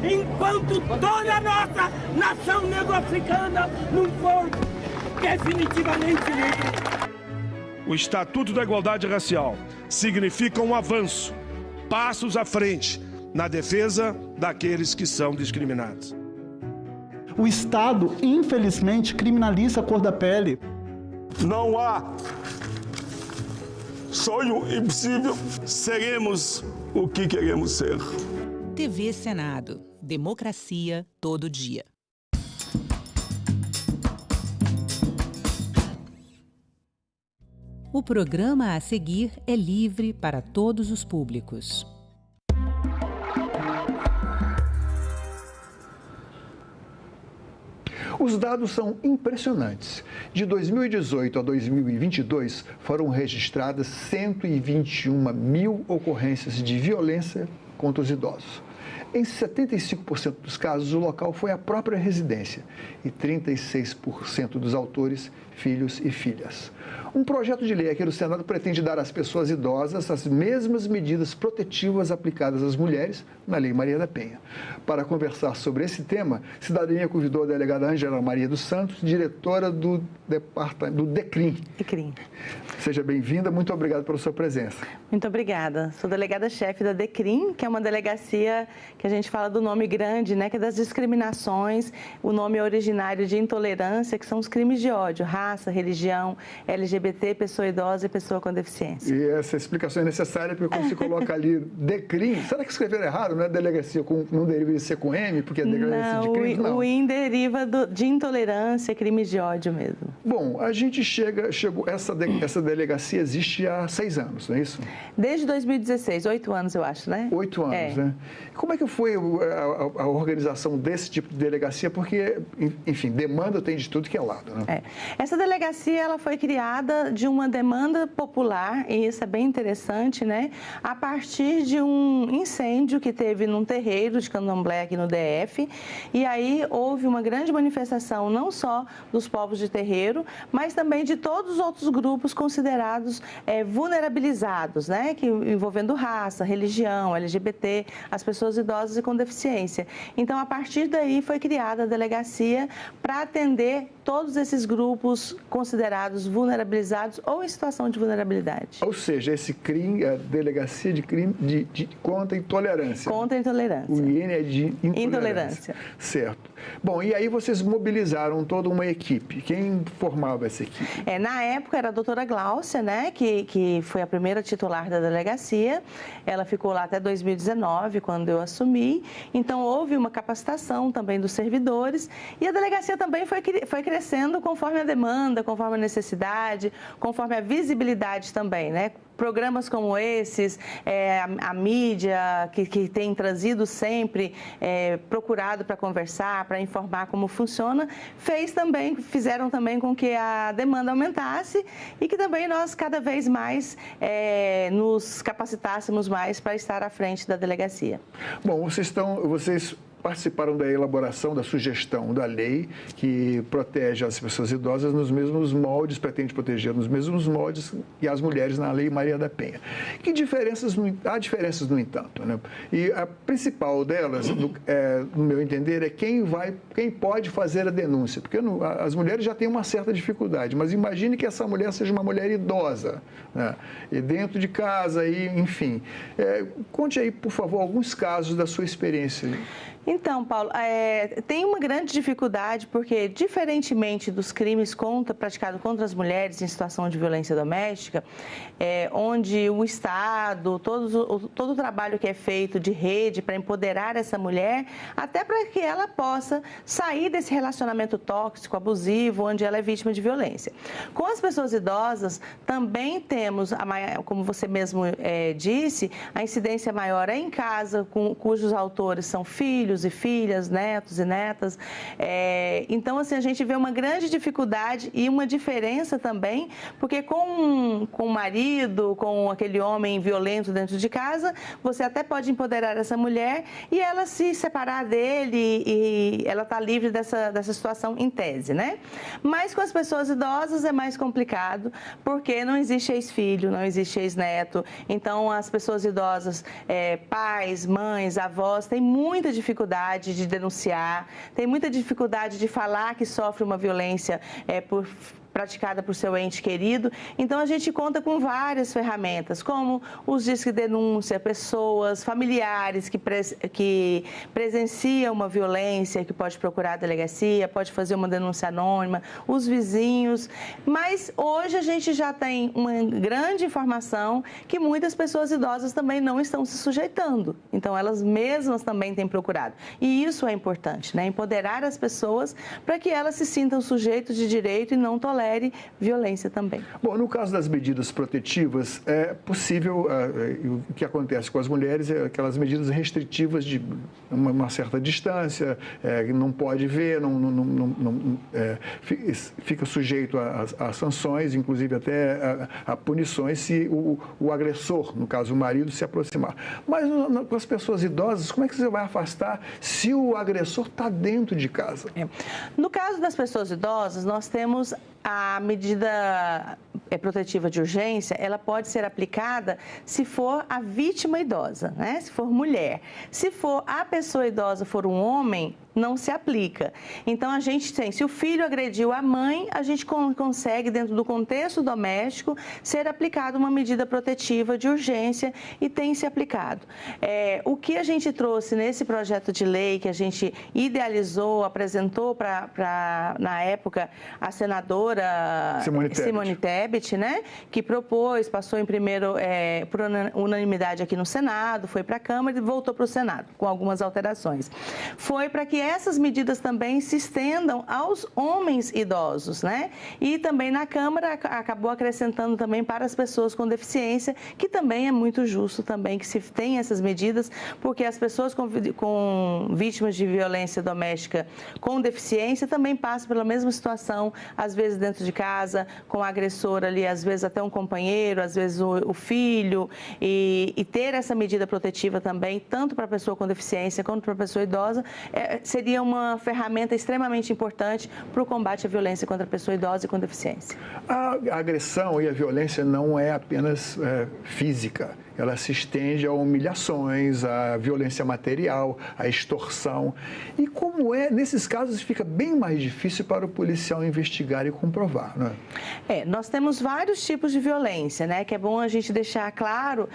enquanto toda a nossa nação negro-africana não for definitivamente livre. O Estatuto da Igualdade Racial significa um avanço, passos à frente na defesa daqueles que são discriminados. O Estado, infelizmente, criminaliza a cor da pele. Não há sonho impossível. Seremos o que queremos ser. TV Senado. Democracia todo dia. O programa a seguir é livre para todos os públicos. Os dados são impressionantes. De 2018 a 2022, foram registradas 121 mil ocorrências de violência contra os idosos. Em 75% dos casos, o local foi a própria residência e 36% dos autores, filhos e filhas. Um projeto de lei aqui no Senado pretende dar às pessoas idosas as mesmas medidas protetivas aplicadas às mulheres na Lei Maria da Penha. Para conversar sobre esse tema, Cidadania convidou a delegada Ângela Maria dos Santos, diretora do DECRIM. DECRIM. Seja bem-vinda, muito obrigado pela sua presença. Muito obrigada. Sou delegada-chefe da DECRIM, que é uma delegacia que a gente fala do nome grande, né, que é das discriminações, o nome originário de intolerância, que são os crimes de ódio, raça, religião, LGBT, pessoa idosa e pessoa com deficiência. E essa explicação é necessária, porque quando se coloca ali DECRIM, será que escreveram errado, não é delegacia não deveria ser com M, porque é delegacia de crimes? Não, o IN deriva de intolerância, crimes de ódio mesmo. Bom, a gente essa delegacia existe há 6 anos, não é isso? Desde 2016, 8 anos eu acho, né? 8 anos, né? Como é que foi a organização desse tipo de delegacia? Porque, enfim, demanda tem de tudo que é lado, né? Essa delegacia, ela foi criada de uma demanda popular, e isso é bem interessante, né? A partir de um incêndio que teve num terreiro de candomblé aqui no DF, e aí houve uma grande manifestação, não só dos povos de terreiro, mas também de todos os outros grupos considerados vulnerabilizados, né? Que, envolvendo raça, religião, LGBT, as pessoas idosas e com deficiência. Então, a partir daí foi criada a delegacia para atender todos esses grupos considerados vulnerabilizados ou em situação de vulnerabilidade. Ou seja, esse crime, a delegacia de crime contra a intolerância. Contra a intolerância. O IN é de intolerância. Certo. Bom, e aí vocês mobilizaram toda uma equipe. Quem formava essa equipe? Na época era a doutora Gláucia, né, que foi a primeira titular da delegacia. Ela ficou lá até 2019, quando eu assumi. Então, houve uma capacitação também dos servidores e a delegacia também foi crescendo conforme a demanda, conforme a necessidade, conforme a visibilidade também, né? Programas como esses, a mídia que tem trazido sempre, procurado para conversar, para informar como funciona, fizeram também com que a demanda aumentasse e que também nós cada vez mais nos capacitássemos mais para estar à frente da delegacia. Bom, vocês participaram da elaboração, da sugestão da lei que protege as pessoas idosas nos mesmos moldes, pretende proteger nos mesmos moldes que as mulheres na Lei Maria da Penha. Há diferenças, no entanto, né? E a principal delas, no meu entender, é quem pode fazer a denúncia, porque as mulheres já têm uma certa dificuldade, mas imagine que essa mulher seja uma mulher idosa, né? E dentro de casa, enfim. Conte aí, por favor, alguns casos da sua experiência. Então, Paulo, tem uma grande dificuldade porque, diferentemente dos crimes praticados contra as mulheres em situação de violência doméstica, onde o Estado, todo o trabalho que é feito de rede para empoderar essa mulher, até para que ela possa sair desse relacionamento tóxico, abusivo, onde ela é vítima de violência. Com as pessoas idosas, também temos, como você mesmo disse, a incidência maior em casa, cujos autores são filhos e filhas, netos e netas. Então, assim, a gente vê uma grande dificuldade e uma diferença também, porque com o marido, com aquele homem violento dentro de casa, você até pode empoderar essa mulher e ela se separar dele e ela está livre dessa situação em tese, né? Mas com as pessoas idosas é mais complicado, porque não existe ex-filho, não existe ex-neto. Então, as pessoas idosas, pais, mães, avós, têm muita dificuldade dificuldade de denunciar, tem muita dificuldade de falar que sofre uma violência praticada por seu ente querido. Então, a gente conta com várias ferramentas, como os disques de denúncia, pessoas, familiares que presenciam uma violência, que pode procurar a delegacia, pode fazer uma denúncia anônima, os vizinhos. Mas hoje a gente já tem uma grande informação que muitas pessoas idosas também não estão se sujeitando. Então, elas mesmas também têm procurado. E isso é importante, né? Empoderar as pessoas para que elas se sintam sujeitos de direito e não tolerem violência também. Bom, no caso das medidas protetivas, é possível, o que acontece com as mulheres é aquelas medidas restritivas de uma certa distância, não pode ver, fica sujeito a sanções, inclusive até a punições se o agressor, no caso o marido, se aproximar. Mas com as pessoas idosas, como é que você vai afastar se o agressor está dentro de casa? No caso das pessoas idosas, nós temos a medida protetiva de urgência, ela pode ser aplicada se for a vítima idosa, né? Se for mulher. Se for a pessoa idosa for um homem, não se aplica. Então, a gente tem, se o filho agrediu a mãe, a gente consegue, dentro do contexto doméstico, ser aplicada uma medida protetiva de urgência e tem se aplicado. O que a gente trouxe nesse projeto de lei, que a gente idealizou, apresentou para na época, a senadora Simone Tebet, né? Que propôs, passou em primeiro, por unanimidade aqui no Senado, foi para a Câmara e voltou para o Senado, com algumas alterações. Foi para que essas medidas também se estendam aos homens idosos, né? E também na Câmara acabou acrescentando também para as pessoas com deficiência, que também é muito justo também que se tenha essas medidas, porque as pessoas com vítimas de violência doméstica com deficiência também passam pela mesma situação, às vezes dentro de casa, com o agressor ali, às vezes até um companheiro, às vezes o filho, e ter essa medida protetiva também, tanto para a pessoa com deficiência quanto para a pessoa idosa, seria uma ferramenta extremamente importante para o combate à violência contra a pessoa idosa e com deficiência. A agressão e a violência não é apenas física. Ela se estende a humilhações, a violência material, a extorsão. E como nesses casos fica bem mais difícil para o policial investigar e comprovar, né? Nós temos vários tipos de violência, né? Que é bom a gente deixar claro,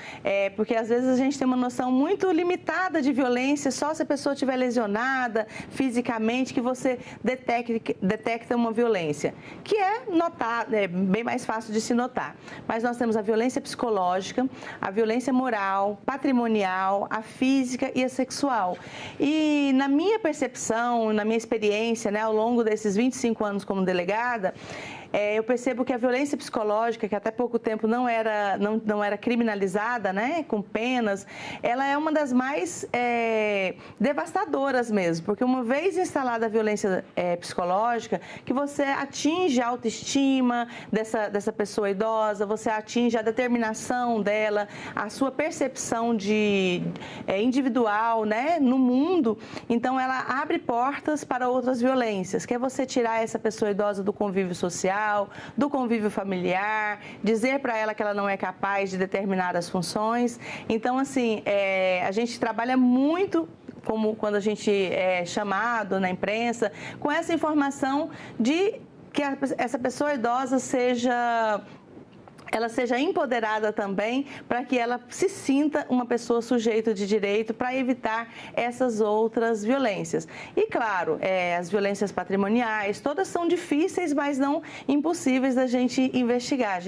porque às vezes a gente tem uma noção muito limitada de violência, só se a pessoa estiver lesionada fisicamente que você detecta uma violência, que é bem mais fácil de se notar. Mas nós temos a violência psicológica, a violência moral, patrimonial, a física e a sexual. E na minha percepção, na minha experiência, né, ao longo desses 25 anos como delegada, eu percebo que a violência psicológica, que até pouco tempo não era criminalizada, né, com penas, ela é uma das mais devastadoras mesmo, porque uma vez instalada a violência psicológica, que você atinge a autoestima dessa pessoa idosa, você atinge a determinação dela, a sua percepção individual, né, no mundo, então ela abre portas para outras violências, que é você tirar essa pessoa idosa do convívio social, do convívio familiar, dizer para ela que ela não é capaz de determinadas funções. Então, assim, a gente trabalha muito, como quando a gente é chamado na imprensa, com essa informação de que essa pessoa idosa seja empoderada também, para que ela se sinta uma pessoa sujeita de direito, para evitar essas outras violências. E, claro, as violências patrimoniais, todas são difíceis, mas não impossíveis da gente investigar.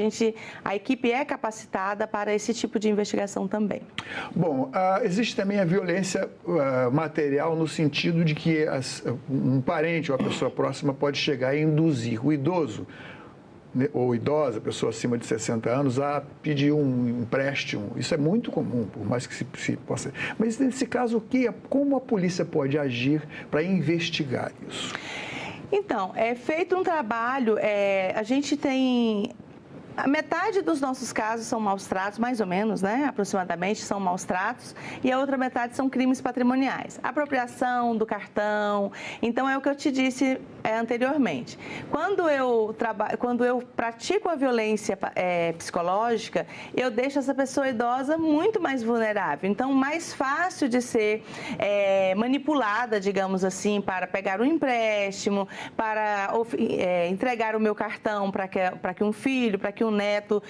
A equipe é capacitada para esse tipo de investigação também. Bom, existe também a violência material, no sentido de que um parente ou a pessoa próxima pode chegar e induzir o idoso ou idosa, pessoa acima de 60 anos, a pedir um empréstimo. Isso é muito comum, por mais que se possa... Mas, nesse caso, como a polícia pode agir para investigar isso? Então, é feito um trabalho, a gente tem A metade dos nossos casos são maus tratos, mais ou menos, né? Aproximadamente são maus tratos, e a outra metade são crimes patrimoniais. Apropriação do cartão. Então, é o que eu te disse anteriormente. Quando eu pratico a violência psicológica, eu deixo essa pessoa idosa muito mais vulnerável. Então, mais fácil de ser manipulada, digamos assim, para pegar um empréstimo, para entregar o meu cartão para que um filho, para que um neto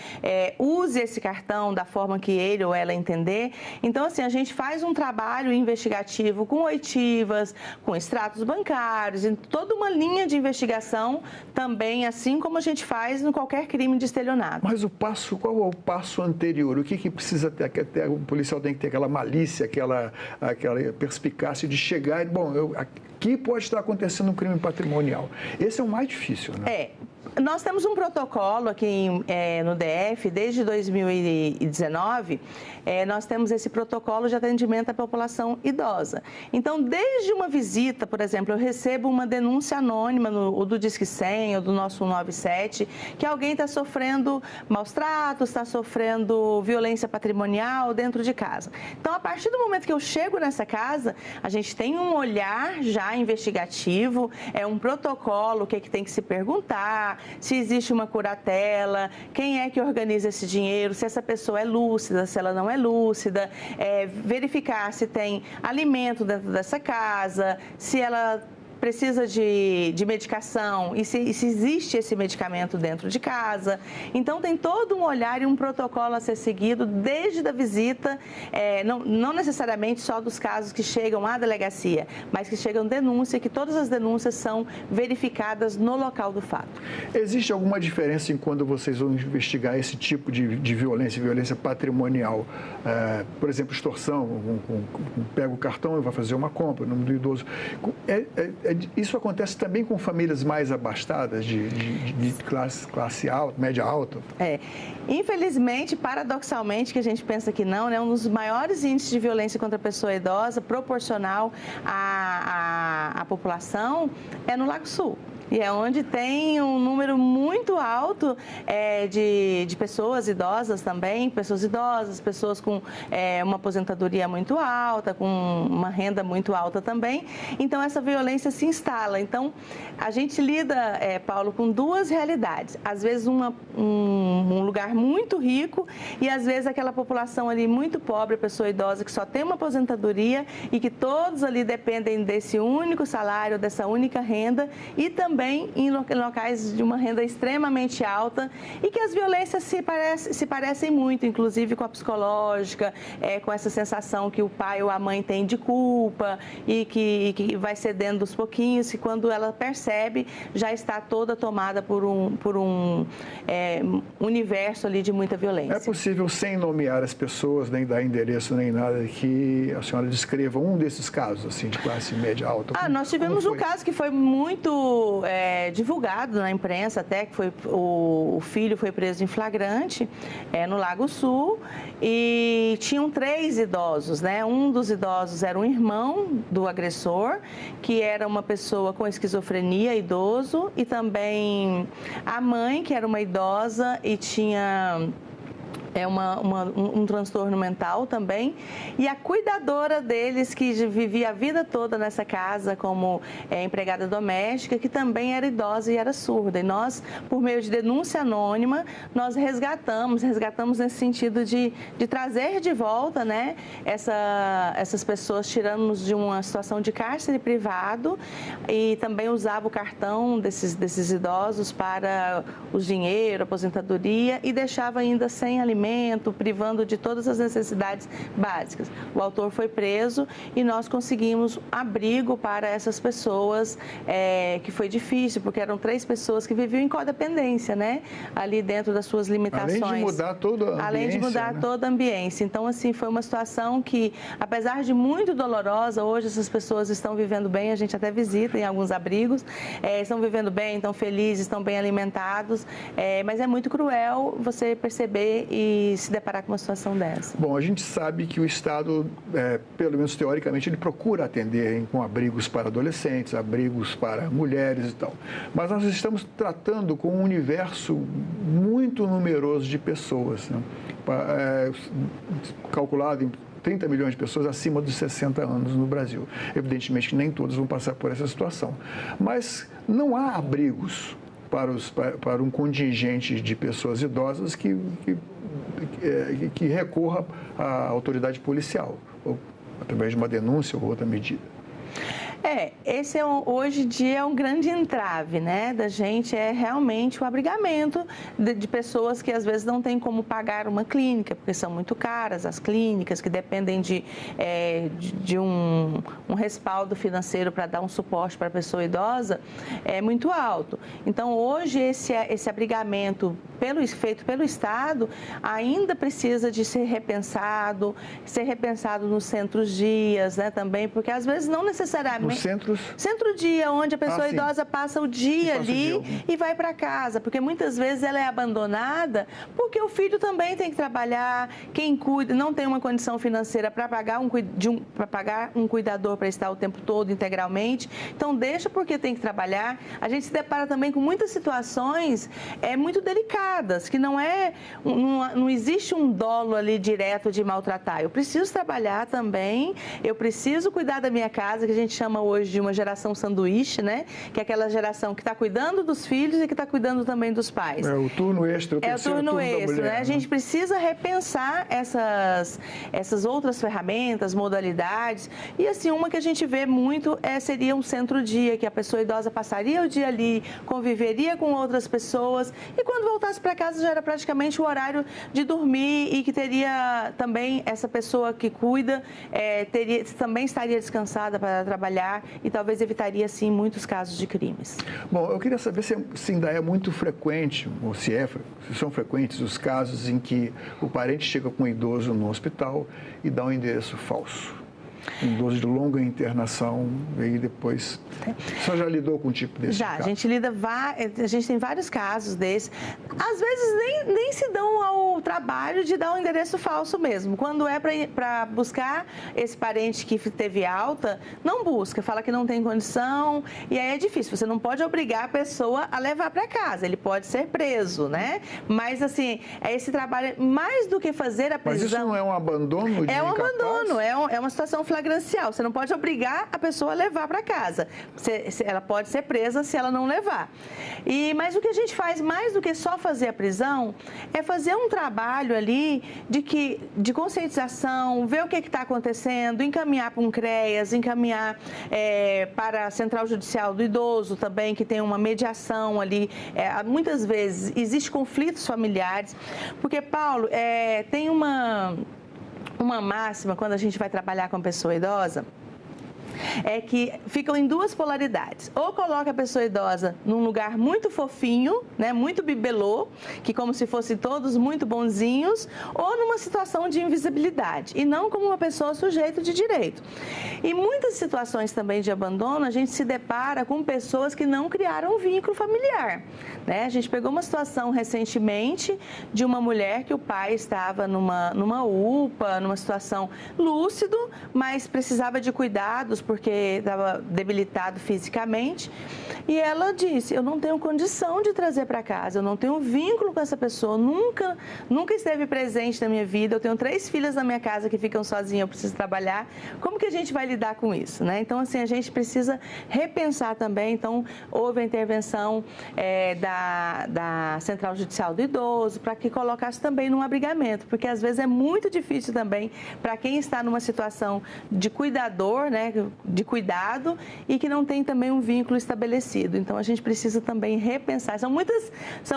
use esse cartão da forma que ele ou ela entender. Então, assim, a gente faz um trabalho investigativo com oitivas, com extratos bancários, em toda uma linha de investigação também, assim como a gente faz em qualquer crime de estelionato. Mas qual é o passo anterior? O que precisa ter? O policial tem que ter aquela malícia, aquela perspicácia de chegar e, aqui pode estar acontecendo um crime patrimonial. Esse é o mais difícil, né? Nós temos um protocolo aqui no DF, desde 2019, nós temos esse protocolo de atendimento à população idosa. Então, desde uma visita, por exemplo, eu recebo uma denúncia anônima do Disque 100 ou do nosso 197, que alguém está sofrendo maus tratos, está sofrendo violência patrimonial dentro de casa. Então, a partir do momento que eu chego nessa casa, a gente tem um olhar já investigativo, um protocolo, o que tem que se perguntar, se existe uma curatela, quem é que organiza esse dinheiro, se essa pessoa é lúcida, se ela não é lúcida, verificar se tem alimento dentro dessa casa, se ela precisa de medicação e se existe esse medicamento dentro de casa. Então, tem todo um olhar e um protocolo a ser seguido desde a visita, não necessariamente só dos casos que chegam à delegacia, mas que chegam denúncia, que todas as denúncias são verificadas no local do fato. Existe alguma diferença em quando vocês vão investigar esse tipo de violência patrimonial? Por exemplo, extorsão, pega o cartão e vai fazer uma compra, o nome do idoso. Isso acontece também com famílias mais abastadas, de classe alta, média alta? Infelizmente, paradoxalmente, que a gente pensa que não, né? Um dos maiores índices de violência contra a pessoa idosa, proporcional à população, é no Lago Sul. E é onde tem um número muito alto de pessoas idosas também, pessoas com uma aposentadoria muito alta, com uma renda muito alta também. Então, essa violência se instala. Então, a gente lida, Paulo, com duas realidades. Às vezes, um lugar muito rico e, às vezes, aquela população ali muito pobre, pessoa idosa que só tem uma aposentadoria e que todos ali dependem desse único salário, dessa única renda, e também em locais de uma renda extremamente alta e que as violências se parecem muito, inclusive com a psicológica, com essa sensação que o pai ou a mãe tem de culpa e que vai cedendo aos pouquinhos, e quando ela percebe, já está toda tomada por um universo ali de muita violência. É possível, sem nomear as pessoas, nem dar endereço, nem nada, que a senhora descreva um desses casos, assim, de classe média alta? Nós tivemos um caso que foi muito divulgado na imprensa, até que o filho foi preso em flagrante no Lago Sul, e tinham 3 idosos, né? Um dos idosos era um irmão do agressor, que era uma pessoa com esquizofrenia, idoso, e também a mãe, que era uma idosa e tinha um transtorno mental também, e a cuidadora deles, que vivia a vida toda nessa casa como empregada doméstica, que também era idosa e era surda. E nós, por meio de denúncia anônima, nós resgatamos nesse sentido de trazer de volta, né, essas pessoas, tirando-nos de uma situação de cárcere privado, e também usava o cartão desses idosos para o dinheiro, aposentadoria, e deixava ainda sem alimento, privando de todas as necessidades básicas. O autor foi preso e nós conseguimos abrigo para essas pessoas, que foi difícil, porque eram 3 pessoas que viviam em codependência, né? Ali dentro das suas limitações. Além de mudar toda a ambiência. Além de mudar toda a ambiência. Então, assim, foi uma situação que, apesar de muito dolorosa, hoje essas pessoas estão vivendo bem, a gente até visita em alguns abrigos, estão vivendo bem, estão felizes, estão bem alimentados, mas é muito cruel você perceber e e se deparar com uma situação dessa? Bom, a gente sabe que o Estado, pelo menos teoricamente, ele procura atender com abrigos para adolescentes, abrigos para mulheres e tal. Mas nós estamos tratando com um universo muito numeroso de pessoas, né? Calculado em 30 milhões de pessoas acima dos 60 anos no Brasil. Evidentemente que nem todos vão passar por essa situação. Mas não há abrigos para um contingente de pessoas idosas que recorra à autoridade policial, ou através de uma denúncia ou outra medida. Esse hoje em dia é um grande entrave, né, da gente, é realmente o abrigamento de pessoas que às vezes não têm como pagar uma clínica, porque são muito caras as clínicas, que dependem de um respaldo financeiro para dar um suporte para a pessoa idosa, é muito alto. Então, hoje, esse abrigamento feito pelo Estado ainda precisa de ser repensado nos centros-dias, né, também, porque às vezes não necessariamente... Centro-dia, onde a pessoa idosa passa o dia ali e vai para casa, porque muitas vezes ela é abandonada porque o filho também tem que trabalhar, quem cuida não tem uma condição financeira para pagar um cuidador para estar o tempo todo integralmente, então deixa porque tem que trabalhar. A gente se depara também com muitas situações muito delicadas, que não existe um dolo ali direto de maltratar. Eu preciso trabalhar também, eu preciso cuidar da minha casa, que a gente chama hoje de uma geração sanduíche, né? Que é aquela geração que está cuidando dos filhos e que está cuidando também dos pais. É o turno extra, o turno extra, mulher, né? A gente precisa repensar essas outras ferramentas, modalidades. E assim, uma que a gente vê muito seria um centro-dia, que a pessoa idosa passaria o dia ali, conviveria com outras pessoas e quando voltasse para casa já era praticamente o horário de dormir e que teria também essa pessoa que cuida, também estaria descansada para trabalhar e talvez evitaria, sim, muitos casos de crimes. Bom, eu queria saber se ainda é muito frequente, ou se são frequentes os casos em que o parente chega com um idoso no hospital e dá um endereço falso. Um idoso de longa internação e depois... Você já lidou com um tipo desse caso? A gente tem vários casos desses. Às vezes nem se dão ao trabalho de dar um endereço falso mesmo. Quando é para buscar esse parente que teve alta, não busca, fala que não tem condição e aí é difícil. Você não pode obrigar a pessoa a levar para casa, ele pode ser preso, né? Mas assim, esse trabalho, mais do que fazer a prisão... Mas isso não é um abandono de É um abandono, é uma situação flagrancial. Você não pode obrigar a pessoa a levar para casa. Ela pode ser presa se ela não levar. Mas o que a gente faz, mais do que só fazer a prisão, é fazer um trabalho ali de conscientização, ver o que está acontecendo, encaminhar para um CREAS, encaminhar para a Central Judicial do Idoso também, que tem uma mediação ali. Muitas vezes existem conflitos familiares, porque, Paulo, tem uma máxima quando a gente vai trabalhar com a pessoa idosa, é que ficam em duas polaridades. Ou coloca a pessoa idosa num lugar muito fofinho, né, muito bibelô, que como se fossem todos muito bonzinhos, ou numa situação de invisibilidade, e não como uma pessoa sujeito de direito. E muitas situações também de abandono, a gente se depara com pessoas que não criaram um vínculo familiar, né? A gente pegou uma situação recentemente de uma mulher que o pai estava numa UPA, numa situação lúcido, mas precisava de cuidados porque estava debilitado fisicamente, e ela disse: eu não tenho condição de trazer para casa, eu não tenho vínculo com essa pessoa, nunca esteve presente na minha vida, eu tenho 3 filhas na minha casa que ficam sozinhas, eu preciso trabalhar, como que a gente vai lidar com isso, né? Então, assim, a gente precisa repensar também. Então, houve a intervenção da Central Judicial do Idoso, para que colocasse também num abrigamento, porque às vezes é muito difícil também para quem está numa situação de cuidador, né, de cuidado, e que não tem também um vínculo estabelecido. Então, a gente precisa também repensar. São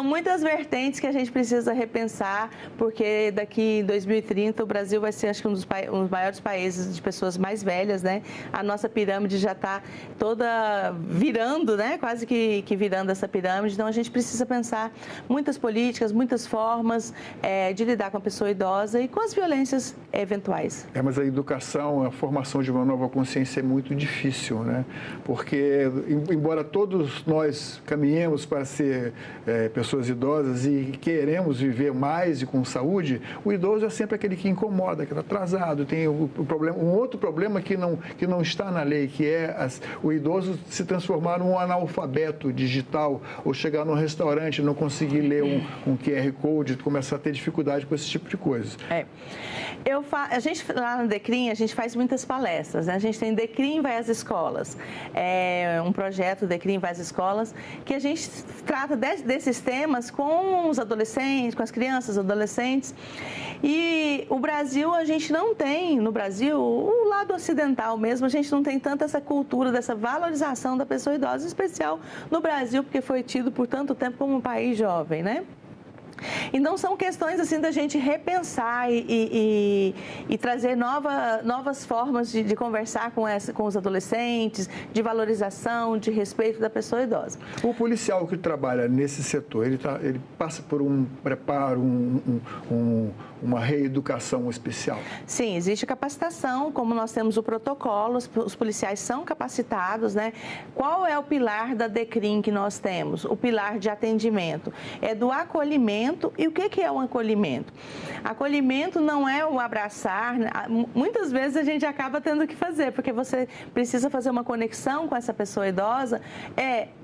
muitas vertentes que a gente precisa repensar, porque daqui em 2030 o Brasil vai ser, acho que, um dos maiores países de pessoas mais velhas, né? A nossa pirâmide já está toda virando, né? Quase que virando essa pirâmide. Então, a gente precisa pensar muitas políticas, muitas formas de lidar com a pessoa idosa e com as violências eventuais. Mas a educação, a formação de uma nova consciência é muito muito difícil, né? Porque, embora todos nós caminhemos para ser pessoas idosas e queremos viver mais e com saúde, o idoso é sempre aquele que incomoda, que está atrasado. Tem um outro problema que não está na lei, que é o idoso se transformar num analfabeto digital ou chegar num restaurante e não conseguir ler um QR Code, começar a ter dificuldade com esse tipo de coisa. A gente, lá no DECRIM, a gente faz muitas palestras, né? A gente tem DECRIM vai às escolas, um projeto DECRIM vai às escolas, que a gente trata desses temas com os adolescentes, com as crianças, adolescentes. E o Brasil, a gente não tem, no Brasil, o lado ocidental mesmo, a gente não tem tanta essa cultura dessa valorização da pessoa idosa, em especial no Brasil, porque foi tido por tanto tempo como um país jovem, né? Então, são questões assim da gente repensar e trazer novas formas de conversar com os adolescentes, de valorização, de respeito da pessoa idosa. O policial que trabalha nesse setor, ele passa por um preparo, uma reeducação especial? Sim, existe capacitação, como nós temos o protocolo, os policiais são capacitados, né? Qual é o pilar da DECRIM que nós temos? O pilar de atendimento é do acolhimento. E o que é um acolhimento? Acolhimento não é o abraçar, né? Muitas vezes a gente acaba tendo que fazer, porque você precisa fazer uma conexão com essa pessoa idosa,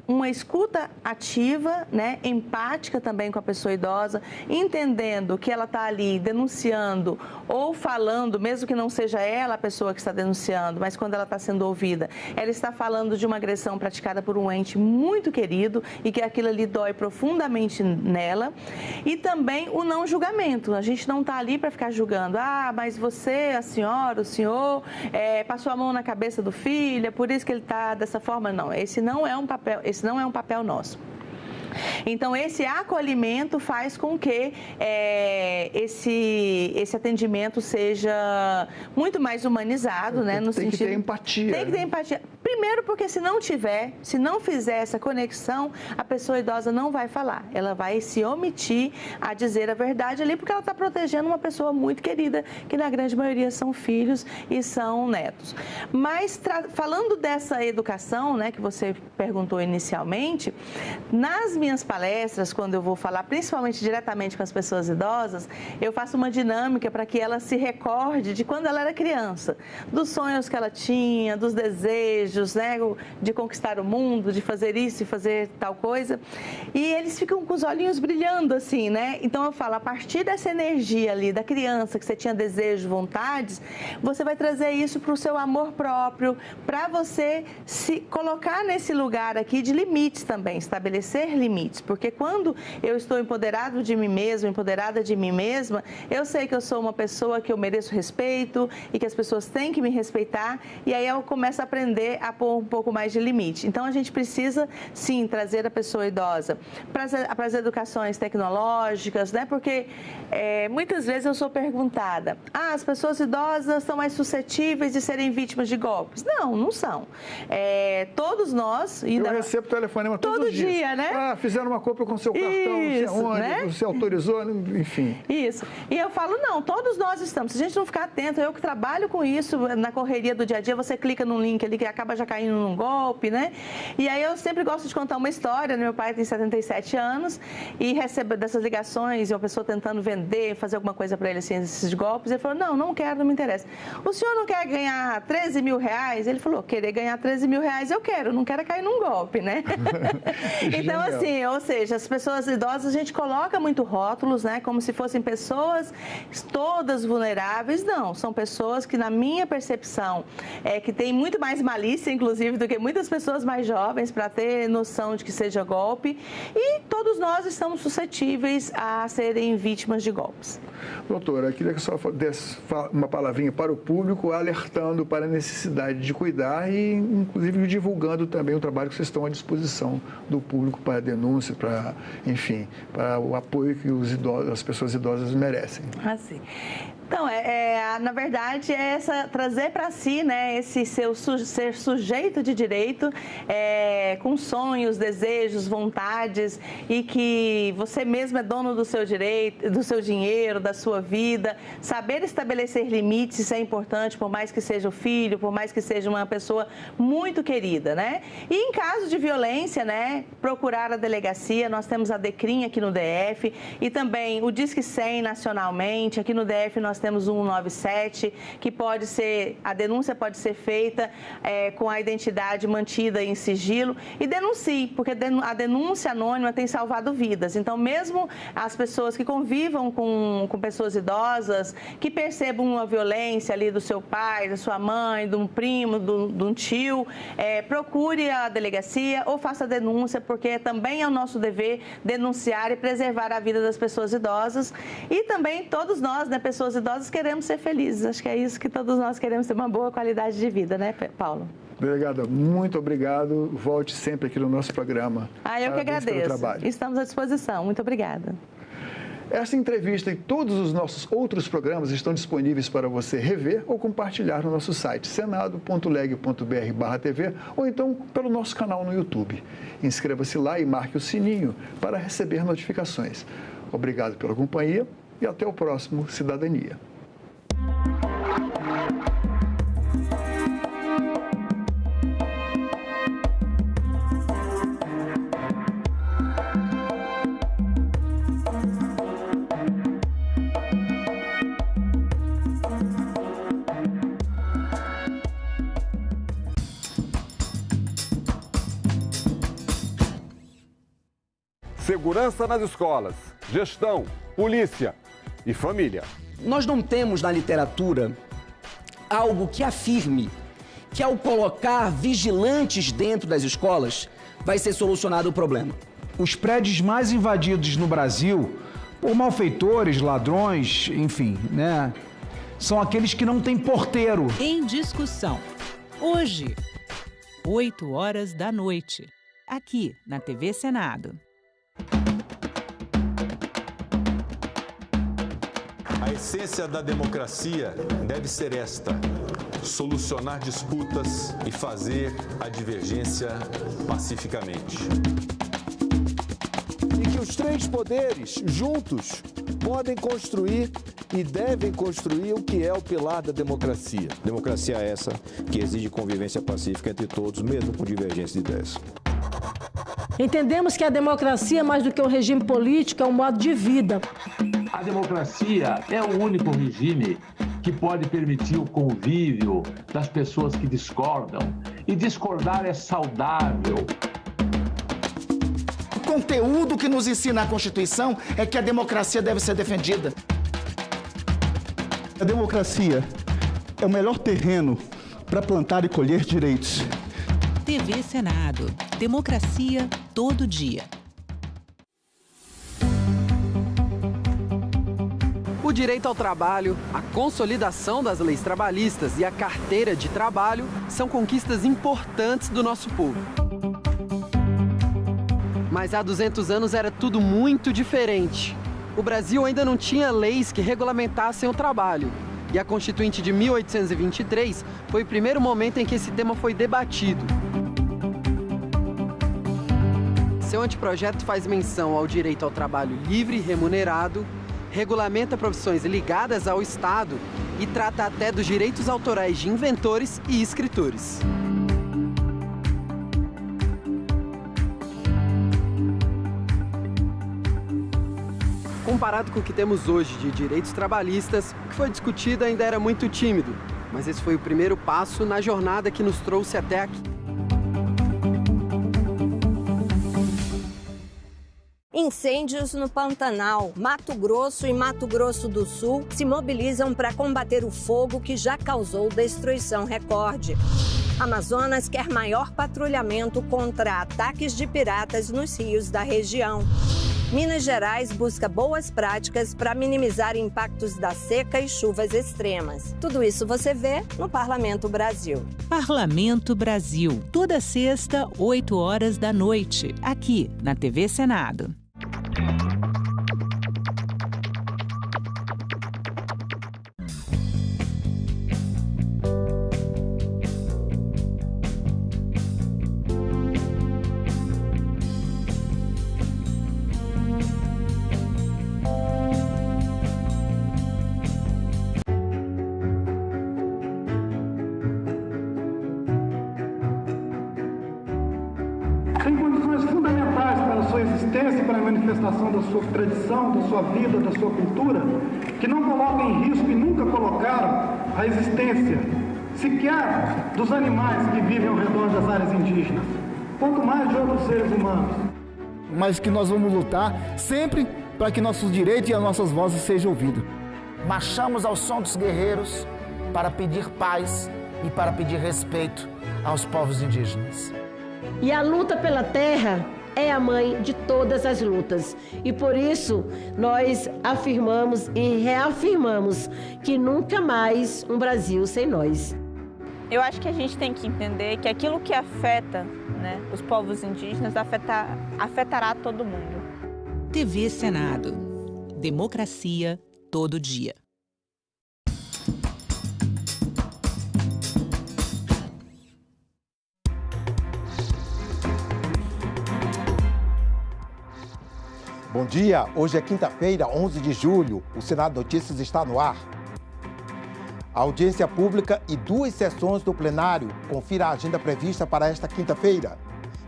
uma escuta ativa, né? Empática também com a pessoa idosa, entendendo que ela está ali denunciando ou falando, mesmo que não seja ela a pessoa que está denunciando, mas quando ela está sendo ouvida, ela está falando de uma agressão praticada por um ente muito querido e que aquilo ali dói profundamente nela. E também o não julgamento. A gente não está ali para ficar julgando. Mas você, a senhora, o senhor, passou a mão na cabeça do filho, é por isso que ele está dessa forma. Não, esse não é um papel nosso. Então, esse acolhimento faz com que esse atendimento seja muito mais humanizado, né? Tem que ter empatia. Tem que ter empatia. Primeiro, porque se não fizer essa conexão, a pessoa idosa não vai falar. Ela vai se omitir a dizer a verdade ali, porque ela está protegendo uma pessoa muito querida, que na grande maioria são filhos e são netos. Mas, falando dessa educação, né, que você perguntou inicialmente, nas minhas palestras, quando eu vou falar principalmente diretamente com as pessoas idosas, eu faço uma dinâmica para que ela se recorde de quando ela era criança, dos sonhos que ela tinha, dos desejos, né, de conquistar o mundo, de fazer isso e fazer tal coisa. E eles ficam com os olhinhos brilhando assim, né? Então eu falo, a partir dessa energia ali da criança, que você tinha desejo, vontades, você vai trazer isso para o seu amor próprio, para você se colocar nesse lugar aqui de limites também, estabelecer limites, porque quando eu estou empoderado de mim mesmo, empoderada de mim mesma, eu sei que eu sou uma pessoa que eu mereço respeito e que as pessoas têm que me respeitar, e aí eu começo a aprender a pôr um pouco mais de limite. Então, a gente precisa, sim, trazer a pessoa idosa para as educações tecnológicas, né? Porque muitas vezes eu sou perguntada, as pessoas idosas são mais suscetíveis de serem vítimas de golpes? Não, não são. Todos nós... Eu recebo telefonema todo dia, né? Fizeram uma compra com seu cartão, isso, não sei onde, né? Você autorizou, enfim. Isso. E eu falo, não, todos nós estamos. Se a gente não ficar atento, eu que trabalho com isso, na correria do dia a dia, você clica num link ali que acaba já caindo num golpe, né? E aí eu sempre gosto de contar uma história, né? Meu pai tem 77 anos e recebe dessas ligações e uma pessoa tentando vender, fazer alguma coisa para ele, assim, esses golpes. Ele falou, não quero, não me interessa. O senhor não quer ganhar 13 mil reais? Ele falou, querer ganhar 13 mil reais eu quero, não quero cair num golpe, né? Então, assim, ou seja, as pessoas idosas, a gente coloca muito rótulos, né? Como se fossem pessoas todas vulneráveis. Não, são pessoas que, na minha percepção, que tem muito mais malícia, inclusive, do que muitas pessoas mais jovens para ter noção de que seja golpe. E todos nós estamos suscetíveis a serem vítimas de golpes. Doutora, eu queria que a senhora desse uma palavrinha para o público, alertando para a necessidade de cuidar e, inclusive, divulgando também o trabalho que vocês estão à disposição do público para denúncia. denúncia, para, enfim, para o apoio que as pessoas idosas merecem. Assim. Então, na verdade, é trazer para si, né, esse ser sujeito de direito, com sonhos, desejos, vontades, e que você mesmo é dono do seu direito, do seu dinheiro, da sua vida. Saber estabelecer limites, isso é importante, por mais que seja o filho, por mais que seja uma pessoa muito querida, né? E em caso de violência, né, procurar a delegacia. Nós temos a DECRIM aqui no DF e também o Disque 100 nacionalmente. Aqui no DF nós temos o 197, que a denúncia pode ser feita com a identidade mantida em sigilo, e denuncie, porque a denúncia anônima tem salvado vidas. Então, mesmo as pessoas que convivam com pessoas idosas, que percebam uma violência ali do seu pai, da sua mãe, de um primo, de um tio, procure a delegacia ou faça a denúncia, porque também é o nosso dever denunciar e preservar a vida das pessoas idosas. E também todos nós, né, pessoas idosas, queremos ser felizes. Acho que é isso que todos nós queremos, ter uma boa qualidade de vida, né, Paulo? Delegada, muito obrigado. Volte sempre aqui no nosso programa. Eu que agradeço. Estamos à disposição. Muito obrigada. Essa entrevista e todos os nossos outros programas estão disponíveis para você rever ou compartilhar no nosso site senado.leg.br/TV ou então pelo nosso canal no YouTube. Inscreva-se lá e marque o sininho para receber notificações. Obrigado pela companhia e até o próximo Cidadania. Segurança nas escolas, gestão, polícia e família. Nós não temos na literatura algo que afirme que ao colocar vigilantes dentro das escolas vai ser solucionado o problema. Os prédios mais invadidos no Brasil por malfeitores, ladrões, enfim, né? São aqueles que não têm porteiro. Em discussão. Hoje, 20h, aqui na TV Senado. A essência da democracia deve ser esta: solucionar disputas e fazer a divergência pacificamente. E que os três poderes, juntos, podem construir e devem construir o que é o pilar da democracia. Democracia é essa que exige convivência pacífica entre todos, mesmo com divergência de ideias. Entendemos que a democracia, mais do que um regime político, é um modo de vida. A democracia é o único regime que pode permitir o convívio das pessoas que discordam. E discordar é saudável. O conteúdo que nos ensina a Constituição é que a democracia deve ser defendida. A democracia é o melhor terreno para plantar e colher direitos. TV Senado. Democracia todo dia. O direito ao trabalho, a consolidação das leis trabalhistas e a carteira de trabalho são conquistas importantes do nosso povo. Mas há 200 anos era tudo muito diferente. O Brasil ainda não tinha leis que regulamentassem o trabalho. E a Constituinte de 1823 foi o primeiro momento em que esse tema foi debatido. Seu anteprojeto faz menção ao direito ao trabalho livre e remunerado, regulamenta profissões ligadas ao Estado e trata até dos direitos autorais de inventores e escritores. Comparado com o que temos hoje de direitos trabalhistas, o que foi discutido ainda era muito tímido, mas esse foi o primeiro passo na jornada que nos trouxe até aqui. Incêndios no Pantanal, Mato Grosso e Mato Grosso do Sul se mobilizam para combater o fogo que já causou destruição recorde. Amazonas quer maior patrulhamento contra ataques de piratas nos rios da região. Minas Gerais busca boas práticas para minimizar impactos da seca e chuvas extremas. Tudo isso você vê no Parlamento Brasil. Parlamento Brasil, toda sexta, 8 horas da noite, aqui na TV Senado. Tem condições fundamentais para a sua existência e para a manifestação da sua tradição, da sua vida, da sua cultura, que não colocam em risco e nunca colocaram a existência, sequer dos animais que vivem ao redor das áreas indígenas, quanto mais de outros seres humanos. Mas que nós vamos lutar sempre para que nossos direitos e as nossas vozes sejam ouvidos. Marchamos ao som dos guerreiros para pedir paz e para pedir respeito aos povos indígenas. E a luta pela terra é a mãe de todas as lutas. E por isso nós afirmamos e reafirmamos que nunca mais um Brasil sem nós. Eu acho que a gente tem que entender que aquilo que afeta, né, os povos indígenas afetará todo mundo. TV Senado. Democracia todo dia. Bom dia, hoje é quinta-feira, 11 de julho. O Senado Notícias está no ar. A audiência pública e 2 sessões do plenário. Confira a agenda prevista para esta quinta-feira.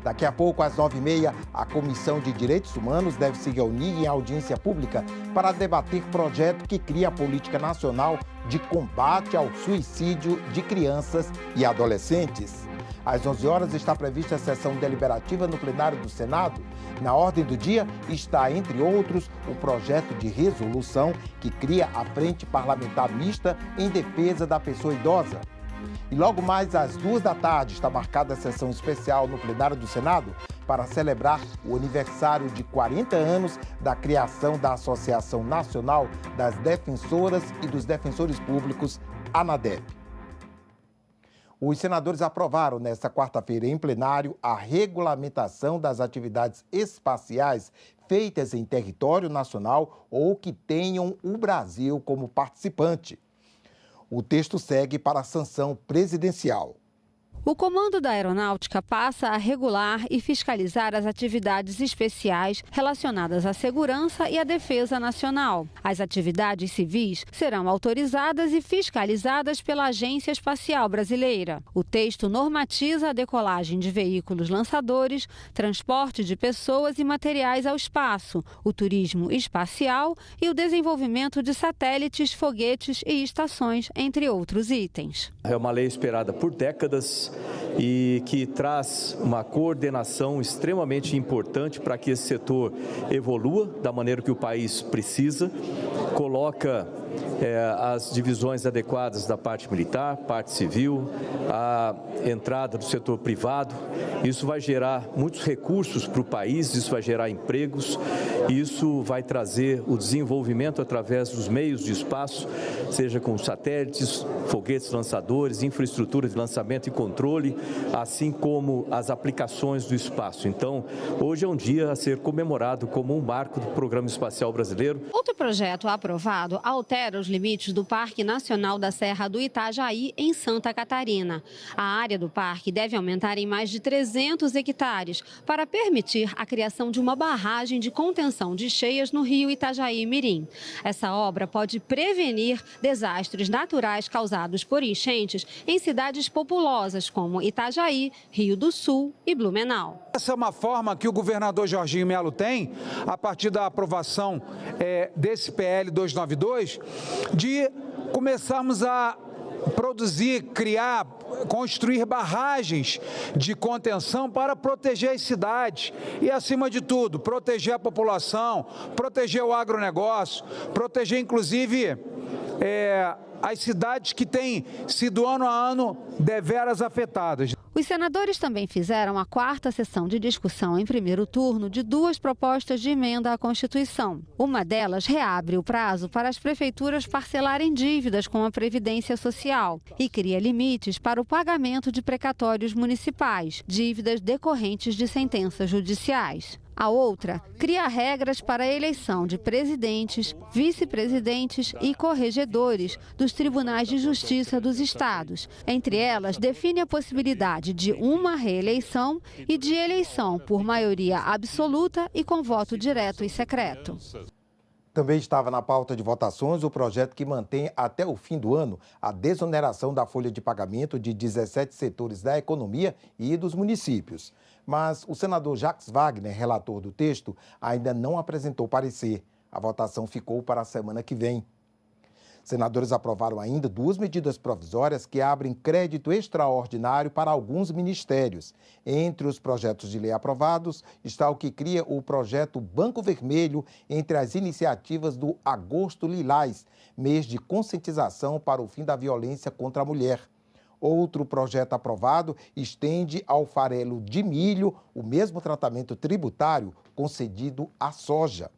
Daqui a pouco, às 9h30, a Comissão de Direitos Humanos deve se reunir em audiência pública para debater projeto que cria a política nacional de combate ao suicídio de crianças e adolescentes. Às 11 horas está prevista a sessão deliberativa no plenário do Senado. Na ordem do dia está, entre outros, o projeto de resolução que cria a Frente Parlamentar Mista em defesa da pessoa idosa. E logo mais às 2 da tarde está marcada a sessão especial no plenário do Senado para celebrar o aniversário de 40 anos da criação da Associação Nacional das Defensoras e dos Defensores Públicos, ANADEP. Os senadores aprovaram nesta quarta-feira em plenário a regulamentação das atividades espaciais feitas em território nacional ou que tenham o Brasil como participante. O texto segue para a sanção presidencial. O Comando da Aeronáutica passa a regular e fiscalizar as atividades especiais relacionadas à segurança e à defesa nacional. As atividades civis serão autorizadas e fiscalizadas pela Agência Espacial Brasileira. O texto normatiza a decolagem de veículos lançadores, transporte de pessoas e materiais ao espaço, o turismo espacial e o desenvolvimento de satélites, foguetes e estações, entre outros itens. É uma lei esperada por décadas e que traz uma coordenação extremamente importante para que esse setor evolua da maneira que o país precisa, coloca as divisões adequadas da parte militar, parte civil, a entrada do setor privado. Isso vai gerar muitos recursos para o país, isso vai gerar empregos, isso vai trazer o desenvolvimento através dos meios de espaço, seja com satélites, foguetes lançadores, infraestrutura de lançamento e controle, assim como as aplicações do espaço. Então, hoje é um dia a ser comemorado como um marco do Programa Espacial Brasileiro. Outro projeto aprovado altera os limites do Parque Nacional da Serra do Itajaí, em Santa Catarina. A área do parque deve aumentar em mais de 300 hectares para permitir a criação de uma barragem de contenção de cheias no rio Itajaí-Mirim. Essa obra pode prevenir desastres naturais causados por enchentes em cidades populosas como Itajaí, Rio do Sul e Blumenau. Essa é uma forma que o governador Jorginho Melo tem, a partir da aprovação desse PL 292, de começarmos a produzir, criar, construir barragens de contenção para proteger as cidades e, acima de tudo, proteger a população, proteger o agronegócio, proteger, inclusive, as cidades que têm sido ano a ano deveras afetadas. Os senadores também fizeram a 4ª sessão de discussão em primeiro turno de 2 propostas de emenda à Constituição. Uma delas reabre o prazo para as prefeituras parcelarem dívidas com a Previdência Social e cria limites para o pagamento de precatórios municipais, dívidas decorrentes de sentenças judiciais. A outra cria regras para a eleição de presidentes, vice-presidentes e corregedores dos tribunais de justiça dos estados. Entre elas, define a possibilidade de uma reeleição e de eleição por maioria absoluta e com voto direto e secreto. Também estava na pauta de votações o projeto que mantém até o fim do ano a desoneração da folha de pagamento de 17 setores da economia e dos municípios. Mas o senador Jacques Wagner, relator do texto, ainda não apresentou parecer. A votação ficou para a semana que vem. Senadores aprovaram ainda 2 medidas provisórias que abrem crédito extraordinário para alguns ministérios. Entre os projetos de lei aprovados está o que cria o projeto Banco Vermelho entre as iniciativas do Agosto Lilás, mês de conscientização para o fim da violência contra a mulher. Outro projeto aprovado estende ao farelo de milho o mesmo tratamento tributário concedido à soja.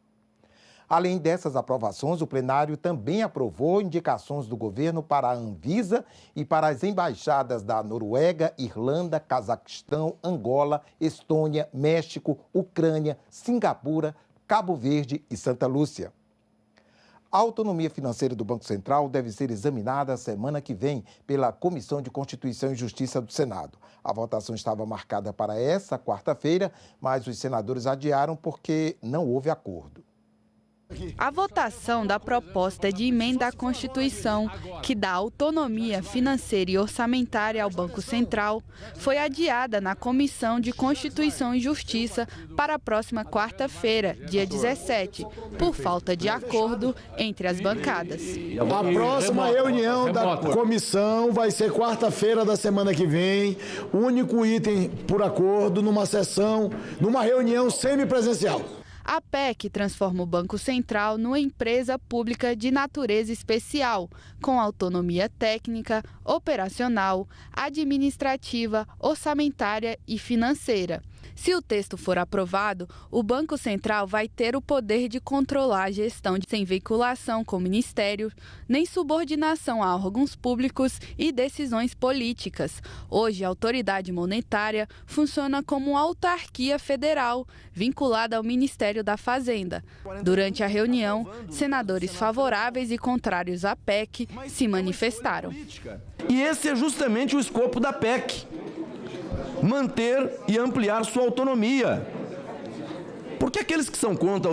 Além dessas aprovações, o plenário também aprovou indicações do governo para a Anvisa e para as embaixadas da Noruega, Irlanda, Cazaquistão, Angola, Estônia, México, Ucrânia, Singapura, Cabo Verde e Santa Lúcia. A autonomia financeira do Banco Central deve ser examinada a semana que vem pela Comissão de Constituição e Justiça do Senado. A votação estava marcada para essa quarta-feira, mas os senadores adiaram porque não houve acordo. A votação da proposta de emenda à Constituição, que dá autonomia financeira e orçamentária ao Banco Central, foi adiada na Comissão de Constituição e Justiça para a próxima quarta-feira, dia 17, por falta de acordo entre as bancadas. A próxima reunião da comissão vai ser quarta-feira da semana que vem, único item por acordo numa sessão, numa reunião semipresencial. A PEC transforma o Banco Central numa empresa pública de natureza especial, com autonomia técnica, operacional, administrativa, orçamentária e financeira. Se o texto for aprovado, o Banco Central vai ter o poder de controlar a gestão sem vinculação com ministérios, nem subordinação a órgãos públicos e decisões políticas. Hoje, a autoridade monetária funciona como uma autarquia federal, vinculada ao Ministério da Fazenda. Durante a reunião, senadores favoráveis e contrários à PEC se manifestaram. E esse é justamente o escopo da PEC. Manter e ampliar sua autonomia. Porque aqueles que são contra a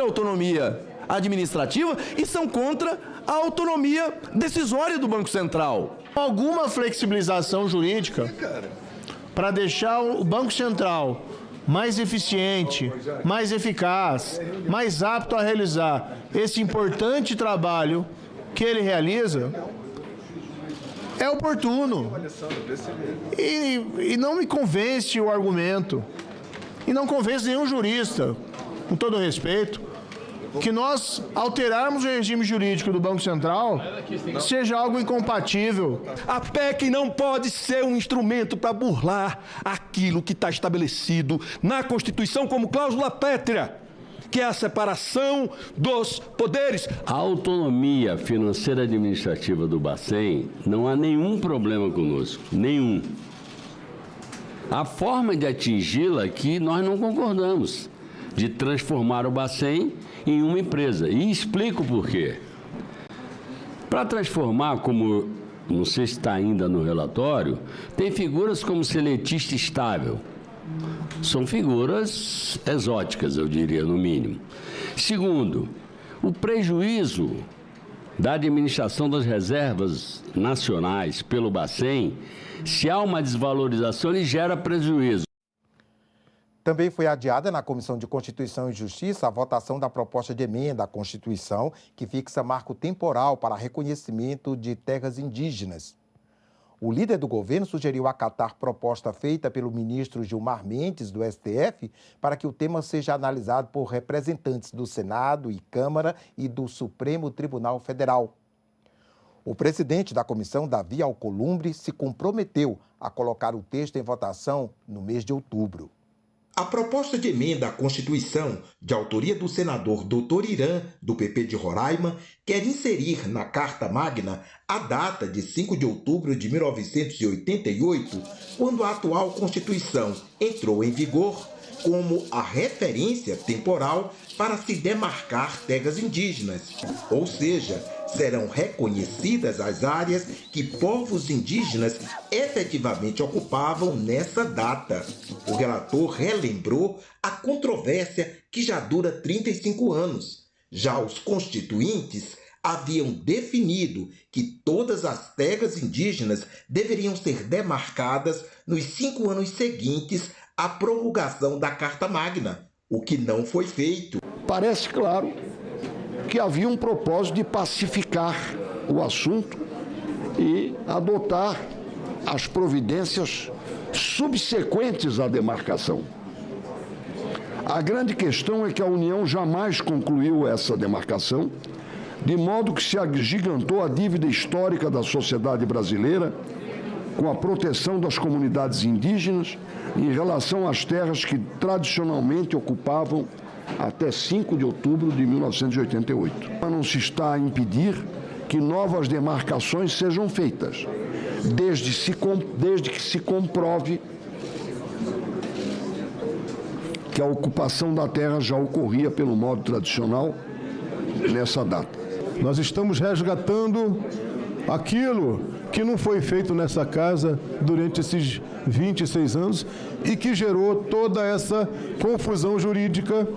autonomia administrativa e são contra a autonomia decisória do Banco Central. Alguma flexibilização jurídica para deixar o Banco Central mais eficiente, mais eficaz, mais apto a realizar esse importante trabalho que ele realiza, é oportuno. E não me convence o argumento, e não convence nenhum jurista, com todo respeito, que nós alterarmos o regime jurídico do Banco Central seja algo incompatível. A PEC não pode ser um instrumento para burlar aquilo que está estabelecido na Constituição como cláusula pétrea, que é a separação dos poderes. A autonomia financeira administrativa do Bacen não há nenhum problema conosco, nenhum. A forma de atingi-la que nós não concordamos, de transformar o Bacen em uma empresa. E explico por quê. Para transformar, como não sei se está ainda no relatório, tem figuras como seletista estável. São figuras exóticas, eu diria, no mínimo. Segundo, o prejuízo da administração das reservas nacionais pelo Bacen, se há uma desvalorização, ele gera prejuízo. Também foi adiada na Comissão de Constituição e Justiça a votação da proposta de emenda à Constituição que fixa marco temporal para reconhecimento de terras indígenas. O líder do governo sugeriu acatar proposta feita pelo ministro Gilmar Mendes, do STF, para que o tema seja analisado por representantes do Senado e Câmara e do Supremo Tribunal Federal. O presidente da comissão, Davi Alcolumbre, se comprometeu a colocar o texto em votação no mês de outubro. A proposta de emenda à Constituição, de autoria do senador Dr. Irã, do PP de Roraima, quer inserir na Carta Magna a data de 5 de outubro de 1988, quando a atual Constituição entrou em vigor, como a referência temporal para se demarcar terras indígenas, ou seja, serão reconhecidas as áreas que povos indígenas efetivamente ocupavam nessa data. O relator relembrou a controvérsia que já dura 35 anos. Já os constituintes haviam definido que todas as terras indígenas deveriam ser demarcadas nos 5 anos seguintes à promulgação da Carta Magna, o que não foi feito. Parece claro que havia um propósito de pacificar o assunto e adotar as providências subsequentes à demarcação. A grande questão é que a União jamais concluiu essa demarcação, de modo que se agigantou a dívida histórica da sociedade brasileira com a proteção das comunidades indígenas em relação às terras que tradicionalmente ocupavam até 5 de outubro de 1988. Não se está a impedir que novas demarcações sejam feitas, desde que se comprove que a ocupação da terra já ocorria pelo modo tradicional nessa data. Nós estamos resgatando aquilo que não foi feito nessa casa durante esses 26 anos e que gerou toda essa confusão jurídica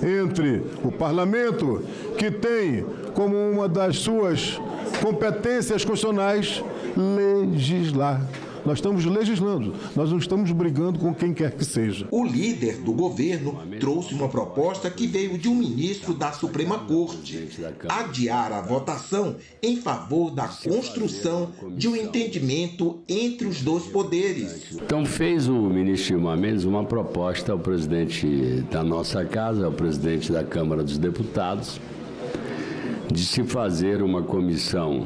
entre o parlamento, que tem como uma das suas competências constitucionais legislar. Nós estamos legislando, nós não estamos brigando com quem quer que seja. O líder do governo trouxe uma proposta que veio de um ministro da Suprema Corte: adiar a votação em favor da construção de um entendimento entre os dois poderes. Então fez o ministro Gilmar Mendes uma proposta ao presidente da nossa casa, ao presidente da Câmara dos Deputados, de se fazer uma comissão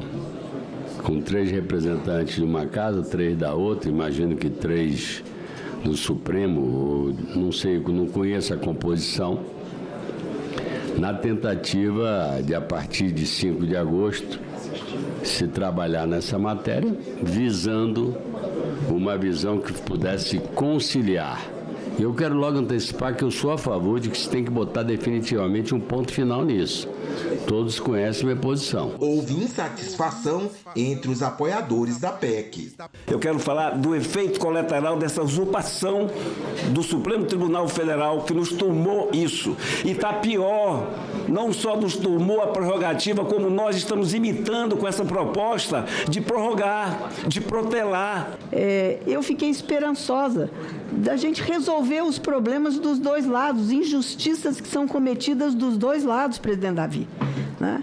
com 3 representantes de uma casa, 3 da outra, imagino que 3 do Supremo, não sei, não conheço a composição, na tentativa de, a partir de 5 de agosto, se trabalhar nessa matéria, visando uma visão que pudesse conciliar. E eu quero logo antecipar que eu sou a favor de que se tem que botar definitivamente um ponto final nisso. Todos conhecem minha posição. Houve insatisfação entre os apoiadores da PEC. Eu quero falar do efeito colateral dessa usurpação do Supremo Tribunal Federal, que nos tomou isso. E está pior, não só nos tomou a prerrogativa, como nós estamos imitando com essa proposta de prorrogar, de protelar. Eu fiquei esperançosa da gente resolver os problemas dos dois lados, injustiças que são cometidas dos dois lados, presidente Davi. Né?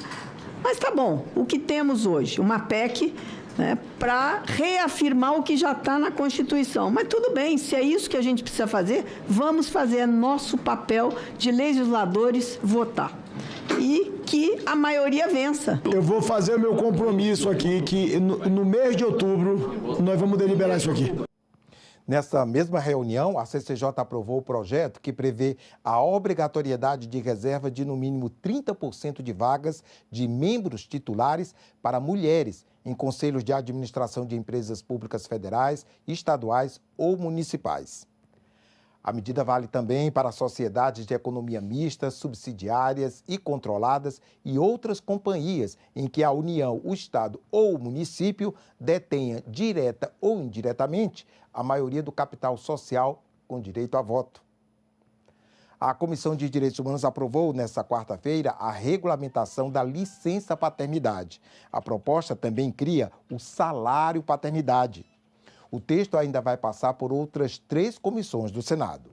Mas tá bom, o que temos hoje? Uma PEC, né, para reafirmar o que já está na Constituição. Mas tudo bem, se é isso que a gente precisa fazer, vamos fazer. É nosso papel de legisladores votar. E que a maioria vença. Eu vou fazer o meu compromisso aqui, que no mês de outubro nós vamos deliberar isso aqui. Nessa mesma reunião, a CCJ aprovou o projeto que prevê a obrigatoriedade de reserva de no mínimo 30% de vagas de membros titulares para mulheres em conselhos de administração de empresas públicas federais, estaduais ou municipais. A medida vale também para sociedades de economia mista, subsidiárias e controladas e outras companhias em que a União, o Estado ou o município detenha direta ou indiretamente a maioria do capital social com direito a voto. A Comissão de Direitos Humanos aprovou nesta quarta-feira a regulamentação da licença paternidade. A proposta também cria o salário paternidade. O texto ainda vai passar por outras 3 comissões do Senado.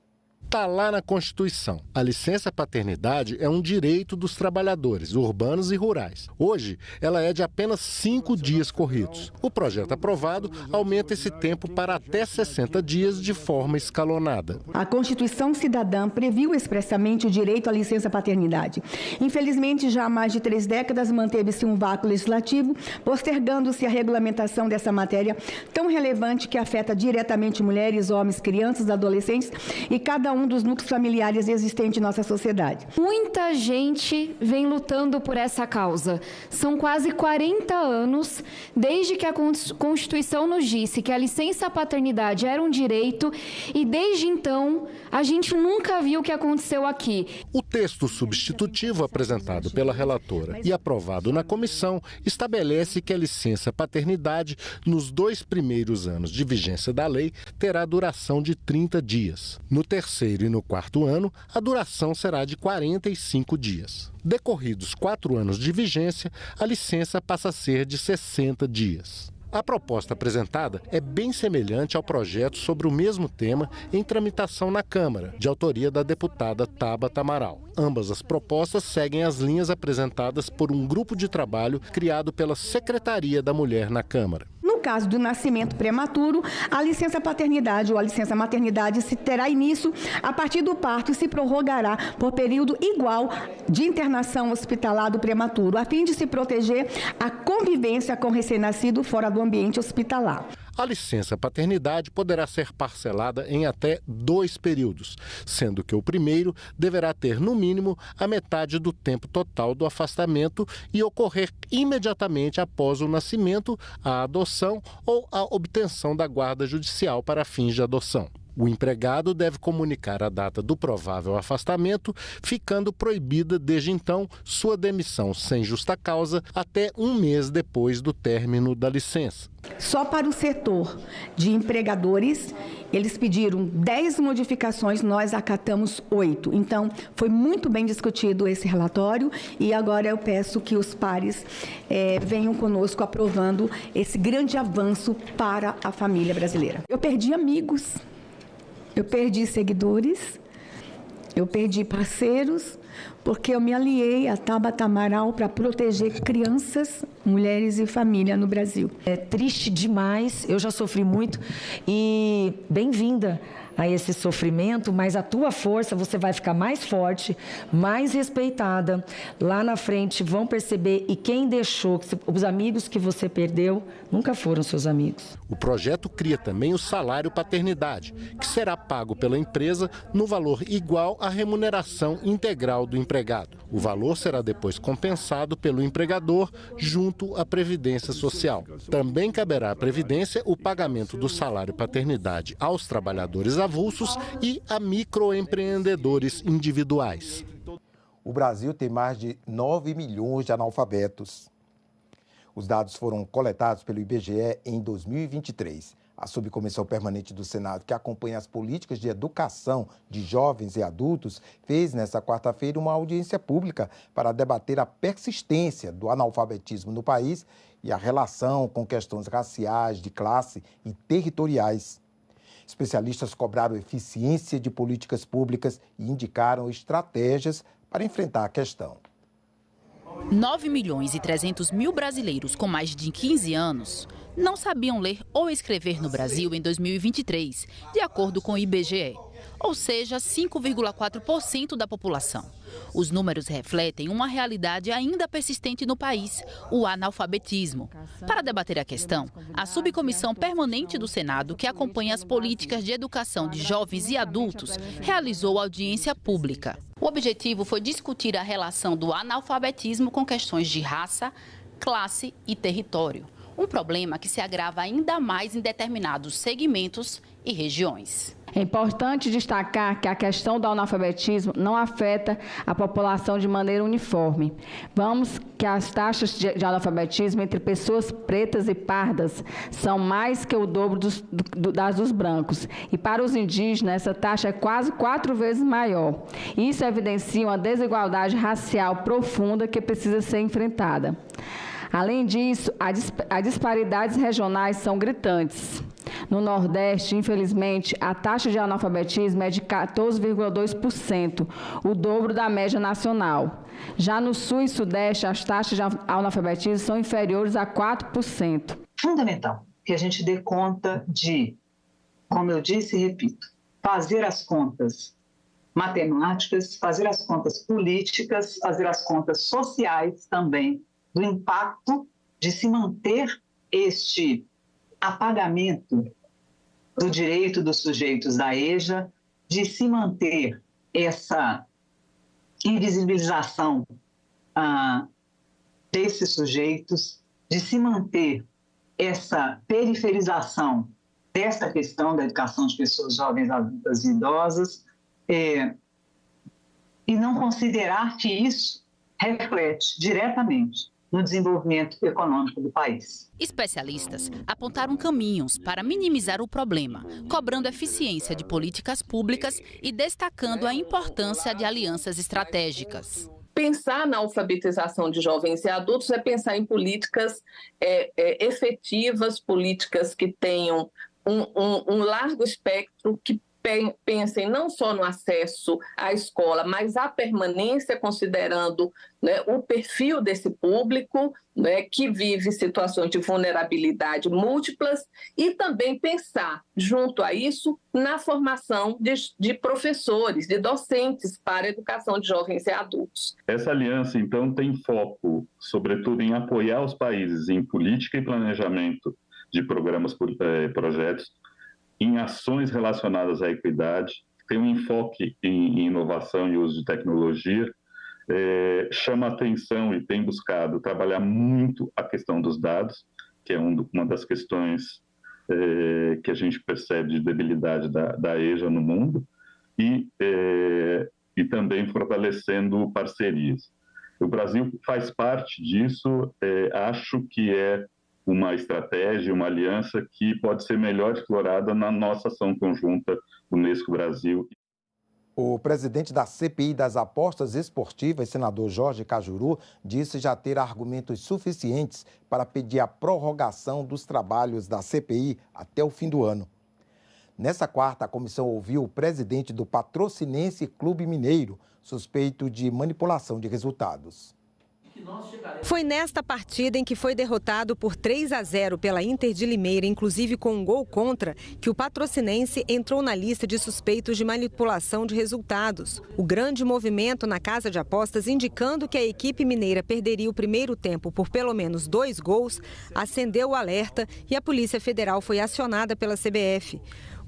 Está lá na Constituição. A licença paternidade é um direito dos trabalhadores urbanos e rurais. Hoje, ela é de apenas 5 dias corridos. O projeto aprovado aumenta esse tempo para até 60 dias de forma escalonada. A Constituição Cidadã previu expressamente o direito à licença paternidade. Infelizmente, já há mais de 3 décadas manteve-se um vácuo legislativo, postergando-se a regulamentação dessa matéria tão relevante que afeta diretamente mulheres, homens, crianças, adolescentes e cada um dos núcleos familiares existentes em nossa sociedade. Muita gente vem lutando por essa causa. São quase 40 anos desde que a Constituição nos disse que a licença paternidade era um direito e desde então a gente nunca viu o que aconteceu aqui. O texto substitutivo apresentado pela relatora e aprovado na comissão estabelece que a licença paternidade nos 2 primeiros anos de vigência da lei terá duração de 30 dias. No terceiro e no 4º ano, a duração será de 45 dias. Decorridos 4 anos de vigência, a licença passa a ser de 60 dias. A proposta apresentada é bem semelhante ao projeto sobre o mesmo tema em tramitação na Câmara, de autoria da deputada Tabata Amaral. Ambas as propostas seguem as linhas apresentadas por um grupo de trabalho criado pela Secretaria da Mulher na Câmara. No caso do nascimento prematuro, a licença paternidade ou a licença maternidade se terá início a partir do parto e se prorrogará por período igual de internação hospitalar do prematuro, a fim de se proteger a convivência com o recém-nascido fora do ambiente hospitalar. A licença paternidade poderá ser parcelada em até 2 períodos, sendo que o primeiro deverá ter, no mínimo, a metade do tempo total do afastamento e ocorrer imediatamente após o nascimento, a adoção ou a obtenção da guarda judicial para fins de adoção. O empregado deve comunicar a data do provável afastamento, ficando proibida desde então sua demissão sem justa causa até 1 mês depois do término da licença. Só para o setor de empregadores, eles pediram 10 modificações, nós acatamos 8. Então, foi muito bem discutido esse relatório e agora eu peço que os pares venham conosco aprovando esse grande avanço para a família brasileira. Eu perdi amigos. Eu perdi seguidores, eu perdi parceiros, porque eu me aliei a Tabata Amaral para proteger crianças, mulheres e família no Brasil. É triste demais, eu já sofri muito e bem-vinda a esse sofrimento, mas a tua força, você vai ficar mais forte, mais respeitada. Lá na frente vão perceber e quem deixou, os amigos que você perdeu, nunca foram seus amigos. O projeto cria também o salário paternidade, que será pago pela empresa no valor igual à remuneração integral do empregado. O valor será depois compensado pelo empregador junto à Previdência Social. Também caberá à Previdência o pagamento do salário paternidade aos trabalhadores avulsos e a microempreendedores individuais. O Brasil tem mais de 9 milhões de analfabetos. Os dados foram coletados pelo IBGE em 2023. A Subcomissão Permanente do Senado, que acompanha as políticas de educação de jovens e adultos, fez nesta quarta-feira uma audiência pública para debater a persistência do analfabetismo no país e a relação com questões raciais, de classe e territoriais. Especialistas cobraram eficiência de políticas públicas e indicaram estratégias para enfrentar a questão. 9.300.000 brasileiros com mais de 15 anos não sabiam ler ou escrever no Brasil em 2023, de acordo com o IBGE, ou seja, 5,4% da população. Os números refletem uma realidade ainda persistente no país, o analfabetismo. Para debater a questão, a Subcomissão Permanente do Senado, que acompanha as políticas de educação de jovens e adultos, realizou audiência pública. O objetivo foi discutir a relação do analfabetismo com questões de raça, classe e território. Um problema que se agrava ainda mais em determinados segmentos e regiões. É importante destacar que a questão do analfabetismo não afeta a população de maneira uniforme. Vamos que as taxas de analfabetismo entre pessoas pretas e pardas são mais que o dobro das dos brancos. E para os indígenas, essa taxa é quase 4 vezes maior. Isso evidencia uma desigualdade racial profunda que precisa ser enfrentada. Além disso, as disparidades regionais são gritantes. No Nordeste, infelizmente, a taxa de analfabetismo é de 14,2%, o dobro da média nacional. Já no Sul e Sudeste, as taxas de analfabetismo são inferiores a 4%. Fundamental que a gente dê conta de, como eu disse e repito, fazer as contas matemáticas, fazer as contas políticas, fazer as contas sociais também, do impacto de se manter este apagamento do direito dos sujeitos da EJA, de se manter essa invisibilização desses sujeitos, de se manter essa periferização dessa questão da educação de pessoas jovens, adultas e idosas, e não considerar que isso reflete diretamente no desenvolvimento econômico do país. Especialistas apontaram caminhos para minimizar o problema, cobrando eficiência de políticas públicas e destacando a importância de alianças estratégicas. Pensar na alfabetização de jovens e adultos é pensar em políticas efetivas, políticas que tenham um largo espectro, que pensem não só no acesso à escola, mas a permanência, considerando, né, o perfil desse público, né, que vive situações de vulnerabilidade múltiplas, e também pensar, junto a isso, na formação de professores, de docentes para a educação de jovens e adultos. Essa aliança, então, tem foco, sobretudo, em apoiar os países em política e planejamento de programas, projetos, em ações relacionadas à equidade, tem um enfoque em inovação e uso de tecnologia, chama atenção e tem buscado trabalhar muito a questão dos dados, que é uma das questões que a gente percebe de debilidade da EJA no mundo, e também fortalecendo parcerias. O Brasil faz parte disso, acho que é uma estratégia, uma aliança que pode ser melhor explorada na nossa ação conjunta Unesco-Brasil. O presidente da CPI das apostas esportivas, senador Jorge Cajuru, disse já ter argumentos suficientes para pedir a prorrogação dos trabalhos da CPI até o fim do ano. Nessa quarta, a comissão ouviu o presidente do Patrocinense Clube Mineiro, suspeito de manipulação de resultados. Foi nesta partida em que foi derrotado por 3-0 pela Inter de Limeira, inclusive com um gol contra, que o Patrocinense entrou na lista de suspeitos de manipulação de resultados. O grande movimento na casa de apostas, indicando que a equipe mineira perderia o primeiro tempo por pelo menos 2 gols, acendeu o alerta e a Polícia Federal foi acionada pela CBF.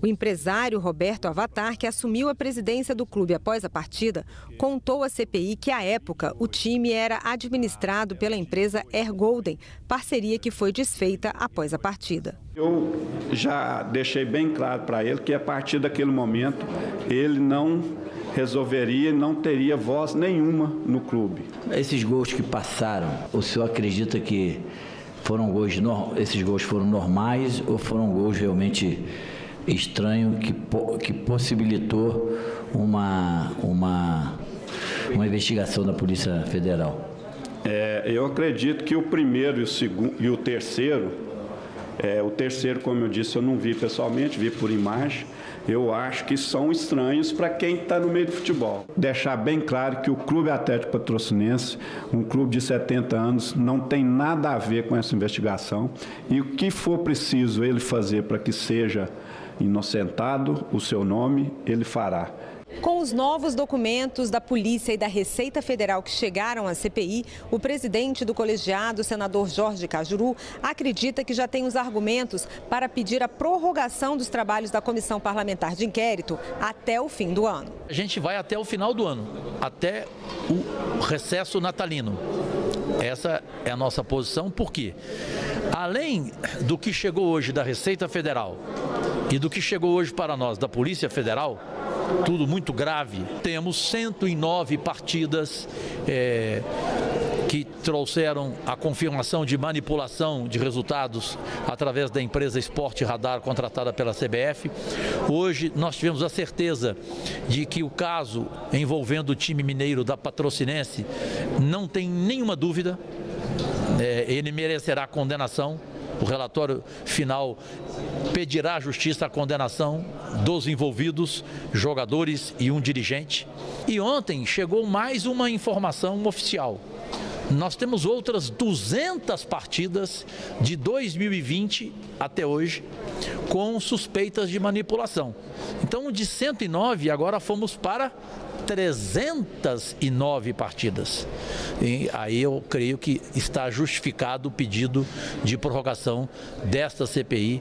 O empresário Roberto Avatar, que assumiu a presidência do clube após a partida, contou à CPI que, à época, o time era administrado pela empresa Air Golden, parceria que foi desfeita após a partida. Eu já deixei bem claro para ele que, a partir daquele momento, ele não resolveria, não teria voz nenhuma no clube. Esses gols que passaram, o senhor acredita que esses gols foram normais ou foram gols realmente estranho que possibilitou uma investigação da Polícia Federal? Eu acredito que o primeiro e o segundo e o terceiro, como eu disse, eu não vi pessoalmente, vi por imagem. Eu acho que são estranhos para quem está no meio do futebol. Deixar bem claro que o Clube Atlético Patrocinense, um clube de 70 anos, não tem nada a ver com essa investigação. E o que for preciso ele fazer para que seja inocentado o seu nome, ele fará. Com os novos documentos da Polícia e da Receita Federal que chegaram à CPI, o presidente do colegiado, senador Jorge Cajuru, acredita que já tem os argumentos para pedir a prorrogação dos trabalhos da Comissão Parlamentar de Inquérito até o fim do ano. A gente vai até o final do ano, até o recesso natalino. Essa é a nossa posição, porque além do que chegou hoje da Receita Federal e do que chegou hoje para nós da Polícia Federal, tudo muito grave, temos 109 partidas que trouxeram a confirmação de manipulação de resultados através da empresa Esporte Radar contratada pela CBF. Hoje nós tivemos a certeza de que o caso envolvendo o time mineiro da Patrocinense não tem nenhuma dúvida, ele merecerá condenação O relatório final pedirá à Justiça a condenação dos envolvidos, jogadores e um dirigente. E ontem chegou mais uma informação oficial. Nós temos outras 200 partidas de 2020 até hoje com suspeitas de manipulação. Então, de 109, agora fomos para 309 partidas. E aí eu creio que está justificado o pedido de prorrogação desta CPI.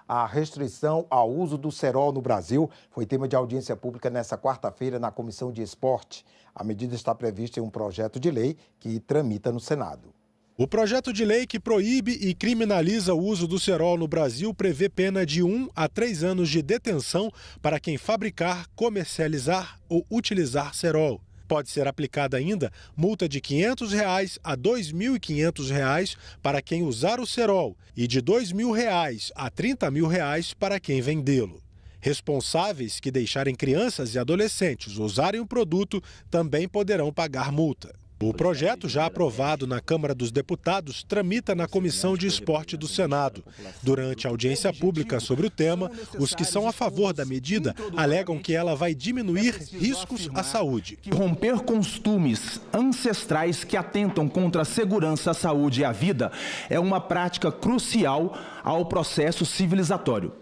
A restrição ao uso do cerol no Brasil foi tema de audiência pública nesta quarta-feira na Comissão de Esporte. A medida está prevista em um projeto de lei que tramita no Senado. O projeto de lei que proíbe e criminaliza o uso do cerol no Brasil prevê pena de 1 a 3 anos de detenção para quem fabricar, comercializar ou utilizar cerol. Pode ser aplicada ainda multa de R$ 500 a R$ 2.500 para quem usar o cerol e de R$ 2.000 a R$ 30.000 para quem vendê-lo. Responsáveis que deixarem crianças e adolescentes usarem o produto também poderão pagar multa. O projeto, já aprovado na Câmara dos Deputados, tramita na Comissão de Esporte do Senado. Durante a audiência pública sobre o tema, os que são a favor da medida alegam que ela vai diminuir riscos à saúde. Romper costumes ancestrais que atentam contra a segurança, a saúde e a vida é uma prática crucial ao processo civilizatório.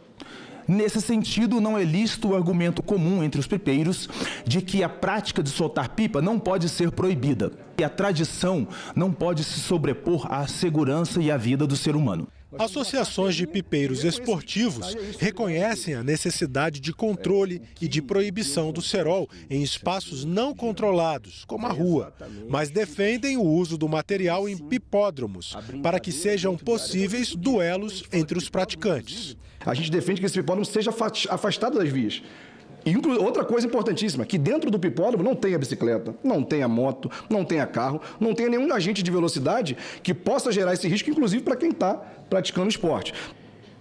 Nesse sentido, não é lícito o argumento comum entre os pipeiros de que a prática de soltar pipa não pode ser proibida e a tradição não pode se sobrepor à segurança e à vida do ser humano. Associações de pipeiros esportivos reconhecem a necessidade de controle e de proibição do cerol em espaços não controlados, como a rua, mas defendem o uso do material em pipódromos, para que sejam possíveis duelos entre os praticantes. A gente defende que esse pipódromo seja afastado das vias. E outra coisa importantíssima, que dentro do pipódromo não tenha bicicleta, não tenha moto, não tenha carro, não tenha nenhum agente de velocidade que possa gerar esse risco, inclusive para quem está praticando esporte.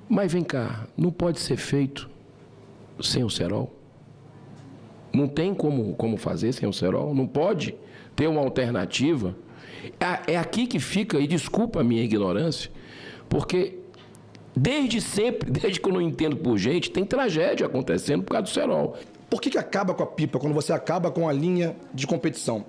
Mas vem cá, não pode ser feito sem o cerol? Não tem como fazer sem o cerol? Não pode ter uma alternativa? É aqui que fica, e desculpa a minha ignorância, porque desde sempre, desde que eu não entendo por gente, tem tragédia acontecendo por causa do cerol. Por que acaba com a pipa quando você acaba com a linha de competição?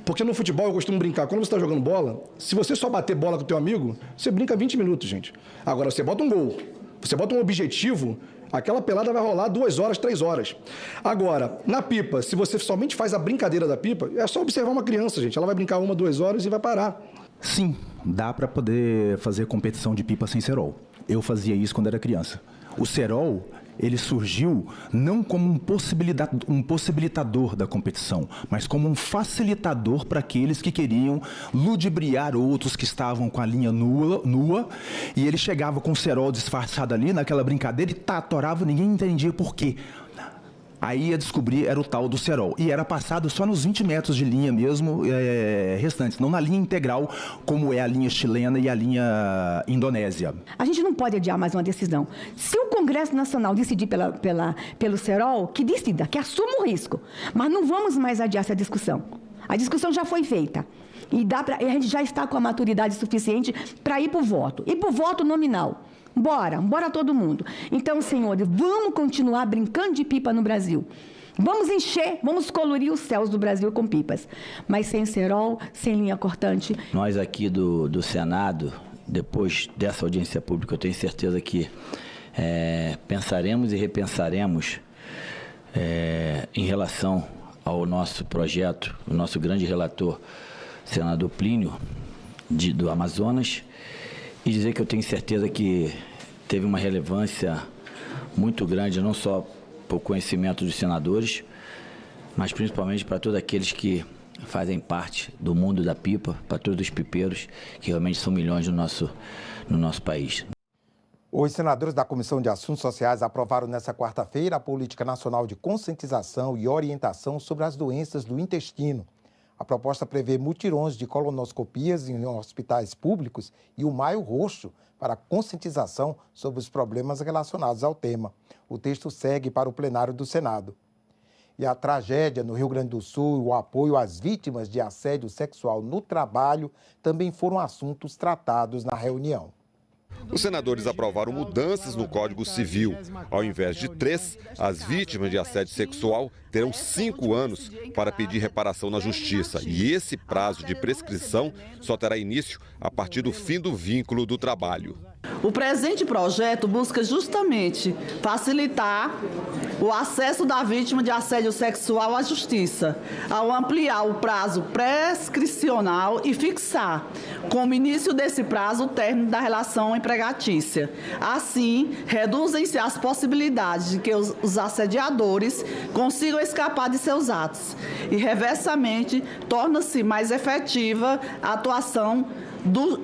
Porque no futebol eu costumo brincar, quando você está jogando bola, se você só bater bola com o teu amigo, você brinca 20 minutos, gente. Agora, você bota um gol, você bota um objetivo, aquela pelada vai rolar 2 horas, 3 horas. Agora, na pipa, se você somente faz a brincadeira da pipa, é só observar uma criança, gente. Ela vai brincar 1, 2 horas e vai parar. Sim, dá para poder fazer competição de pipa sem cerol. Eu fazia isso quando era criança. O cerol, ele surgiu não como um possibilitador da competição, mas como um facilitador para aqueles que queriam ludibriar outros que estavam com a linha nua, e ele chegava com o cerol disfarçado ali naquela brincadeira e tatorava, ninguém entendia por quê. Aí ia descobrir, era o tal do cerol. E era passado só nos 20 metros de linha mesmo restantes, não na linha integral, como é a linha chilena e a linha indonésia. A gente não pode adiar mais uma decisão. Se o Congresso Nacional decidir pelo cerol, que decida, que assuma o risco. Mas não vamos mais adiar essa discussão. A discussão já foi feita. E a gente já está com a maturidade suficiente para ir para o voto. E para o voto nominal. Bora todo mundo. Então, senhores, vamos continuar brincando de pipa no Brasil. Vamos encher, vamos colorir os céus do Brasil com pipas. Mas sem cerol, sem linha cortante. Nós aqui do Senado, depois dessa audiência pública, eu tenho certeza que pensaremos e repensaremos em relação ao nosso projeto, o nosso grande relator, senador Plínio, do Amazonas, e dizer que eu tenho certeza que teve uma relevância muito grande, não só por conhecimento dos senadores, mas principalmente para todos aqueles que fazem parte do mundo da pipa, para todos os pipeiros, que realmente são milhões no nosso país. Os senadores da Comissão de Assuntos Sociais aprovaram nesta quarta-feira a Política Nacional de Conscientização e Orientação sobre as Doenças do Intestino. A proposta prevê mutirões de colonoscopias em hospitais públicos e o Maio Roxo para conscientização sobre os problemas relacionados ao tema. O texto segue para o plenário do Senado. E a tragédia no Rio Grande do Sul e o apoio às vítimas de assédio sexual no trabalho também foram assuntos tratados na reunião. Os senadores aprovaram mudanças no Código Civil. Ao invés de 3, as vítimas de assédio sexual terão 5 anos para pedir reparação na Justiça. E esse prazo de prescrição só terá início a partir do fim do vínculo do trabalho. O presente projeto busca justamente facilitar o acesso da vítima de assédio sexual à justiça, ao ampliar o prazo prescricional e fixar, como início desse prazo, o término da relação empregatícia. Assim, reduzem-se as possibilidades de que os assediadores consigam escapar de seus atos e, reversamente, torna-se mais efetiva a atuação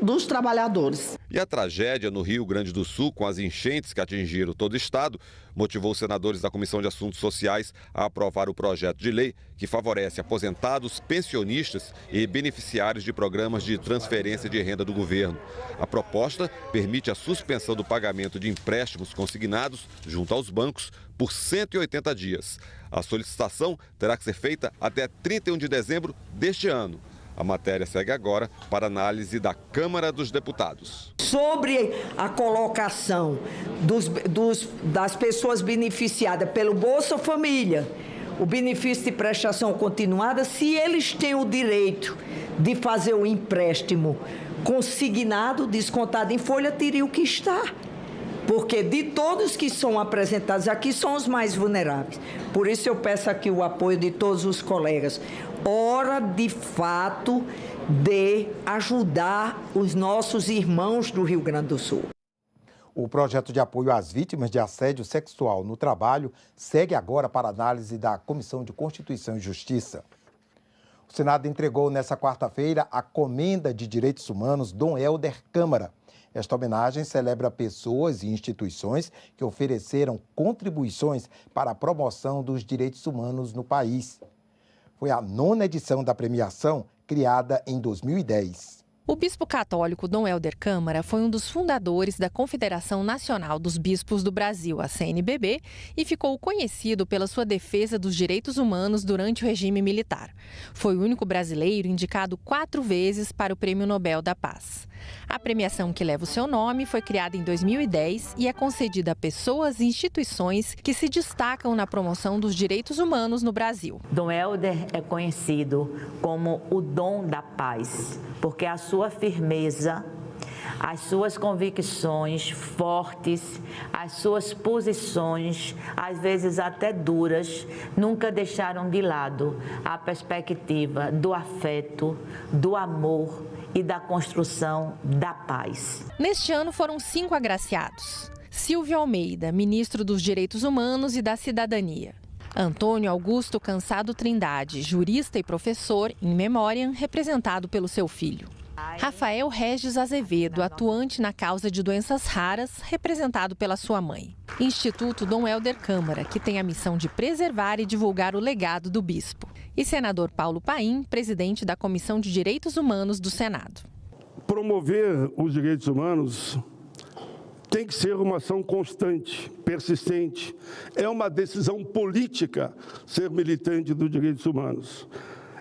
dos trabalhadores. E a tragédia no Rio Grande do Sul, com as enchentes que atingiram todo o estado, motivou os senadores da Comissão de Assuntos Sociais a aprovar o projeto de lei que favorece aposentados, pensionistas e beneficiários de programas de transferência de renda do governo. A proposta permite a suspensão do pagamento de empréstimos consignados junto aos bancos por 180 dias. A solicitação terá que ser feita até 31 de dezembro deste ano. A matéria segue agora para análise da Câmara dos Deputados. Sobre a colocação das pessoas beneficiadas pelo Bolsa Família, o benefício de prestação continuada, se eles têm o direito de fazer o empréstimo consignado, descontado em folha, teriam que estar. Porque de todos que são apresentados aqui, são os mais vulneráveis. Por isso eu peço aqui o apoio de todos os colegas. Hora, de fato, de ajudar os nossos irmãos do Rio Grande do Sul. O projeto de apoio às vítimas de assédio sexual no trabalho segue agora para análise da Comissão de Constituição e Justiça. O Senado entregou nesta quarta-feira a Comenda de Direitos Humanos Dom Helder Câmara. Esta homenagem celebra pessoas e instituições que ofereceram contribuições para a promoção dos direitos humanos no país. Foi a 9ª edição da premiação, criada em 2010. O bispo católico Dom Helder Câmara foi um dos fundadores da Confederação Nacional dos Bispos do Brasil, a CNBB, e ficou conhecido pela sua defesa dos direitos humanos durante o regime militar. Foi o único brasileiro indicado 4 vezes para o Prêmio Nobel da Paz. A premiação que leva o seu nome foi criada em 2010 e é concedida a pessoas e instituições que se destacam na promoção dos direitos humanos no Brasil. Dom Helder é conhecido como o dom da paz, porque a sua firmeza, as suas convicções fortes, as suas posições, às vezes até duras, nunca deixaram de lado a perspectiva do afeto, do amor e da construção da paz. Neste ano foram 5 agraciados. Silvio Almeida, ministro dos Direitos Humanos e da Cidadania. Antônio Augusto Cansado Trindade, jurista e professor, in memoriam, representado pelo seu filho. Rafael Regis Azevedo, atuante na causa de doenças raras, representado pela sua mãe. Instituto Dom Helder Câmara, que tem a missão de preservar e divulgar o legado do bispo. E senador Paulo Paim, presidente da Comissão de Direitos Humanos do Senado. Promover os direitos humanos tem que ser uma ação constante, persistente. É uma decisão política ser militante dos direitos humanos.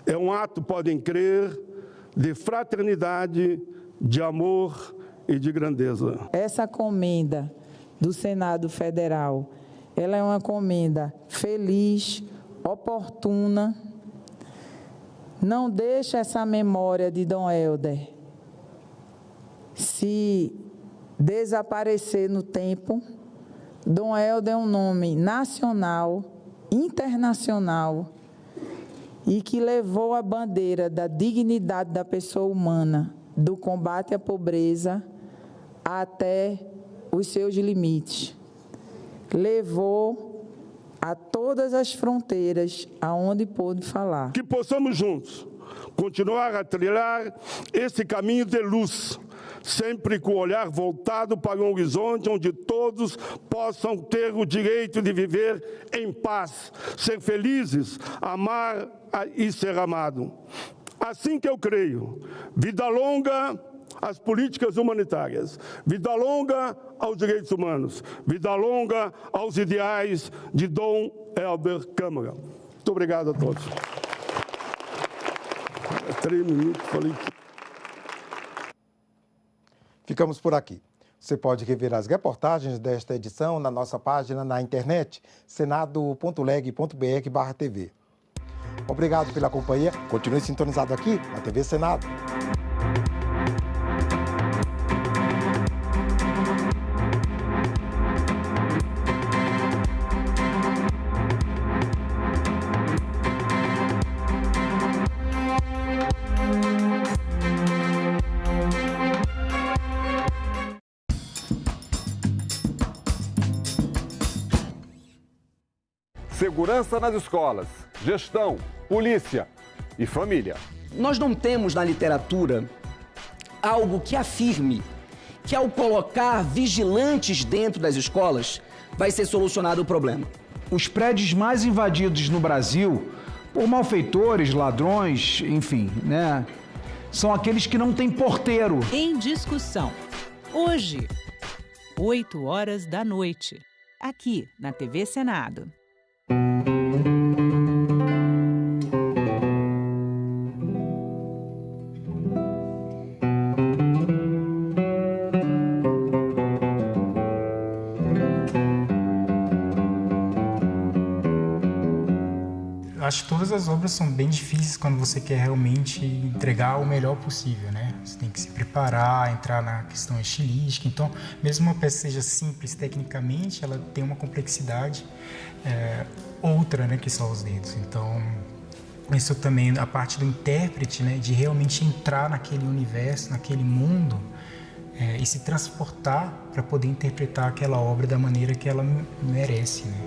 É um ato, podem crer, de fraternidade, de amor e de grandeza. Essa comenda do Senado Federal, ela é uma comenda feliz, oportuna, não deixa essa memória de Dom Helder se desaparecer no tempo. Dom Helder é um nome nacional, internacional, e que levou a bandeira da dignidade da pessoa humana, do combate à pobreza até os seus limites. Levou a todas as fronteiras aonde pôde falar. Que possamos juntos continuar a trilhar esse caminho de luz, sempre com o olhar voltado para um horizonte onde todos possam ter o direito de viver em paz, ser felizes, amar e ser amado. Assim que eu creio, vida longa às políticas humanitárias, vida longa aos direitos humanos, vida longa aos ideais de Dom Helder Câmara. Muito obrigado a todos. 3 minutos, falei. Ficamos por aqui. Você pode rever as reportagens desta edição na nossa página na internet, senado.leg.br/TV. Obrigado pela companhia. Continue sintonizado aqui na TV Senado. Segurança nas escolas, gestão, polícia e família. Nós não temos na literatura algo que afirme que ao colocar vigilantes dentro das escolas vai ser solucionado o problema. Os prédios mais invadidos no Brasil por malfeitores, ladrões, enfim, né? São aqueles que não têm porteiro. Em discussão. Hoje, 20h, aqui na TV Senado. Acho que todas as obras são bem difíceis quando você quer realmente entregar o melhor possível, né? Você tem que se preparar, entrar na questão estilística. Então, mesmo uma peça seja simples tecnicamente, ela tem uma complexidade outra, né, que só os dedos. Então, isso também, a parte do intérprete, né, de realmente entrar naquele universo, naquele mundo e se transportar para poder interpretar aquela obra da maneira que ela merece, né?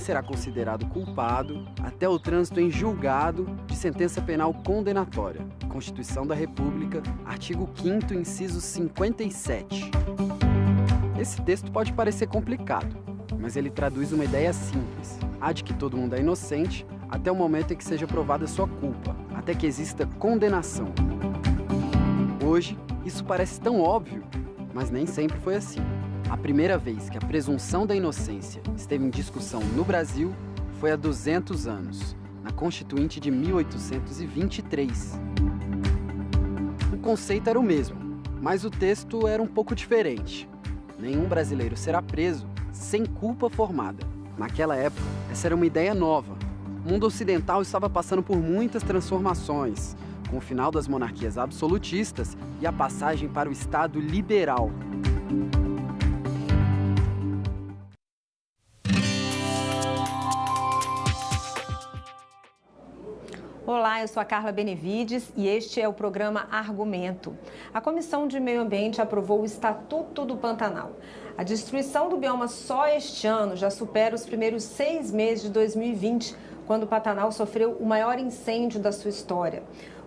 Será considerado culpado até o trânsito em julgado de sentença penal condenatória. Constituição da República, artigo 5º, inciso 57. Esse texto pode parecer complicado, mas ele traduz uma ideia simples. A de que todo mundo é inocente até o momento em que seja provada sua culpa, até que exista condenação. Hoje, isso parece tão óbvio, mas nem sempre foi assim. A primeira vez que a presunção da inocência esteve em discussão no Brasil foi há 200 anos, na Constituinte de 1823. O conceito era o mesmo, mas o texto era um pouco diferente. Nenhum brasileiro será preso sem culpa formada. Naquela época, essa era uma ideia nova. O mundo ocidental estava passando por muitas transformações, com o final das monarquias absolutistas e a passagem para o Estado liberal. Olá, eu sou a Carla Benevides e este é o programa Argumento. A Comissão de Meio Ambiente aprovou o Estatuto do Pantanal. A destruição do bioma só este ano já supera os primeiros 6 meses de 2020, quando o Pantanal sofreu o maior incêndio da sua história.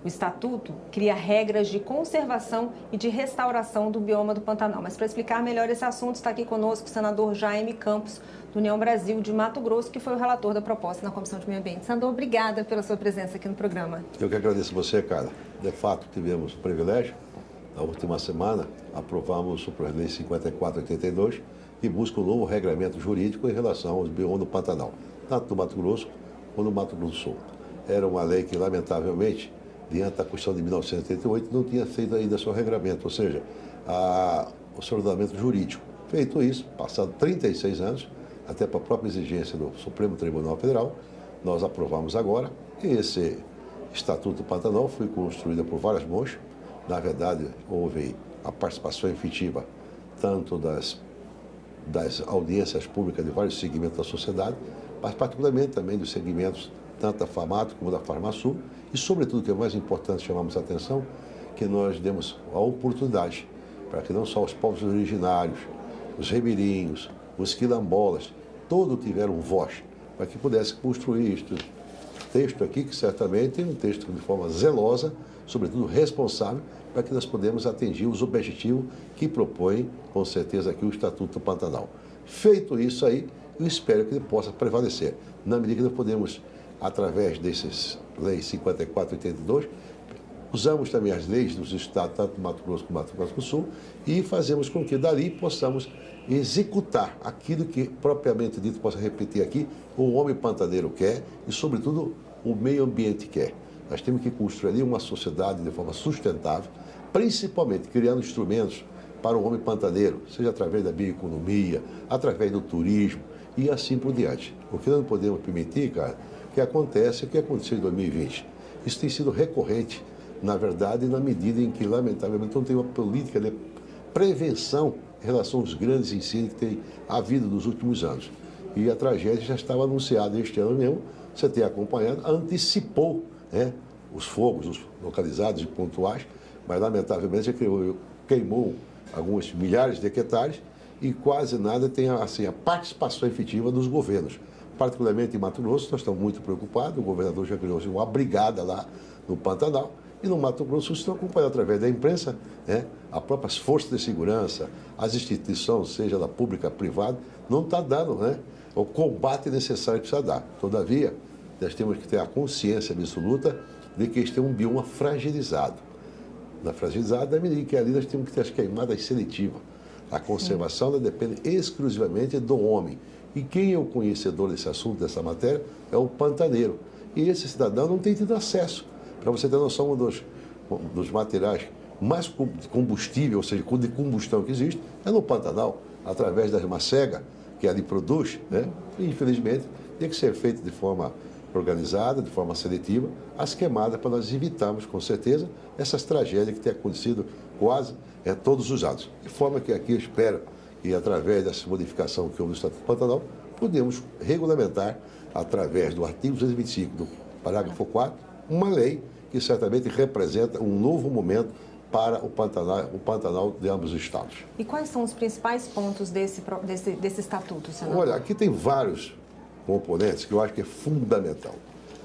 O Estatuto cria regras de conservação e de restauração do bioma do Pantanal. Mas para explicar melhor esse assunto, está aqui conosco o senador Jaime Campos, do União Brasil de Mato Grosso, que foi o relator da proposta na Comissão de Meio Ambiente. Senador, obrigada pela sua presença aqui no programa. Eu que agradeço você, Carla. De fato, tivemos o privilégio. Na última semana, aprovamos o Projeto de Lei 5482, que busca um novo regramento jurídico em relação aos biomas do Pantanal, tanto no Mato Grosso quanto no Mato Grosso do Sul. Era uma lei que, lamentavelmente, diante da Constituição de 1988, não tinha feito ainda seu regramento, ou seja, o seu ordenamento jurídico. Feito isso, passado 36 anos, até para a própria exigência do Supremo Tribunal Federal, nós aprovamos agora. E esse Estatuto do Pantanal foi construído por várias mãos. Na verdade, houve a participação efetiva tanto das audiências públicas de vários segmentos da sociedade, mas particularmente também dos segmentos tanto da FAMATO como da Farmasul, e sobretudo, que é o mais importante, chamamos a atenção, que nós demos a oportunidade para que não só os povos originários, os ribeirinhos, os quilombolas, todos tiveram voz, para que pudesse construir este texto aqui, que certamente é um texto de forma zelosa, sobretudo responsável, para que nós podemos atingir os objetivos que propõe, com certeza, aqui o Estatuto do Pantanal. Feito isso aí, eu espero que ele possa prevalecer. Na medida que nós podemos, através desses leis 5482, Usamos também as leis dos estados, tanto do Mato Grosso como do Mato Grosso do Sul, e fazemos com que dali possamos executar aquilo que, propriamente dito, posso repetir aqui, o homem pantaneiro quer e, sobretudo, o meio ambiente quer. Nós temos que construir uma sociedade de forma sustentável, principalmente criando instrumentos para o homem pantaneiro, seja através da bioeconomia, através do turismo e assim por diante. O que nós não podemos permitir, cara, que acontece o que aconteceu em 2020. Isso tem sido recorrente, na verdade, na medida em que, lamentavelmente, não tem uma política de prevenção em relação aos grandes incêndios que tem havido nos últimos anos. E a tragédia já estava anunciada este ano mesmo, você tem acompanhado, antecipou, né, os fogos localizados e pontuais, mas, lamentavelmente, queimou alguns milhares de hectares e quase nada tem assim, a participação efetiva dos governos. Particularmente em Mato Grosso, nós estamos muito preocupados, o governador já criou uma brigada lá no Pantanal, e no Mato Grosso estão acompanhando através da imprensa, né, as próprias forças de segurança, as instituições, seja da pública, privada, não está dando, né, o combate necessário que precisa dar. Todavia, nós temos que ter a consciência absoluta de que este é um bioma fragilizado. Na fragilizada, na medida que ali nós temos que ter as queimadas seletivas. A conservação depende exclusivamente do homem. E quem é o conhecedor desse assunto, dessa matéria, é o pantaneiro. E esse cidadão não tem tido acesso. Para você ter noção, dos materiais mais combustível, ou seja, de combustão que existe, é no Pantanal, através das macegas que ali produz, né? E, infelizmente, tem que ser feito de forma organizada, de forma seletiva, as queimadas para nós evitarmos, com certeza, essas tragédias que têm acontecido quase todos os anos. De forma que aqui eu espero que, através dessa modificação que houve no Estatuto do Pantanal, podemos regulamentar, através do artigo 225 do parágrafo 4, uma lei que certamente representa um novo momento para o Pantanal de ambos os estados. E quais são os principais pontos desse estatuto, senador? Olha, aqui tem vários componentes que eu acho que é fundamental.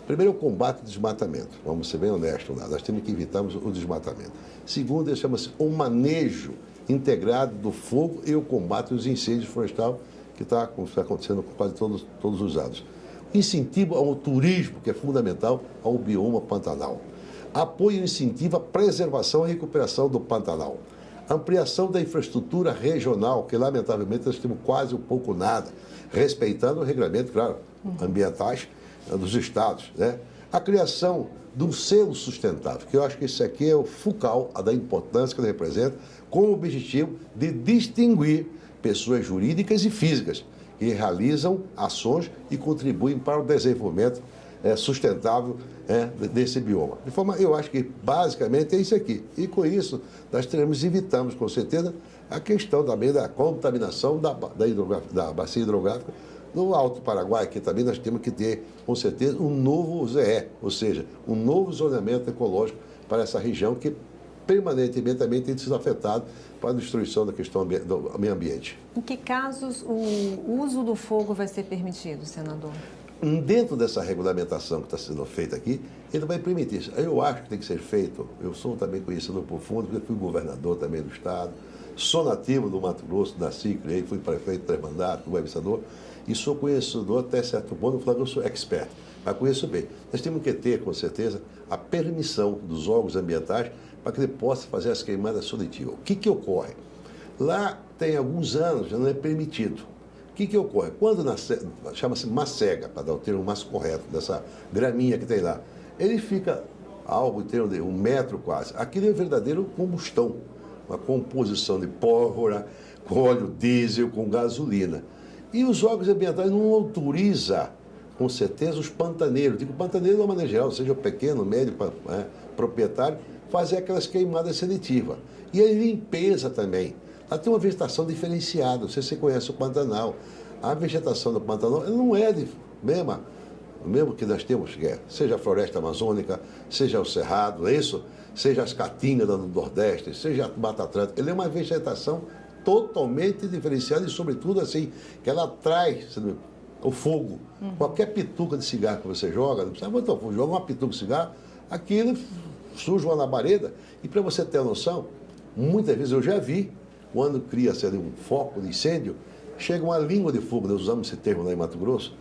Primeiro, o combate ao desmatamento. Vamos ser bem honestos, né? Nós temos que evitar o desmatamento. Segundo, ele chama-se o manejo integrado do fogo e o combate aos incêndios florestais, que está acontecendo quase todos os anos. Incentivo ao turismo, que é fundamental, ao bioma Pantanal. Apoio e incentivo à preservação e recuperação do Pantanal. Ampliação da infraestrutura regional, que lamentavelmente nós temos quase um pouco nada, respeitando o regulamento, claro, ambientais dos estados, né? A criação de um selo sustentável, que eu acho que isso aqui é o focal da importância que ele representa, com o objetivo de distinguir pessoas jurídicas e físicas que realizam ações e contribuem para o desenvolvimento sustentável desse bioma. De forma, eu acho que basicamente é isso aqui. E com isso, nós evitamos com certeza a questão também da contaminação da bacia hidrográfica no Alto Paraguai, que também nós temos que ter, com certeza, um novo ZE, ou seja, um novo zoneamento ecológico para essa região que permanentemente também tem sido afetado para a destruição da questão do meio ambiente. Em que casos o uso do fogo vai ser permitido, senador? Dentro dessa regulamentação que está sendo feita aqui, ele vai permitir isso. Eu acho que tem que ser feito, eu sou também conhecedor profundo, porque fui governador também do Estado, sou nativo do Mato Grosso, nasci, criei, fui prefeito 3 mandatos, fui administrador, e sou conhecedor até certo ponto, não falo que eu sou expert, mas conheço bem. Nós temos que ter, com certeza, a permissão dos órgãos ambientais para que ele possa fazer as queimadas seletivas. O que ocorre? Lá tem alguns anos, já não é permitido. O que ocorre? Quando chama-se macega, para dar o termo mais correto, dessa graminha que tem lá, ele fica algo em termos de 1 metro quase. Aquilo é verdadeiro combustão, uma composição de pólvora, com óleo diesel, com gasolina. E os órgãos ambientais não autorizam, com certeza, os pantaneiros. Digo pantaneiro de uma maneira geral, seja pequeno, médio, proprietário, fazer aquelas queimadas seletivas. E a limpeza também. Lá tem uma vegetação diferenciada, não sei se você conhece o Pantanal. A vegetação do Pantanal não é mesmo que nós temos, seja a floresta amazônica, seja o cerrado, é isso? Seja as caatingas do Nordeste, seja a Mata Atlântica. Ele é uma vegetação totalmente diferenciada e, sobretudo, assim, que ela traz o fogo. Qualquer pituca de cigarro que você joga, não precisa botar fogo, joga uma pituca de cigarro, aquilo surge uma labareda. E para você ter noção, muitas vezes eu já vi, quando cria-se ali um foco de incêndio, chega uma língua de fogo, nós usamos esse termo lá em Mato Grosso,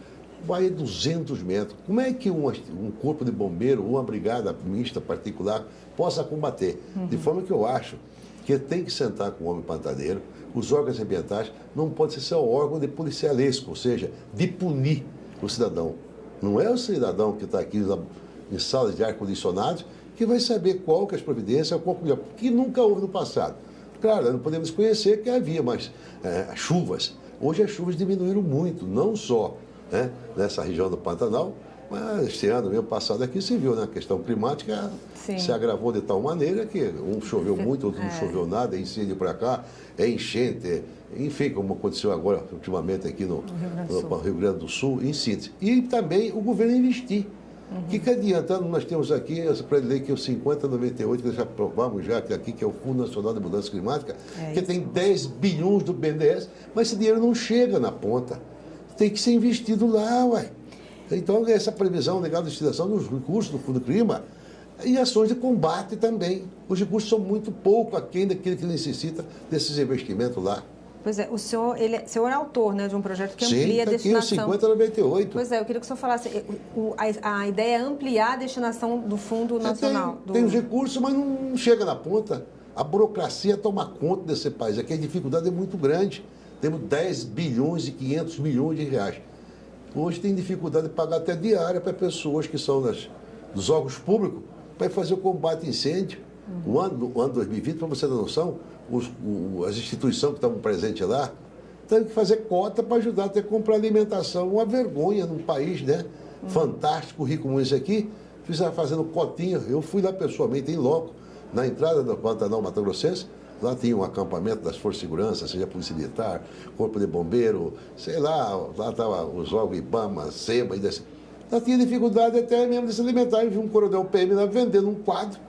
vai a 200 metros. Como é que um corpo de bombeiro ou uma brigada mista particular possa combater? De forma que eu acho que tem que sentar com o homem pantaneiro, os órgãos ambientais não pode ser só órgão de policialesco, ou seja, de punir o cidadão. Não é o cidadão que está aqui em salas de ar-condicionado que vai saber qual que é as providências, que nunca houve no passado. Claro, não podemos conhecer que havia mais chuvas. Hoje as chuvas diminuíram muito, não só nessa região do Pantanal, mas este ano, mesmo passado aqui, se viu, né? A questão climática se agravou de tal maneira que um choveu muito, outro não choveu nada, é incêndio para cá, é enchente, enfim, como aconteceu agora, ultimamente, aqui no Rio Grande do Sul, em síntese. E também o governo investir. Que adiantando, nós temos aqui essa lei que é o 5098, que já aprovamos já, que é o Fundo Nacional de Mudança Climática, que tem 10 bilhões do BNDES, mas esse dinheiro não chega na ponta. Tem que ser investido lá, ué. Então, essa previsão legal de destinação dos recursos do Fundo Clima e ações de combate também. Os recursos são muito pouco aquém daquilo que necessita desses investimentos lá. Pois é, o senhor é autor, né, de um projeto que amplia Sim, a destinação. Sim, 5098. Pois é, eu queria que o senhor falasse, a ideia é ampliar a destinação do Fundo Nacional. Tem os recursos, mas não chega na ponta. A burocracia toma conta desse país. Aqui a dificuldade é muito grande. Temos 10 bilhões e 500 milhões de reais. Hoje tem dificuldade de pagar até diária para pessoas que são dos órgãos públicos para fazer o combate a incêndio. O ano 2020, para você ter noção, as instituições que estavam presentes lá têm que fazer cota para ajudar até a comprar alimentação. Uma vergonha num país, né? Fantástico, rico como esse aqui, fazendo cotinha. Eu fui lá pessoalmente, em loco, na entrada do Pantanal Mato Grossense. Lá tinha um acampamento das Forças de Segurança, seja Polícia Militar, Corpo de Bombeiro, sei lá estavam os órgãos IBAMA, SEMA, lá tinha dificuldade até mesmo de se alimentar. Eu vi um coronel PM lá vendendo um quadro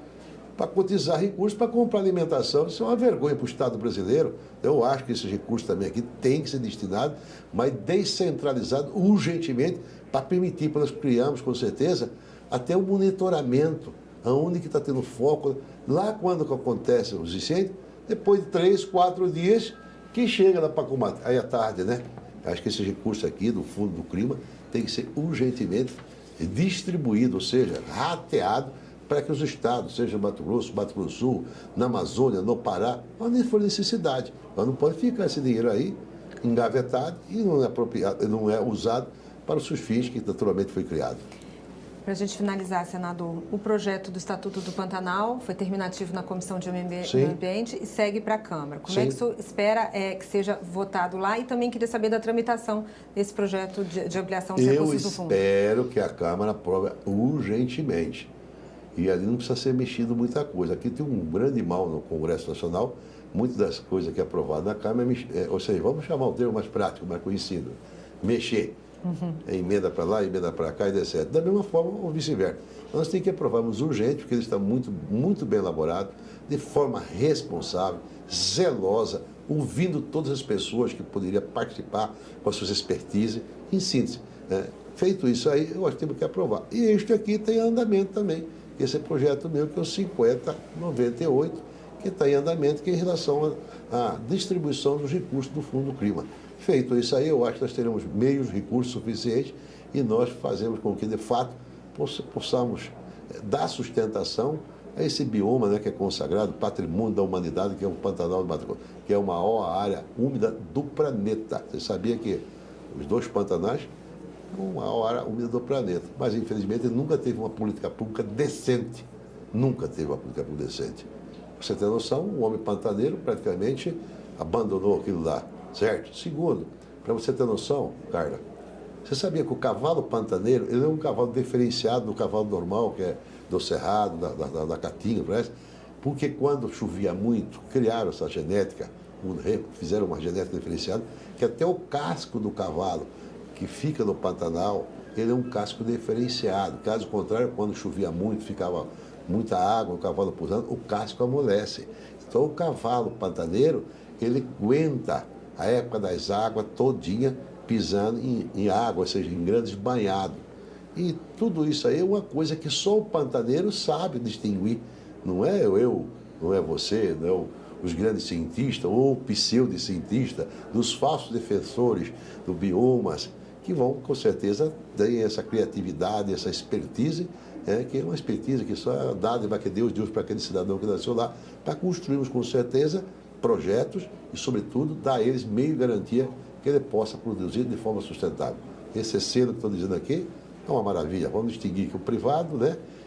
para cotizar recursos para comprar alimentação. Isso é uma vergonha para o Estado brasileiro. Eu acho que esses recursos também aqui têm que ser destinados, mas descentralizados urgentemente, para permitir, para nós criamos com certeza, até o monitoramento, aonde que está tendo foco, lá quando que acontecem os incêndios, depois de 3, 4 dias, que chega lá para combater. Aí à tarde, né? Acho que esse recurso aqui do Fundo do Clima tem que ser urgentemente distribuído, ou seja, rateado, para que os estados, seja Mato Grosso do Sul, na Amazônia, no Pará, onde for necessidade. Mas não pode ficar esse dinheiro aí engavetado e não é apropriado, não é usado para os seus fins que naturalmente foi criado. Para a gente finalizar, senador, o projeto do Estatuto do Pantanal foi terminativo na Comissão de Meio Ambiente e segue para a Câmara. Como é que o senhor espera que seja votado lá? E também queria saber da tramitação desse projeto de ampliação dos recursos do fundo. Eu espero que a Câmara aprove urgentemente. E ali não precisa ser mexido muita coisa. Aqui tem um grande mal no Congresso Nacional. Muitas das coisas que é aprovado na Câmara, ou seja, vamos chamar o termo mais prático, mais conhecido, mexer. Emenda para lá, emenda para cá e etc. Da mesma forma, ou vice-versa. Nós temos que aprovarmos urgente, porque ele está muito, muito bem elaborado, de forma responsável, zelosa, ouvindo todas as pessoas que poderiam participar com as suas expertise, em síntese. Feito isso aí, eu acho que temos que aprovar. E este aqui tem andamento também. Esse é projeto meu, que é o 5098, que está em andamento, que é em relação à distribuição dos recursos do Fundo do Clima. Feito isso aí, eu acho que nós teremos meios, recursos suficientes e nós fazemos com que, de fato, possamos dar sustentação a esse bioma, né, que é consagrado, patrimônio da humanidade, que é o Pantanal do Mato Grosso, que é a maior área úmida do planeta. Você sabia que os 2 Pantanais são a maior área úmida do planeta, mas, infelizmente, nunca teve uma política pública decente. Nunca teve uma política pública decente. Pra você ter noção, o homem pantaneiro praticamente abandonou aquilo lá. Certo? Segundo, para você ter noção, Carla, você sabia que o cavalo pantaneiro, ele é um cavalo diferenciado do cavalo normal, que é do cerrado, da caatinga, parece? Porque quando chovia muito, criaram essa genética, fizeram uma genética diferenciada, que até o casco do cavalo que fica no Pantanal, ele é um casco diferenciado. Caso contrário, quando chovia muito, ficava muita água, o cavalo pulando, o casco amolece. Então o cavalo pantaneiro, ele aguenta a época das águas todinha pisando em água, ou seja, em grandes banhados. E tudo isso aí é uma coisa que só o pantaneiro sabe distinguir. Não é eu, não é você, não é os grandes cientistas ou pseudo-cientistas, dos falsos defensores do biomas, que vão, com certeza, ter essa criatividade, essa expertise, que é uma expertise que só é dádiva que Deus deu para aquele cidadão que nasceu lá, para construirmos, com certeza, projetos e, sobretudo, dar a eles meio de garantia que ele possa produzir de forma sustentável. Esse selo que estou dizendo aqui é uma maravilha. Vamos distinguir que o privado,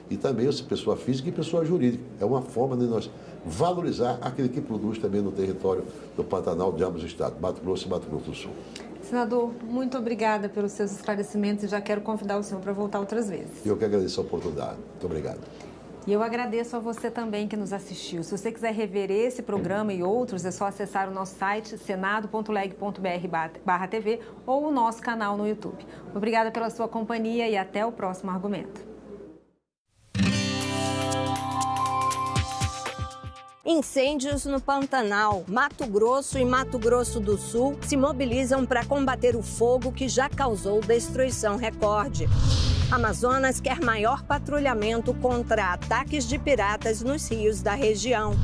e também pessoa física e pessoa jurídica. É uma forma de nós valorizar aquele que produz também no território do Pantanal de ambos os estados, Mato Grosso e Mato Grosso do Sul. Senador, muito obrigada pelos seus esclarecimentos e já quero convidar o senhor para voltar outras vezes. Eu que agradeço a oportunidade. Muito obrigado. E eu agradeço a você também que nos assistiu. Se você quiser rever esse programa e outros, é só acessar o nosso site senado.leg.br/TV ou o nosso canal no YouTube. Obrigada pela sua companhia e até o próximo argumento. Incêndios no Pantanal, Mato Grosso e Mato Grosso do Sul se mobilizam para combater o fogo que já causou destruição recorde. Amazonas quer maior patrulhamento contra ataques de piratas nos rios da região.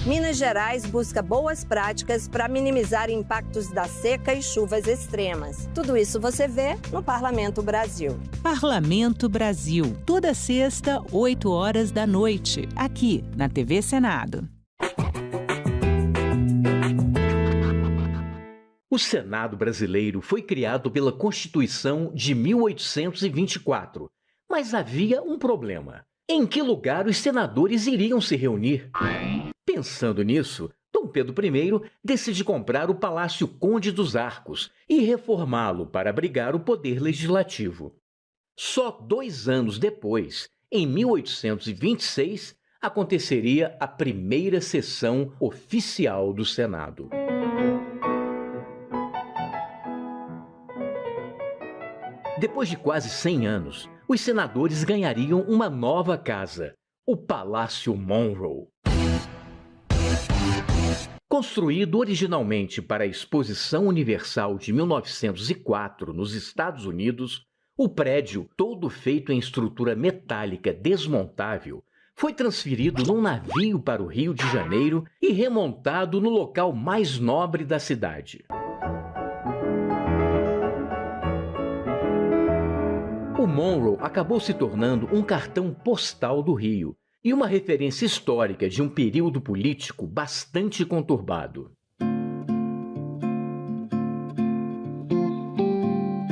Minas Gerais busca boas práticas para minimizar impactos da seca e chuvas extremas. Tudo isso você vê no Parlamento Brasil. Parlamento Brasil, toda sexta, 8 horas da noite, aqui na TV Senado. O Senado brasileiro foi criado pela Constituição de 1824, mas havia um problema. Em que lugar os senadores iriam se reunir? Pensando nisso, Dom Pedro I decide comprar o Palácio Conde dos Arcos e reformá-lo para abrigar o poder legislativo. Só 2 anos depois, em 1826, aconteceria a primeira sessão oficial do Senado. Depois de quase 100 anos, os senadores ganhariam uma nova casa, o Palácio Monroe. Construído originalmente para a Exposição Universal de 1904 nos Estados Unidos, o prédio, todo feito em estrutura metálica desmontável, foi transferido num navio para o Rio de Janeiro e remontado no local mais nobre da cidade. O Monroe acabou se tornando um cartão postal do Rio e uma referência histórica de um período político bastante conturbado.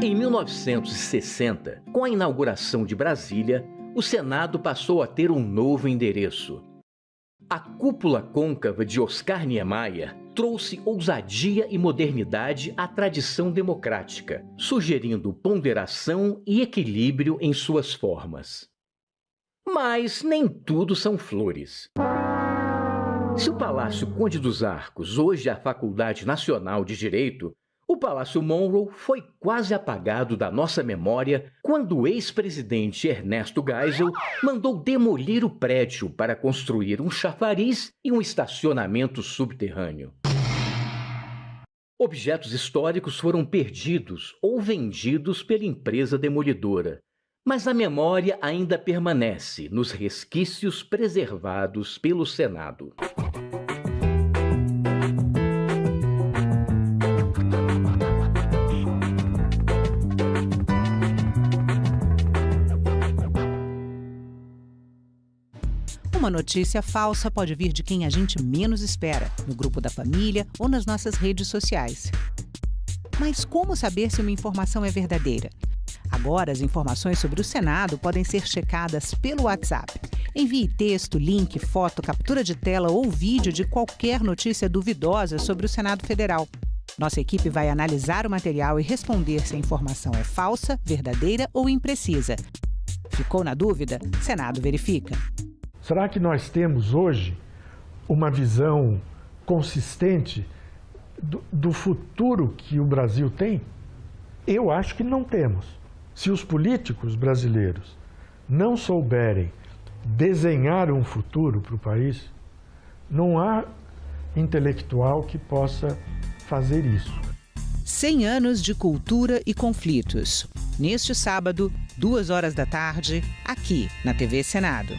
Em 1960, com a inauguração de Brasília, o Senado passou a ter um novo endereço. A cúpula côncava de Oscar Niemeyer trouxe ousadia e modernidade à tradição democrática, sugerindo ponderação e equilíbrio em suas formas. Mas nem tudo são flores. Se o Palácio Conde dos Arcos hoje é a Faculdade Nacional de Direito, o Palácio Monroe foi quase apagado da nossa memória quando o ex-presidente Ernesto Geisel mandou demolir o prédio para construir um chafariz e um estacionamento subterrâneo. Objetos históricos foram perdidos ou vendidos pela empresa demolidora, mas a memória ainda permanece nos resquícios preservados pelo Senado. Uma notícia falsa pode vir de quem a gente menos espera, no grupo da família ou nas nossas redes sociais. Mas como saber se uma informação é verdadeira? Agora, as informações sobre o Senado podem ser checadas pelo WhatsApp. Envie texto, link, foto, captura de tela ou vídeo de qualquer notícia duvidosa sobre o Senado Federal. Nossa equipe vai analisar o material e responder se a informação é falsa, verdadeira ou imprecisa. Ficou na dúvida? Senado verifica. Será que nós temos hoje uma visão consistente do futuro que o Brasil tem? Eu acho que não temos. Se os políticos brasileiros não souberem desenhar um futuro para o país, não há intelectual que possa fazer isso. 100 anos de cultura e conflitos. Neste sábado, 2 horas da tarde, aqui na TV Senado.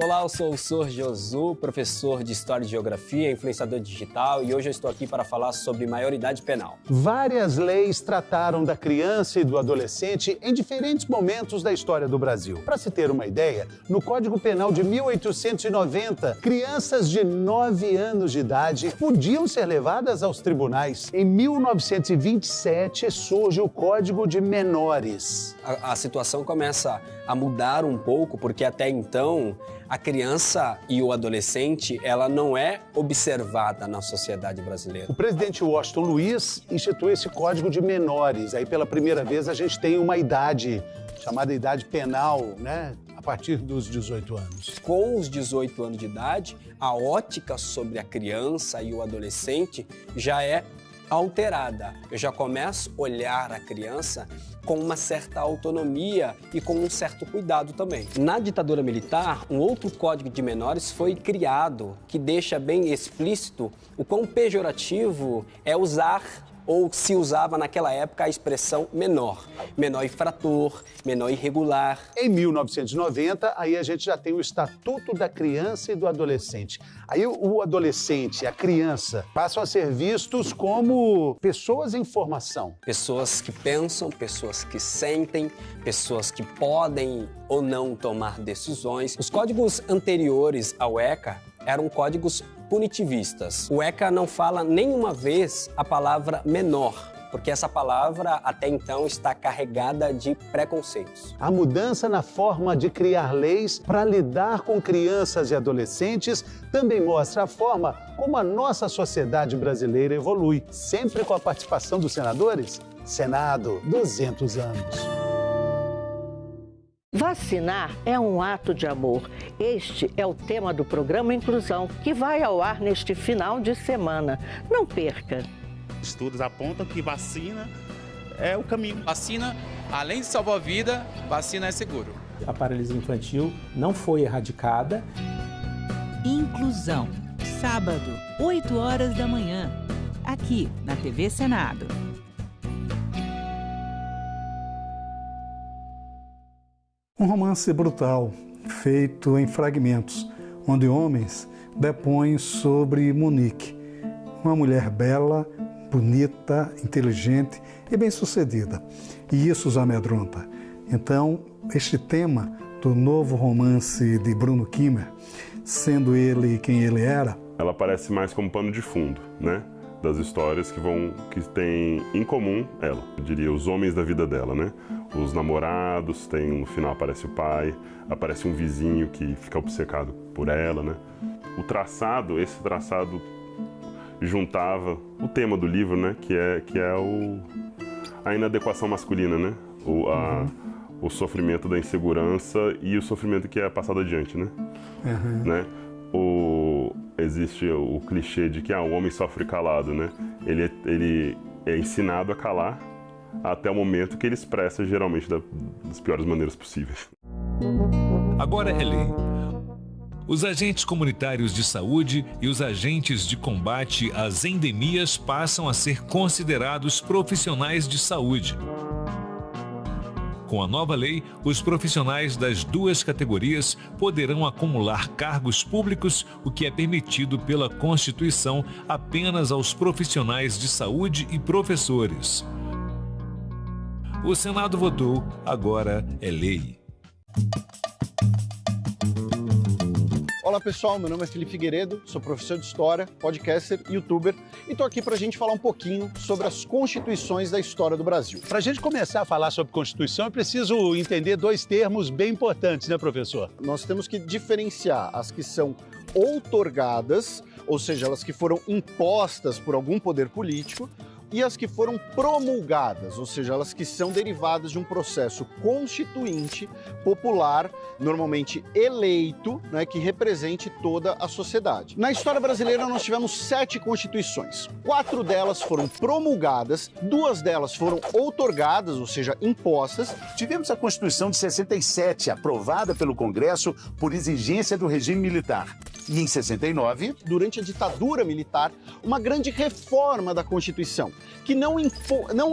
Olá, Olá, eu sou o Sr. Josu, professor de História e Geografia, influenciador digital, e hoje eu estou aqui para falar sobre maioridade penal. Várias leis trataram da criança e do adolescente em diferentes momentos da história do Brasil. Para se ter uma ideia, no Código Penal de 1890, crianças de 9 anos de idade podiam ser levadas aos tribunais. Em 1927 surge o Código de Menores. A situação começa a mudar um pouco, porque até então a criança e o adolescente, ela não é observada na sociedade brasileira. O presidente Washington Luiz institui esse Código de Menores. Aí pela primeira vez a gente tem uma idade chamada idade penal, né? A partir dos 18 anos. Com os 18 anos de idade, a ótica sobre a criança e o adolescente já é alterada. Eu já começo a olhar a criança com uma certa autonomia e com um certo cuidado também. Na ditadura militar, um outro Código de Menores foi criado que deixa bem explícito o quão pejorativo é usar ou se usava naquela época a expressão menor. Menor infrator, menor irregular. Em 1990, aí a gente já tem o Estatuto da Criança e do Adolescente. Aí o adolescente e a criança passam a ser vistos como pessoas em formação. Pessoas que pensam, pessoas que sentem, pessoas que podem ou não tomar decisões. Os códigos anteriores ao ECA eram códigos punitivistas. O ECA não fala nenhuma vez a palavra menor, porque essa palavra até então está carregada de preconceitos. A mudança na forma de criar leis para lidar com crianças e adolescentes também mostra a forma como a nossa sociedade brasileira evolui, sempre com a participação dos senadores. Senado, 200 anos. Vacinar é um ato de amor. Este é o tema do programa Inclusão, que vai ao ar neste final de semana. Não perca! Estudos apontam que vacina é o caminho. Vacina, além de salvar a vida, vacina é seguro. A paralisia infantil não foi erradicada. Inclusão, sábado, 8 horas da manhã, aqui na TV Senado. Um romance brutal, feito em fragmentos, onde homens depõem sobre Monique, uma mulher bela, bonita, inteligente e bem-sucedida. E isso os amedronta. Então, este tema do novo romance de Bruno Kimmer, sendo ele quem ele era... Ela aparece mais como pano de fundo, né? Das histórias que têm em comum ela. Eu diria os homens da vida dela, né? Os namorados, no final aparece o pai, aparece um vizinho que fica obcecado por ela, né? Esse traçado juntava o tema do livro, né? Que é a inadequação masculina, né? O sofrimento da insegurança e o sofrimento que é passado adiante, né? Né? Existe o clichê de que o homem sofre calado, né? Ele é ensinado a calar até o momento que ele expressa, geralmente, das piores maneiras possíveis. Agora é lei. Os agentes comunitários de saúde e os agentes de combate às endemias passam a ser considerados profissionais de saúde. Com a nova lei, os profissionais das duas categorias poderão acumular cargos públicos, o que é permitido pela Constituição apenas aos profissionais de saúde e professores. O Senado votou, agora é lei. Olá pessoal, meu nome é Felipe Figueiredo, sou professor de História, podcaster, youtuber e estou aqui para a gente falar um pouquinho sobre as constituições da história do Brasil. Para a gente começar a falar sobre Constituição, é preciso entender dois termos bem importantes, né, professor? Nós temos que diferenciar as que são outorgadas, ou seja, elas que foram impostas por algum poder político, e as que foram promulgadas, ou seja, elas que são derivadas de um processo constituinte popular, normalmente eleito, né, que represente toda a sociedade. Na história brasileira nós tivemos 7 constituições. 4 delas foram promulgadas, 2 delas foram outorgadas, ou seja, impostas. Tivemos a Constituição de 67, aprovada pelo Congresso por exigência do regime militar. E em 69, durante a ditadura militar, uma grande reforma da Constituição, que não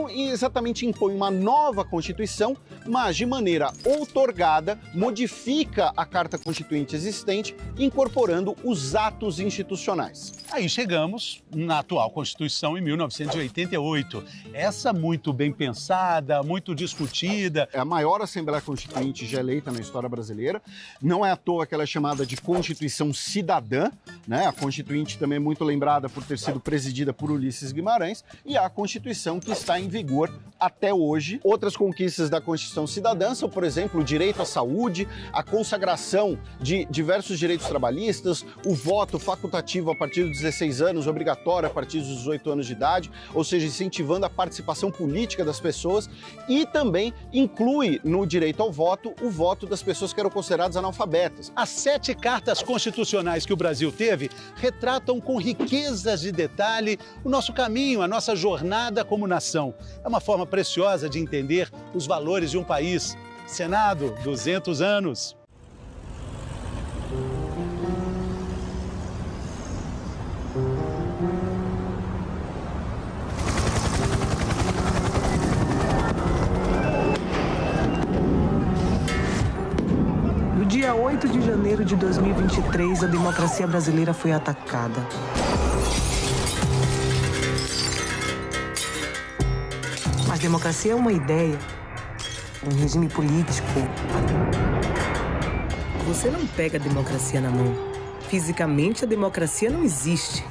exatamente impõe uma nova Constituição, mas de maneira outorgada modifica a Carta Constituinte existente, incorporando os atos institucionais. Aí chegamos na atual Constituição em 1988. Essa muito bem pensada, muito discutida. É a maior Assembleia Constituinte já eleita na história brasileira. Não é à toa que ela é chamada de Constituição Cidadã, né? A Constituinte também é muito lembrada por ter sido presidida por Ulisses Guimarães, e é a Constituição que está em vigor até hoje. Outras conquistas da Constituição Cidadã são, por exemplo, o direito à saúde, a consagração de diversos direitos trabalhistas, o voto facultativo a partir dos 16 anos, obrigatório a partir dos 18 anos de idade, ou seja, incentivando a participação política das pessoas, e também inclui no direito ao voto o voto das pessoas que eram consideradas analfabetas. As 7 cartas constitucionais que o Brasil teve retratam com riquezas de detalhe o nosso caminho, a nossa jornada como nação. É uma forma preciosa de entender os valores de um país. Senado, 200 anos. No dia 8 de janeiro de 2023, a democracia brasileira foi atacada. Mas democracia é uma ideia, um regime político. Você não pega a democracia na mão. Fisicamente, a democracia não existe.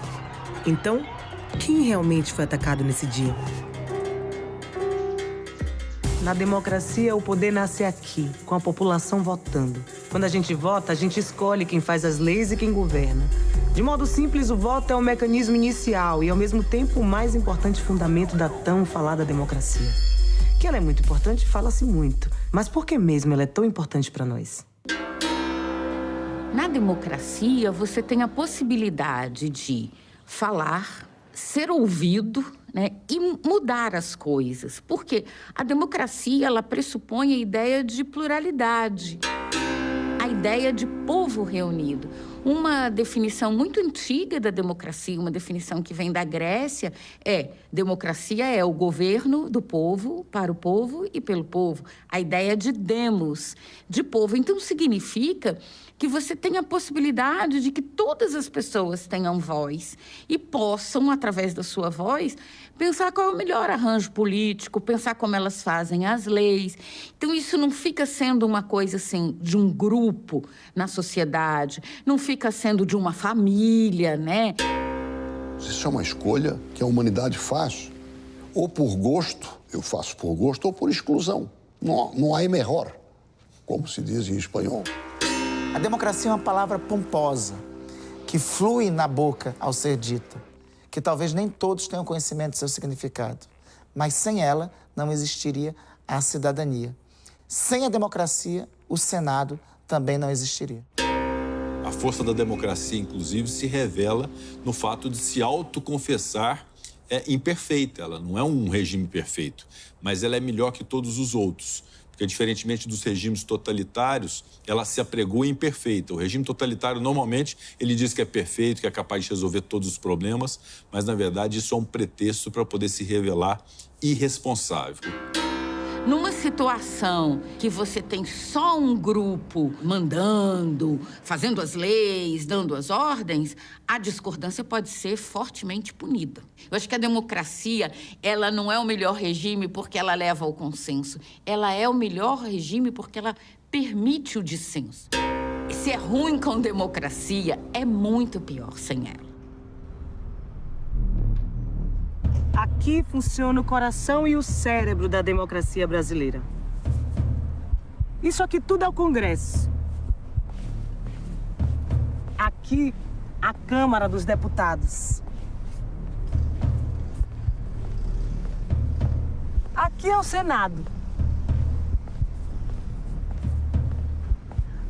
Então, quem realmente foi atacado nesse dia? Na democracia, o poder nasce aqui, com a população votando. Quando a gente vota, a gente escolhe quem faz as leis e quem governa. De modo simples, o voto é o mecanismo inicial e, ao mesmo tempo, o mais importante fundamento da tão falada democracia. Que ela é muito importante, fala-se muito. Mas por que mesmo ela é tão importante para nós? Na democracia, você tem a possibilidade de falar, ser ouvido, né, e mudar as coisas. Porque a democracia, ela pressupõe a ideia de pluralidade, a ideia de povo reunido. Uma definição muito antiga da democracia, uma definição que vem da Grécia, democracia é o governo do povo, para o povo e pelo povo. A ideia de demos, de povo. Então, significa que você tem a possibilidade de que todas as pessoas tenham voz e possam, através da sua voz, pensar qual é o melhor arranjo político, pensar como elas fazem as leis. Então, isso não fica sendo uma coisa, assim, de um grupo na sociedade, não fica sendo de uma família, né? Isso é uma escolha que a humanidade faz, ou por gosto, eu faço por gosto, ou por exclusão. Não há melhor, como se diz em espanhol. A democracia é uma palavra pomposa, que flui na boca ao ser dita, que talvez nem todos tenham conhecimento do seu significado, mas sem ela não existiria a cidadania. Sem a democracia, o Senado também não existiria. A força da democracia, inclusive, se revela no fato de se autoconfessar imperfeita. Ela não é um regime perfeito, mas ela é melhor que todos os outros. Porque, diferentemente dos regimes totalitários, ela se apregou imperfeita. O regime totalitário, normalmente, ele diz que é perfeito, que é capaz de resolver todos os problemas, mas, na verdade, isso é um pretexto para poder se revelar irresponsável. Numa situação que você tem só um grupo mandando, fazendo as leis, dando as ordens, a discordância pode ser fortemente punida. Eu acho que a democracia, ela não é o melhor regime porque ela leva ao consenso. Ela é o melhor regime porque ela permite o dissenso. Se é ruim com democracia, é muito pior sem ela. Aqui funciona o coração e o cérebro da democracia brasileira. Isso aqui tudo é o Congresso. Aqui, a Câmara dos Deputados. Aqui é o Senado.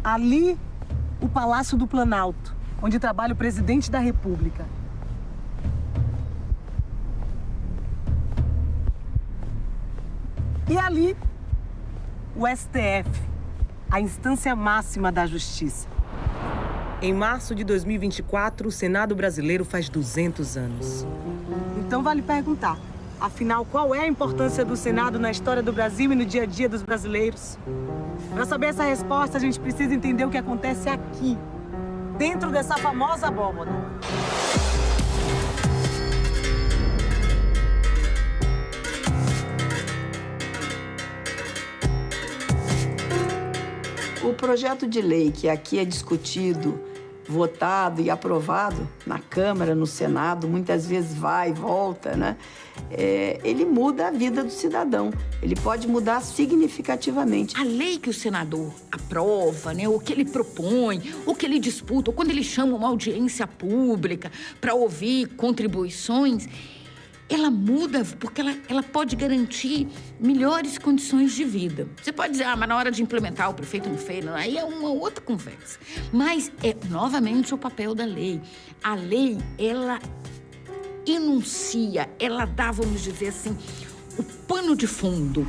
Ali, o Palácio do Planalto, onde trabalha o presidente da República. E ali, o STF, a instância máxima da justiça. Em março de 2024, o Senado brasileiro faz 200 anos. Então vale perguntar, afinal, qual é a importância do Senado na história do Brasil e no dia a dia dos brasileiros? Para saber essa resposta, a gente precisa entender o que acontece aqui, dentro dessa famosa abóbora. O projeto de lei que aqui é discutido, votado e aprovado na Câmara, no Senado, muitas vezes vai e volta, né? Ele muda a vida do cidadão. Ele pode mudar significativamente. A lei que o senador aprova, né, o que ele propõe, o que ele disputa, ou quando ele chama uma audiência pública para ouvir contribuições, ela muda porque ela pode garantir melhores condições de vida. Você pode dizer, mas na hora de implementar o prefeito não fez, aí é uma outra conversa. Mas é, novamente, o papel da lei. A lei, ela enuncia, ela dá, vamos dizer assim, o pano de fundo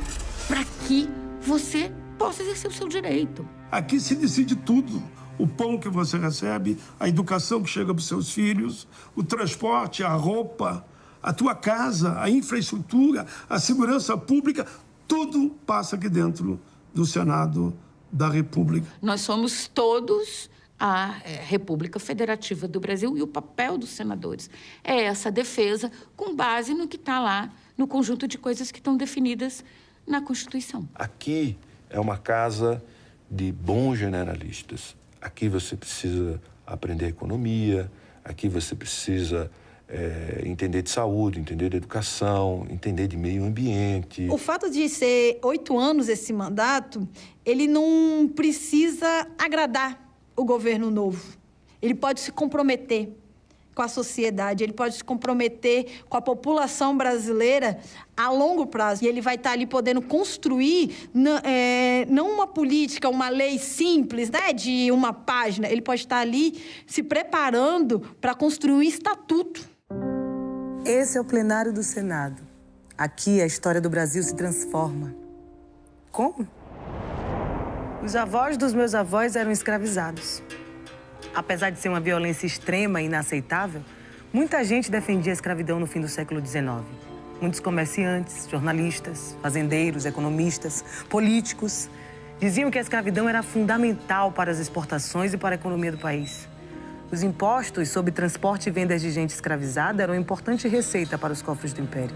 para que você possa exercer o seu direito. Aqui se decide tudo. O pão que você recebe, a educação que chega para os seus filhos, o transporte, a roupa, a tua casa, a infraestrutura, a segurança pública, tudo passa aqui dentro do Senado da República. Nós somos todos a República Federativa do Brasil e o papel dos senadores é essa defesa com base no que está lá, no conjunto de coisas que estão definidas na Constituição. Aqui é uma casa de bons generalistas. Aqui você precisa aprender economia, aqui você precisa entender de saúde, entender de educação, entender de meio ambiente. O fato de ser 8 anos esse mandato, ele não precisa agradar o governo novo. Ele pode se comprometer com a sociedade, ele pode se comprometer com a população brasileira a longo prazo. E ele vai estar ali podendo construir não uma política, uma lei simples, né, de uma página. Ele pode estar ali se preparando para construir um estatuto. Esse é o plenário do Senado. Aqui a história do Brasil se transforma. Como? Os avós dos meus avós eram escravizados. Apesar de ser uma violência extrema e inaceitável, muita gente defendia a escravidão no fim do século XIX. Muitos comerciantes, jornalistas, fazendeiros, economistas, políticos diziam que a escravidão era fundamental para as exportações e para a economia do país. Os impostos sobre transporte e vendas de gente escravizada eram uma importante receita para os cofres do Império.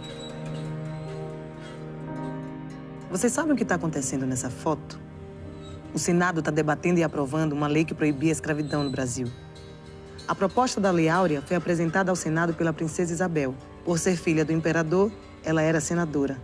Vocês sabem o que está acontecendo nessa foto? O Senado está debatendo e aprovando uma lei que proibia a escravidão no Brasil. A proposta da Lei Áurea foi apresentada ao Senado pela princesa Isabel. Por ser filha do imperador, ela era senadora.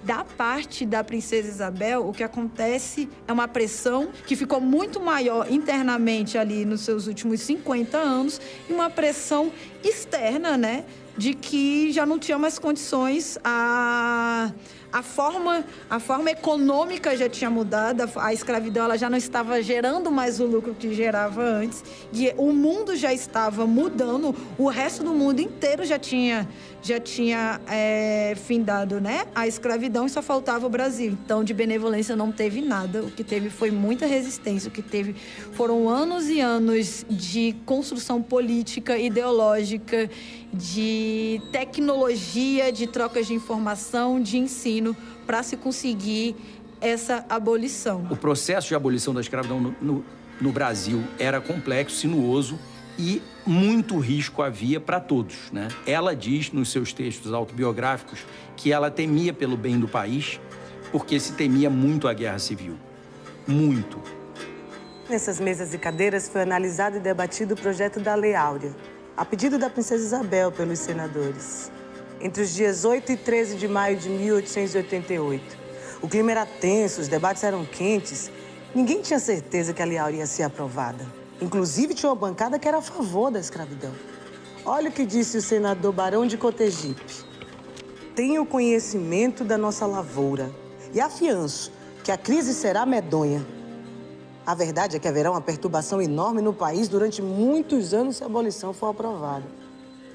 Da parte da princesa Isabel, o que acontece é uma pressão que ficou muito maior internamente ali nos seus últimos 50 anos e uma pressão externa, né, de que já não tinha mais condições, a forma econômica já tinha mudado, a escravidão ela já não estava gerando mais o lucro que gerava antes, e o mundo já estava mudando, o resto do mundo inteiro já tinha findado, né, a escravidão e só faltava o Brasil. Então, de benevolência não teve nada, o que teve foi muita resistência, o que teve foram anos e anos de construção política, ideológica, de tecnologia, de trocas de informação, de ensino, para se conseguir essa abolição. O processo de abolição da escravidão no Brasil era complexo, sinuoso e muito risco havia para todos, né? Ela diz nos seus textos autobiográficos que ela temia pelo bem do país porque se temia muito a guerra civil. Muito. Nessas mesas e cadeiras foi analisado e debatido o projeto da Lei Áurea, a pedido da princesa Isabel pelos senadores. Entre os dias 8 e 13 de maio de 1888. O clima era tenso, os debates eram quentes. Ninguém tinha certeza que a Lei Áurea ia ser aprovada. Inclusive, tinha uma bancada que era a favor da escravidão. Olha o que disse o senador Barão de Cotegipe. Tenho conhecimento da nossa lavoura e afianço que a crise será medonha. A verdade é que haverá uma perturbação enorme no país durante muitos anos se a abolição for aprovada.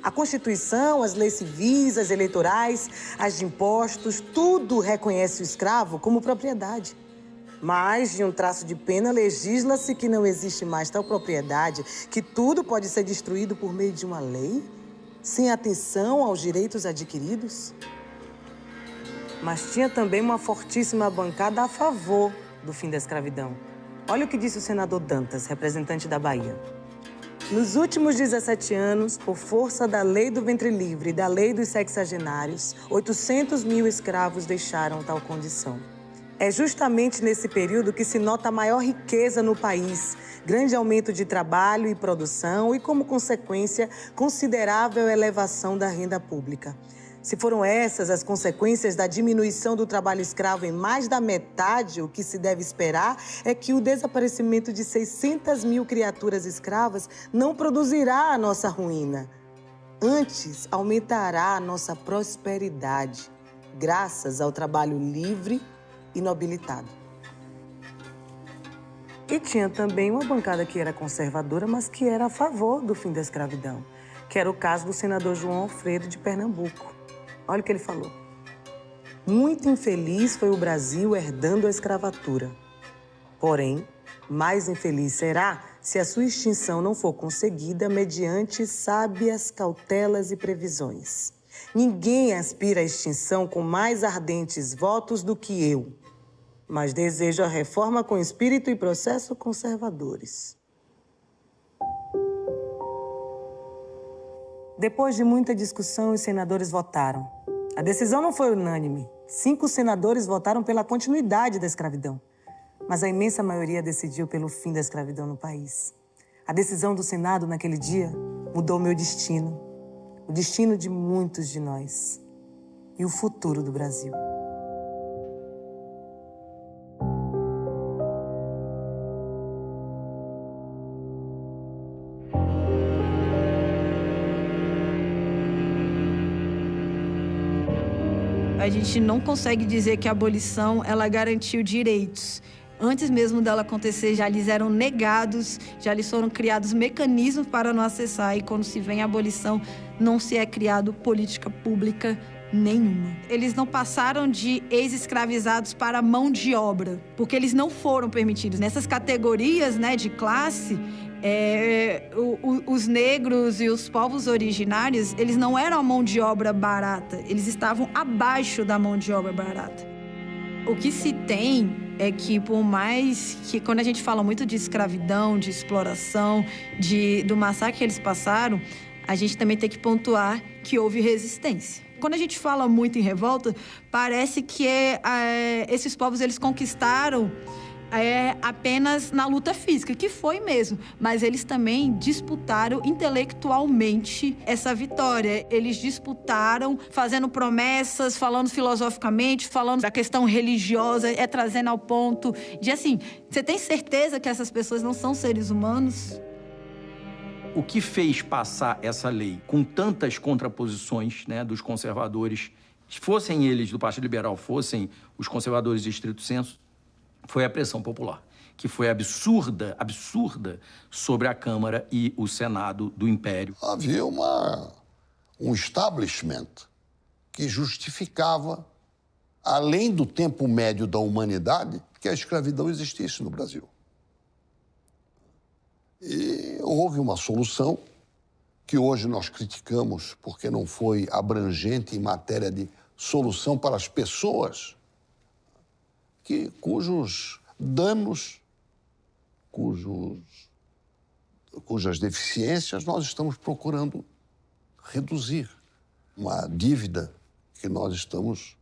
A Constituição, as leis civis, as eleitorais, as de impostos, tudo reconhece o escravo como propriedade. Mas, de um traço de pena, legisla-se que não existe mais tal propriedade, que tudo pode ser destruído por meio de uma lei, sem atenção aos direitos adquiridos? Mas tinha também uma fortíssima bancada a favor do fim da escravidão. Olha o que disse o senador Dantas, representante da Bahia. Nos últimos 17 anos, por força da lei do ventre livre e da lei dos sexagenários, 800 mil escravos deixaram tal condição. É justamente nesse período que se nota a maior riqueza no país, grande aumento de trabalho e produção e, como consequência, considerável elevação da renda pública. Se foram essas as consequências da diminuição do trabalho escravo em mais da metade, o que se deve esperar é que o desaparecimento de 600 mil criaturas escravas não produzirá a nossa ruína. Antes, aumentará a nossa prosperidade, graças ao trabalho livre e nobilitado. E tinha também uma bancada que era conservadora, mas que era a favor do fim da escravidão, que era o caso do senador João Alfredo de Pernambuco. Olha o que ele falou. Muito infeliz foi o Brasil herdando a escravatura. Porém, mais infeliz será se a sua extinção não for conseguida mediante sábias cautelas e previsões. Ninguém aspira à extinção com mais ardentes votos do que eu, mas desejo a reforma com espírito e processo conservadores. Depois de muita discussão, os senadores votaram. A decisão não foi unânime. 5 senadores votaram pela continuidade da escravidão. Mas a imensa maioria decidiu pelo fim da escravidão no país. A decisão do Senado naquele dia mudou meu destino, o destino de muitos de nós e o futuro do Brasil. A gente não consegue dizer que a abolição ela garantiu direitos. Antes mesmo dela acontecer, já lhes eram negados, já lhes foram criados mecanismos para não acessar. E quando se vem a abolição, não se é criado política pública nenhuma. Eles não passaram de ex-escravizados para mão de obra, porque eles não foram permitidos. Nessas categorias, né, de classe, os negros e os povos originários, eles não eram a mão de obra barata, eles estavam abaixo da mão de obra barata. O que se tem é que, por mais que quando a gente fala muito de escravidão, de exploração, do massacre que eles passaram, a gente também tem que pontuar que houve resistência. Quando a gente fala muito em revolta, parece que esses povos eles conquistaram apenas na luta física, que foi mesmo. Mas eles também disputaram intelectualmente essa vitória. Eles disputaram fazendo promessas, falando filosoficamente, falando da questão religiosa, trazendo ao ponto de assim, você tem certeza que essas pessoas não são seres humanos? O que fez passar essa lei com tantas contraposições, né, dos conservadores, fossem eles do Partido Liberal, fossem os conservadores de estrito senso, foi a pressão popular, que foi absurda sobre a Câmara e o Senado do Império. Havia um establishment que justificava, além do tempo médio da humanidade, que a escravidão existisse no Brasil. E houve uma solução que hoje nós criticamos porque não foi abrangente em matéria de solução para as pessoas cujos danos, cujas deficiências nós estamos procurando reduzir. Uma dívida que nós estamos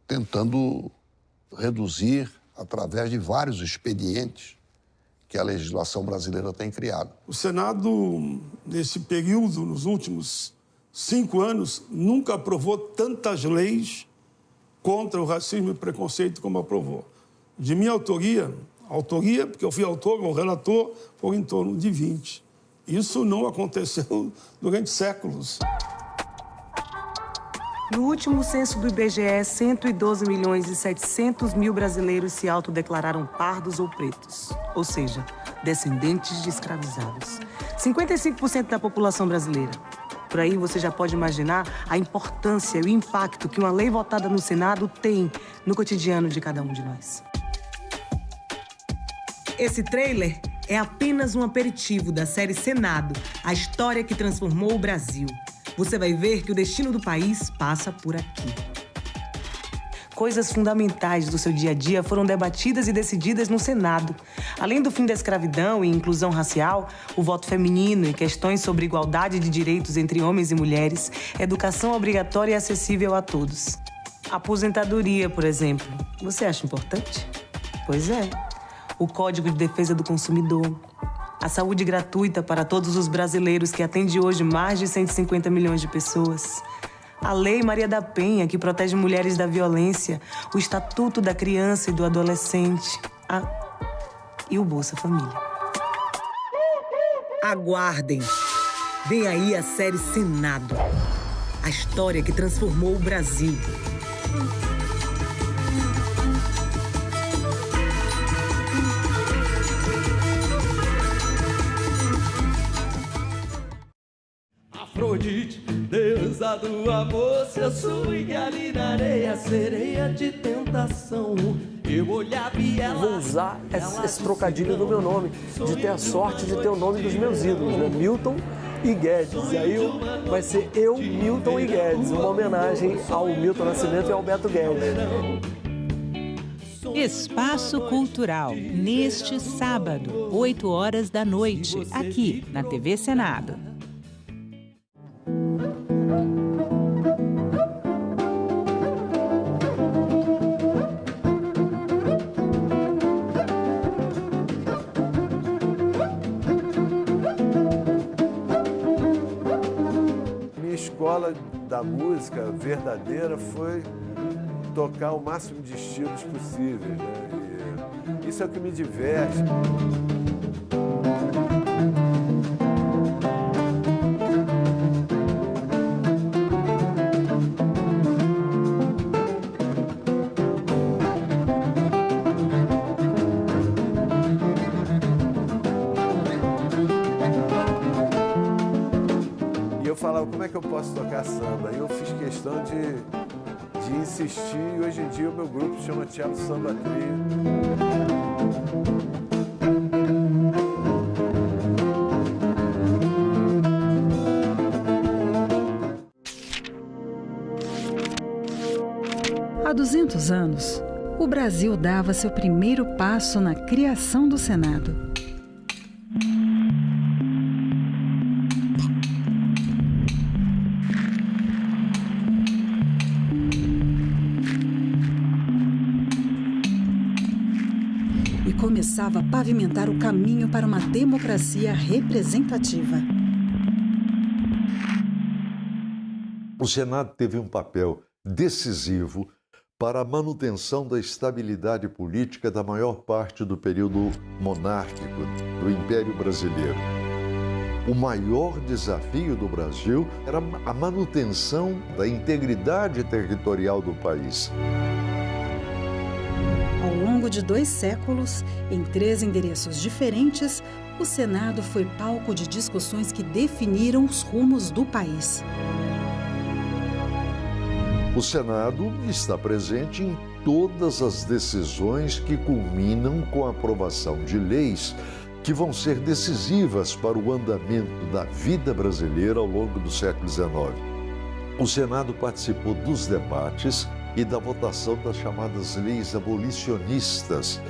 tentando reduzir através de vários expedientes que a legislação brasileira tem criado. O Senado, nesse período, nos últimos 5 anos, nunca aprovou tantas leis contra o racismo e preconceito como aprovou. De minha autoria, porque eu fui autor, o relator, foi em torno de 20. Isso não aconteceu durante séculos. No último censo do IBGE, 112.700.000 brasileiros se autodeclararam pardos ou pretos, ou seja, descendentes de escravizados. 55% da população brasileira. Por aí você já pode imaginar a importância e o impacto que uma lei votada no Senado tem no cotidiano de cada um de nós. Esse trailer é apenas um aperitivo da série Senado, a história que transformou o Brasil. Você vai ver que o destino do país passa por aqui. Coisas fundamentais do seu dia a dia foram debatidas e decididas no Senado. Além do fim da escravidão e inclusão racial, o voto feminino e questões sobre igualdade de direitos entre homens e mulheres, educação obrigatória e acessível a todos. Aposentadoria, por exemplo. Você acha importante? Pois é. O Código de Defesa do Consumidor. A saúde gratuita para todos os brasileiros, que atende hoje mais de 150 milhões de pessoas. A Lei Maria da Penha, que protege mulheres da violência, o Estatuto da Criança e do Adolescente, e o Bolsa Família. Aguardem! Vem aí a série Senado, a história que transformou o Brasil. Afrodite, deusa do amor, se eu swing ali na areia, sereia de tentação. Eu olhava e ela... Vou usar esse trocadilho do meu nome, de ter a sorte de ter o nome dos meus ídolos, né? Milton e Guedes. E aí vai ser eu, Milton e Guedes, uma homenagem ao Milton Nascimento e ao Beto Guedes. Espaço Cultural, neste sábado, 8 horas da noite, aqui na TV Senado. Escola da música verdadeira foi tocar o máximo de estilos possíveis, né? E isso é o que me diverte. Como é que eu posso tocar samba? E eu fiz questão de insistir, e hoje em dia o meu grupo chama Teatro Samba Trio. Há 200 anos, o Brasil dava seu primeiro passo na criação do Senado. Começava a pavimentar o caminho para uma democracia representativa. O Senado teve um papel decisivo para a manutenção da estabilidade política da maior parte do período monárquico do Império Brasileiro. O maior desafio do Brasil era a manutenção da integridade territorial do país. Ao longo de 2 séculos, em 3 endereços diferentes, o Senado foi palco de discussões que definiram os rumos do país. O Senado está presente em todas as decisões que culminam com a aprovação de leis que vão ser decisivas para o andamento da vida brasileira ao longo do século XIX. O Senado participou dos debates e da votação das chamadas leis abolicionistas.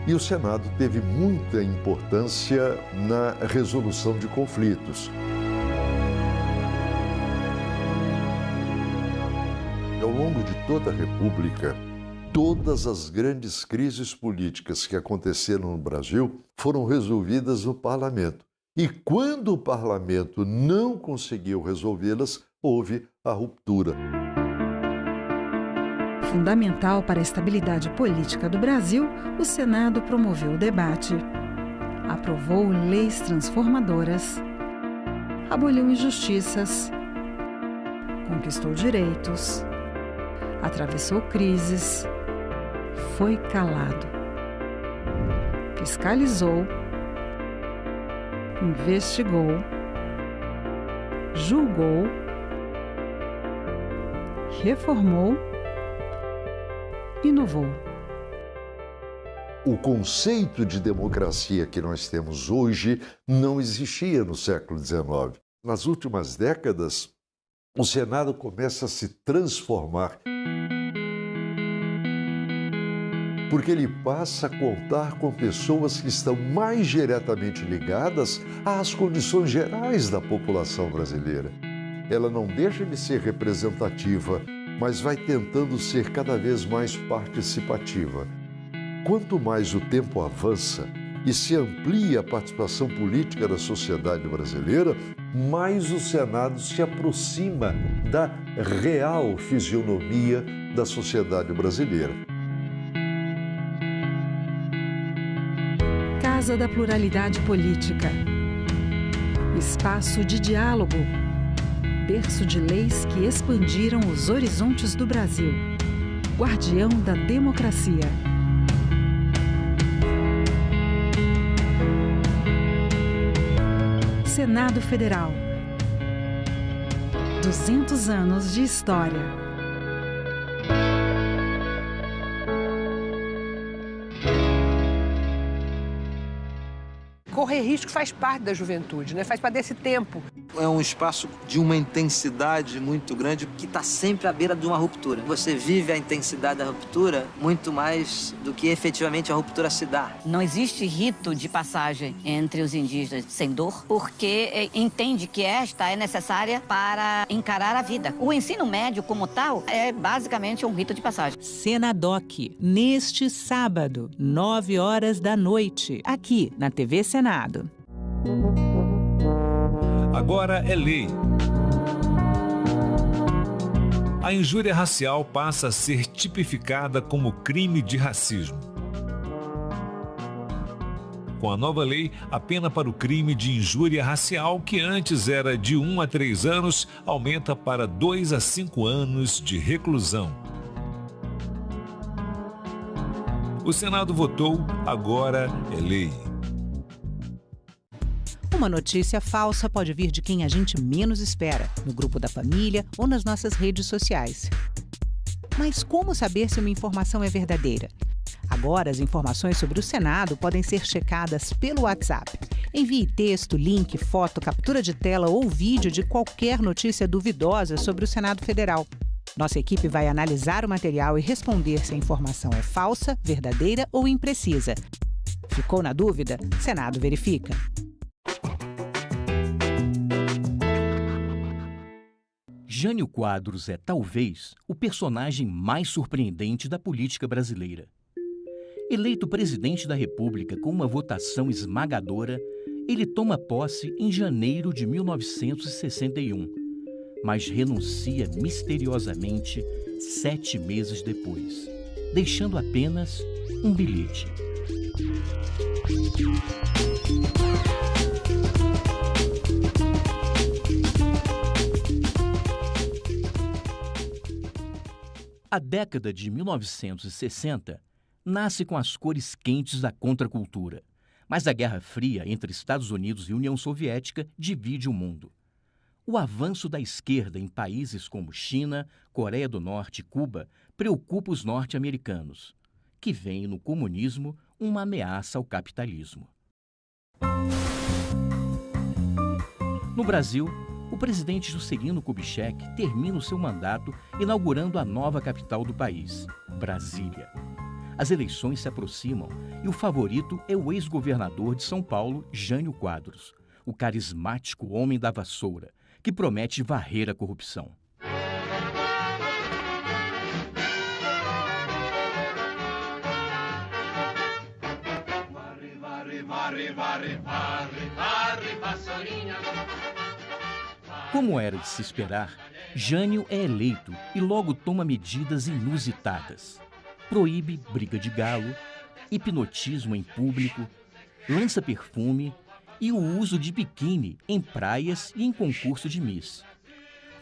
E o Senado teve muita importância na resolução de conflitos. Ao longo de toda a República, todas as grandes crises políticas que aconteceram no Brasil foram resolvidas no Parlamento. E quando o Parlamento não conseguiu resolvê-las, houve a ruptura. Fundamental para a estabilidade política do Brasil, o Senado promoveu o debate, aprovou leis transformadoras, aboliu injustiças, conquistou direitos, atravessou crises, foi calado, fiscalizou, investigou, julgou, reformou, inovou. O conceito de democracia que nós temos hoje não existia no século XIX. Nas últimas décadas, o Senado começa a se transformar, porque ele passa a contar com pessoas que estão mais diretamente ligadas às condições gerais da população brasileira. Ela não deixa de ser representativa, mas vai tentando ser cada vez mais participativa. Quanto mais o tempo avança e se amplia a participação política da sociedade brasileira, mais o Senado se aproxima da real fisionomia da sociedade brasileira. Casa da Pluralidade Política. Espaço de diálogo. Berço de leis que expandiram os horizontes do Brasil. Guardião da democracia. Senado Federal. 200 anos de história. Correr risco faz parte da juventude, né? Faz parte desse tempo. É um espaço de uma intensidade muito grande que está sempre à beira de uma ruptura. Você vive a intensidade da ruptura muito mais do que efetivamente a ruptura se dá. Não existe rito de passagem entre os indígenas sem dor, porque entende que esta é necessária para encarar a vida. O ensino médio, como tal, é basicamente um rito de passagem. Senadoc, neste sábado, 21h, aqui na TV Senado. Agora é lei. A injúria racial passa a ser tipificada como crime de racismo. Com a nova lei, a pena para o crime de injúria racial, que antes era de 1 a 3 anos, aumenta para 2 a 5 anos de reclusão. O Senado votou, agora é lei. Uma notícia falsa pode vir de quem a gente menos espera, no grupo da família ou nas nossas redes sociais. Mas como saber se uma informação é verdadeira? Agora, as informações sobre o Senado podem ser checadas pelo WhatsApp. Envie texto, link, foto, captura de tela ou vídeo de qualquer notícia duvidosa sobre o Senado Federal. Nossa equipe vai analisar o material e responder se a informação é falsa, verdadeira ou imprecisa. Ficou na dúvida? Senado verifica. Jânio Quadros é, talvez, o personagem mais surpreendente da política brasileira. Eleito presidente da República com uma votação esmagadora, ele toma posse em janeiro de 1961, mas renuncia misteriosamente 7 meses depois, deixando apenas um bilhete. A década de 1960 nasce com as cores quentes da contracultura, mas a Guerra Fria entre Estados Unidos e União Soviética divide o mundo. O avanço da esquerda em países como China, Coreia do Norte e Cuba preocupa os norte-americanos, que veem no comunismo uma ameaça ao capitalismo. No Brasil, o presidente Juscelino Kubitschek termina o seu mandato inaugurando a nova capital do país, Brasília. As eleições se aproximam e o favorito é o ex-governador de São Paulo, Jânio Quadros, o carismático homem da vassoura, que promete varrer a corrupção. Como era de se esperar, Jânio é eleito e logo toma medidas inusitadas. Proíbe briga de galo, hipnotismo em público, lança perfume e o uso de biquíni em praias e em concurso de Miss.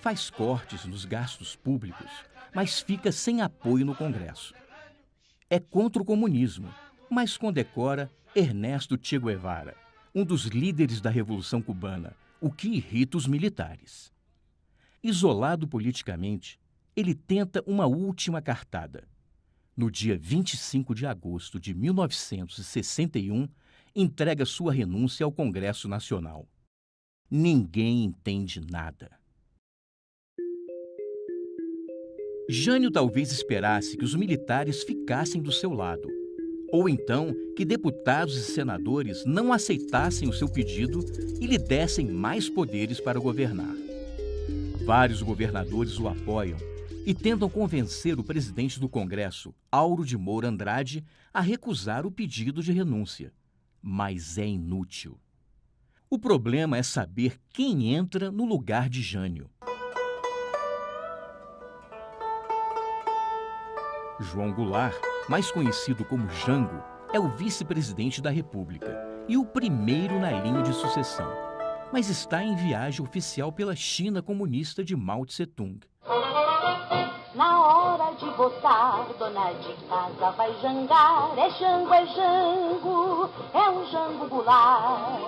Faz cortes nos gastos públicos, mas fica sem apoio no Congresso. É contra o comunismo, mas condecora Ernesto Che Guevara, um dos líderes da Revolução Cubana, o que irrita os militares. Isolado politicamente, ele tenta uma última cartada. No dia 25 de agosto de 1961, entrega sua renúncia ao Congresso Nacional. Ninguém entende nada. Jânio talvez esperasse que os militares ficassem do seu lado, ou então que deputados e senadores não aceitassem o seu pedido e lhe dessem mais poderes para governar. Vários governadores o apoiam e tentam convencer o presidente do Congresso, Auro de Moura Andrade, a recusar o pedido de renúncia. Mas é inútil. O problema é saber quem entra no lugar de Jânio. João Goulart, mais conhecido como Jango, é o vice-presidente da República e o primeiro na linha de sucessão, mas está em viagem oficial pela China comunista de Mao Tse-tung. Na hora de votar, dona de casa vai jangar. É Jango, é um Jango Goulart.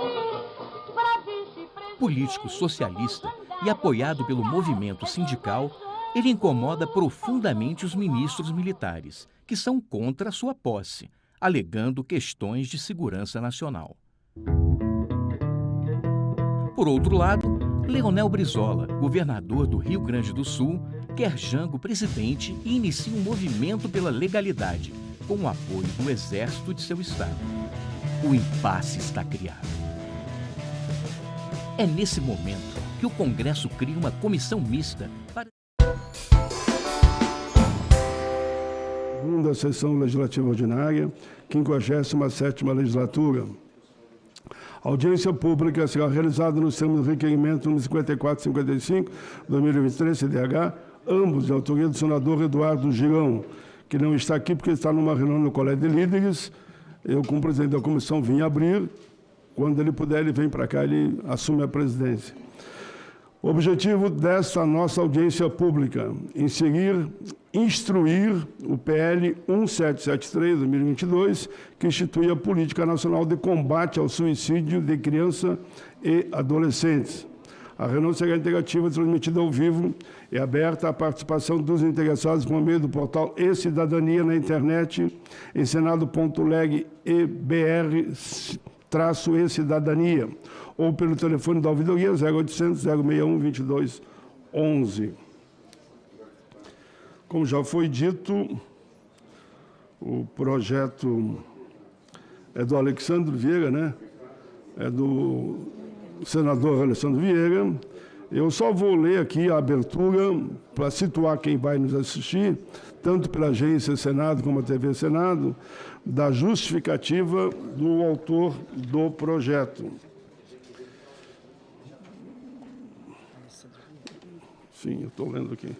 Político socialista e apoiado pelo movimento sindical, ele incomoda profundamente os ministros militares, que são contra a sua posse, alegando questões de segurança nacional. Por outro lado, Leonel Brizola, governador do Rio Grande do Sul, quer Jango presidente e inicia um movimento pela legalidade, com o apoio do exército de seu estado. O impasse está criado. É nesse momento que o Congresso cria uma comissão mista para... Segunda Sessão Legislativa Ordinária, 57ª Legislatura. A audiência pública será realizada nos termos do requerimento número 5455, 2023, CDH, ambos de autoria do senador Eduardo Girão, que não está aqui porque está numa reunião no Colégio de Líderes. Eu, como presidente da comissão, vim abrir. Quando ele puder, ele vem para cá, ele assume a presidência. O objetivo desta nossa audiência pública, instruir o PL 1773, 2022, que institui a Política Nacional de Combate ao Suicídio de Crianças e Adolescentes. A reunião será interativa, transmitida ao vivo e aberta à participação dos interessados por meio do portal e-Cidadania na internet, em senado.leg/e-cidadania, ou pelo telefone da ouvidoria 0800 061 2211. Como já foi dito, o projeto é do Alexandre Vieira, né? É do senador Alexandre Vieira. Eu só vou ler aqui a abertura para situar quem vai nos assistir, tanto pela agência Senado como a TV Senado, da justificativa do autor do projeto. Sim, eu estou lendo aqui.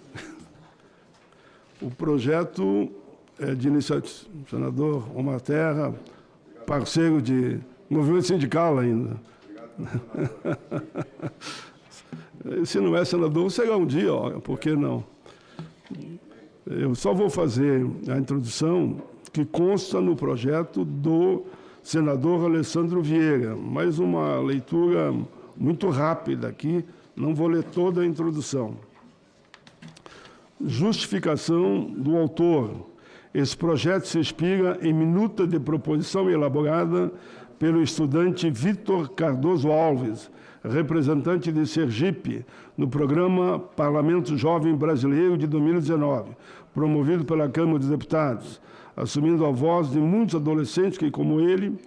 O projeto é de iniciativa do senador Omar Terra, parceiro de movimento sindical ainda. Se não é senador, será um dia, ó, por que não? Eu só vou fazer a introdução que consta no projeto do senador Alessandro Vieira, mas uma leitura muito rápida aqui, não vou ler toda a introdução. Justificação do autor. Esse projeto se inspira em minuta de proposição elaborada pelo estudante Vitor Cardoso Alves, representante de Sergipe, no programa Parlamento Jovem Brasileiro de 2019, promovido pela Câmara dos Deputados, assumindo a voz de muitos adolescentes que, como ele,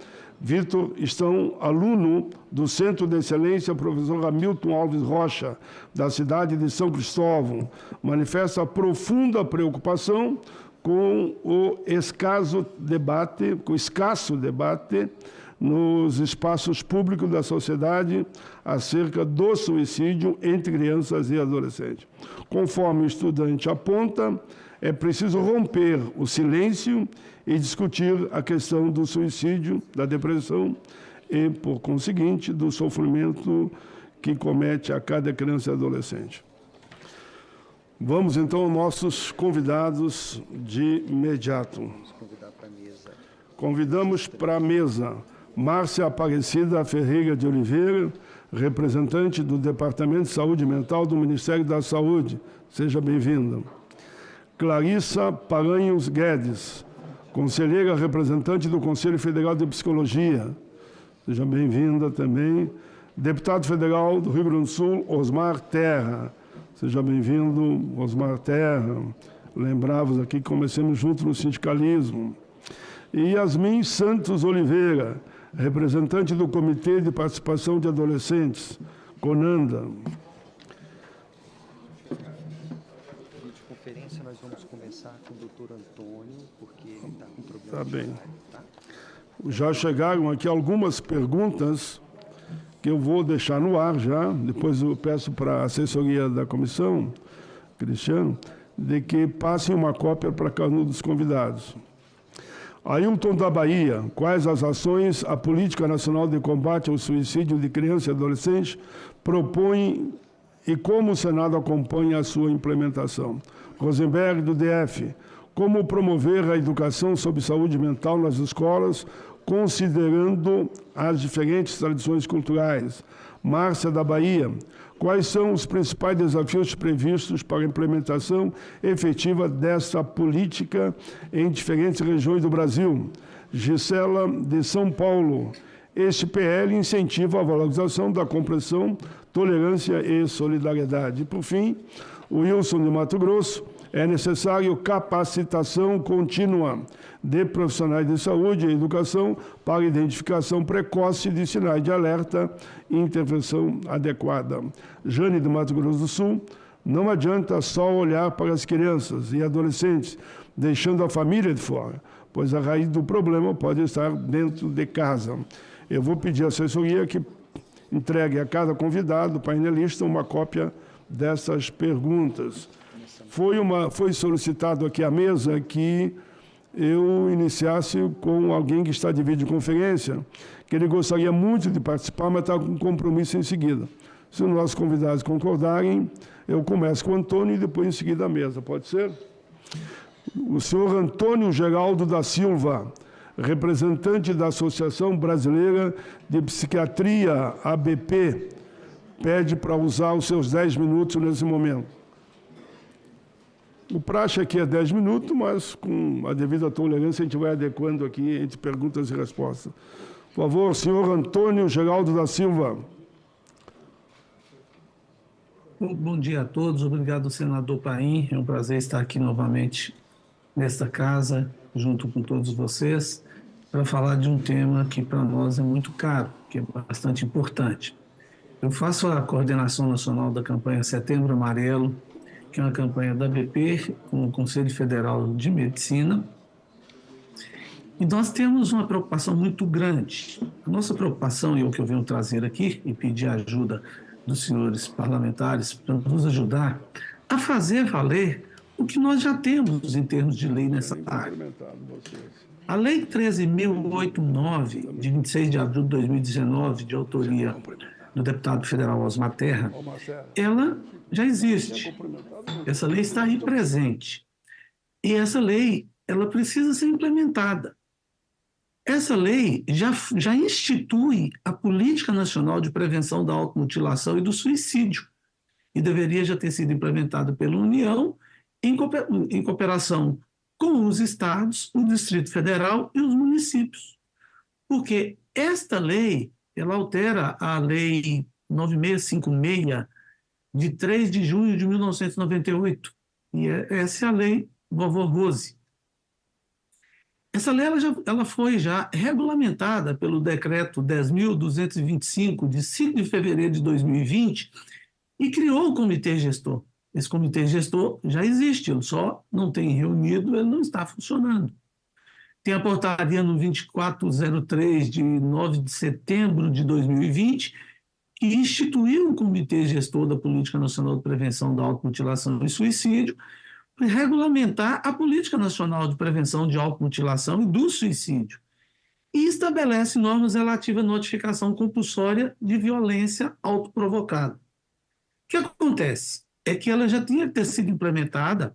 Vitor, estão aluno do Centro de Excelência Professor Hamilton Alves Rocha, da cidade de São Cristóvão, manifesta profunda preocupação com o escasso debate nos espaços públicos da sociedade acerca do suicídio entre crianças e adolescentes. Conforme o estudante aponta, é preciso romper o silêncio e discutir a questão do suicídio, da depressão e, por conseguinte, do sofrimento que comete a cada criança e adolescente. Vamos, então, aos nossos convidados de imediato. Convidamos para a mesa Márcia Aparecida Ferreira de Oliveira, representante do Departamento de Saúde Mental do Ministério da Saúde. Seja bem-vinda. Clarissa Paranhos Guedes, conselheira representante do Conselho Federal de Psicologia. Seja bem-vinda também. Deputado Federal do Rio Grande do Sul, Osmar Terra. Seja bem-vindo, Osmar Terra. Lembrava-vos aqui que comecemos juntos no sindicalismo. E Yasmin Santos Oliveira, representante do Comitê de Participação de Adolescentes, CONANDA. Conferência, nós vamos começar com o doutor Antônio, porque ele está com problema. Tá bem. Já chegaram aqui algumas perguntas que eu vou deixar no ar já, depois eu peço para a assessoria da comissão, Cristiano, de que passem uma cópia para cada um dos convidados. Ailton da Bahia, quais as ações a Política Nacional de Combate ao Suicídio de Crianças e Adolescentes propõe e como o Senado acompanha a sua implementação? Rosenberg, do DF, como promover a educação sobre saúde mental nas escolas, considerando as diferentes tradições culturais? Márcia, da Bahia, quais são os principais desafios previstos para a implementação efetiva desta política em diferentes regiões do Brasil? Gisela, de São Paulo, este PL incentiva a valorização da compreensão, tolerância e solidariedade. E, por fim, o Wilson, de Mato Grosso, é necessário capacitação contínua de profissionais de saúde e educação para identificação precoce de sinais de alerta e intervenção adequada. Jane, do Mato Grosso do Sul, não adianta só olhar para as crianças e adolescentes, deixando a família de fora, pois a raiz do problema pode estar dentro de casa. Eu vou pedir à assessoria que entregue a cada convidado, painelista, uma cópia dessas perguntas. Foi solicitado aqui à mesa que eu iniciasse com alguém que está de videoconferência, que ele gostaria muito de participar, mas está com compromisso em seguida. Se os nossos convidados concordarem, eu começo com o Antônio e depois em seguida a mesa. Pode ser? O senhor Antônio Geraldo da Silva, representante da Associação Brasileira de Psiquiatria, ABP, pede para usar os seus 10 minutos nesse momento. O praxe aqui é 10 minutos, mas com a devida tolerância a gente vai adequando aqui entre perguntas e respostas. Por favor, senhor Antônio Geraldo da Silva. Bom dia a todos, obrigado, senador Paim. É um prazer estar aqui novamente nesta casa, junto com todos vocês, para falar de um tema que para nós é muito caro, que é bastante importante. Eu faço a coordenação nacional da campanha Setembro Amarelo, que é uma campanha da BP, com o Conselho Federal de Medicina. E nós temos uma preocupação muito grande. A nossa preocupação, e é o que eu venho trazer aqui, e pedir a ajuda dos senhores parlamentares para nos ajudar a fazer valer o que nós já temos em termos de lei nessa área. A Lei 13.089, de 26 de abril de 2019, de autoria do deputado federal Osmar Terra, ela já existe. Essa lei está aí presente. E essa lei, ela precisa ser implementada. Essa lei já institui a Política Nacional de Prevenção da Automutilação e do Suicídio, e deveria já ter sido implementada pela União em cooperação com os estados, o Distrito Federal e os municípios. Porque esta lei, ela altera a Lei 9656, de 3 de junho de 1998, e essa é a Lei Vovô Rose. Essa lei ela foi já regulamentada pelo Decreto 10.225, de 5 de fevereiro de 2020, e criou o Comitê Gestor. Esse Comitê Gestor já existe, ele só não tem reunido, ele não está funcionando. Tem a portaria no 2403, de 9 de setembro de 2020, que instituiu o Comitê Gestor da Política Nacional de Prevenção da Automutilação e Suicídio, para regulamentar a Política Nacional de Prevenção de Automutilação e do Suicídio, e estabelece normas relativas à notificação compulsória de violência autoprovocada. O que acontece? É que ela já tinha que ter sido implementada,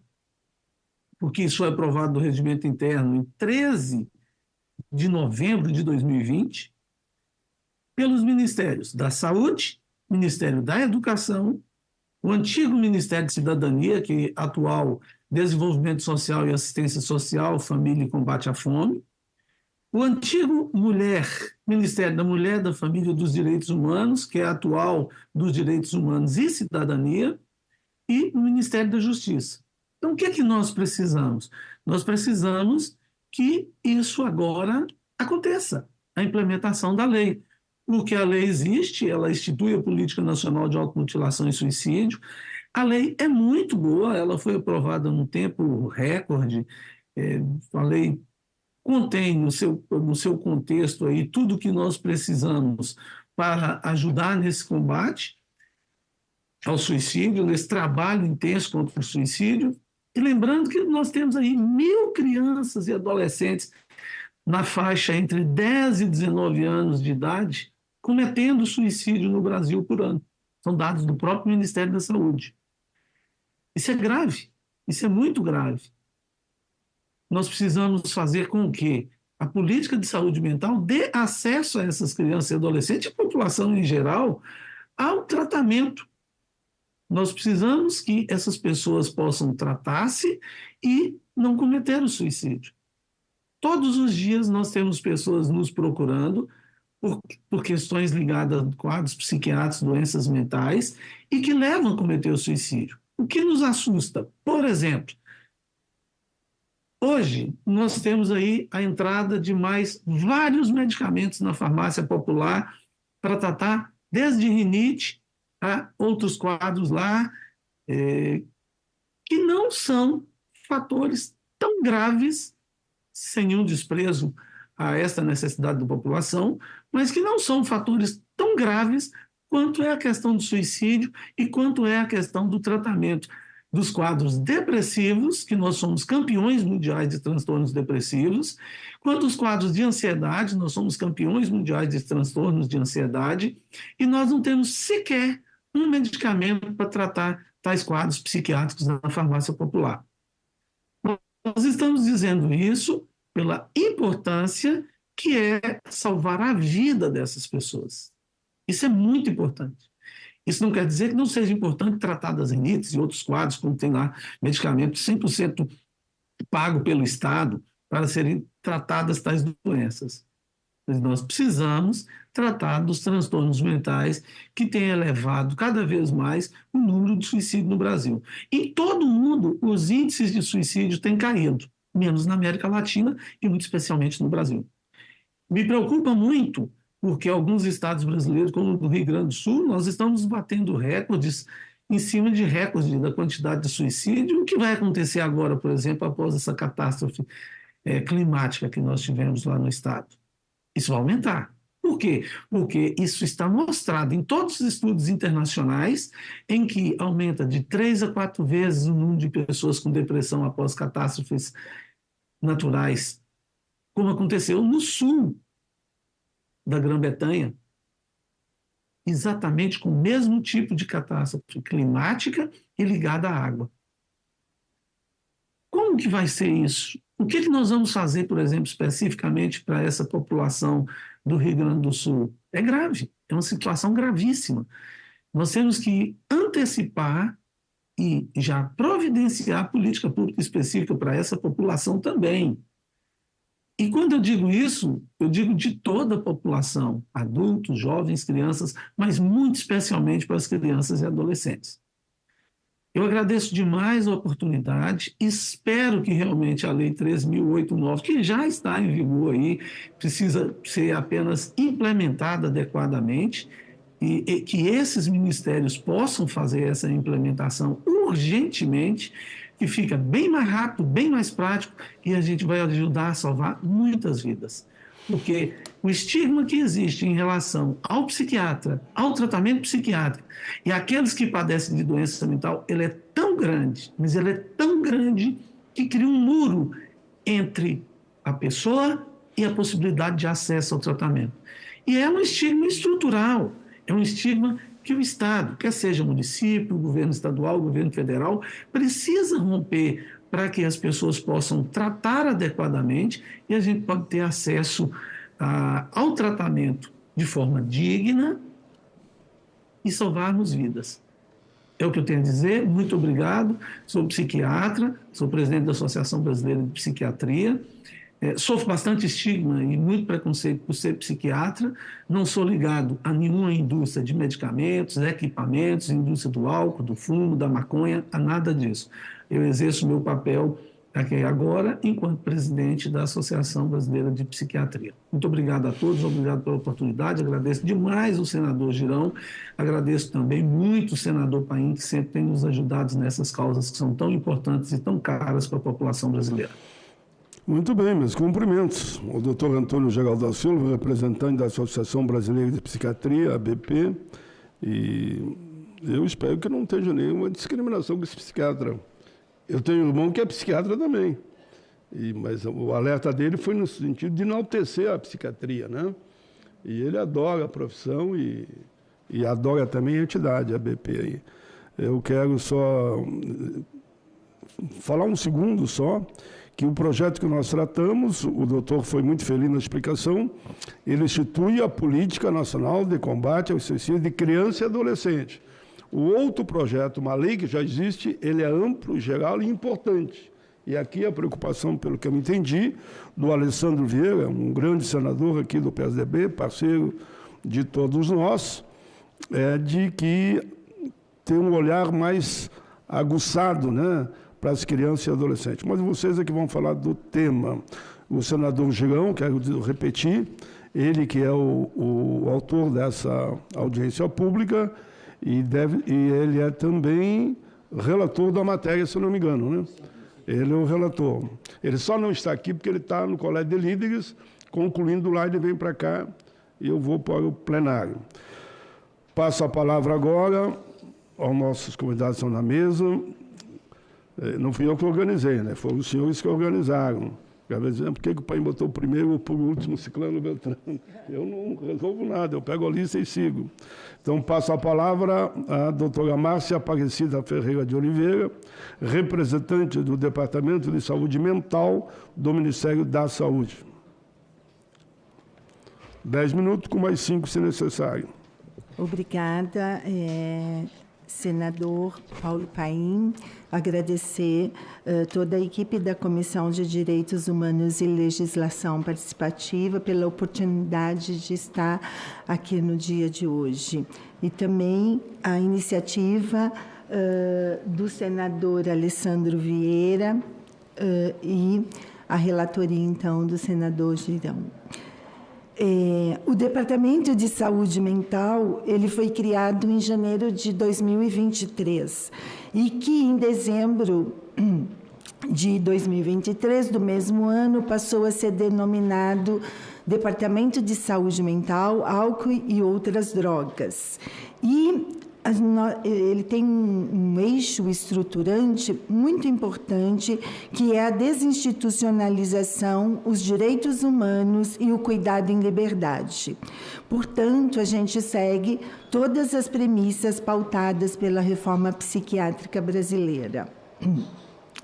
porque isso foi aprovado no regimento interno em 13 de novembro de 2020, pelos Ministérios da Saúde, Ministério da Educação, o antigo Ministério de Cidadania, que atual Desenvolvimento Social e Assistência Social, Família e Combate à Fome. O antigo Ministério da Mulher, da Família e dos Direitos Humanos, que é atual dos Direitos Humanos e Cidadania, e o Ministério da Justiça. Então, o que é que nós precisamos? Nós precisamos que isso agora aconteça, a implementação da lei. Porque a lei existe, ela institui a Política Nacional de Automutilação e Suicídio. A lei é muito boa, ela foi aprovada num tempo recorde. A lei contém no seu contexto aí tudo o que nós precisamos para ajudar nesse combate ao suicídio, nesse trabalho intenso contra o suicídio. E lembrando que nós temos aí 1.000 crianças e adolescentes na faixa entre 10 e 19 anos de idade cometendo suicídio no Brasil por ano. São dados do próprio Ministério da Saúde. Isso é grave, isso é muito grave. Nós precisamos fazer com que a política de saúde mental dê acesso a essas crianças e adolescentes e a população em geral ao tratamento. Nós precisamos que essas pessoas possam tratar-se e não cometer o suicídio. Todos os dias nós temos pessoas nos procurando por questões ligadas a quadros psiquiátricos, doenças mentais, e que levam a cometer o suicídio. O que nos assusta? Por exemplo, hoje nós temos aí a entrada de mais vários medicamentos na farmácia popular para tratar desde rinite a outros quadros lá, que não são fatores tão graves, sem nenhum desprezo a esta necessidade da população, mas que não são fatores tão graves quanto é a questão do suicídio e quanto é a questão do tratamento dos quadros depressivos, que nós somos campeões mundiais de transtornos depressivos, quanto os quadros de ansiedade, nós somos campeões mundiais de transtornos de ansiedade, e nós não temos sequer um medicamento para tratar tais quadros psiquiátricos na farmácia popular. Nós estamos dizendo isso pela importância que é salvar a vida dessas pessoas. Isso é muito importante. Isso não quer dizer que não seja importante tratar das rinites e outros quadros, como tem lá medicamento 100% pago pelo Estado para serem tratadas tais doenças. Mas nós precisamos tratar dos transtornos mentais que têm elevado cada vez mais o número de suicídio no Brasil. Em todo o mundo, os índices de suicídio têm caído, menos na América Latina e muito especialmente no Brasil. Me preocupa muito porque alguns estados brasileiros, como o do Rio Grande do Sul, nós estamos batendo recordes em cima de recordes da quantidade de suicídio. O que vai acontecer agora, por exemplo, após essa catástrofe climática que nós tivemos lá no estado? Isso vai aumentar. Por quê? Porque isso está mostrado em todos os estudos internacionais em que aumenta de 3 a 4 vezes o número de pessoas com depressão após catástrofes naturais, como aconteceu no sul da Grã-Bretanha, exatamente com o mesmo tipo de catástrofe climática e ligada à água. Como que vai ser isso? O que nós vamos fazer, por exemplo, especificamente para essa população do Rio Grande do Sul? É grave, é uma situação gravíssima. Nós temos que antecipar e já providenciar política pública específica para essa população também. E quando eu digo isso, eu digo de toda a população, adultos, jovens, crianças, mas muito especialmente para as crianças e adolescentes. Eu agradeço demais a oportunidade, espero que realmente a Lei 3.089, que já está em vigor aí, precisa ser apenas implementada adequadamente, e que esses ministérios possam fazer essa implementação urgentemente, que fica bem mais rápido, bem mais prático, e a gente vai ajudar a salvar muitas vidas. Porque o estigma que existe em relação ao psiquiatra, ao tratamento psiquiátrico, e aqueles que padecem de doença mental, ele é tão grande, mas ele é tão grande que cria um muro entre a pessoa e a possibilidade de acesso ao tratamento. E é um estigma estrutural, é um estigma que o Estado, quer seja o município, o governo estadual, o governo federal, precisa romper para que as pessoas possam tratar adequadamente e a gente pode ter acesso ao tratamento de forma digna e salvarmos vidas. É o que eu tenho a dizer. Muito obrigado. Sou psiquiatra, sou presidente da Associação Brasileira de Psiquiatria. Sofro bastante estigma e muito preconceito por ser psiquiatra. Não sou ligado a nenhuma indústria de medicamentos, equipamentos, indústria do álcool, do fumo, da maconha, a nada disso. Eu exerço meu papel aqui agora enquanto presidente da Associação Brasileira de Psiquiatria. Muito obrigado a todos, obrigado pela oportunidade, agradeço demais o senador Girão, agradeço também muito o senador Paim, que sempre tem nos ajudado nessas causas que são tão importantes e tão caras para a população brasileira. Muito bem, meus cumprimentos. O doutor Antônio Geraldo da Silva, representante da Associação Brasileira de Psiquiatria, ABP, e eu espero que não esteja nenhuma discriminação com esse psiquiatra. Eu tenho um irmão que é psiquiatra também, mas o alerta dele foi no sentido de enaltecer a psiquiatria, né? E ele adora a profissão e adora também a entidade, a ABP. Aí. Eu quero só falar um segundo só, que o projeto que nós tratamos, o doutor foi muito feliz na explicação, ele institui a Política Nacional de Combate ao Suicídio de Criança e Adolescente. O outro projeto, uma lei que já existe, ele é amplo, geral e importante. E aqui a preocupação, pelo que eu entendi, do Alessandro Vieira, um grande senador aqui do PSDB, parceiro de todos nós, é de que tem um olhar mais aguçado, né, para as crianças e adolescentes. Mas vocês é que vão falar do tema. O senador Girão, quero repetir, ele que é o autor dessa audiência pública, e ele é também relator da matéria, se não me engano, né? Ele é o relator. Ele só não está aqui porque ele está no Colégio de Líderes, concluindo lá, ele vem para cá e eu vou para o plenário. Passo a palavra agora aos nossos convidados que estão na mesa. Não fui eu que organizei, né? Foram os senhores que organizaram. Por que o Paim botou o primeiro ou por último Ciclano Beltrano? Eu não resolvo nada, eu pego a lista e sigo. Então, passo a palavra à doutora Márcia Aparecida Ferreira de Oliveira, representante do Departamento de Saúde Mental do Ministério da Saúde. 10 minutos, com mais 5, se necessário. Obrigada, senador Paulo Paim, agradecer toda a equipe da Comissão de Direitos Humanos e Legislação Participativa pela oportunidade de estar aqui no dia de hoje. E também a iniciativa do senador Alessandro Vieira e a relatoria, então, do senador Girão. O Departamento de Saúde Mental ele foi criado em janeiro de 2023 e que em dezembro de 2023 do mesmo ano passou a ser denominado Departamento de Saúde Mental, Álcool e Outras Drogas. E ele tem um eixo estruturante muito importante, que é a desinstitucionalização, os direitos humanos e o cuidado em liberdade. Portanto, a gente segue todas as premissas pautadas pela reforma psiquiátrica brasileira.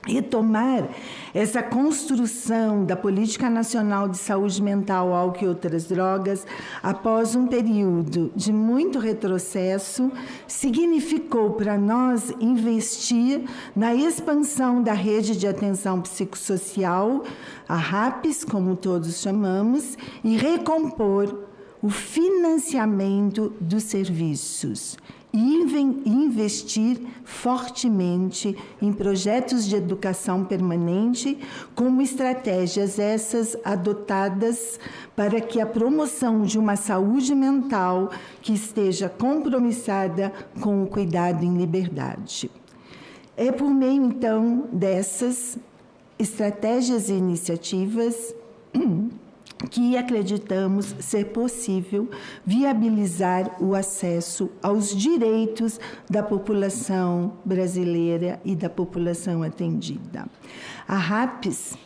Retomar essa construção da Política Nacional de Saúde Mental, Álcool e Outras Drogas, após um período de muito retrocesso, significou para nós investir na expansão da rede de atenção psicossocial, a RAPS, como todos chamamos, e recompor o financiamento dos serviços. E investir fortemente em projetos de educação permanente, como estratégias essas adotadas para que a promoção de uma saúde mental que esteja compromissada com o cuidado em liberdade. É por meio, então, dessas estratégias e iniciativas que acreditamos ser possível viabilizar o acesso aos direitos da população brasileira e da população atendida. A RAPS,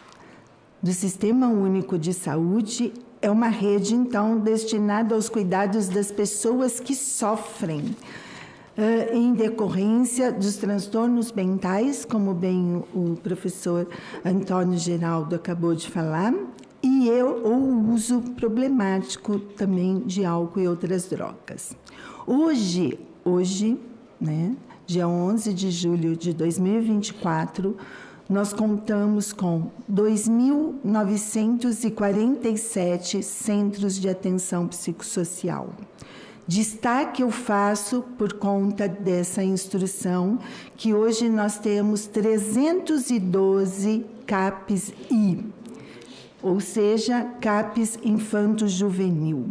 do Sistema Único de Saúde, é uma rede, então, destinada aos cuidados das pessoas que sofrem em decorrência dos transtornos mentais, como bem o professor Antônio Geraldo acabou de falar, e o uso problemático também de álcool e outras drogas. Hoje, né, dia 11 de julho de 2024, nós contamos com 2.947 centros de atenção psicossocial. Destaque eu faço por conta dessa instrução, que hoje nós temos 312 CAPs-I, ou seja, CAPs infanto-juvenil.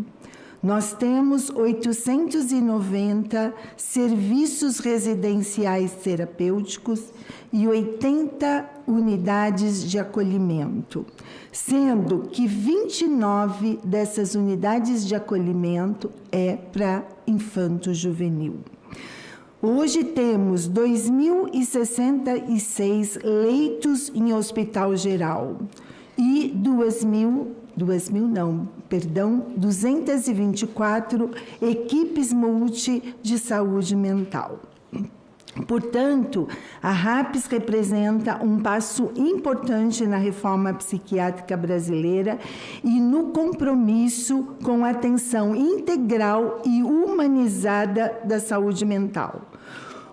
Nós temos 890 serviços residenciais terapêuticos e 80 unidades de acolhimento, sendo que 29 dessas unidades de acolhimento é para infanto-juvenil. Hoje temos 2.066 leitos em hospital geral e 224 equipes multi de saúde mental. Portanto, a RAPS representa um passo importante na reforma psiquiátrica brasileira e no compromisso com a atenção integral e humanizada da saúde mental.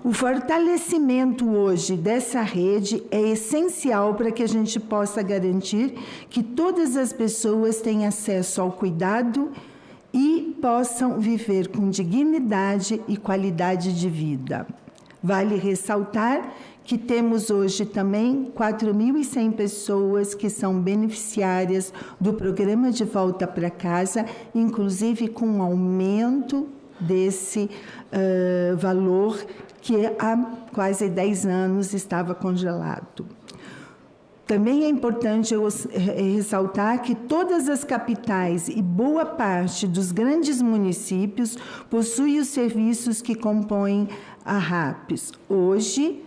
O fortalecimento hoje dessa rede é essencial para que a gente possa garantir que todas as pessoas tenham acesso ao cuidado e possam viver com dignidade e qualidade de vida. Vale ressaltar que temos hoje também 4.100 pessoas que são beneficiárias do programa de volta para casa, inclusive com um aumento desse valor que há quase 10 anos estava congelado. Também é importante eu ressaltar que todas as capitais e boa parte dos grandes municípios possuem os serviços que compõem a RAPS. Hoje,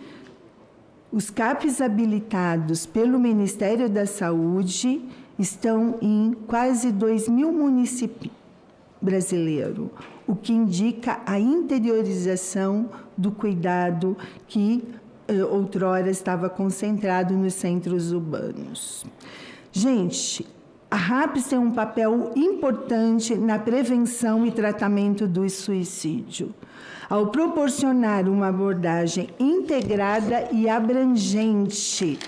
os CAPs habilitados pelo Ministério da Saúde estão em quase 2.000 municípios brasileiros, o que indica a interiorização do cuidado que outrora estava concentrado nos centros urbanos. Gente, a RAPS tem um papel importante na prevenção e tratamento do suicídio, ao proporcionar uma abordagem integrada e abrangente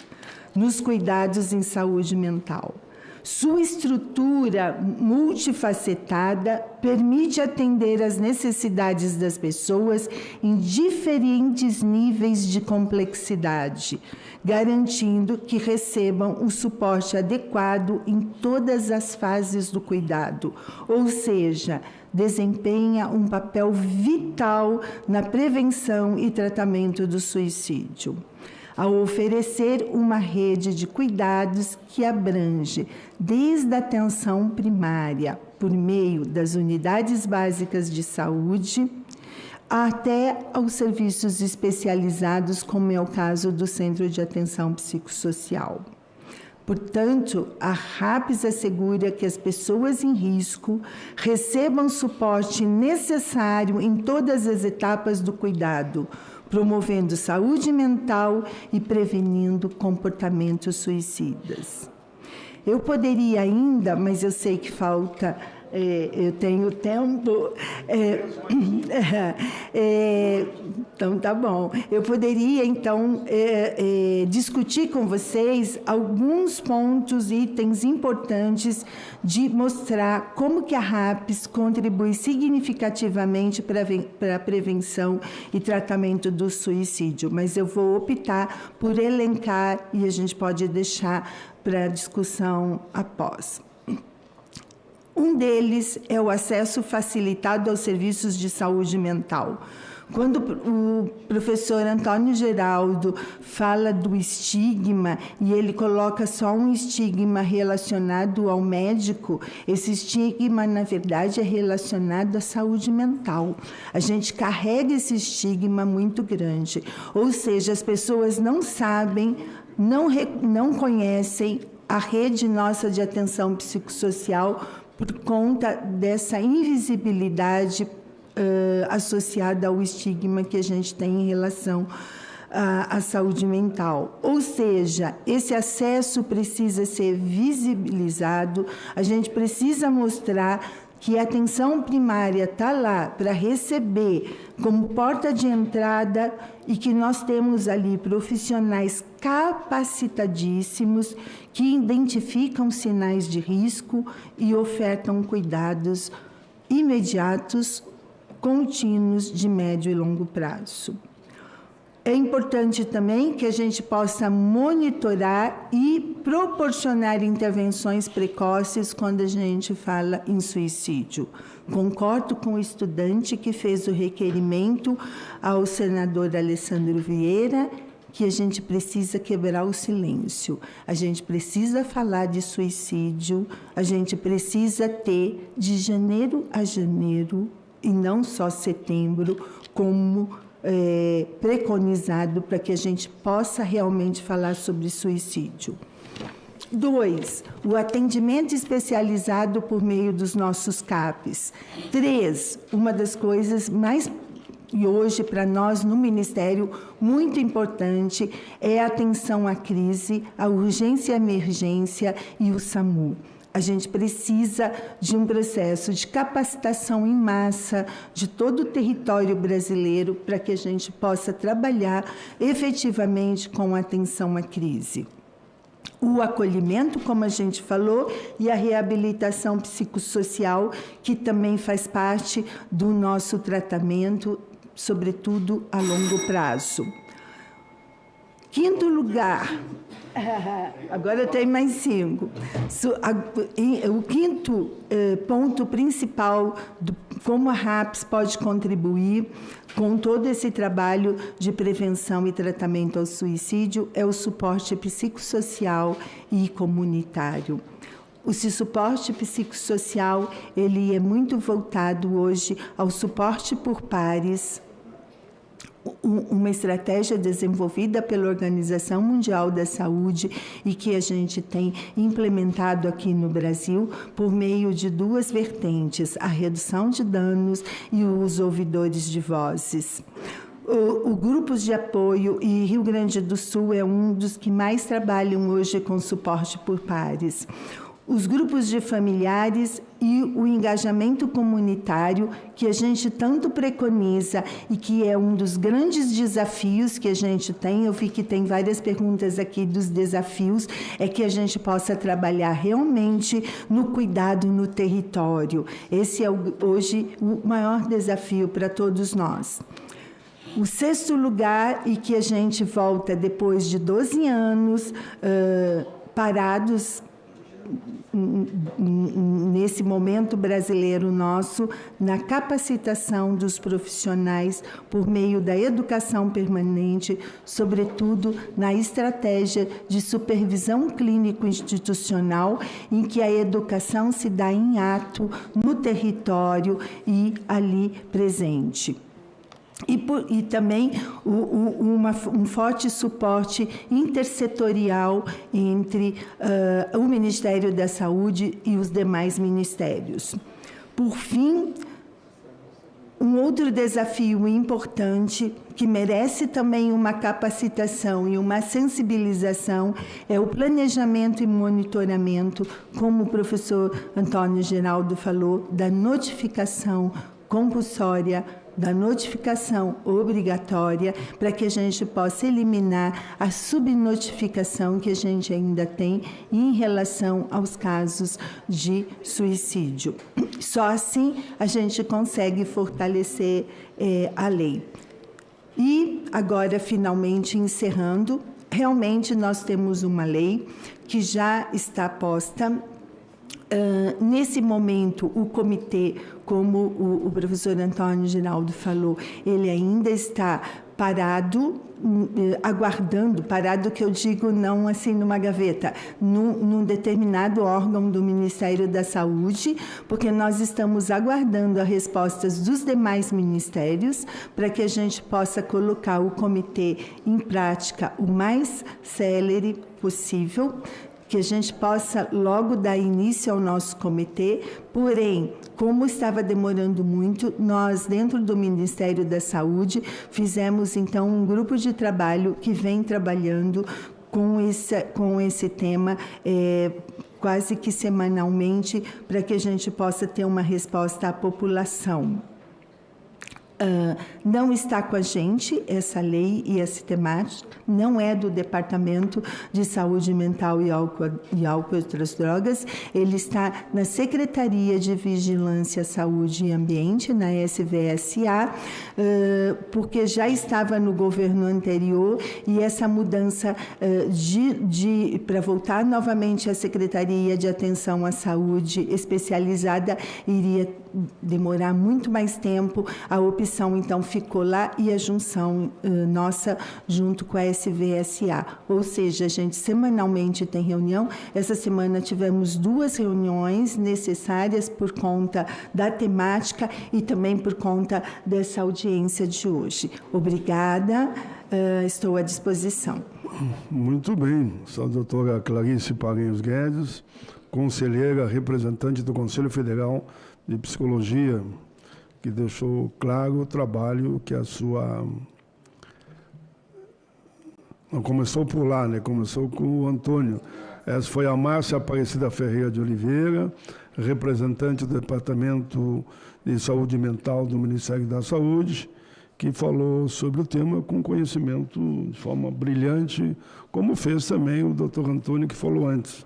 nos cuidados em saúde mental. Sua estrutura multifacetada permite atender às necessidades das pessoas em diferentes níveis de complexidade, garantindo que recebam o suporte adequado em todas as fases do cuidado, ou seja, desempenha um papel vital na prevenção e tratamento do suicídio, ao oferecer uma rede de cuidados que abrange desde a atenção primária, por meio das unidades básicas de saúde, até aos serviços especializados, como é o caso do Centro de Atenção Psicossocial. Portanto, a RAPS assegura que as pessoas em risco recebam o suporte necessário em todas as etapas do cuidado, promovendo saúde mental e prevenindo comportamentos suicidas. Eu poderia ainda, mas eu sei que falta, eu tenho tempo, então tá bom. Eu poderia, então, discutir com vocês alguns pontos, itens importantes de mostrar como que a RAPS contribui significativamente para a prevenção e tratamento do suicídio, mas eu vou optar por elencar e a gente pode deixar para discussão após. Um deles é o acesso facilitado aos serviços de saúde mental. Quando o professor Antônio Geraldo fala do estigma e ele coloca só um estigma relacionado ao médico, esse estigma, na verdade, é relacionado à saúde mental. A gente carrega esse estigma muito grande. Ou seja, as pessoas não sabem, não conhecem a rede nossa de atenção psicossocial por conta dessa invisibilidade associada ao estigma que a gente tem em relação à saúde mental. Ou seja, esse acesso precisa ser visibilizado, a gente precisa mostrar que a atenção primária está lá para receber como porta de entrada e que nós temos ali profissionais capacitadíssimos que identificam sinais de risco e ofertam cuidados imediatos, contínuos, de médio e longo prazo. É importante também que a gente possa monitorar e proporcionar intervenções precoces quando a gente fala em suicídio. Concordo com o estudante que fez o requerimento ao senador Alessandro Vieira, que a gente precisa quebrar o silêncio. A gente precisa falar de suicídio, a gente precisa ter de janeiro a janeiro, e não só setembro, como preconizado para que a gente possa realmente falar sobre suicídio. 2, o atendimento especializado por meio dos nossos CAPs. 3, uma das coisas mais, e hoje para nós no Ministério, muito importante, é a atenção à crise, a urgência e emergência e o SAMU. A gente precisa de um processo de capacitação em massa de todo o território brasileiro para que a gente possa trabalhar efetivamente com atenção à crise. O acolhimento, como a gente falou, e a reabilitação psicossocial, que também faz parte do nosso tratamento, sobretudo a longo prazo. 5º lugar, agora tem mais 5. O 5º ponto principal de como a RAPS pode contribuir com todo esse trabalho de prevenção e tratamento ao suicídio é o suporte psicossocial e comunitário. O suporte psicossocial, ele é muito voltado hoje ao suporte por pares, uma estratégia desenvolvida pela Organização Mundial da Saúde e que a gente tem implementado aqui no Brasil por meio de 2 vertentes, a redução de danos e os ouvidores de vozes. O Grupos de Apoio, e Rio Grande do Sul é um dos que mais trabalham hoje com suporte por pares. Os grupos de familiares e o engajamento comunitário, que a gente tanto preconiza e que é um dos grandes desafios que a gente tem. Eu vi que tem várias perguntas aqui dos desafios, é que a gente possa trabalhar realmente no cuidado no território. Esse é hoje o maior desafio para todos nós. O 6º lugar, e que a gente volta depois de 12 anos parados nesse momento brasileiro nosso, na capacitação dos profissionais por meio da educação permanente, sobretudo na estratégia de supervisão clínico-institucional, em que a educação se dá em ato, no território e ali presente. E também um forte suporte intersetorial entre o Ministério da Saúde e os demais ministérios. Por fim, um outro desafio importante, que merece também uma capacitação e uma sensibilização, é o planejamento e monitoramento, como o professor Antônio Geraldo falou, da notificação compulsória, da notificação obrigatória, para que a gente possa eliminar a subnotificação que a gente ainda tem em relação aos casos de suicídio. Só assim a gente consegue fortalecer a lei. E agora, finalmente, encerrando, realmente nós temos uma lei que já está posta. Nesse momento, o comitê, como o professor Antônio Geraldo falou, ele ainda está parado, aguardando, parado que eu digo não assim numa gaveta, num determinado órgão do Ministério da Saúde, porque nós estamos aguardando as respostas dos demais ministérios para que a gente possa colocar o comitê em prática o mais célere possível, que a gente possa logo dar início ao nosso comitê. Porém, como estava demorando muito, nós, dentro do Ministério da Saúde, fizemos, então, um grupo de trabalho que vem trabalhando com esse tema quase que semanalmente, para que a gente possa ter uma resposta à população. Não está com a gente essa lei e essa temática, não é do Departamento de Saúde Mental e Álcool e Outras Drogas, ele está na Secretaria de Vigilância, Saúde e Ambiente, na SVSA, porque já estava no governo anterior e essa mudança para voltar novamente à Secretaria de Atenção à Saúde Especializada iria demorar muito mais tempo, a opção então ficou lá e a junção nossa junto com a SVSA, ou seja, a gente semanalmente tem reunião. Essa semana tivemos 2 reuniões necessárias por conta da temática e também por conta dessa audiência de hoje. Obrigada, estou à disposição. Muito bem, sou a doutora Clarice Paranhos Guedes, conselheira representante do Conselho Federal de Psicologia, que deixou claro o trabalho que a sua... Não começou por lá, né? Começou com o Antônio. Essa foi a Márcia Aparecida Ferreira de Oliveira, representante do Departamento de Saúde Mental do Ministério da Saúde, que falou sobre o tema com conhecimento de forma brilhante, como fez também o doutor Antônio, que falou antes.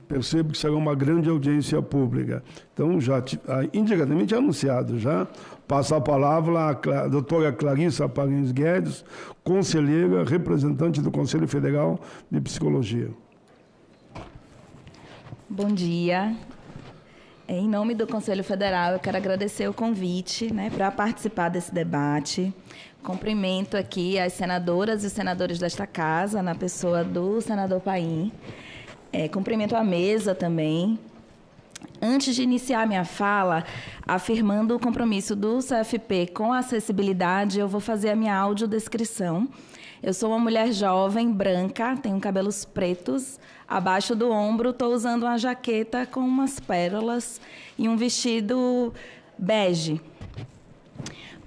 Percebo que será uma grande audiência pública. Então, já indiretamente anunciado, já passo a palavra à doutora Clarissa Paranhos Guedes, conselheira, representante do Conselho Federal de Psicologia. Bom dia. Em nome do Conselho Federal, eu quero agradecer o convite, para participar desse debate. Cumprimento aqui as senadoras e os senadores desta casa, na pessoa do senador Paim. Cumprimento a mesa também. Antes de iniciar minha fala, afirmando o compromisso do CFP com a acessibilidade, eu vou fazer a minha audiodescrição. Eu sou uma mulher jovem, branca, tenho cabelos pretos. Abaixo do ombro, estou usando uma jaqueta com umas pérolas e um vestido bege.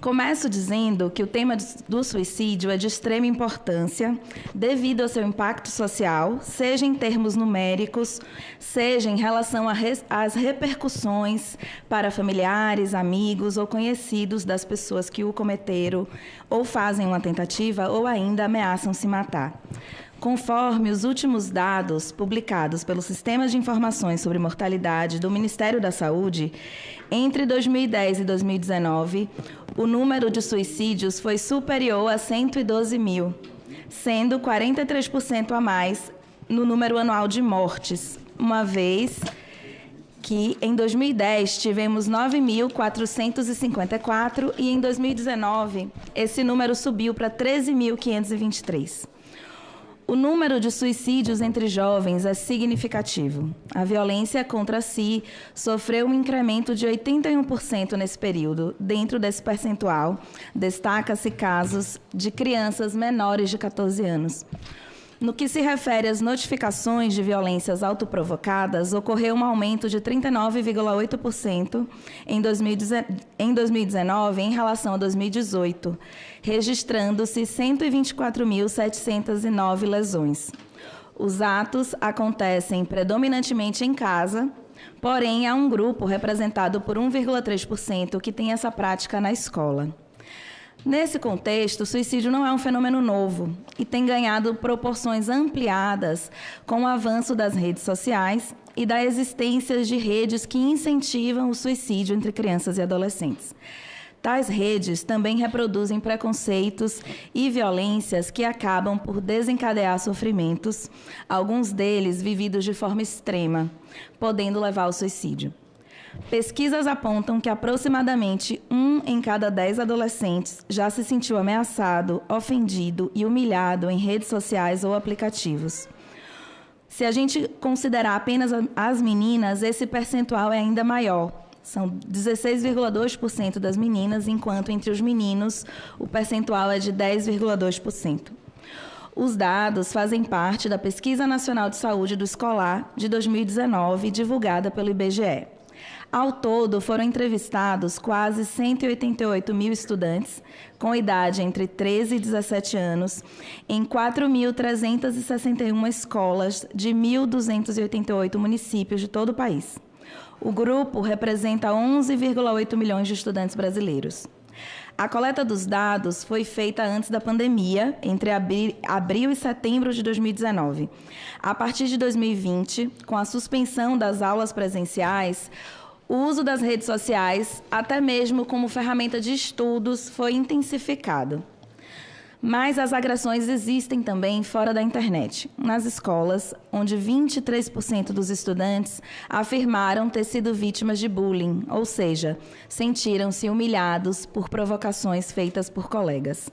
Começo dizendo que o tema do suicídio é de extrema importância devido ao seu impacto social, seja em termos numéricos, seja em relação às repercussões para familiares, amigos ou conhecidos das pessoas que o cometeram ou fazem uma tentativa ou ainda ameaçam se matar. Conforme os últimos dados publicados pelo Sistema de Informações sobre Mortalidade do Ministério da Saúde, entre 2010 e 2019, o número de suicídios foi superior a 112 mil, sendo 43% a mais no número anual de mortes, uma vez que em 2010 tivemos 9.454 e em 2019 esse número subiu para 13.523. O número de suicídios entre jovens é significativo. A violência contra si sofreu um incremento de 81% nesse período. Dentro desse percentual, destaca-se casos de crianças menores de 14 anos. No que se refere às notificações de violências autoprovocadas, ocorreu um aumento de 39,8% em 2019 em relação a 2018, registrando-se 124.709 lesões. Os atos acontecem predominantemente em casa, porém há um grupo representado por 1,3% que tem essa prática na escola. Nesse contexto, o suicídio não é um fenômeno novo e tem ganhado proporções ampliadas com o avanço das redes sociais e da existência de redes que incentivam o suicídio entre crianças e adolescentes. Tais redes também reproduzem preconceitos e violências que acabam por desencadear sofrimentos, alguns deles vividos de forma extrema, podendo levar ao suicídio. Pesquisas apontam que aproximadamente 1 em cada 10 adolescentes já se sentiu ameaçado, ofendido e humilhado em redes sociais ou aplicativos. Se a gente considerar apenas as meninas, esse percentual é ainda maior. São 16,2% das meninas, enquanto entre os meninos o percentual é de 10,2%. Os dados fazem parte da Pesquisa Nacional de Saúde do Escolar de 2019, divulgada pelo IBGE. Ao todo, foram entrevistados quase 188 mil estudantes com idade entre 13 e 17 anos em 4.361 escolas de 1.288 municípios de todo o país. O grupo representa 11,8 milhões de estudantes brasileiros. A coleta dos dados foi feita antes da pandemia, entre abril e setembro de 2019. A partir de 2020, com a suspensão das aulas presenciais, o uso das redes sociais, até mesmo como ferramenta de estudos, foi intensificado. Mas as agressões existem também fora da internet, nas escolas, onde 23% dos estudantes afirmaram ter sido vítimas de bullying, ou seja, sentiram-se humilhados por provocações feitas por colegas.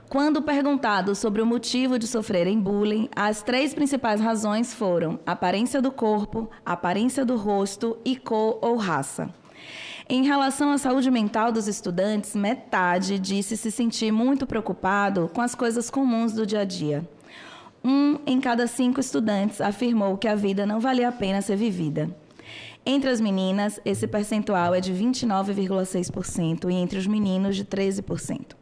Quando perguntado sobre o motivo de sofrerem bullying, as 3 principais razões foram aparência do corpo, aparência do rosto e cor ou raça. Em relação à saúde mental dos estudantes, metade disse se sentir muito preocupado com as coisas comuns do dia a dia. 1 em cada 5 estudantes afirmou que a vida não valia a pena ser vivida. Entre as meninas, esse percentual é de 29,6% e entre os meninos de 13%.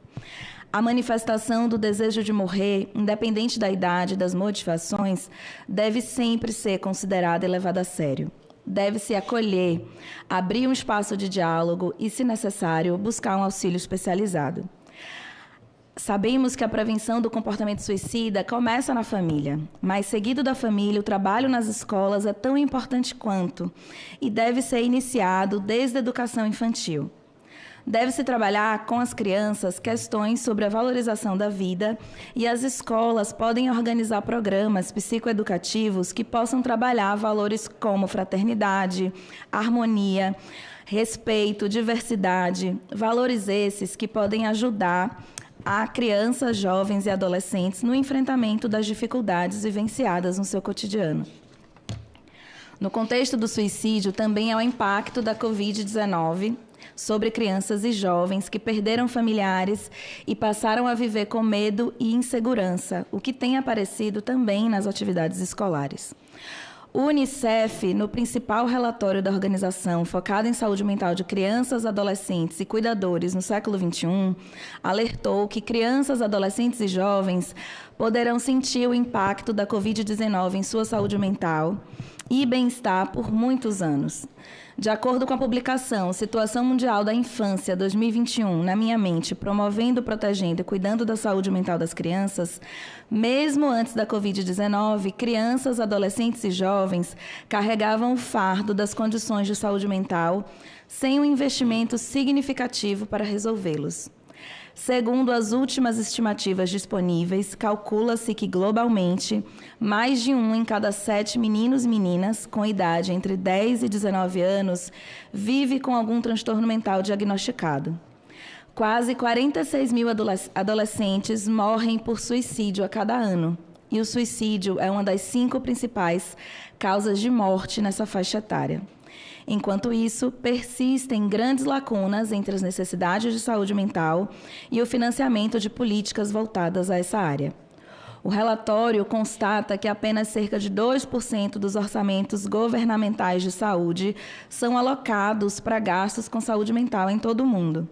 A manifestação do desejo de morrer, independente da idade e das motivações, deve sempre ser considerada e levada a sério. Deve-se acolher, abrir um espaço de diálogo e, se necessário, buscar um auxílio especializado. Sabemos que a prevenção do comportamento suicida começa na família, mas, seguido da família, o trabalho nas escolas é tão importante quanto e deve ser iniciado desde a educação infantil. Deve-se trabalhar com as crianças questões sobre a valorização da vida e as escolas podem organizar programas psicoeducativos que possam trabalhar valores como fraternidade, harmonia, respeito, diversidade, valores esses que podem ajudar a crianças, jovens e adolescentes no enfrentamento das dificuldades vivenciadas no seu cotidiano. No contexto do suicídio, também é o impacto da Covid-19 sobre crianças e jovens que perderam familiares e passaram a viver com medo e insegurança, o que tem aparecido também nas atividades escolares. O Unicef, no principal relatório da organização focado em saúde mental de crianças, adolescentes e cuidadores no século XXI, alertou que crianças, adolescentes e jovens poderão sentir o impacto da Covid-19 em sua saúde mental e bem-estar por muitos anos. De acordo com a publicação Situação Mundial da Infância 2021, Na Minha Mente, promovendo, protegendo e cuidando da saúde mental das crianças, mesmo antes da Covid-19, crianças, adolescentes e jovens carregavam o fardo das condições de saúde mental sem um investimento significativo para resolvê-los. Segundo as últimas estimativas disponíveis, calcula-se que, globalmente, mais de 1 em cada 7 meninos e meninas com idade entre 10 e 19 anos vive com algum transtorno mental diagnosticado. Quase 46 mil adolescentes morrem por suicídio a cada ano, e o suicídio é uma das 5 principais causas de morte nessa faixa etária. Enquanto isso, persistem grandes lacunas entre as necessidades de saúde mental e o financiamento de políticas voltadas a essa área. O relatório constata que apenas cerca de 2% dos orçamentos governamentais de saúde são alocados para gastos com saúde mental em todo o mundo.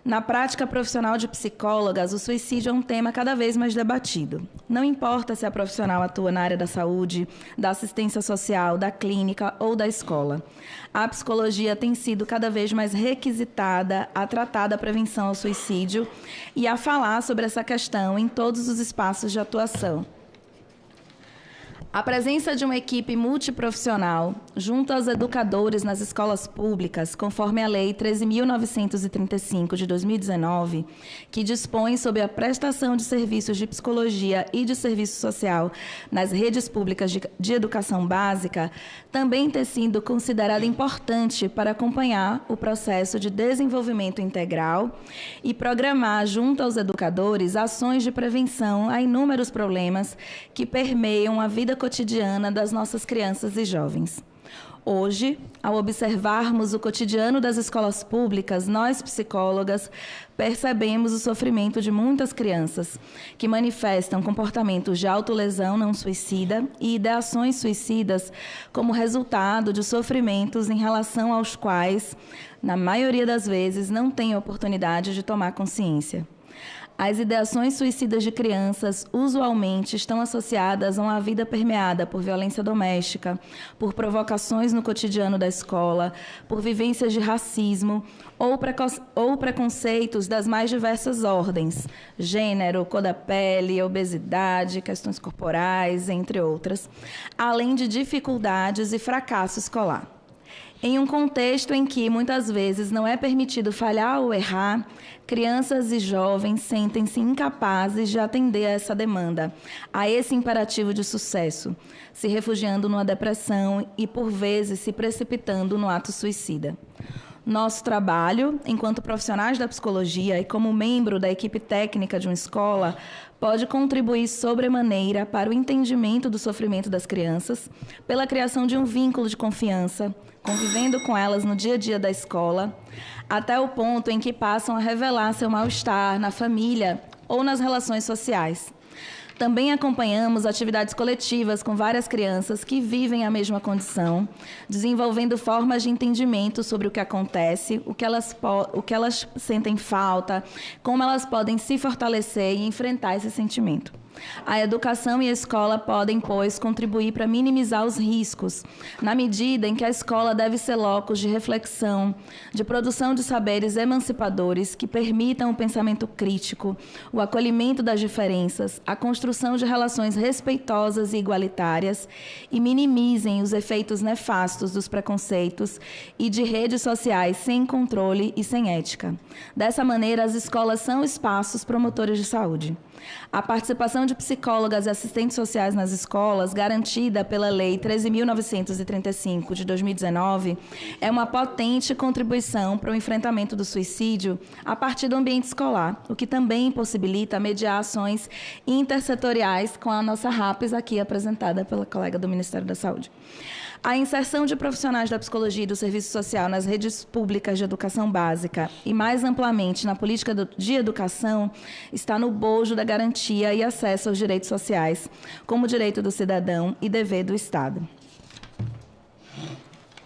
Na prática profissional de psicólogas, o suicídio é um tema cada vez mais debatido. Não importa se a profissional atua na área da saúde, da assistência social, da clínica ou da escola. A psicologia tem sido cada vez mais requisitada a tratar da prevenção ao suicídio e a falar sobre essa questão em todos os espaços de atuação. A presença de uma equipe multiprofissional junto aos educadores nas escolas públicas, conforme a Lei 13.935 de 2019, que dispõe sobre a prestação de serviços de psicologia e de serviço social nas redes públicas de educação básica, também tem sido considerada importante para acompanhar o processo de desenvolvimento integral e programar junto aos educadores ações de prevenção a inúmeros problemas que permeiam a vida cotidiana das nossas crianças e jovens. Hoje, ao observarmos o cotidiano das escolas públicas, nós, psicólogas, percebemos o sofrimento de muitas crianças que manifestam comportamentos de autolesão não suicida e ideações suicidas como resultado de sofrimentos em relação aos quais, na maioria das vezes, não têm oportunidade de tomar consciência. As ideações suicidas de crianças usualmente estão associadas a uma vida permeada por violência doméstica, por provocações no cotidiano da escola, por vivências de racismo ou preconceitos das mais diversas ordens, gênero, cor da pele, obesidade, questões corporais, entre outras, além de dificuldades e fracasso escolar. Em um contexto em que, muitas vezes, não é permitido falhar ou errar, crianças e jovens sentem-se incapazes de atender a essa demanda, a esse imperativo de sucesso, se refugiando numa depressão e, por vezes, se precipitando no ato suicida. Nosso trabalho, enquanto profissionais da psicologia e como membro da equipe técnica de uma escola, pode contribuir sobremaneira para o entendimento do sofrimento das crianças, pela criação de um vínculo de confiança, convivendo com elas no dia a dia da escola, até o ponto em que passam a revelar seu mal-estar na família ou nas relações sociais. Também acompanhamos atividades coletivas com várias crianças que vivem a mesma condição, desenvolvendo formas de entendimento sobre o que acontece, o que elas sentem falta, como elas podem se fortalecer e enfrentar esse sentimento. A educação e a escola podem, pois, contribuir para minimizar os riscos, na medida em que a escola deve ser locus de reflexão, de produção de saberes emancipadores que permitam o pensamento crítico, o acolhimento das diferenças, a construção de relações respeitosas e igualitárias e minimizem os efeitos nefastos dos preconceitos e de redes sociais sem controle e sem ética. Dessa maneira, as escolas são espaços promotores de saúde. A participação de psicólogas e assistentes sociais nas escolas, garantida pela Lei 13.935 de 2019, é uma potente contribuição para o enfrentamento do suicídio a partir do ambiente escolar, o que também possibilita mediar ações intersetoriais com a nossa RAPES aqui apresentada pela colega do Ministério da Saúde. A inserção de profissionais da psicologia e do serviço social nas redes públicas de educação básica e, mais amplamente, na política de educação, está no bojo da garantia e acesso aos direitos sociais, como direito do cidadão e dever do Estado.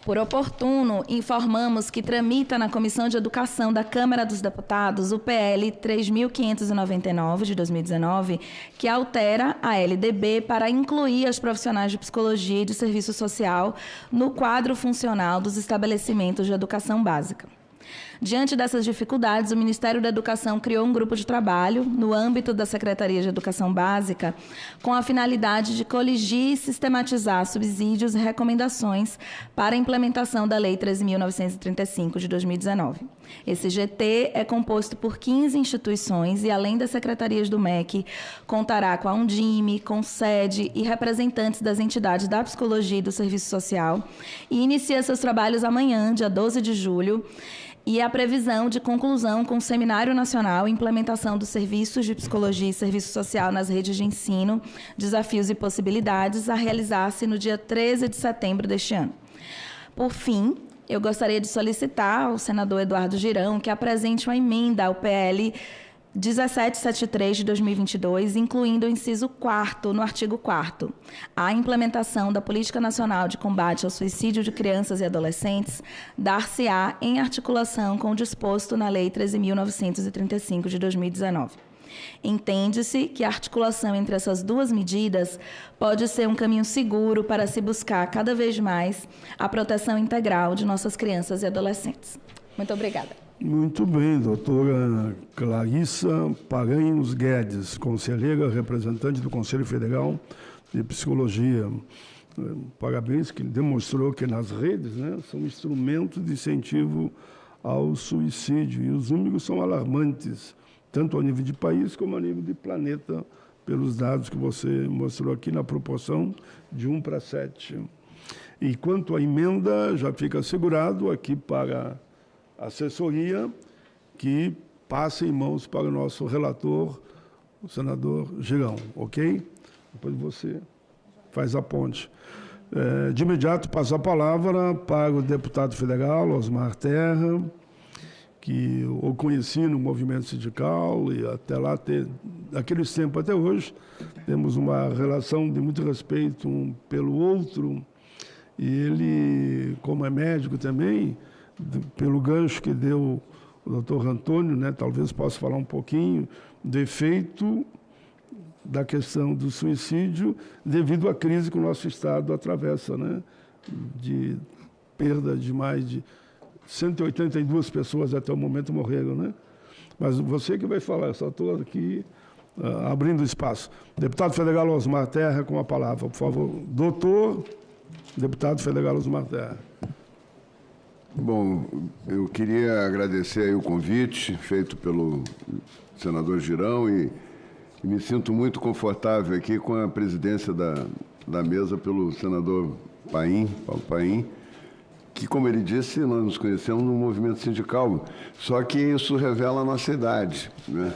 Por oportuno, informamos que tramita na Comissão de Educação da Câmara dos Deputados o PL 3.599, de 2019, que altera a LDB para incluir as profissionais de psicologia e de serviço social no quadro funcional dos estabelecimentos de educação básica. Diante dessas dificuldades, o Ministério da Educação criou um grupo de trabalho no âmbito da Secretaria de Educação Básica com a finalidade de coligir e sistematizar subsídios e recomendações para a implementação da Lei 13.935 de 2019. Esse GT é composto por 15 instituições e, além das secretarias do MEC, contará com a Undime, com sede e representantes das entidades da psicologia e do serviço social e inicia seus trabalhos amanhã, dia 12 de julho, e a previsão de conclusão com o Seminário Nacional e Implementação dos Serviços de Psicologia e Serviço Social nas Redes de Ensino, Desafios e Possibilidades, a realizar-se no dia 13 de setembro deste ano. Por fim, eu gostaria de solicitar ao senador Eduardo Girão que apresente uma emenda ao PL 1773 de 2022, incluindo o inciso 4º no artigo 4º. A implementação da Política Nacional de Combate ao Suicídio de Crianças e Adolescentes dar-se-á em articulação com o disposto na Lei 13.935 de 2019. Entende-se que a articulação entre essas duas medidas pode ser um caminho seguro para se buscar cada vez mais a proteção integral de nossas crianças e adolescentes. Muito obrigada. Muito bem, doutora Clarissa Paranhos Guedes, conselheira representante do Conselho Federal de Psicologia. Parabéns, que demonstrou que nas redes, né, são instrumentos de incentivo ao suicídio. E os números são alarmantes, tanto ao nível de país como ao nível de planeta, pelos dados que você mostrou aqui na proporção de 1:7. E quanto à emenda, já fica assegurado aqui para assessoria que passa em mãos para o nosso relator, o senador Girão, ok? Depois você faz a ponte. De imediato, passo a palavra para o deputado federal, Osmar Terra, que eu conheci no movimento sindical e até lá, daqueles tempos até hoje, temos uma relação de muito respeito um pelo outro. E ele, como é médico também, pelo gancho que deu o doutor Antônio, né, talvez possa falar um pouquinho do efeito da questão do suicídio devido à crise que o nosso Estado atravessa, né, de perda de mais de 182 pessoas até o momento morreram, né? Mas você que vai falar, só estou aqui abrindo espaço. Deputado federal Osmar Terra, com a palavra, por favor. Doutor, deputado federal Osmar Terra. Bom, eu queria agradecer aí o convite feito pelo senador Girão e me sinto muito confortável aqui com a presidência da mesa pelo senador Paulo Paim, que, como ele disse, nós nos conhecemos no movimento sindical, só que isso revela a nossa idade, né?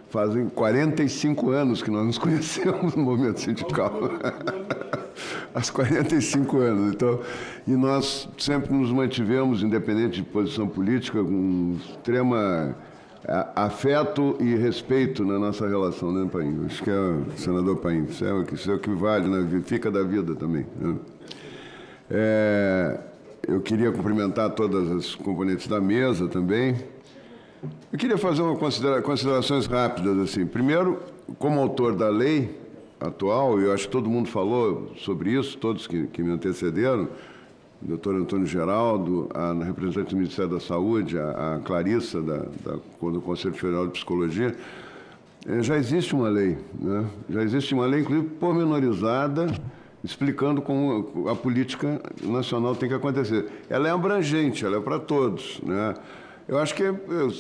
Fazem 45 anos que nós nos conhecemos no movimento sindical. Há 45 anos. Então, e nós sempre nos mantivemos, independente de posição política, com extrema afeto e respeito na nossa relação, né, Paim? Acho que é o senador Paim, isso é o que vale, né? Fica da vida também, né? Eu queria cumprimentar todas as componentes da mesa também. Eu queria fazer considerações rápidas, assim. Primeiro, como autor da lei atual, eu acho que todo mundo falou sobre isso, todos que me antecederam, o doutor Antônio Geraldo, a representante do Ministério da Saúde, a Clarissa, do Conselho Federal de Psicologia, já existe uma lei, né? Já existe uma lei, inclusive, pormenorizada, explicando como a política nacional tem que acontecer. Ela é abrangente, ela é para todos, né? Eu acho que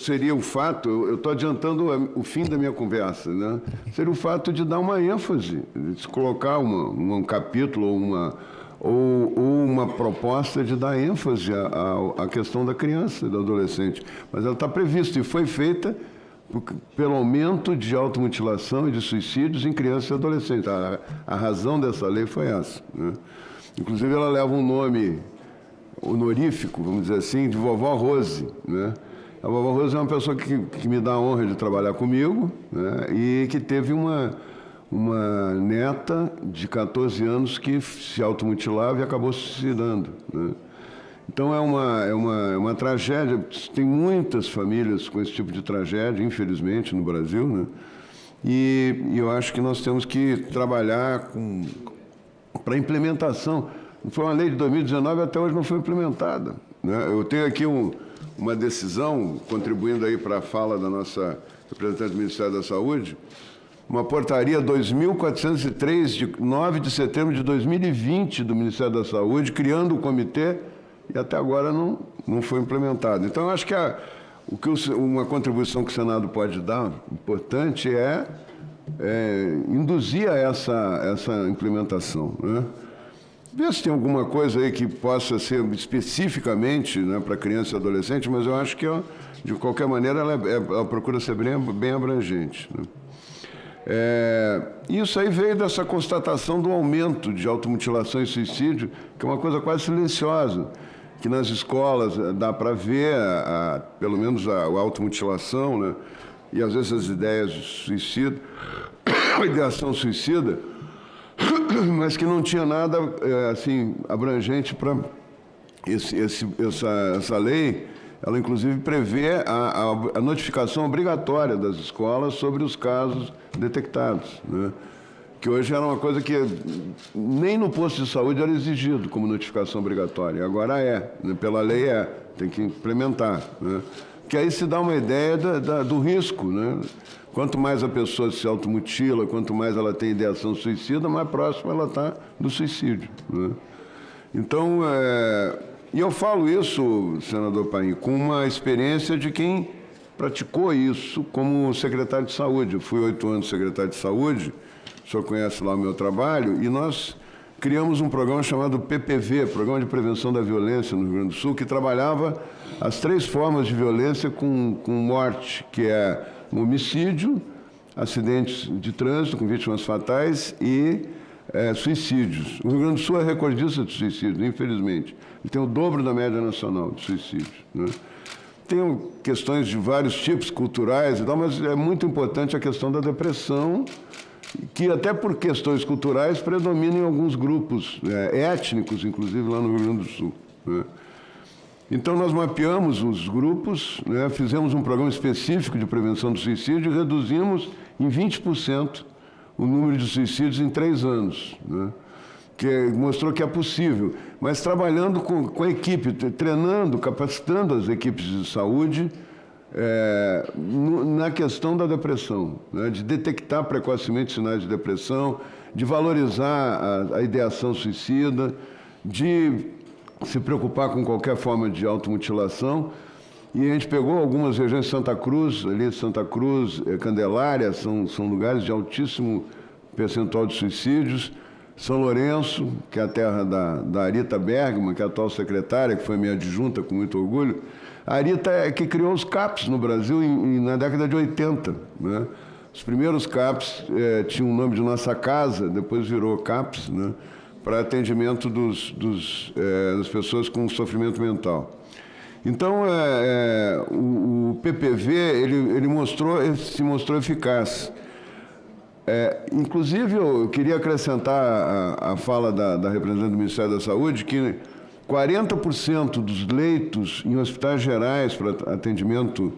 seria o fato, eu estou adiantando o fim da minha conversa, né? Seria o fato de dar uma ênfase, de colocar um capítulo ou uma proposta de dar ênfase à questão da criança e do adolescente. Mas ela está prevista e foi feita pelo aumento de automutilação e de suicídios em crianças e adolescentes. A razão dessa lei foi essa, né? Inclusive, ela leva um nome honorífico, vamos dizer assim, de vovó Rose, né? A vovó Rose é uma pessoa que me dá a honra de trabalhar comigo, né? E que teve uma neta de 14 anos que se automutilava e acabou se suicidando, né? Então é uma tragédia. Tem muitas famílias com esse tipo de tragédia, infelizmente, no Brasil, né? E eu acho que nós temos que trabalhar para a implementação. Foi uma lei de 2019 até hoje não foi implementada, né? Eu tenho aqui uma decisão, contribuindo aí para a fala da nossa representante do Ministério da Saúde, uma portaria 2.403, de 9 de setembro de 2020, do Ministério da Saúde, criando o comitê, e até agora não foi implementado. Então, eu acho que uma contribuição que o Senado pode dar, importante, é induzir a essa implementação, né? Ver se tem alguma coisa aí que possa ser especificamente, né, para criança e adolescente, mas eu acho que, de qualquer maneira, ela procura ser bem abrangente, né? Isso aí veio dessa constatação do aumento de automutilação e suicídio, que é uma coisa quase silenciosa, que nas escolas dá para ver, pelo menos a automutilação, né, e às vezes as ideias de suicídio, a ideação suicida, mas que não tinha nada assim abrangente para essa lei. Ela, inclusive, prevê a notificação obrigatória das escolas sobre os casos detectados, né? Que hoje era uma coisa que nem no posto de saúde era exigido como notificação obrigatória. Agora né? Pela lei tem que implementar, né? Que aí se dá uma ideia do risco, né? Quanto mais a pessoa se automutila, quanto mais ela tem ideação suicida, mais próxima ela está do suicídio, né? Então, e eu falo isso, senador Paim, com uma experiência de quem praticou isso como secretário de saúde. Eu fui 8 anos secretário de saúde, o senhor conhece lá o meu trabalho, e nós criamos um programa chamado PPV, Programa de Prevenção da Violência no Rio Grande do Sul, que trabalhava as 3 formas de violência com morte, que é o homicídio, acidentes de trânsito com vítimas fatais e suicídios. O Rio Grande do Sul é recordista de suicídios, infelizmente. Ele tem o dobro da média nacional de suicídios, né? Tem questões de vários tipos, culturais e tal, mas é muito importante a questão da depressão, que até por questões culturais predomina em alguns grupos étnicos, inclusive lá no Rio Grande do Sul, né? Então nós mapeamos os grupos, né? Fizemos um programa específico de prevenção do suicídio e reduzimos em 20% o número de suicídios em 3 anos, né? Que mostrou que é possível, mas trabalhando com a equipe, treinando, capacitando as equipes de saúde na questão da depressão, né? De detectar precocemente sinais de depressão, de valorizar a ideação suicida, de se preocupar com qualquer forma de automutilação. E a gente pegou algumas regiões, Santa Cruz, Candelária, são lugares de altíssimo percentual de suicídios. São Lourenço, que é a terra da Arita Bergman, que é a atual secretária, que foi minha adjunta com muito orgulho. A Arita é que criou os CAPs no Brasil na década de 80, né? Os primeiros CAPs tinham o nome de Nossa Casa, depois virou CAPs, né? Para atendimento das pessoas com sofrimento mental. Então, o PPV ele se mostrou eficaz. Inclusive, eu queria acrescentar a fala da representante do Ministério da Saúde, que 40% dos leitos em hospitais gerais para atendimento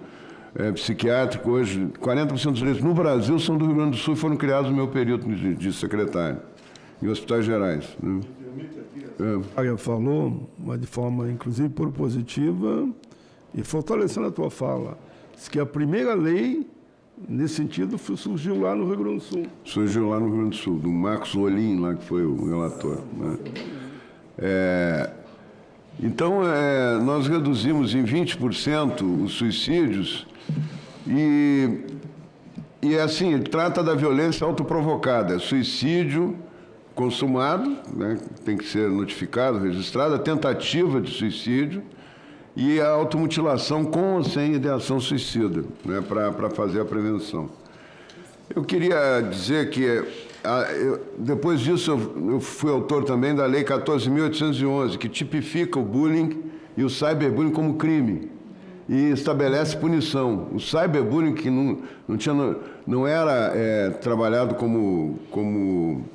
psiquiátrico hoje, 40% dos leitos no Brasil são do Rio Grande do Sul e foram criados no meu período de secretário, em hospitais gerais, né? A falou, mas de forma, inclusive, propositiva e fortalecendo a tua fala, diz que a primeira lei, nesse sentido, surgiu lá no Rio Grande do Sul. Surgiu lá no Rio Grande do Sul, do Marcos Olim, lá que foi o relator, né? Então, nós reduzimos em 20% os suicídios e assim, trata da violência autoprovocada, suicídio consumado, né, tem que ser notificado, registrado, a tentativa de suicídio e a automutilação com ou sem ideação suicida, né, para fazer a prevenção. Eu queria dizer que, depois disso, eu fui autor também da Lei 14.811, que tipifica o bullying e o cyberbullying como crime e estabelece punição. O cyberbullying, que não era trabalhado como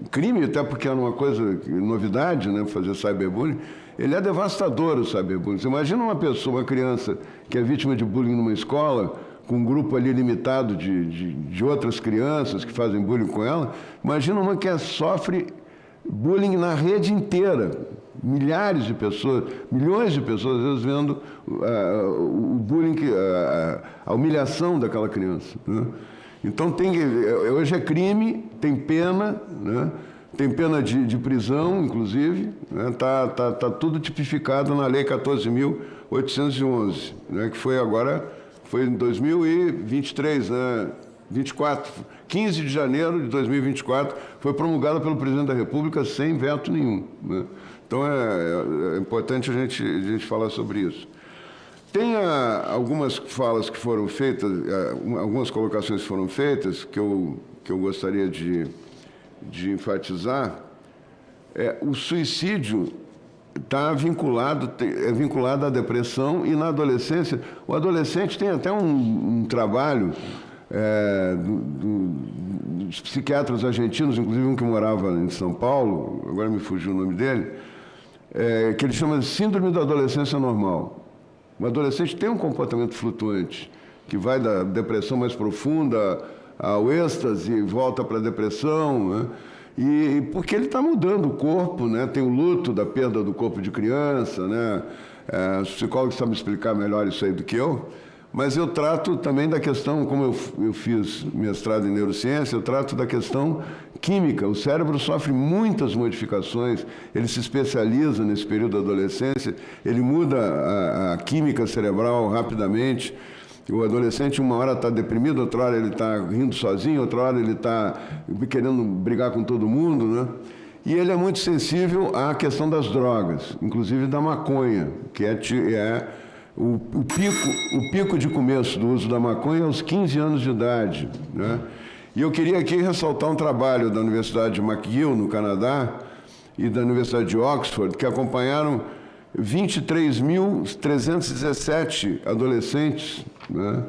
crime, até porque era uma coisa, novidade, né, fazer cyberbullying, ele é devastador, o cyberbullying. Você imagina uma criança que é vítima de bullying numa escola, com um grupo ali limitado de outras crianças que fazem bullying com ela. Imagina uma que sofre bullying na rede inteira. Milhares de pessoas, milhões de pessoas, às vezes, vendo o bullying, a humilhação daquela criança, né? Então, hoje é crime, tem pena, né? Tem pena de prisão, inclusive, né? Tá tudo tipificado na Lei 14.811, né? Que foi em 2023, né? 15 de janeiro de 2024, foi promulgada pelo Presidente da República sem veto nenhum, né? Então, é importante a gente falar sobre isso. Tem algumas falas que foram feitas, algumas colocações que foram feitas, que eu gostaria de enfatizar. O suicídio é vinculado à depressão, e na adolescência, o adolescente tem até um trabalho dos psiquiatras argentinos, inclusive um que morava em São Paulo, agora me fugiu o nome dele, que ele chama de síndrome da adolescência normal. O adolescente tem um comportamento flutuante, que vai da depressão mais profunda ao êxtase e volta para a depressão, né? E porque ele está mudando o corpo, né? Tem o luto da perda do corpo de criança, né? Os psicólogos sabem explicar melhor isso aí do que eu, mas eu trato também da questão, como eu fiz mestrado em neurociência, eu trato da questão química. O cérebro sofre muitas modificações, ele se especializa nesse período da adolescência, ele muda a química cerebral rapidamente. O adolescente, uma hora está deprimido, outra hora ele está rindo sozinho, outra hora ele está querendo brigar com todo mundo, né? E ele é muito sensível à questão das drogas, inclusive da maconha, que o pico de começo do uso da maconha aos 15 anos de idade, né? E eu queria aqui ressaltar um trabalho da Universidade de McGill, no Canadá, e da Universidade de Oxford, que acompanharam 23.317 adolescentes, né?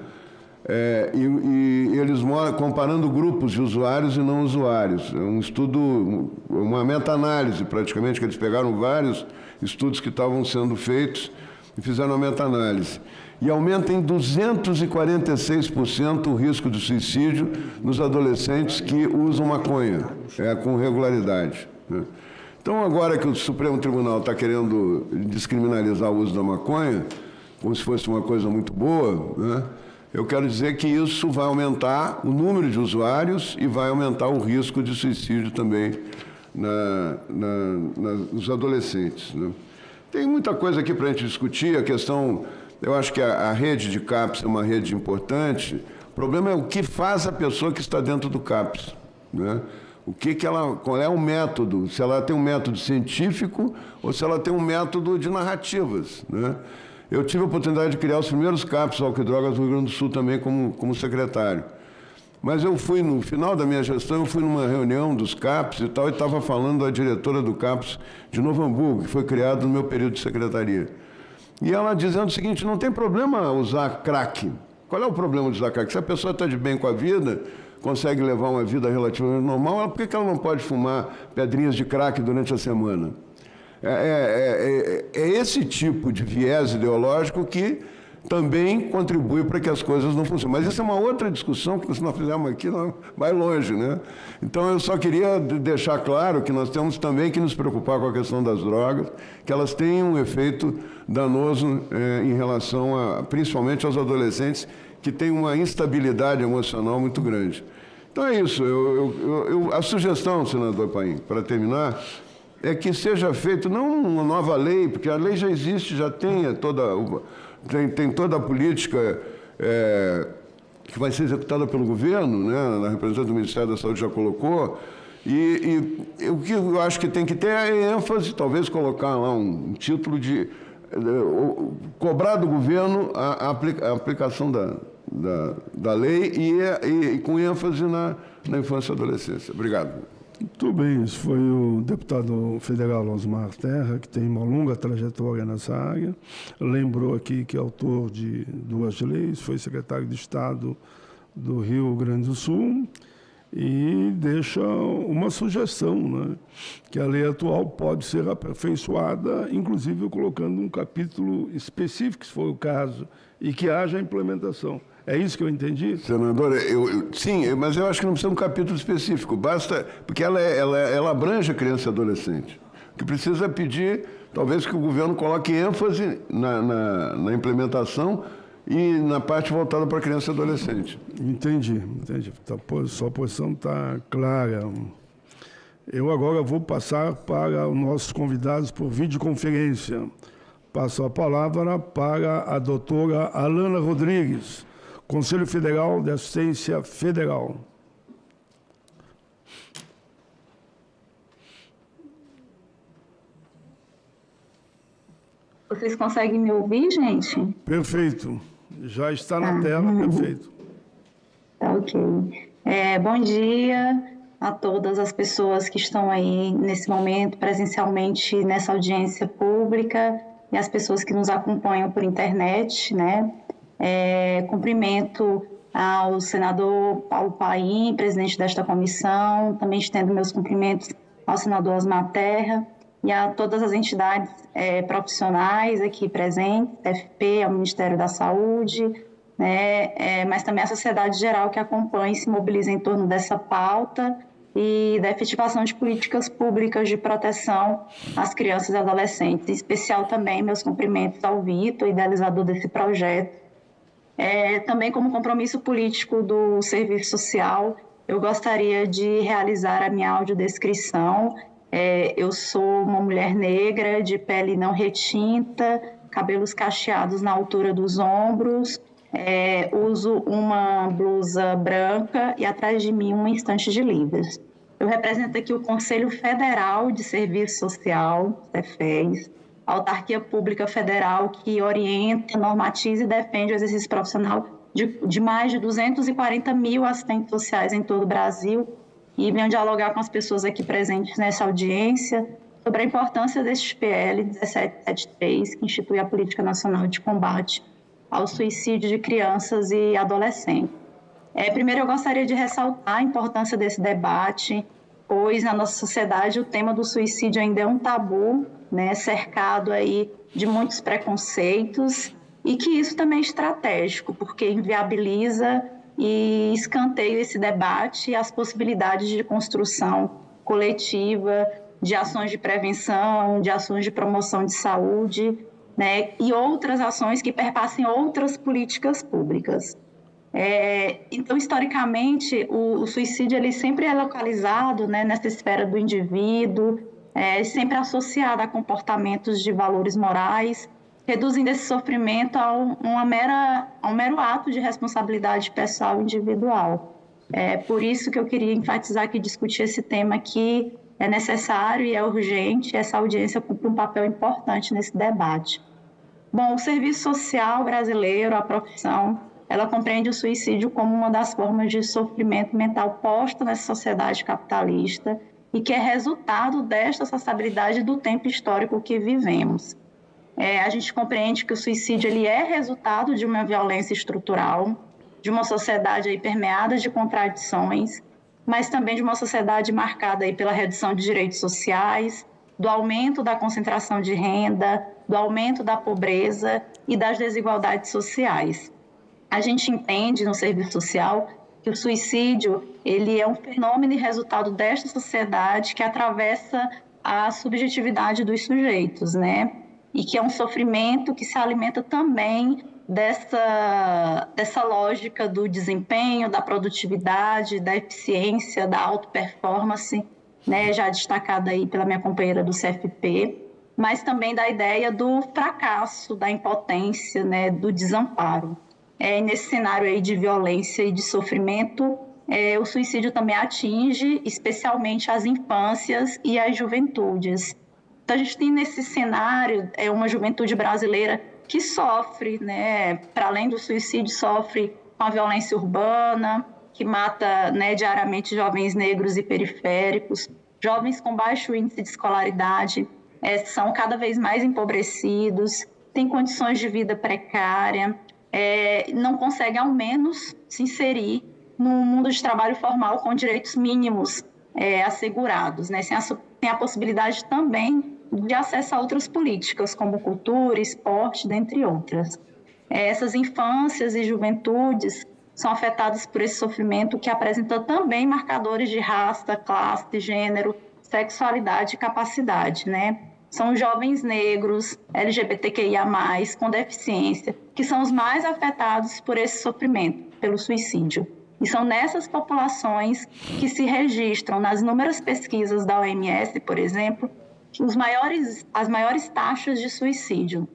E eles comparando grupos de usuários e não usuários. É um estudo, uma meta-análise praticamente, que eles pegaram vários estudos que estavam sendo feitos e fizeram uma meta-análise. E aumenta em 246% o risco de suicídio nos adolescentes que usam maconha, com regularidade, né? Então, agora que o Supremo Tribunal está querendo descriminalizar o uso da maconha, como se fosse uma coisa muito boa, né? Eu quero dizer que isso vai aumentar o número de usuários e vai aumentar o risco de suicídio também nos adolescentes, né? Tem muita coisa aqui para a gente discutir, a questão, eu acho que a rede de CAPS é uma rede importante. O problema é o que faz a pessoa que está dentro do CAPS, né? Qual é o método, se ela tem um método científico ou se ela tem um método de narrativas, né? Eu tive a oportunidade de criar os primeiros CAPS álcool e drogas no Rio Grande do Sul também como secretário. Mas eu fui, no final da minha gestão, eu fui numa reunião dos CAPS e tal, e estava falando da diretora do CAPS de Novo Hamburgo, que foi criado no meu período de secretaria. E ela dizendo o seguinte, não tem problema usar crack. Qual é o problema de usar crack? Se a pessoa está de bem com a vida, consegue levar uma vida relativamente normal, por que ela não pode fumar pedrinhas de crack durante a semana? É esse tipo de viés ideológico que também contribui para que as coisas não funcionem. Mas isso é uma outra discussão que, se nós fizermos aqui, não vai longe, né? Então, eu só queria deixar claro que nós temos também que nos preocupar com a questão das drogas, que elas têm um efeito danoso em relação, principalmente aos adolescentes, que têm uma instabilidade emocional muito grande. Então, é isso. A sugestão, senador Paim, para terminar, é que seja feito não uma nova lei, porque a lei já existe, já tem toda a política que vai ser executada pelo governo, né? A representante do Ministério da Saúde já colocou, e o que eu acho que tem que ter é ênfase, talvez colocar lá um título de cobrar do governo a aplicação da lei e com ênfase na infância e adolescência. Obrigado. Muito bem, esse foi o deputado federal Osmar Terra, que tem uma longa trajetória nessa área. Lembrou aqui que é autor de 2 leis, foi secretário de Estado do Rio Grande do Sul e deixa uma sugestão, né, que a lei atual pode ser aperfeiçoada, inclusive colocando um capítulo específico, se for o caso, e que haja implementação. É isso que eu entendi? Senador, sim, mas eu acho que não precisa de um capítulo específico, basta, porque ela abrange a criança e adolescente. O que precisa é pedir, talvez, que o governo coloque ênfase na implementação e na parte voltada para a criança e adolescente. Entendi. Sua posição está clara. Eu agora vou passar para os nossos convidados por videoconferência. Passo a palavra para a doutora Alana Rodrigues, Conselho Federal de Assistência Federal. Vocês conseguem me ouvir, gente? Perfeito. Já está na tela, perfeito. Tá, ok. Bom dia a todas as pessoas que estão aí nesse momento, presencialmente nessa audiência pública, e as pessoas que nos acompanham por internet, né? Cumprimento ao senador Paulo Paim, presidente desta comissão, também estendo meus cumprimentos ao senador Osmar Terra e a todas as entidades profissionais aqui presentes, FP, ao Ministério da Saúde, né, mas também a sociedade geral que acompanha e se mobiliza em torno dessa pauta e da efetivação de políticas públicas de proteção às crianças e adolescentes. Em especial também meus cumprimentos ao Vitor, idealizador desse projeto. Também como compromisso político do Serviço Social, eu gostaria de realizar a minha audiodescrição. Eu sou uma mulher negra, de pele não retinta, cabelos cacheados na altura dos ombros, uso uma blusa branca e atrás de mim uma estante de livros. Eu represento aqui o Conselho Federal de Serviço Social, CEFES, a autarquia pública federal que orienta, normatiza e defende o exercício profissional de mais de 240 mil assistentes sociais em todo o Brasil, e venho dialogar com as pessoas aqui presentes nessa audiência sobre a importância deste PL 1773, que institui a Política Nacional de Combate ao Suicídio de Crianças e Adolescentes. Primeiro, eu gostaria de ressaltar a importância desse debate, pois na nossa sociedade o tema do suicídio ainda é um tabu, né, cercado aí de muitos preconceitos, e que isso também é estratégico, porque inviabiliza e escanteia esse debate e as possibilidades de construção coletiva, de ações de prevenção, de ações de promoção de saúde, né, e outras ações que perpassem outras políticas públicas. Então, historicamente, o suicídio ele sempre é localizado, né, nessa esfera do indivíduo, sempre associado a comportamentos de valores morais, reduzindo esse sofrimento a um mero ato de responsabilidade pessoal e individual. Por isso que eu queria enfatizar que discutir esse tema aqui é necessário e é urgente, e essa audiência cumpre um papel importante nesse debate. Bom, o serviço social brasileiro, a profissão, ela compreende o suicídio como uma das formas de sofrimento mental posta nessa sociedade capitalista e que é resultado desta sociabilidade do tempo histórico que vivemos. A gente compreende que o suicídio ele é resultado de uma violência estrutural, de uma sociedade aí permeada de contradições, mas também de uma sociedade marcada aí pela redução de direitos sociais, do aumento da concentração de renda, do aumento da pobreza e das desigualdades sociais. A gente entende no serviço social que o suicídio ele é um fenômeno e resultado desta sociedade que atravessa a subjetividade dos sujeitos, né? E que é um sofrimento que se alimenta também dessa lógica do desempenho, da produtividade, da eficiência, da auto-performance, né? Já destacada aí pela minha companheira do CFP, mas também da ideia do fracasso, da impotência, né? Do desamparo. Nesse cenário aí de violência e de sofrimento, o suicídio também atinge especialmente as infâncias e as juventudes. Então, a gente tem nesse cenário uma juventude brasileira que sofre, né, para além do suicídio, sofre com a violência urbana, que mata, né, diariamente jovens negros e periféricos, jovens com baixo índice de escolaridade, são cada vez mais empobrecidos, têm condições de vida precária, não conseguem, ao menos, se inserir no mundo de trabalho formal com direitos mínimos assegurados, né? Tem a possibilidade também de acesso a outras políticas, como cultura, esporte, dentre outras. Essas infâncias e juventudes são afetadas por esse sofrimento que apresenta também marcadores de raça, classe, gênero, sexualidade e capacidade, né? São jovens negros, LGBTQIA+, com deficiência, que são os mais afetados por esse sofrimento, pelo suicídio. E são nessas populações que se registram nas inúmeras pesquisas da OMS, por exemplo, as maiores taxas de suicídio.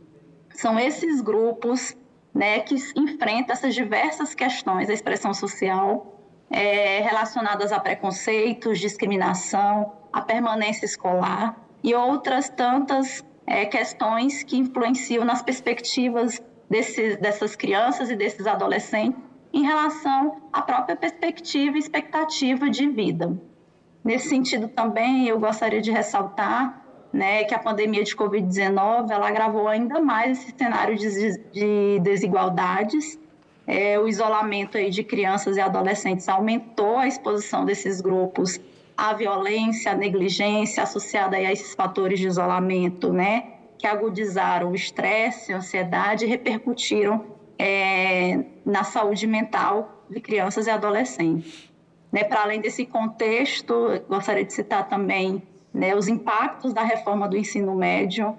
São esses grupos, né, que enfrentam essas diversas questões da expressão social relacionadas a preconceitos, discriminação, a permanência escolar e outras tantas questões que influenciam nas perspectivas dessas crianças e desses adolescentes em relação à própria perspectiva e expectativa de vida. Nesse sentido também, eu gostaria de ressaltar, né, que a pandemia de Covid-19 ela agravou ainda mais esse cenário de desigualdades. O isolamento aí de crianças e adolescentes aumentou a exposição desses grupos à violência, à negligência associada aí a esses fatores de isolamento, né, que agudizaram o estresse, a ansiedade e repercutiram na saúde mental de crianças e adolescentes. Né, para além desse contexto, eu gostaria de citar também, né, os impactos da reforma do ensino médio,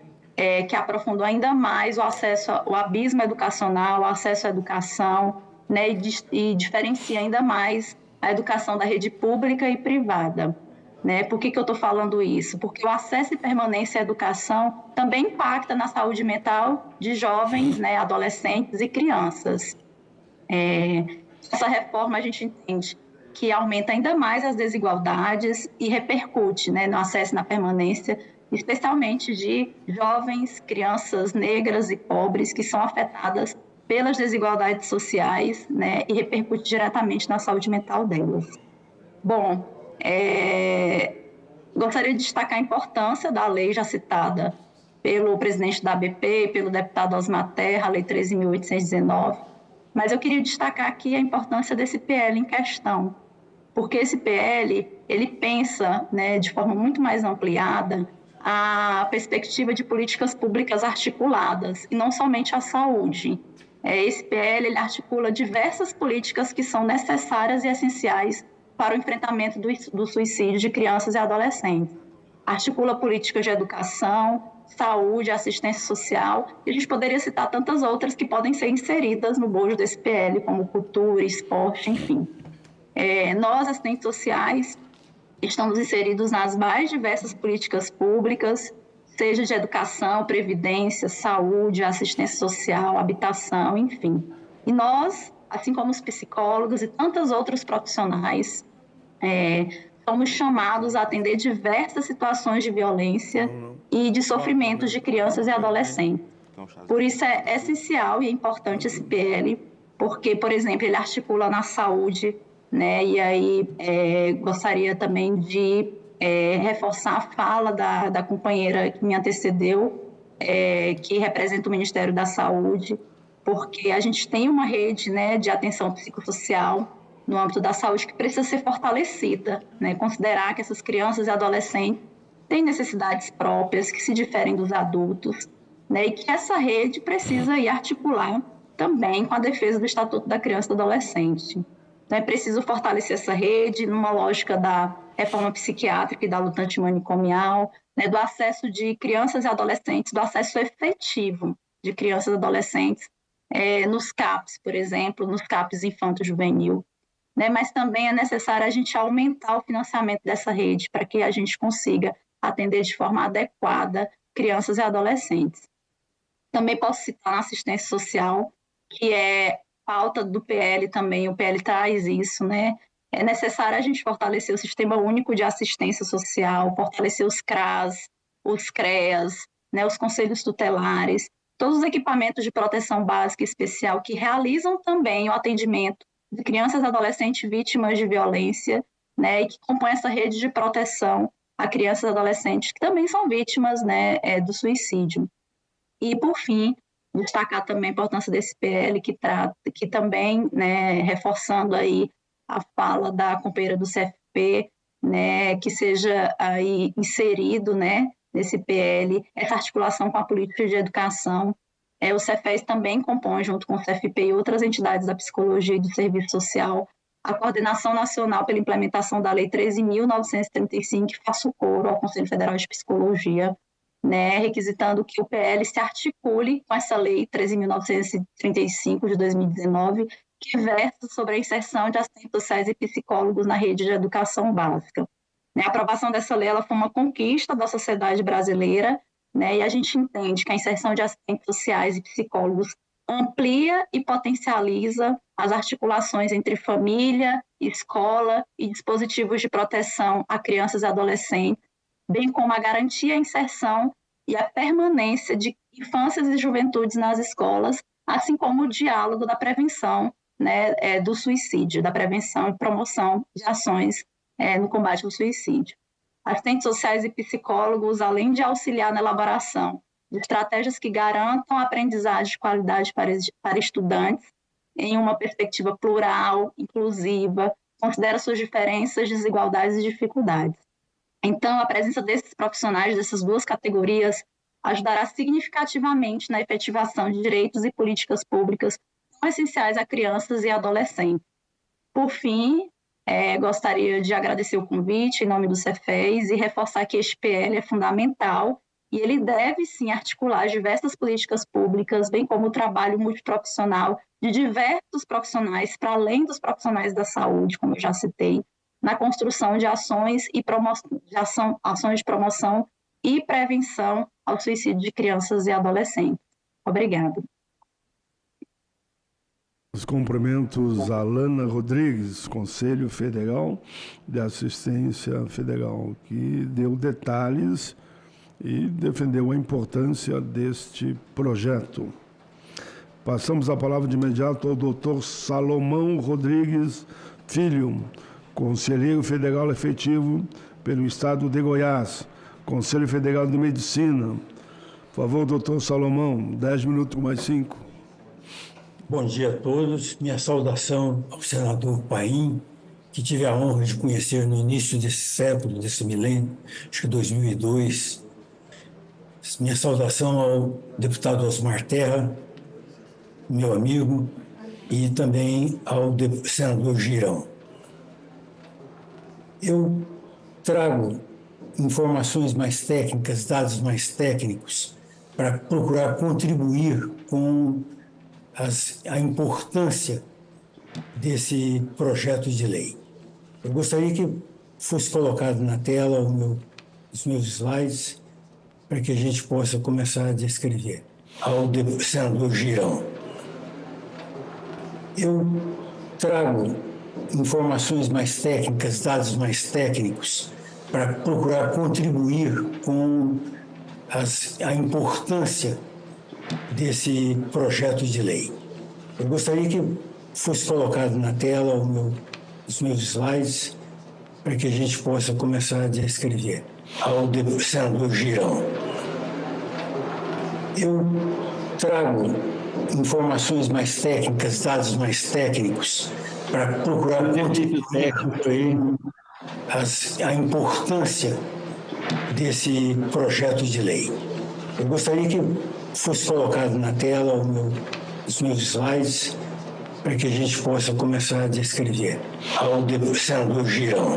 que aprofundou ainda mais o abismo educacional, o acesso à educação, né, e diferencia ainda mais a educação da rede pública e privada. Né? Por que eu estou falando isso? Porque o acesso e permanência à educação também impacta na saúde mental de jovens, né, adolescentes e crianças. Essa reforma a gente entende que aumenta ainda mais as desigualdades e repercute, né, no acesso e na permanência, especialmente de jovens, crianças negras e pobres que são afetadas pelas desigualdades sociais, né, e repercute diretamente na saúde mental delas. Bom, gostaria de destacar a importância da lei já citada pelo presidente da ABP, pelo deputado Osmar Terra, a Lei 13.819, mas eu queria destacar aqui a importância desse PL em questão, porque esse PL, ele pensa, né, de forma muito mais ampliada a perspectiva de políticas públicas articuladas, e não somente a saúde. Esse PL ele articula diversas políticas que são necessárias e essenciais para o enfrentamento do suicídio de crianças e adolescentes. Articula políticas de educação, saúde, assistência social, e a gente poderia citar tantas outras que podem ser inseridas no bojo desse PL, como cultura, esporte, enfim. Nós, assistentes sociais, estamos inseridos nas mais diversas políticas públicas, seja de educação, previdência, saúde, assistência social, habitação, enfim. E nós, assim como os psicólogos e tantos outros profissionais, somos chamados a atender diversas situações de violência e de sofrimentos de crianças e adolescentes. Por isso é essencial e importante esse PL, porque, por exemplo, ele articula na saúde, né? E aí gostaria também de reforçar a fala da companheira que me antecedeu, que representa o Ministério da Saúde, porque a gente tem uma rede, né, de atenção psicossocial no âmbito da saúde que precisa ser fortalecida, né? Considerar que essas crianças e adolescentes têm necessidades próprias que se diferem dos adultos, né? E que essa rede precisa ir articular também com a defesa do Estatuto da Criança e do Adolescente. Então, é preciso fortalecer essa rede numa lógica da reforma psiquiátrica e da luta antimanicomial, né, do acesso de crianças e adolescentes, do acesso efetivo de crianças e adolescentes nos CAPs, por exemplo, nos CAPs infanto-juvenil. Né, mas também é necessário a gente aumentar o financiamento dessa rede para que a gente consiga atender de forma adequada crianças e adolescentes. Também posso citar na assistência social, que é pauta do PL também, o PL traz isso, né? É necessário a gente fortalecer o Sistema Único de Assistência Social, fortalecer os CRAS, os CREAS, né, os conselhos tutelares, todos os equipamentos de proteção básica e especial que realizam também o atendimento de crianças e adolescentes vítimas de violência, né, e que compõem essa rede de proteção a crianças e adolescentes que também são vítimas, né, do suicídio. E, por fim, destacar também a importância desse PL que também, né, reforçando aí a fala da companheira do CFP, né, que seja aí inserido, né, nesse PL, essa articulação com a política de educação. O Cefes também compõe, junto com o CFP e outras entidades da psicologia e do serviço social, a Coordenação Nacional pela Implementação da Lei 13.935, que faça o coro ao Conselho Federal de Psicologia, né, requisitando que o PL se articule com essa Lei 13.935 de 2019, que versa sobre a inserção de assistentes sociais e psicólogos na rede de educação básica. A aprovação dessa lei ela foi uma conquista da sociedade brasileira, né, e a gente entende que a inserção de assistentes sociais e psicólogos amplia e potencializa as articulações entre família, escola e dispositivos de proteção a crianças e adolescentes, bem como a garantia, a inserção e a permanência de infâncias e juventudes nas escolas, assim como o diálogo da prevenção, né, do suicídio, da prevenção e promoção de ações no combate ao suicídio. Assistentes sociais e psicólogos, além de auxiliar na elaboração de estratégias que garantam a aprendizagem de qualidade para estudantes em uma perspectiva plural, inclusiva, considera suas diferenças, desigualdades e dificuldades. Então, a presença desses profissionais, dessas duas categorias, ajudará significativamente na efetivação de direitos e políticas públicas tão essenciais a crianças e adolescentes. Por fim, gostaria de agradecer o convite em nome do Cefes e reforçar que este PL é fundamental e ele deve, sim, articular diversas políticas públicas, bem como o trabalho multiprofissional de diversos profissionais, para além dos profissionais da saúde, como eu já citei, na construção de ações ações de promoção e prevenção ao suicídio de crianças e adolescentes. Obrigada. Os cumprimentos a Alana Rodrigues, Conselho Federal de Assistência Federal, que deu detalhes e defendeu a importância deste projeto. Passamos a palavra de imediato ao doutor Salomão Rodrigues Filho, conselheiro federal efetivo pelo Estado de Goiás, Conselho Federal de Medicina. Por favor, doutor Salomão, 10 minutos mais 5. Bom dia a todos. Minha saudação ao senador Paim, que tive a honra de conhecer no início desse século, desse milênio, acho que 2002. Minha saudação ao deputado Osmar Terra, meu amigo, e também ao senador Girão. Eu trago informações mais técnicas, dados mais técnicos, para procurar contribuir com a importância desse projeto de lei. Eu gostaria que fosse colocado na tela os meus slides, para que a gente possa começar a descrever. Ao senador Girão. Eu trago informações mais técnicas, dados mais técnicos, para procurar contribuir com a importância desse projeto de lei. Eu gostaria que fosse colocado na tela os meus slides, para que a gente possa começar a descrever. Ao senador Girão. Eu trago informações mais técnicas, dados mais técnicos, para procurar contribuir a importância desse projeto de lei. Eu gostaria que fosse colocado na tela os meus slides, para que a gente possa começar a descrever. Ao senador Girão.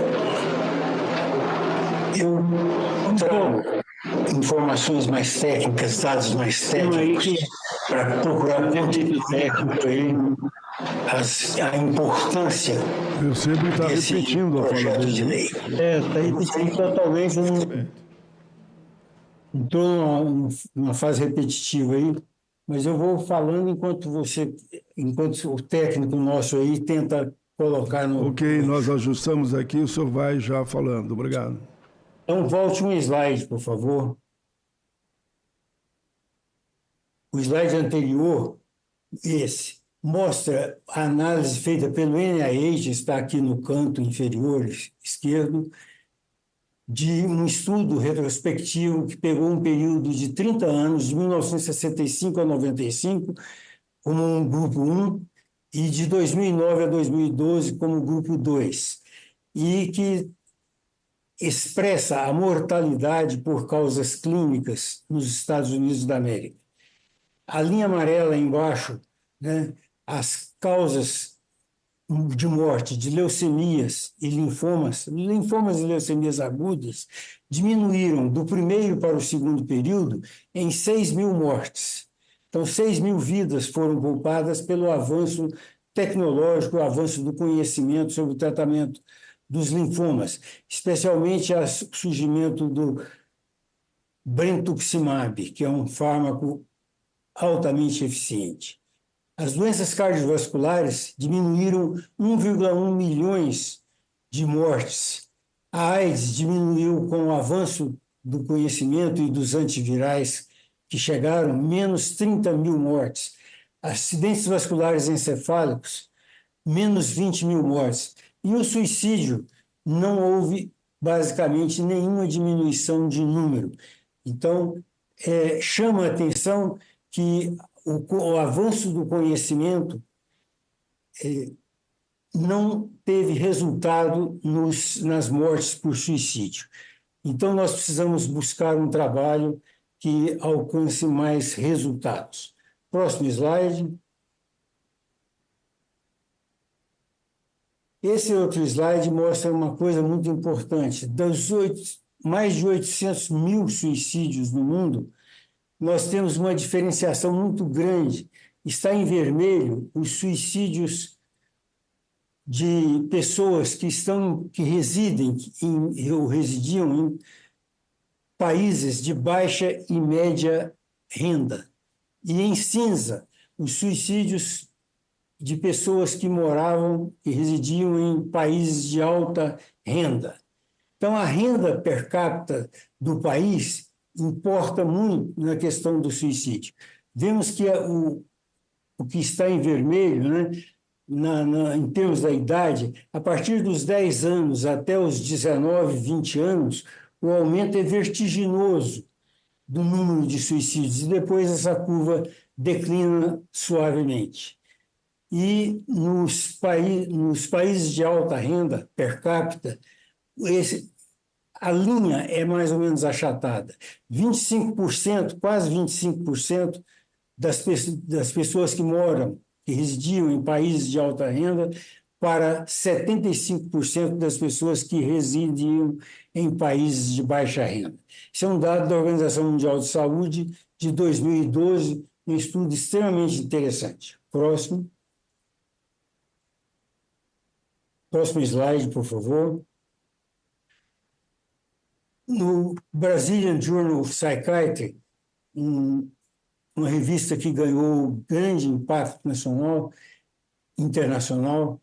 Eu trago informações mais técnicas, dados mais técnicos, para procurar contribuir a importância Eu sempre está repetindo a projeto de lei. Está repetindo totalmente. Entrou numa fase repetitiva aí, mas eu vou falando enquanto o técnico nosso aí tenta colocar no... Ok, nós ajustamos aqui, o senhor vai já falando. Obrigado. Então, volte um slide, por favor. O slide anterior, esse, mostra a análise feita pelo NIH, está aqui no canto inferior esquerdo, de um estudo retrospectivo que pegou um período de 30 anos, de 1965 a 95, como um grupo 1, e de 2009 a 2012 como grupo 2, e que expressa a mortalidade por causas clínicas nos Estados Unidos da América. A linha amarela embaixo, né, as causas de morte de leucemias e linfomas e leucemias agudas diminuíram do primeiro para o segundo período em 6 mil mortes. Então, 6 mil vidas foram poupadas pelo avanço tecnológico, o avanço do conhecimento sobre o tratamento dos linfomas, especialmente o surgimento do brentuximab, que é um fármaco altamente eficiente. As doenças cardiovasculares diminuíram 1,1 milhões de mortes. A AIDS diminuiu com o avanço do conhecimento e dos antivirais, que chegaram menos 30 mil mortes. Acidentes vasculares encefálicos, menos 20 mil mortes. E o suicídio, não houve basicamente nenhuma diminuição de número. Então, chama a atenção que o avanço do conhecimento não teve resultado nas mortes por suicídio. Então, nós precisamos buscar um trabalho que alcance mais resultados. Próximo slide. Esse outro slide mostra uma coisa muito importante. Dos mais de 800 mil suicídios no mundo, nós temos uma diferenciação muito grande. Está em vermelho os suicídios de pessoas que residem ou residiam em países de baixa e média renda. E em cinza, os suicídios de pessoas que moravam e residiam em países de alta renda. Então, a renda per capita do país importa muito na questão do suicídio. Vemos que o o que está em vermelho, né, em termos da idade, a partir dos 10 anos até os 19, 20 anos, o aumento é vertiginoso do número de suicídios, e depois essa curva declina suavemente. E nos países de alta renda per capita, a linha é mais ou menos achatada. 25%, quase 25% das pessoas que residiam em países de alta renda, para 75% das pessoas que residiam em países de baixa renda. Isso é um dado da Organização Mundial de Saúde de 2012, um estudo extremamente interessante. Próximo slide, por favor. No Brazilian Journal of Psychiatry, uma revista que ganhou grande impacto internacional,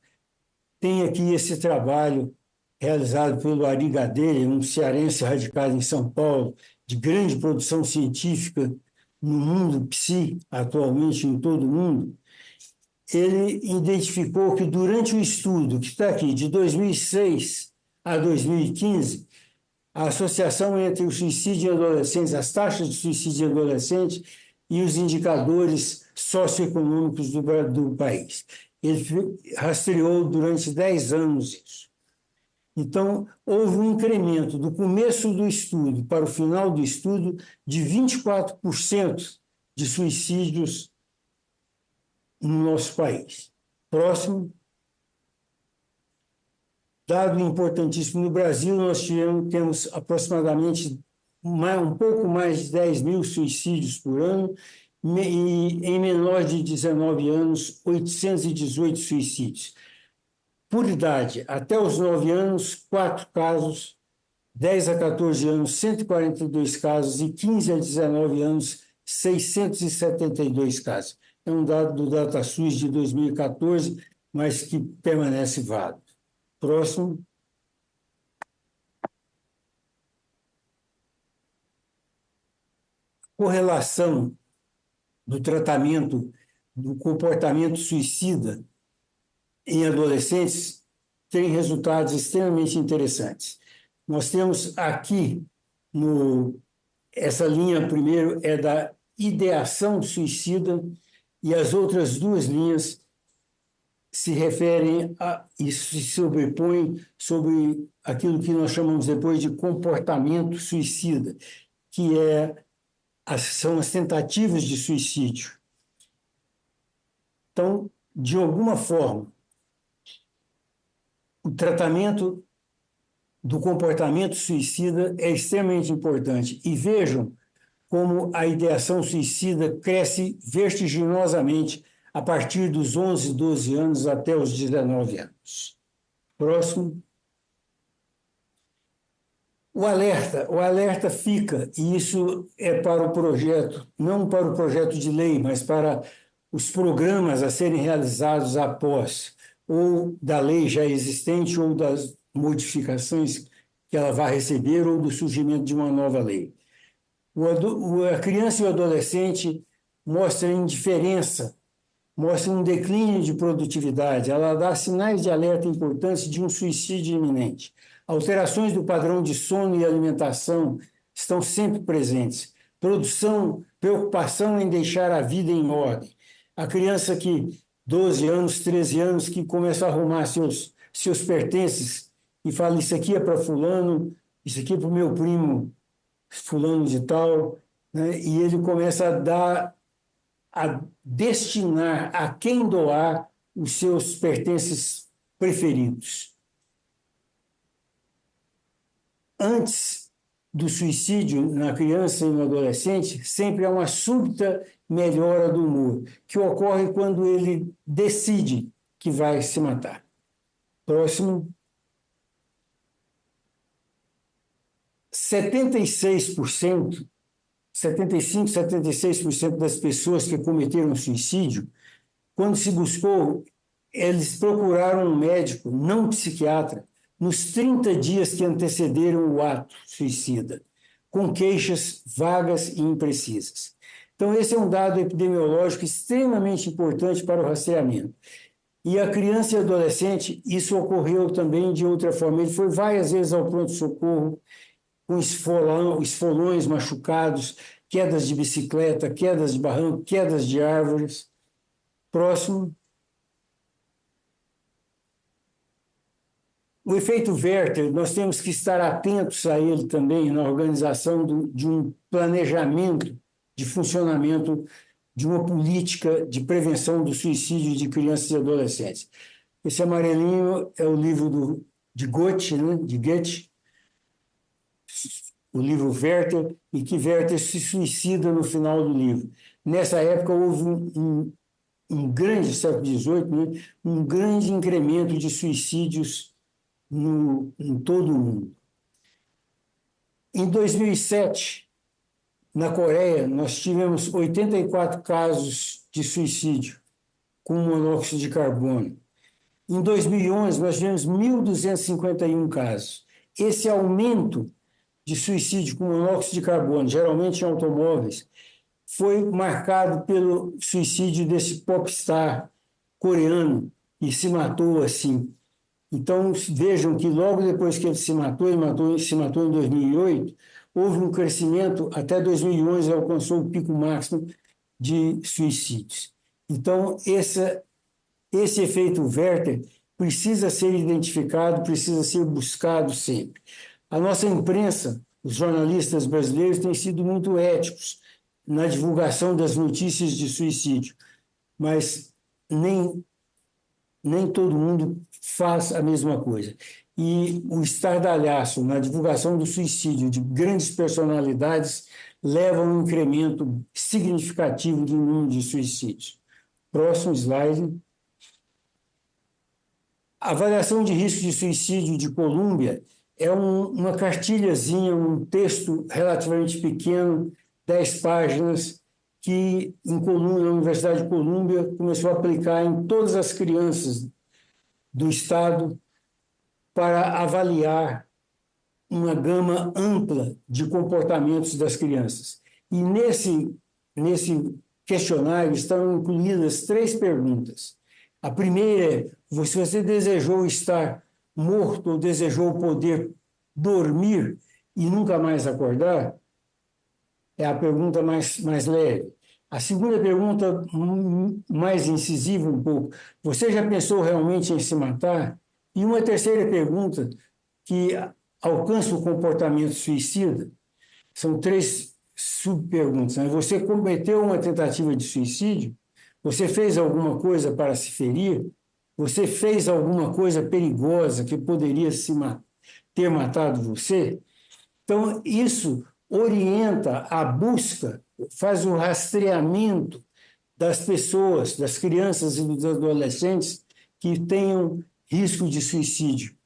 tem aqui esse trabalho realizado pelo Ari Gadelha, um cearense radicado em São Paulo, de grande produção científica no mundo psi, atualmente em todo o mundo. Ele identificou que durante o estudo, que está aqui, de 2006 a 2015, a associação entre o suicídio em adolescentes, as taxas de suicídio em adolescentes e os indicadores socioeconômicos do país. Ele rastreou durante 10 anos isso. Então, houve um incremento do começo do estudo para o final do estudo de 24% de suicídios no nosso país. Próximo. Dado importantíssimo, no Brasil nós temos aproximadamente um pouco mais de 10 mil suicídios por ano, e em menores de 19 anos, 818 suicídios. Por idade, até os 9 anos, 4 casos, 10 a 14 anos, 142 casos, e 15 a 19 anos, 672 casos. É um dado do DataSUS de 2014, mas que permanece válido. Próximo. Correlação do tratamento do comportamento suicida em adolescentes tem resultados extremamente interessantes. Nós temos aqui, essa linha primeiro é da ideação suicida, e as outras duas linhas se referem e se sobrepõem sobre aquilo que nós chamamos depois de comportamento suicida, que são as tentativas de suicídio. Então, de alguma forma, o tratamento do comportamento suicida é extremamente importante. E vejam como a ideação suicida cresce vertiginosamente a partir dos 11, 12 anos até os 19 anos. Próximo. O alerta fica, e isso é para o projeto, não para o projeto de lei, mas para os programas a serem realizados após, ou da lei já existente, ou das modificações que ela vai receber, ou do surgimento de uma nova lei. A criança e o adolescente mostram indiferença, mostram um declínio de produtividade, ela dá sinais de alerta importantes de um suicídio iminente. Alterações do padrão de sono e alimentação estão sempre presentes. Preocupação em deixar a vida em ordem. A criança que, 12 anos, 13 anos, que começa a arrumar seus pertences e fala, isso aqui é para fulano, isso aqui é para o meu primo fulano de tal, né? E ele começa a destinar a quem doar os seus pertences preferidos. Antes do suicídio na criança e no adolescente, sempre há uma súbita melhora do humor, que ocorre quando ele decide que vai se matar. Próximo. 75%, 76% das pessoas que cometeram suicídio, quando se buscou, eles procuraram um médico, não psiquiatra, nos 30 dias que antecederam o ato suicida, com queixas vagas e imprecisas. Então, esse é um dado epidemiológico extremamente importante para o rastreamento. E a criança e adolescente, isso ocorreu também de outra forma. Ele foi várias vezes ao pronto-socorro com esfolões machucados, quedas de bicicleta, quedas de barranco, quedas de árvores. Próximo. O efeito Werther, nós temos que estar atentos a ele também na organização de um planejamento de funcionamento de uma política de prevenção do suicídio de crianças e adolescentes. Esse amarelinho é o livro de Goethe, né? De Goethe, o livro Werther, e que Werther se suicida no final do livro. Nessa época houve um grande, século XVIII, né? Um grande incremento de suicídios em todo o mundo. Em 2007, na Coreia, nós tivemos 84 casos de suicídio com monóxido de carbono. Em 2011, nós tivemos 1.251 casos. Esse aumento de suicídio com monóxido de carbono, geralmente em automóveis, foi marcado pelo suicídio desse popstar coreano, que se matou assim. Então, vejam que logo depois que ele se matou em 2008, houve um crescimento, até 2011 alcançou o pico máximo de suicídios. Então, esse efeito Werther precisa ser identificado, precisa ser buscado sempre. A nossa imprensa, os jornalistas brasileiros, têm sido muito éticos na divulgação das notícias de suicídio, mas nem todo mundo faz a mesma coisa. E o estardalhaço na divulgação do suicídio de grandes personalidades leva a um incremento significativo do número de suicídios. Próximo slide. A avaliação de risco de suicídio de Colômbia é uma cartilhazinha, um texto relativamente pequeno, 10 páginas, que na Universidade de Colômbia começou a aplicar em todas as crianças do estado para avaliar uma gama ampla de comportamentos das crianças. E nesse questionário estão incluídas 3 perguntas. A primeira é: se você desejou estar morto ou desejou poder dormir e nunca mais acordar? É a pergunta mais leve. A segunda pergunta, mais incisiva um pouco: você já pensou realmente em se matar? E uma terceira pergunta, que alcança o comportamento suicida, são 3 subperguntas. Né? Você cometeu uma tentativa de suicídio? Você fez alguma coisa para se ferir? Você fez alguma coisa perigosa que poderia ter matado você? Então, isso orienta a busca, faz o rastreamento das pessoas, das crianças e dos adolescentes que tenham risco de suicídio.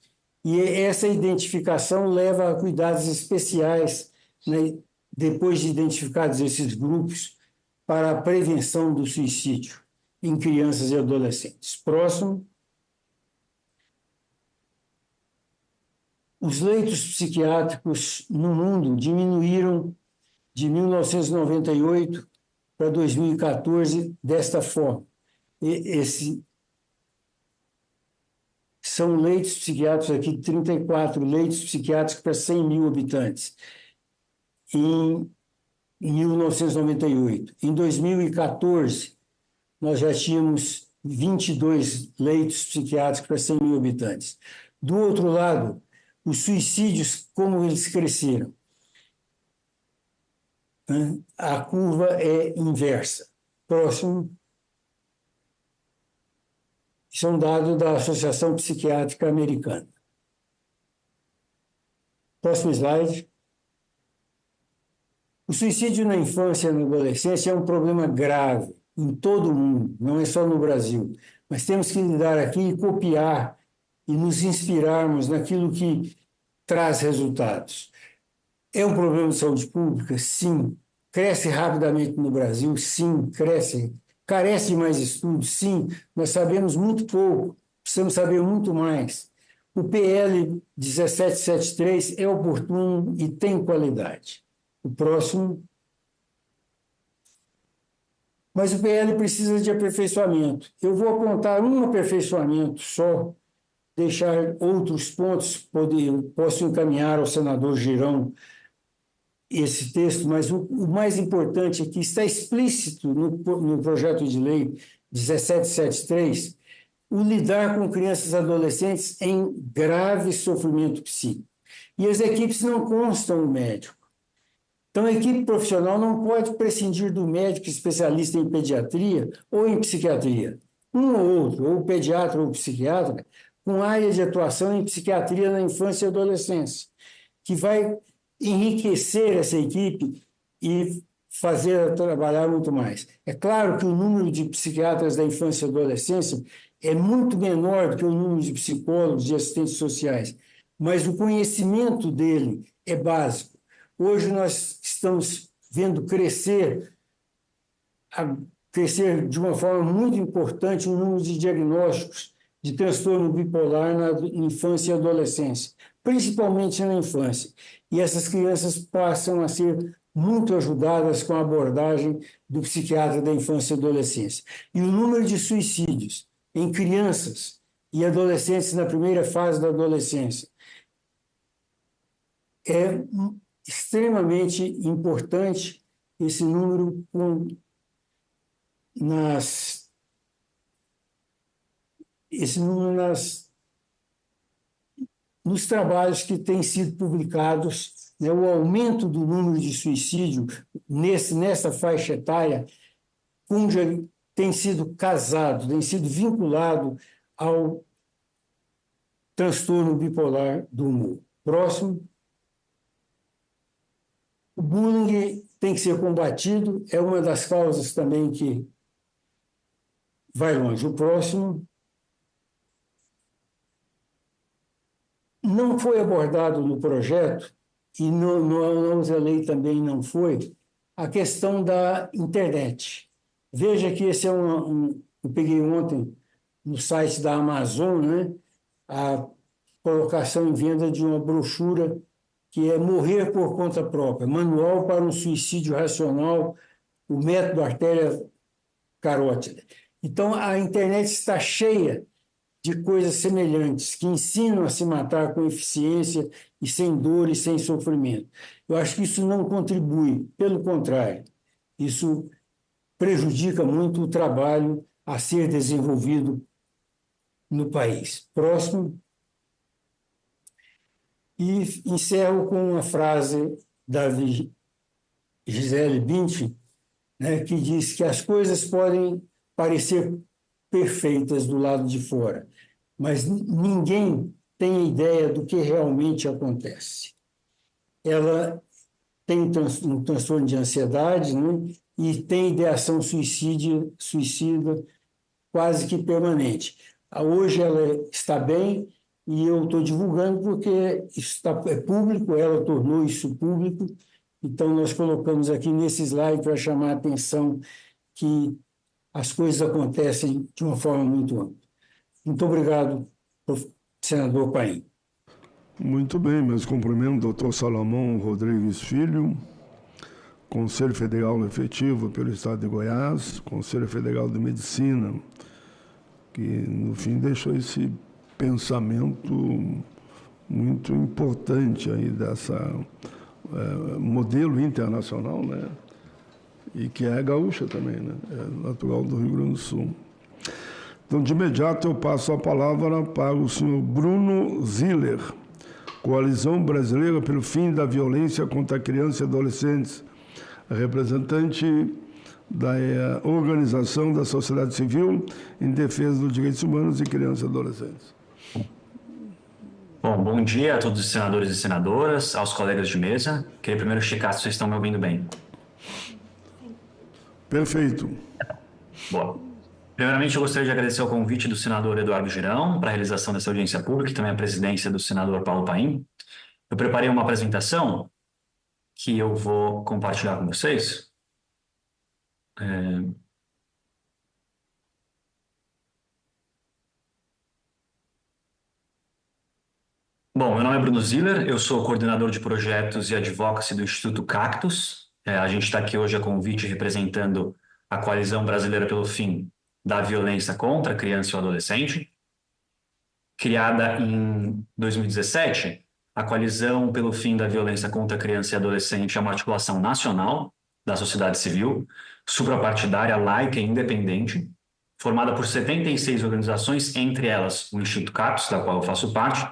E essa identificação leva a cuidados especiais, né, depois de identificados esses grupos, para a prevenção do suicídio em crianças e adolescentes. Próximo. Os leitos psiquiátricos no mundo diminuíram de 1998 para 2014 desta forma. São leitos psiquiátricos aqui, 34 leitos psiquiátricos para 100 mil habitantes, em 1998. Em 2014, nós já tínhamos 22 leitos psiquiátricos para 100 mil habitantes. Do outro lado, os suicídios, como eles cresceram? A curva é inversa. Próximo. Isso é um dado da Associação Psiquiátrica Americana. Próximo slide. O suicídio na infância e na adolescência é um problema grave em todo o mundo, não é só no Brasil. Mas temos que lidar aqui e copiar e nos inspirarmos naquilo que traz resultados. É um problema de saúde pública? Sim. Cresce rapidamente no Brasil? Sim, cresce. Carece de mais estudos? Sim. Nós sabemos muito pouco, precisamos saber muito mais. O PL 1773 é oportuno e tem qualidade. O próximo. Mas o PL precisa de aperfeiçoamento. Eu vou apontar um aperfeiçoamento só, deixar outros pontos, posso encaminhar ao senador Girão esse texto, mas o mais importante é que está explícito no projeto de lei 1773 o lidar com crianças e adolescentes em grave sofrimento psíquico. E as equipes não constam o médico. Então, a equipe profissional não pode prescindir do médico especialista em pediatria ou em psiquiatria. Um ou outro, ou pediatra ou psiquiatra, com área de atuação em psiquiatria na infância e adolescência, que vai enriquecer essa equipe e fazer trabalhar muito mais. É claro que o número de psiquiatras da infância e adolescência é muito menor do que o número de psicólogos e assistentes sociais, mas o conhecimento dele é básico. Hoje nós estamos vendo crescer de uma forma muito importante o número de diagnósticos de transtorno bipolar na infância e adolescência, principalmente na infância. E essas crianças passam a ser muito ajudadas com a abordagem do psiquiatra da infância e adolescência. E o número de suicídios em crianças e adolescentes na primeira fase da adolescência é extremamente importante, esse número nos trabalhos que têm sido publicados, né, o aumento do número de suicídio nessa faixa etária tem sido casado, tem sido vinculado ao transtorno bipolar do humor. Próximo. O bullying tem que ser combatido, é uma das causas também que vai longe. O próximo. Não foi abordado no projeto, e na lei também não foi, a questão da internet. Veja que esse é eu peguei ontem no site da Amazon, né, a colocação em venda de uma brochura que é Morrer por Conta Própria, Manual para um Suicídio Racional, o método artéria carótida. Então, a internet está cheia de coisas semelhantes, que ensinam a se matar com eficiência e sem dor e sem sofrimento. Eu acho que isso não contribui, pelo contrário, isso prejudica muito o trabalho a ser desenvolvido no país. Próximo. E encerro com uma frase da Gisele Bündchen, né, que diz que as coisas podem parecer perfeitas do lado de fora, mas ninguém tem ideia do que realmente acontece. Ela tem um transtorno de ansiedade, né, e tem ideação suicida quase que permanente. Hoje ela está bem e eu estou divulgando porque isso é público, ela tornou isso público, então nós colocamos aqui nesse slide para chamar a atenção que as coisas acontecem de uma forma muito ampla. Muito obrigado, senador Paim. Muito bem, meus cumprimentos, doutor Salomão Rodrigues Filho, Conselho Federal Efetivo pelo Estado de Goiás, Conselho Federal de Medicina, que, no fim, deixou esse pensamento muito importante aí dessa modelo internacional, né? E que é gaúcha também, né? É natural do Rio Grande do Sul. Então, de imediato, eu passo a palavra para o senhor Bruno Ziller, Coalizão Brasileira pelo Fim da Violência contra Crianças e Adolescentes, representante da Organização da Sociedade Civil em Defesa dos Direitos Humanos de Crianças e Adolescentes. Bom dia a todos os senadores e senadoras, aos colegas de mesa. Queria primeiro checar se vocês estão me ouvindo bem. Perfeito. Boa. Primeiramente, eu gostaria de agradecer o convite do senador Eduardo Girão para a realização dessa audiência pública e também a presidência do senador Paulo Paim. Eu preparei uma apresentação que eu vou compartilhar com vocês. Bom, meu nome é Bruno Ziller, eu sou coordenador de projetos e advocacy do Instituto Cactus. A gente está aqui hoje a convite representando a Coalizão Brasileira pelo Fim da Violência contra a Criança e o Adolescente. Criada em 2017, a Coalizão pelo Fim da Violência contra a Criança e Adolescente é uma articulação nacional da sociedade civil, suprapartidária, laica e independente, formada por 76 organizações, entre elas o Instituto CAPS, da qual eu faço parte,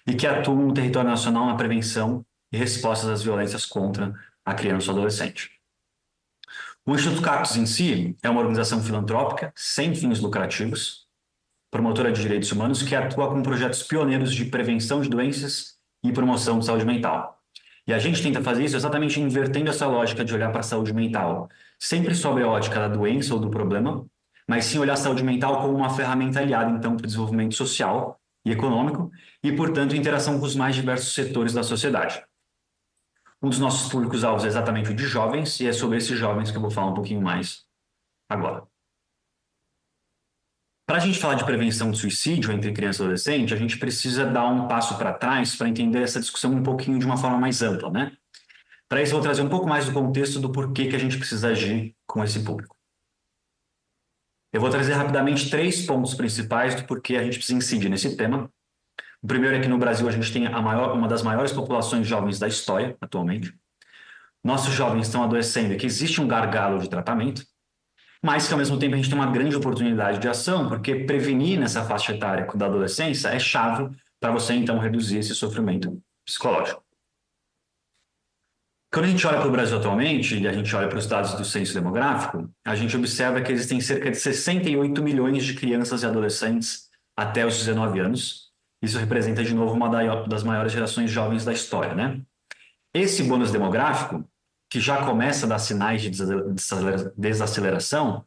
e que atuam no território nacional na prevenção e respostas às violências contra a criança e o adolescente. O Instituto CAPS em si é uma organização filantrópica, sem fins lucrativos, promotora de direitos humanos, que atua com projetos pioneiros de prevenção de doenças e promoção de saúde mental. E a gente tenta fazer isso exatamente invertendo essa lógica de olhar para a saúde mental, sempre sob a ótica da doença ou do problema, mas sim olhar a saúde mental como uma ferramenta aliada, então, para o desenvolvimento social e econômico e, portanto, interação com os mais diversos setores da sociedade. Um dos nossos públicos-alvos é exatamente o de jovens, e é sobre esses jovens que eu vou falar um pouquinho mais agora. Para a gente falar de prevenção de suicídio entre criança e adolescente, a gente precisa dar um passo para trás para entender essa discussão um pouquinho de uma forma mais ampla, né? Para isso, eu vou trazer um pouco mais do contexto do porquê que a gente precisa agir com esse público. Eu vou trazer rapidamente 3 pontos principais do porquê a gente precisa incidir nesse tema. O primeiro é que no Brasil a gente tem uma das maiores populações jovens da história, atualmente. Nossos jovens estão adoecendo e que existe um gargalo de tratamento, mas que ao mesmo tempo a gente tem uma grande oportunidade de ação, porque prevenir nessa faixa etária da adolescência é chave para você então reduzir esse sofrimento psicológico. Quando a gente olha para o Brasil atualmente, e a gente olha para os dados do censo demográfico, a gente observa que existem cerca de 68 milhões de crianças e adolescentes até os 19 anos. Isso representa, de novo, uma das maiores gerações jovens da história, né? Esse bônus demográfico, que já começa a dar sinais de desaceleração,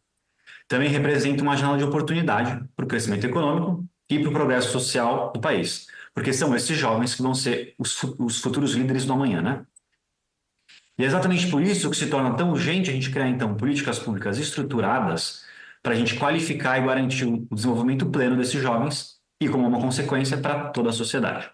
também representa uma janela de oportunidade para o crescimento econômico e para o progresso social do país, porque são esses jovens que vão ser os futuros líderes do amanhã, né? E é exatamente por isso que se torna tão urgente a gente criar, então, políticas públicas estruturadas para a gente qualificar e garantir o desenvolvimento pleno desses jovens e, como uma consequência, para toda a sociedade.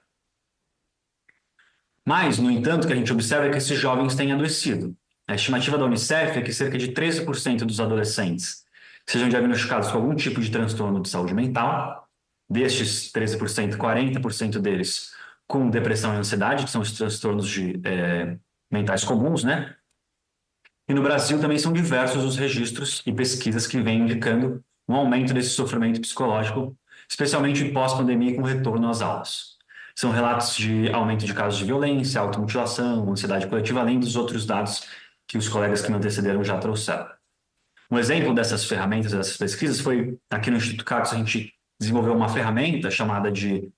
Mas, no entanto, o que a gente observa é que esses jovens têm adoecido. A estimativa da Unicef é que cerca de 13% dos adolescentes sejam diagnosticados com algum tipo de transtorno de saúde mental. Destes 13%, 40% deles com depressão e ansiedade, que são os transtornos mentais comuns, né? E no Brasil também são diversos os registros e pesquisas que vêm indicando um aumento desse sofrimento psicológico, especialmente pós-pandemia com retorno às aulas. São relatos de aumento de casos de violência, automutilação, ansiedade coletiva, além dos outros dados que os colegas que me antecederam já trouxeram. Um exemplo dessas ferramentas, dessas pesquisas, foi aqui no Instituto CAPS a gente desenvolveu uma ferramenta chamada de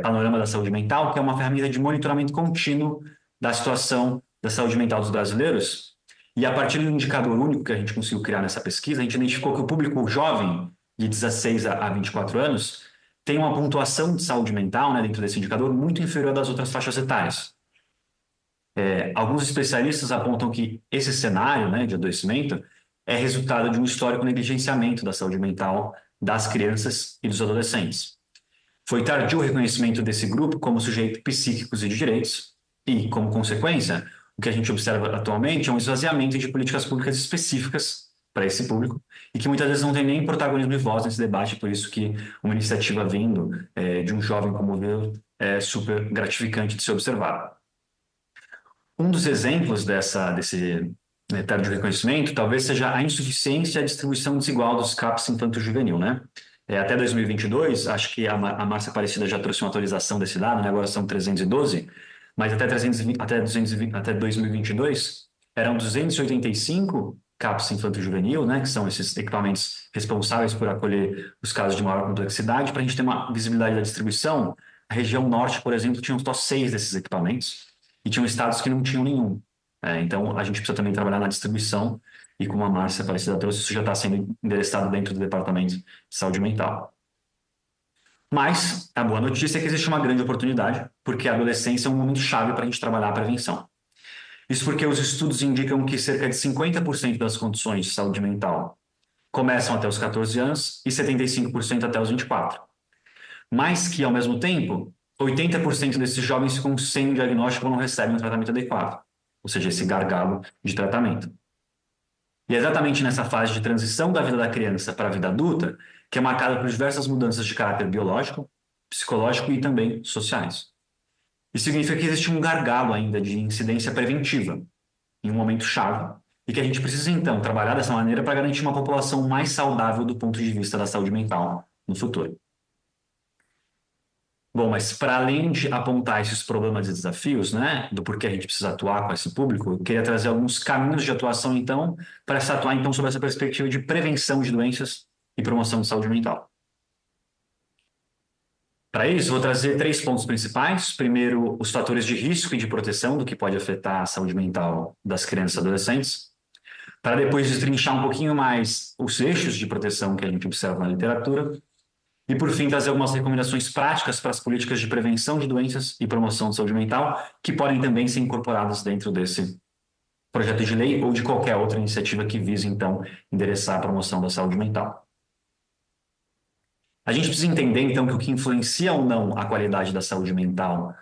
Panorama da Saúde Mental, que é uma ferramenta de monitoramento contínuo da situação da saúde mental dos brasileiros. E a partir do indicador único que a gente conseguiu criar nessa pesquisa, a gente identificou que o público jovem, de 16 a 24 anos, tem uma pontuação de saúde mental, né, dentro desse indicador muito inferior das outras faixas etárias. Alguns especialistas apontam que esse cenário, né, de adoecimento é resultado de um histórico negligenciamento da saúde mental das crianças e dos adolescentes. Foi tardio o reconhecimento desse grupo como sujeito psíquicos e de direitos e, como consequência, o que a gente observa atualmente é um esvaziamento de políticas públicas específicas para esse público e que muitas vezes não tem nem protagonismo e voz nesse debate, por isso que uma iniciativa vindo de um jovem como o meu é super gratificante de ser observado. Um dos exemplos desse tardio reconhecimento talvez seja a insuficiência e a distribuição desigual dos CAPs infanto-juvenil, né? Até 2022, acho que a Márcia Aparecida já trouxe uma atualização desse dado, né? Agora são 312, mas até 2022 eram 285 CAPs infanto-juvenil, né, que são esses equipamentos responsáveis por acolher os casos de maior complexidade. Para a gente ter uma visibilidade da distribuição, a região norte, por exemplo, tinha só 6 desses equipamentos e tinham estados que não tinham nenhum. Então, a gente precisa também trabalhar na distribuição e, como a Márcia Aparecida trouxe, isso já está sendo endereçado dentro do Departamento de Saúde Mental. Mas a boa notícia é que existe uma grande oportunidade, porque a adolescência é um momento chave para a gente trabalhar a prevenção. Isso porque os estudos indicam que cerca de 50% das condições de saúde mental começam até os 14 anos e 75% até os 24. Mas que, ao mesmo tempo, 80% desses jovens ficam sem diagnóstico ou não recebem um tratamento adequado, ou seja, esse gargalo de tratamento. E é exatamente nessa fase de transição da vida da criança para a vida adulta que é marcada por diversas mudanças de caráter biológico, psicológico e também sociais. Isso significa que existe um gargalo ainda de incidência preventiva, em um momento chave, e que a gente precisa, então, trabalhar dessa maneira para garantir uma população mais saudável do ponto de vista da saúde mental no futuro. Bom, mas para além de apontar esses problemas e desafios, né, do porquê a gente precisa atuar com esse público, eu queria trazer alguns caminhos de atuação, então, para se atuar, então, sobre essa perspectiva de prevenção de doenças e promoção de saúde mental. Para isso, vou trazer 3 pontos principais. Primeiro, os fatores de risco e de proteção do que pode afetar a saúde mental das crianças e adolescentes, para depois destrinchar um pouquinho mais os eixos de proteção que a gente observa na literatura, e, por fim, trazer algumas recomendações práticas para as políticas de prevenção de doenças e promoção de saúde mental, que podem também ser incorporadas dentro desse projeto de lei ou de qualquer outra iniciativa que vise, então, endereçar a promoção da saúde mental. A gente precisa entender, então, que o que influencia ou não a qualidade da saúde mental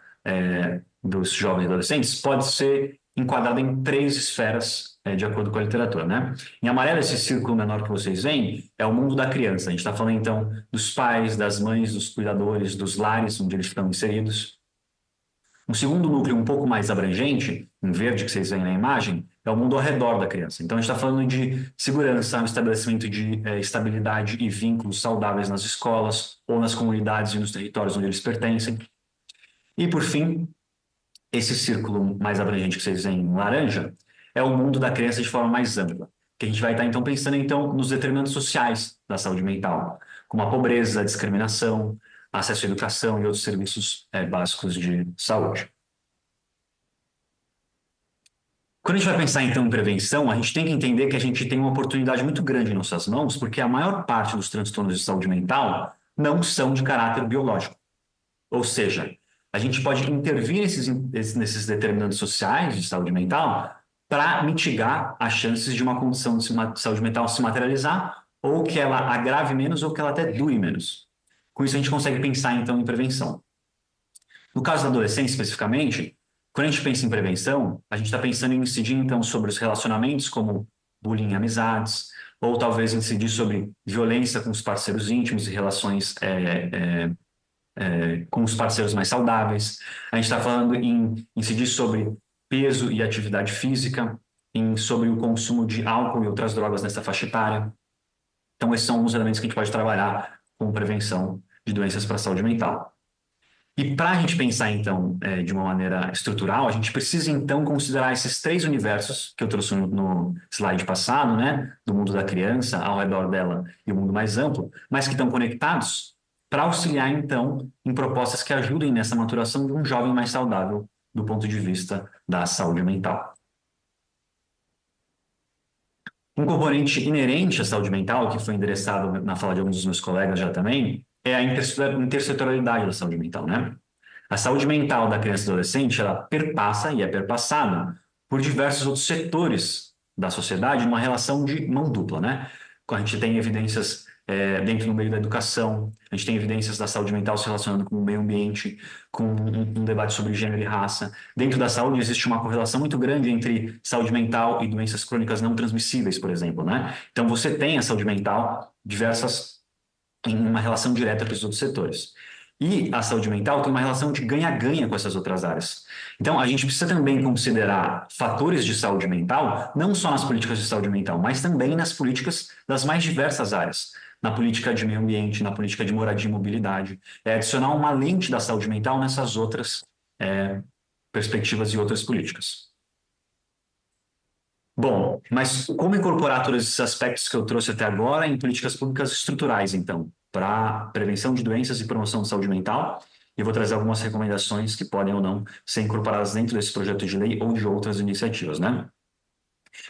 dos jovens e adolescentes pode ser enquadrado em 3 esferas, de acordo com a literatura, né? Em amarelo, esse círculo menor que vocês veem é o mundo da criança. A gente está falando, então, dos pais, das mães, dos cuidadores, dos lares onde eles estão inseridos. Um segundo núcleo um pouco mais abrangente, em verde que vocês veem na imagem, é o mundo ao redor da criança. Então, a gente está falando de segurança, estabelecimento de estabilidade e vínculos saudáveis nas escolas ou nas comunidades e nos territórios onde eles pertencem. E, por fim, esse círculo mais abrangente que vocês veem em laranja é o mundo da criança de forma mais ampla, que a gente vai estar, então, pensando então, nos determinantes sociais da saúde mental, como a pobreza, a discriminação, acesso à educação e outros serviços básicos de saúde. Quando a gente vai pensar, então, em prevenção, a gente tem que entender que a gente tem uma oportunidade muito grande em nossas mãos, porque a maior parte dos transtornos de saúde mental não são de caráter biológico. Ou seja, a gente pode intervir nesses determinantes sociais de saúde mental para mitigar as chances de uma condição de saúde mental se materializar, ou que ela agrave menos, ou que ela até dure menos. Com isso, a gente consegue pensar, então, em prevenção. No caso da adolescência, especificamente, quando a gente pensa em prevenção, a gente está pensando em incidir, então, sobre os relacionamentos, como bullying e amizades, ou talvez incidir sobre violência com os parceiros íntimos e relações com os parceiros mais saudáveis. A gente está falando em incidir sobre peso e atividade física, sobre o consumo de álcool e outras drogas nessa faixa etária. Então, esses são alguns elementos que a gente pode trabalhar com prevenção de doenças para a saúde mental. E para a gente pensar, então, de uma maneira estrutural, a gente precisa, então, considerar esses 3 universos que eu trouxe no slide passado, né? Do mundo da criança, ao redor dela, e o mundo mais amplo, mas que estão conectados para auxiliar, então, em propostas que ajudem nessa maturação de um jovem mais saudável do ponto de vista da saúde mental. Um componente inerente à saúde mental, que foi endereçado na fala de alguns dos meus colegas já também, é a intersetorialidade da saúde mental, né? A saúde mental da criança e adolescente, ela perpassa e é perpassada por diversos outros setores da sociedade numa relação de mão dupla, né? A gente tem evidências dentro do meio da educação, a gente tem evidências da saúde mental se relacionando com o meio ambiente, com um debate sobre gênero e raça. Dentro da saúde existe uma correlação muito grande entre saúde mental e doenças crônicas não transmissíveis, por exemplo, né? Então você tem a saúde mental diversas em uma relação direta com esses outros setores. E a saúde mental tem uma relação de ganha-ganha com essas outras áreas. Então, a gente precisa também considerar fatores de saúde mental, não só nas políticas de saúde mental, mas também nas políticas das mais diversas áreas. Na política de meio ambiente, na política de moradia e mobilidade. Adicionar uma lente da saúde mental nessas outras perspectivas e outras políticas. Bom, mas como incorporar todos esses aspectos que eu trouxe até agora em políticas públicas estruturais, então, para prevenção de doenças e promoção de saúde mental? E vou trazer algumas recomendações que podem ou não ser incorporadas dentro desse projeto de lei ou de outras iniciativas, né?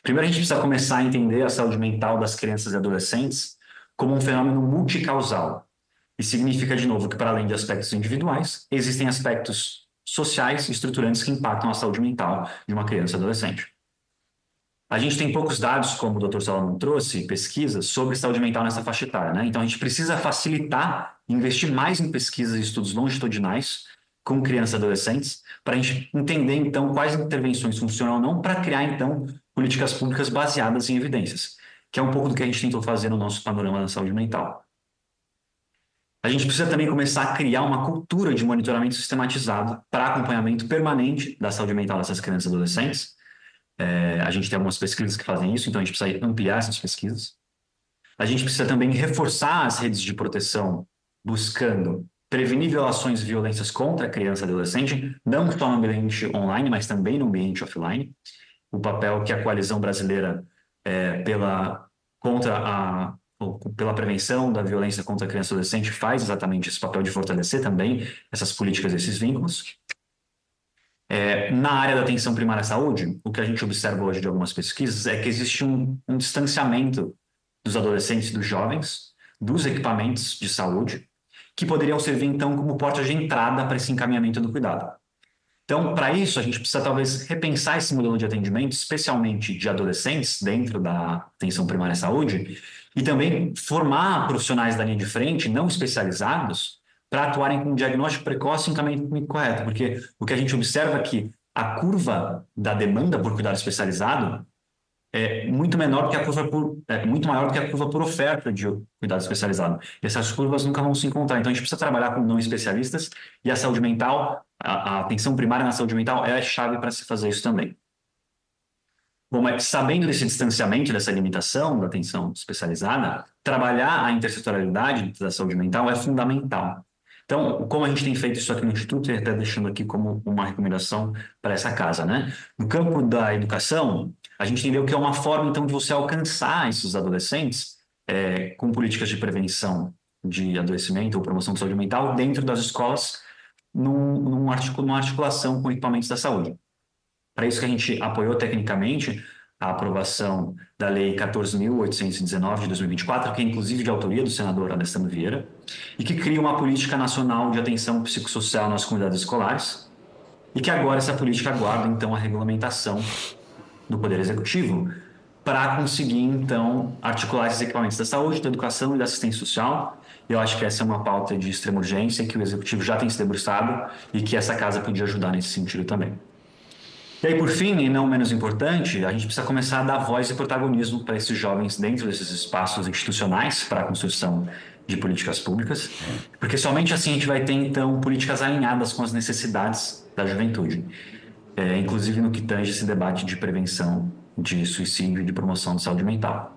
Primeiro, a gente precisa começar a entender a saúde mental das crianças e adolescentes como um fenômeno multicausal. E significa, de novo, que para além de aspectos individuais, existem aspectos sociais e estruturantes que impactam a saúde mental de uma criança e adolescente. A gente tem poucos dados, como o Dr. Salomão trouxe, pesquisas sobre saúde mental nessa faixa etária, né? Então a gente precisa facilitar, investir mais em pesquisas e estudos longitudinais com crianças e adolescentes, para a gente entender, então, quais intervenções funcionam ou não, para criar, então, políticas públicas baseadas em evidências, que é um pouco do que a gente tentou fazer no nosso panorama da saúde mental. A gente precisa também começar a criar uma cultura de monitoramento sistematizado para acompanhamento permanente da saúde mental dessas crianças e adolescentes. A gente tem algumas pesquisas que fazem isso, então a gente precisa ampliar essas pesquisas. A gente precisa também reforçar as redes de proteção, buscando prevenir violações e violências contra a criança e adolescente, não só no ambiente online, mas também no ambiente offline. O papel que a Coalizão Brasileira pela prevenção da violência contra a criança e adolescente faz exatamente esse papel de fortalecer também essas políticas e esses vínculos. Na área da atenção primária à saúde, o que a gente observa hoje de algumas pesquisas é que existe um distanciamento dos adolescentes e dos jovens, dos equipamentos de saúde, que poderiam servir, então, como porta de entrada para esse encaminhamento do cuidado. Então, para isso, a gente precisa, talvez, repensar esse modelo de atendimento, especialmente de adolescentes, dentro da atenção primária à saúde, e também formar profissionais da linha de frente, não especializados, para atuarem com diagnóstico precoce e encaminhamento correto, porque o que a gente observa é que a curva da demanda por cuidado especializado é muito menor que a curva muito maior do que a curva por oferta de cuidado especializado. E essas curvas nunca vão se encontrar. Então a gente precisa trabalhar com não especialistas e a saúde mental, a atenção primária na saúde mental é a chave para se fazer isso também. Bom, mas sabendo desse distanciamento, dessa limitação da atenção especializada, trabalhar a intersetorialidade da saúde mental é fundamental. Então, como a gente tem feito isso aqui no Instituto, e até deixando aqui como uma recomendação para essa casa, né? No campo da educação, a gente entendeu que é uma forma, então, de você alcançar esses adolescentes com políticas de prevenção de adoecimento ou promoção de saúde mental dentro das escolas, numa articulação com equipamentos da saúde. Para isso que a gente apoiou tecnicamente a aprovação da Lei 14.819 de 2024, que é inclusive de autoria do senador Alessandro Vieira, e que cria uma política nacional de atenção psicossocial nas comunidades escolares, e que agora essa política aguarda, então, a regulamentação do Poder Executivo para conseguir, então, articular esses equipamentos da saúde, da educação e da assistência social. Eu acho que essa é uma pauta de extrema urgência, que o Executivo já tem se debruçado e que essa casa podia ajudar nesse sentido também. E aí, por fim, e não menos importante, a gente precisa começar a dar voz e protagonismo para esses jovens dentro desses espaços institucionais para a construção de políticas públicas, porque somente assim a gente vai ter, então, políticas alinhadas com as necessidades da juventude, inclusive no que tange esse debate de prevenção de suicídio e de promoção de saúde mental.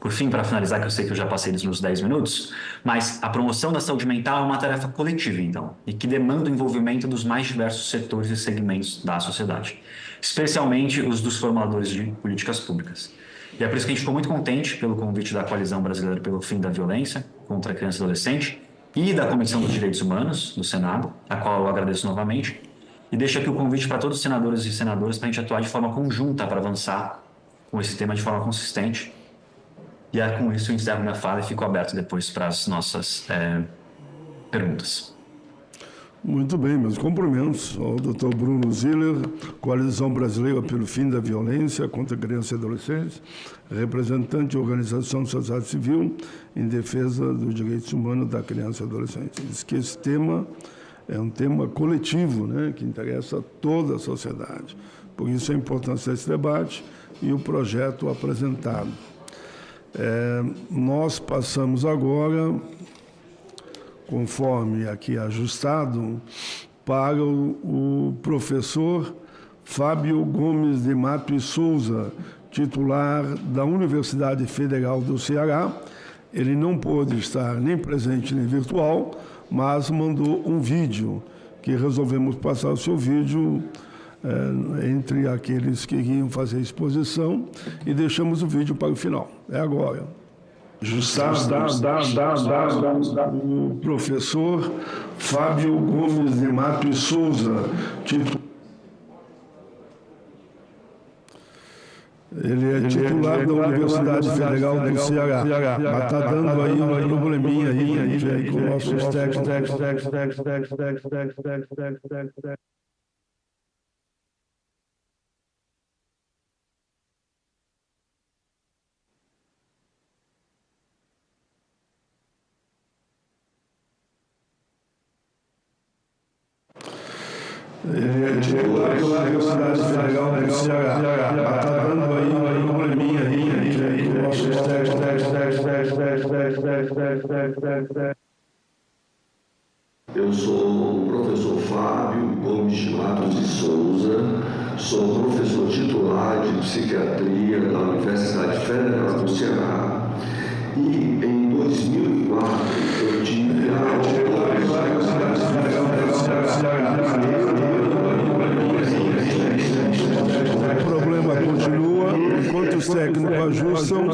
Por fim, para finalizar, que eu sei que eu já passei dos meus 10 minutos, mas a promoção da saúde mental é uma tarefa coletiva, então, e que demanda o envolvimento dos mais diversos setores e segmentos da sociedade, especialmente os dos formuladores de políticas públicas. E é por isso que a gente ficou muito contente pelo convite da Coalizão Brasileira pelo Fim da Violência contra a Criança e Adolescente e da Comissão dos Direitos Humanos do Senado, a qual eu agradeço novamente, e deixo aqui o convite para todos os senadores e senadoras para a gente atuar de forma conjunta para avançar com esse tema de forma consistente. E com isso eu encerro minha fala e fico aberto depois para as nossas perguntas. Muito bem, meus cumprimentos ao Dr. Bruno Ziller, Coalizão Brasileira pelo Fim da Violência contra Crianças e Adolescentes, representante de organização de sociedade civil em defesa dos direitos humanos da criança e adolescente. Diz que esse tema é um tema coletivo, né, que interessa a toda a sociedade. Por isso a importância desse debate e o projeto apresentado. Nós passamos agora, conforme aqui ajustado, para o professor Fábio Gomes de Mato e Souza, titular da Universidade Federal do Ceará. Ele não pôde estar nem presente nem virtual, mas mandou um vídeo, que resolvemos passar o seu vídeo entre aqueles que iriam fazer a exposição e deixamos o vídeo para o final. É agora. O professor Fábio Gomes de Mato e Souza, ele é titular da Universidade Federal do Ceará, mas está dando aí um probleminha aí com nossos técnicos. Ele é lá da Universidade Federal do Ceará. Está dando aí um probleminha aí, que nosso Eu sou o professor Fábio Gomes de Matos de Souza, sou professor titular de psiquiatria da Universidade Federal do Ceará e em 2004 eu tive a O problema continua, enquanto os técnicos ajustam,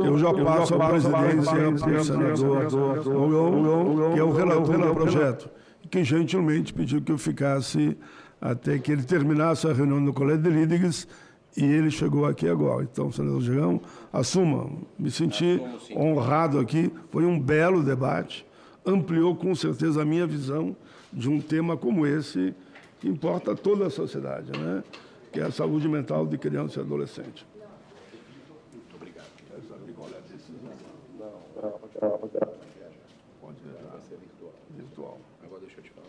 eu já passo a presidência para o senador Mourão, que é o relator do projeto, que gentilmente pediu que eu ficasse até que ele terminasse a reunião no Colégio de Líderes, e ele chegou aqui agora. Então, senador Girão, assuma, me senti honrado aqui, foi um belo debate, ampliou com certeza a minha visão de um tema como esse, que importa a toda a sociedade, né? Que é a saúde mental de criança e adolescente. Muito obrigado. Pode ser virtual. Agora deixa eu te falar.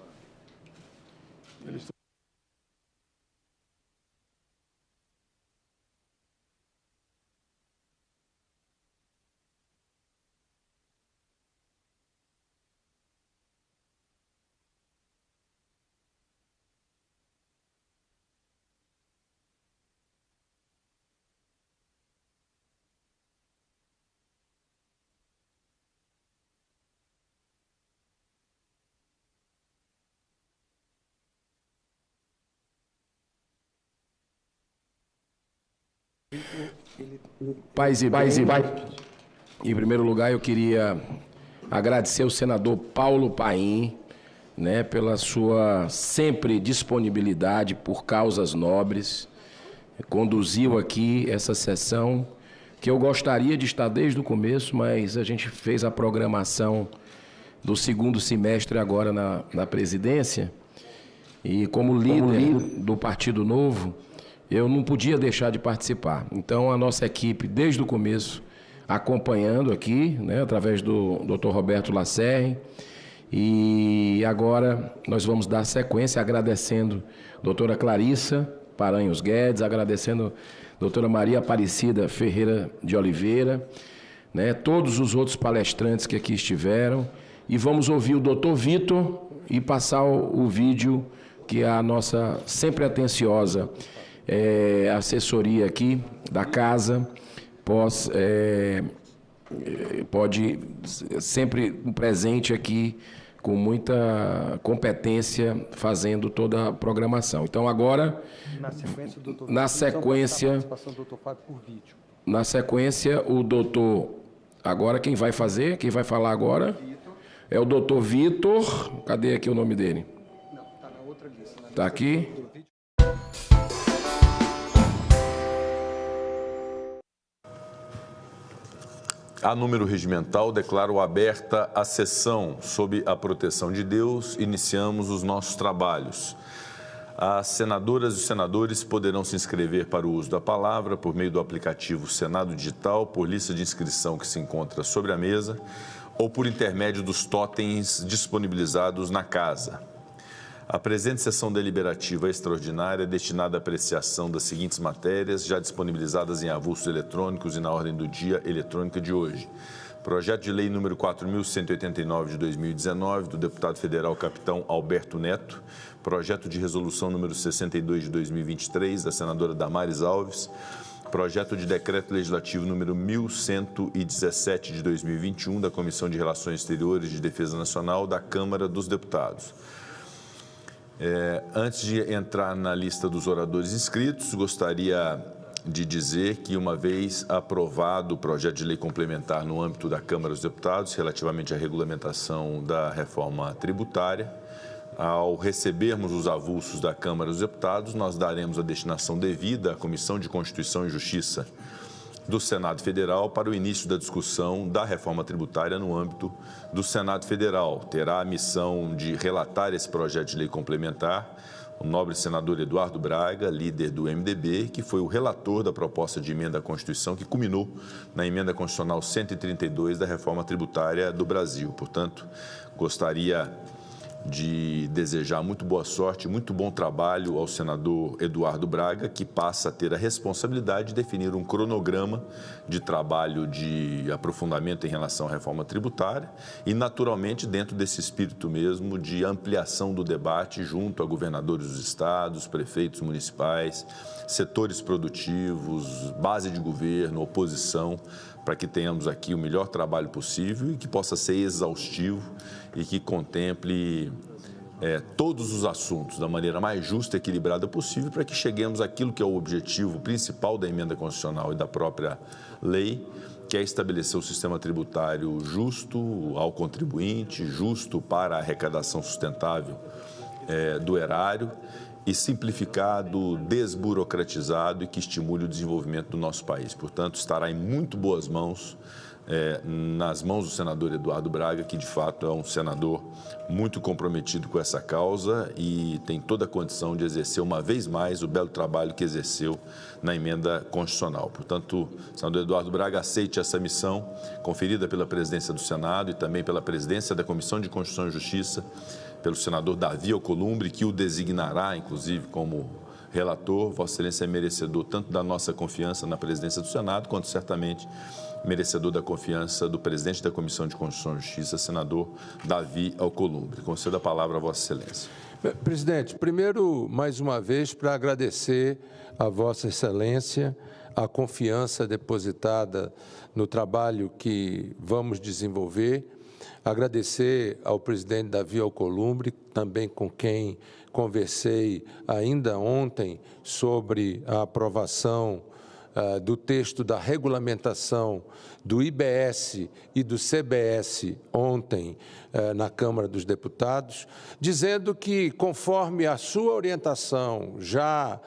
Paz e bem. Em primeiro lugar, eu queria agradecer ao senador Paulo Paim, né, pela sua sempre disponibilidade por causas nobres. Conduziu aqui essa sessão, que eu gostaria de estar desde o começo, mas a gente fez a programação do segundo semestre agora na presidência, e como líder do Partido Novo, eu não podia deixar de participar. Então, a nossa equipe, desde o começo, acompanhando aqui, né, através do Dr. Roberto Lacerre, e agora nós vamos dar sequência agradecendo a doutora Clarissa Paranhos Guedes, agradecendo a doutora Maria Aparecida Ferreira de Oliveira, né, todos os outros palestrantes que aqui estiveram, e vamos ouvir o doutor Vitor e passar o vídeo que a nossa sempre atenciosa assessoria aqui da casa pode sempre presente aqui com muita competência fazendo toda a programação. Então agora na sequência o doutor agora quem vai falar agora é o doutor Vitor. Cadê aqui o nome dele? Não, está na outra lista. Está aqui. A número regimental, declaro aberta a sessão. Sob a proteção de Deus, iniciamos os nossos trabalhos. As senadoras e os senadores poderão se inscrever para o uso da palavra por meio do aplicativo Senado Digital, por lista de inscrição que se encontra sobre a mesa, ou por intermédio dos totens disponibilizados na casa. A presente sessão deliberativa extraordinária é destinada à apreciação das seguintes matérias, já disponibilizadas em avulsos eletrônicos e na ordem do dia eletrônica de hoje. Projeto de lei número 4.189 de 2019, do deputado federal capitão Alberto Neto. Projeto de resolução número 62 de 2023, da senadora Damares Alves. Projeto de decreto legislativo número 1117 de 2021, da Comissão de Relações Exteriores e de Defesa Nacional da Câmara dos Deputados. Antes de entrar na lista dos oradores inscritos, gostaria de dizer que, uma vez aprovado o projeto de lei complementar no âmbito da Câmara dos Deputados, relativamente à regulamentação da reforma tributária, ao recebermos os avulsos da Câmara dos Deputados, nós daremos a destinação devida à Comissão de Constituição e Justiça do Senado Federal para o início da discussão da reforma tributária no âmbito do Senado Federal. Terá a missão de relatar esse projeto de lei complementar o nobre senador Eduardo Braga, líder do MDB, que foi o relator da proposta de emenda à Constituição que culminou na emenda constitucional 132 da reforma tributária do Brasil. Portanto, gostaria de desejar muito boa sorte, muito bom trabalho ao senador Eduardo Braga, que passa a ter a responsabilidade de definir um cronograma de trabalho de aprofundamento em relação à reforma tributária e, naturalmente, dentro desse espírito mesmo de ampliação do debate junto a governadores dos estados, prefeitos municipais, setores produtivos, base de governo, oposição, para que tenhamos aqui o melhor trabalho possível e que possa ser exaustivo e que contemple todos os assuntos da maneira mais justa e equilibrada possível para que cheguemos àquilo que é o objetivo principal da emenda constitucional e da própria lei, que é estabelecer um sistema tributário justo ao contribuinte, justo para a arrecadação sustentável do erário e simplificado, desburocratizado e que estimule o desenvolvimento do nosso país. Portanto, estará em muito boas mãos, nas mãos do senador Eduardo Braga, que de fato é um senador muito comprometido com essa causa e tem toda a condição de exercer uma vez mais o belo trabalho que exerceu na emenda constitucional. Portanto, o senador Eduardo Braga aceite essa missão conferida pela presidência do Senado e também pela presidência da Comissão de Constituição e Justiça, pelo senador Davi Alcolumbre, que o designará, inclusive, como relator. Vossa Excelência é merecedor tanto da nossa confiança na presidência do Senado, quanto certamente merecedor da confiança do presidente da Comissão de Constituição e Justiça, senador Davi Alcolumbre. Concedo a palavra a Vossa Excelência. Presidente, primeiro, mais uma vez, para agradecer a Vossa Excelência a confiança depositada no trabalho que vamos desenvolver. Agradecer ao presidente Davi Alcolumbre, também com quem conversei ainda ontem sobre a aprovação do texto da regulamentação do IBS e do CBS ontem na Câmara dos Deputados, dizendo que, conforme a sua orientação, já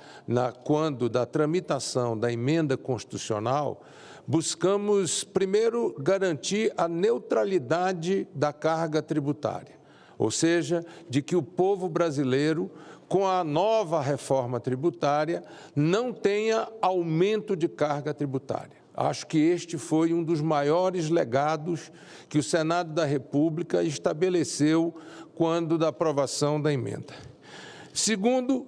quando da tramitação da emenda constitucional, buscamos, primeiro, garantir a neutralidade da carga tributária, ou seja, de que o povo brasileiro, com a nova reforma tributária, não tenha aumento de carga tributária. Acho que este foi um dos maiores legados que o Senado da República estabeleceu quando da aprovação da emenda. Segundo,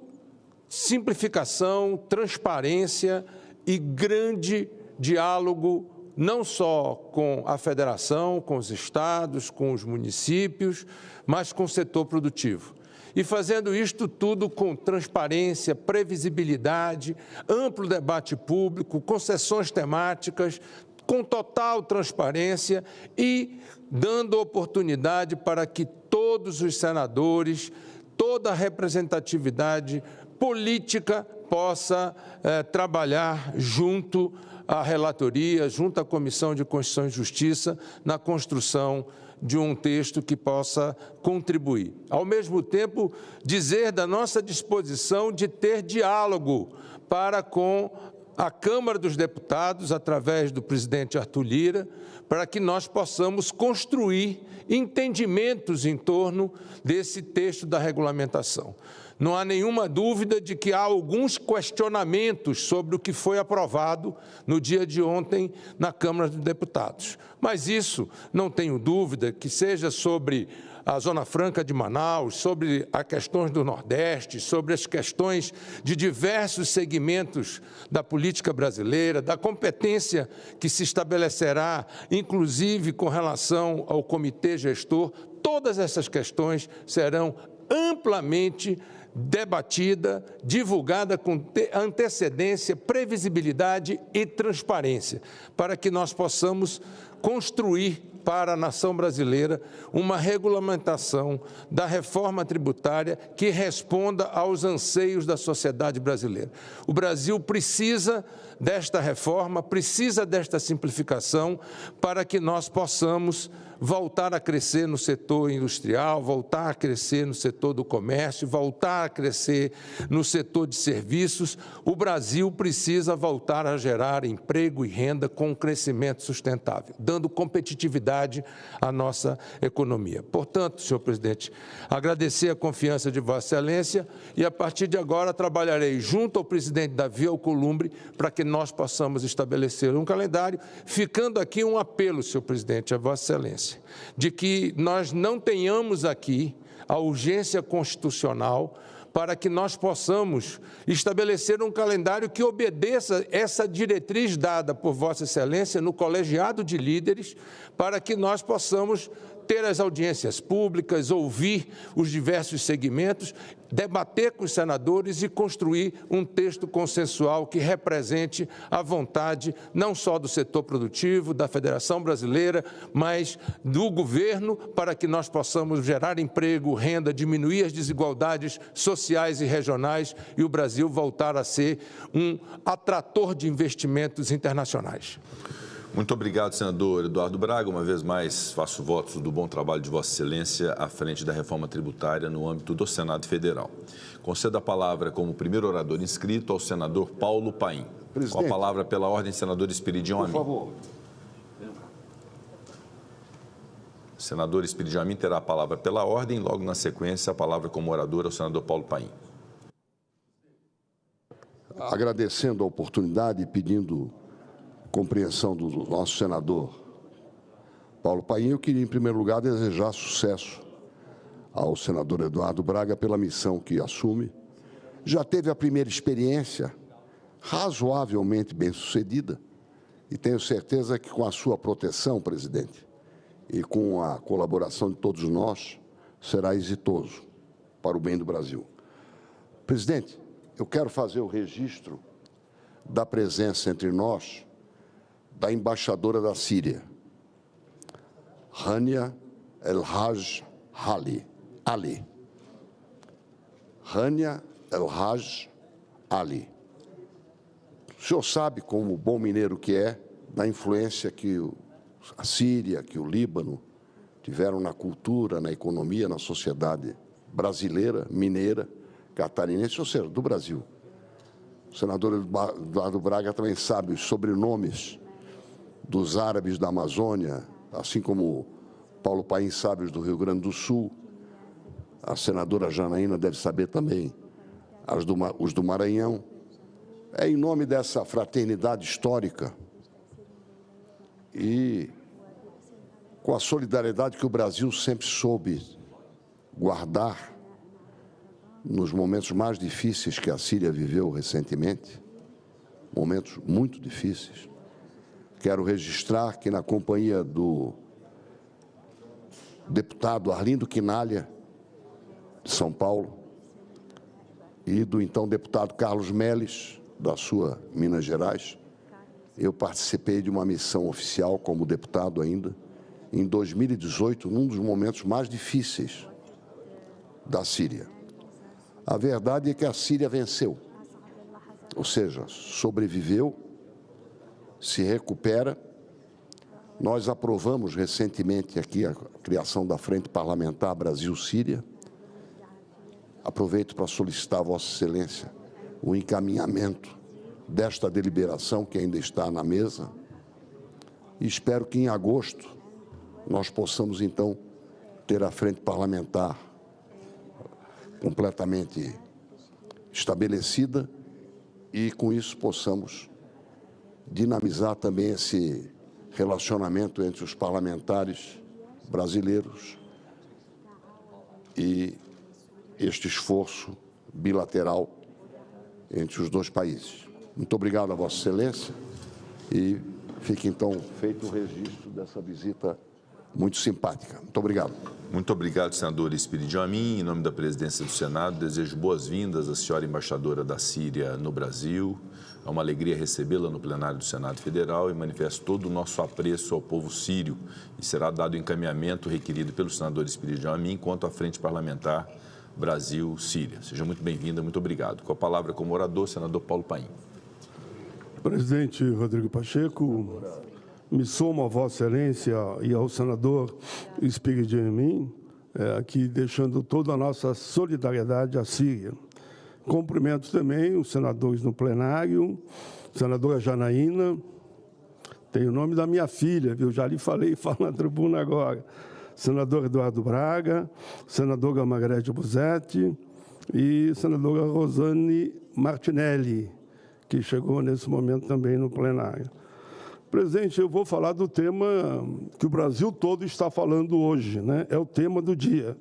simplificação, transparência e grande diálogo, não só com a federação, com os estados, com os municípios, mas com o setor produtivo. E fazendo isto tudo com transparência, previsibilidade, amplo debate público, concessões temáticas, com total transparência e dando oportunidade para que todos os senadores, toda a representatividade política possa trabalhar junto à relatoria, junto à Comissão de Constituição e Justiça, na construção de um texto que possa contribuir. Ao mesmo tempo, dizer da nossa disposição de ter diálogo para com a Câmara dos Deputados, através do presidente Arthur Lira, para que nós possamos construir entendimentos em torno desse texto da regulamentação. Não há nenhuma dúvida de que há alguns questionamentos sobre o que foi aprovado no dia de ontem na Câmara dos Deputados. Mas isso, não tenho dúvida, que seja sobre a Zona Franca de Manaus, sobre as questões do Nordeste, sobre as questões de diversos segmentos da política brasileira, da competência que se estabelecerá, inclusive com relação ao comitê gestor, todas essas questões serão amplamente debatida, divulgada com antecedência, previsibilidade e transparência, para que nós possamos construir para a nação brasileira uma regulamentação da reforma tributária que responda aos anseios da sociedade brasileira. O Brasil precisa desta reforma, precisa desta simplificação para que nós possamos voltar a crescer no setor industrial, voltar a crescer no setor do comércio, voltar a crescer no setor de serviços. O Brasil precisa voltar a gerar emprego e renda com um crescimento sustentável, dando competitividade à nossa economia. Portanto, senhor presidente, agradecer a confiança de Vossa Excelência e, a partir de agora, trabalharei junto ao presidente Davi Alcolumbre para que nós possamos estabelecer um calendário, ficando aqui um apelo, senhor presidente, a Vossa Excelência, de que nós não tenhamos aqui a urgência constitucional para que nós possamos estabelecer um calendário que obedeça essa diretriz dada por Vossa Excelência no colegiado de líderes, para que nós possamos ter as audiências públicas, ouvir os diversos segmentos, debater com os senadores e construir um texto consensual que represente a vontade não só do setor produtivo, da Federação Brasileira, mas do governo, para que nós possamos gerar emprego, renda, diminuir as desigualdades sociais e regionais e o Brasil voltar a ser um atrator de investimentos internacionais. Muito obrigado, senador Eduardo Braga. Uma vez mais, faço votos do bom trabalho de Vossa Excelência à frente da reforma tributária no âmbito do Senado Federal. Concedo a palavra como primeiro orador inscrito ao senador Paulo Paim. Com a palavra pela ordem, senador Espiridião Amin. Por favor. O senador Espiridião Amin terá a palavra pela ordem, logo na sequência, a palavra como orador ao senador Paulo Paim. Agradecendo a oportunidade e pedindo compreensão do nosso senador Paulo Paim, eu queria, em primeiro lugar, desejar sucesso ao senador Eduardo Braga pela missão que assume. Já teve a primeira experiência razoavelmente bem-sucedida e tenho certeza que, com a sua proteção, presidente, e com a colaboração de todos nós, será exitoso para o bem do Brasil. Presidente, eu quero fazer o registro da presença entre nós da embaixadora da Síria, Rania El-Haj Ali. Rania El-Haj Ali. O senhor sabe, como bom mineiro que é, da influência que a Síria, que o Líbano tiveram na cultura, na economia, na sociedade brasileira, mineira, catarinense, ou seja, do Brasil. O senador Eduardo Braga também sabe os sobrenomes dos árabes da Amazônia, assim como Paulo Paim sabe os do Rio Grande do Sul. A senadora Janaína deve saber também os do Maranhão. É em nome dessa fraternidade histórica e com a solidariedade que o Brasil sempre soube guardar nos momentos mais difíceis que a Síria viveu recentemente, momentos muito difíceis. Quero registrar que, na companhia do deputado Arlindo Quinalha, de São Paulo, e do então deputado Carlos Melles, da sua Minas Gerais, eu participei de uma missão oficial como deputado ainda, em 2018, num dos momentos mais difíceis da Síria. A verdade é que a Síria venceu, ou seja, sobreviveu, se recupera. Nós aprovamos recentemente aqui a criação da Frente Parlamentar Brasil-Síria. Aproveito para solicitar a Vossa Excelência o encaminhamento desta deliberação que ainda está na mesa e espero que em agosto nós possamos então ter a Frente Parlamentar completamente estabelecida e com isso possamos dinamizar também esse relacionamento entre os parlamentares brasileiros e este esforço bilateral entre os dois países. Muito obrigado a Vossa Excelência e fique então feito o registro dessa visita muito simpática. Muito obrigado. Muito obrigado, senador Espiridião Amin. Em nome da presidência do Senado, desejo boas-vindas à senhora embaixadora da Síria no Brasil. É uma alegria recebê-la no plenário do Senado Federal e manifesto todo o nosso apreço ao povo sírio e será dado o encaminhamento requerido pelo senador Espiridião Amin quanto à Frente Parlamentar Brasil-Síria. Seja muito bem-vinda, muito obrigado. Com a palavra como orador, senador Paulo Paim. Presidente Rodrigo Pacheco, me somo a Vossa Excelência e ao senador Espiridião Amin, aqui deixando toda a nossa solidariedade à Síria. Cumprimento também os senadores no plenário, senadora Janaína, tem o nome da minha filha, viu? Já lhe falei, falo na tribuna agora. Senador Eduardo Braga, senadora Margarete Busetti e senadora Rosane Martinelli, que chegou nesse momento também no plenário. Presidente, eu vou falar do tema que o Brasil todo está falando hoje, né? É o tema do dia.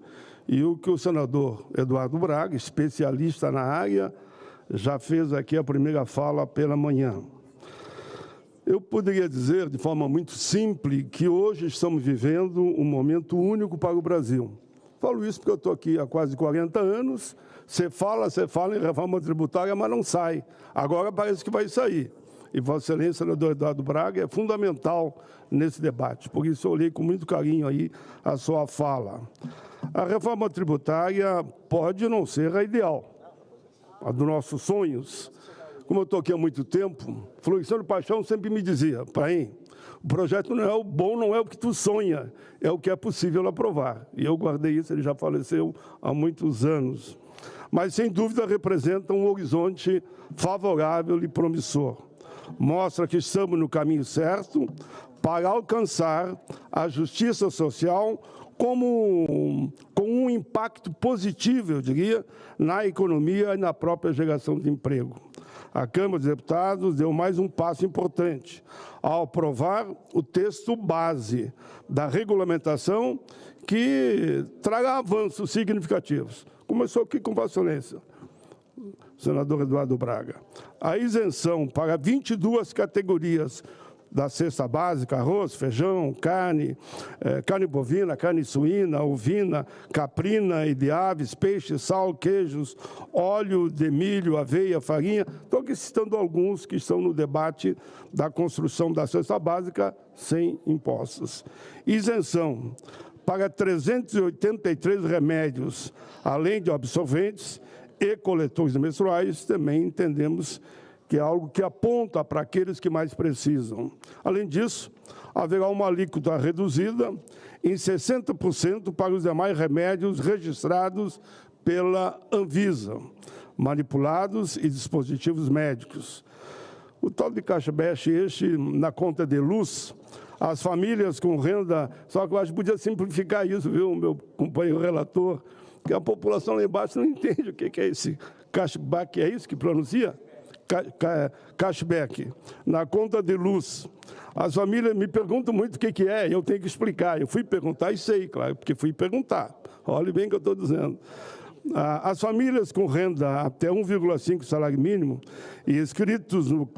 e o que o senador Eduardo Braga, especialista na área, já fez aqui a primeira fala pela manhã. Eu poderia dizer, de forma muito simples, que hoje estamos vivendo um momento único para o Brasil. Falo isso porque eu estou aqui há quase 40 anos, você fala em reforma tributária, mas não sai. Agora parece que vai sair. E Vossa Excelência, senador Eduardo Braga, é fundamental nesse debate. Por isso eu olhei com muito carinho aí a sua fala. A reforma tributária pode não ser a ideal, a dos nossos sonhos. Como eu estou aqui há muito tempo, Floriciano Paixão sempre me dizia, Paim, o projeto não é o bom, não é o que tu sonha, é o que é possível aprovar. E eu guardei isso, ele já faleceu há muitos anos. Mas, sem dúvida, representa um horizonte favorável e promissor. Mostra que estamos no caminho certo para alcançar a justiça social com um impacto positivo, eu diria, na economia e na própria geração de emprego. A Câmara dos Deputados deu mais um passo importante ao aprovar o texto base da regulamentação que trará avanços significativos. Começou aqui com Vossa Excelência, senador Eduardo Braga. A isenção para 22 categorias da cesta básica, arroz, feijão, carne, carne bovina, carne suína, ovina, caprina e de aves, peixe, sal, queijos, óleo de milho, aveia, farinha. Estou aqui citando alguns que estão no debate da construção da cesta básica sem impostos. Isenção para 383 remédios, além de absorventes e coletores menstruais, também entendemos que é algo que aponta para aqueles que mais precisam. Além disso, haverá uma alíquota reduzida em 60% para os demais remédios registrados pela Anvisa, manipulados e dispositivos médicos. O tal de cashback, na conta de luz, as famílias com renda, só que eu acho que podia simplificar isso, viu, meu companheiro relator, que a população lá embaixo não entende o que é esse cashback, é isso que pronuncia? Cashback, na conta de luz. As famílias me perguntam muito o que é, e eu tenho que explicar. Eu fui perguntar e sei, claro, porque fui perguntar. Olhe bem o que eu estou dizendo. As famílias com renda até 1,5 salário mínimo e inscritos no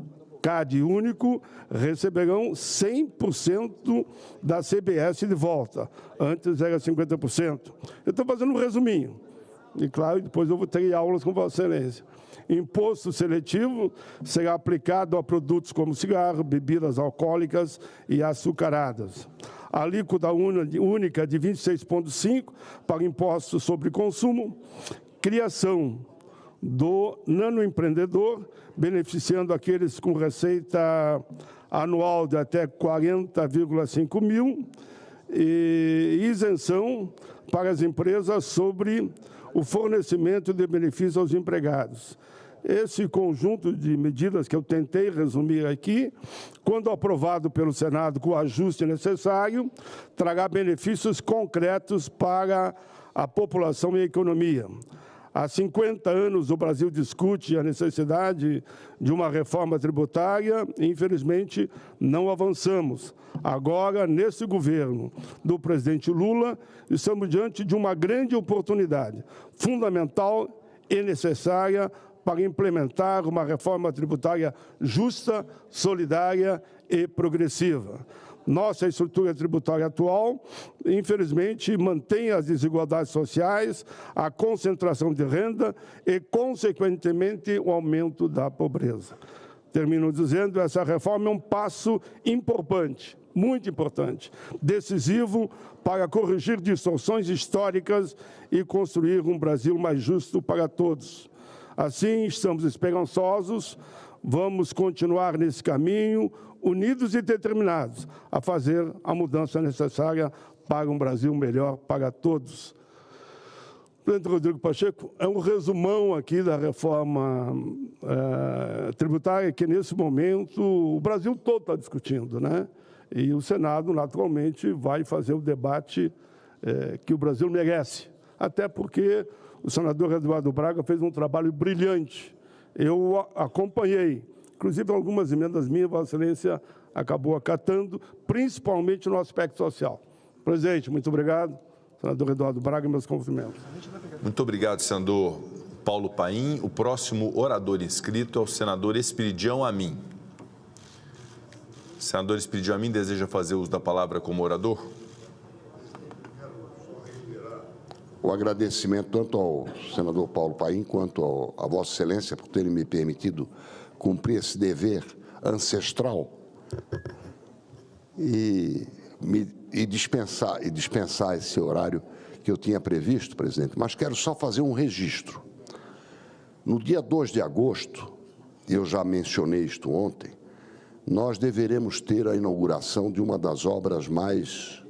CAD único receberão 100% da CBS de volta. Antes era 50%. Eu estou fazendo um resuminho. E, claro, depois eu vou ter aulas com Vossa Excelência. Imposto seletivo será aplicado a produtos como cigarro, bebidas alcoólicas e açucaradas. A alíquota única de 26,5% para impostos sobre consumo. Criação do nanoempreendedor, beneficiando aqueles com receita anual de até 40,5 mil. E isenção para as empresas sobre o fornecimento de benefícios aos empregados. Esse conjunto de medidas que eu tentei resumir aqui, quando aprovado pelo Senado com o ajuste necessário, trará benefícios concretos para a população e a economia. Há 50 anos o Brasil discute a necessidade de uma reforma tributária e, infelizmente, não avançamos. Agora, nesse governo do presidente Lula, estamos diante de uma grande oportunidade, fundamental e necessária para implementar uma reforma tributária justa, solidária e progressiva. Nossa estrutura tributária atual, infelizmente, mantém as desigualdades sociais, a concentração de renda e, consequentemente, o aumento da pobreza. Termino dizendo, essa reforma é um passo importante, muito importante, decisivo para corrigir distorções históricas e construir um Brasil mais justo para todos. Assim, estamos esperançosos, vamos continuar nesse caminho, unidos e determinados a fazer a mudança necessária para um Brasil melhor para todos. O presidente Rodrigo Pacheco é um resumão aqui da reforma tributária que, nesse momento, o Brasil todo está discutindo, né? E o Senado, naturalmente, vai fazer o debate que o Brasil merece, até porque o senador Eduardo Braga fez um trabalho brilhante. Eu acompanhei, inclusive algumas emendas minhas, Vossa Excelência acabou acatando, principalmente no aspecto social. Presidente, muito obrigado. Senador Eduardo Braga, meus cumprimentos. Muito obrigado, senador Paulo Paim. O próximo orador inscrito é o senador Espiridião Amin. Senador Espiridião Amin, deseja fazer uso da palavra como orador? O agradecimento tanto ao senador Paulo Paim quanto a Vossa Excelência por terem me permitido cumprir esse dever ancestral e dispensar esse horário que eu tinha previsto, presidente. Mas quero só fazer um registro. No dia 2 de agosto, eu já mencionei isto ontem, nós deveremos ter a inauguração de uma das obras mais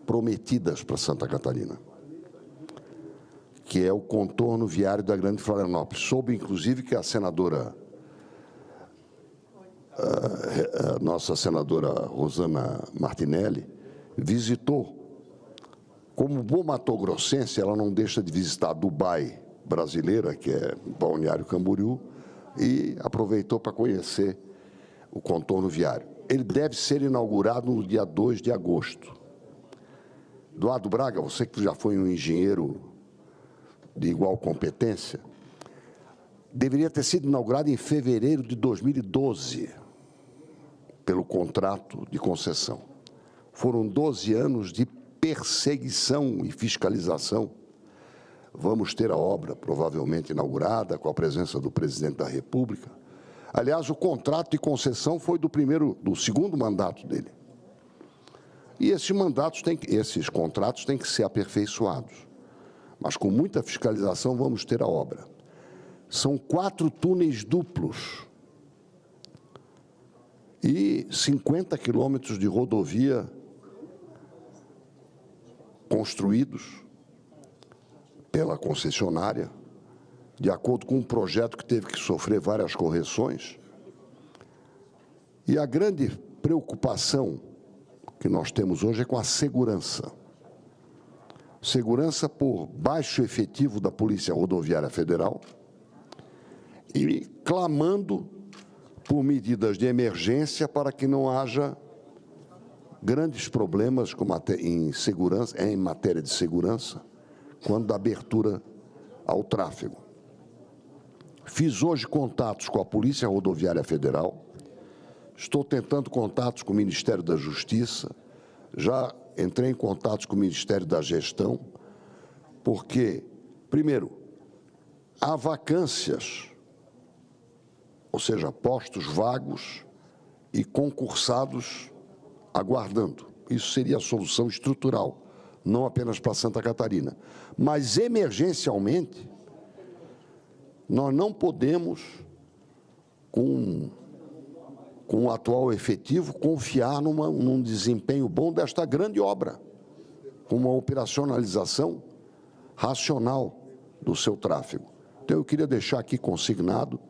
prometidas para Santa Catarina, que é o contorno viário da Grande Florianópolis. Soube, inclusive, que a nossa senadora Rosana Martinelli visitou. Como boa matogrossense, ela não deixa de visitar Dubai brasileira, que é Balneário Camboriú, e aproveitou para conhecer o contorno viário. Ele deve ser inaugurado no dia 2 de agosto. Eduardo Braga, você que já foi um engenheiro de igual competência, deveria ter sido inaugurado em fevereiro de 2012, pelo contrato de concessão. Foram 12 anos de perseguição e fiscalização. Vamos ter a obra provavelmente inaugurada com a presença do presidente da República. Aliás, o contrato de concessão foi do segundo mandato dele. E esses contratos têm que ser aperfeiçoados. Mas com muita fiscalização vamos ter a obra. São 4 túneis duplos e 50 quilômetros de rodovia construídos pela concessionária, de acordo com um projeto que teve que sofrer várias correções. E a grande preocupação que nós temos hoje é com a segurança. Segurança por baixo efetivo da Polícia Rodoviária Federal e clamando por medidas de emergência para que não haja grandes problemas em matéria de segurança quando da abertura ao tráfego. Fiz hoje contatos com a Polícia Rodoviária Federal, estou tentando contatos com o Ministério da Justiça, já entrei em contatos com o Ministério da Gestão, porque, primeiro, há vacâncias, ou seja, postos vagos e concursados aguardando. Isso seria a solução estrutural, não apenas para Santa Catarina. Mas, emergencialmente, nós não podemos, com o atual efetivo, confiar num desempenho bom desta grande obra, com uma operacionalização racional do seu tráfego. Então, eu queria deixar aqui consignado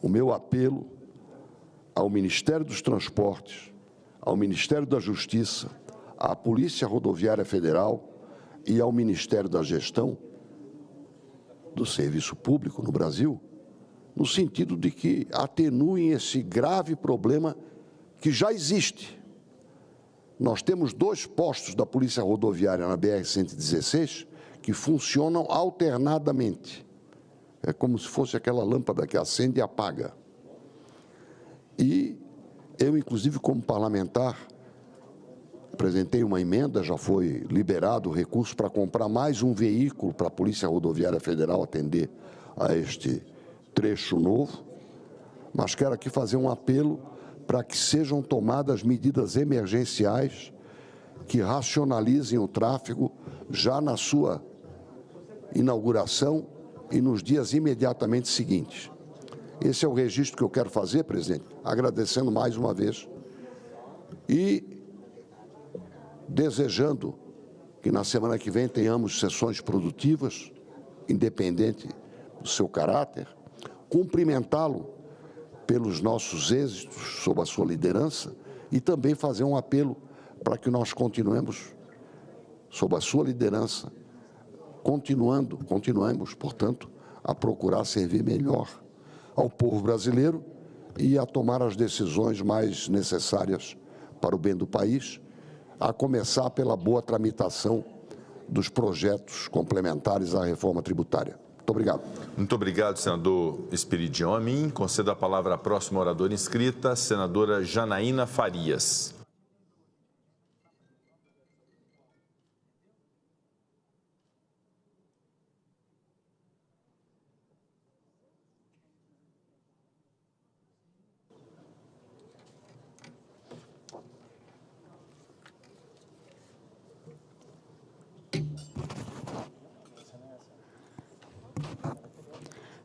o meu apelo ao Ministério dos Transportes, ao Ministério da Justiça, à Polícia Rodoviária Federal e ao Ministério da Gestão do Serviço Público no Brasil, no sentido de que atenuem esse grave problema que já existe. Nós temos 2 postos da Polícia Rodoviária na BR-116 que funcionam alternadamente. É como se fosse aquela lâmpada que acende e apaga. E eu, inclusive, como parlamentar, apresentei uma emenda, já foi liberado o recurso para comprar mais um veículo para a Polícia Rodoviária Federal atender a este trecho novo, mas quero aqui fazer um apelo para que sejam tomadas medidas emergenciais que racionalizem o tráfego já na sua inauguração e nos dias imediatamente seguintes. Esse é o registro que eu quero fazer, presidente, agradecendo mais uma vez e desejando que na semana que vem tenhamos sessões produtivas, independente do seu caráter, cumprimentá-lo pelos nossos êxitos sob a sua liderança e também fazer um apelo para que nós continuemos, sob a sua liderança, continuemos, portanto, a procurar servir melhor ao povo brasileiro e a tomar as decisões mais necessárias para o bem do país, a começar pela boa tramitação dos projetos complementares à reforma tributária. Muito obrigado. Muito obrigado, senador Esperidião Amin. Concedo a palavra à próxima oradora inscrita, senadora Janaína Farias.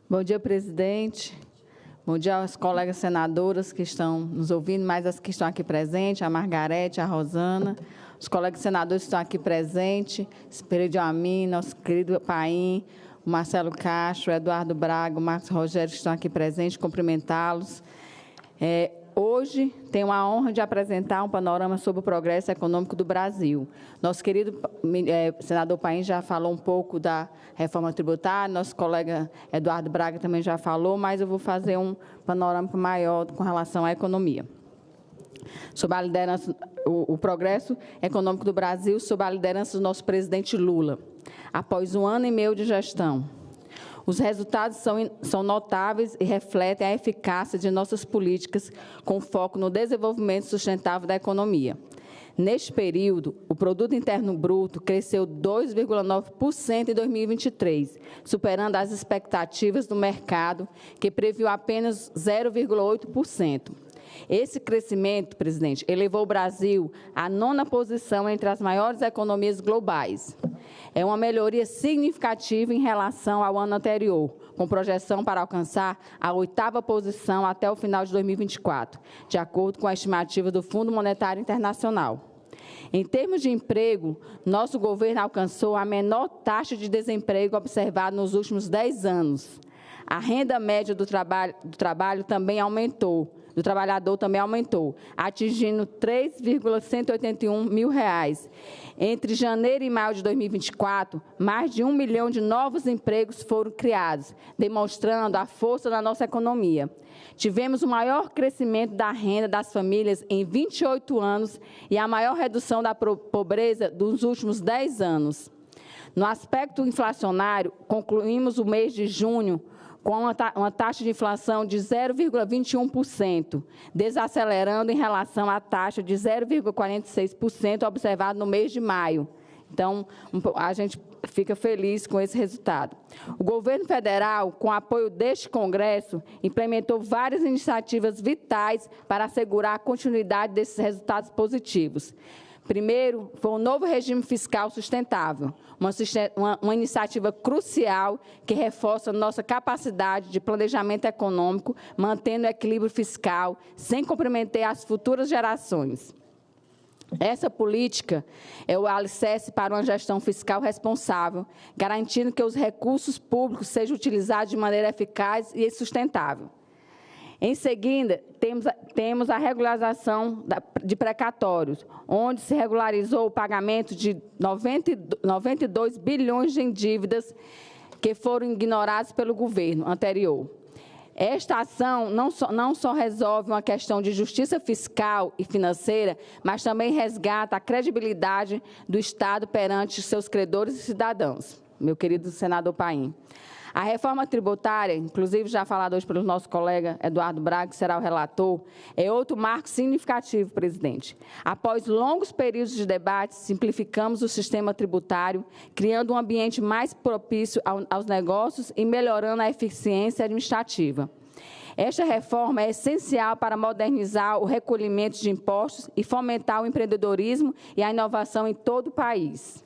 Bom dia, presidente. Bom dia às colegas senadoras que estão nos ouvindo, mais as que estão aqui presentes, a Margarete, a Rosana, os colegas senadores que estão aqui presentes, Esperidião Amin, nosso querido Paim, o Marcelo Castro, o Eduardo Braga, o Marcos Rogério, que estão aqui presentes, cumprimentá-los. Hoje tenho a honra de apresentar um panorama sobre o progresso econômico do Brasil. Nosso querido senador Paim já falou um pouco da reforma tributária, nosso colega Eduardo Braga também já falou, mas eu vou fazer um panorama maior com relação à economia. Sob a liderança, o progresso econômico do Brasil, sob a liderança do nosso presidente Lula, após 1 ano e meio de gestão. Os resultados são notáveis e refletem a eficácia de nossas políticas com foco no desenvolvimento sustentável da economia. Neste período, o Produto Interno Bruto cresceu 2,9% em 2023, superando as expectativas do mercado, que previu apenas 0,8%. Esse crescimento, presidente, elevou o Brasil à 9ª posição entre as maiores economias globais. É uma melhoria significativa em relação ao ano anterior, com projeção para alcançar a 8ª posição até o final de 2024, de acordo com a estimativa do Fundo Monetário Internacional. Em termos de emprego, nosso governo alcançou a menor taxa de desemprego observada nos últimos 10 anos. A renda média do trabalhador também aumentou, atingindo R$ 3,181 mil. Entre janeiro e maio de 2024, mais de 1 milhão de novos empregos foram criados, demonstrando a força da nossa economia. Tivemos o maior crescimento da renda das famílias em 28 anos e a maior redução da pobreza dos últimos 10 anos. No aspecto inflacionário, concluímos o mês de junho com uma taxa de inflação de 0,21%, desacelerando em relação à taxa de 0,46% observada no mês de maio. Então, a gente fica feliz com esse resultado. O governo federal, com apoio deste Congresso, implementou várias iniciativas vitais para assegurar a continuidade desses resultados positivos. Primeiro, foi um novo regime fiscal sustentável, uma iniciativa crucial que reforça nossa capacidade de planejamento econômico, mantendo o equilíbrio fiscal, sem comprometer as futuras gerações. Essa política é o alicerce para uma gestão fiscal responsável, garantindo que os recursos públicos sejam utilizados de maneira eficaz e sustentável. Em seguida, temos a regularização de precatórios, onde se regularizou o pagamento de 92 bilhões em dívidas que foram ignoradas pelo governo anterior. Esta ação não só resolve uma questão de justiça fiscal e financeira, mas também resgata a credibilidade do Estado perante seus credores e cidadãos, meu querido senador Paim. A reforma tributária, inclusive já falado hoje pelo nosso colega Eduardo Braga, que será o relator, é outro marco significativo, presidente. Após longos períodos de debate, simplificamos o sistema tributário, criando um ambiente mais propício aos negócios e melhorando a eficiência administrativa. Esta reforma é essencial para modernizar o recolhimento de impostos e fomentar o empreendedorismo e a inovação em todo o país.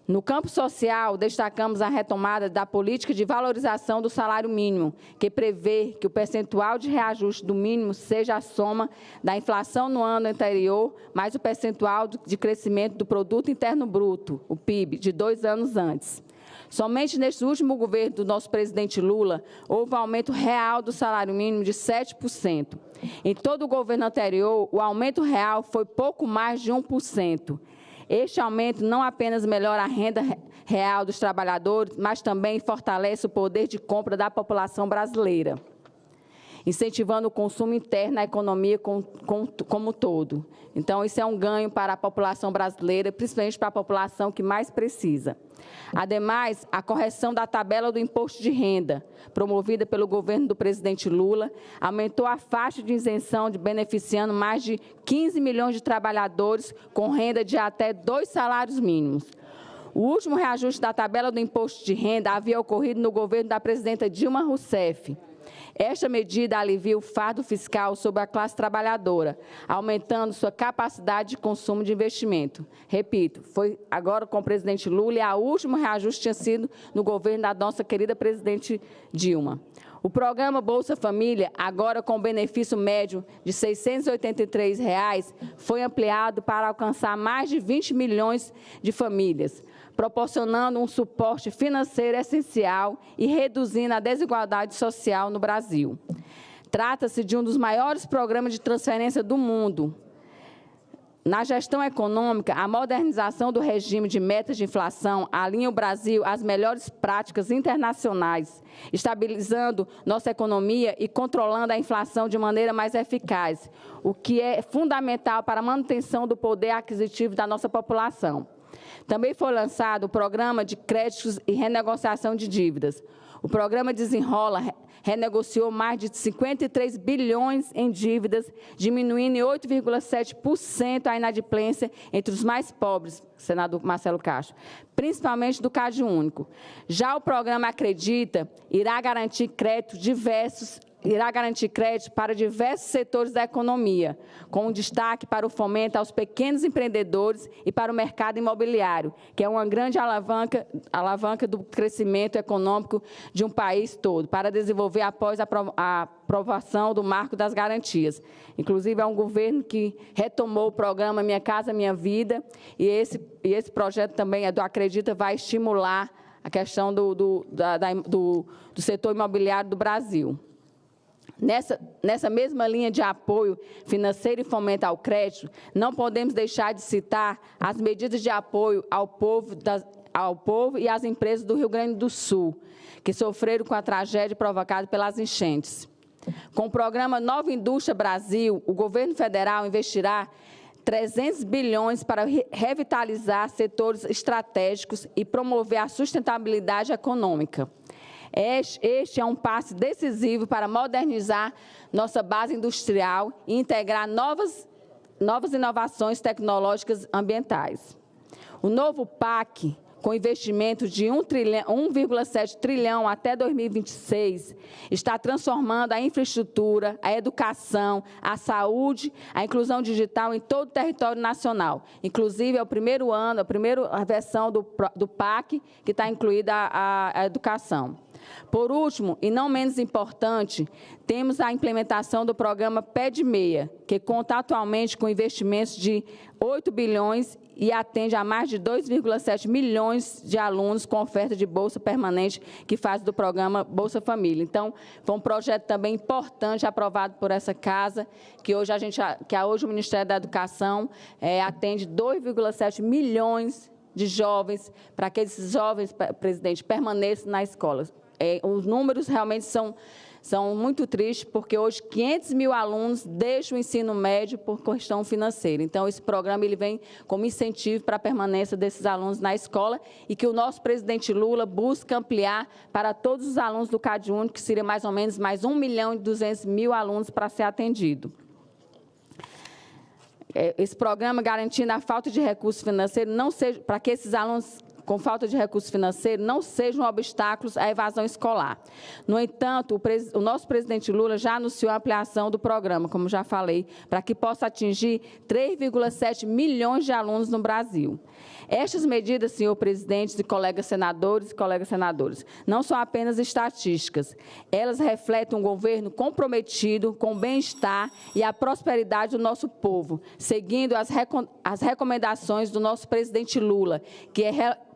No campo social, destacamos a retomada da política de valorização do salário mínimo, que prevê que o percentual de reajuste do mínimo seja a soma da inflação no ano anterior, mais o percentual de crescimento do Produto Interno Bruto, o PIB, de 2 anos antes. Somente neste último governo do nosso presidente Lula, houve um aumento real do salário mínimo de 7%. Em todo o governo anterior, o aumento real foi pouco mais de 1%. Este aumento não apenas melhora a renda real dos trabalhadores, mas também fortalece o poder de compra da população brasileira. incentivando o consumo interno na economia como um todo. Então, isso é um ganho para a população brasileira, principalmente para a população que mais precisa. Ademais, a correção da tabela do imposto de renda, promovida pelo governo do presidente Lula, aumentou a faixa de isenção, beneficiando mais de 15 milhões de trabalhadores com renda de até 2 salários mínimos. O último reajuste da tabela do imposto de renda havia ocorrido no governo da presidenta Dilma Rousseff. Esta medida alivia o fardo fiscal sobre a classe trabalhadora, aumentando sua capacidade de consumo de investimento. Repito, foi agora com o presidente Lula e o último reajuste tinha sido no governo da nossa querida presidente Dilma. O programa Bolsa Família, agora com benefício médio de R$ 683, foi ampliado para alcançar mais de 20 milhões de famílias, proporcionando um suporte financeiro essencial e reduzindo a desigualdade social no Brasil. Trata-se de um dos maiores programas de transferência do mundo. Na gestão econômica, a modernização do regime de metas de inflação alinha o Brasil às melhores práticas internacionais, estabilizando nossa economia e controlando a inflação de maneira mais eficaz, o que é fundamental para a manutenção do poder aquisitivo da nossa população. Também foi lançado o Programa de Créditos e Renegociação de Dívidas. O programa Desenrola renegociou mais de 53 bilhões em dívidas, diminuindo em 8,7% a inadimplência entre os mais pobres, senador Marcelo Castro, principalmente do Cade Único. Já o programa Acredita irá garantir créditos para diversos setores da economia, com destaque para o fomento aos pequenos empreendedores e para o mercado imobiliário, que é uma grande alavanca do crescimento econômico de um país todo, para desenvolver após a aprovação do Marco das Garantias. Inclusive, é um governo que retomou o programa Minha Casa Minha Vida, e esse projeto também do Acredita vai estimular a questão do setor imobiliário do Brasil. Nessa mesma linha de apoio financeiro e fomento ao crédito, não podemos deixar de citar as medidas de apoio ao povo e às empresas do Rio Grande do Sul, que sofreram com a tragédia provocada pelas enchentes. Com o programa Nova Indústria Brasil, o governo federal investirá 300 bilhões para revitalizar setores estratégicos e promover a sustentabilidade econômica. Este é um passo decisivo para modernizar nossa base industrial e integrar novas inovações tecnológicas ambientais. O novo PAC, com investimentos de 1,7 trilhão até 2026, está transformando a infraestrutura, a educação, a saúde, a inclusão digital em todo o território nacional. Inclusive, é a primeira versão do PAC que está incluída a educação. Por último, e não menos importante, temos a implementação do programa PED-MEIA, que conta atualmente com investimentos de 8 bilhões e atende a mais de 2,7 milhões de alunos com oferta de bolsa permanente que faz do programa Bolsa Família. Então, foi um projeto também importante aprovado por essa casa, que hoje o Ministério da Educação atende 2,7 milhões de jovens, para que esses jovens, presidente, permaneçam na escola. Os números realmente são muito tristes, porque hoje 500 mil alunos deixam o ensino médio por questão financeira. Então, esse programa ele vem como incentivo para a permanência desses alunos na escola e que o nosso presidente Lula busca ampliar para todos os alunos do Cade Único, que seria mais ou menos mais 1.200.000 alunos para ser atendido. Esse programa garantindo a falta de recursos financeiros, para que esses alunos com falta de recursos financeiros não sejam obstáculos à evasão escolar. No entanto, o nosso presidente Lula já anunciou a ampliação do programa, como já falei, para que possa atingir 3,7 milhões de alunos no Brasil. Estas medidas, senhor presidente e colegas senadores, não são apenas estatísticas. Elas refletem um governo comprometido com o bem-estar e a prosperidade do nosso povo, seguindo as recomendações do nosso presidente Lula,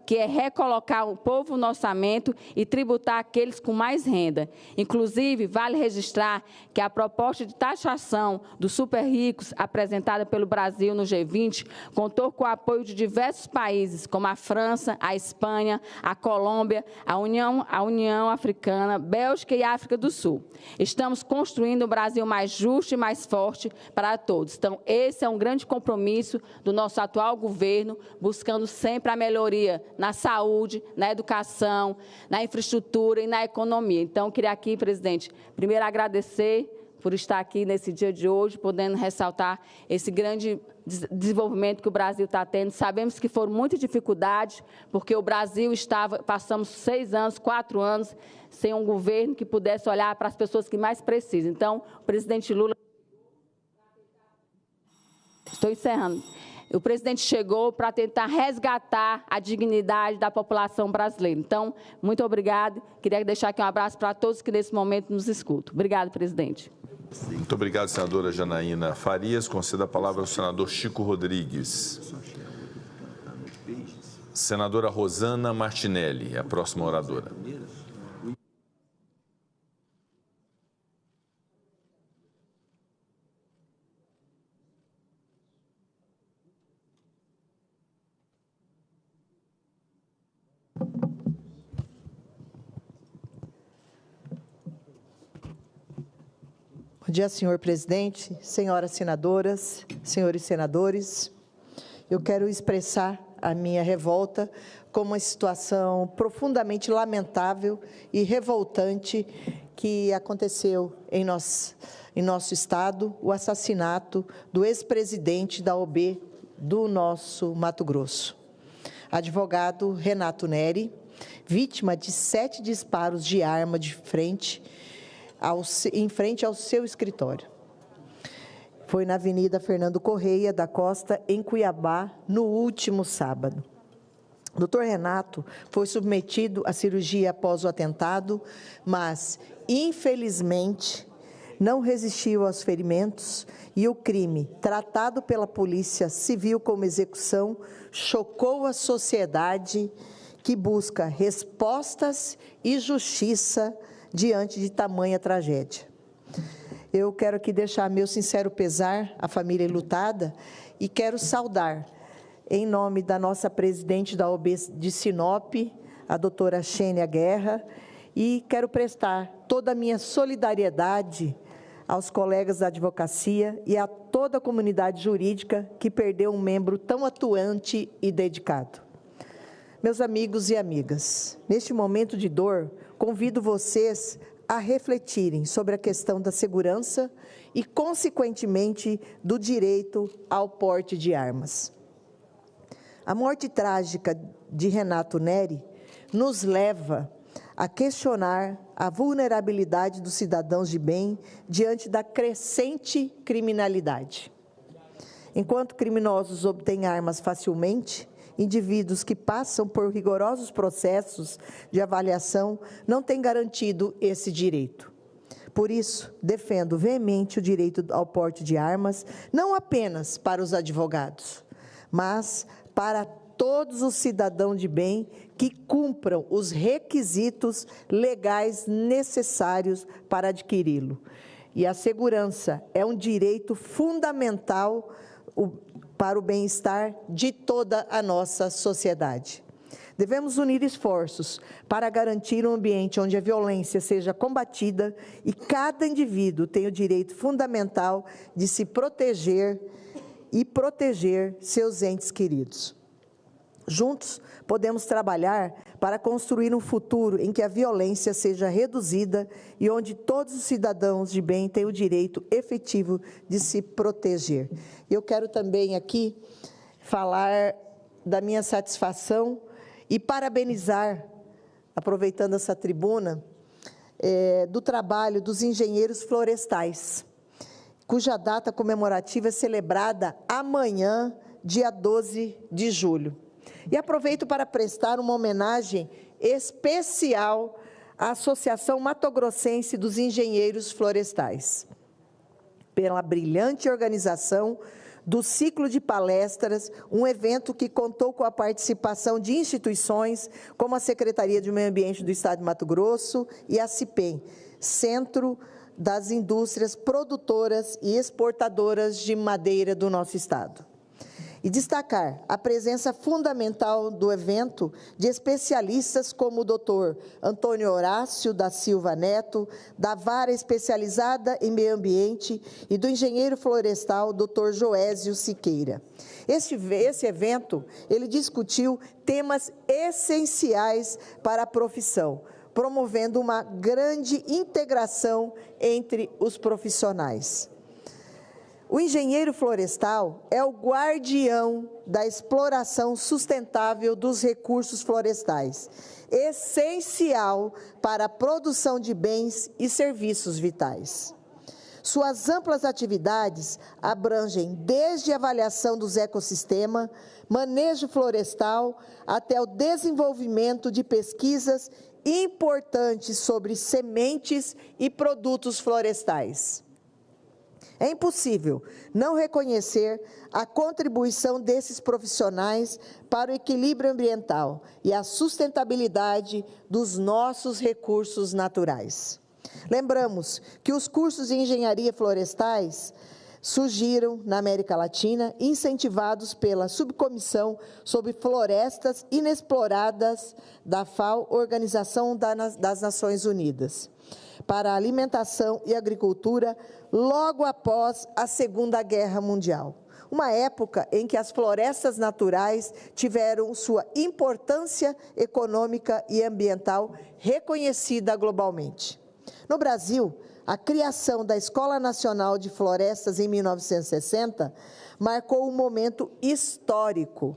que que é recolocar o povo no orçamento e tributar aqueles com mais renda. Inclusive, vale registrar que a proposta de taxação dos super ricos apresentada pelo Brasil no G20 contou com o apoio de diversos países, como a França, a Espanha, a Colômbia, a União Africana, Bélgica e África do Sul. Estamos construindo um Brasil mais justo e mais forte para todos. Então, esse é um grande compromisso do nosso atual governo, buscando sempre a melhoria na saúde, na educação, na infraestrutura e na economia. Então, queria aqui, presidente, primeiro agradecer por estar aqui nesse dia de hoje, podendo ressaltar esse grande desenvolvimento que o Brasil está tendo. Sabemos que foram muitas dificuldades, porque o Brasil passamos 6 anos, 4 anos, sem um governo que pudesse olhar para as pessoas que mais precisam. Então, o presidente Lula... Estou encerrando. O presidente chegou para tentar resgatar a dignidade da população brasileira. Então, muito obrigado. Queria deixar aqui um abraço para todos que nesse momento nos escutam. Obrigado, presidente. Muito obrigado, senadora Janaína Farias. Concedo a palavra ao senador Chico Rodrigues. Senadora Rosana Martinelli, a próxima oradora. Bom dia, senhor presidente, senhoras senadoras, senhores senadores. Eu quero expressar a minha revolta com uma situação profundamente lamentável e revoltante que aconteceu em nosso estado, o assassinato do ex-presidente da OAB do nosso Mato Grosso, advogado Renato Neri, vítima de 7 disparos de arma em frente ao seu escritório. Foi na Avenida Fernando Correia da Costa, em Cuiabá, no último sábado. O doutor Renato foi submetido à cirurgia após o atentado, mas, infelizmente, não resistiu aos ferimentos e o crime, tratado pela Polícia Civil como execução, chocou a sociedade que busca respostas e justiça diante de tamanha tragédia. Eu quero aqui deixar meu sincero pesar à família enlutada e quero saudar, em nome da nossa presidente da OAB de Sinop, a doutora Xênia Guerra, e quero prestar toda a minha solidariedade aos colegas da advocacia e a toda a comunidade jurídica que perdeu um membro tão atuante e dedicado. Meus amigos e amigas, neste momento de dor, convido vocês a refletirem sobre a questão da segurança e, consequentemente, do direito ao porte de armas. A morte trágica de Renato Neri nos leva a questionar a vulnerabilidade dos cidadãos de bem diante da crescente criminalidade. Enquanto criminosos obtêm armas facilmente, indivíduos que passam por rigorosos processos de avaliação não têm garantido esse direito. Por isso, defendo veemente o direito ao porte de armas, não apenas para os advogados, mas para todos os cidadãos de bem que cumpram os requisitos legais necessários para adquiri-lo. E a segurança é um direito fundamental para o bem-estar de toda a nossa sociedade. Devemos unir esforços para garantir um ambiente onde a violência seja combatida e cada indivíduo tenha o direito fundamental de se proteger e proteger seus entes queridos. Juntos, podemos trabalhar para construir um futuro em que a violência seja reduzida e onde todos os cidadãos de bem tenham o direito efetivo de se proteger. Eu quero também aqui falar da minha satisfação e parabenizar, aproveitando essa tribuna, do trabalho dos engenheiros florestais, cuja data comemorativa é celebrada amanhã, dia 12 de julho. E aproveito para prestar uma homenagem especial à Associação Mato-Grossense dos Engenheiros Florestais, pela brilhante organização do ciclo de palestras, um evento que contou com a participação de instituições como a Secretaria de Meio Ambiente do Estado de Mato Grosso e a CIPEM, Centro das Indústrias Produtoras e Exportadoras de Madeira do nosso Estado. E destacar a presença fundamental do evento de especialistas como o Dr. Antônio Horácio da Silva Neto, da Vara Especializada em Meio Ambiente, e do engenheiro florestal Dr. Joésio Siqueira. Esse evento, ele discutiu temas essenciais para a profissão, promovendo uma grande integração entre os profissionais. O engenheiro florestal é o guardião da exploração sustentável dos recursos florestais, essencial para a produção de bens e serviços vitais. Suas amplas atividades abrangem desde a avaliação dos ecossistemas, manejo florestal, até o desenvolvimento de pesquisas importantes sobre sementes e produtos florestais. É impossível não reconhecer a contribuição desses profissionais para o equilíbrio ambiental e a sustentabilidade dos nossos recursos naturais. Lembramos que os cursos de engenharia florestais surgiram na América Latina, incentivados pela Subcomissão sobre Florestas Inexploradas da FAO, Organização das Nações Unidas, para a alimentação e agricultura logo após a Segunda Guerra Mundial. Uma época em que as florestas naturais tiveram sua importância econômica e ambiental reconhecida globalmente. No Brasil, a criação da Escola Nacional de Florestas em 1960 marcou um momento histórico,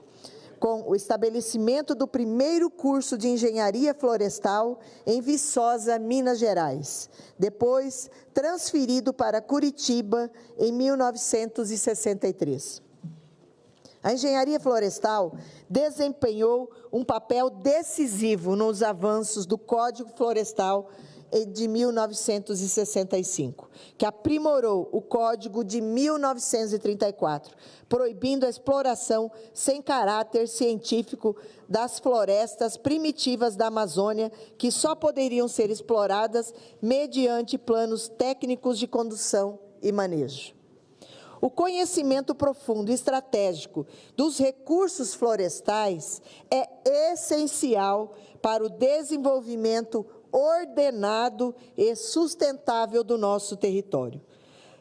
com o estabelecimento do primeiro curso de engenharia florestal em Viçosa, Minas Gerais, depois transferido para Curitiba em 1963. A engenharia florestal desempenhou um papel decisivo nos avanços do Código Florestal de 1965, que aprimorou o Código de 1934, proibindo a exploração sem caráter científico das florestas primitivas da Amazônia, que só poderiam ser exploradas mediante planos técnicos de condução e manejo. O conhecimento profundo e estratégico dos recursos florestais é essencial para o desenvolvimento ordenado e sustentável do nosso território.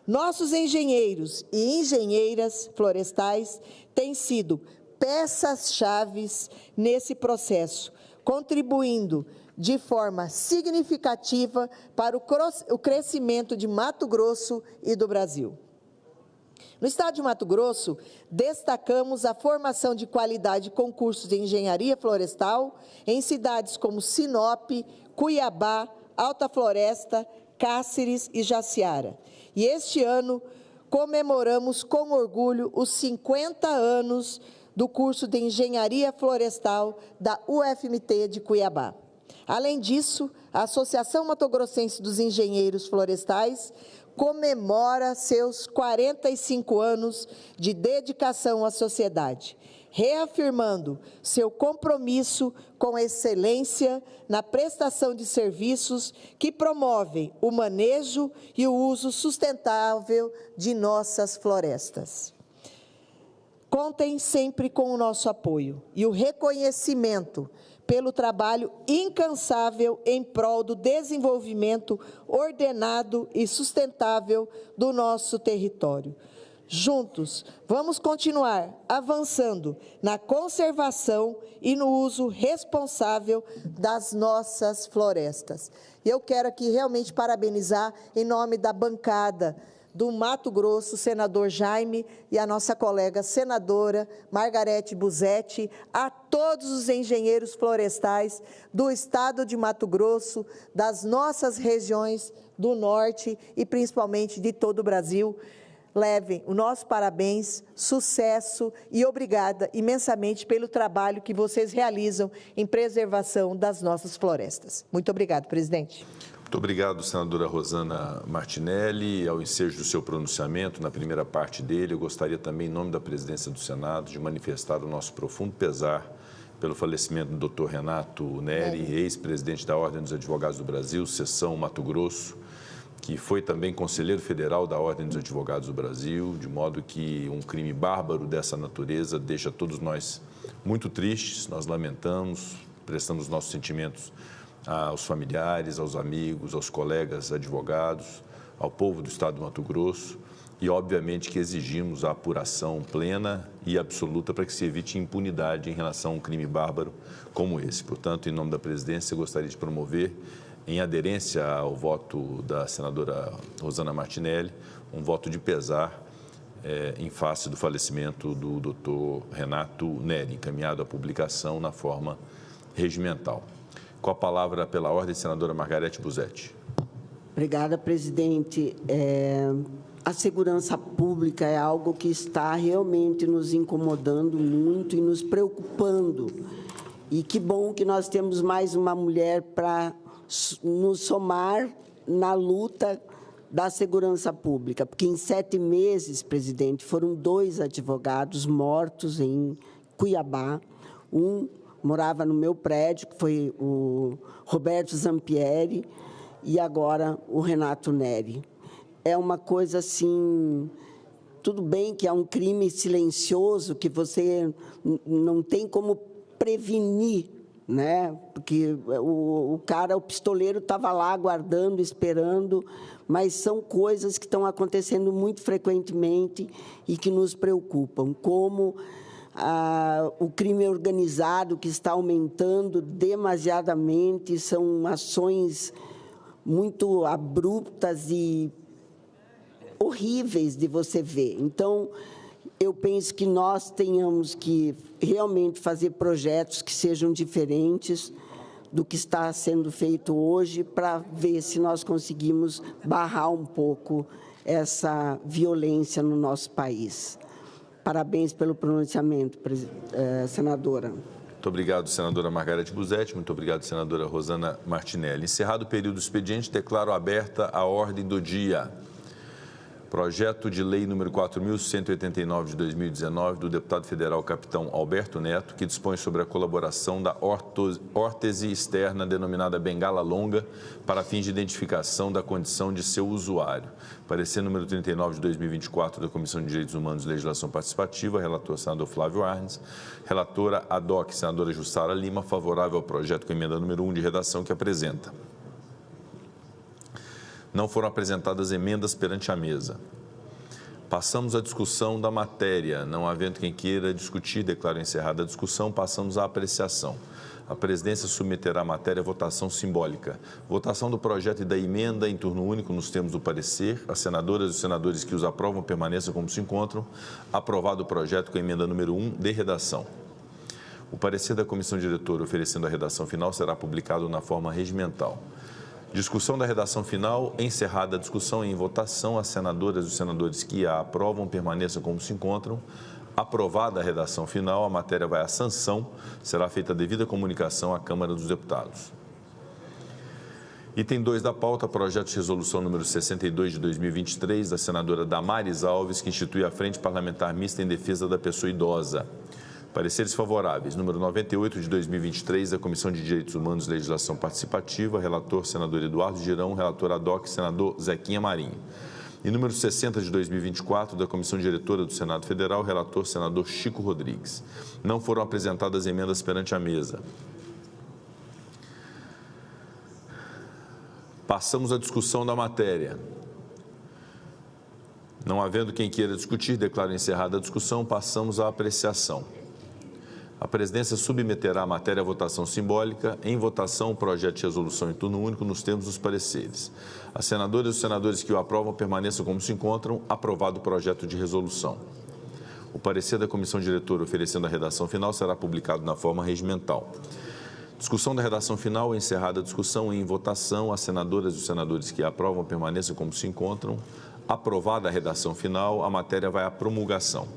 Nossos engenheiros e engenheiras florestais têm sido peças-chave nesse processo, contribuindo de forma significativa para o crescimento de Mato Grosso e do Brasil. No estado de Mato Grosso, destacamos a formação de qualidade com cursos de engenharia florestal em cidades como Sinop, Cuiabá, Alta Floresta, Cáceres e Jaciara. E este ano comemoramos com orgulho os 50 anos do curso de Engenharia Florestal da UFMT de Cuiabá. Além disso, a Associação Mato-Grossense dos Engenheiros Florestais comemora seus 45 anos de dedicação à sociedade, reafirmando seu compromisso com a excelência na prestação de serviços que promovem o manejo e o uso sustentável de nossas florestas. Contem sempre com o nosso apoio e o reconhecimento pelo trabalho incansável em prol do desenvolvimento ordenado e sustentável do nosso território. Juntos, vamos continuar avançando na conservação e no uso responsável das nossas florestas. E eu quero aqui realmente parabenizar, em nome da bancada do Mato Grosso, o senador Jaime e a nossa colega senadora Margarete Busetti, a todos os engenheiros florestais do estado de Mato Grosso, das nossas regiões do norte e principalmente de todo o Brasil. Levem o nosso parabéns, sucesso e obrigada imensamente pelo trabalho que vocês realizam em preservação das nossas florestas. Muito obrigado, presidente. Muito obrigado, senadora Rosana Martinelli. Ao ensejo do seu pronunciamento, na primeira parte dele, eu gostaria também, em nome da presidência do Senado, de manifestar o nosso profundo pesar pelo falecimento do Dr. Renato Neri, ex-presidente da Ordem dos Advogados do Brasil, seção Mato Grosso, que foi também conselheiro federal da Ordem dos Advogados do Brasil, de modo que um crime bárbaro dessa natureza deixa todos nós muito tristes. Nós lamentamos, prestamos nossos sentimentos aos familiares, aos amigos, aos colegas advogados, ao povo do Estado do Mato Grosso e, obviamente, que exigimos a apuração plena e absoluta para que se evite impunidade em relação a um crime bárbaro como esse. Portanto, em nome da presidência, eu gostaria de promover, em aderência ao voto da senadora Rosana Martinelli, um voto de pesar em face do falecimento do Dr. Renato Neri, encaminhado à publicação na forma regimental. Com a palavra, pela ordem, senadora Margarete Busetti. Obrigada, presidente. A segurança pública é algo que está realmente nos incomodando muito e nos preocupando. E que bom que nós temos mais uma mulher para nos somar na luta da segurança pública, porque em 7 meses, presidente, foram 2 advogados mortos em Cuiabá. Um morava no meu prédio, que foi o Roberto Zampieri, e agora o Renato Neri. É uma coisa assim, tudo bem que é um crime silencioso, que você não tem como prevenir, né? Porque o pistoleiro estava lá aguardando, esperando, mas são coisas que estão acontecendo muito frequentemente e que nos preocupam, como o crime organizado, que está aumentando demasiadamente, são ações muito abruptas e horríveis de você ver. Então, eu penso que nós tenhamos que realmente fazer projetos que sejam diferentes do que está sendo feito hoje, para ver se nós conseguimos barrar um pouco essa violência no nosso país. Parabéns pelo pronunciamento, senadora. Muito obrigado, senadora Margarete Busetti. Muito obrigado, senadora Rosana Martinelli. Encerrado o período do expediente, declaro aberta a ordem do dia. Projeto de lei número 4.189 de 2019, do deputado federal capitão Alberto Neto, que dispõe sobre a colaboração da órtese externa denominada bengala longa para fins de identificação da condição de seu usuário. Parecer número 39 de 2024 da Comissão de Direitos Humanos e Legislação Participativa, relator senador Flávio Arnes, relatora ad hoc senadora Jussara Lima, favorável ao projeto com emenda número 1 de redação que apresenta. Não foram apresentadas emendas perante a mesa. Passamos à discussão da matéria. Não havendo quem queira discutir, declaro encerrada a discussão. Passamos à apreciação. A presidência submeterá a matéria à votação simbólica. Votação do projeto e da emenda em turno único nos termos do parecer. As senadoras e os senadores que os aprovam permaneçam como se encontram. Aprovado o projeto com a emenda número 1 de redação. O parecer da comissão diretora oferecendo a redação final será publicado na forma regimental. Discussão da redação final, encerrada a discussão em votação, as senadoras e os senadores que a aprovam permaneçam como se encontram. Aprovada a redação final, a matéria vai à sanção, será feita a devida comunicação à Câmara dos Deputados. Item 2 da pauta, projeto de resolução número 62 de 2023, da senadora Damares Alves, que institui a Frente Parlamentar Mista em Defesa da Pessoa Idosa. Pareceres favoráveis. Número 98 de 2023, da Comissão de Direitos Humanos e Legislação Participativa, relator senador Eduardo Girão, relator ad hoc senador Zequinha Marinho. E número 60 de 2024, da Comissão Diretora do Senado Federal, relator senador Chico Rodrigues. Não foram apresentadas emendas perante a mesa. Passamos à discussão da matéria. Não havendo quem queira discutir, declaro encerrada a discussão. Passamos à apreciação. A presidência submeterá a matéria à votação simbólica. Em votação, o projeto de resolução em turno único nos termos dos pareceres. As senadoras e os senadores que o aprovam permaneçam como se encontram. Aprovado o projeto de resolução. O parecer da comissão diretora oferecendo a redação final será publicado na forma regimental. Discussão da redação final, encerrada a discussão. Em votação, as senadoras e os senadores que a aprovam permaneçam como se encontram. Aprovada a redação final, a matéria vai à promulgação.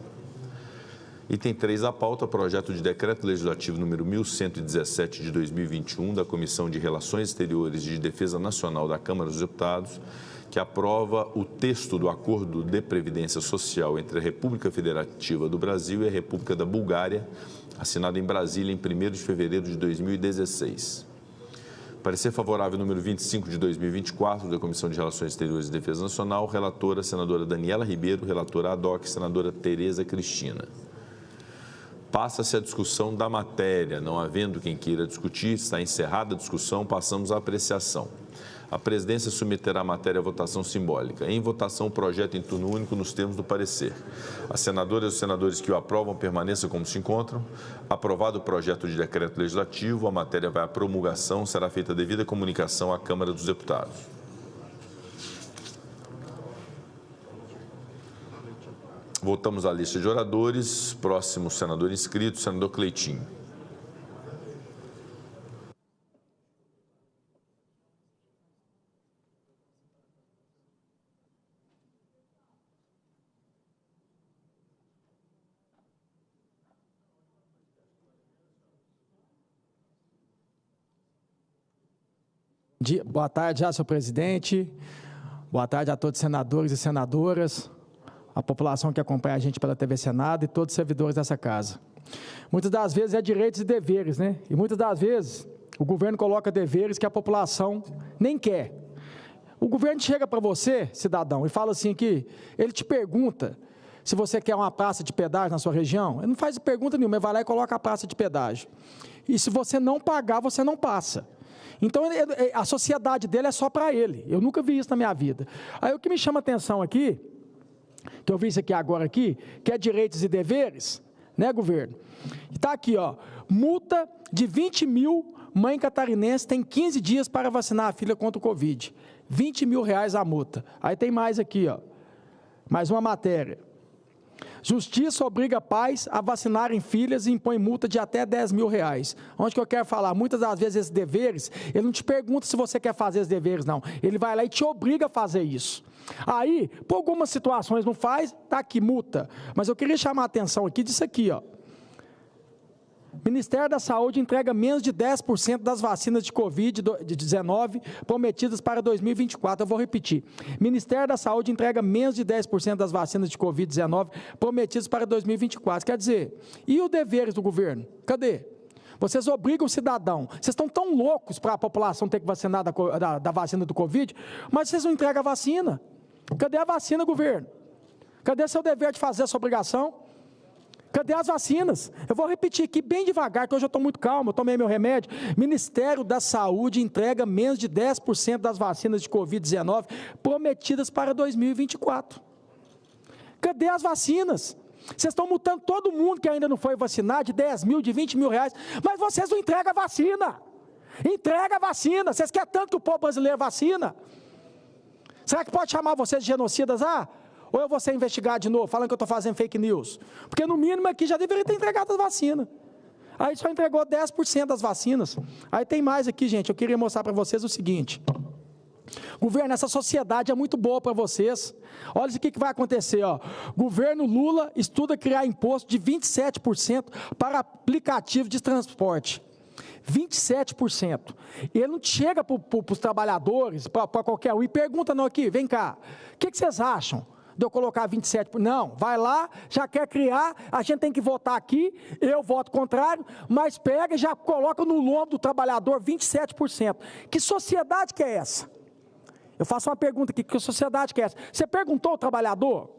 Item 3 da pauta, projeto de decreto legislativo número 1117 de 2021 da Comissão de Relações Exteriores e de Defesa Nacional da Câmara dos Deputados, que aprova o texto do Acordo de Previdência Social entre a República Federativa do Brasil e a República da Bulgária, assinado em Brasília em 1º de fevereiro de 2016. Parecer favorável número 25 de 2024 da Comissão de Relações Exteriores e Defesa Nacional, relatora senadora Daniela Ribeiro, relatora ad hoc senadora Tereza Cristina. Passa-se a discussão da matéria, não havendo quem queira discutir, está encerrada a discussão, passamos à apreciação. A presidência submeterá a matéria à votação simbólica. Em votação, o projeto em turno único nos termos do parecer. As senadoras e os senadores que o aprovam permaneçam como se encontram. Aprovado o projeto de decreto legislativo, a matéria vai à promulgação, será feita a devida comunicação à Câmara dos Deputados. Voltamos à lista de oradores. Próximo senador inscrito, senador Cleitinho. Boa tarde, senhor presidente. Boa tarde a todos os senadores e senadoras, a população que acompanha a gente pela TV Senado e todos os servidores dessa casa. Muitas das vezes é direitos e deveres, né? E muitas das vezes o governo coloca deveres que a população nem quer. O governo chega para você, cidadão, e fala assim que ele te pergunta se você quer uma praça de pedágio na sua região. Ele não faz pergunta nenhuma, ele vai lá e coloca a praça de pedágio. E se você não pagar, você não passa. Então, a sociedade dele é só para ele. Eu nunca vi isso na minha vida. Aí, o que me chama a atenção aqui, que eu vi isso aqui agora aqui, que é direitos e deveres, né, governo? Está aqui, ó, multa de 20 mil, mãe catarinense tem 15 dias para vacinar a filha contra o Covid. 20 mil reais a multa. Aí tem mais aqui, ó, mais uma matéria. Justiça obriga pais a vacinarem filhas e impõe multa de até 10 mil reais. Onde que eu quero falar? Muitas das vezes esses deveres, ele não te pergunta se você quer fazer esses deveres, não. Ele vai lá e te obriga a fazer isso. Aí, por algumas situações não faz, tá aqui, multa. Mas eu queria chamar a atenção aqui disso aqui, ó. Ministério da Saúde entrega menos de 10% das vacinas de Covid-19 prometidas para 2024. Eu vou repetir. Ministério da Saúde entrega menos de 10% das vacinas de Covid-19 prometidas para 2024. Quer dizer, e os deveres do governo? Cadê? Vocês obrigam o cidadão. Vocês estão tão loucos para a população ter que vacinar da vacina do Covid, mas vocês não entregam a vacina. Cadê a vacina, governo? Cadê seu dever de fazer essa obrigação? Cadê as vacinas? Eu vou repetir aqui bem devagar, que hoje eu estou muito calmo, eu tomei meu remédio. Ministério da Saúde entrega menos de 10% das vacinas de Covid-19 prometidas para 2024. Cadê as vacinas? Vocês estão multando todo mundo que ainda não foi vacinar de 10 mil, de 20 mil reais, mas vocês não entregam a vacina. Entrega a vacina. Vocês querem tanto que o povo brasileiro vacina? Será que pode chamar vocês de genocidas? Ou eu vou ser investigado de novo, falando que eu estou fazendo fake news? Porque, no mínimo, aqui já deveria ter entregado as vacinas. Aí só entregou 10% das vacinas. Aí tem mais aqui, gente. Eu queria mostrar para vocês o seguinte. Governo, essa sociedade é muito boa para vocês. Olha isso aqui que vai acontecer, ó. Governo Lula estuda criar imposto de 27% para aplicativo de transporte. 27%. Ele não chega para os trabalhadores, para qualquer um, e pergunta, não, aqui, vem cá, o que vocês acham de eu colocar 27%? Não, vai lá, já quer criar, a gente tem que votar aqui, eu voto contrário, mas pega e já coloca no lombo do trabalhador 27%. Que sociedade que é essa? Eu faço uma pergunta aqui, que sociedade que é essa? Você perguntou ao trabalhador?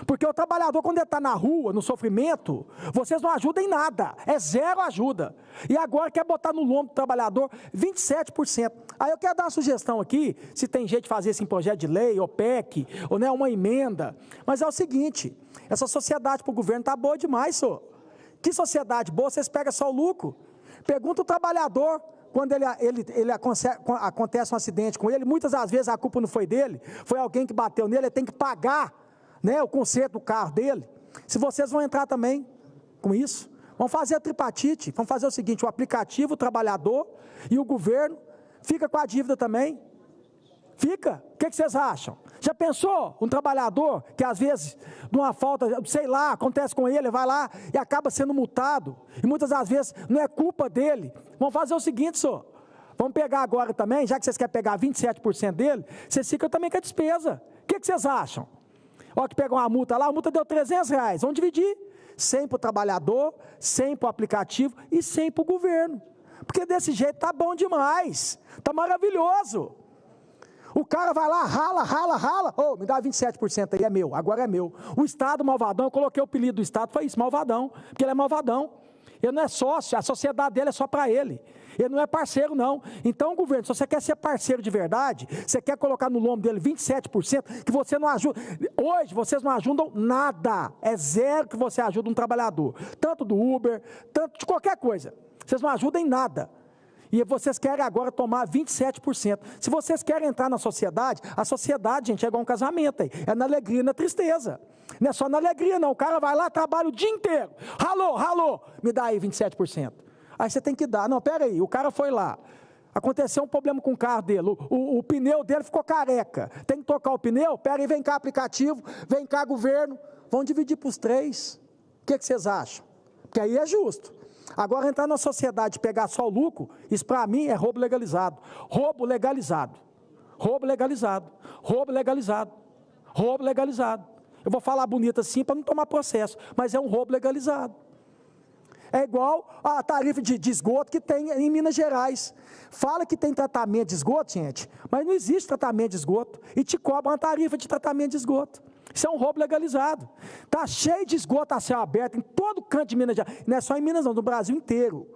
Porque o trabalhador, quando ele está na rua, no sofrimento, vocês não ajudam em nada, é zero ajuda. E agora quer botar no lombo do trabalhador 27%. Aí eu quero dar uma sugestão aqui, se tem jeito de fazer esse projeto de lei, ou PEC, ou né, uma emenda. Mas é o seguinte, essa sociedade para o governo está boa demais, senhor. Que sociedade boa, vocês pegam só o lucro. Pergunta o trabalhador, quando acontece um acidente com ele, muitas das vezes a culpa não foi dele, foi alguém que bateu nele, ele tem que pagar, né, o conserto do carro dele. Se vocês vão entrar também com isso, vão fazer a tripartite, vão fazer o seguinte, o aplicativo, o trabalhador e o governo fica com a dívida também. Fica. O que vocês acham? Já pensou um trabalhador que às vezes, numa falta, sei lá, acontece com ele, vai lá e acaba sendo multado. E muitas das vezes não é culpa dele. Vamos fazer o seguinte, senhor. Vamos pegar agora também, já que vocês querem pegar 27% dele, vocês ficam também com a despesa. O que vocês acham? Olha que pegou uma multa lá, a multa deu R$300. Vamos dividir. 100 para o trabalhador, 100 para o aplicativo e 100 para o governo. Porque desse jeito tá bom demais. Tá maravilhoso. O cara vai lá, rala. Ô, me dá 27% aí, é meu, agora é meu. O Estado malvadão, eu coloquei o apelido do Estado, foi isso, malvadão. Porque ele é malvadão. Ele não é sócio, a sociedade dele é só para ele. Ele não é parceiro, não. Então, governo, se você quer ser parceiro de verdade, você quer colocar no lombo dele 27%, que você não ajuda. Hoje, vocês não ajudam nada. É zero que você ajuda um trabalhador. Tanto do Uber, tanto de qualquer coisa. Vocês não ajudam em nada. E vocês querem agora tomar 27%. Se vocês querem entrar na sociedade, a sociedade, gente, é igual um casamento aí. É na alegria e na tristeza. Não é só na alegria, não. O cara vai lá, trabalha o dia inteiro. Ralou, me dá aí 27%. Aí você tem que dar. Não, pera aí, o cara foi lá. Aconteceu um problema com o carro dele. O pneu dele ficou careca. Tem que trocar o pneu? Pera aí, vem cá aplicativo, vem cá governo. Vamos dividir para os 3. O que vocês acham? Porque aí é justo. Agora, entrar na sociedade e pegar só o lucro, isso para mim é roubo legalizado. Roubo legalizado. Roubo legalizado. Roubo legalizado. Roubo legalizado. Eu vou falar bonito assim para não tomar processo, mas é um roubo legalizado. É igual a tarifa de esgoto que tem em Minas Gerais. Fala que tem tratamento de esgoto, gente, mas não existe tratamento de esgoto. E te cobra uma tarifa de tratamento de esgoto. Isso é um roubo legalizado. Está cheio de esgoto a céu aberto em todo canto de Minas Gerais. Não é só em Minas, não, no Brasil inteiro.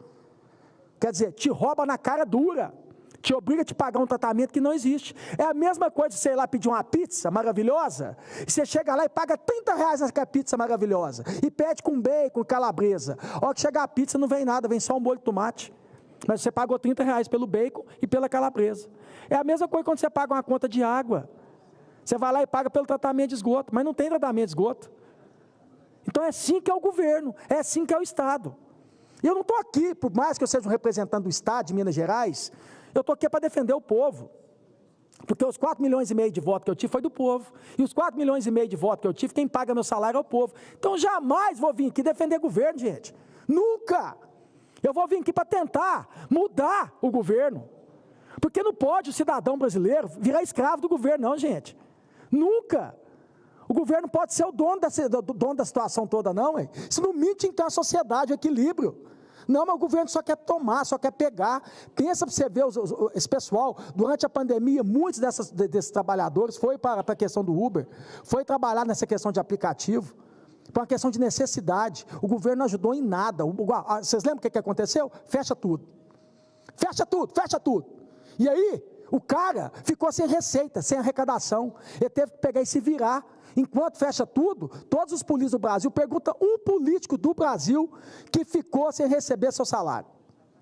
Quer dizer, te rouba na cara dura. Te obriga a te pagar um tratamento que não existe. É a mesma coisa de você ir lá pedir uma pizza maravilhosa, e você chega lá e paga R$30 naquela pizza maravilhosa, e pede com bacon, calabresa. A hora que chegar a pizza não vem nada, vem só um molho de tomate. Mas você pagou R$30 pelo bacon e pela calabresa. É a mesma coisa quando você paga uma conta de água. Você vai lá e paga pelo tratamento de esgoto, mas não tem tratamento de esgoto. Então é assim que é o governo, é assim que é o Estado. E eu não estou aqui, por mais que eu seja um representante do Estado de Minas Gerais, eu estou aqui para defender o povo. Porque os 4,5 milhões de votos que eu tive foi do povo. E os 4,5 milhões de votos que eu tive, quem paga meu salário é o povo. Então jamais vou vir aqui defender governo, gente. Nunca. Eu vou vir aqui para tentar mudar o governo. Porque não pode o cidadão brasileiro virar escravo do governo, não, gente. Nunca. O governo pode ser o dono da situação toda, não. Hein? Isso não mente, então, a sociedade, o equilíbrio. Não, mas o governo só quer tomar, só quer pegar. Pensa para você ver esse pessoal, durante a pandemia, muitos desses trabalhadores foi para a questão do Uber, foi trabalhar nessa questão de aplicativo, para uma questão de necessidade. O governo não ajudou em nada. Vocês lembram o que aconteceu? Fecha tudo. Fecha tudo, fecha tudo. E aí, o cara ficou sem receita, sem arrecadação. Ele teve que pegar e se virar. Enquanto fecha tudo, todos os políticos do Brasil, pergunta um político do Brasil que ficou sem receber seu salário.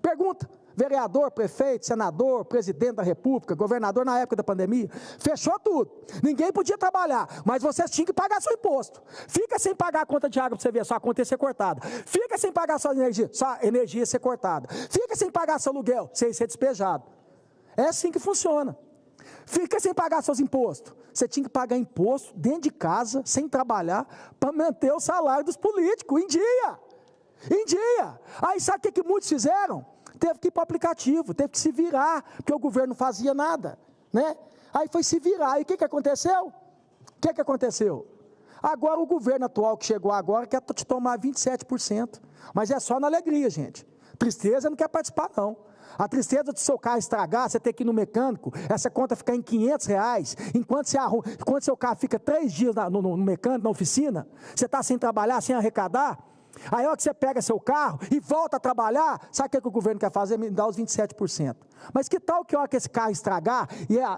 Pergunta. Vereador, prefeito, senador, presidente da República, governador na época da pandemia. Fechou tudo. Ninguém podia trabalhar, mas vocês tinham que pagar seu imposto. Fica sem pagar a conta de água para você ver sua conta ia ser cortada. Fica sem pagar sua energia ia ser cortada. Fica sem pagar seu aluguel, você ia ser despejado. É assim que funciona. Fica sem pagar seus impostos. Você tinha que pagar imposto dentro de casa, sem trabalhar, para manter o salário dos políticos, em dia. Em dia. Aí sabe o que muitos fizeram? Teve que ir para o aplicativo, teve que se virar, porque o governo não fazia nada. Né? Aí foi se virar. E o que aconteceu? O que aconteceu? Agora o governo atual que chegou agora quer te tomar 27%. Mas é só na alegria, gente. Tristeza não quer participar, não. A tristeza de seu carro estragar, você ter que ir no mecânico, essa conta ficar em R$500, enquanto seu carro fica 3 dias no mecânico, na oficina, você está sem trabalhar, sem arrecadar, aí a hora que você pega seu carro e volta a trabalhar, sabe o que o governo quer fazer? Me dá os 27%. Mas que tal que a hora que esse carro estragar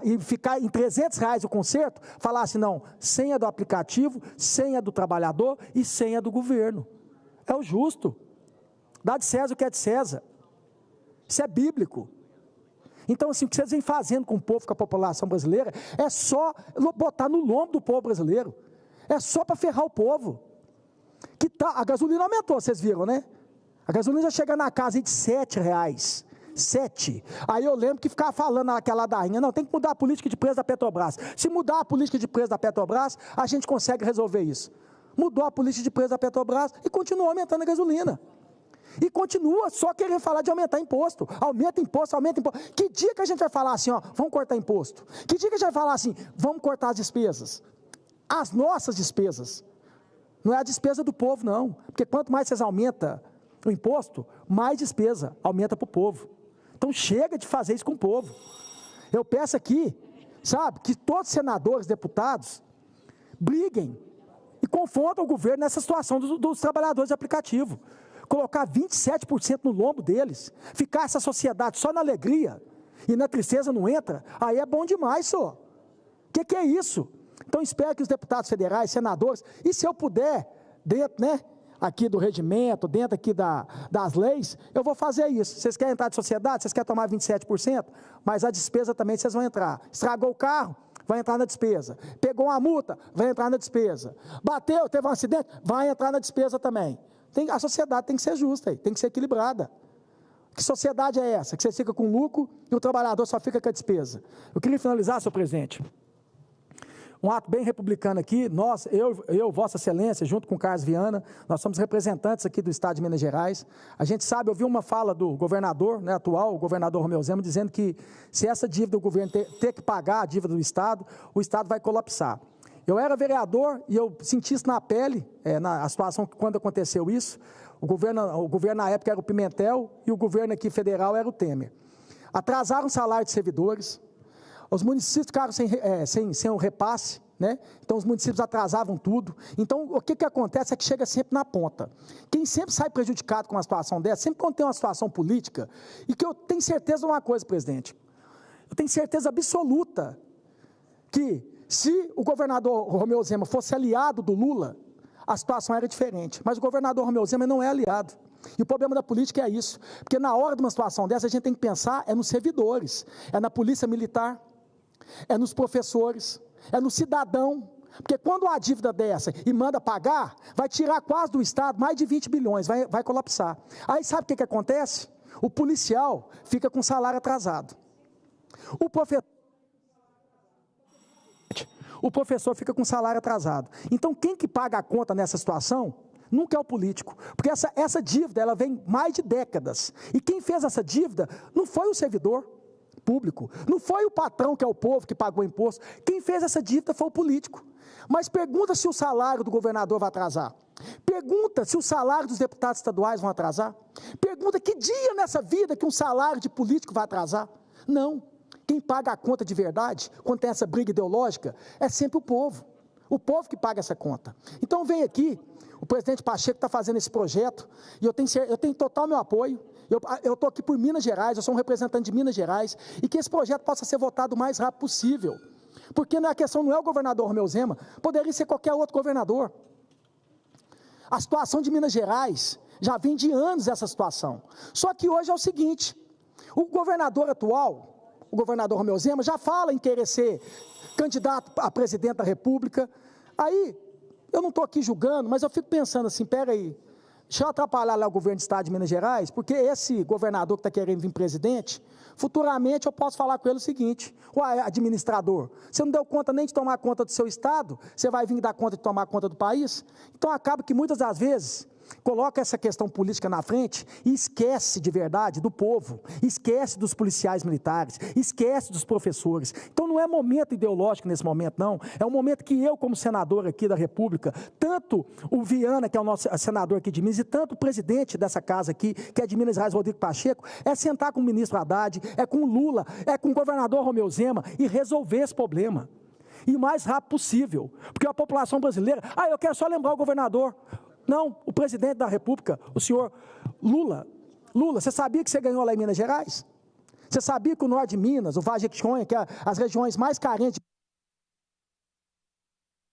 e ficar em R$300 o conserto, falar assim, não, senha do aplicativo, senha do trabalhador e senha do governo. É o justo. Dá de César o que é de César. Isso é bíblico. Então, assim, o que vocês vêm fazendo com o povo, com a população brasileira, é só botar no lombo do povo brasileiro. É só para ferrar o povo. A gasolina aumentou, vocês viram, né? A gasolina já chega na casa de R$7. 7. Aí eu lembro que ficava falando naquela ladainha, não, tem que mudar a política de preço da Petrobras. Se mudar a política de preço da Petrobras, a gente consegue resolver isso. Mudou a política de preço da Petrobras e continuou aumentando a gasolina. E continua só querendo falar de aumentar imposto. Aumenta imposto, aumenta imposto. Que dia que a gente vai falar assim, ó, vamos cortar imposto? Que dia que a gente vai falar assim, vamos cortar as despesas? As nossas despesas. Não é a despesa do povo, não. Porque quanto mais vocês aumentam o imposto, mais despesa aumenta para o povo. Então chega de fazer isso com o povo. Eu peço aqui, sabe, que todos os senadores, deputados, briguem e confrontam o governo nessa situação dos trabalhadores de aplicativo. Colocar 27% no lombo deles, ficar essa sociedade só na alegria e na tristeza não entra, aí é bom demais, senhor. O que é isso? Então espero que os deputados federais, senadores, e se eu puder, dentro, né, aqui do regimento, dentro aqui das leis, eu vou fazer isso. Vocês querem entrar de sociedade, vocês querem tomar 27%, mas a despesa também vocês vão entrar. Estragou o carro, vai entrar na despesa. Pegou uma multa, vai entrar na despesa. Bateu, teve um acidente, vai entrar na despesa também. A sociedade tem que ser justa, tem que ser equilibrada. Que sociedade é essa? Que você fica com lucro e o trabalhador só fica com a despesa. Eu queria finalizar, senhor presidente. Um ato bem republicano aqui, eu, Vossa Excelência, junto com o Carlos Viana, nós somos representantes aqui do Estado de Minas Gerais. A gente sabe, eu vi uma fala do governador, né, atual, o governador Romeu Zema, dizendo que se essa dívida do governo ter que pagar a dívida do Estado, o Estado vai colapsar. Eu era vereador e eu senti isso na pele, na situação quando aconteceu isso. O governo na época era o Pimentel e o governo aqui federal era o Temer. Atrasaram o salário de servidores, os municípios ficaram sem o repasse, né? Então os municípios atrasavam tudo. Então o que acontece é que chega sempre na ponta. Quem sempre sai prejudicado com uma situação dessa, sempre quando tem uma situação política, e que eu tenho certeza de uma coisa, presidente, eu tenho certeza absoluta que se o governador Romeu Zema fosse aliado do Lula, a situação era diferente. Mas o governador Romeu Zema não é aliado. E o problema da política é isso. Porque na hora de uma situação dessa, a gente tem que pensar nos servidores, na polícia militar, nos professores, no cidadão. Porque quando há dívida dessa e manda pagar, vai tirar quase do Estado mais de 20 bilhões, vai colapsar. Aí sabe o que acontece? O policial fica com salário atrasado. O professor fica com salário atrasado. Então, quem que paga a conta nessa situação nunca é o político. Porque essa dívida ela vem mais de décadas. E quem fez essa dívida não foi o servidor público, não foi o patrão, que é o povo, que pagou imposto. Quem fez essa dívida foi o político. Mas pergunta se o salário do governador vai atrasar. Pergunta se o salário dos deputados estaduais vão atrasar. Pergunta que dia nessa vida que um salário de político vai atrasar. Não. Quem paga a conta de verdade, quando tem essa briga ideológica, é sempre o povo. O povo que paga essa conta. Então vem aqui, o presidente Pacheco está fazendo esse projeto, e eu tenho total meu apoio. Eu estou aqui por Minas Gerais, eu sou um representante de Minas Gerais, e que esse projeto possa ser votado o mais rápido possível. Porque a questão não é o governador Romeu Zema, poderia ser qualquer outro governador. A situação de Minas Gerais já vem de anos essa situação. Só que hoje é o seguinte, o governador atual, o governador Romeu Zema, já fala em querer ser candidato a presidente da República. Aí, eu não estou aqui julgando, mas eu fico pensando assim, peraí, deixa eu atrapalhar lá o governo do Estado de Minas Gerais, porque esse governador que está querendo vir presidente, futuramente eu posso falar com ele o seguinte, uai, administrador, você não deu conta nem de tomar conta do seu Estado, você vai vir dar conta de tomar conta do país? Então acaba que muitas das vezes coloca essa questão política na frente e esquece de verdade do povo, esquece dos policiais militares, esquece dos professores. Então não é momento ideológico nesse momento, não. É um momento que eu, como senador aqui da República, tanto o Viana, que é o nosso senador aqui de Minas, e tanto o presidente dessa casa aqui, que é de Minas Gerais, Rodrigo Pacheco, é sentar com o ministro Haddad, é com o Lula, é com o governador Romeu Zema e resolver esse problema. E o mais rápido possível. Porque a população brasileira... eu quero só lembrar o governador... Não, o presidente da República, o senhor Lula, você sabia que você ganhou lá em Minas Gerais? Você sabia que o norte de Minas, o Vale do Jequitinhonha, que é as regiões mais carentes,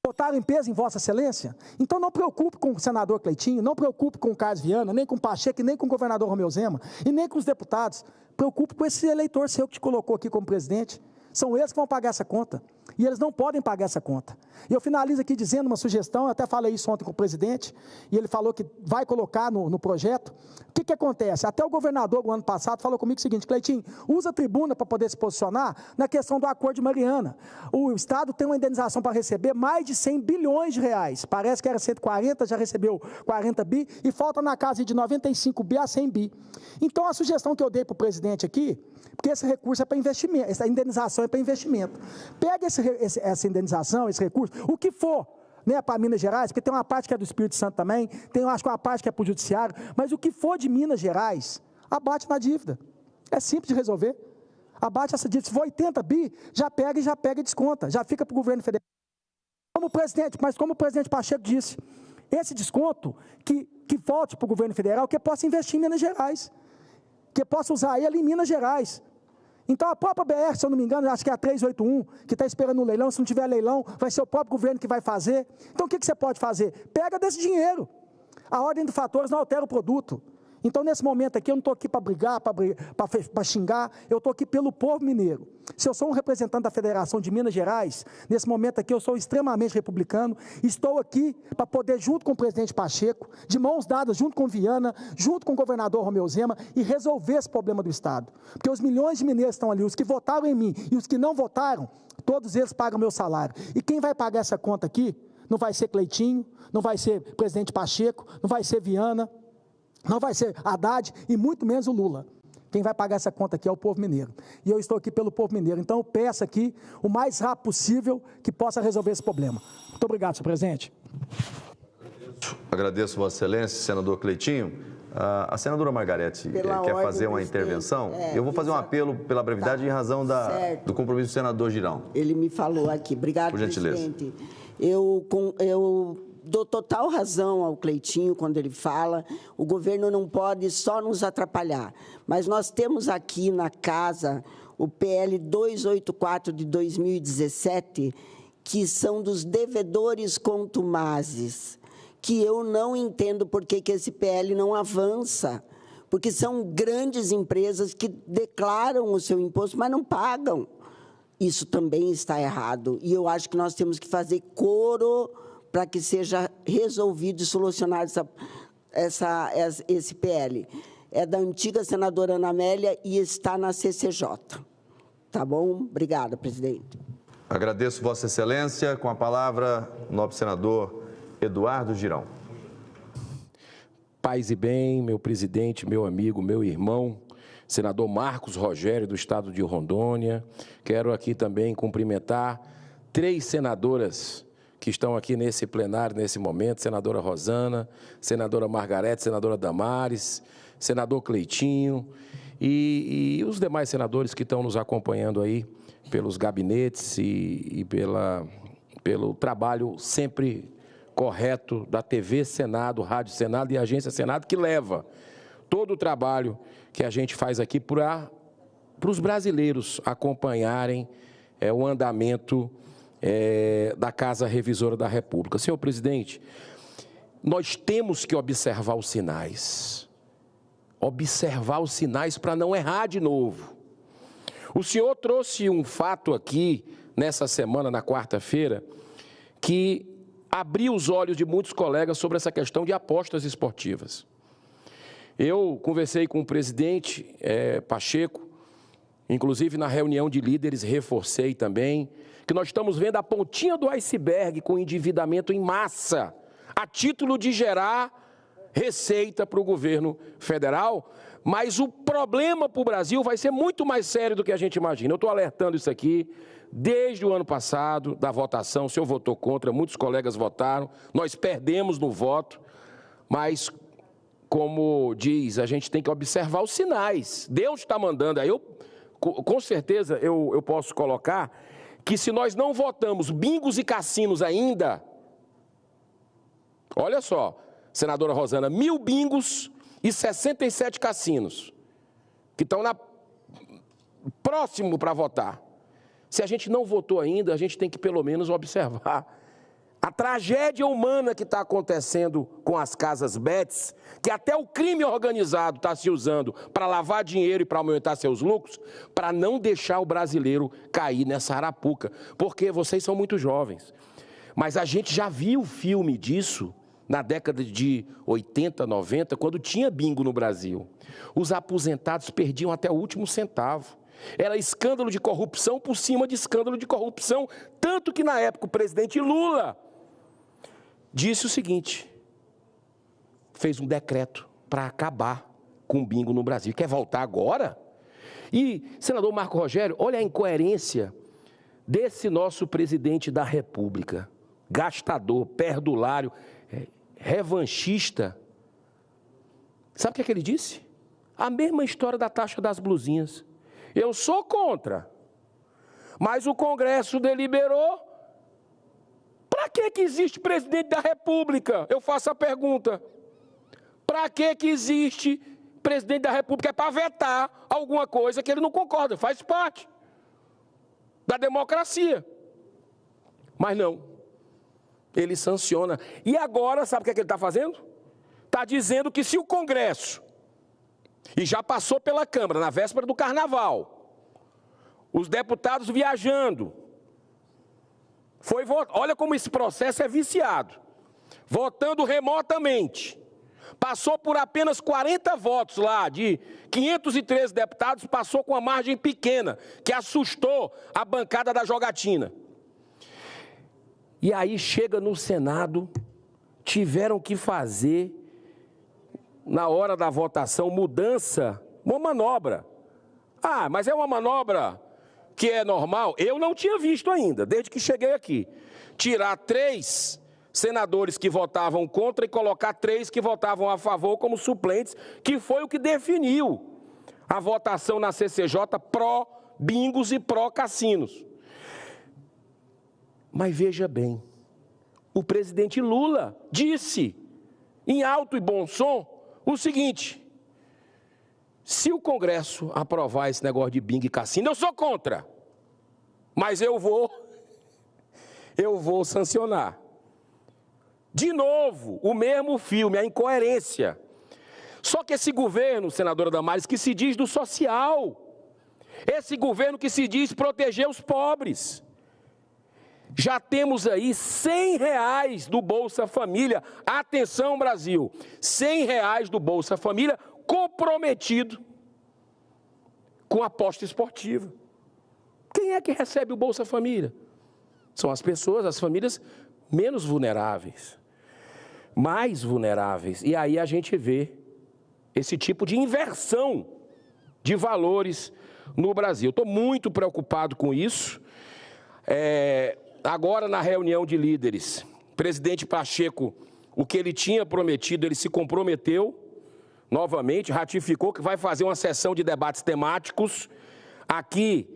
botaram em peso em Vossa Excelência? Então não preocupe com o senador Cleitinho, não preocupe com o Carlos Viana, nem com o Pacheco, nem com o governador Romeu Zema, e nem com os deputados. Preocupe com esse eleitor seu que te colocou aqui como presidente. São eles que vão pagar essa conta. E eles não podem pagar essa conta. E eu finalizo aqui dizendo uma sugestão, eu até falei isso ontem com o presidente, e ele falou que vai colocar no projeto. O que acontece? Até o governador, no ano passado, falou comigo o seguinte: Cleitinho, usa a tribuna para poder se posicionar na questão do Acordo de Mariana. O Estado tem uma indenização para receber mais de 100 bilhões de reais. Parece que era 140, já recebeu 40 bi, e falta na casa de 95 bi a 100 bi. Então, a sugestão que eu dei para o presidente aqui, porque esse recurso é para investimento, essa indenização é para investimento. Pega essa indenização, esse recurso, o que for, né, para Minas Gerais, porque tem uma parte que é do Espírito Santo também, tem, acho que uma parte que é para o Judiciário, mas o que for de Minas Gerais, abate na dívida. É simples de resolver. Abate essa dívida. Se for 80 bi, já pega e desconta. Já fica para o governo federal. Como o presidente Pacheco disse, esse desconto que volte para o governo federal, que possa investir em Minas Gerais, que possa usar ele em Minas Gerais. Então, a própria BR, se eu não me engano, acho que é a 381, que está esperando um leilão, se não tiver leilão, vai ser o próprio governo que vai fazer. Então, o que você pode fazer? Pega desse dinheiro. A ordem dos fatores não altera o produto. Então, nesse momento aqui, eu não estou aqui para brigar, para xingar, eu estou aqui pelo povo mineiro. Se eu sou um representante da Federação de Minas Gerais, nesse momento aqui eu sou extremamente republicano, estou aqui para poder, junto com o presidente Pacheco, de mãos dadas, junto com Viana, junto com o governador Romeu Zema, e resolver esse problema do Estado. Porque os milhões de mineiros estão ali, os que votaram em mim e os que não votaram, todos eles pagam meu salário. E quem vai pagar essa conta aqui não vai ser Cleitinho, não vai ser presidente Pacheco, não vai ser Viana, não vai ser Haddad e muito menos o Lula. Quem vai pagar essa conta aqui é o povo mineiro. E eu estou aqui pelo povo mineiro. Então eu peço aqui o mais rápido possível que possa resolver esse problema. Muito obrigado, senhor presidente. Agradeço, Vossa Excelência, senador Cleitinho. A senadora Margarete quer fazer uma intervenção. Eu vou fazer um apelo pela brevidade em razão do compromisso do senador Girão. Ele me falou aqui. Obrigado, por gentileza. Presidente. Eu dou total razão ao Cleitinho quando ele fala, o governo não pode só nos atrapalhar, mas nós temos aqui na casa o PL 284 de 2017, que são dos devedores contumazes, que eu não entendo por que esse PL não avança, porque são grandes empresas que declaram o seu imposto, mas não pagam. Isso também está errado, e eu acho que nós temos que fazer coro para que seja resolvido e solucionado esse PL. É da antiga senadora Ana Amélia e está na CCJ. Tá bom? Obrigada, presidente. Agradeço, Vossa Excelência. Com a palavra, o nobre senador Eduardo Girão. Paz e bem, meu presidente, meu amigo, meu irmão, senador Marcos Rogério, do estado de Rondônia. Quero aqui também cumprimentar 3 senadoras que estão aqui nesse plenário, nesse momento, senadora Rosana, senadora Margarete, senadora Damares, senador Cleitinho e os demais senadores que estão nos acompanhando aí pelos gabinetes e pelo trabalho sempre correto da TV Senado, Rádio Senado e Agência Senado, que leva todo o trabalho que a gente faz aqui para os brasileiros acompanharem o andamento da Casa Revisora da República. Senhor presidente, nós temos que observar os sinais para não errar de novo. O senhor trouxe um fato aqui, nessa semana, na quarta-feira, que abriu os olhos de muitos colegas sobre essa questão de apostas esportivas. Eu conversei com o presidente Pacheco, inclusive na reunião de líderes reforcei também, que nós estamos vendo a pontinha do iceberg com endividamento em massa, a título de gerar receita para o governo federal, mas o problema para o Brasil vai ser muito mais sério do que a gente imagina. Eu estou alertando isso aqui desde o ano passado, da votação. O senhor votou contra, muitos colegas votaram, nós perdemos no voto, mas, como diz, a gente tem que observar os sinais. Deus está mandando. Aí com certeza, eu posso colocar que se nós não votamos bingos e cassinos ainda, olha só, senadora Rosana, 1.000 bingos e 67 cassinos, que estão próximo para votar. Se a gente não votou ainda, a gente tem que pelo menos observar A tragédia humana que está acontecendo com as casas bets, que até o crime organizado está se usando para lavar dinheiro e para aumentar seus lucros, para não deixar o brasileiro cair nessa arapuca. Porque vocês são muito jovens. Mas a gente já viu filme disso na década de 80, 90, quando tinha bingo no Brasil. Os aposentados perdiam até o último centavo. Era escândalo de corrupção por cima de escândalo de corrupção. Tanto que, na época, o presidente Lula disse o seguinte, fez um decreto para acabar com o bingo no Brasil. Quer voltar agora? E, senador Marco Rogério, olha a incoerência desse nosso presidente da República. Gastador, perdulário, revanchista. Sabe o que ele disse? A mesma história da taxa das blusinhas. Eu sou contra, mas o Congresso deliberou. Para que existe presidente da República? Eu faço a pergunta. Para que existe presidente da República? É para vetar alguma coisa que ele não concorda, faz parte da democracia. Mas não, ele sanciona. E agora, sabe o que ele está fazendo? Está dizendo que se o Congresso, e já passou pela Câmara, na véspera do Carnaval, os deputados viajando, olha como esse processo é viciado, votando remotamente, passou por apenas 40 votos lá, de 513 deputados, passou com uma margem pequena, que assustou a bancada da jogatina. E aí chega no Senado, tiveram que fazer, na hora da votação, mudança, uma manobra. Ah, mas é uma manobra que é normal? Eu não tinha visto ainda, desde que cheguei aqui. Tirar 3 senadores que votavam contra e colocar 3 que votavam a favor como suplentes, que foi o que definiu a votação na CCJ pró-bingos e pró-cassinos. Mas veja bem, o presidente Lula disse, em alto e bom som, o seguinte: se o Congresso aprovar esse negócio de bingo e cassino, eu sou contra, mas eu vou sancionar. De novo, o mesmo filme, a incoerência. Só que esse governo, senadora Damares, que se diz do social, esse governo que se diz proteger os pobres, já temos aí R$100 do Bolsa Família. Atenção, Brasil, R$100 do Bolsa Família comprometido com aposta esportiva. Quem é que recebe o Bolsa Família? São as pessoas, as famílias menos vulneráveis, mais vulneráveis. E aí a gente vê esse tipo de inversão de valores no Brasil. Estou muito preocupado com isso. Agora, na reunião de líderes, o presidente Pacheco, o que ele tinha prometido, ele se comprometeu novamente, ratificou que vai fazer uma sessão de debates temáticos aqui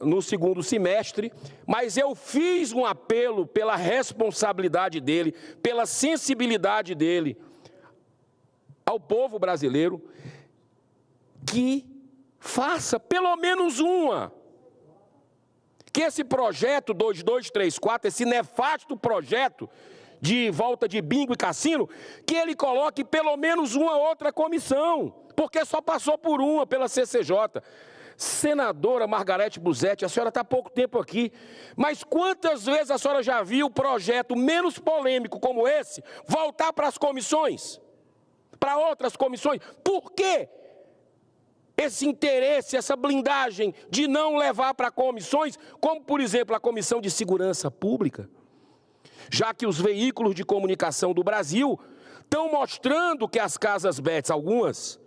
no segundo semestre, mas eu fiz um apelo pela responsabilidade dele, pela sensibilidade dele ao povo brasileiro, que faça pelo menos que esse projeto 2234, esse nefasto projeto de volta de bingo e cassino, que ele coloque pelo menos uma outra comissão, porque só passou por uma, pela CCJ. Senadora Margarete Busetti, a senhora está há pouco tempo aqui, mas quantas vezes a senhora já viu projeto menos polêmico como esse voltar para as comissões, para outras comissões? Por quê? Esse interesse, essa blindagem de não levar para comissões, como, por exemplo, a Comissão de Segurança Pública, já que os veículos de comunicação do Brasil estão mostrando que as casas bets, algumas,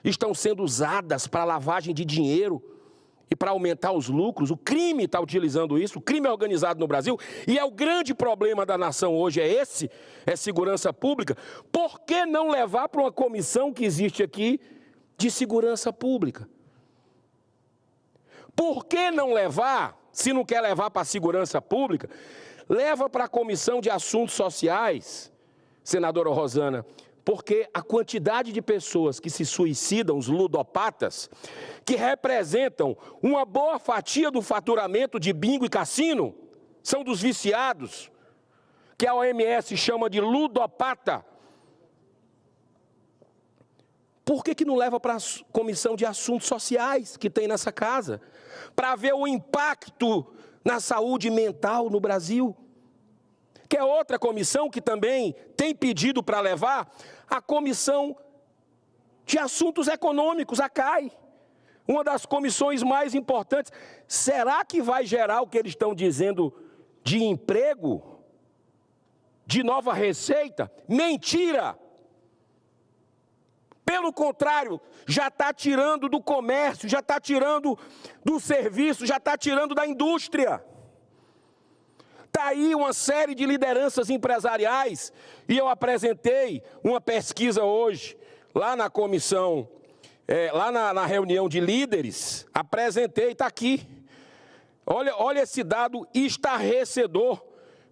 estão sendo usadas para lavagem de dinheiro e para aumentar os lucros. O crime está utilizando isso, o crime é organizado no Brasil, e é o grande problema da nação hoje, é segurança pública. Por que não levar para uma comissão que existe aqui de segurança pública? Por que não levar, se não quer levar para a segurança pública, leva para a Comissão de Assuntos Sociais, senadora Rosana, porque a quantidade de pessoas que se suicidam, os ludopatas, que representam uma boa fatia do faturamento de bingo e cassino, são dos viciados, que a OMS chama de ludopata, por que não leva para a Comissão de Assuntos Sociais que tem nessa casa, para ver o impacto na saúde mental no Brasil? Que é outra comissão que também tem pedido para levar, a Comissão de Assuntos Econômicos, a CAI, uma das comissões mais importantes. Será que vai gerar o que eles estão dizendo de emprego, de nova receita? Mentira! Pelo contrário, já está tirando do comércio, já está tirando do serviço, já está tirando da indústria. Está aí uma série de lideranças empresariais, e eu apresentei uma pesquisa hoje, lá na comissão, lá na reunião de líderes, apresentei, está aqui. Olha esse dado estarrecedor,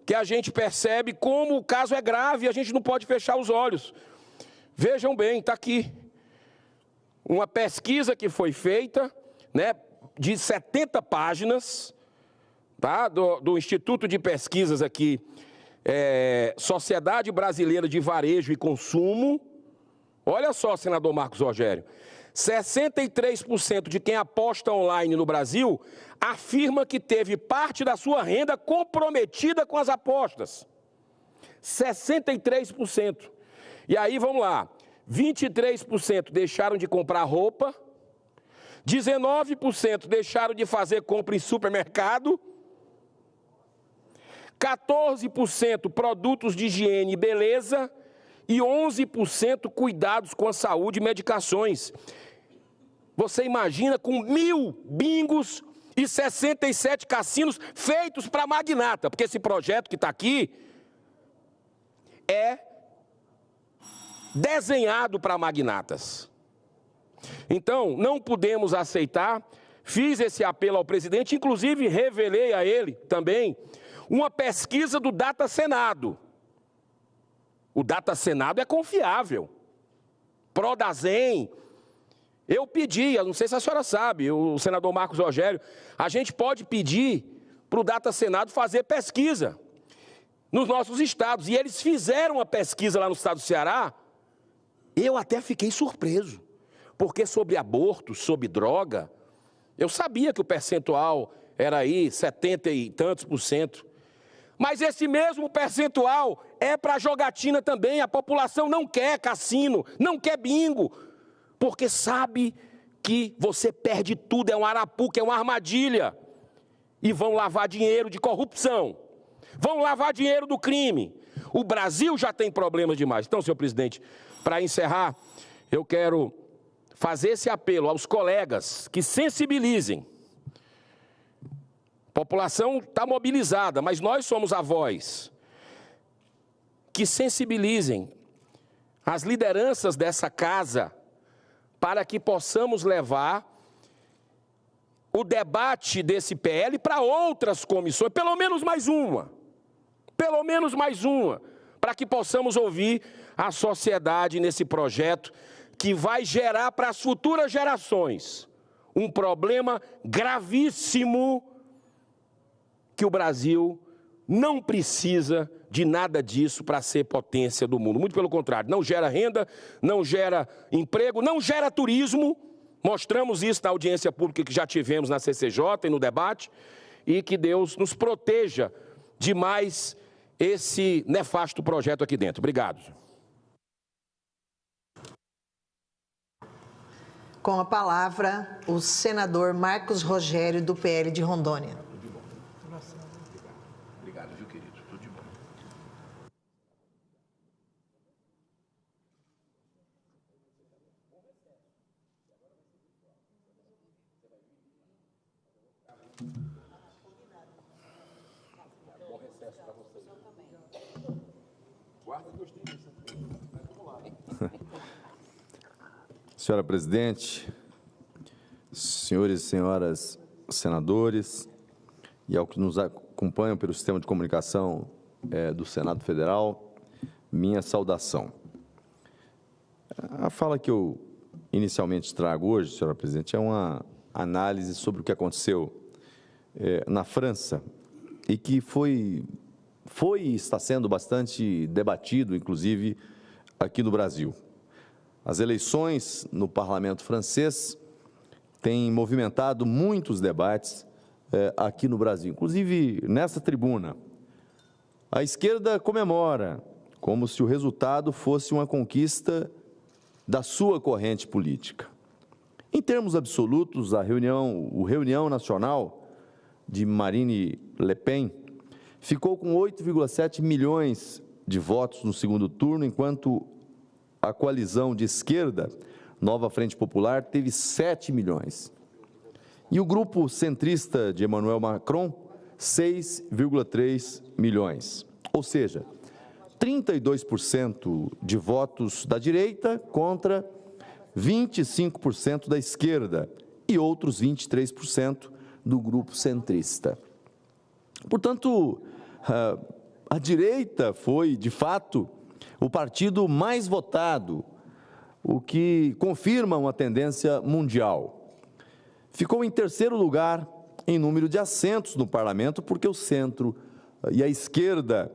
que a gente percebe como o caso é grave e a gente não pode fechar os olhos. Vejam bem, está aqui. Uma pesquisa que foi feita, né, de 70 páginas, tá, do Instituto de Pesquisas aqui, Sociedade Brasileira de Varejo e Consumo. Olha só, senador Marcos Rogério, 63% de quem aposta online no Brasil afirma que teve parte da sua renda comprometida com as apostas. 63%. E aí, vamos lá, 23% deixaram de comprar roupa, 19% deixaram de fazer compra em supermercado, 14% produtos de higiene e beleza e 11% cuidados com a saúde e medicações. Você imagina, com 1.000 bingos e 67 cassinos feitos para magnata, porque esse projeto que está aqui é desenhado para magnatas. Então, não podemos aceitar. Fiz esse apelo ao presidente, inclusive revelei a ele também uma pesquisa do Data Senado. O Data Senado é confiável. Prodazem. Eu pedi, eu não sei se a senhora sabe, o senador Marcos Rogério, a gente pode pedir para o Data Senado fazer pesquisa nos nossos estados. E eles fizeram uma pesquisa lá no estado do Ceará. Eu até fiquei surpreso, porque sobre aborto, sobre droga, eu sabia que o percentual era aí 70 e tantos %. Mas esse mesmo percentual é para jogatina também. A população não quer cassino, não quer bingo, porque sabe que você perde tudo, é um arapuca, é uma armadilha. E vão lavar dinheiro de corrupção, vão lavar dinheiro do crime. O Brasil já tem problemas demais. Então, senhor presidente, para encerrar, eu quero fazer esse apelo aos colegas que sensibilizem. A população está mobilizada, mas nós somos a voz. Que sensibilizem as lideranças dessa casa para que possamos levar o debate desse PL para outras comissões, pelo menos mais uma, para que possamos ouvir a sociedade nesse projeto que vai gerar para as futuras gerações um problema gravíssimo, que o Brasil não precisa de nada disso para ser potência do mundo. Muito pelo contrário, não gera renda, não gera emprego, não gera turismo. Mostramos isso na audiência pública que já tivemos na CCJ e no debate, e que Deus nos proteja de mais esse nefasto projeto aqui dentro. Obrigado. Com a palavra, o senador Marcos Rogério, do PL de Rondônia. Obrigado, viu, querido? Tudo de bom. Bom recesso para vocês. Guarda os trilhos. Senhora presidente, senhores e senhoras senadores, e ao que nos acompanham pelo sistema de comunicação do Senado Federal, minha saudação. A fala que eu inicialmente trago hoje, senhora presidente, é uma análise sobre o que aconteceu na França e que foi foi e está sendo bastante debatido, inclusive aqui no Brasil. As eleições no parlamento francês têm movimentado muitos debates aqui no Brasil, inclusive nessa tribuna. A esquerda comemora como se o resultado fosse uma conquista da sua corrente política. Em termos absolutos, a Reunião Nacional de Marine Le Pen ficou com 8,7 milhões de votos no segundo turno, enquanto a coalizão de esquerda, Nova Frente Popular, teve 7 milhões. E o grupo centrista de Emmanuel Macron, 6,3 milhões. Ou seja, 32% de votos da direita contra 25% da esquerda e outros 23% do grupo centrista. Portanto, a direita foi, de fato, o partido mais votado, o que confirma uma tendência mundial. Ficou em terceiro lugar em número de assentos no parlamento, porque o centro e a esquerda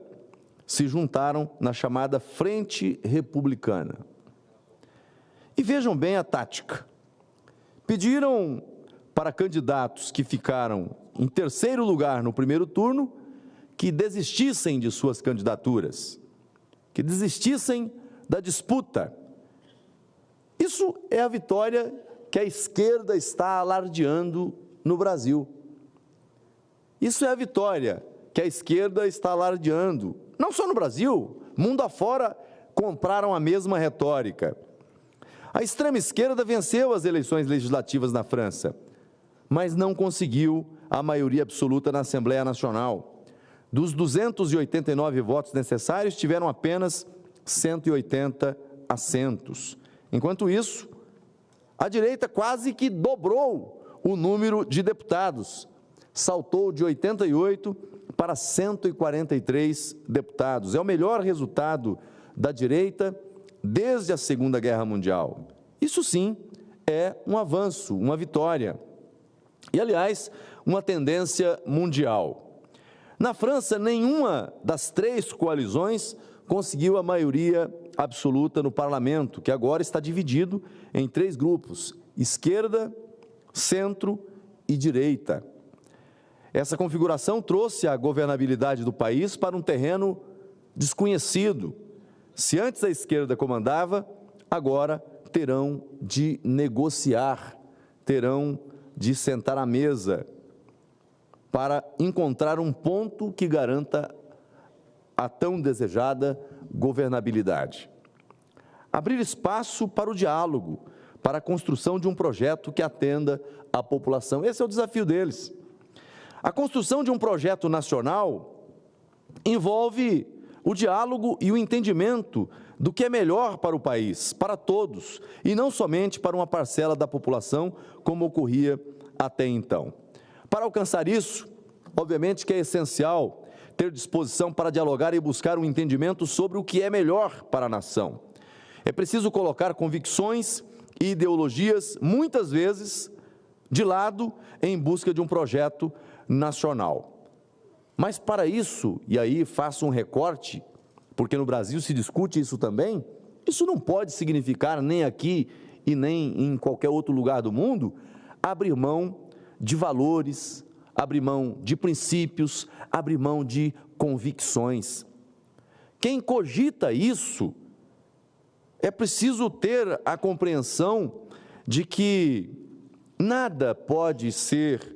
se juntaram na chamada Frente Republicana. E vejam bem a tática. Pediram para candidatos que ficaram em terceiro lugar no primeiro turno que desistissem de suas candidaturas, que desistissem da disputa. Isso é a vitória que a esquerda está alardeando no Brasil. Isso é a vitória que a esquerda está alardeando, não só no Brasil, mundo afora compraram a mesma retórica. A extrema esquerda venceu as eleições legislativas na França, mas não conseguiu a maioria absoluta na Assembleia Nacional. Dos 289 votos necessários, tiveram apenas 180 assentos. Enquanto isso, a direita quase que dobrou o número de deputados, saltou de 88 para 143 deputados. É o melhor resultado da direita desde a Segunda Guerra Mundial. Isso sim é um avanço, uma vitória. E, aliás, uma tendência mundial. Na França, nenhuma das três coalizões conseguiu a maioria absoluta no parlamento, que agora está dividido em três grupos: esquerda, centro e direita. Essa configuração trouxe a governabilidade do país para um terreno desconhecido. Se antes a esquerda comandava, agora terão de negociar, terão de sentar à mesa para encontrar um ponto que garanta a tão desejada governabilidade. Abrir espaço para o diálogo, para a construção de um projeto que atenda à população. Esse é o desafio deles. A construção de um projeto nacional envolve o diálogo e o entendimento do que é melhor para o país, para todos, e não somente para uma parcela da população, como ocorria até então. Para alcançar isso, obviamente que é essencial ter disposição para dialogar e buscar um entendimento sobre o que é melhor para a nação. É preciso colocar convicções e ideologias, muitas vezes, de lado em busca de um projeto nacional. Mas para isso, e aí faço um recorte, porque no Brasil se discute isso também, isso não pode significar, nem aqui e nem em qualquer outro lugar do mundo, abrir mão de valores, abrir mão de princípios, abrir mão de convicções. Quem cogita isso, é preciso ter a compreensão de que nada pode ser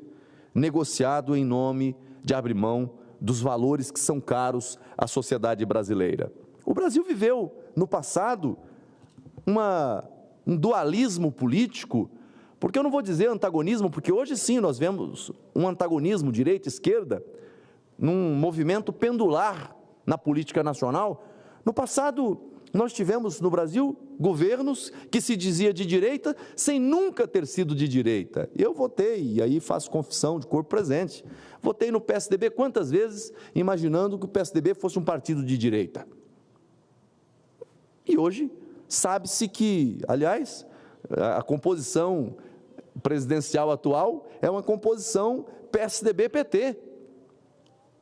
negociado em nome de abrir mão dos valores que são caros à sociedade brasileira. O Brasil viveu, no passado, um dualismo político, porque eu não vou dizer antagonismo, porque hoje sim nós vemos um antagonismo direita-esquerda, num movimento pendular na política nacional. No passado, nós tivemos no Brasil governos que se dizia de direita sem nunca ter sido de direita. Eu votei, e aí faço confissão de corpo presente, votei no PSDB quantas vezes, imaginando que o PSDB fosse um partido de direita. E hoje sabe-se que, aliás, a composição presidencial atual é uma composição PSDB-PT.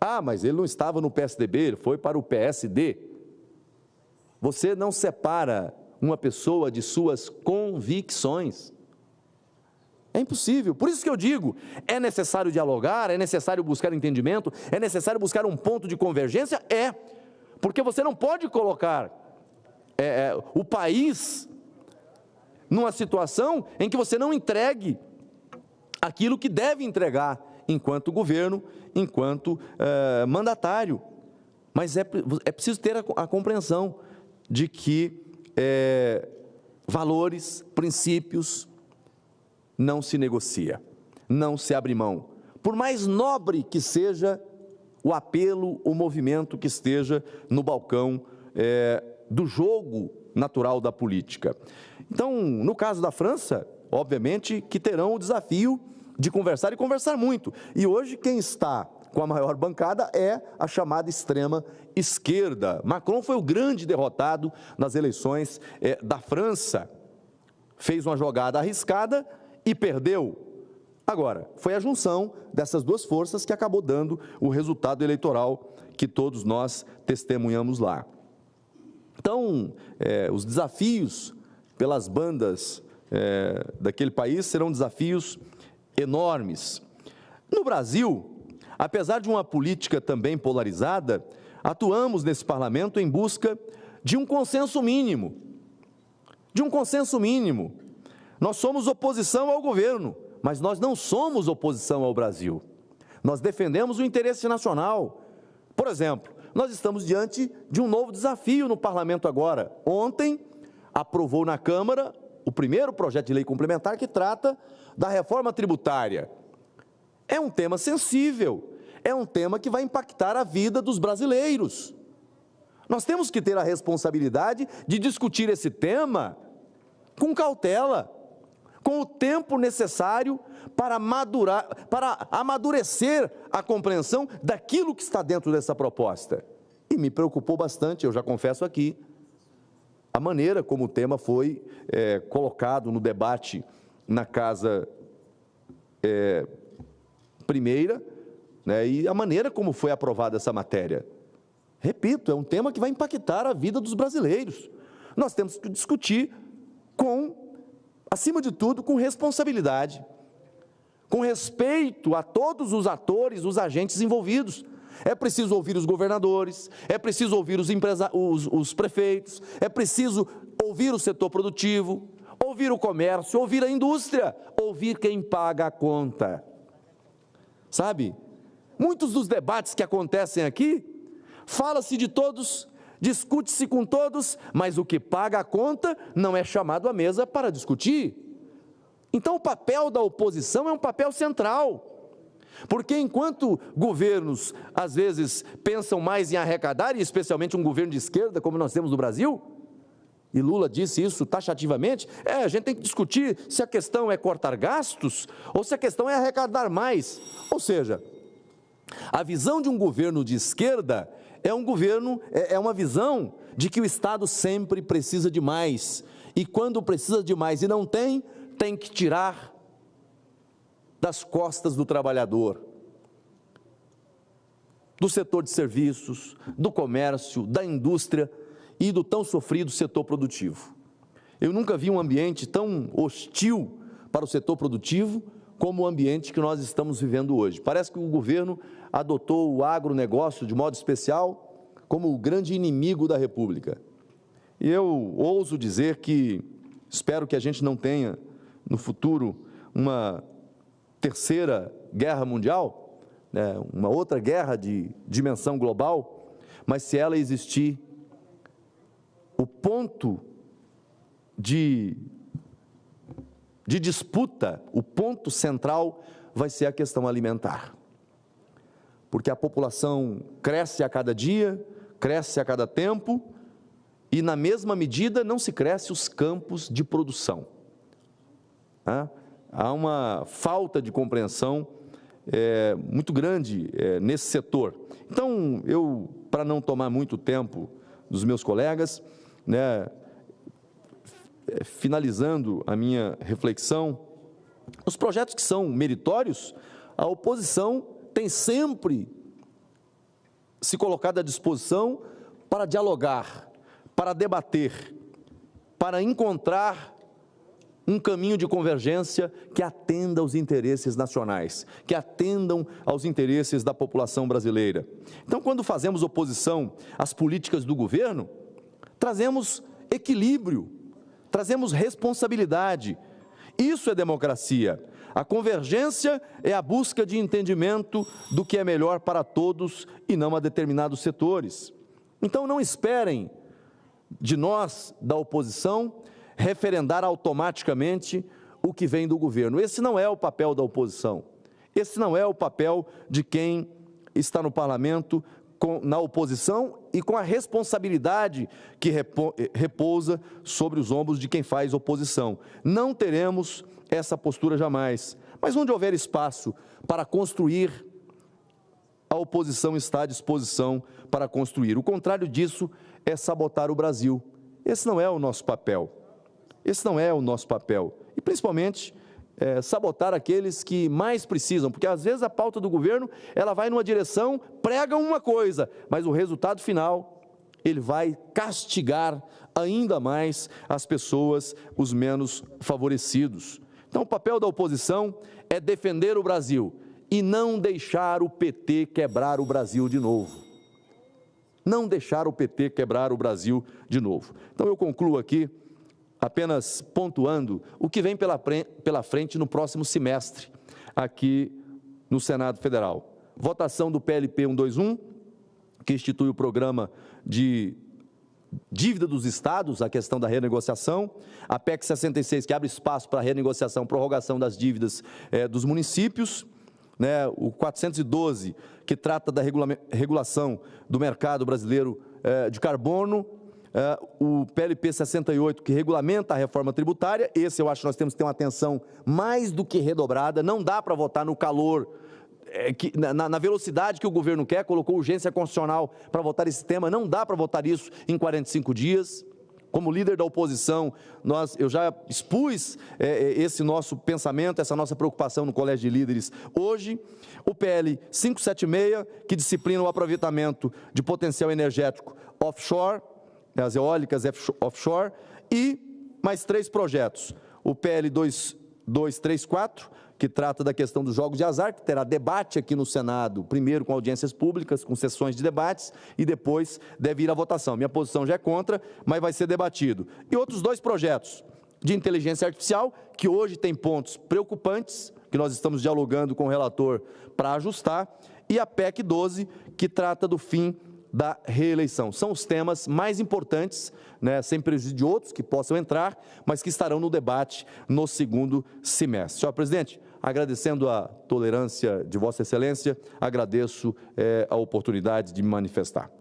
Ah, mas ele não estava no PSDB, ele foi para o PSD. Você não separa uma pessoa de suas convicções. É impossível. Por isso que eu digo, é necessário dialogar, é necessário buscar entendimento, é necessário buscar um ponto de convergência, porque você não pode colocar o país numa situação em que você não entregue aquilo que deve entregar enquanto governo, enquanto mandatário. Mas é preciso ter a compreensão de que valores, princípios, não se negocia, não se abre mão. Por mais nobre que seja o apelo, o movimento que esteja no balcão do jogo natural da política. Então, no caso da França, obviamente que terão o desafio de conversar e conversar muito. E hoje quem está com a maior bancada é a chamada extrema esquerda. Macron foi o grande derrotado nas eleições da França. Fez uma jogada arriscada e perdeu. Agora, foi a junção dessas duas forças que acabou dando o resultado eleitoral que todos nós testemunhamos lá. Então, os desafios pelas bandas daquele país serão desafios enormes. No Brasil, apesar de uma política também polarizada, atuamos nesse parlamento em busca de um consenso mínimo. Nós somos oposição ao governo, mas nós não somos oposição ao Brasil. Nós defendemos o interesse nacional. Por exemplo, nós estamos diante de um novo desafio no parlamento agora. Ontem, aprovou na Câmara o primeiro projeto de lei complementar que trata da reforma tributária. É um tema sensível, é um tema que vai impactar a vida dos brasileiros. Nós temos que ter a responsabilidade de discutir esse tema com cautela, com o tempo necessário para amadurecer a compreensão daquilo que está dentro dessa proposta. E me preocupou bastante, eu já confesso aqui, a maneira como o tema foi colocado no debate na Casa Primeira, né, e a maneira como foi aprovada essa matéria. Repito, é um tema que vai impactar a vida dos brasileiros. Nós temos que discutir acima de tudo, com responsabilidade, com respeito a todos os atores, os agentes envolvidos. É preciso ouvir os governadores, é preciso ouvir os prefeitos, é preciso ouvir o setor produtivo, ouvir o comércio, ouvir a indústria, ouvir quem paga a conta. Sabe, muitos dos debates que acontecem aqui, fala-se de todos, discute-se com todos, mas o que paga a conta não é chamado à mesa para discutir. Então o papel da oposição é um papel central. Porque enquanto governos, às vezes, pensam mais em arrecadar, e especialmente um governo de esquerda, como nós temos no Brasil, e Lula disse isso taxativamente, a gente tem que discutir se a questão é cortar gastos ou se a questão é arrecadar mais. Ou seja, a visão de um governo de esquerda é uma visão de que o Estado sempre precisa de mais. E quando precisa de mais e não tem que tirar das costas do trabalhador, do setor de serviços, do comércio, da indústria e do tão sofrido setor produtivo. Eu nunca vi um ambiente tão hostil para o setor produtivo como o ambiente que nós estamos vivendo hoje. Parece que o governo adotou o agronegócio, de modo especial, como o grande inimigo da República. E eu ouso dizer que espero que a gente não tenha, no futuro, uma terceira guerra mundial, né, uma outra guerra de dimensão global, mas se ela existir, o ponto de disputa, o ponto central vai ser a questão alimentar. Porque a população cresce a cada dia, cresce a cada tempo, e na mesma medida não se cresce os campos de produção. Há uma falta de compreensão muito grande nesse setor. Então, eu, para não tomar muito tempo dos meus colegas, né, finalizando a minha reflexão, os projetos que são meritórios, a oposição tem sempre se colocado à disposição para dialogar, para debater, para encontrar um caminho de convergência que atenda aos interesses nacionais, que atendam aos interesses da população brasileira. Então, quando fazemos oposição às políticas do governo, trazemos equilíbrio, trazemos responsabilidade. Isso é democracia. A convergência é a busca de entendimento do que é melhor para todos e não a determinados setores. Então, não esperem de nós, da oposição, referendar automaticamente o que vem do governo. Esse não é o papel da oposição. Esse não é o papel de quem está no parlamento na oposição e com a responsabilidade que repousa sobre os ombros de quem faz oposição. Não teremos essa postura jamais. Mas onde houver espaço para construir, a oposição está à disposição para construir. O contrário disso é sabotar o Brasil. Esse não é o nosso papel. Esse não é o nosso papel. E, principalmente, sabotar aqueles que mais precisam, porque, às vezes, a pauta do governo, ela vai numa direção, prega uma coisa, mas o resultado final, ele vai castigar ainda mais as pessoas, os menos favorecidos. Então, o papel da oposição é defender o Brasil e não deixar o PT quebrar o Brasil de novo. Não deixar o PT quebrar o Brasil de novo. Então, eu concluo aqui apenas pontuando o que vem pela frente no próximo semestre, aqui no Senado Federal. Votação do PLP 121, que institui o programa de dívida dos estados, a questão da renegociação, a PEC 66, que abre espaço para a renegociação, prorrogação das dívidas dos municípios, né, o 412, que trata da regulação do mercado brasileiro de carbono, o PLP 68, que regulamenta a reforma tributária. Esse eu acho que nós temos que ter uma atenção mais do que redobrada. Não dá para votar no calor, na velocidade que o governo quer, colocou urgência constitucional para votar esse tema, não dá para votar isso em 45 dias. Como líder da oposição, eu já expus esse nosso pensamento, essa nossa preocupação no Colégio de Líderes hoje. O PL 576, que disciplina o aproveitamento de potencial energético offshore, as eólicas offshore, e mais 3 projetos. O PL 2234, que trata da questão dos jogos de azar, que terá debate aqui no Senado, primeiro com audiências públicas, com sessões de debates, e depois deve ir à votação. Minha posição já é contra, mas vai ser debatido. E outros 2 projetos de inteligência artificial, que hoje tem pontos preocupantes, que nós estamos dialogando com o relator para ajustar, e a PEC 12, que trata do fim da reeleição. São os temas mais importantes, né, sem prejuízo de outros que possam entrar, mas que estarão no debate no segundo semestre. Senhor presidente, agradecendo a tolerância de Vossa Excelência, agradeço a oportunidade de me manifestar.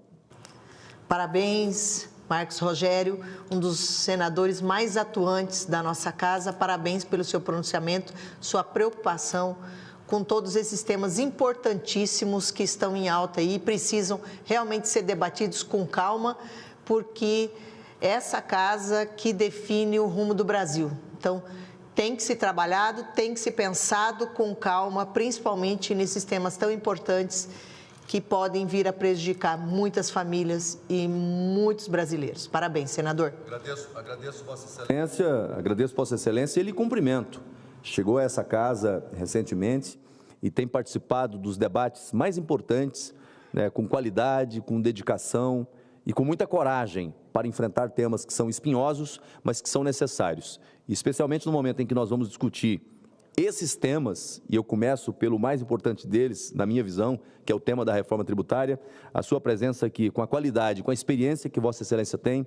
Parabéns, Marcos Rogério, um dos senadores mais atuantes da nossa casa. Parabéns pelo seu pronunciamento, sua preocupação com todos esses temas importantíssimos que estão em alta aí e precisam realmente ser debatidos com calma, porque essa casa que define o rumo do Brasil. Então, tem que ser trabalhado, tem que ser pensado com calma, principalmente nesses temas tão importantes que podem vir a prejudicar muitas famílias e muitos brasileiros. Parabéns, senador. Agradeço Vossa Excelência e lhe cumprimento. Chegou a essa casa recentemente e tem participado dos debates mais importantes, né, com qualidade, com dedicação e com muita coragem para enfrentar temas que são espinhosos, mas que são necessários. E especialmente no momento em que nós vamos discutir esses temas, e eu começo pelo mais importante deles, na minha visão, que é o tema da reforma tributária, a sua presença aqui, com a qualidade, com a experiência que Vossa Excelência tem,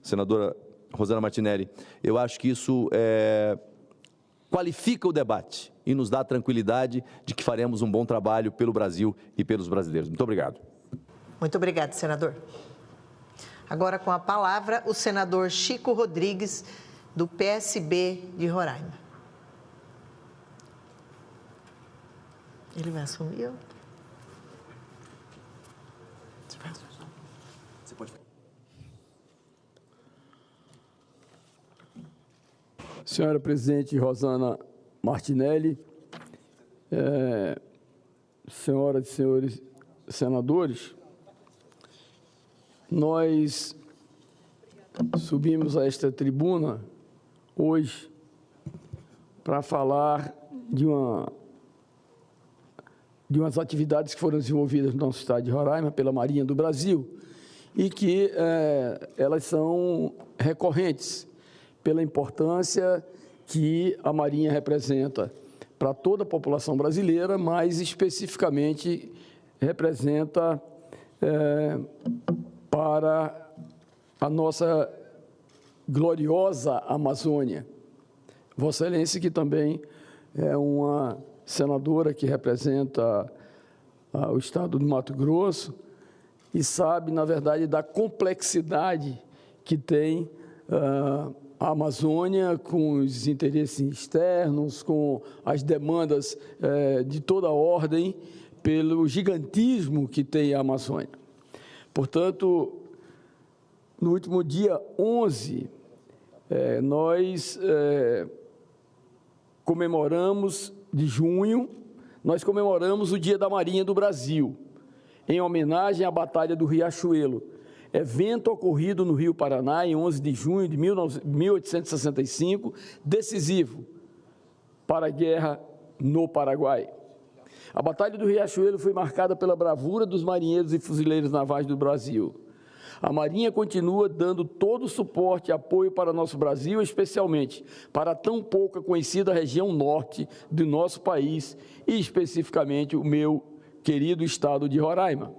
senadora Rosana Martinelli, eu acho que isso qualifica o debate e nos dá a tranquilidade de que faremos um bom trabalho pelo Brasil e pelos brasileiros. Muito obrigado. Muito obrigado, senador. Agora, com a palavra, o senador Chico Rodrigues, do PSB de Roraima. Ele vai assumir? Você pode. Senhora presidente Rosana Martinelli, senhoras e senhores senadores, nós subimos a esta tribuna hoje para falar de umas atividades que foram desenvolvidas no nosso estado de Roraima pela Marinha do Brasil e que elas são recorrentes pela importância que a Marinha representa para toda a população brasileira, mas especificamente representa para a nossa gloriosa Amazônia. Vossa Excelência, que também é uma senadora que representa o estado do Mato Grosso e sabe, na verdade, da complexidade que tem a Amazônia com os interesses externos, com as demandas de toda ordem, pelo gigantismo que tem a Amazônia. Portanto, no último dia 11, nós comemoramos, de junho, nós comemoramos o Dia da Marinha do Brasil, em homenagem à Batalha do Riachuelo, evento ocorrido no Rio Paraná em 11 de junho de 1865, decisivo para a guerra no Paraguai. A Batalha do Riachuelo foi marcada pela bravura dos marinheiros e fuzileiros navais do Brasil. A Marinha continua dando todo o suporte e apoio para nosso Brasil, especialmente para a tão pouca conhecida região norte do nosso país e especificamente o meu querido estado de Roraima.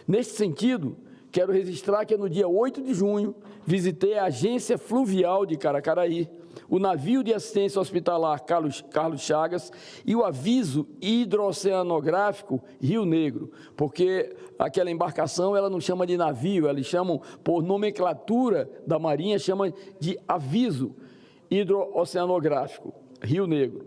Neste sentido, quero registrar que no dia 8 de junho visitei a Agência Fluvial de Caracaraí, o navio de assistência hospitalar Carlos Chagas e o aviso hidrooceanográfico Rio Negro, porque aquela embarcação ela não chama de navio, eles chamam, por nomenclatura da Marinha, chama de aviso hidrooceanográfico Rio Negro.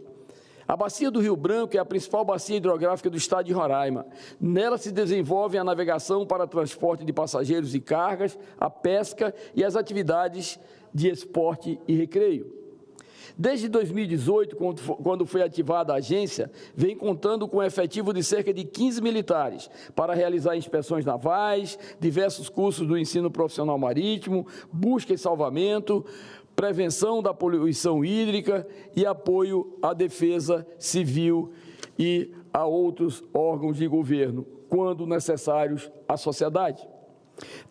A bacia do Rio Branco é a principal bacia hidrográfica do estado de Roraima. Nela se desenvolve a navegação para transporte de passageiros e cargas, a pesca e as atividades de esporte e recreio. Desde 2018, quando foi ativada a agência, vem contando com um efetivo de cerca de 15 militares para realizar inspeções navais, diversos cursos do ensino profissional marítimo, busca e salvamento, prevenção da poluição hídrica e apoio à defesa civil e a outros órgãos de governo, quando necessários à sociedade.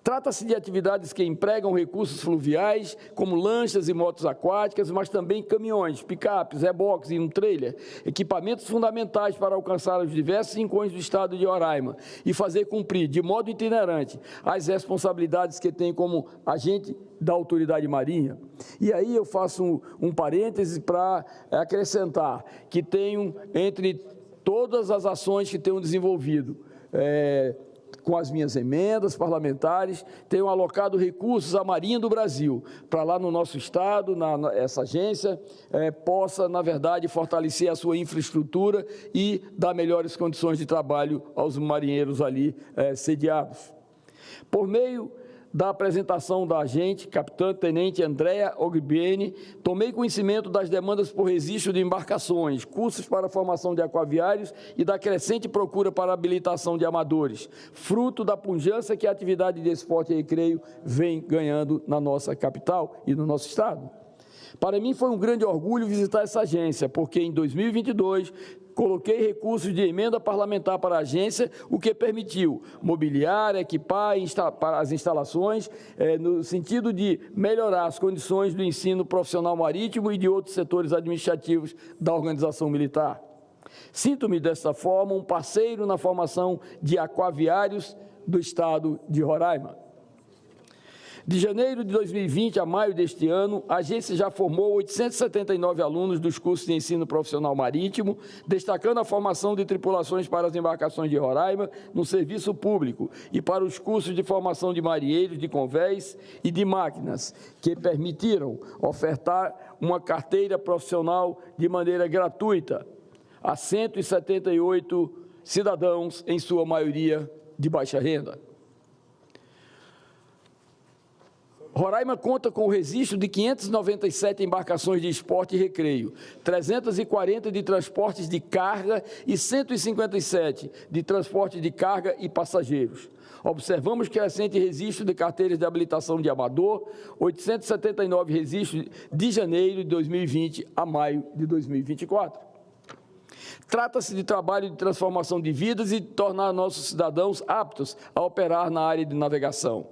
Trata-se de atividades que empregam recursos fluviais, como lanchas e motos aquáticas, mas também caminhões, picapes, reboques e um trailer, equipamentos fundamentais para alcançar os diversos rincões do estado de Roraima e fazer cumprir, de modo itinerante, as responsabilidades que tem como agente da autoridade marinha. E aí eu faço um parêntese para acrescentar que tenho, entre todas as ações que tenho desenvolvido, com as minhas emendas parlamentares, tenho alocado recursos à Marinha do Brasil, para lá no nosso estado, essa agência, possa, na verdade, fortalecer a sua infraestrutura e dar melhores condições de trabalho aos marinheiros ali sediados. Por meio da apresentação da agente, capitã-tenente Andréa Ogbiene, tomei conhecimento das demandas por registro de embarcações, cursos para a formação de aquaviários e da crescente procura para a habilitação de amadores, fruto da pujança que a atividade de esporte e recreio vem ganhando na nossa capital e no nosso estado. Para mim foi um grande orgulho visitar essa agência, porque em 2022 coloquei recursos de emenda parlamentar para a agência, o que permitiu mobiliar, equipar para as instalações, no sentido de melhorar as condições do ensino profissional marítimo e de outros setores administrativos da organização militar. Sinto-me, dessa forma, um parceiro na formação de aquaviários do estado de Roraima. De janeiro de 2020 a maio deste ano, a agência já formou 879 alunos dos cursos de ensino profissional marítimo, destacando a formação de tripulações para as embarcações de Roraima no serviço público e para os cursos de formação de marinheiros, de convéis e de máquinas, que permitiram ofertar uma carteira profissional de maneira gratuita a 178 cidadãos, em sua maioria de baixa renda. Roraima conta com o registro de 597 embarcações de esporte e recreio, 340 de transportes de carga e 157 de transporte de carga e passageiros. Observamos crescente registro de carteiras de habilitação de amador, 879 registros de janeiro de 2020 a maio de 2024. Trata-se de trabalho de transformação de vidas e de tornar nossos cidadãos aptos a operar na área de navegação.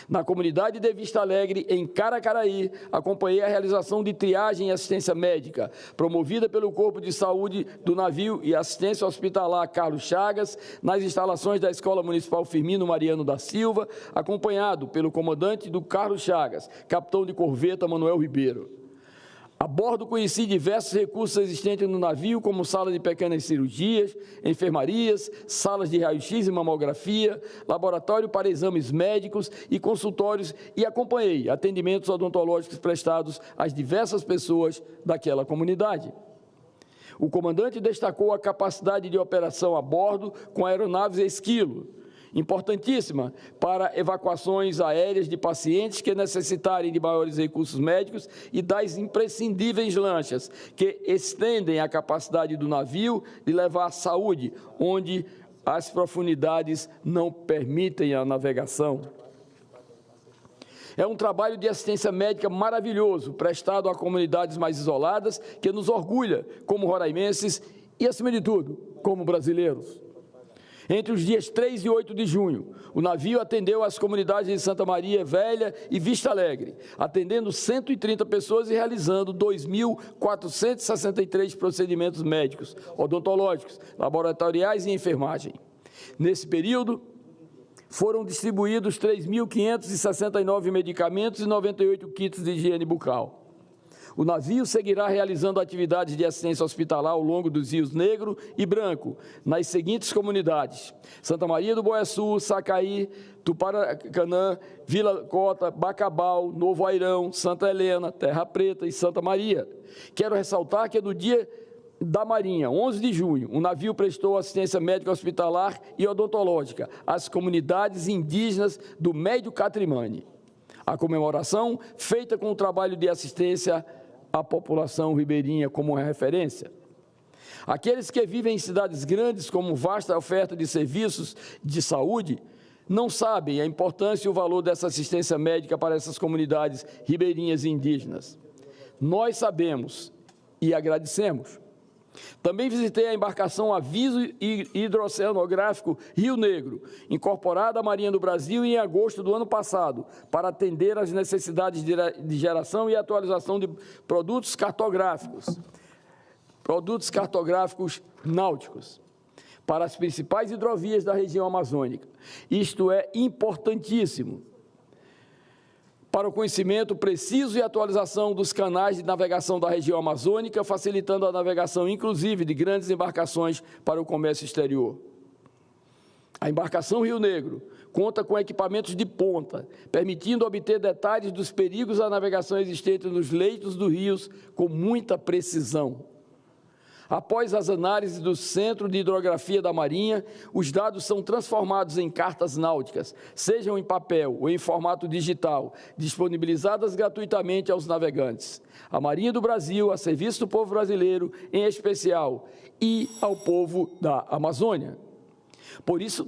Na comunidade de Vista Alegre, em Caracaraí, acompanhei a realização de triagem e assistência médica, promovida pelo Corpo de Saúde do Navio e Assistência Hospitalar Carlos Chagas, nas instalações da Escola Municipal Firmino Mariano da Silva, acompanhado pelo comandante do Carlos Chagas, capitão de corveta Manuel Ribeiro. A bordo, conheci diversos recursos existentes no navio, como sala de pequenas cirurgias, enfermarias, salas de raio-x e mamografia, laboratório para exames médicos e consultórios, e acompanhei atendimentos odontológicos prestados às diversas pessoas daquela comunidade. O comandante destacou a capacidade de operação a bordo com aeronaves Esquilo, importantíssima para evacuações aéreas de pacientes que necessitarem de maiores recursos médicos e das imprescindíveis lanchas, que estendem a capacidade do navio de levar saúde, onde as profundidades não permitem a navegação. É um trabalho de assistência médica maravilhoso, prestado a comunidades mais isoladas, que nos orgulha como roraimenses e, acima de tudo, como brasileiros. Entre os dias 3 e 8 de junho, o navio atendeu as comunidades de Santa Maria Velha e Vista Alegre, atendendo 130 pessoas e realizando 2.463 procedimentos médicos, odontológicos, laboratoriais e enfermagem. Nesse período, foram distribuídos 3.569 medicamentos e 98 kits de higiene bucal. O navio seguirá realizando atividades de assistência hospitalar ao longo dos rios Negro e Branco, nas seguintes comunidades: Santa Maria do Boiaçu, Sacaí, Tuparacanã, Vila Cota, Bacabal, Novo Airão, Santa Helena, Terra Preta e Santa Maria. Quero ressaltar que no dia da Marinha, 11 de junho, o navio prestou assistência médica hospitalar e odontológica às comunidades indígenas do Médio Catrimane. A comemoração, feita com o trabalho de assistência à população ribeirinha como referência. Aqueles que vivem em cidades grandes, com vasta oferta de serviços de saúde, não sabem a importância e o valor dessa assistência médica para essas comunidades ribeirinhas e indígenas. Nós sabemos e agradecemos. Também visitei a embarcação Aviso Hidroceanográfico Rio Negro, incorporada à Marinha do Brasil em agosto do ano passado, para atender às necessidades de geração e atualização de produtos cartográficos náuticos, para as principais hidrovias da região amazônica. Isto é importantíssimo para o conhecimento preciso e atualização dos canais de navegação da região amazônica, facilitando a navegação, inclusive, de grandes embarcações para o comércio exterior. A embarcação Rio Negro conta com equipamentos de ponta, permitindo obter detalhes dos perigos da navegação existentes nos leitos dos rios com muita precisão. Após as análises do Centro de Hidrografia da Marinha, os dados são transformados em cartas náuticas, sejam em papel ou em formato digital, disponibilizadas gratuitamente aos navegantes. A Marinha do Brasil, a serviço do povo brasileiro, em especial, e ao povo da Amazônia. Por isso,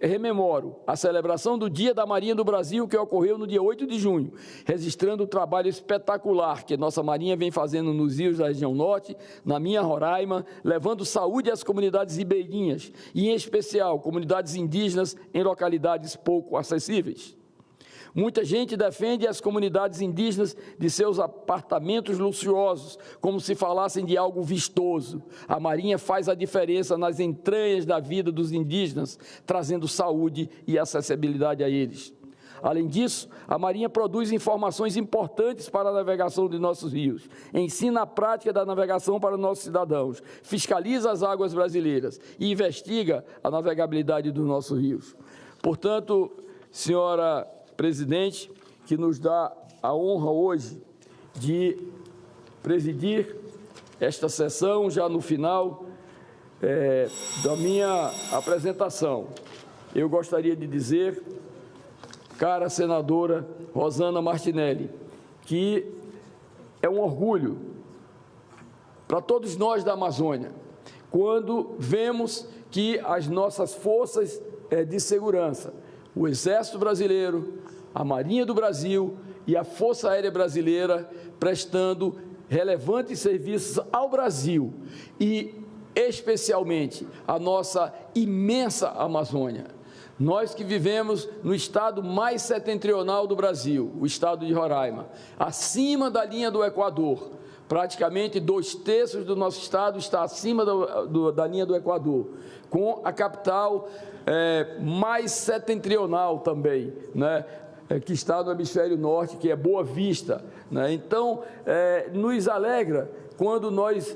rememoro a celebração do Dia da Marinha do Brasil, que ocorreu no dia 8 de junho, registrando o trabalho espetacular que nossa Marinha vem fazendo nos rios da região norte, na minha Roraima, levando saúde às comunidades ribeirinhas e, em especial, comunidades indígenas em localidades pouco acessíveis. Muita gente defende as comunidades indígenas de seus apartamentos luxuosos, como se falassem de algo vistoso. A Marinha faz a diferença nas entranhas da vida dos indígenas, trazendo saúde e acessibilidade a eles. Além disso, a Marinha produz informações importantes para a navegação de nossos rios, ensina a prática da navegação para nossos cidadãos, fiscaliza as águas brasileiras e investiga a navegabilidade dos nossos rios. Portanto, senhora presidente, que nos dá a honra hoje de presidir esta sessão, já no final da minha apresentação. Eu gostaria de dizer, cara senadora Rosana Martinelli, que é um orgulho para todos nós da Amazônia, quando vemos que as nossas forças de segurança, o Exército Brasileiro, a Marinha do Brasil e a Força Aérea Brasileira prestando relevantes serviços ao Brasil e especialmente à nossa imensa Amazônia. Nós que vivemos no estado mais setentrional do Brasil, o estado de Roraima, acima da linha do Equador, praticamente 2/3 do nosso estado está acima da linha do Equador, com a capital mais setentrional também, né? Que está no hemisfério norte, que é Boa Vista, né? Então, nos alegra quando nós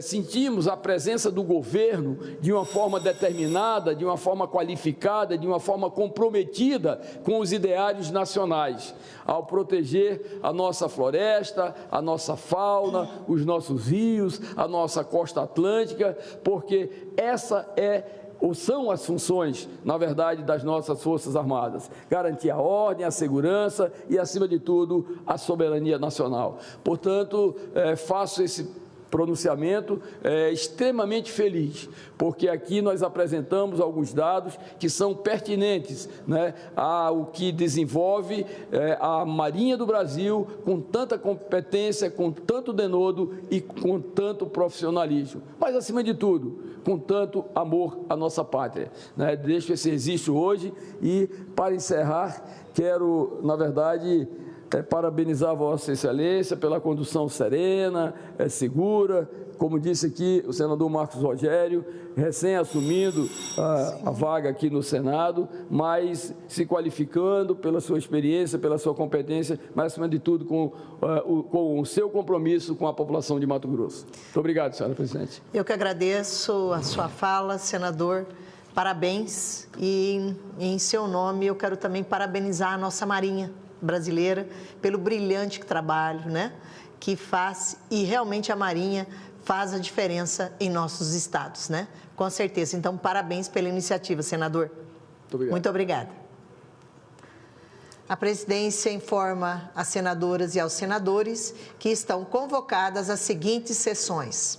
sentimos a presença do governo de uma forma determinada, de uma forma qualificada, de uma forma comprometida com os ideários nacionais, ao proteger a nossa floresta, a nossa fauna, os nossos rios, a nossa costa atlântica, porque essa ou são as funções, na verdade, das nossas Forças Armadas: garantir a ordem, a segurança e, acima de tudo, a soberania nacional. Portanto, faço esse pronunciamento extremamente feliz, porque aqui nós apresentamos alguns dados que são pertinentes, né, ao que desenvolve a Marinha do Brasil com tanta competência, com tanto denodo e com tanto profissionalismo, mas, acima de tudo, com tanto amor à nossa pátria, né? Deixo esse registro hoje e, para encerrar, quero, na verdade, parabenizar a Vossa Excelência pela condução serena, segura, como disse aqui o senador Marcos Rogério, recém-assumindo a vaga aqui no Senado, mas se qualificando pela sua experiência, pela sua competência, mas, acima de tudo, com o seu compromisso com a população de Mato Grosso. Muito obrigado, senhora presidente. Eu que agradeço a sua fala, senador. Parabéns. E, em seu nome, eu quero também parabenizar a nossa Marinha brasileira pelo brilhante trabalho, né, que faz, e realmente a Marinha faz a diferença em nossos estados, né? Com certeza. Então, parabéns pela iniciativa, senador. Muito obrigado. Muito obrigada. A presidência informa às senadoras e aos senadores que estão convocadas as seguintes sessões.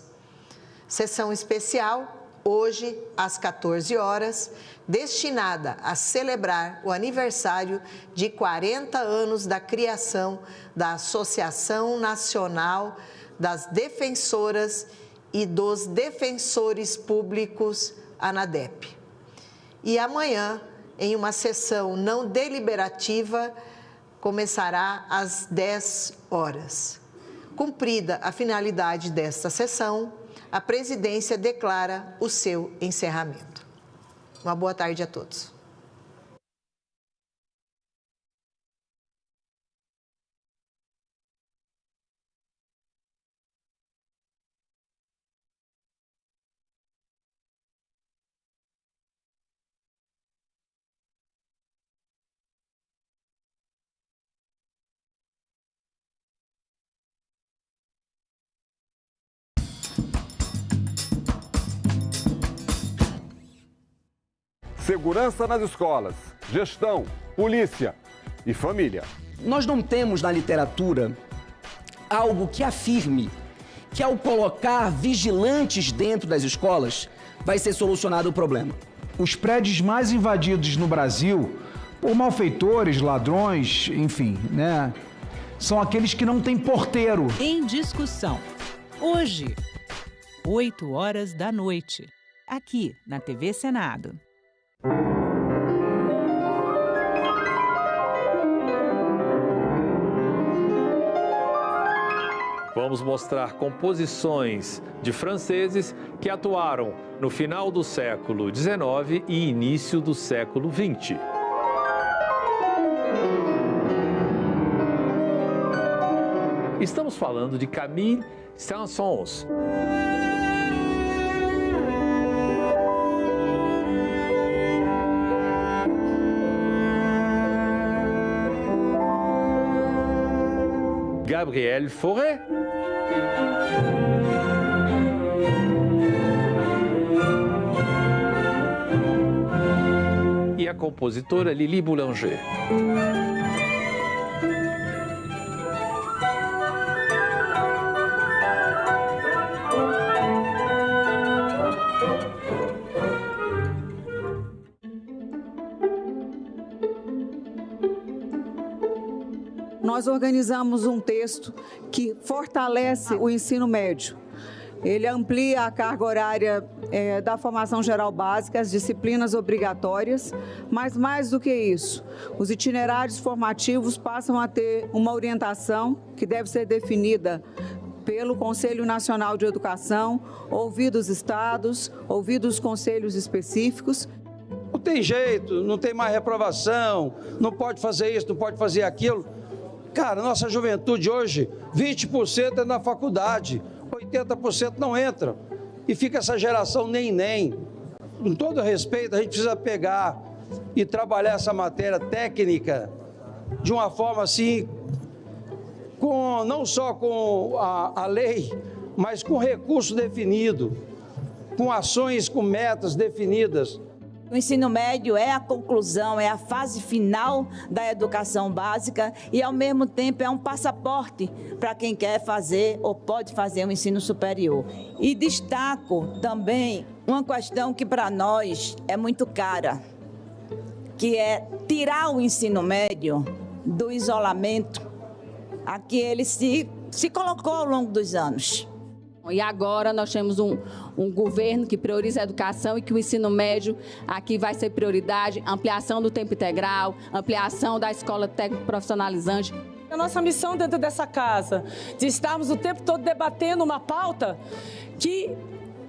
Sessão especial, hoje, às 14 horas, destinada a celebrar o aniversário de 40 anos da criação da Associação Nacional das Defensoras e dos Defensores Públicos, ANADEP. E amanhã, em uma sessão não deliberativa, começará às 10 horas. Cumprida a finalidade desta sessão, a presidência declara o seu encerramento. Uma boa tarde a todos. Segurança nas escolas, gestão, polícia e família. Nós não temos na literatura algo que afirme que, ao colocar vigilantes dentro das escolas, vai ser solucionado o problema. Os prédios mais invadidos no Brasil, por malfeitores, ladrões, enfim, né, são aqueles que não têm porteiro. Em discussão, hoje, 20h, aqui na TV Senado. Vamos mostrar composições de franceses que atuaram no final do século XIX e início do século XX. Estamos falando de Camille Saint-Saëns. Gabriel Fauré. E a compositora Lili Boulanger. nós organizamos um texto que fortalece o ensino médio. Ele amplia a carga horária da formação geral básica, as disciplinas obrigatórias, mas mais do que isso, os itinerários formativos passam a ter uma orientação que deve ser definida pelo Conselho Nacional de Educação, ouvidos os estados, ouvidos os conselhos específicos. Não tem jeito, não tem mais reprovação, não pode fazer isso, não pode fazer aquilo. Cara, nossa juventude hoje, 20% é na faculdade, 80% não entra. E fica essa geração nem. Com todo respeito, a gente precisa pegar e trabalhar essa matéria técnica de uma forma assim, não só com a lei, mas com recurso definido, com ações, com metas definidas. O ensino médio é a conclusão, é a fase final da educação básica e, ao mesmo tempo, é um passaporte para quem quer fazer ou pode fazer um ensino superior. E destaco também uma questão que para nós é muito cara, que é tirar o ensino médio do isolamento a que ele se colocou ao longo dos anos. E agora nós temos um governo que prioriza a educação e que o ensino médio aqui vai ser prioridade, ampliação do tempo integral, ampliação da escola técnico profissionalizante. A nossa missão dentro dessa casa, de estarmos o tempo todo debatendo uma pauta que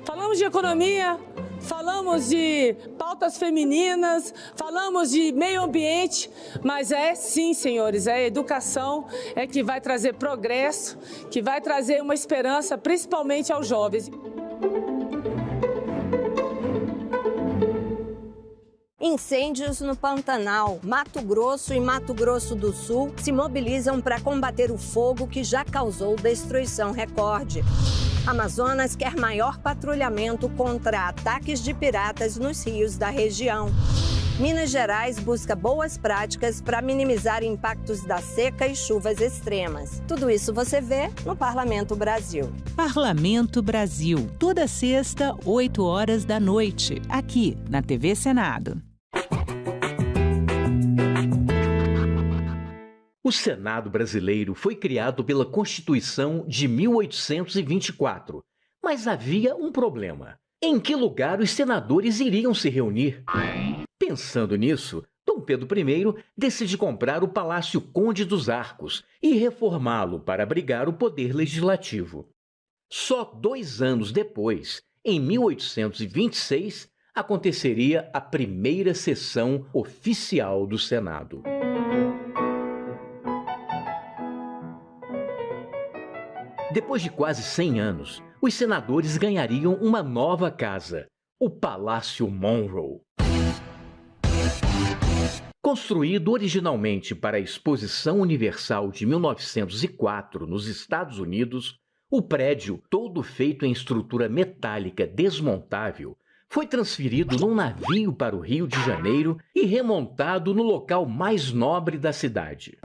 falamos de economia, falamos de pautas femininas, falamos de meio ambiente, mas sim, senhores, a educação é que vai trazer progresso, que vai trazer uma esperança, principalmente aos jovens. Incêndios no Pantanal, Mato Grosso e Mato Grosso do Sul se mobilizam para combater o fogo que já causou destruição recorde. Amazonas quer maior patrulhamento contra ataques de piratas nos rios da região. Minas Gerais busca boas práticas para minimizar impactos da seca e chuvas extremas. Tudo isso você vê no Parlamento Brasil. Parlamento Brasil, toda sexta, 8 horas da noite, aqui na TV Senado. O Senado brasileiro foi criado pela Constituição de 1824, mas havia um problema. Em que lugar os senadores iriam se reunir? Pensando nisso, Dom Pedro I decide comprar o Palácio Conde dos Arcos e reformá-lo para abrigar o poder legislativo. Só 2 anos depois, em 1826, aconteceria a primeira sessão oficial do Senado. Depois de quase 100 anos, os senadores ganhariam uma nova casa, o Palácio Monroe. Construído originalmente para a Exposição Universal de 1904 nos Estados Unidos, o prédio, todo feito em estrutura metálica desmontável, foi transferido num navio para o Rio de Janeiro e remontado no local mais nobre da cidade.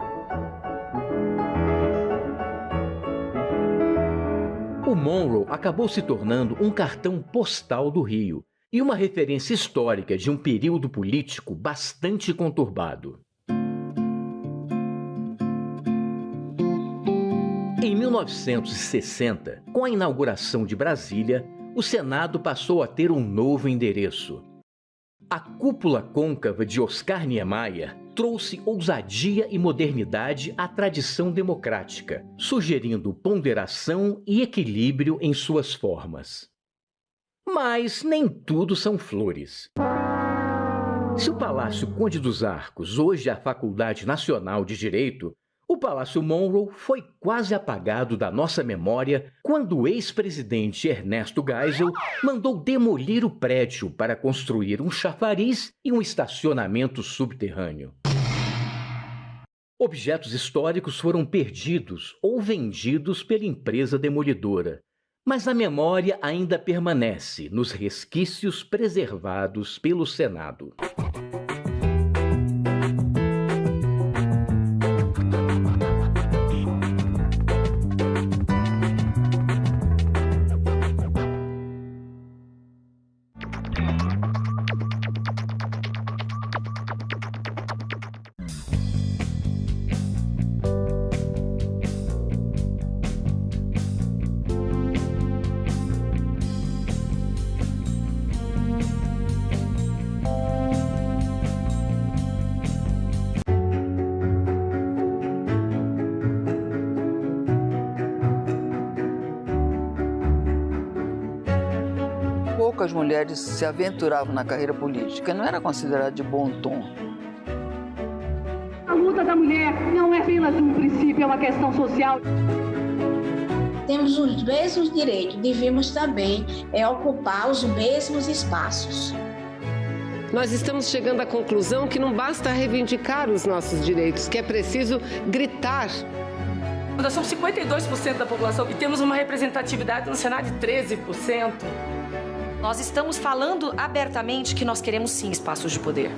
O Monroe acabou se tornando um cartão postal do Rio e uma referência histórica de um período político bastante conturbado. Em 1960, com a inauguração de Brasília, o Senado passou a ter um novo endereço. A cúpula côncava de Oscar Niemeyer trouxe ousadia e modernidade à tradição democrática, sugerindo ponderação e equilíbrio em suas formas. Mas nem tudo são flores. Se o Palácio Conde dos Arcos hoje é a Faculdade Nacional de Direito, o Palácio Monroe foi quase apagado da nossa memória quando o ex-presidente Ernesto Geisel mandou demolir o prédio para construir um chafariz e um estacionamento subterrâneo. Objetos históricos foram perdidos ou vendidos pela empresa demolidora, mas a memória ainda permanece nos resquícios preservados pelo Senado. poucas mulheres se aventuravam na carreira política, não era considerado de bom tom. A luta da mulher não é apenas um princípio, é uma questão social. Temos os mesmos direitos, devemos também ocupar os mesmos espaços. Nós estamos chegando à conclusão que não basta reivindicar os nossos direitos, que é preciso gritar. Nós somos 52% da população e temos uma representatividade no Senado de 13%. Nós estamos falando abertamente que nós queremos sim espaços de poder.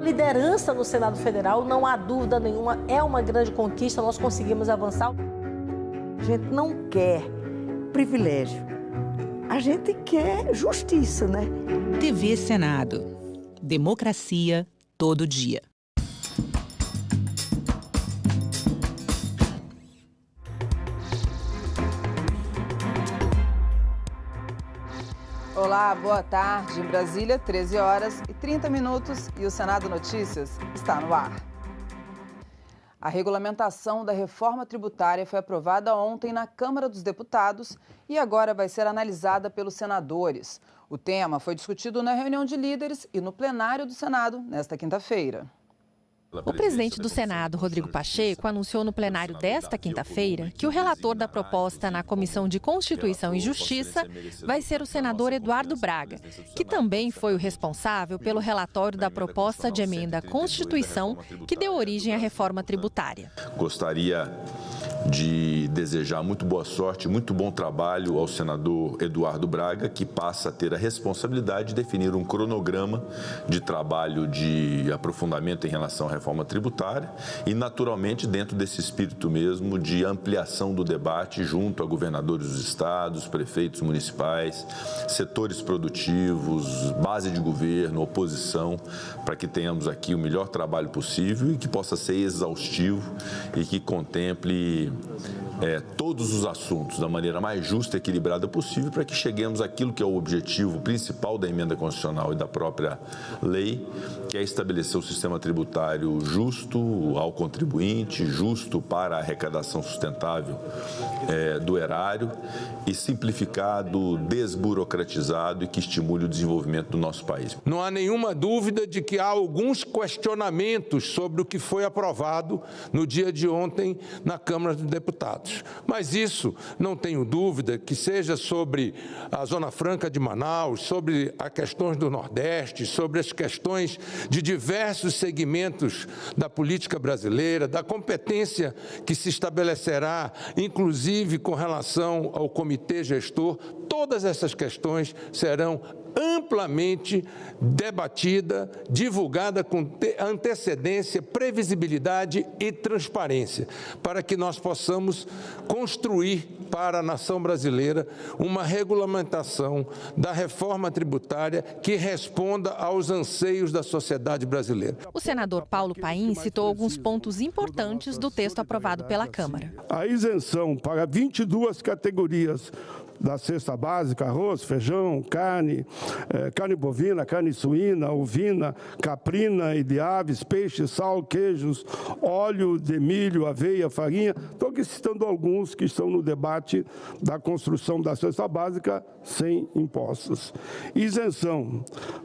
Liderança no Senado Federal, não há dúvida nenhuma, é uma grande conquista, nós conseguimos avançar. A gente não quer privilégio, a gente quer justiça, né? TV Senado. Democracia todo dia. Olá, boa tarde. Em Brasília, 13 horas e 30 minutos e o Senado Notícias está no ar. A regulamentação da reforma tributária foi aprovada ontem na Câmara dos Deputados e agora vai ser analisada pelos senadores. O tema foi discutido na reunião de líderes e no plenário do Senado nesta quinta-feira. O presidente do Senado, Rodrigo Pacheco, anunciou no plenário desta quinta-feira que o relator da proposta na Comissão de Constituição e Justiça vai ser o senador Eduardo Braga, que também foi o responsável pelo relatório da proposta de emenda à Constituição que deu origem à reforma tributária. Gostaria de desejar muito boa sorte, muito bom trabalho ao senador Eduardo Braga, que passa a ter a responsabilidade de definir um cronograma de trabalho de aprofundamento em relação à reforma tributária e, naturalmente, dentro desse espírito mesmo de ampliação do debate junto a governadores dos estados, prefeitos municipais, setores produtivos, base de governo, oposição, para que tenhamos aqui o melhor trabalho possível e que possa ser exaustivo e que contemple todos os assuntos da maneira mais justa e equilibrada possível para que cheguemos àquilo que é o objetivo principal da emenda constitucional e da própria lei, que é estabelecer o sistema tributário justo ao contribuinte, justo para a arrecadação sustentável do erário e simplificado, desburocratizado e que estimule o desenvolvimento do nosso país. Não há nenhuma dúvida de que há alguns questionamentos sobre o que foi aprovado no dia de ontem na Câmara dos Deputados. Mas isso, não tenho dúvida, que seja sobre a Zona Franca de Manaus, sobre as questões do Nordeste, sobre as questões de diversos segmentos da política brasileira, da competência que se estabelecerá, inclusive com relação ao comitê gestor, todas essas questões serão amplamente debatida, divulgada com antecedência, previsibilidade e transparência, para que nós possamos construir para a nação brasileira uma regulamentação da reforma tributária que responda aos anseios da sociedade brasileira. O senador Paulo Paim citou alguns pontos importantes do texto aprovado pela Câmara. A isenção para 22 categorias da cesta básica, arroz, feijão, carne, carne bovina, carne suína, ovina, caprina e de aves, peixe, sal, queijos, óleo de milho, aveia, farinha. Estou aqui citando alguns que estão no debate da construção da cesta básica sem impostos. Isenção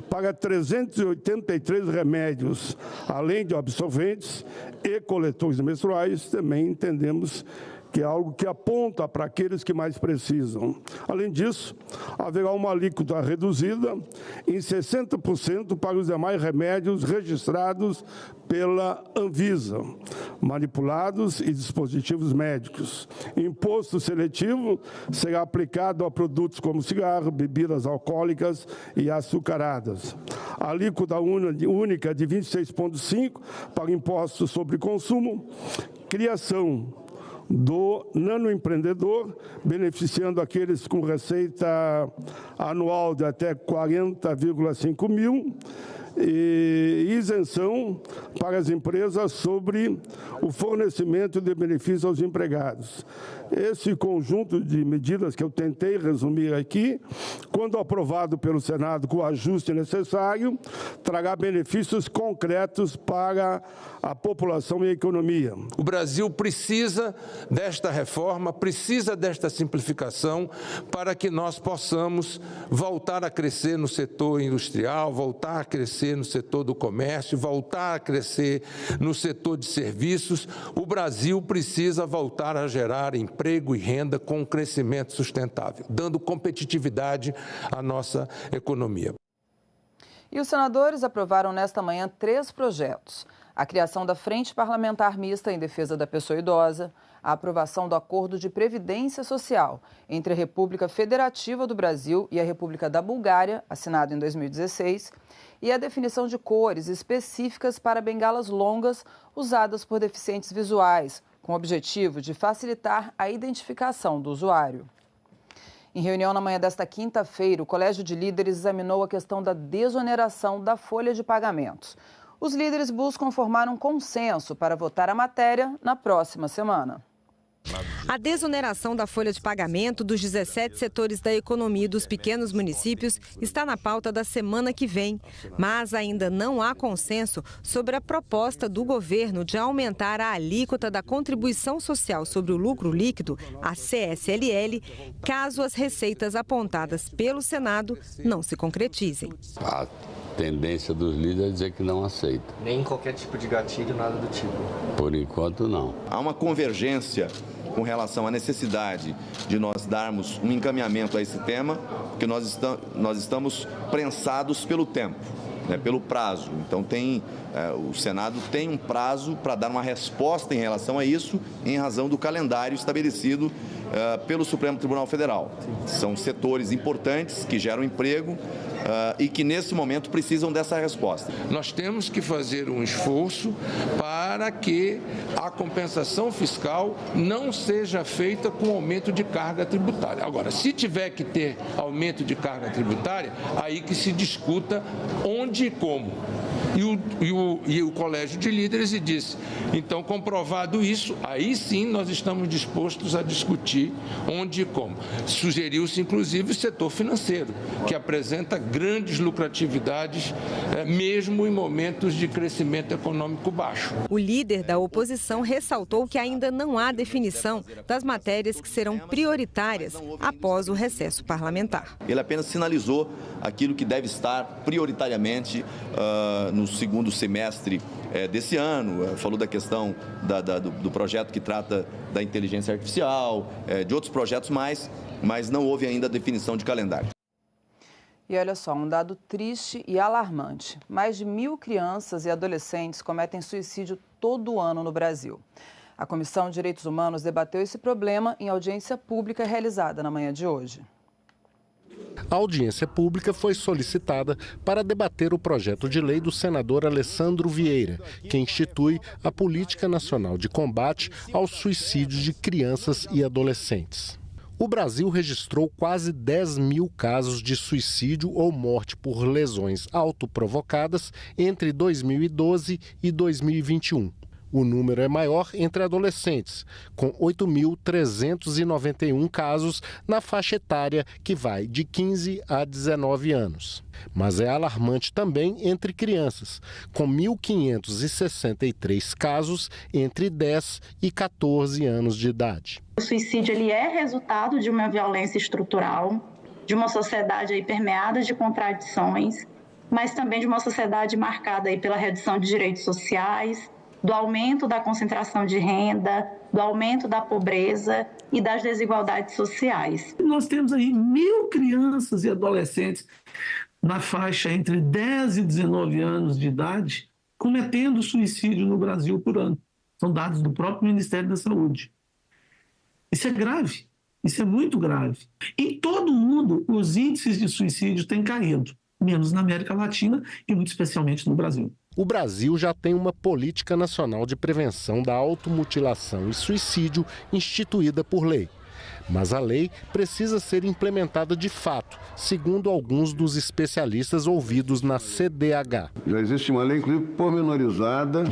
para 383 remédios, além de absorventes e coletores menstruais, também entendemos que é algo que aponta para aqueles que mais precisam. Além disso, haverá uma alíquota reduzida em 60% para os demais remédios registrados pela Anvisa, manipulados e dispositivos médicos. Imposto seletivo será aplicado a produtos como cigarro, bebidas alcoólicas e açucaradas. A alíquota única de 26,5% para impostos sobre consumo, criação do nanoempreendedor, beneficiando aqueles com receita anual de até 40,5 mil, e isenção para as empresas sobre o fornecimento de benefícios aos empregados. esse conjunto de medidas que eu tentei resumir aqui, quando aprovado pelo Senado com o ajuste necessário, trará benefícios concretos para a população e a economia. O Brasil precisa desta reforma, precisa desta simplificação para que nós possamos voltar a crescer no setor industrial, voltar a crescer no setor do comércio, voltar a crescer no setor de serviços. O Brasil precisa voltar a gerar emprego e renda com um crescimento sustentável, dando competitividade à nossa economia. E os senadores aprovaram nesta manhã 3 projetos: a criação da Frente Parlamentar Mista em Defesa da Pessoa Idosa, a aprovação do Acordo de Previdência Social entre a República Federativa do Brasil e a República da Bulgária, assinado em 2016, e a definição de cores específicas para bengalas longas usadas por deficientes visuais, com o objetivo de facilitar a identificação do usuário. Em reunião na manhã desta quinta-feira, o Colégio de Líderes examinou a questão da desoneração da folha de pagamentos. Os líderes buscam formar um consenso para votar a matéria na próxima semana. A desoneração da folha de pagamento dos 17 setores da economia dos pequenos municípios está na pauta da semana que vem, mas ainda não há consenso sobre a proposta do governo de aumentar a alíquota da contribuição social sobre o lucro líquido, a CSLL, caso as receitas apontadas pelo Senado não se concretizem. A tendência dos líderes é dizer que não aceita. Nem qualquer tipo de gatilho, nada do tipo? Por enquanto, não. Há uma convergência com relação à necessidade de nós darmos um encaminhamento a esse tema, porque nós estamos prensados pelo tempo, né, pelo prazo. Então, o Senado tem um prazo para dar uma resposta em relação a isso, em razão do calendário estabelecido pelo Supremo Tribunal Federal. São setores importantes que geram emprego e que, nesse momento, precisam dessa resposta. Nós temos que fazer um esforço para que a compensação fiscal não seja feita com aumento de carga tributária. Agora, se tiver que ter aumento de carga tributária, aí que se discuta onde e como. E o Colégio de Líderes disse, então, comprovado isso, aí sim nós estamos dispostos a discutir onde e como. Sugeriu-se, inclusive, o setor financeiro, que apresenta grandes lucratividades, mesmo em momentos de crescimento econômico baixo. O líder da oposição ressaltou que ainda não há definição das matérias que serão prioritárias após o recesso parlamentar. Ele apenas sinalizou aquilo que deve estar prioritariamente no segundo semestre desse ano, falou da questão do projeto que trata da inteligência artificial, de outros projetos mas não houve ainda a definição de calendário. E olha só, um dado triste e alarmante. Mais de 1.000 crianças e adolescentes cometem suicídio todo ano no Brasil. A Comissão de Direitos Humanos debateu esse problema em audiência pública realizada na manhã de hoje. A audiência pública foi solicitada para debater o projeto de lei do senador Alessandro Vieira, que institui a Política Nacional de Combate aos Suicídios de Crianças e Adolescentes. O Brasil registrou quase 10.000 casos de suicídio ou morte por lesões autoprovocadas entre 2012 e 2021. O número é maior entre adolescentes, com 8.391 casos na faixa etária que vai de 15 a 19 anos. Mas é alarmante também entre crianças, com 1.563 casos entre 10 e 14 anos de idade. O suicídio ele é resultado de uma violência estrutural, de uma sociedade aí permeada de contradições, mas também de uma sociedade marcada aí pela redução de direitos sociais, do aumento da concentração de renda, do aumento da pobreza e das desigualdades sociais. Nós temos aí 1.000 crianças e adolescentes na faixa entre 10 e 19 anos de idade cometendo suicídio no Brasil por ano. São dados do próprio Ministério da Saúde. Isso é grave, isso é muito grave. Em todo o mundo, os índices de suicídio têm caído, menos na América Latina e muito especialmente no Brasil. O Brasil já tem uma política nacional de prevenção da automutilação e suicídio instituída por lei. Mas a lei precisa ser implementada de fato, segundo alguns dos especialistas ouvidos na CDH. Já existe uma lei, inclusive, pormenorizada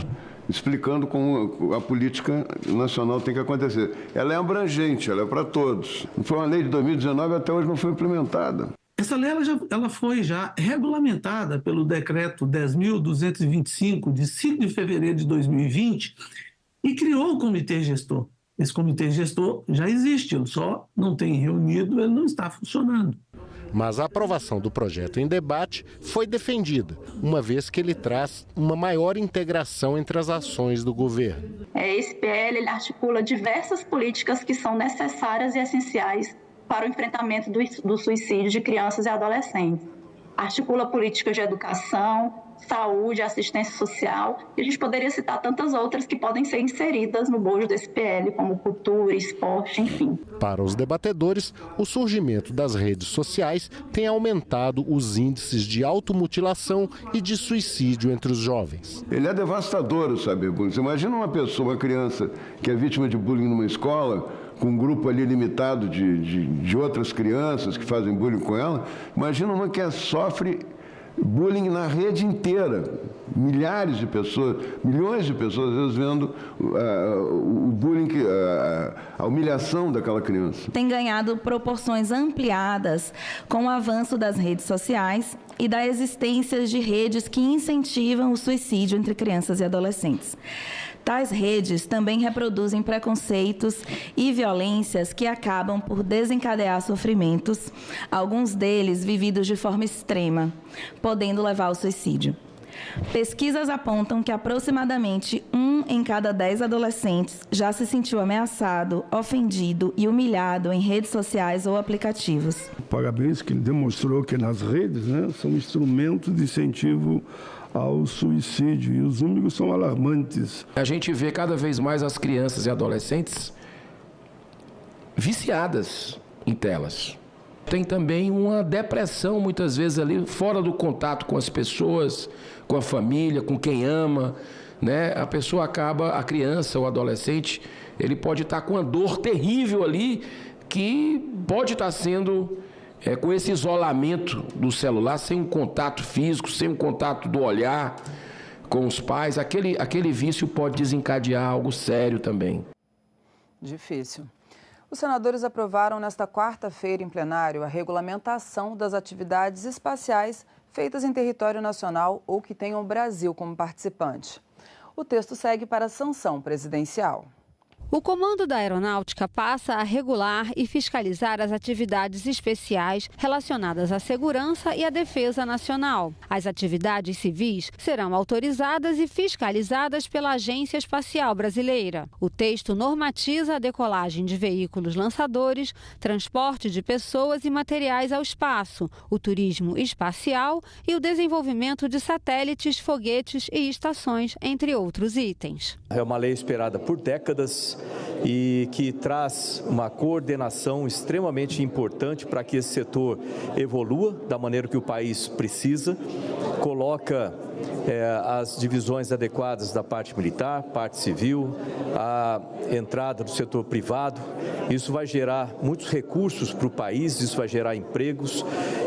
explicando como a política nacional tem que acontecer. Ela é abrangente, ela é para todos. Foi uma lei de 2019 e até hoje não foi implementada. Essa lei ela foi já regulamentada pelo decreto 10.225, de 5 de fevereiro de 2020, e criou o comitê gestor. Esse comitê gestor já existe, ele só não tem reunido, ele não está funcionando. Mas a aprovação do projeto em debate foi defendida, uma vez que ele traz uma maior integração entre as ações do governo. Esse PL ele articula diversas políticas que são necessárias e essenciais para o enfrentamento do suicídio de crianças e adolescentes. Articula políticas de educação, saúde, assistência social, e a gente poderia citar tantas outras que podem ser inseridas no bojo desse PL, como cultura, esporte, enfim. Para os debatedores, o surgimento das redes sociais tem aumentado os índices de automutilação e de suicídio entre os jovens. Ele é devastador, o cyberbullying. Você imagina uma pessoa, uma criança que é vítima de bullying numa escola, com um grupo ali limitado de outras crianças que fazem bullying com ela. Imagina uma que sofre bullying na rede inteira. Milhares de pessoas, milhões de pessoas, às vezes, vendo o bullying, a humilhação daquela criança. Tem ganhado proporções ampliadas com o avanço das redes sociais e da existência de redes que incentivam o suicídio entre crianças e adolescentes. Tais redes também reproduzem preconceitos e violências que acabam por desencadear sofrimentos, alguns deles vividos de forma extrema, podendo levar ao suicídio. Pesquisas apontam que aproximadamente 1 em cada 10 adolescentes já se sentiu ameaçado, ofendido e humilhado em redes sociais ou aplicativos. Parabéns, que ele demonstrou que nas redes, são instrumentos de incentivo ao suicídio, e os números são alarmantes. A gente vê cada vez mais as crianças e adolescentes viciadas em telas. Tem também uma depressão, muitas vezes, ali fora do contato com as pessoas, com a família, com quem ama, né? A pessoa acaba, a criança ou adolescente, ele pode estar com uma dor terrível ali, que pode estar sendo... com esse isolamento do celular, sem um contato físico, sem um contato do olhar com os pais, aquele vício pode desencadear algo sério também. Difícil. Os senadores aprovaram nesta quarta-feira em plenário a regulamentação das atividades espaciais feitas em território nacional ou que tenham o Brasil como participante. O texto segue para a sanção presidencial. O Comando da Aeronáutica passa a regular e fiscalizar as atividades especiais relacionadas à segurança e à defesa nacional. As atividades civis serão autorizadas e fiscalizadas pela Agência Espacial Brasileira. O texto normatiza a decolagem de veículos lançadores, transporte de pessoas e materiais ao espaço, o turismo espacial e o desenvolvimento de satélites, foguetes e estações, entre outros itens. É uma lei esperada por décadas e que traz uma coordenação extremamente importante para que esse setor evolua da maneira que o país precisa, coloca as divisões adequadas da parte militar, parte civil, a entrada do setor privado. Isso vai gerar muitos recursos para o país, isso vai gerar empregos,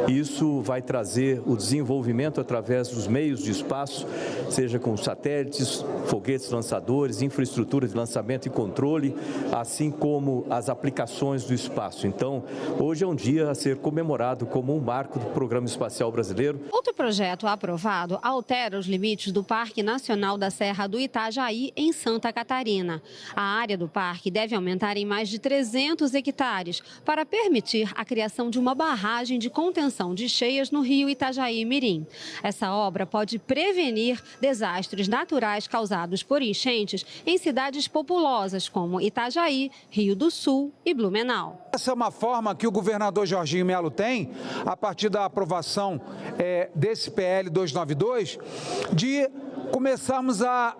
isso vai trazer o desenvolvimento através dos meios de espaço, seja com satélites, foguetes lançadores, infraestrutura de lançamento e controle, assim como as aplicações do espaço. Então, hoje é um dia a ser comemorado como um marco do Programa Espacial Brasileiro. Outro projeto aprovado altera os limites do Parque Nacional da Serra do Itajaí, em Santa Catarina. A área do parque deve aumentar em mais de 300 hectares para permitir a criação de uma barragem de contenção de cheias no rio Itajaí-Mirim. Essa obra pode prevenir desastres naturais causados por enchentes em cidades populosas como Itajaí, Rio do Sul e Blumenau. Essa é uma forma que o governador Jorginho Melo tem, a partir da aprovação desse PL 292, de começarmos a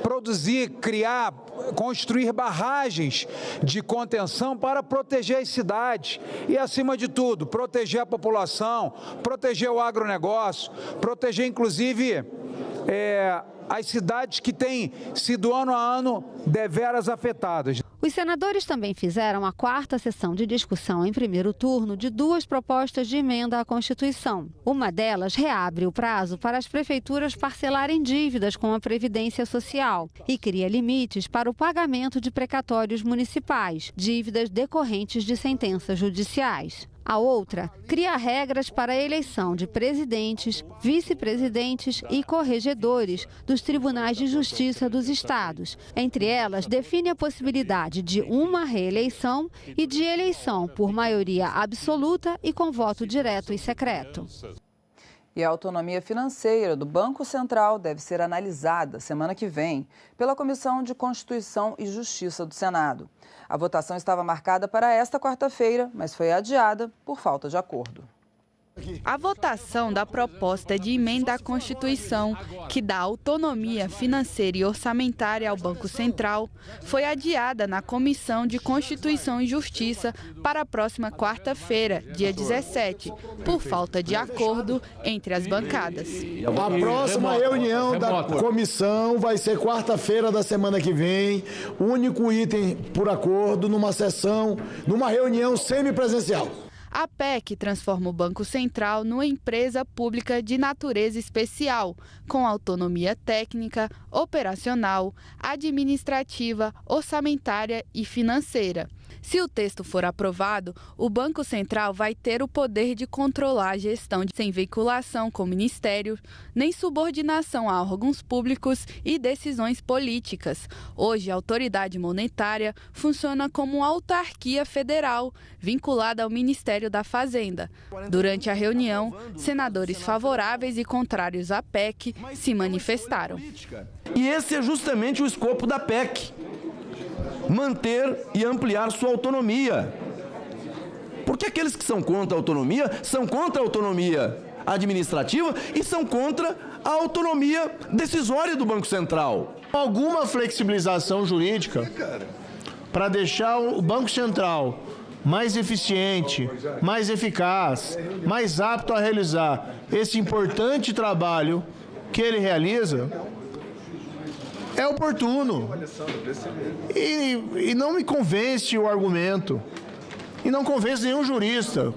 produzir, criar, construir barragens de contenção para proteger as cidades e, acima de tudo, proteger a população, proteger o agronegócio, proteger, inclusive, as cidades que têm sido ano a ano deveras afetadas. Os senadores também fizeram a 4ª sessão de discussão em primeiro turno de 2 propostas de emenda à Constituição. Uma delas reabre o prazo para as prefeituras parcelarem dívidas com a Previdência Social e cria limites para o pagamento de precatórios municipais, dívidas decorrentes de sentenças judiciais. A outra cria regras para a eleição de presidentes, vice-presidentes e corregedores dos tribunais de justiça dos estados. Entre elas, define a possibilidade de uma reeleição e de eleição por maioria absoluta e com voto direto e secreto. E a autonomia financeira do Banco Central deve ser analisada semana que vem pela Comissão de Constituição e Justiça do Senado. A votação estava marcada para esta quarta-feira, mas foi adiada por falta de acordo. A votação da proposta de emenda à Constituição, que dá autonomia financeira e orçamentária ao Banco Central, foi adiada na Comissão de Constituição e Justiça para a próxima quarta-feira, dia 17, por falta de acordo entre as bancadas. A próxima reunião da comissão vai ser quarta-feira da semana que vem, único item por acordo numa reunião semipresencial. A PEC transforma o Banco Central numa empresa pública de natureza especial, com autonomia técnica, operacional, administrativa, orçamentária e financeira. Se o texto for aprovado, o Banco Central vai ter o poder de controlar a gestão sem vinculação com ministérios, nem subordinação a órgãos públicos e decisões políticas. Hoje, a autoridade monetária funciona como uma autarquia federal, vinculada ao Ministério da Fazenda. Durante a reunião, senadores favoráveis e contrários à PEC se manifestaram. E esse é justamente o escopo da PEC. Manter e ampliar sua autonomia. Porque aqueles que são contra a autonomia administrativa e são contra a autonomia decisória do Banco Central. Alguma flexibilização jurídica para deixar o Banco Central mais eficiente, mais eficaz, mais apto a realizar esse importante trabalho que ele realiza, é oportuno. E não me convence o argumento, e não convence nenhum jurista,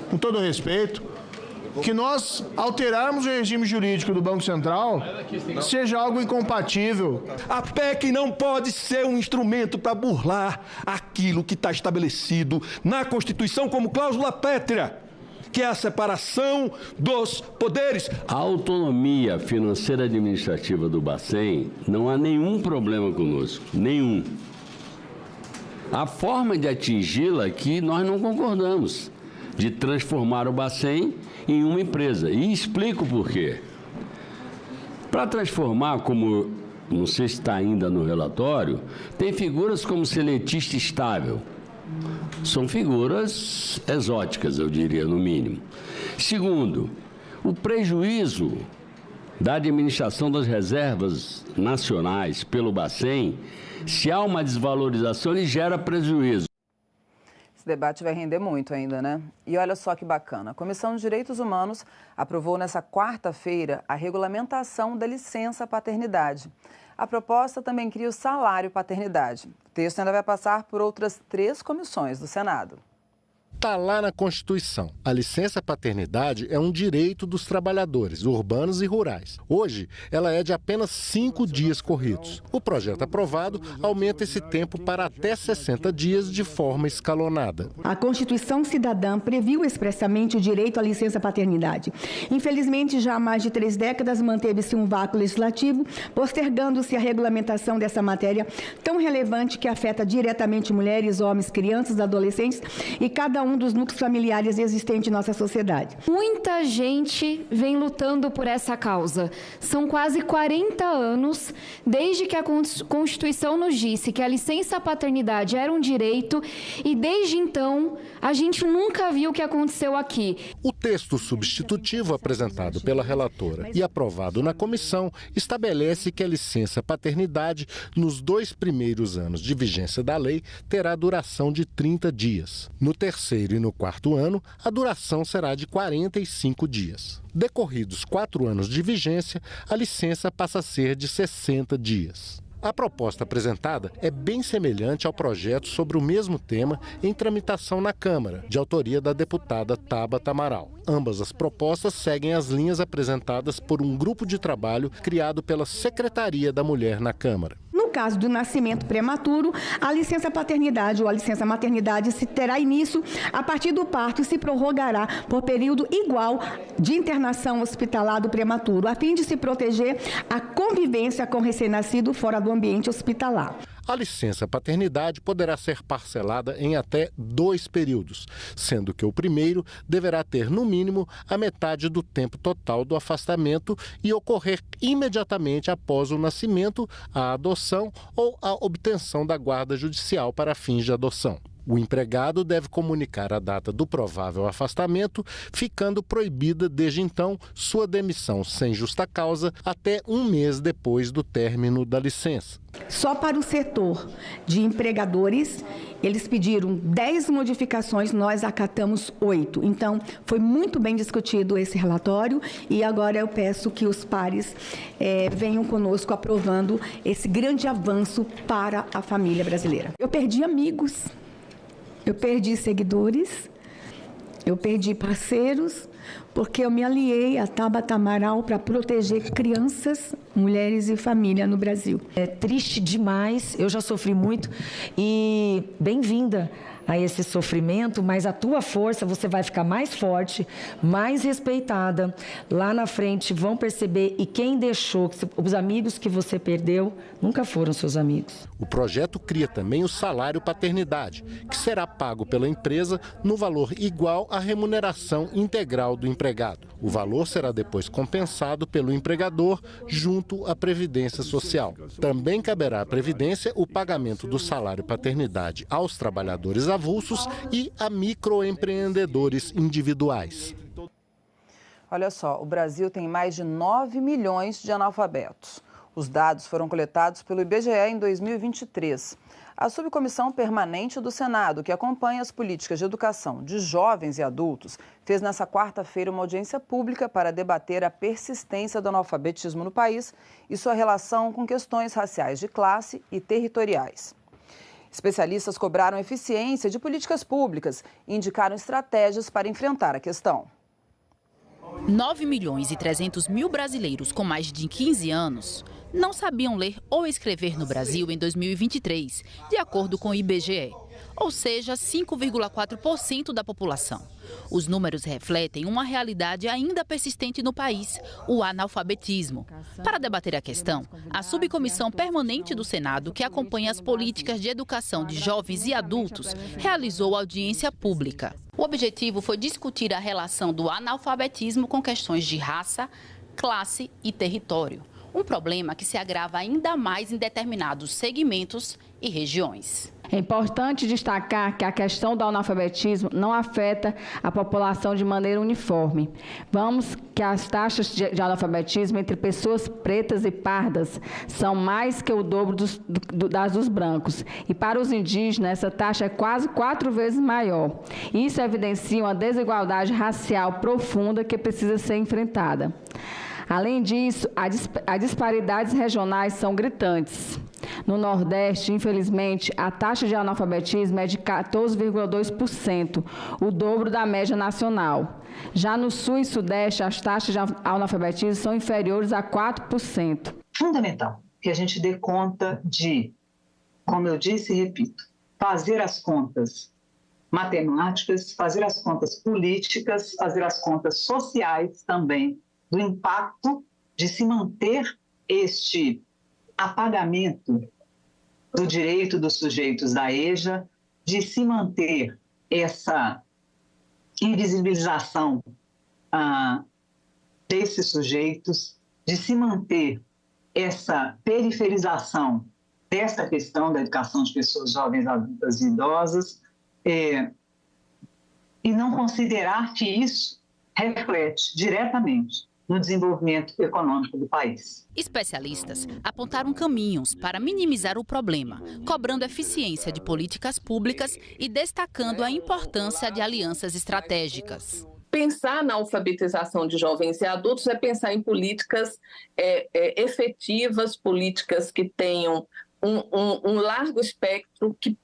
com todo respeito, que nós alterarmos o regime jurídico do Banco Central seja algo incompatível. A PEC não pode ser um instrumento para burlar aquilo que está estabelecido na Constituição como cláusula pétrea, que é a separação dos poderes. A autonomia financeira administrativa do Bacen, não há nenhum problema conosco, nenhum. A forma de atingi-la que nós não concordamos, de transformar o Bacen em uma empresa. E explico por quê. Para transformar, como não sei se está ainda no relatório, tem figuras como seletista estável. São figuras exóticas, eu diria, no mínimo. Segundo, o prejuízo da administração das reservas nacionais pelo Bacen, se há uma desvalorização, ele gera prejuízo. Esse debate vai render muito ainda, né? E olha só que bacana. A Comissão de Direitos Humanos aprovou nessa quarta-feira a regulamentação da licença paternidade. A proposta também cria o salário paternidade. O texto ainda vai passar por outras 3 comissões do Senado. Está lá na Constituição. A licença paternidade é um direito dos trabalhadores urbanos e rurais. Hoje, ela é de apenas 5 dias corridos. O projeto aprovado aumenta esse tempo para até 60 dias de forma escalonada. A Constituição Cidadã previu expressamente o direito à licença paternidade. Infelizmente, já há mais de 3 décadas manteve-se um vácuo legislativo, postergando-se a regulamentação dessa matéria tão relevante que afeta diretamente mulheres, homens, crianças, adolescentes e cada um dos núcleos familiares existentes em nossa sociedade. Muita gente vem lutando por essa causa. São quase 40 anos desde que a Constituição nos disse que a licença paternidade era um direito e desde então a gente nunca viu o que aconteceu aqui. O texto substitutivo apresentado pela relatora e aprovado na comissão estabelece que a licença paternidade nos 2 primeiros anos de vigência da lei terá duração de 30 dias. No terceiro e no 4º ano, a duração será de 45 dias. Decorridos 4 anos de vigência, a licença passa a ser de 60 dias. A proposta apresentada é bem semelhante ao projeto sobre o mesmo tema em tramitação na Câmara, de autoria da deputada Tabata Amaral. Ambas as propostas seguem as linhas apresentadas por um grupo de trabalho criado pela Secretaria da Mulher na Câmara. No caso do nascimento prematuro, a licença paternidade ou a licença maternidade se terá início a partir do parto e se prorrogará por período igual de internação hospitalar do prematuro, a fim de se proteger a convivência com o recém-nascido fora do ambiente hospitalar. A licença paternidade poderá ser parcelada em até 2 períodos, sendo que o primeiro deverá ter, no mínimo, a metade do tempo total do afastamento e ocorrer imediatamente após o nascimento, a adoção ou a obtenção da guarda judicial para fins de adoção. O empregado deve comunicar a data do provável afastamento, ficando proibida desde então sua demissão sem justa causa até 1 mês depois do término da licença. Só para o setor de empregadores, eles pediram 10 modificações, nós acatamos 8. Então, foi muito bem discutido esse relatório e agora eu peço que os pares venham conosco aprovando esse grande avanço para a família brasileira. Eu perdi amigos. Eu perdi seguidores, eu perdi parceiros, porque eu me aliei a Tabata Amaral para proteger crianças, mulheres e família no Brasil. É triste demais, eu já sofri muito e bem-vinda a esse sofrimento, mas a tua força, você vai ficar mais forte, mais respeitada. Lá na frente vão perceber, e quem deixou, os amigos que você perdeu, nunca foram seus amigos. O projeto cria também o salário paternidade, que será pago pela empresa no valor igual à remuneração integral do empregado. O valor será depois compensado pelo empregador junto à Previdência Social. Também caberá à Previdência o pagamento do salário paternidade aos trabalhadores avulsos e a microempreendedores individuais. Olha só, o Brasil tem mais de 9 milhões de analfabetos. Os dados foram coletados pelo IBGE em 2023. A Subcomissão Permanente do Senado, que acompanha as políticas de educação de jovens e adultos, fez nesta quarta-feira uma audiência pública para debater a persistência do analfabetismo no país e sua relação com questões raciais de classe e territoriais. Especialistas cobraram eficiência de políticas públicas e indicaram estratégias para enfrentar a questão. 9 milhões e 300 mil brasileiros com mais de 15 anos não sabiam ler ou escrever no Brasil em 2023, de acordo com o IBGE, ou seja, 5,4% da população. Os números refletem uma realidade ainda persistente no país, o analfabetismo. Para debater a questão, a Subcomissão Permanente do Senado, que acompanha as políticas de educação de jovens e adultos, realizou audiência pública. O objetivo foi discutir a relação do analfabetismo com questões de raça, classe e território. Um problema que se agrava ainda mais em determinados segmentos e regiões. É importante destacar que a questão do analfabetismo não afeta a população de maneira uniforme. Vamos que as taxas de analfabetismo entre pessoas pretas e pardas são mais que o dobro das dos brancos. E para os indígenas, essa taxa é quase 4 vezes maior. Isso evidencia uma desigualdade racial profunda que precisa ser enfrentada. Além disso, as disparidades regionais são gritantes. No Nordeste, infelizmente, a taxa de analfabetismo é de 14,2%, o dobro da média nacional. Já no Sul e Sudeste, as taxas de analfabetismo são inferiores a 4%. Fundamental que a gente dê conta de, como eu disse e repito, fazer as contas matemáticas, fazer as contas políticas, fazer as contas sociais também, do impacto de se manter este apagamento do direito dos sujeitos da EJA, de se manter essa invisibilização desses sujeitos, de se manter essa periferização dessa questão da educação de pessoas jovens, adultas e idosas, e não considerar que isso reflete diretamente no desenvolvimento econômico do país. Especialistas apontaram caminhos para minimizar o problema, cobrando eficiência de políticas públicas e destacando a importância de alianças estratégicas. pensar na alfabetização de jovens e adultos é pensar em políticas efetivas, políticas que tenham um largo espectro, que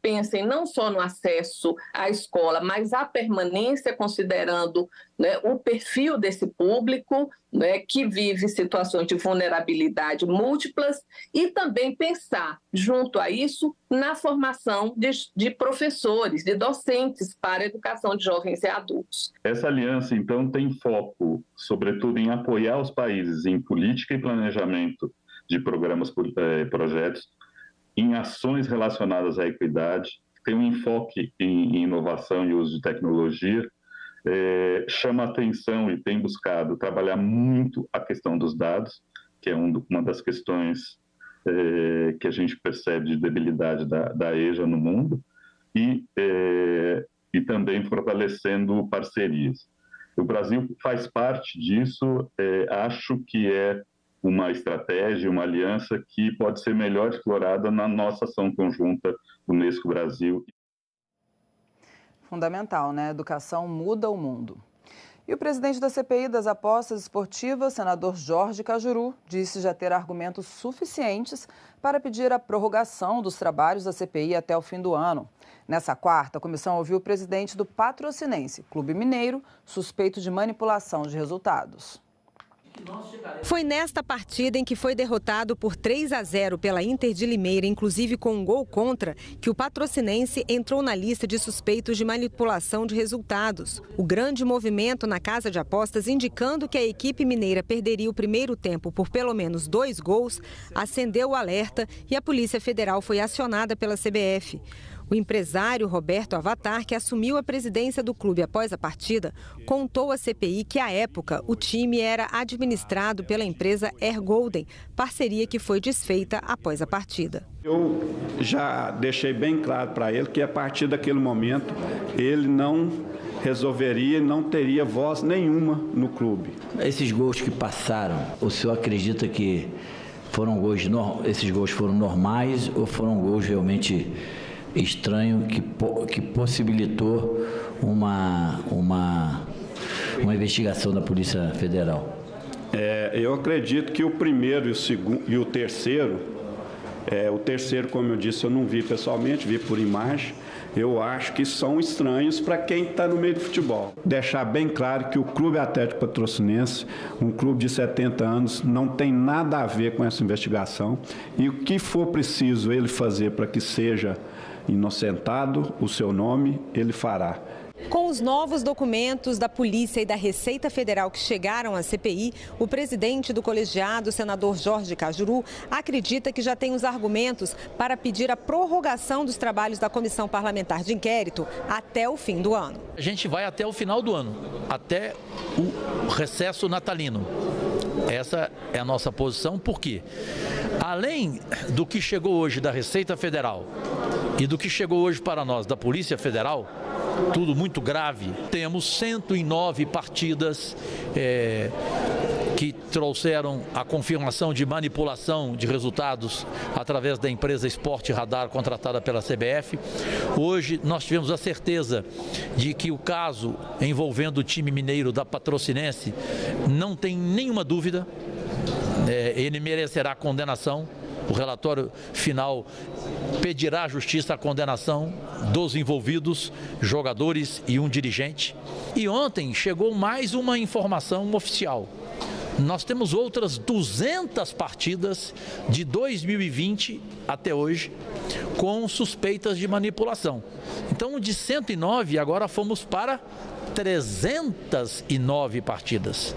pensem não só no acesso à escola, mas à permanência, considerando, né, o perfil desse público, né, que vive situações de vulnerabilidade múltiplas, e também pensar, junto a isso, na formação de professores, de docentes para a educação de jovens e adultos. Essa aliança, então, tem foco, sobretudo, em apoiar os países em política e planejamento de programas, projetos, em ações relacionadas à equidade, tem um enfoque em inovação e uso de tecnologia, chama atenção e tem buscado trabalhar muito a questão dos dados, que é uma das questões que a gente percebe de debilidade da EJA no mundo, e também fortalecendo parcerias. O Brasil faz parte disso, acho que é uma estratégia, uma aliança que pode ser melhor explorada na nossa ação conjunta Unesco Brasil. Fundamental, né? Educação muda o mundo. E o presidente da CPI das apostas esportivas, senador Jorge Cajuru, disse já ter argumentos suficientes para pedir a prorrogação dos trabalhos da CPI até o fim do ano. Nessa quarta, a comissão ouviu o presidente do Patrocinense, Clube Mineiro, suspeito de manipulação de resultados. Foi nesta partida em que foi derrotado por 3-0 pela Inter de Limeira, inclusive com um gol contra, que o Patrocinense entrou na lista de suspeitos de manipulação de resultados. O grande movimento na casa de apostas, indicando que a equipe mineira perderia o primeiro tempo por pelo menos 2 gols, acendeu o alerta e a Polícia Federal foi acionada pela CBF. O empresário Roberto Avatar, que assumiu a presidência do clube após a partida, contou à CPI que, à época, o time era administrado pela empresa Air Golden, parceria que foi desfeita após a partida. Eu já deixei bem claro para ele que, a partir daquele momento, ele não resolveria, não teria voz nenhuma no clube. Esses gols que passaram, o senhor acredita que esses gols foram normais ou foram gols realmente estranho que possibilitou uma investigação da Polícia Federal? Eu acredito que o primeiro e o terceiro, como eu disse, eu não vi pessoalmente, vi por imagem. Eu acho que são estranhos para quem está no meio do futebol. Deixar bem claro que o Clube Atlético Patrocinense, um clube de 70 anos, não tem nada a ver com essa investigação. E o que for preciso ele fazer para que seja inocentado o seu nome, ele fará. Com os novos documentos da Polícia e da Receita Federal que chegaram à CPI, o presidente do colegiado, senador Jorge Cajuru, acredita que já tem os argumentos para pedir a prorrogação dos trabalhos da Comissão Parlamentar de Inquérito até o fim do ano. A gente vai até o final do ano, até o recesso natalino. Essa é a nossa posição, porque além do que chegou hoje da Receita Federal e do que chegou hoje para nós da Polícia Federal, tudo muito grave, temos 109 partidas que trouxeram a confirmação de manipulação de resultados através da empresa Esporte Radar contratada pela CBF. Hoje nós tivemos a certeza de que o caso envolvendo o time mineiro da Patrocinense não tem nenhuma dúvida, ele merecerá condenação. O relatório final pedirá à Justiça a condenação dos envolvidos, jogadores e um dirigente. E ontem chegou mais uma informação oficial. Nós temos outras 200 partidas de 2020 até hoje com suspeitas de manipulação. Então, de 109, agora fomos para 309 partidas.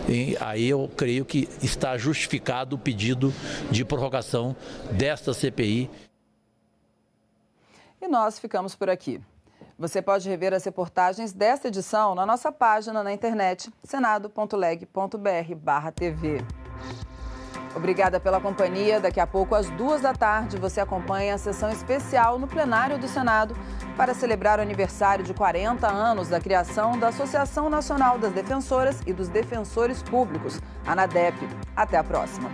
E aí eu creio que está justificado o pedido de prorrogação desta CPI. E nós ficamos por aqui. Você pode rever as reportagens desta edição na nossa página na internet, senado.leg.br/tv. Obrigada pela companhia. Daqui a pouco, às 14h, você acompanha a sessão especial no plenário do Senado para celebrar o aniversário de 40 anos da criação da Associação Nacional das Defensoras e dos Defensores Públicos, ANADEP. Até a próxima.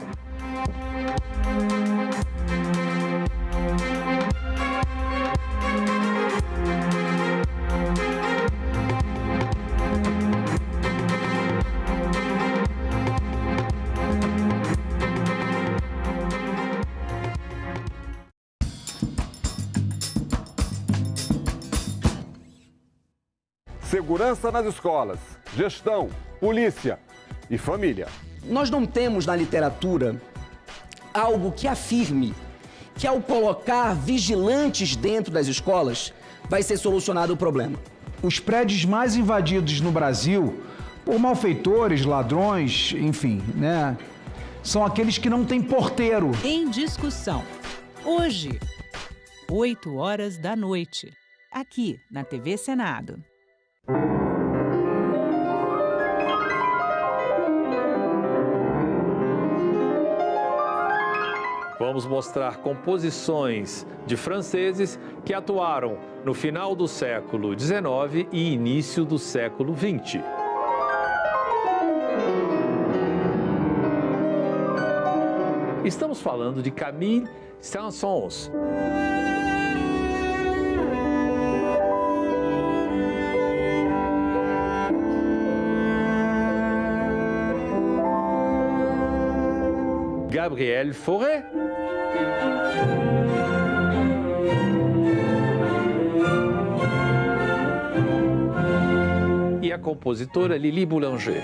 segurança nas escolas, gestão, polícia e família. Nós não temos na literatura algo que afirme que ao colocar vigilantes dentro das escolas vai ser solucionado o problema. Os prédios mais invadidos no Brasil por malfeitores, ladrões, enfim, né? São aqueles que não têm porteiro. Em discussão. Hoje, 20h, aqui na TV Senado. Vamos mostrar composições de franceses que atuaram no final do século XIX e início do século XX. Estamos falando de Camille Saint-Saëns. Gabriel Fauré. E a compositora Lili Boulanger.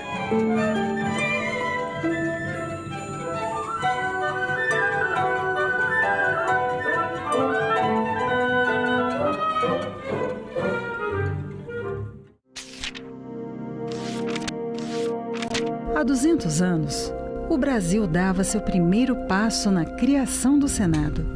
Há 200 anos, o Brasil dava seu primeiro passo na criação do Senado.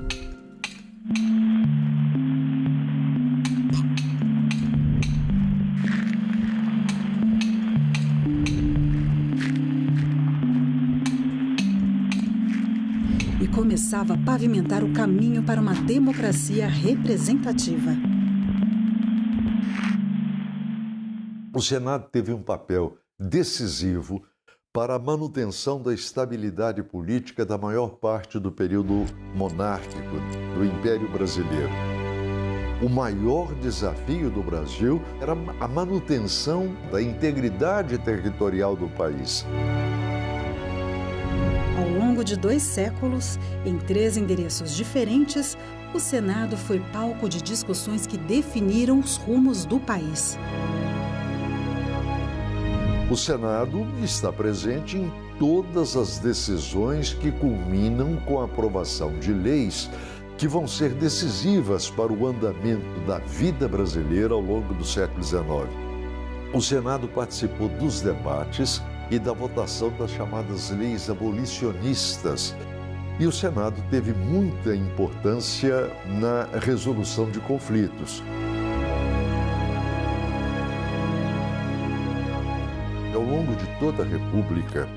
E começava a pavimentar o caminho para uma democracia representativa. O Senado teve um papel decisivo para a manutenção da estabilidade política da maior parte do período monárquico do Império Brasileiro. O maior desafio do Brasil era a manutenção da integridade territorial do país. Ao longo de 2 séculos, em 3 endereços diferentes, o Senado foi palco de discussões que definiram os rumos do país. O Senado está presente em todas as decisões que culminam com a aprovação de leis que vão ser decisivas para o andamento da vida brasileira ao longo do século XIX. O Senado participou dos debates e da votação das chamadas leis abolicionistas. E o Senado teve muita importância na resolução de conflitos. Ao longo de toda a República,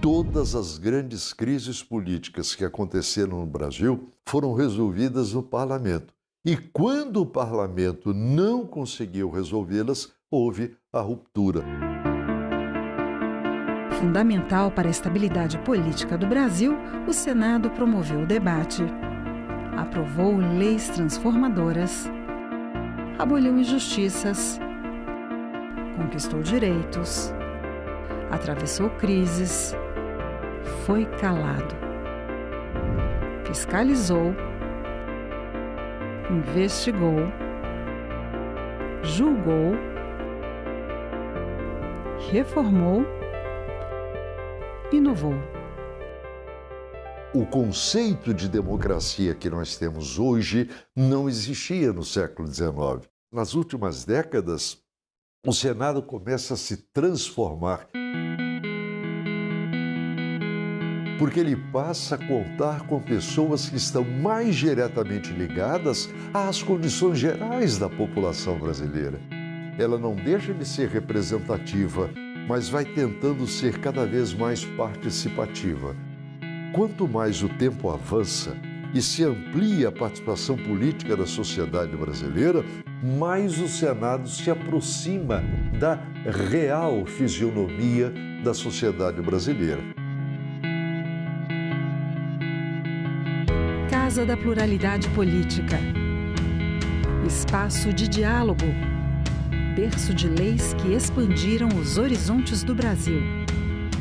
todas as grandes crises políticas que aconteceram no Brasil foram resolvidas no Parlamento. E quando o Parlamento não conseguiu resolvê-las, houve a ruptura. Fundamental para a estabilidade política do Brasil, o Senado promoveu o debate, aprovou leis transformadoras, aboliu injustiças, conquistou direitos, atravessou crises, foi calado, fiscalizou, investigou, julgou, reformou, inovou. O conceito de democracia que nós temos hoje não existia no século XIX. Nas últimas décadas, o Senado começa a se transformar, porque ele passa a contar com pessoas que estão mais diretamente ligadas às condições gerais da população brasileira. Ela não deixa de ser representativa, mas vai tentando ser cada vez mais participativa. Quanto mais o tempo avança e se amplia a participação política da sociedade brasileira, mais o Senado se aproxima da real fisionomia da sociedade brasileira. Casa da Pluralidade Política. Espaço de diálogo. Berço de leis que expandiram os horizontes do Brasil.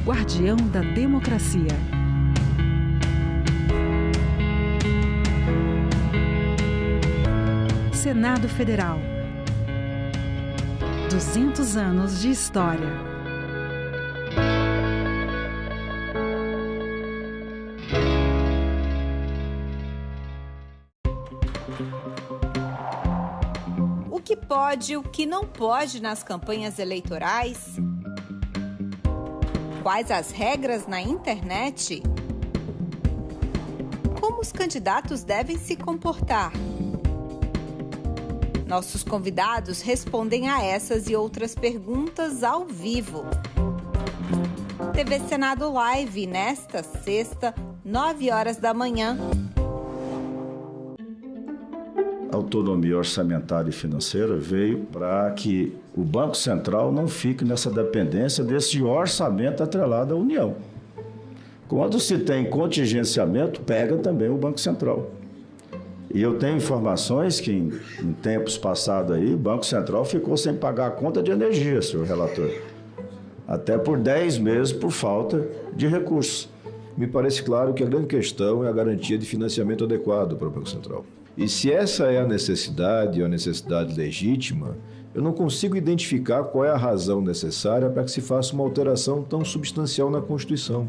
Guardião da democracia. Senado Federal. 200 anos de história. O que pode e o que não pode nas campanhas eleitorais? Quais as regras na internet? Como os candidatos devem se comportar? Nossos convidados respondem a essas e outras perguntas ao vivo. TV Senado Live, nesta sexta, 9 horas da manhã. A autonomia orçamentária e financeira veio para que o Banco Central não fique nessa dependência desse orçamento atrelado à União. Quando se tem contingenciamento, pega também o Banco Central. E eu tenho informações que em tempos passados aí, o Banco Central ficou sem pagar a conta de energia, senhor relator. Até por 10 meses por falta de recursos. Me parece claro que a grande questão é a garantia de financiamento adequado para o Banco Central. E se essa é a necessidade, ou a necessidade legítima, eu não consigo identificar qual é a razão necessária para que se faça uma alteração tão substancial na Constituição.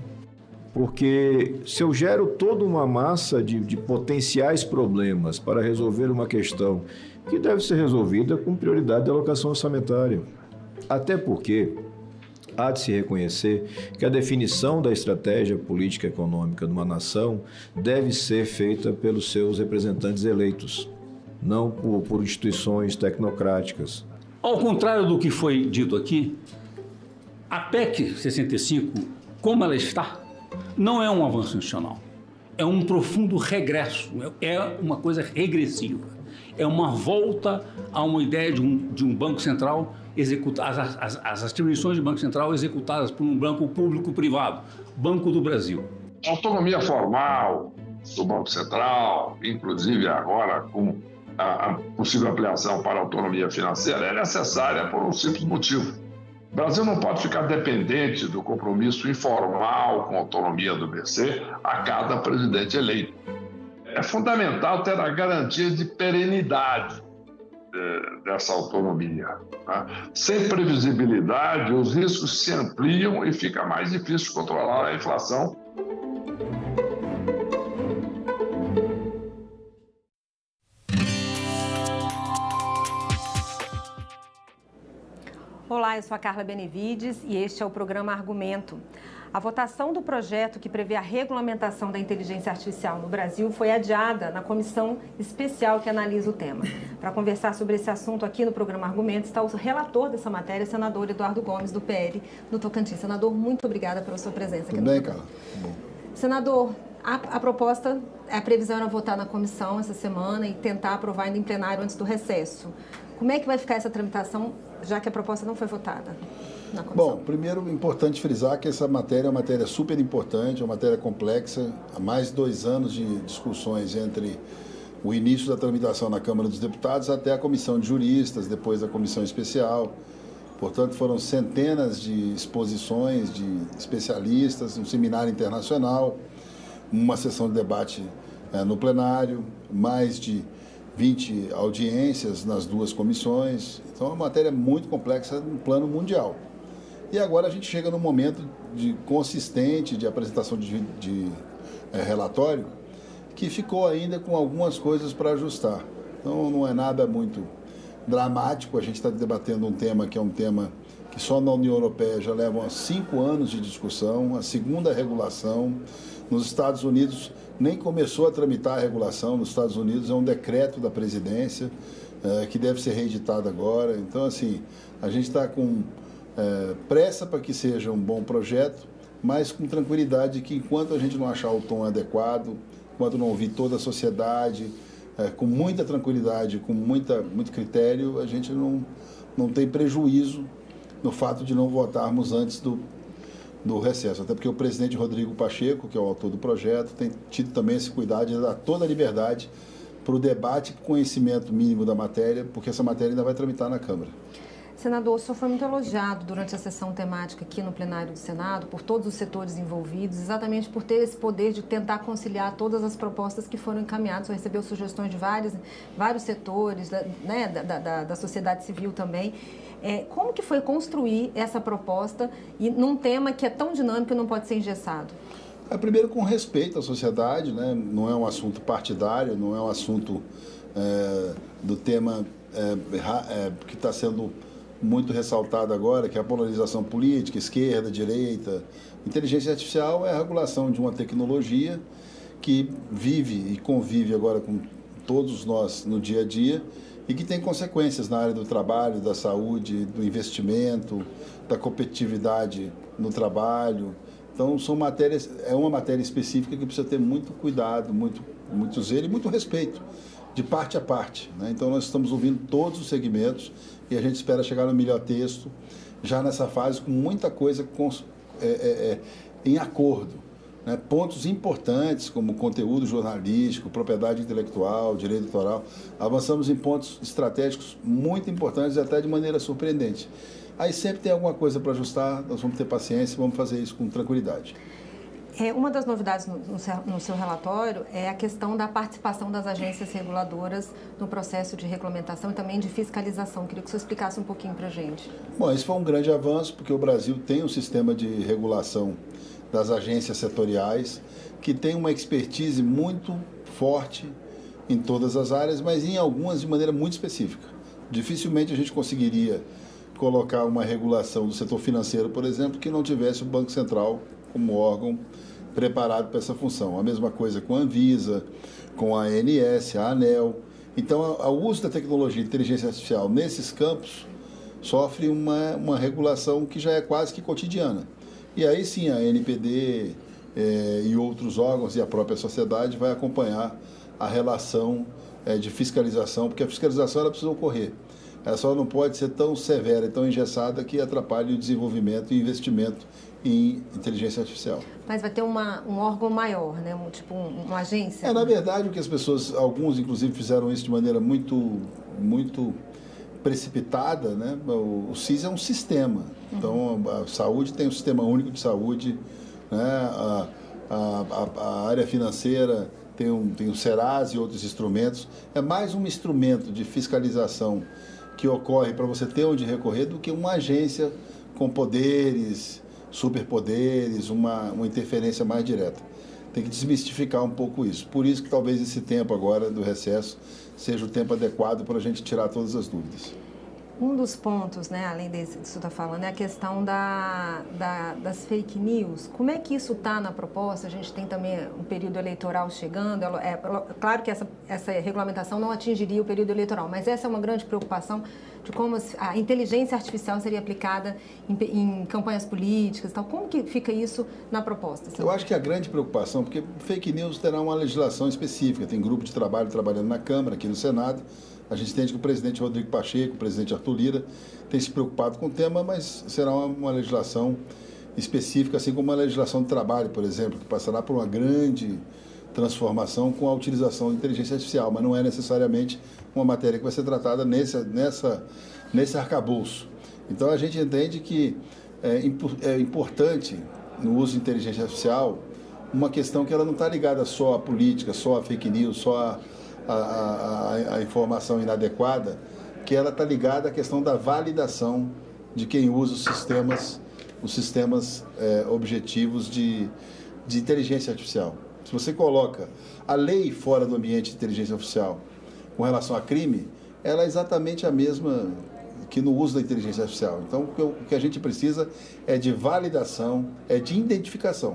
Porque se eu gero toda uma massa de potenciais problemas para resolver uma questão que deve ser resolvida com prioridade de alocação orçamentária. Até porque há de se reconhecer que a definição da estratégia política e econômica de uma nação deve ser feita pelos seus representantes eleitos, não por instituições tecnocráticas. Ao contrário do que foi dito aqui, a PEC 65, como ela está, não é um avanço institucional, é um profundo regresso, é uma coisa regressiva, é uma volta a uma ideia de um Banco Central, as atribuições de Banco Central executadas por um banco público-privado, Banco do Brasil. A autonomia formal do Banco Central, inclusive agora com a possível ampliação para a autonomia financeira, é necessária por um simples motivo. O Brasil não pode ficar dependente do compromisso informal com a autonomia do BC a cada presidente eleito. É fundamental ter a garantia de perenidade dessa autonomia. Né? Sem previsibilidade, os riscos se ampliam e fica mais difícil controlar a inflação. Olá, eu sou a Carla Benevides e este é o programa Argumento. A votação do projeto que prevê a regulamentação da inteligência artificial no Brasil foi adiada na comissão especial que analisa o tema. Para conversar sobre esse assunto aqui no programa Argumento está o relator dessa matéria, senador Eduardo Gomes, do PL, do Tocantins. Senador, muito obrigada pela sua presença aqui. Tudo bem, Carla? Senador, a proposta, a previsão era votar na comissão essa semana e tentar aprovar ainda em plenário antes do recesso. Como é que vai ficar essa tramitação, já que a proposta não foi votada na comissão? Bom, primeiro é importante frisar que essa matéria é uma matéria super importante, é uma matéria complexa. Há mais de 2 anos de discussões entre o início da tramitação na Câmara dos Deputados até a comissão de juristas, depois a comissão especial. Portanto, foram centenas de exposições de especialistas, um seminário internacional, uma sessão de debate no plenário, mais de 20 audiências nas 2 comissões. Então, é uma matéria muito complexa no plano mundial. E agora a gente chega num momento consistente de apresentação de relatório, que ficou ainda com algumas coisas para ajustar. Então, não é nada muito dramático. A gente está debatendo um tema que é um tema que só na União Europeia já levam 5 anos de discussão, a segunda regulação. Nos Estados Unidos nem começou a tramitar a regulação. Nos Estados Unidos é um decreto da presidência que deve ser reeditado agora. Então, assim, a gente está com pressa para que seja um bom projeto, mas com tranquilidade que enquanto a gente não achar o tom adequado, enquanto não ouvir toda a sociedade, com muita tranquilidade, com muito critério, a gente não tem prejuízo no fato de não votarmos antes do recesso. Até porque o presidente Rodrigo Pacheco, que é o autor do projeto, tem tido também esse cuidado de dar toda a liberdade para o debate e conhecimento mínimo da matéria, porque essa matéria ainda vai tramitar na Câmara. Senador, o senhor foi muito elogiado durante a sessão temática aqui no plenário do Senado, por todos os setores envolvidos, exatamente por ter esse poder de tentar conciliar todas as propostas que foram encaminhadas. O senhor recebeu sugestões de vários setores, né, da sociedade civil também. Como que foi construir essa proposta e num tema que é tão dinâmico e não pode ser engessado? Primeiro, com respeito à sociedade, né? Não é um assunto partidário, não é um assunto do tema que está sendo muito ressaltado agora, que é a polarização política, esquerda, direita. Inteligência artificial é a regulação de uma tecnologia que vive e convive agora com todos nós no dia a dia e que tem consequências na área do trabalho, da saúde, do investimento, da competitividade no trabalho. Então, é uma matéria específica que precisa ter muito cuidado, muito zelo e muito respeito, de parte a parte, né? Então, nós estamos ouvindo todos os segmentos e a gente espera chegar no melhor texto, já nessa fase, com muita coisa em acordo, né? Pontos importantes, como conteúdo jornalístico, propriedade intelectual, direito autoral. Avançamos em pontos estratégicos muito importantes e até de maneira surpreendente. Aí sempre tem alguma coisa para ajustar, nós vamos ter paciência e vamos fazer isso com tranquilidade. Uma das novidades no seu relatório é a questão da participação das agências reguladoras no processo de regulamentação e também de fiscalização. Queria que o senhor explicasse um pouquinho para a gente. Bom, esse foi um grande avanço, porque o Brasil tem um sistema de regulação das agências setoriais que tem uma expertise muito forte em todas as áreas, mas em algumas de maneira muito específica. Dificilmente a gente conseguiria colocar uma regulação do setor financeiro, por exemplo, que não tivesse o Banco Central como órgão preparado para essa função. A mesma coisa com a Anvisa, com a ANS, a ANEEL. Então, o uso da tecnologia de inteligência artificial nesses campos sofre uma regulação que já é quase que cotidiana. E aí sim a ANPD e outros órgãos e a própria sociedade vai acompanhar a relação de fiscalização, porque a fiscalização ela precisa ocorrer. Ela só não pode ser tão severa e tão engessada que atrapalhe o desenvolvimento e investimento em inteligência artificial. Mas vai ter um órgão maior, né? Tipo uma agência? Na verdade, o que as pessoas, alguns inclusive fizeram isso de maneira muito precipitada, né? O SIS é um sistema. Então, a saúde tem um sistema único de saúde, né? A área financeira tem o Serasa e outros instrumentos. É mais um instrumento de fiscalização que ocorre para você ter onde recorrer do que uma agência com poderes, superpoderes, uma interferência mais direta. Tem que desmistificar um pouco isso. Por isso que talvez esse tempo agora do recesso seja o tempo adequado para a gente tirar todas as dúvidas. Um dos pontos, né, além desse que você está falando, é a questão das fake news. Como é que isso está na proposta? A gente tem também um período eleitoral chegando. Claro que essa regulamentação não atingiria o período eleitoral, mas essa é uma grande preocupação de como a inteligência artificial seria aplicada em campanhas políticas e tal. Como que fica isso na proposta? Eu acho que a grande preocupação, porque fake news terá uma legislação específica. Tem grupo de trabalho trabalhando na Câmara, aqui no Senado. A gente entende que o presidente Rodrigo Pacheco, o presidente Arthur Lira, tem se preocupado com o tema, mas será uma legislação específica, assim como uma legislação de trabalho, por exemplo, que passará por uma grande transformação com a utilização de inteligência artificial, mas não é necessariamente uma matéria que vai ser tratada nesse arcabouço. Então, a gente entende que é importante, no uso de inteligência artificial, uma questão que ela não está ligada só à política, só à fake news, só a informação inadequada, que ela está ligada à questão da validação de quem usa os sistemas objetivos de inteligência artificial. Se você coloca a lei fora do ambiente de inteligência artificial com relação a crime, ela é exatamente a mesma que no uso da inteligência artificial. Então, o que a gente precisa é de validação, é de identificação.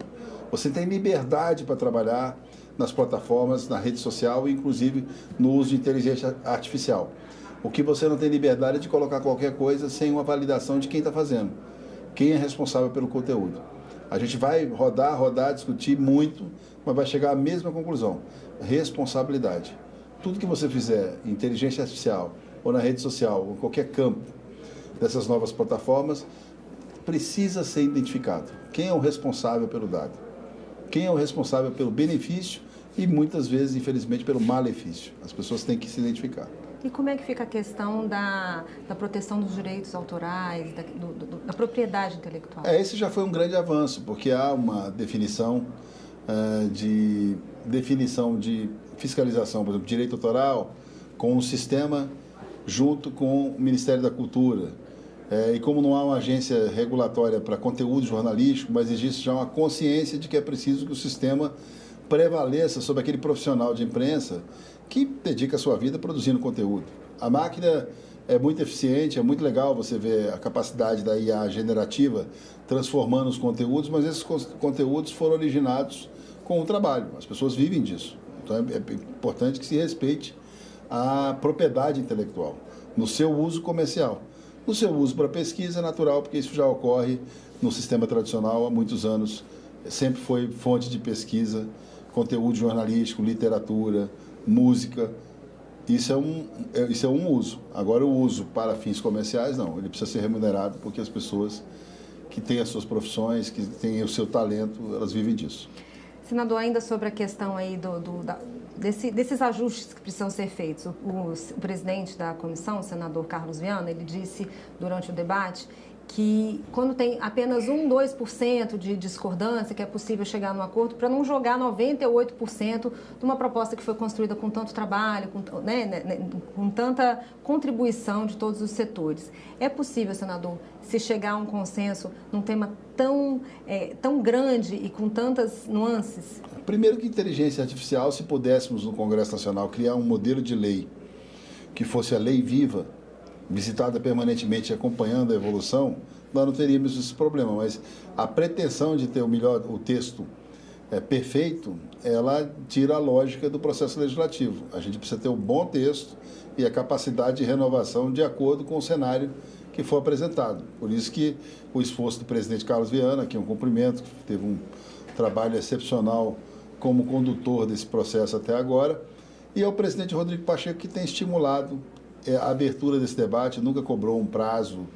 Você tem liberdade para trabalhar nas plataformas, na rede social e, inclusive, no uso de inteligência artificial. O que você não tem liberdade é de colocar qualquer coisa sem uma validação de quem está fazendo, quem é responsável pelo conteúdo. A gente vai rodar, discutir muito, mas vai chegar à mesma conclusão: responsabilidade. Tudo que você fizer em inteligência artificial, ou na rede social, ou em qualquer campo dessas novas plataformas, precisa ser identificado. Quem é o responsável pelo dado? Quem é o responsável pelo benefício e, muitas vezes, infelizmente, pelo malefício? As pessoas têm que se identificar. E como é que fica a questão da proteção dos direitos autorais, da propriedade intelectual? Esse já foi um grande avanço, porque há uma definição de fiscalização, por exemplo, direito autoral, com o sistema junto com o Ministério da Cultura. E como não há uma agência regulatória para conteúdo jornalístico, mas existe já uma consciência de que é preciso que o sistema prevaleça sobre aquele profissional de imprensa que dedica a sua vida produzindo conteúdo. A máquina é muito eficiente, é muito legal você ver a capacidade da IA generativa transformando os conteúdos, mas esses conteúdos foram originados com o trabalho, as pessoas vivem disso. Então é importante que se respeite a propriedade intelectual no seu uso comercial. No seu uso para pesquisa é natural, porque isso já ocorre no sistema tradicional há muitos anos, sempre foi fonte de pesquisa, conteúdo jornalístico, literatura, música. Isso é um uso. Agora, o uso para fins comerciais, não. Ele precisa ser remunerado porque as pessoas que têm as suas profissões, que têm o seu talento, elas vivem disso. Senador, ainda sobre a questão aí desses ajustes que precisam ser feitos. O presidente da comissão, o senador Carlos Viana, ele disse durante o debate que quando tem apenas 2% de discordância, que é possível chegar num acordo, para não jogar 98% de uma proposta que foi construída com tanto trabalho, com tanta contribuição de todos os setores. É possível, senador, se chegar a um consenso num tema tão grande e com tantas nuances? Primeiro que inteligência artificial, se pudéssemos no Congresso Nacional criar um modelo de lei que fosse a lei viva, visitada permanentemente acompanhando a evolução, nós não teríamos esse problema. Mas a pretensão de ter o texto perfeito, ela tira a lógica do processo legislativo. A gente precisa ter um bom texto e a capacidade de renovação de acordo com o cenário que for apresentado. Por isso que o esforço do presidente Carlos Viana, que é um cumprimento, que teve um trabalho excepcional como condutor desse processo até agora, e ao presidente Rodrigo Pacheco, que tem estimulado a abertura desse debate, nunca cobrou um prazo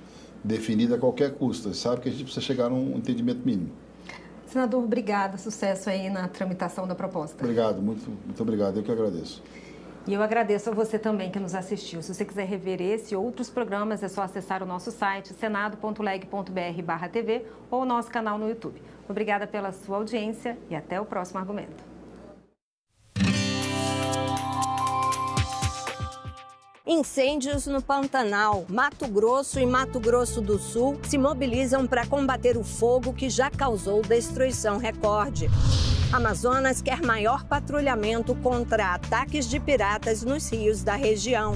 definido a qualquer custo. Sabe que a gente precisa chegar a um entendimento mínimo. Senador, obrigada. Sucesso aí na tramitação da proposta. Obrigado, muito obrigado. Eu que agradeço. E eu agradeço a você também que nos assistiu. Se você quiser rever esse e outros programas, é só acessar o nosso site senado.leg.br/tv ou o nosso canal no YouTube. Obrigada pela sua audiência e até o próximo argumento. Incêndios no Pantanal, Mato Grosso e Mato Grosso do Sul se mobilizam para combater o fogo que já causou destruição recorde. Amazonas quer maior patrulhamento contra ataques de piratas nos rios da região.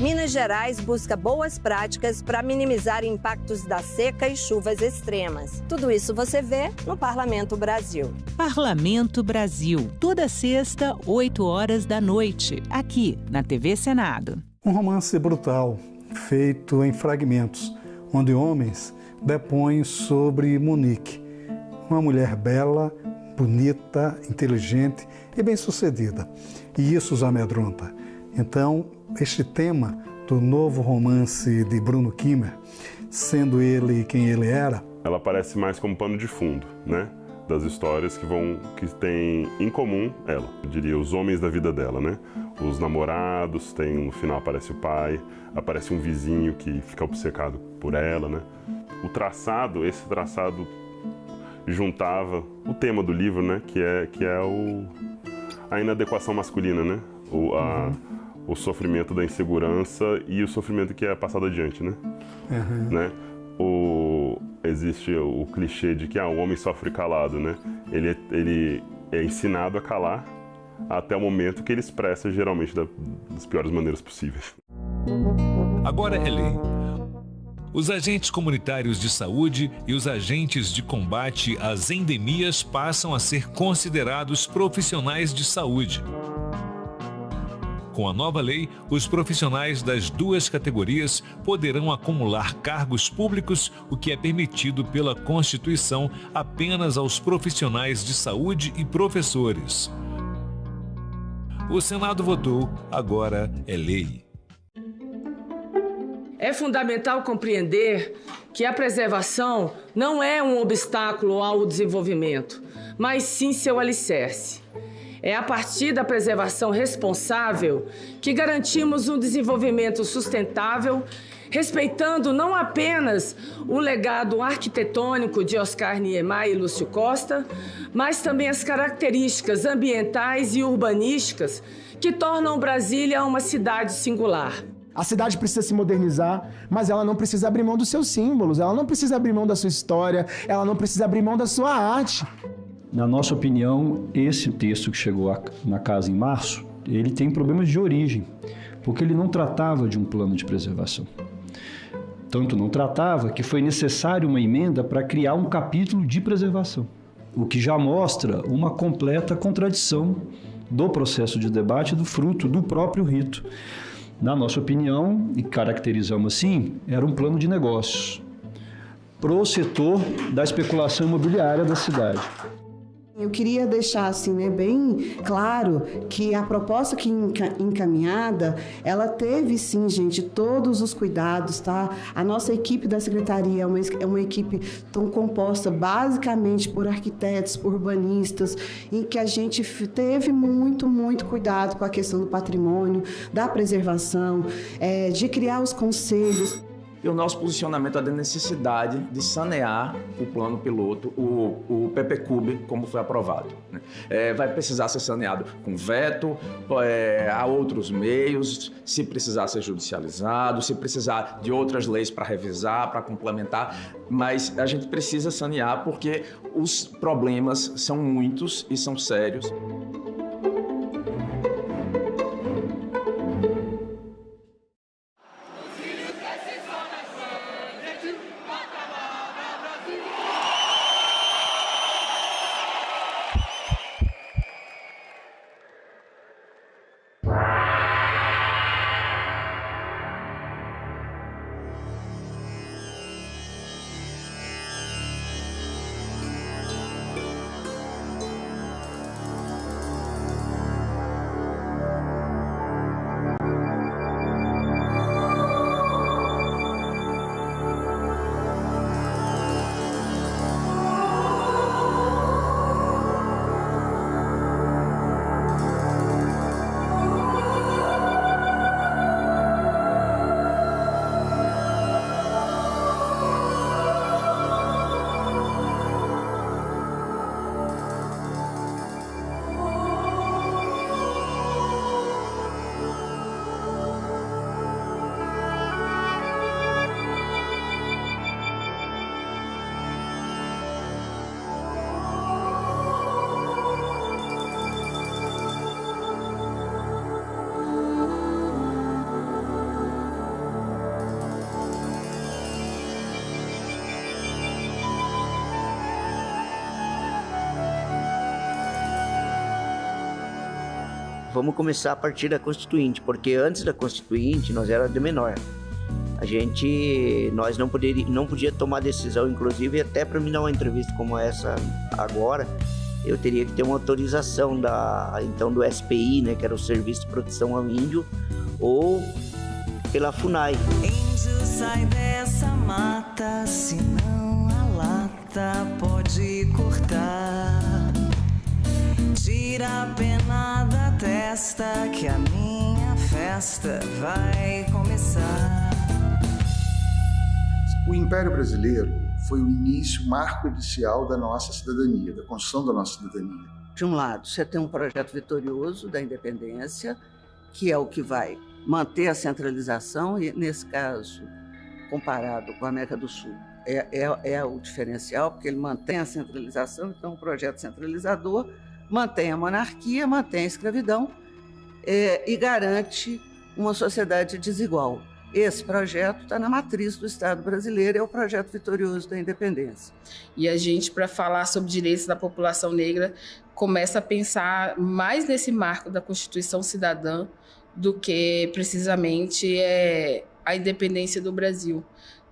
Minas Gerais busca boas práticas para minimizar impactos da seca e chuvas extremas. Tudo isso você vê no Parlamento Brasil. Parlamento Brasil, toda sexta, 20h, aqui na TV Senado. Um romance brutal, feito em fragmentos, onde homens depõem sobre Monique, uma mulher bela, bonita, inteligente e bem-sucedida. E isso os amedronta. Então, este tema do novo romance de Bruno Kimmer, sendo ele quem ele era... Ela aparece mais como pano de fundo, né? Das histórias que têm em comum ela. Eu diria os homens da vida dela, né? Os namorados, no final aparece o pai, aparece um vizinho que fica obcecado por ela, né? Esse traçado juntava o tema do livro, né? Que é a inadequação masculina, né? O sofrimento da insegurança e o sofrimento que é passado adiante, né? Uhum. Né? Existe o clichê de que o homem sofre calado, né? Ele é ensinado a calar até o momento que ele expressa, geralmente, das piores maneiras possíveis. Agora é lei. Os agentes comunitários de saúde e os agentes de combate às endemias passam a ser considerados profissionais de saúde. Com a nova lei, os profissionais das duas categorias poderão acumular cargos públicos, o que é permitido pela Constituição apenas aos profissionais de saúde e professores. O Senado votou, agora é lei. É fundamental compreender que a preservação não é um obstáculo ao desenvolvimento, mas sim seu alicerce. É a partir da preservação responsável que garantimos um desenvolvimento sustentável, respeitando não apenas o legado arquitetônico de Oscar Niemeyer e Lúcio Costa, mas também as características ambientais e urbanísticas que tornam Brasília uma cidade singular. A cidade precisa se modernizar, mas ela não precisa abrir mão dos seus símbolos, ela não precisa abrir mão da sua história, ela não precisa abrir mão da sua arte. Na nossa opinião, esse texto que chegou na casa em março, ele tem problemas de origem, porque ele não tratava de um plano de preservação. Tanto não tratava que foi necessário uma emenda para criar um capítulo de preservação, o que já mostra uma completa contradição do processo de debate do fruto do próprio rito. Na nossa opinião, e caracterizamos assim, era um plano de negócios para o setor da especulação imobiliária da cidade. Eu queria deixar assim, bem claro que a proposta que encaminhada, ela teve sim, gente, todos os cuidados, tá? A nossa equipe da secretaria é uma equipe tão composta basicamente por arquitetos, por urbanistas, em que a gente teve muito cuidado com a questão do patrimônio, da preservação, de criar os conselhos. E o nosso posicionamento é da necessidade de sanear o plano piloto, o PPCUB, como foi aprovado. Vai precisar ser saneado com veto, há outros meios, se precisar ser judicializado, se precisar de outras leis para revisar, para complementar, mas a gente precisa sanear porque os problemas são muitos e são sérios. Vamos começar a partir da Constituinte, porque antes da Constituinte nós era de menor. Nós não podia tomar decisão, inclusive até para me dar uma entrevista como essa agora, eu teria que ter uma autorização do SPI, né, que era o Serviço de Proteção ao Índio, ou pela FUNAI. Índio, sai dessa mata, senão a lata pode cortar. Tira a pena da testa que a minha festa vai começar. O Império Brasileiro foi o início, o marco inicial da nossa cidadania, da construção da nossa cidadania. De um lado, você tem um projeto vitorioso da independência, que é o que vai manter a centralização, e nesse caso, comparado com a América do Sul, é o diferencial, porque ele mantém a centralização, então um projeto centralizador, mantém a monarquia, mantém a escravidão e garante uma sociedade desigual. Esse projeto está na matriz do Estado brasileiro, é o projeto vitorioso da independência. E a gente, para falar sobre direitos da população negra, começa a pensar mais nesse marco da Constituição Cidadã do que precisamente a independência do Brasil.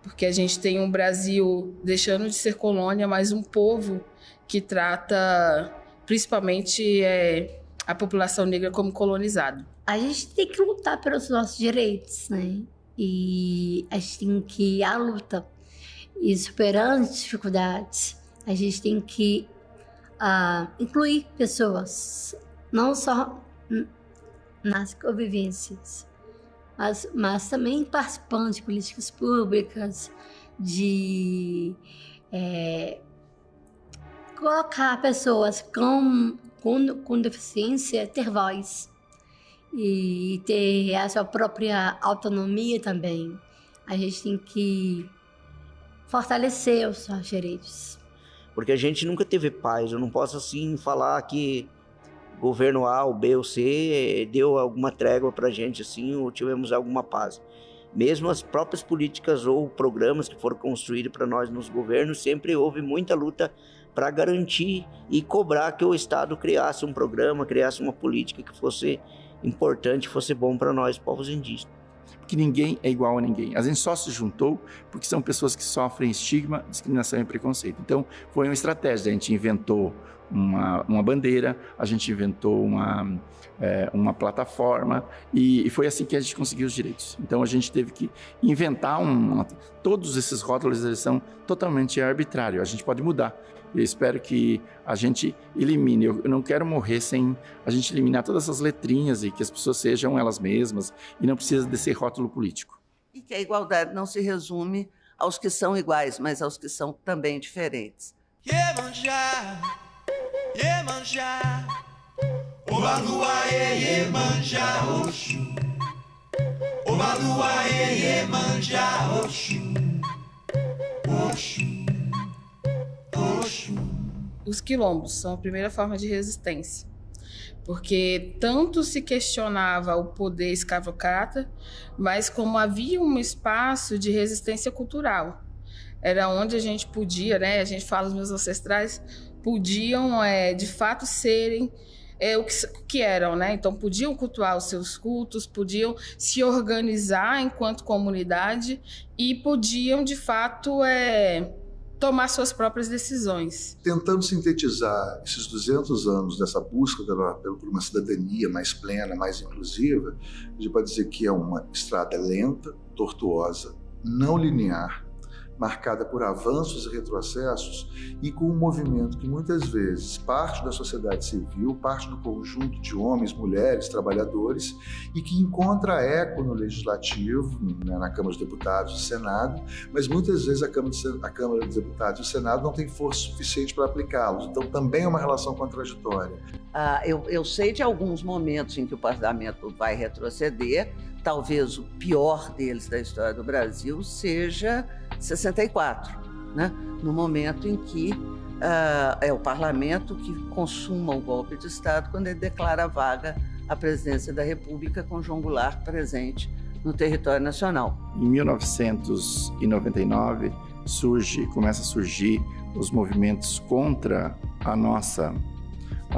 Porque a gente tem um Brasil deixando de ser colônia, mas um povo que trata principalmente a população negra como colonizado. A gente tem que lutar pelos nossos direitos, né? E a gente tem que ir à luta. E superando as dificuldades, a gente tem que incluir pessoas não só nas convivências, mas também participando de políticas públicas, de colocar pessoas com deficiência, ter voz e ter a sua própria autonomia também. A gente tem que fortalecer os seus direitos. Porque a gente nunca teve paz. Eu não posso assim falar que governo A, ou B ou C deu alguma trégua para a gente assim, ou tivemos alguma paz. Mesmo as próprias políticas ou programas que foram construídos para nós nos governos, sempre houve muita luta para garantir e cobrar que o Estado criasse um programa, criasse uma política que fosse importante, fosse bom para nós, povos indígenas. Que ninguém é igual a ninguém. A gente só se juntou porque são pessoas que sofrem estigma, discriminação e preconceito. Então, foi uma estratégia. A gente inventou uma bandeira, a gente inventou uma plataforma e foi assim que a gente conseguiu os direitos. Então, a gente teve que inventar todos esses rótulos, eles são totalmente arbitrários. A gente pode mudar. Eu espero que a gente elimine. Eu não quero morrer sem a gente eliminar todas essas letrinhas e que as pessoas sejam elas mesmas e não precisa desse rótulo político. E que a igualdade não se resume aos que são iguais, mas aos que são também diferentes. Iemanjá, Iemanjá, Obalua, Iemanjá, Oxu. Obalua, Iemanjá, Oxu. Oxu. Os quilombos são a primeira forma de resistência, porque tanto se questionava o poder escravocrata, mas como havia um espaço de resistência cultural. Era onde a gente podia, né, a gente fala, os meus ancestrais podiam, de fato, serem o que eram, né? Então, podiam cultuar os seus cultos, podiam se organizar enquanto comunidade e podiam, de fato, tomar suas próprias decisões. Tentando sintetizar esses 200 anos dessa busca por uma cidadania mais plena, mais inclusiva, a gente pode dizer que é uma estrada lenta, tortuosa, não linear, marcada por avanços e retrocessos e com um movimento que muitas vezes parte da sociedade civil, parte do conjunto de homens, mulheres, trabalhadores e que encontra eco no Legislativo, na Câmara dos Deputados e Senado, mas muitas vezes a Câmara dos Deputados e o Senado não tem força suficiente para aplicá-los. Então também é uma relação contraditória. Eu sei de alguns momentos em que o parlamento vai retroceder, talvez o pior deles da história do Brasil seja 64, né? No momento em que é o parlamento que consuma o golpe de Estado quando ele declara vaga a presidência da República com João Goulart presente no território nacional. Em 1999 começa a surgir os movimentos contra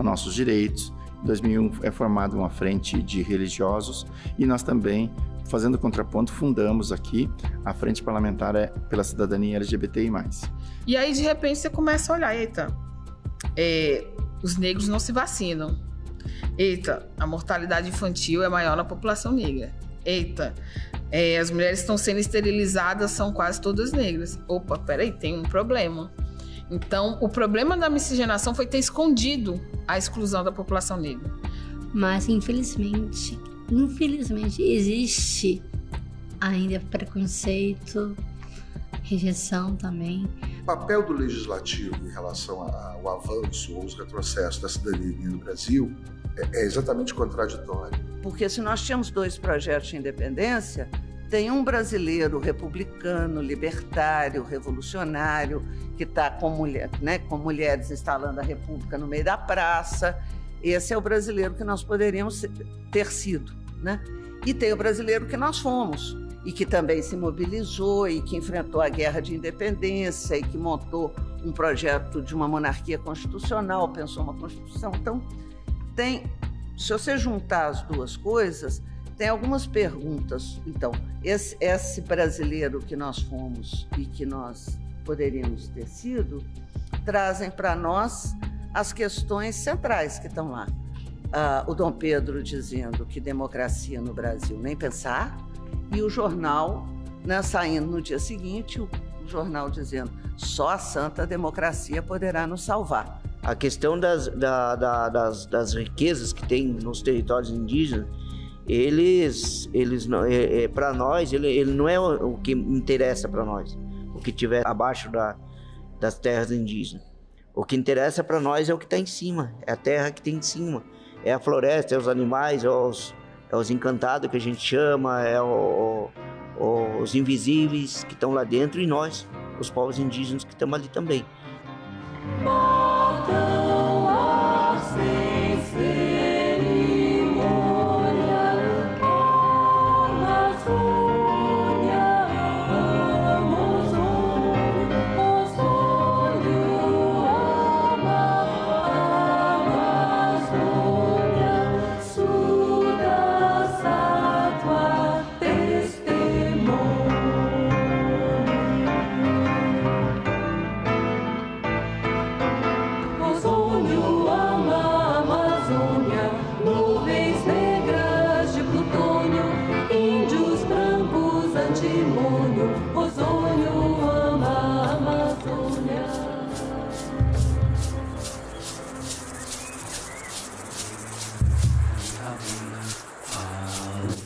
nossos direitos. Em 2001 é formada uma frente de religiosos e nós também, fazendo contraponto, fundamos aqui a Frente Parlamentar pela Cidadania LGBTI+. E aí, de repente, você começa a olhar, eita, os negros não se vacinam. Eita, a mortalidade infantil é maior na população negra. Eita, as mulheres estão sendo esterilizadas, são quase todas negras. Opa, peraí, tem um problema. Então, o problema da miscigenação foi ter escondido a exclusão da população negra. Mas, infelizmente, existe ainda preconceito, rejeição também. O papel do Legislativo em relação ao avanço ou os retrocessos da cidadania no Brasil é exatamente contraditório. Porque se nós tínhamos 2 projetos de independência, tem um brasileiro republicano, libertário, revolucionário, que está com mulheres instalando a República no meio da praça. Esse é o brasileiro que nós poderíamos ter sido, né? E tem o brasileiro que nós fomos, e que também se mobilizou, e que enfrentou a guerra de independência, e que montou um projeto de uma monarquia constitucional, pensou uma Constituição. Então, se você juntar as duas coisas, tem algumas perguntas. Então, esse brasileiro que nós fomos e que nós poderíamos ter sido, trazem para nós as questões centrais que estão lá. O Dom Pedro dizendo que democracia no Brasil nem pensar, e o jornal, né, saindo no dia seguinte, o jornal dizendo só a santa democracia poderá nos salvar. A questão das riquezas que tem nos territórios indígenas, eles para nós, ele não é o que interessa para nós, o que tiver abaixo das terras indígenas. O que interessa para nós é o que está em cima, é a terra que tem em cima, é a floresta, é os animais, é os encantados que a gente chama, é os invisíveis que estão lá dentro e nós, os povos indígenas que estamos ali também.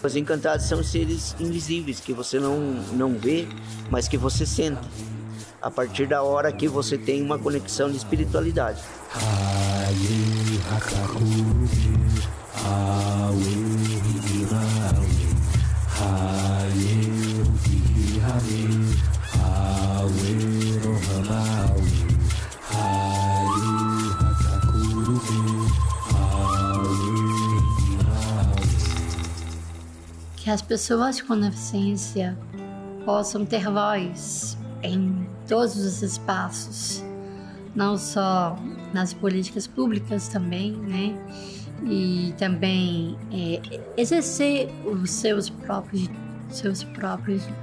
Os encantados são seres invisíveis que você não vê, mas que você sente. A partir da hora que você tem uma conexão de espiritualidade. Que as pessoas com deficiência possam ter voz em todos os espaços, não só nas políticas públicas também, né? E também exercer os seus próprios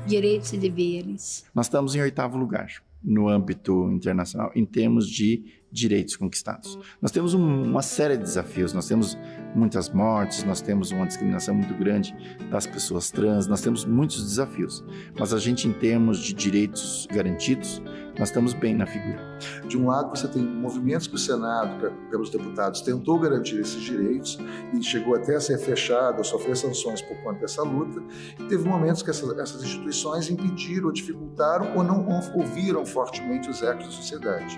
direitos e deveres. Nós estamos em 8º lugar no âmbito internacional em termos de direitos conquistados. Nós temos uma série de desafios, nós temos muitas mortes, nós temos uma discriminação muito grande das pessoas trans, nós temos muitos desafios, mas a gente, em termos de direitos garantidos, nós estamos bem na figura. De um lado, você tem movimentos que o Senado, pelos deputados, tentou garantir esses direitos e chegou até a ser fechado, a sofrer sanções por conta dessa luta. E teve momentos que essas instituições impediram, ou dificultaram, ou não ouviram fortemente os ecos da sociedade.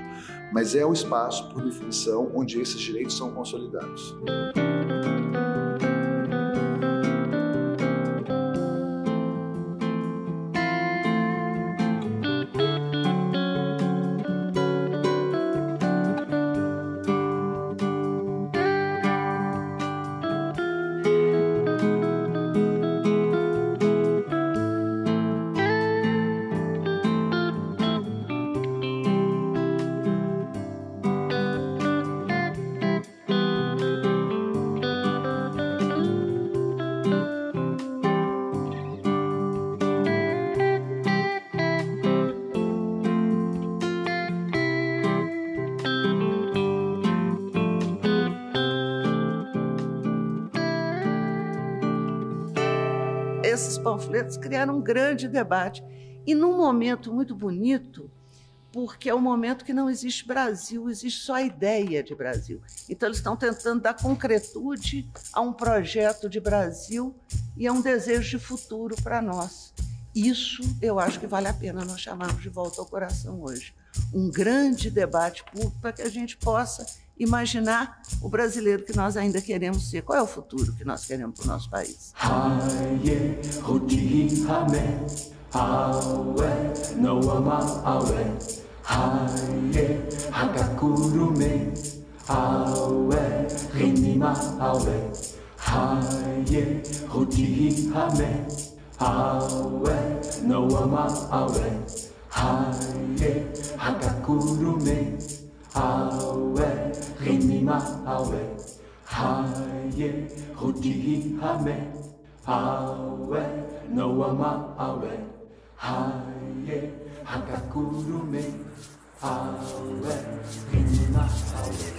Mas é o espaço, por definição, onde esses direitos são consolidados. Esses panfletos criaram um grande debate e num momento muito bonito, porque é um momento que não existe Brasil, existe só a ideia de Brasil. Então eles estão tentando dar concretude a um projeto de Brasil e a um desejo de futuro para nós. Isso eu acho que vale a pena nós chamarmos de volta ao coração hoje. Um grande debate público para que a gente possa imaginar o brasileiro que nós ainda queremos ser. Qual é o futuro que nós queremos para o nosso país? Awe, rinima awe, haye, hutihi hame, awe, noama awe, haye, hakakurume, awe, rinima awe, haye, hutihi hame, awe, noama awe, haye, hakakurume, awe, rinima awe.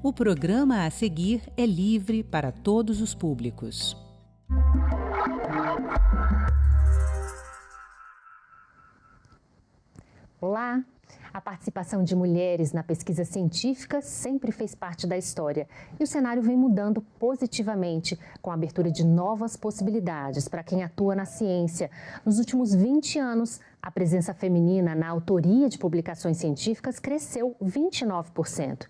O programa a seguir é livre para todos os públicos. Olá! A participação de mulheres na pesquisa científica sempre fez parte da história e o cenário vem mudando positivamente com a abertura de novas possibilidades para quem atua na ciência. Nos últimos 20 anos, a presença feminina na autoria de publicações científicas cresceu 29%.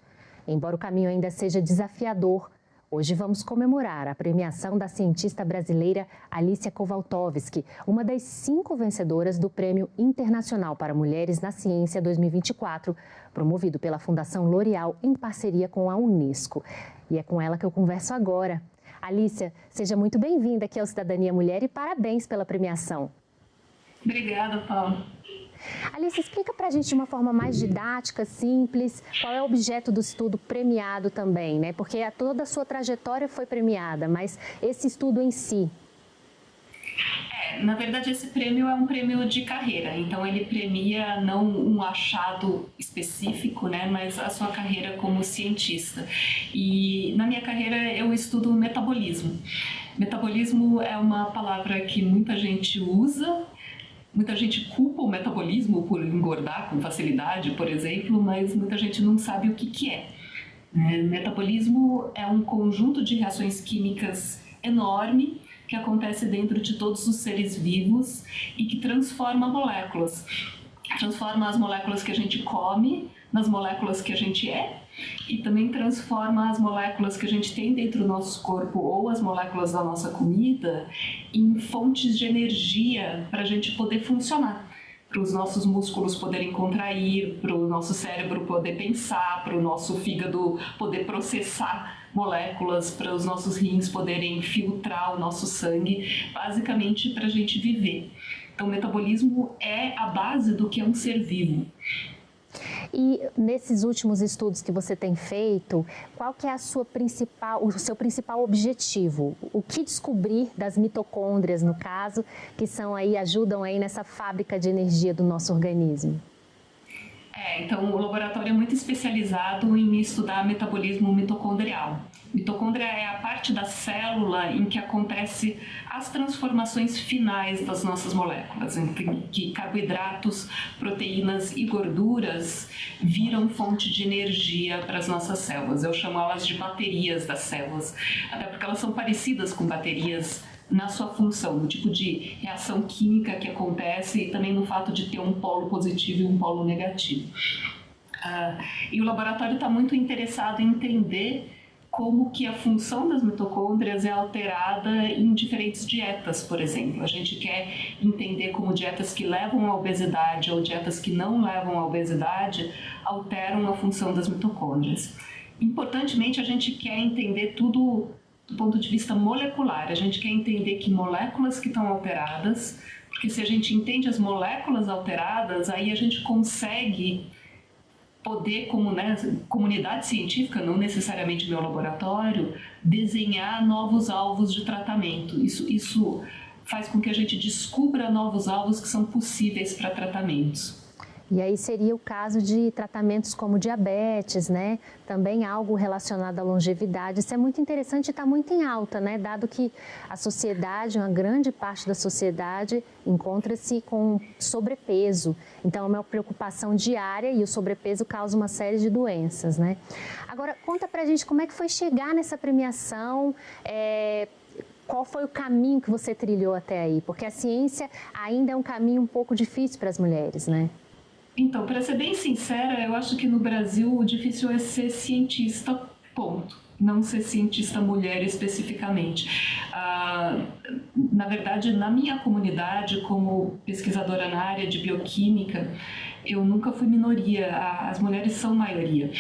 Embora o caminho ainda seja desafiador, hoje vamos comemorar a premiação da cientista brasileira Alicia Kowaltowski, uma das 5 vencedoras do Prêmio Internacional para Mulheres na Ciência 2024, promovido pela Fundação L'Oréal em parceria com a Unesco. E é com ela que eu converso agora. Alicia, seja muito bem-vinda aqui ao Cidadania Mulher e parabéns pela premiação. Obrigada, Paulo. Alice, explica para a gente de uma forma mais didática, simples, qual é o objeto do estudo premiado também, né? Porque toda a sua trajetória foi premiada, mas esse estudo em si. Na verdade, esse prêmio é um prêmio de carreira, então ele premia não um achado específico, né, mas a sua carreira como cientista. E na minha carreira eu estudo metabolismo. Metabolismo é uma palavra que muita gente usa. Muita gente culpa o metabolismo por engordar com facilidade, por exemplo, mas muita gente não sabe o que é. Metabolismo é um conjunto de reações químicas enorme que acontece dentro de todos os seres vivos e que transforma moléculas. Transforma as moléculas que a gente come nas moléculas que a gente é e também transforma as moléculas que a gente tem dentro do nosso corpo ou as moléculas da nossa comida em fontes de energia para a gente poder funcionar, para os nossos músculos poderem contrair, para o nosso cérebro poder pensar, para o nosso fígado poder processar moléculas, para os nossos rins poderem filtrar o nosso sangue, basicamente para a gente viver. Então, o metabolismo é a base do que é um ser vivo. E nesses últimos estudos que você tem feito, qual que é o seu principal objetivo? O que descobrir das mitocôndrias, no caso, que ajudam aí nessa fábrica de energia do nosso organismo? Então o laboratório é muito especializado em estudar metabolismo mitocondrial. Mitocôndria é a parte da célula em que acontece as transformações finais das nossas moléculas, em que carboidratos, proteínas e gorduras viram fonte de energia para as nossas células. Eu chamo elas de baterias das células, até porque elas são parecidas com baterias na sua função, no tipo de reação química que acontece e também no fato de ter um polo positivo e um polo negativo. E o laboratório está muito interessado em entender como que a função das mitocôndrias é alterada em diferentes dietas, por exemplo. A gente quer entender como dietas que levam à obesidade ou dietas que não levam à obesidade alteram a função das mitocôndrias. Importantemente, a gente quer entender tudo do ponto de vista molecular. A gente quer entender que moléculas que estão alteradas, porque se a gente entende as moléculas alteradas, aí a gente consegue poder, como comunidade científica, não necessariamente meu laboratório, desenhar novos alvos de tratamento. Isso faz com que a gente descubra novos alvos que são possíveis para tratamentos. E aí seria o caso de tratamentos como diabetes, né? Também algo relacionado à longevidade. Isso é muito interessante e está muito em alta, né? Dado que a sociedade, uma grande parte da sociedade, encontra-se com sobrepeso. Então é uma preocupação diária e o sobrepeso causa uma série de doenças, né? Agora, conta pra gente como é que foi chegar nessa premiação, qual foi o caminho que você trilhou até aí? Porque a ciência ainda é um caminho um pouco difícil para as mulheres, né? Então, para ser bem sincera, eu acho que no Brasil o difícil é ser cientista, ponto. Não ser cientista mulher especificamente. Na verdade, na minha comunidade, como pesquisadora na área de bioquímica, eu nunca fui minoria, as mulheres são maioria.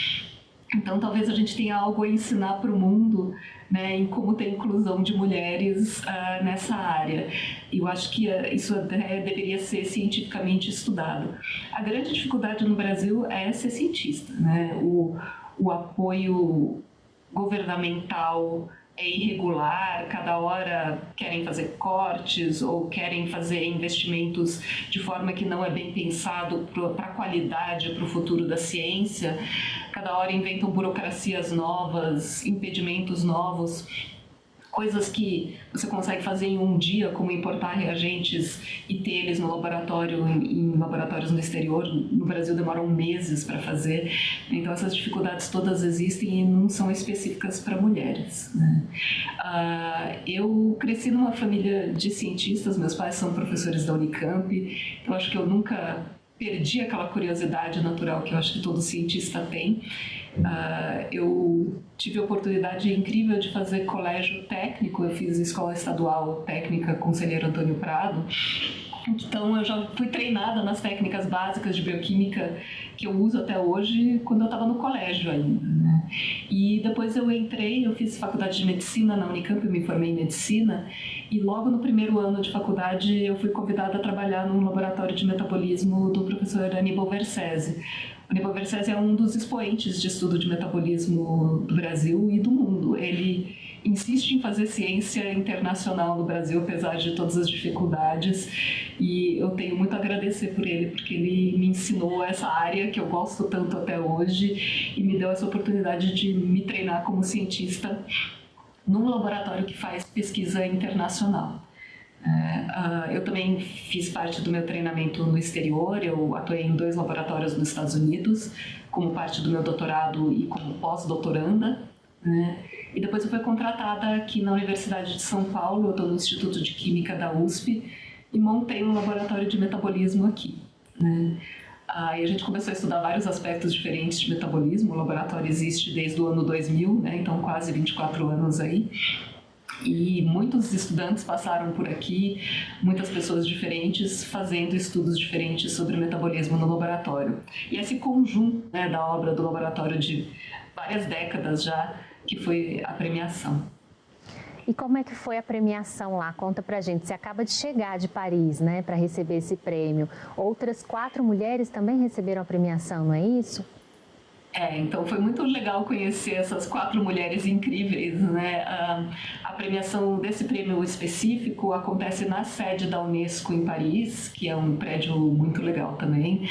Então, talvez a gente tenha algo a ensinar para o mundo, né, em como ter inclusão de mulheres nessa área. Eu acho que isso deveria ser cientificamente estudado. A grande dificuldade no Brasil é ser cientista, né? O apoio governamental é irregular, cada hora querem fazer cortes ou querem fazer investimentos de forma que não é bem pensado para a qualidade, para o futuro da ciência. Cada hora inventam burocracias novas, impedimentos novos, coisas que você consegue fazer em um dia, como importar reagentes e ter eles no laboratório, em laboratórios no exterior. No Brasil demoram meses para fazer. Então essas dificuldades todas existem e não são específicas para mulheres, né? Eu cresci numa família de cientistas, meus pais são professores da Unicamp, então acho que eu nunca perdi aquela curiosidade natural que eu acho que todo cientista tem. Eu tive a oportunidade incrível de fazer colégio técnico, eu fiz escola estadual técnica Conselheiro Antônio Prado, então eu já fui treinada nas técnicas básicas de bioquímica que eu uso até hoje quando eu estava no colégio ainda, né? E depois eu fiz faculdade de medicina na Unicamp, eu me formei em medicina e logo no primeiro ano de faculdade eu fui convidada a trabalhar num laboratório de metabolismo do professor Aníbal Versese. O Aníbal Versese é um dos expoentes de estudo de metabolismo do Brasil e do mundo. Ele insiste em fazer ciência internacional no Brasil, apesar de todas as dificuldades, e eu tenho muito a agradecer por ele, porque ele me ensinou essa área que eu gosto tanto até hoje e me deu essa oportunidade de me treinar como cientista num laboratório que faz pesquisa internacional. Eu também fiz parte do meu treinamento no exterior, eu atuei em 2 laboratórios nos Estados Unidos, como parte do meu doutorado e como pós-doutoranda, né? E depois eu fui contratada aqui na Universidade de São Paulo, eu estou no Instituto de Química da USP e montei um laboratório de metabolismo aqui, né? E a gente começou a estudar vários aspectos diferentes de metabolismo. O laboratório existe desde o ano 2000, né? Então quase 24 anos aí. E muitos estudantes passaram por aqui, muitas pessoas diferentes fazendo estudos diferentes sobre metabolismo no laboratório. E esse conjunto, né, da obra do laboratório de várias décadas já, que foi a premiação. E como é que foi a premiação lá? Conta pra gente. Você acaba de chegar de Paris, né, para receber esse prêmio. Outras 4 mulheres também receberam a premiação, não é isso? Então foi muito legal conhecer essas 4 mulheres incríveis, né? A premiação desse prêmio específico acontece na sede da Unesco em Paris, que é um prédio muito legal também.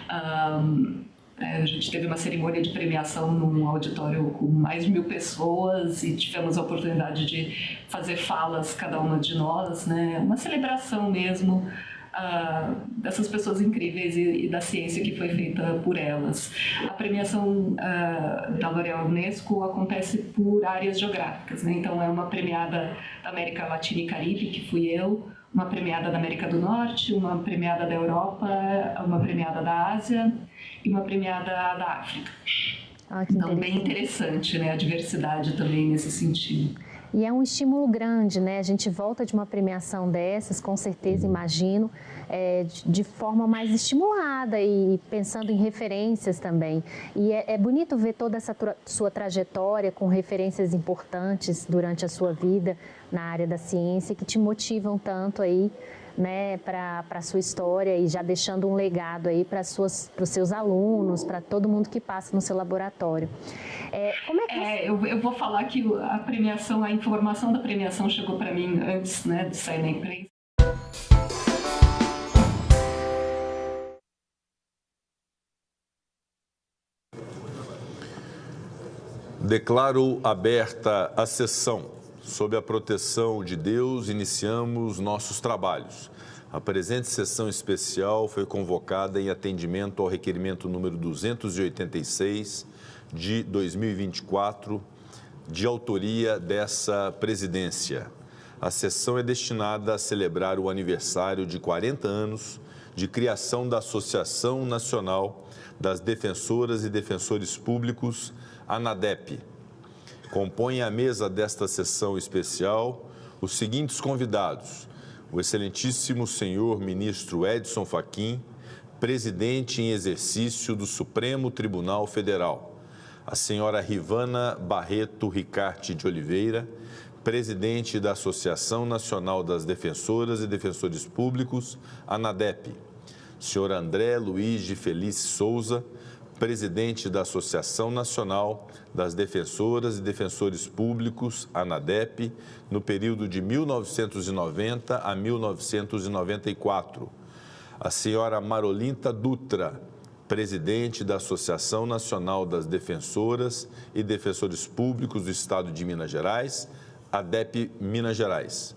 A gente teve uma cerimônia de premiação num auditório com mais de 1000 pessoas e tivemos a oportunidade de fazer falas, cada uma de nós, né? Uma celebração mesmo dessas pessoas incríveis e da ciência que foi feita por elas. A premiação da L'Oréal Unesco acontece por áreas geográficas, né? Então é uma premiada da América Latina e Caribe, que fui eu, uma premiada da América do Norte, uma premiada da Europa, uma premiada da Ásia e uma premiada da África. Então, bem interessante, né? A diversidade também nesse sentido. E é um estímulo grande, né? A gente volta de uma premiação dessas, com certeza, imagino, de forma mais estimulada e pensando em referências também. E é bonito ver toda essa sua trajetória com referências importantes durante a sua vida na área da ciência que te motivam tanto aí, né, para a sua história e já deixando um legado aí para os seus alunos, para todo mundo que passa no seu laboratório. Como é que eu vou falar que a premiação, a informação da premiação chegou para mim antes, né, de sair na imprensa. Declaro aberta a sessão. Sob a proteção de Deus, iniciamos nossos trabalhos. A presente sessão especial foi convocada em atendimento ao requerimento número 286 de 2024, de autoria dessa presidência. A sessão é destinada a celebrar o aniversário de 40 anos de criação da Associação Nacional das Defensoras e Defensores Públicos, ANADEP. Compõem a mesa desta sessão especial os seguintes convidados: o excelentíssimo senhor ministro Edson Fachin, presidente em exercício do Supremo Tribunal Federal; a senhora Rivana Barreto Ricarte de Oliveira, presidente da Associação Nacional das Defensoras e Defensores Públicos, ANADEP; senhor André Luiz de Felice Souza, presidente da Associação Nacional das Defensoras e Defensores Públicos, ANADEP, no período de 1990 a 1994. A senhora Marolinta Dutra, presidente da Associação Nacional das Defensoras e Defensores Públicos do Estado de Minas Gerais, ADEP Minas Gerais.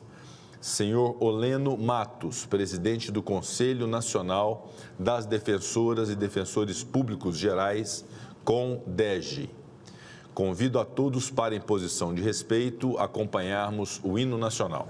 Senhor Oleno Matos, presidente do Conselho Nacional das Defensoras e Defensores Públicos Gerais, CONDEG. Convido a todos para, em posição de respeito, acompanharmos o hino nacional.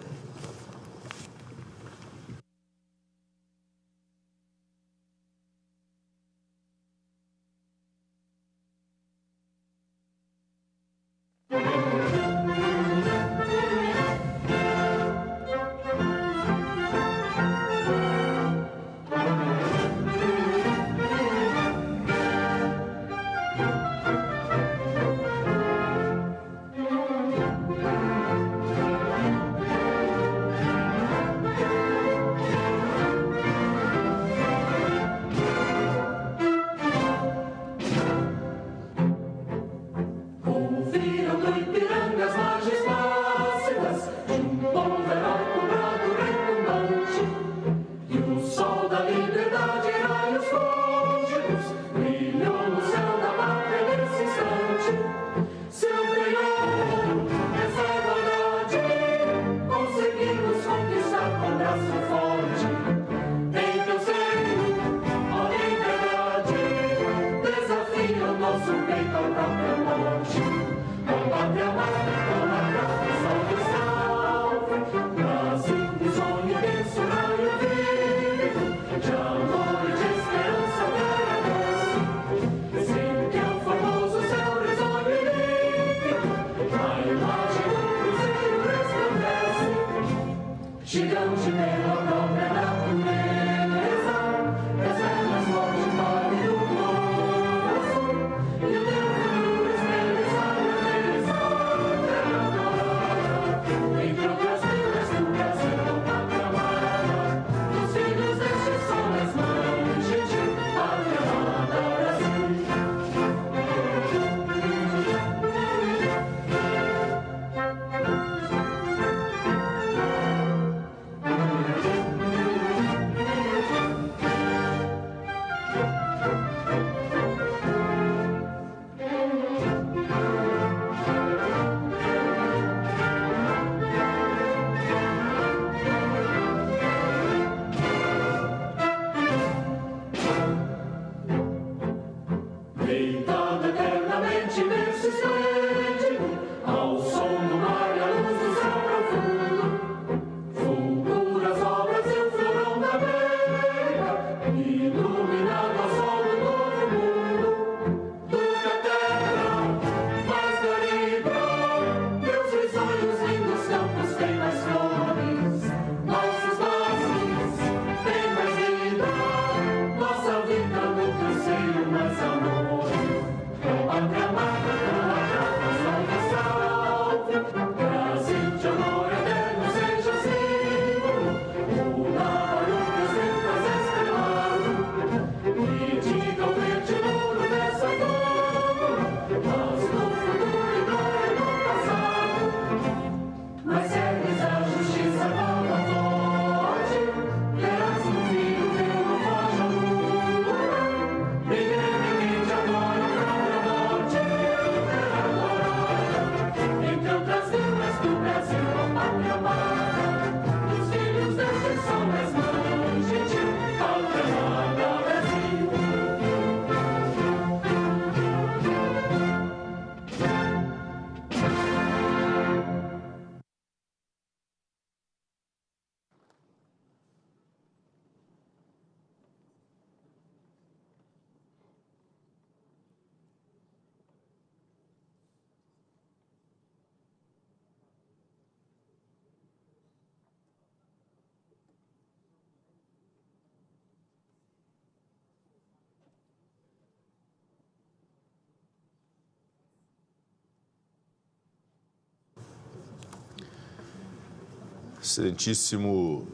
Excelentíssimo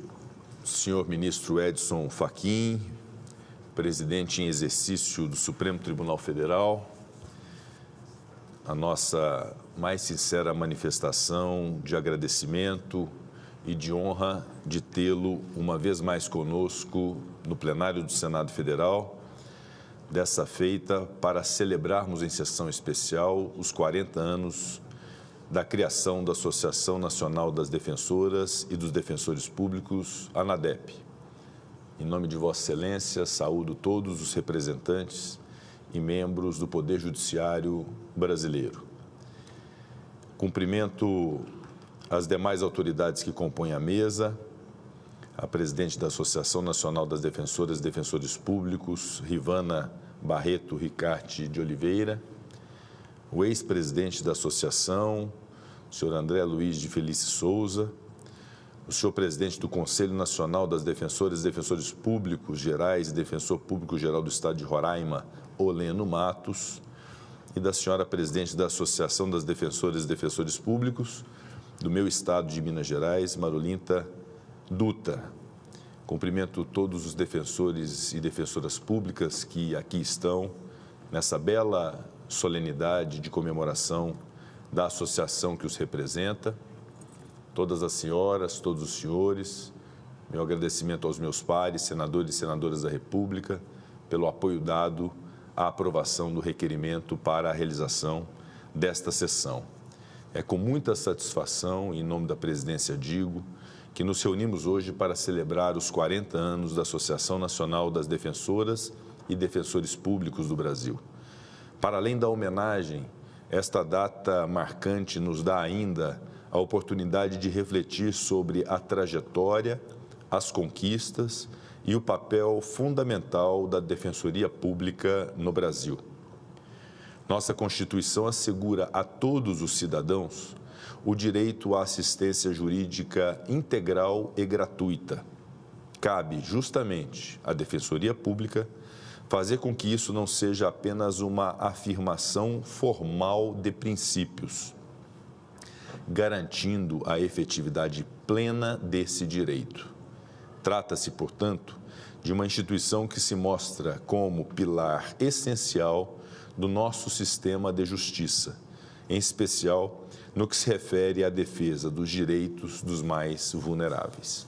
senhor ministro Edson Fachin, presidente em exercício do Supremo Tribunal Federal, a nossa mais sincera manifestação de agradecimento e de honra de tê-lo uma vez mais conosco no plenário do Senado Federal, dessa feita para celebrarmos em sessão especial os 40 anos da criação da Associação Nacional das Defensoras e dos Defensores Públicos, ANADEP. Em nome de Vossa Excelência, saúdo todos os representantes e membros do Poder Judiciário brasileiro. Cumprimento as demais autoridades que compõem a mesa, a presidente da Associação Nacional das Defensoras e Defensores Públicos, Rivana Barreto Ricarte de Oliveira, o ex-presidente da associação, o senhor André Luiz de Felice Souza, o senhor presidente do Conselho Nacional das Defensoras e Defensores Públicos Gerais e Defensor Público Geral do Estado de Roraima, Oleno Matos, e da senhora presidente da Associação das Defensoras e Defensores Públicos do meu estado de Minas Gerais, Marolinta Duta. Cumprimento todos os defensores e defensoras públicas que aqui estão nessa bela solenidade de comemoração da associação que os representa. Todas as senhoras, todos os senhores, meu agradecimento aos meus pares, senadores e senadoras da República, pelo apoio dado à aprovação do requerimento para a realização desta sessão. É com muita satisfação, em nome da presidência digo, que nos reunimos hoje para celebrar os 40 anos da Associação Nacional das Defensoras e Defensores Públicos do Brasil. Para além da homenagem, esta data marcante nos dá ainda a oportunidade de refletir sobre a trajetória, as conquistas e o papel fundamental da Defensoria Pública no Brasil. Nossa Constituição assegura a todos os cidadãos o direito à assistência jurídica integral e gratuita. Cabe justamente à Defensoria Pública fazer com que isso não seja apenas uma afirmação formal de princípios, garantindo a efetividade plena desse direito. Trata-se, portanto, de uma instituição que se mostra como pilar essencial do nosso sistema de justiça, em especial no que se refere à defesa dos direitos dos mais vulneráveis.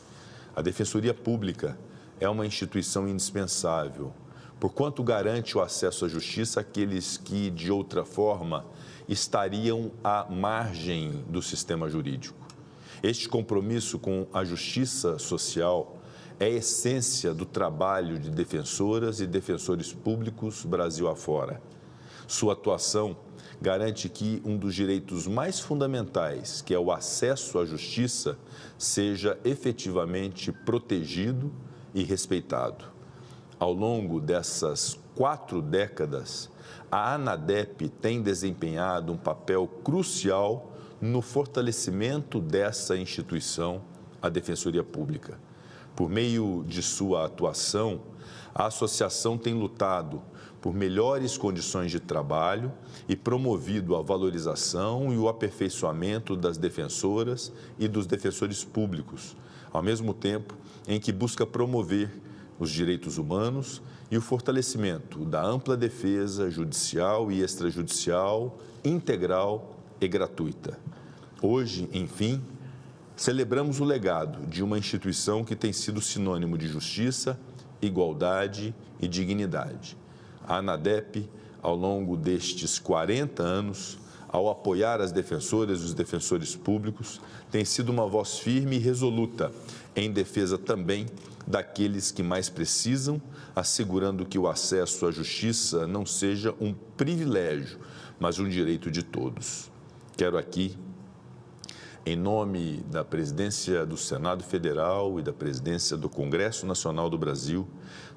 A Defensoria Pública é uma instituição indispensável, porquanto garante o acesso à justiça àqueles que, de outra forma, estariam à margem do sistema jurídico. Este compromisso com a justiça social é a essência do trabalho de defensoras e defensores públicos Brasil afora. Sua atuação garante que um dos direitos mais fundamentais, que é o acesso à justiça, seja efetivamente protegido e respeitado. Ao longo dessas 4 décadas, a ANADEP tem desempenhado um papel crucial no fortalecimento dessa instituição, a Defensoria Pública. Por meio de sua atuação, a associação tem lutado por melhores condições de trabalho e promovido a valorização e o aperfeiçoamento das defensoras e dos defensores públicos, ao mesmo tempo em que busca promover os direitos humanos e o fortalecimento da ampla defesa judicial e extrajudicial, integral e gratuita. Hoje, enfim, celebramos o legado de uma instituição que tem sido sinônimo de justiça, igualdade e dignidade. A ANADEP, ao longo destes 40 anos, ao apoiar as defensoras e os defensores públicos, tem sido uma voz firme e resoluta em defesa também daqueles que mais precisam, assegurando que o acesso à justiça não seja um privilégio, mas um direito de todos. Quero aqui, em nome da presidência do Senado Federal e da presidência do Congresso Nacional do Brasil,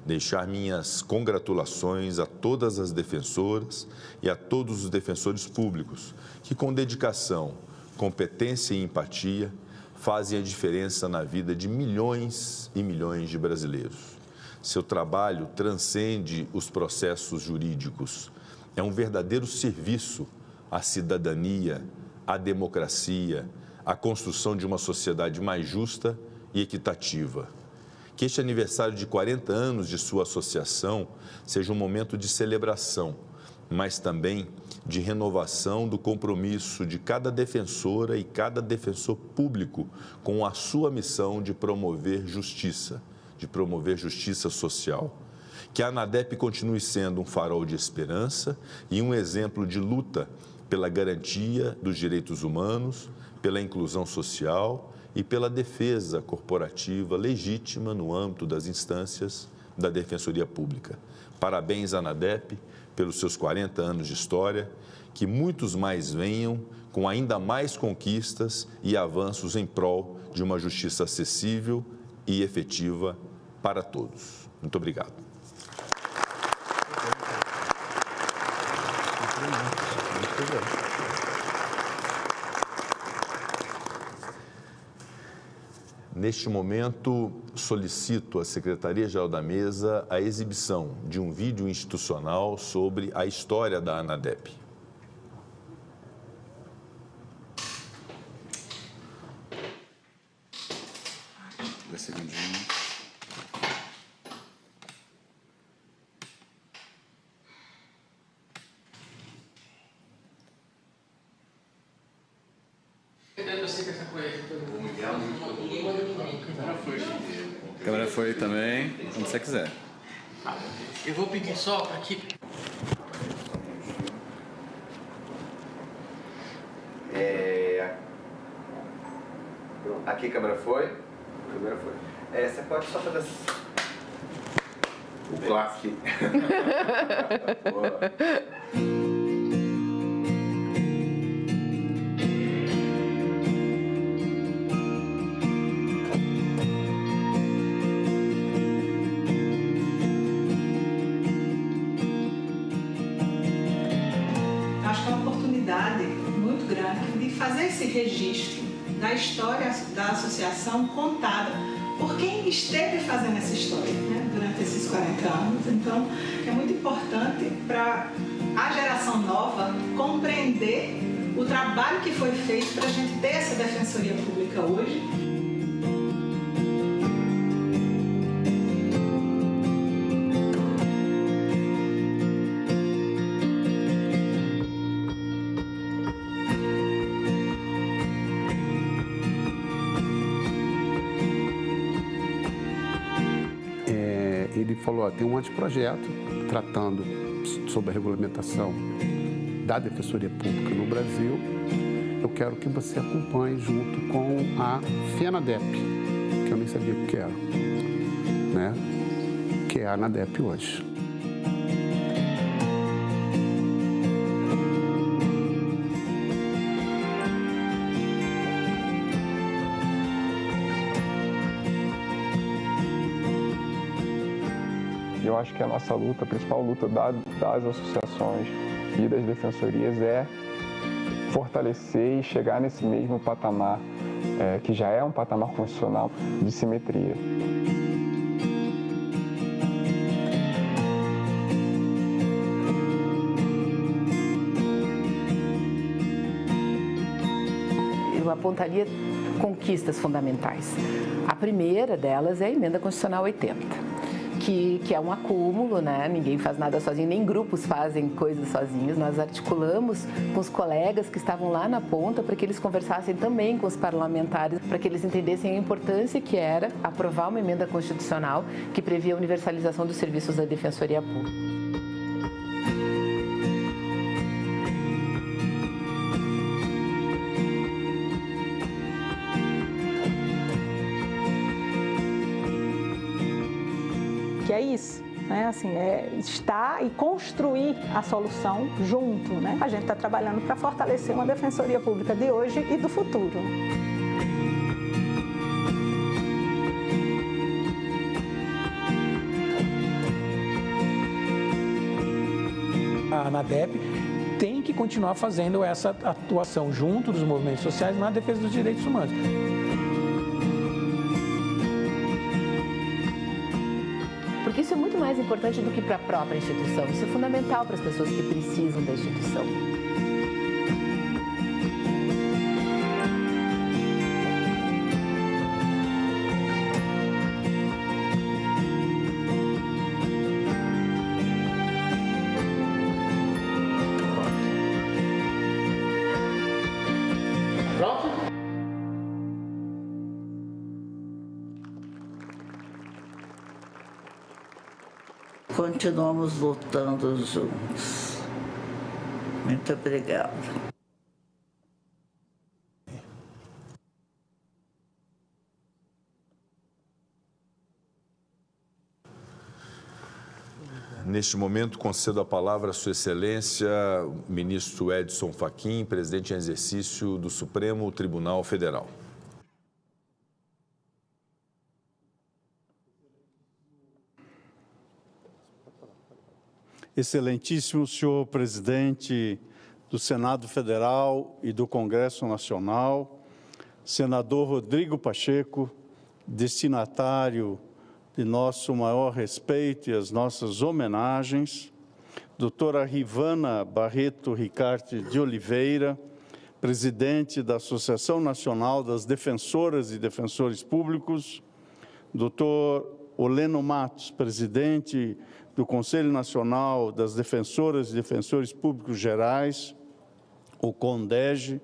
deixar minhas congratulações a todas as defensoras e a todos os defensores públicos que, com dedicação, competência e empatia, fazem a diferença na vida de milhões e milhões de brasileiros. Seu trabalho transcende os processos jurídicos. É um verdadeiro serviço à cidadania, à democracia, à construção de uma sociedade mais justa e equitativa. Que este aniversário de 40 anos de sua associação seja um momento de celebração, mas também de renovação do compromisso de cada defensora e cada defensor público com a sua missão de promover justiça social. Que a ANADEP continue sendo um farol de esperança e um exemplo de luta pela garantia dos direitos humanos, pela inclusão social e pela defesa corporativa legítima no âmbito das instâncias da Defensoria Pública. Parabéns, ANADEP, pelos seus 40 anos de história, que muitos mais venham com ainda mais conquistas e avanços em prol de uma justiça acessível e efetiva para todos. Muito obrigado. Neste momento, solicito à Secretaria-Geral da Mesa a exibição de um vídeo institucional sobre a história da ANADEP. A câmera foi também, como você quiser. Eu vou pedir só para que... Aqui a câmera foi? A câmera foi. Você pode só fazer o claque. Boa. Fazer esse registro da história da associação contada por quem esteve fazendo essa história, né, durante esses 40 anos. Então, é muito importante para a geração nova compreender o trabalho que foi feito para a gente ter essa Defensoria Pública hoje. Ele falou, tem um anteprojeto tratando sobre a regulamentação da Defensoria Pública no Brasil. Eu quero que você acompanhe junto com a FENADEP, que eu nem sabia o que era, né? Que é a ANADEP hoje. Eu acho que a nossa luta, a principal luta das associações e das defensorias é fortalecer e chegar nesse mesmo patamar, que já é um patamar constitucional de simetria. Eu apontaria conquistas fundamentais. A primeira delas é a Emenda Constitucional 80. Que é um acúmulo, né? Ninguém faz nada sozinho, nem grupos fazem coisas sozinhos. Nós articulamos com os colegas que estavam lá na ponta para que eles conversassem também com os parlamentares, para que eles entendessem a importância que era aprovar uma emenda constitucional que previa a universalização dos serviços da Defensoria Pública. Que é isso, né? Assim, é estar e construir a solução junto, né? A gente está trabalhando para fortalecer uma Defensoria Pública de hoje e do futuro. A ANADEP tem que continuar fazendo essa atuação junto dos movimentos sociais na defesa dos direitos humanos. Porque isso é muito mais importante do que para a própria instituição. Isso é fundamental para as pessoas que precisam da instituição. continuamos lutando juntos. Muito obrigada. Neste momento, concedo a palavra à Sua Excelência, o ministro Edson Fachin, presidente em exercício do Supremo Tribunal Federal. Excelentíssimo senhor presidente do Senado Federal e do Congresso Nacional, senador Rodrigo Pacheco, destinatário de nosso maior respeito e as nossas homenagens, doutora Rivana Barreto Ricarte de Oliveira, presidente da Associação Nacional das Defensoras e Defensores Públicos, doutor Oleno Matos, presidente do Conselho Nacional das Defensoras e Defensores Públicos Gerais, o CONDEG,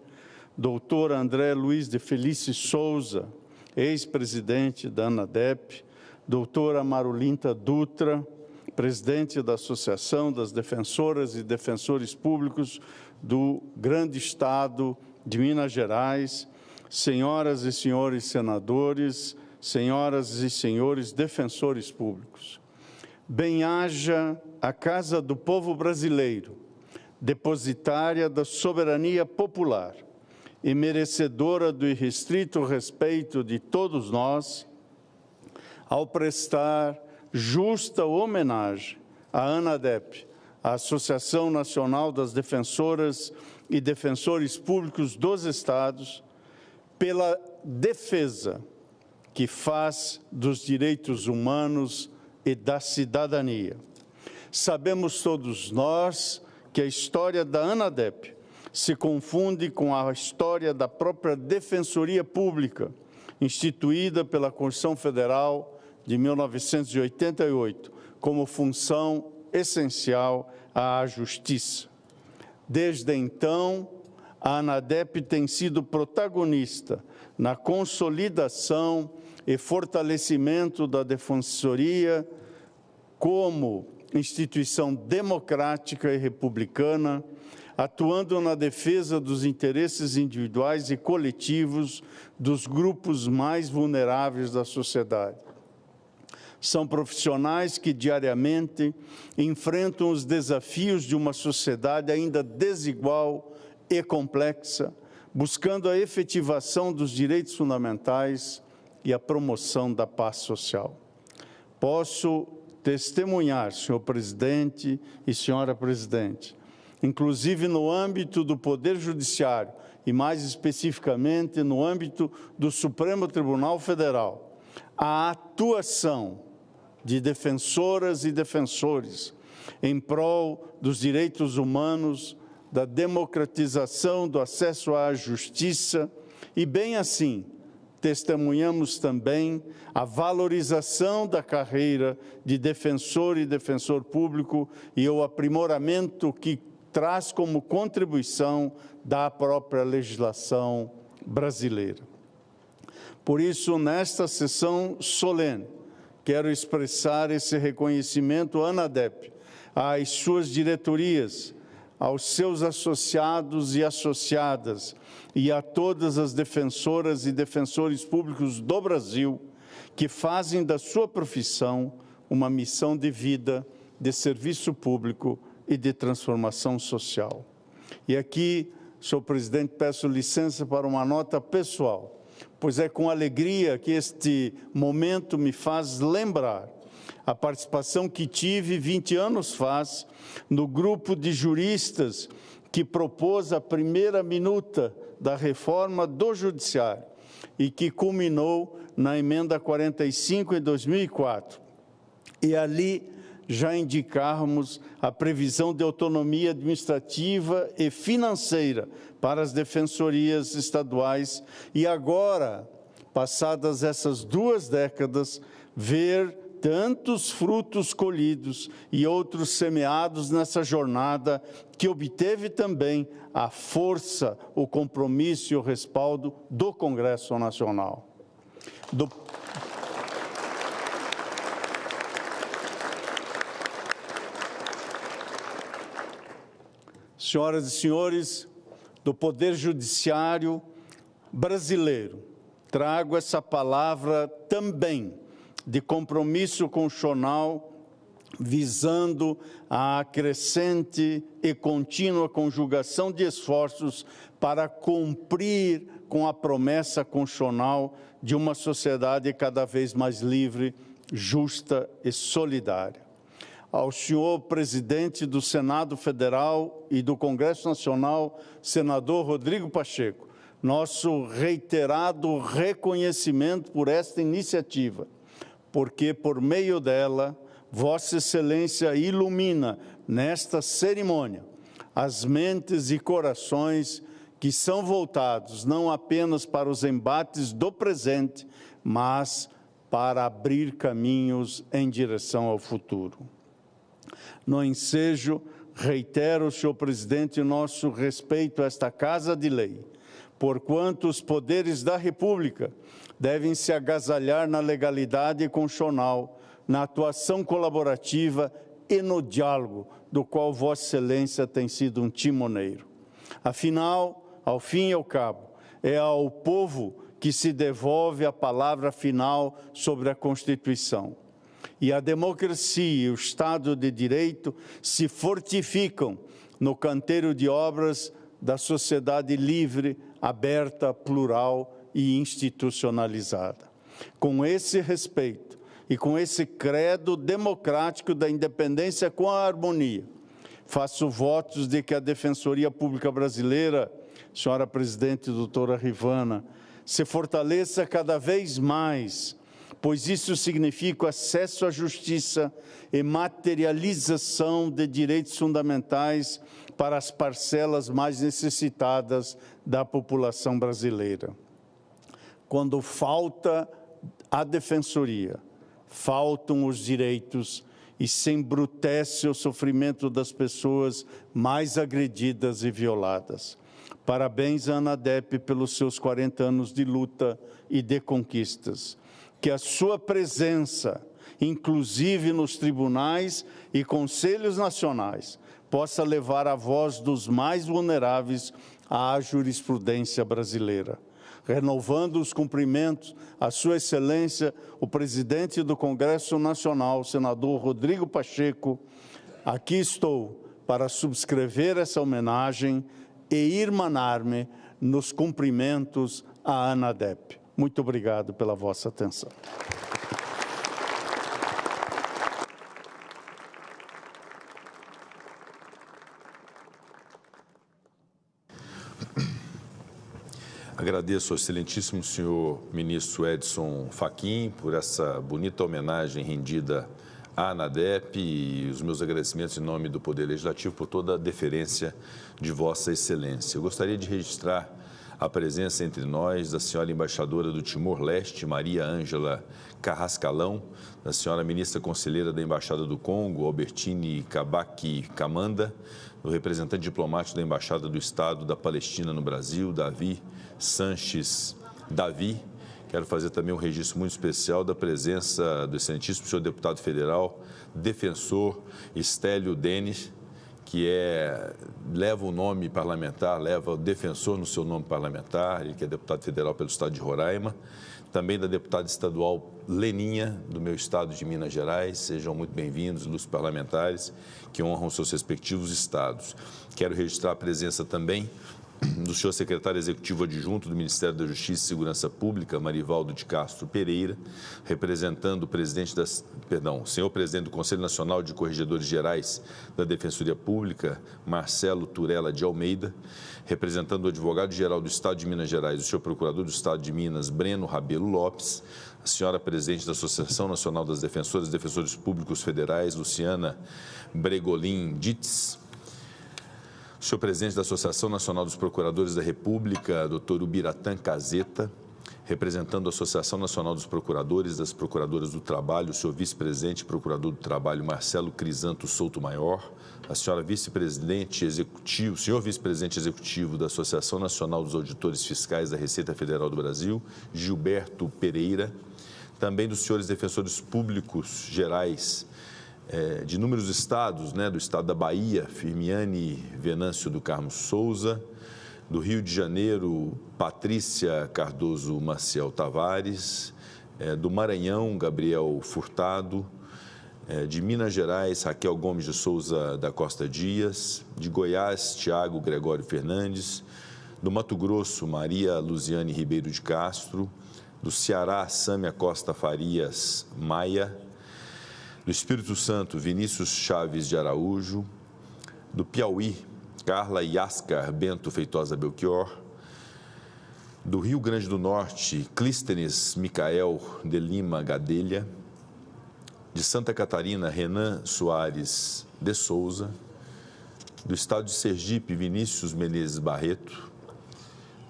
doutor André Luiz de Felice Souza, ex-presidente da ANADEP, doutora Marulinta Dutra, presidente da Associação das Defensoras e Defensores Públicos do Grande Estado de Minas Gerais, senhoras e senhores senadores, senhoras e senhores defensores públicos. Bem-haja a Casa do Povo Brasileiro, depositária da soberania popular e merecedora do irrestrito respeito de todos nós, ao prestar justa homenagem à ANADEP, a Associação Nacional das Defensoras e Defensores Públicos dos Estados, pela defesa que faz dos direitos humanos e da cidadania. Sabemos todos nós que a história da ANADEP se confunde com a história da própria Defensoria Pública, instituída pela Constituição Federal de 1988, como função essencial à justiça. Desde então, a ANADEP tem sido protagonista na consolidação e fortalecimento da Defensoria como instituição democrática e republicana, atuando na defesa dos interesses individuais e coletivos dos grupos mais vulneráveis da sociedade. São profissionais que diariamente enfrentam os desafios de uma sociedade ainda desigual e complexa, buscando a efetivação dos direitos fundamentais e a promoção da paz social. Posso testemunhar, senhor presidente e senhora presidente, inclusive no âmbito do Poder Judiciário e mais especificamente no âmbito do Supremo Tribunal Federal, a atuação de defensoras e defensores em prol dos direitos humanos, da democratização do acesso à justiça e, bem assim, testemunhamos também a valorização da carreira de defensor e defensor público e o aprimoramento que traz como contribuição da própria legislação brasileira. Por isso, nesta sessão solene, quero expressar esse reconhecimento à ANADEP, às suas diretorias, aos seus associados e associadas e a todas as defensoras e defensores públicos do Brasil que fazem da sua profissão uma missão de vida, de serviço público e de transformação social. E aqui, senhor presidente, peço licença para uma nota pessoal, pois é com alegria que este momento me faz lembrar a participação que tive 20 anos faz no grupo de juristas que propôs a primeira minuta da reforma do Judiciário e que culminou na emenda 45 em 2004. E ali já indicávamos a previsão de autonomia administrativa e financeira para as defensorias estaduais e agora, passadas essas 2 décadas, ver tantos frutos colhidos e outros semeados nessa jornada que obteve também a força, o compromisso e o respaldo do Congresso Nacional. senhoras e senhores do Poder Judiciário brasileiro, trago essa palavra também de compromisso constitucional, visando a crescente e contínua conjugação de esforços para cumprir com a promessa constitucional de uma sociedade cada vez mais livre, justa e solidária. Ao senhor presidente do Senado Federal e do Congresso Nacional, senador Rodrigo Pacheco, nosso reiterado reconhecimento por esta iniciativa, porque por meio dela, Vossa Excelência ilumina nesta cerimônia as mentes e corações que são voltados não apenas para os embates do presente, mas para abrir caminhos em direção ao futuro. No ensejo, reitero, senhor presidente, nosso respeito a esta Casa de Lei, porquanto os poderes da República devem se agasalhar na legalidade constitucional, na atuação colaborativa e no diálogo, do qual Vossa Excelência tem sido um timoneiro. Afinal, ao fim e ao cabo, é ao povo que se devolve a palavra final sobre a Constituição. E a democracia e o Estado de Direito se fortificam no canteiro de obras da sociedade livre, aberta, plural e institucionalizada. Com esse respeito e com esse credo democrático da independência com a harmonia, faço votos de que a Defensoria Pública Brasileira, senhora presidente doutora Rivana, se fortaleça cada vez mais, pois isso significa acesso à justiça e materialização de direitos fundamentais para as parcelas mais necessitadas da população brasileira. Quando falta a Defensoria, faltam os direitos e se embrutece o sofrimento das pessoas mais agredidas e violadas. Parabéns à ANADEP pelos seus 40 anos de luta e de conquistas. Que a sua presença, inclusive nos tribunais e conselhos nacionais, possa levar a voz dos mais vulneráveis à jurisprudência brasileira. Renovando os cumprimentos à Sua Excelência, o presidente do Congresso Nacional, senador Rodrigo Pacheco, aqui estou para subscrever essa homenagem e irmanar-me nos cumprimentos à ANADEP. Muito obrigado pela vossa atenção. Agradeço ao excelentíssimo senhor ministro Edson Fachin por essa bonita homenagem rendida à ANADEP e os meus agradecimentos em nome do Poder Legislativo por toda a deferência de Vossa Excelência. Eu gostaria de registrar a presença entre nós da senhora embaixadora do Timor-Leste, Maria Ângela Carrascalão, da senhora ministra conselheira da Embaixada do Congo, Albertine Kabaki Kamanda, do representante diplomático da Embaixada do Estado da Palestina no Brasil, Davi Sanches Davi. Quero fazer também um registro muito especial da presença do excelentíssimo senhor deputado federal, defensor Estélio Denis, que leva o nome parlamentar, leva o defensor no seu nome parlamentar, ele que é deputado federal pelo estado de Roraima, também da deputada estadual Leninha, do meu estado de Minas Gerais. Sejam muito bem-vindos, ilustres parlamentares, que honram seus respectivos estados. Quero registrar a presença também do senhor secretário executivo adjunto do Ministério da Justiça e Segurança Pública, Marivaldo de Castro Pereira, representando o senhor presidente do Conselho Nacional de Corregedores Gerais da Defensoria Pública, Marcelo Turella de Almeida, representando o advogado-geral do Estado de Minas Gerais, o senhor procurador do Estado de Minas, Breno Rabelo Lopes, a senhora presidente da Associação Nacional das Defensoras e Defensores Públicos Federais, Luciana Bregolin Dietz, o senhor presidente da Associação Nacional dos Procuradores da República, doutor Ubiratã Caseta, representando a Associação Nacional dos Procuradores das Procuradoras do Trabalho, o senhor vice-presidente e procurador do Trabalho, Marcelo Crisanto Souto Maior, a senhora vice-presidente executivo, o senhor vice-presidente executivo da Associação Nacional dos Auditores Fiscais da Receita Federal do Brasil, Gilberto Pereira, também dos senhores defensores públicos gerais, de inúmeros estados, né, do estado da Bahia, Firmiane Venâncio do Carmo Souza, do Rio de Janeiro, Patrícia Cardoso Maciel Tavares, do Maranhão, Gabriel Furtado, de Minas Gerais, Raquel Gomes de Souza da Costa Dias, de Goiás, Tiago Gregório Fernandes, do Mato Grosso, Maria Luziane Ribeiro de Castro, do Ceará, Sâmia Costa Farias Maia, do Espírito Santo, Vinícius Chaves de Araújo, do Piauí, Carla Yascar Bento Feitosa Belchior, do Rio Grande do Norte, Clístenes Micael de Lima Gadelha, de Santa Catarina, Renan Soares de Souza, do estado de Sergipe, Vinícius Menezes Barreto,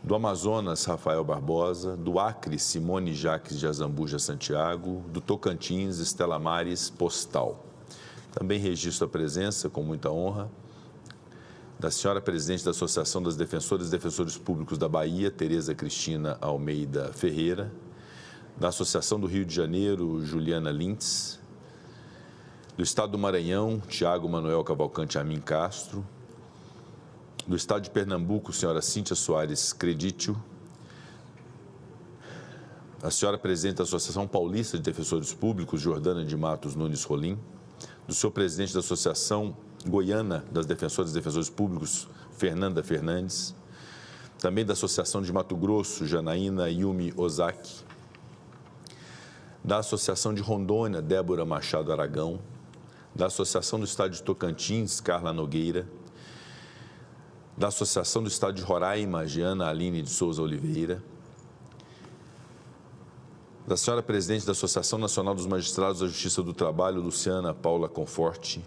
do Amazonas, Rafael Barbosa, do Acre, Simone Jaques de Azambuja Santiago, do Tocantins, Estela Mares Postal. Também registro a presença, com muita honra, da senhora presidente da Associação das Defensoras e Defensores Públicos da Bahia, Tereza Cristina Almeida Ferreira, da Associação do Rio de Janeiro, Juliana Lintz, do Estado do Maranhão, Tiago Manuel Cavalcante Amin Castro, do Estado de Pernambuco, senhora Cíntia Soares Credítio, a senhora presidente da Associação Paulista de Defensores Públicos, Jordana de Matos Nunes Rolim, do senhor presidente da Associação Goiana das Defensoras e Defensores Públicos, Fernanda Fernandes, também da Associação de Mato Grosso, Janaína Yumi Ozaki, da Associação de Rondônia, Débora Machado Aragão, da Associação do Estado de Tocantins, Carla Nogueira, da Associação do Estado de Roraima, Giana Aline de Souza Oliveira, da senhora presidente da Associação Nacional dos Magistrados da Justiça do Trabalho, Luciana Paula Conforte,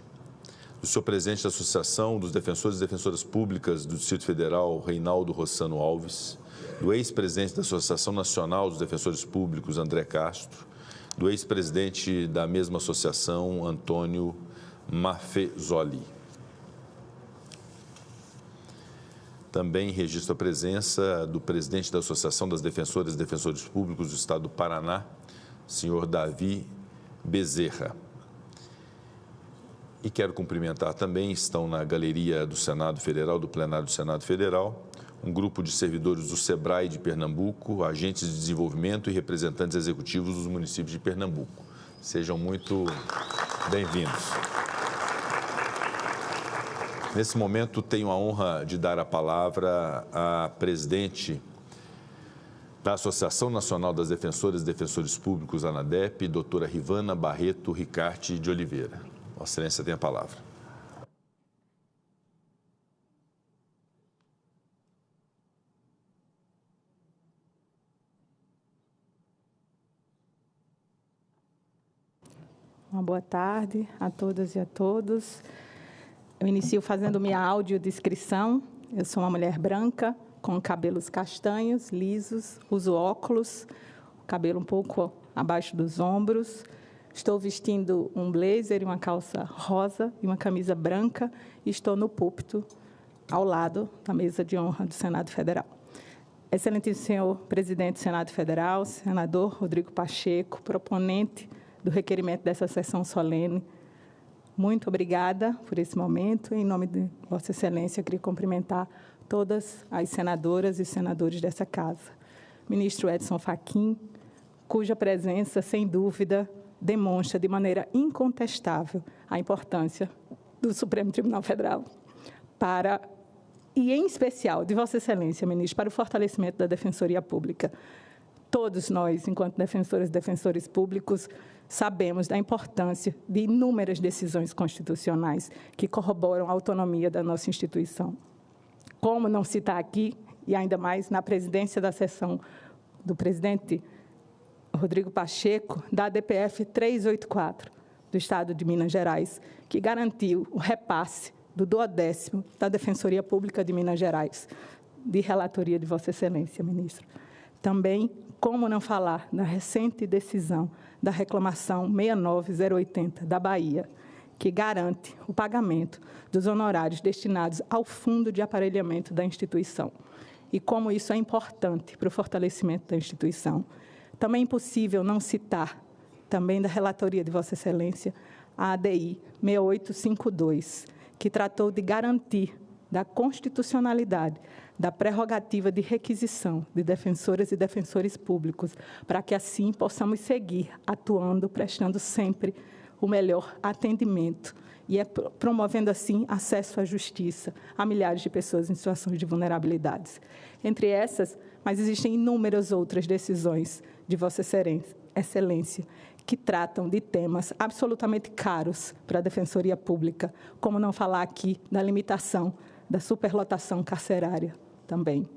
do senhor presidente da Associação dos Defensores e Defensoras Públicas do Distrito Federal, Reinaldo Rossano Alves, do ex-presidente da Associação Nacional dos Defensores Públicos, André Castro, do ex-presidente da mesma associação, Antônio Maffezoli. Também registro a presença do presidente da Associação das Defensoras e Defensores Públicos do Estado do Paraná, senhor Davi Bezerra. E quero cumprimentar também, estão na galeria do Senado Federal, do plenário do Senado Federal, um grupo de servidores do SEBRAE de Pernambuco, agentes de desenvolvimento e representantes executivos dos municípios de Pernambuco. Sejam muito bem-vindos. Nesse momento, tenho a honra de dar a palavra à presidente da Associação Nacional das Defensoras e Defensores Públicos, ANADEP, doutora Rivana Barreto Ricarte de Oliveira. Vossa Excelência tem a palavra. Uma boa tarde a todas e a todos. Eu inicio fazendo minha audiodescrição. Eu sou uma mulher branca, com cabelos castanhos, lisos, uso óculos, cabelo um pouco abaixo dos ombros. Estou vestindo um blazer e uma calça rosa e uma camisa branca e estou no púlpito, ao lado da mesa de honra do Senado Federal. Excelentíssimo senhor presidente do Senado Federal, senador Rodrigo Pacheco, proponente do requerimento dessa sessão solene, muito obrigada por esse momento. Em nome de Vossa Excelência, eu queria cumprimentar todas as senadoras e senadores dessa casa. Ministro Edson Fachin, cuja presença, sem dúvida, demonstra de maneira incontestável a importância do Supremo Tribunal Federal para, e em especial, de Vossa Excelência, ministro, para o fortalecimento da Defensoria Pública. Todos nós, enquanto defensoras e defensores públicos, sabemos da importância de inúmeras decisões constitucionais que corroboram a autonomia da nossa instituição. Como não citar aqui, e ainda mais na presidência da sessão do presidente Rodrigo Pacheco, da ADPF 384, do Estado de Minas Gerais, que garantiu o repasse do 12º da Defensoria Pública de Minas Gerais, de relatoria de Vossa Excelência, ministro. Também, como não falar da recente decisão da reclamação 69080 da Bahia, que garante o pagamento dos honorários destinados ao fundo de aparelhamento da instituição. E como isso é importante para o fortalecimento da instituição. Também é impossível não citar, também da relatoria de Vossa Excelência, a ADI 6852, que tratou de garantir da constitucionalidade da prerrogativa de requisição de defensoras e defensores públicos, para que assim possamos seguir atuando, prestando sempre o melhor atendimento e promovendo assim acesso à justiça a milhares de pessoas em situações de vulnerabilidades. Entre essas, mas existem inúmeras outras decisões de Vossa Excelência que tratam de temas absolutamente caros para a Defensoria Pública, como não falar aqui da limitação da superlotação carcerária também.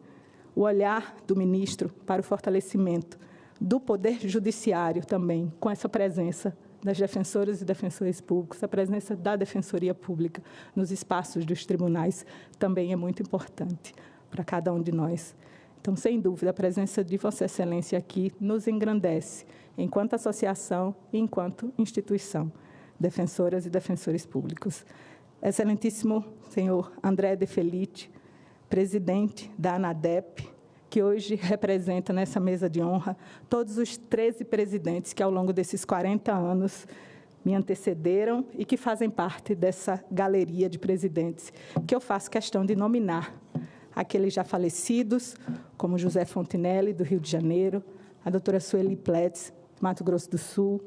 O olhar do ministro para o fortalecimento do Poder Judiciário também, com essa presença das defensoras e defensores públicos, a presença da Defensoria Pública nos espaços dos tribunais também é muito importante para cada um de nós. Então, sem dúvida, a presença de Vossa Excelência aqui nos engrandece, enquanto associação e enquanto instituição, defensoras e defensores públicos. Excelentíssimo senhor André de Felice, presidente da ANADEP, que hoje representa nessa mesa de honra todos os 13 presidentes que, ao longo desses 40 anos, me antecederam e que fazem parte dessa galeria de presidentes, que eu faço questão de nominar aqueles já falecidos, como José Fontinelli, do Rio de Janeiro, a doutora Sueli Pletz, Mato Grosso do Sul,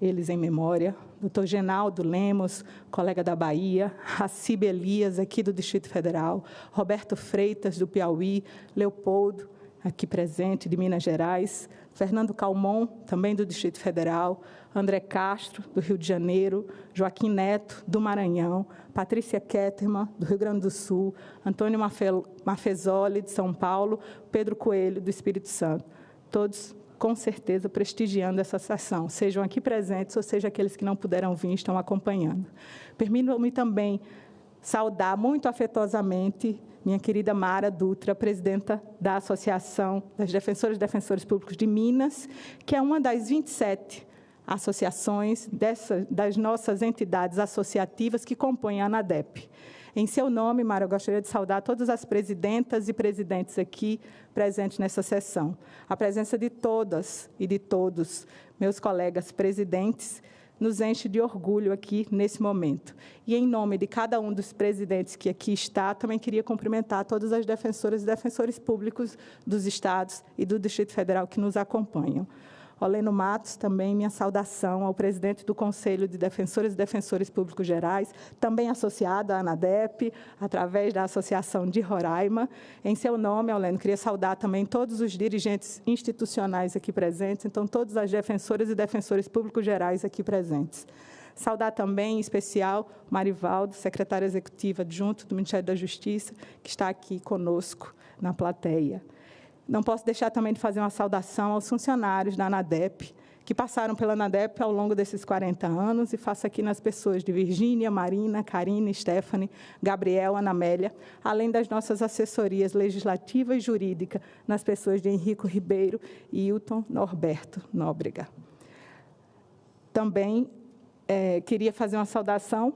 eles em memória, doutor Genaldo Lemos, colega da Bahia, Racibe Elias, aqui do Distrito Federal, Roberto Freitas, do Piauí, Leopoldo, aqui presente, de Minas Gerais, Fernando Calmon, também do Distrito Federal, André Castro, do Rio de Janeiro, Joaquim Neto, do Maranhão, Patrícia Ketterman, do Rio Grande do Sul, Antônio Mafezoli, de São Paulo, Pedro Coelho, do Espírito Santo. Todos, com certeza, prestigiando essa sessão, sejam aqui presentes, ou seja, aqueles que não puderam vir, estão acompanhando. Permitam-me também saudar muito afetuosamente minha querida Mara Dutra, presidenta da Associação das Defensoras e Defensores Públicos de Minas, que é uma das 27 associações das nossas entidades associativas que compõem a ANADEP. Em seu nome, Mara, eu gostaria de saudar todas as presidentas e presidentes aqui presentes nessa sessão. A presença de todas e de todos meus colegas presidentes nos enche de orgulho aqui nesse momento. E, em nome de cada um dos presidentes que aqui está, também queria cumprimentar todas as defensoras e defensores públicos dos estados e do Distrito Federal que nos acompanham. Oleno Matos, também minha saudação ao presidente do Conselho de Defensoras e Defensores Públicos Gerais, também associado à ANADEP, através da Associação de Roraima. Em seu nome, Oleno, queria saudar também todos os dirigentes institucionais aqui presentes, então, todas as defensoras e defensores públicos gerais aqui presentes. Saudar também, em especial, Marivaldo, secretária executiva adjunto do Ministério da Justiça, que está aqui conosco na plateia. Não posso deixar também de fazer uma saudação aos funcionários da ANADEP, que passaram pela ANADEP ao longo desses 40 anos, e faço aqui nas pessoas de Virgínia, Marina, Karine, Stephanie, Gabriel, Ana Amélia, além das nossas assessorias legislativa e jurídica, nas pessoas de Henrico Ribeiro e Hilton Norberto Nóbrega. Também queria fazer uma saudação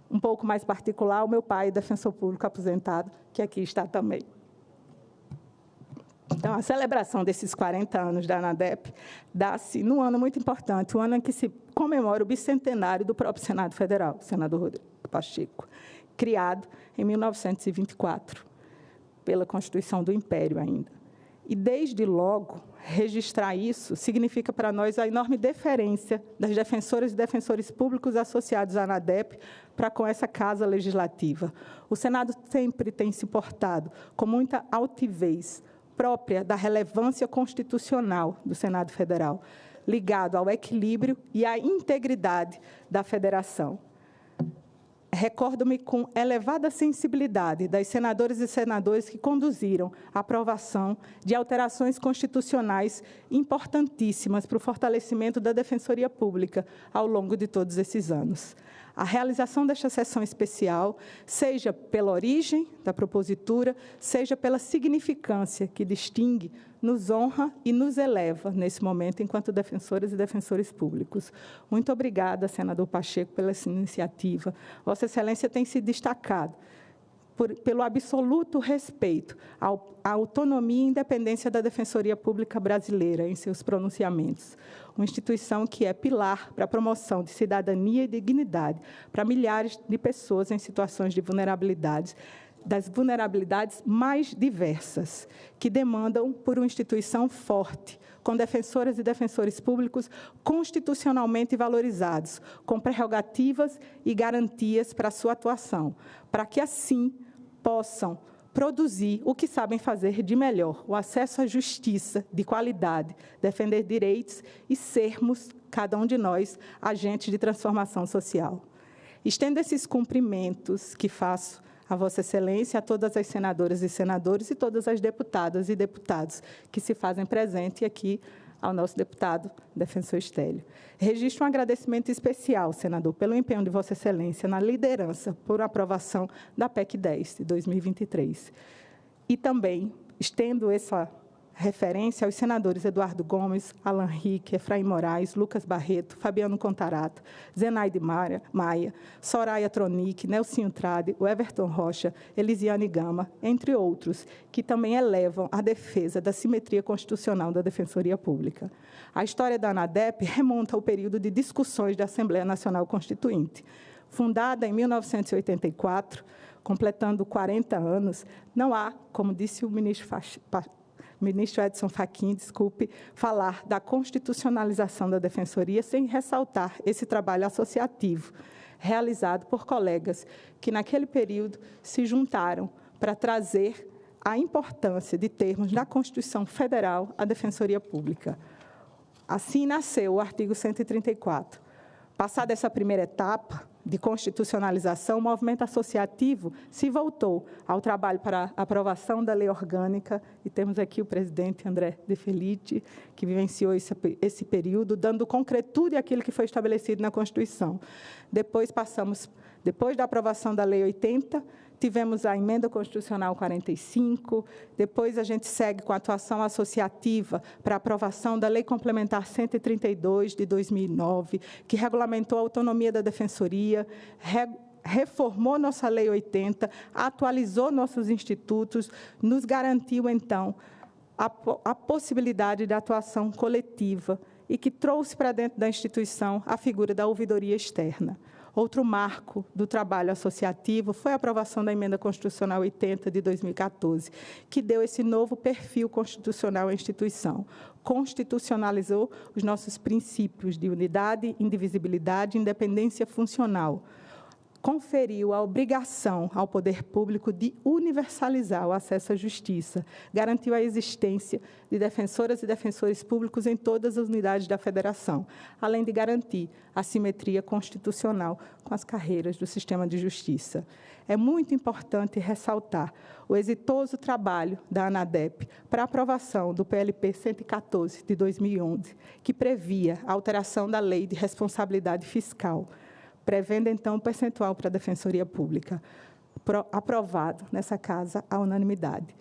um pouco mais particular ao meu pai, defensor público aposentado, que aqui está também. Então, a celebração desses 40 anos da ANADEP dá-se num ano muito importante, o ano em que se comemora o bicentenário do próprio Senado Federal, o senador Rodrigo Pacheco, criado em 1924, pela Constituição do Império ainda. E, desde logo, registrar isso significa para nós a enorme deferência das defensoras e defensores públicos associados à ANADEP para com essa casa legislativa. O Senado sempre tem se portado com muita altivez, própria da relevância constitucional do Senado Federal, ligado ao equilíbrio e à integridade da federação. Recordo-me com elevada sensibilidade das senadoras e senadores que conduziram a aprovação de alterações constitucionais importantíssimas para o fortalecimento da Defensoria Pública ao longo de todos esses anos. A realização desta sessão especial, seja pela origem da propositura, seja pela significância que distingue, nos honra e nos eleva nesse momento enquanto defensoras e defensores públicos. Muito obrigada, senador Pacheco, pela essa iniciativa. Vossa Excelência tem se destacado pelo absoluto respeito à autonomia e independência da Defensoria Pública Brasileira em seus pronunciamentos. Uma instituição que é pilar para a promoção de cidadania e dignidade para milhares de pessoas em situações de vulnerabilidade, das vulnerabilidades mais diversas, que demandam por uma instituição forte, com defensoras e defensores públicos constitucionalmente valorizados, com prerrogativas e garantias para a sua atuação, para que, assim, possam produzir o que sabem fazer de melhor, o acesso à justiça de qualidade, defender direitos e sermos, cada um de nós, agentes de transformação social. Estendo esses cumprimentos que faço a Vossa Excelência, a todas as senadoras e senadores e todas as deputadas e deputados que se fazem presente aqui ao nosso deputado defensor Estélio. Registro um agradecimento especial, senador, pelo empenho de Vossa Excelência na liderança por aprovação da PEC 10 de 2023. E também estendo essa referência aos senadores Eduardo Gomes, Alan Rick, Efraim Moraes, Lucas Barreto, Fabiano Contarato, Zenaide Maia, Soraya Tronic, Nelsinho Trade, Everton Rocha, Elisiane Gama, entre outros, que também elevam a defesa da simetria constitucional da Defensoria Pública. A história da ANADEP remonta ao período de discussões da Assembleia Nacional Constituinte. Fundada em 1984, completando 40 anos, não há, como disse o ministro Edson Fachin, falar da constitucionalização da Defensoria sem ressaltar esse trabalho associativo realizado por colegas que, naquele período, se juntaram para trazer a importância de termos na Constituição Federal a Defensoria Pública. Assim nasceu o artigo 134. Passada essa primeira etapa de constitucionalização, o movimento associativo se voltou ao trabalho para a aprovação da lei orgânica, e temos aqui o presidente André De Felice, que vivenciou esse período, dando concretude àquilo que foi estabelecido na Constituição. Depois da aprovação da Lei 80, tivemos a Emenda Constitucional 45, depois a gente segue com a atuação associativa para a aprovação da Lei Complementar 132, de 2009, que regulamentou a autonomia da Defensoria, reformou nossa Lei 80, atualizou nossos institutos, nos garantiu, então, a possibilidade de atuação coletiva e que trouxe para dentro da instituição a figura da ouvidoria externa. Outro marco do trabalho associativo foi a aprovação da Emenda Constitucional 80, de 2014, que deu esse novo perfil constitucional à instituição. Constitucionalizou os nossos princípios de unidade, indivisibilidade e independência funcional. Conferiu a obrigação ao poder público de universalizar o acesso à justiça, garantiu a existência de defensoras e defensores públicos em todas as unidades da Federação, além de garantir a simetria constitucional com as carreiras do sistema de justiça. É muito importante ressaltar o exitoso trabalho da ANADEP para a aprovação do PLP 114, de 2011, que previa a alteração da Lei de Responsabilidade Fiscal, prevendo, então, um percentual para a Defensoria Pública, aprovado nessa Casa à unanimidade.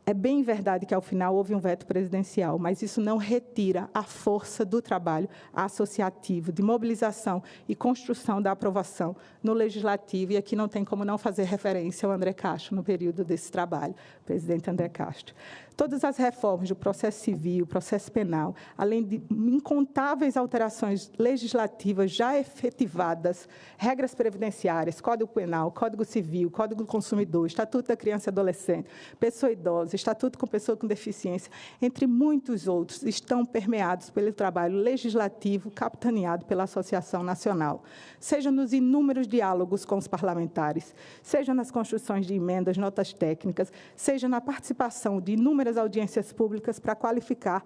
É bem verdade que, ao final, houve um veto presidencial, mas isso não retira a força do trabalho associativo, de mobilização e construção da aprovação no Legislativo, e aqui não tem como não fazer referência ao André Castro no período desse trabalho, presidente André Castro. Todas as reformas do processo civil, processo penal, além de incontáveis alterações legislativas já efetivadas, regras previdenciárias, Código Penal, Código Civil, Código do Consumidor, Estatuto da Criança e Adolescente, Pessoa Idosa, Estatuto com Pessoa com Deficiência, entre muitos outros, estão permeados pelo trabalho legislativo capitaneado pela Associação Nacional, seja nos inúmeros diálogos com os parlamentares, seja nas construções de emendas, notas técnicas, seja na participação de inúmeras audiências públicas para qualificar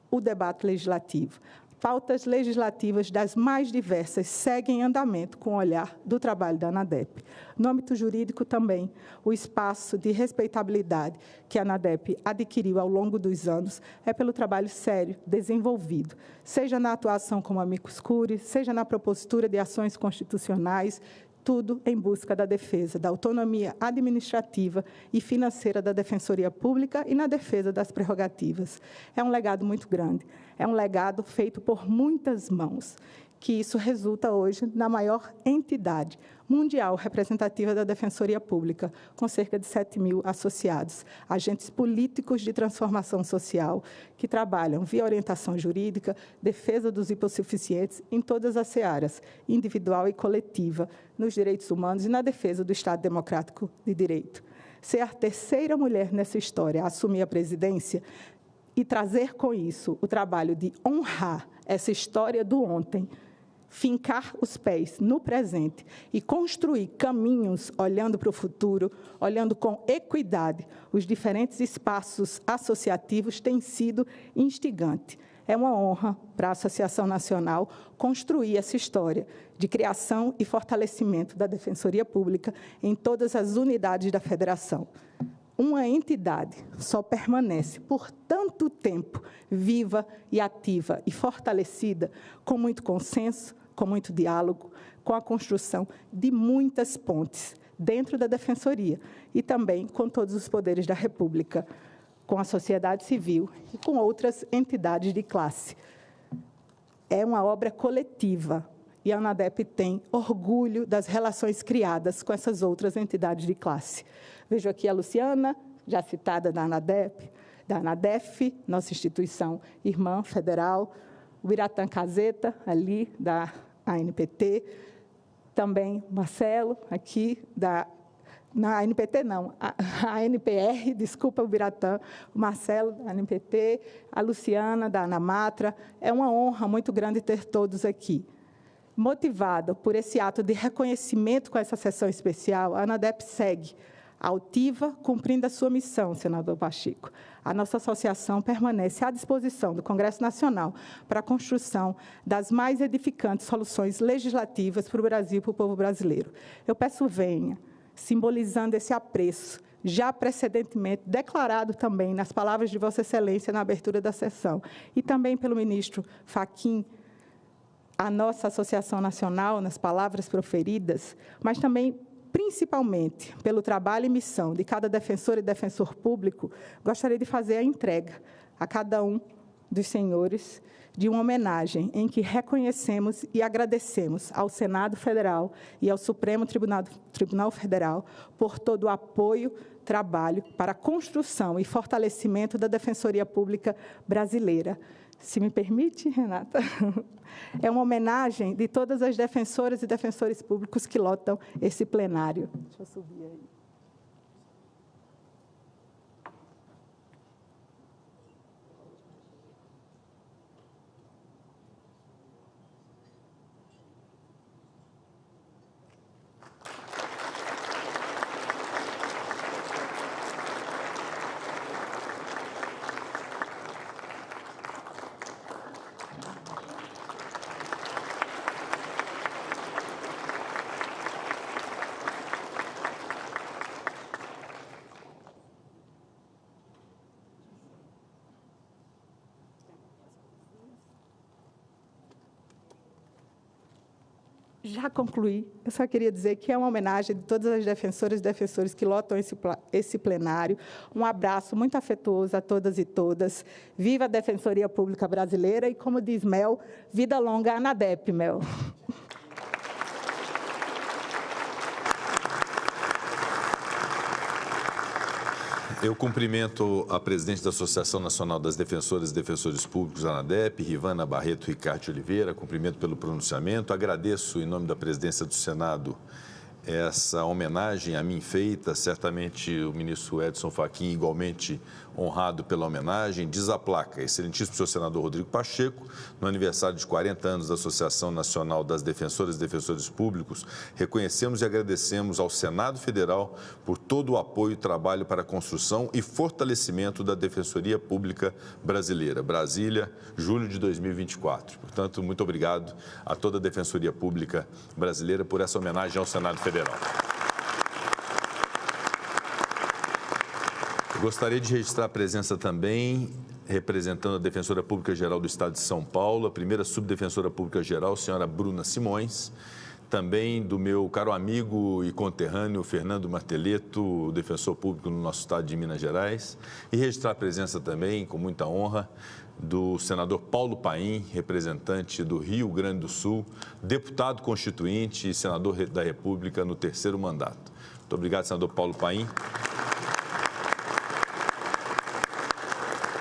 o debate legislativo. Pautas legislativas das mais diversas seguem em andamento com o olhar do trabalho da ANADEP. No âmbito jurídico também, o espaço de respeitabilidade que a ANADEP adquiriu ao longo dos anos é pelo trabalho sério desenvolvido, seja na atuação como amicus curiae, seja na propositura de ações constitucionais, tudo em busca da defesa da autonomia administrativa e financeira da Defensoria Pública e na defesa das prerrogativas. É um legado muito grande, é um legado feito por muitas mãos, que isso resulta hoje na maior entidade mundial representativa da Defensoria Pública, com cerca de 7 mil associados, agentes políticos de transformação social que trabalham via orientação jurídica, defesa dos hipossuficientes em todas as searas, individual e coletiva, nos direitos humanos e na defesa do Estado Democrático de Direito. Ser a terceira mulher nessa história a assumir a presidência e trazer com isso o trabalho de honrar essa história do ontem, fincar os pés no presente e construir caminhos olhando para o futuro, olhando com equidade os diferentes espaços associativos, tem sido instigante. É uma honra para a Associação Nacional construir essa história de criação e fortalecimento da Defensoria Pública em todas as unidades da Federação. Uma entidade só permanece por tanto tempo viva e ativa e fortalecida com muito consenso, com muito diálogo, com a construção de muitas pontes dentro da Defensoria e também com todos os poderes da República, com a sociedade civil e com outras entidades de classe. É uma obra coletiva e a ANADEP tem orgulho das relações criadas com essas outras entidades de classe. Vejo aqui a Luciana, já citada da ANADEF, nossa instituição irmã federal, o Biratã Caseta, ali, da ANPT, também Marcelo, aqui, na ANPT não, a ANPR, desculpa o Biratã, o Marcelo, da ANPT, a Luciana, da ANAMATRA. É uma honra muito grande ter todos aqui. Motivada por esse ato de reconhecimento com essa sessão especial, a ANADEP segue altiva, cumprindo a sua missão, senador Pacheco. A nossa associação permanece à disposição do Congresso Nacional para a construção das mais edificantes soluções legislativas para o Brasil e para o povo brasileiro. Eu peço venha, simbolizando esse apreço, já precedentemente declarado também nas palavras de Vossa Excelência na abertura da sessão, e também pelo ministro Fachin, a nossa Associação Nacional, nas palavras proferidas, mas também principalmente pelo trabalho e missão de cada defensor e defensor público, gostaria de fazer a entrega a cada um dos senhores de uma homenagem em que reconhecemos e agradecemos ao Senado Federal e ao Supremo Tribunal Federal por todo o apoio, trabalho para a construção e fortalecimento da Defensoria Pública brasileira. Se me permite, Renata, é uma homenagem de todas as defensoras e defensores públicos que lotam esse plenário. Deixa eu subir aí. Já concluí. Eu só queria dizer que é uma homenagem de todas as defensoras e defensores que lotam esse plenário. Um abraço muito afetuoso a todas e todas. Viva a Defensoria Pública Brasileira e, como diz Mel, vida longa à ANADEP, Mel. Eu cumprimento a presidente da Associação Nacional das Defensoras e Defensores Públicos, ANADEP, Rivana Barreto Ricardo de Oliveira, cumprimento pelo pronunciamento. Agradeço, em nome da presidência do Senado, essa homenagem a mim feita. Certamente o ministro Edson Fachin, igualmente honrado pela homenagem, diz a placa: excelentíssimo senhor senador Rodrigo Pacheco, no aniversário de 40 anos da Associação Nacional das Defensoras e Defensores Públicos, reconhecemos e agradecemos ao Senado Federal por todo o apoio e trabalho para a construção e fortalecimento da Defensoria Pública Brasileira. Brasília, julho de 2024. Portanto, muito obrigado a toda a Defensoria Pública Brasileira por essa homenagem ao Senado Federal. Gostaria de registrar a presença também, representando a Defensora Pública Geral do Estado de São Paulo, a primeira subdefensora pública geral, a senhora Bruna Simões. também do meu caro amigo e conterrâneo Fernando Martelletto, defensor público no nosso estado de Minas Gerais, e registrar a presença também, com muita honra, do senador Paulo Paim, representante do Rio Grande do Sul, deputado constituinte e senador da República no 3º mandato. Muito obrigado, senador Paulo Paim.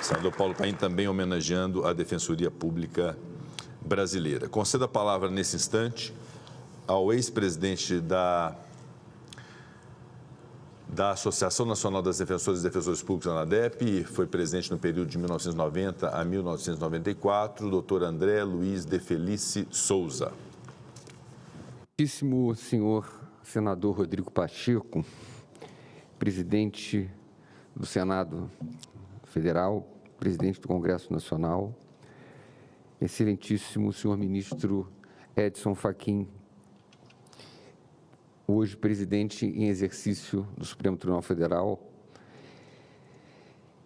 Senador Paulo Paim também homenageando a Defensoria Pública Brasileira. Concedo a palavra nesse instante ao ex-presidente da Associação Nacional das Defensoras e Defensores Públicos, ANADEP, foi presidente no período de 1990 a 1994, doutor André Luiz de Felice Souza. Excelentíssimo senhor senador Rodrigo Pacheco, presidente do Senado Federal, presidente do Congresso Nacional, excelentíssimo senhor ministro Edson Fachin, hoje presidente em exercício do Supremo Tribunal Federal,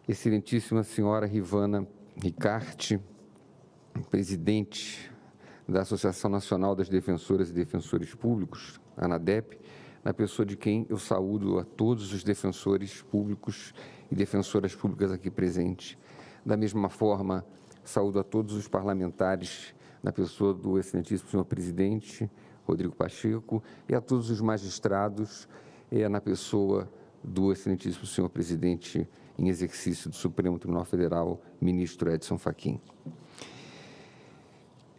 excelentíssima senhora Rivana Ricarte, presidente da Associação Nacional das Defensoras e Defensores Públicos, ANADEP, na pessoa de quem eu saúdo a todos os defensores públicos e defensoras públicas aqui presentes. Da mesma forma, saúdo a todos os parlamentares, na pessoa do excelentíssimo senhor presidente, Rodrigo Pacheco, e a todos os magistrados, na pessoa do excelentíssimo senhor presidente em exercício do Supremo Tribunal Federal, ministro Edson Fachin.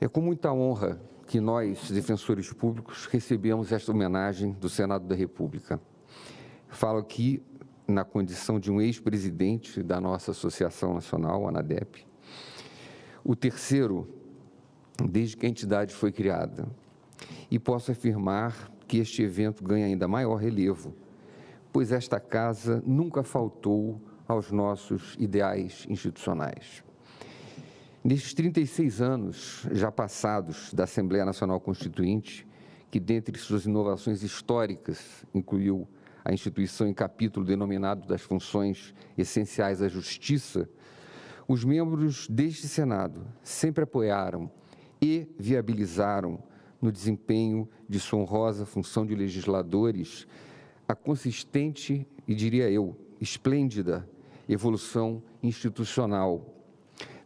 É com muita honra que nós, defensores públicos, recebemos esta homenagem do Senado da República. Falo aqui na condição de um ex-presidente da nossa Associação Nacional, ANADEP, o 3º desde que a entidade foi criada. E posso afirmar que este evento ganha ainda maior relevo, pois esta casa nunca faltou aos nossos ideais institucionais. Nestes 36 anos já passados da Assembleia Nacional Constituinte, que dentre suas inovações históricas incluiu a instituição em capítulo denominado das funções essenciais à justiça, os membros deste Senado sempre apoiaram e viabilizaram no desempenho de sua honrosa função de legisladores a consistente e, diria eu, esplêndida evolução institucional,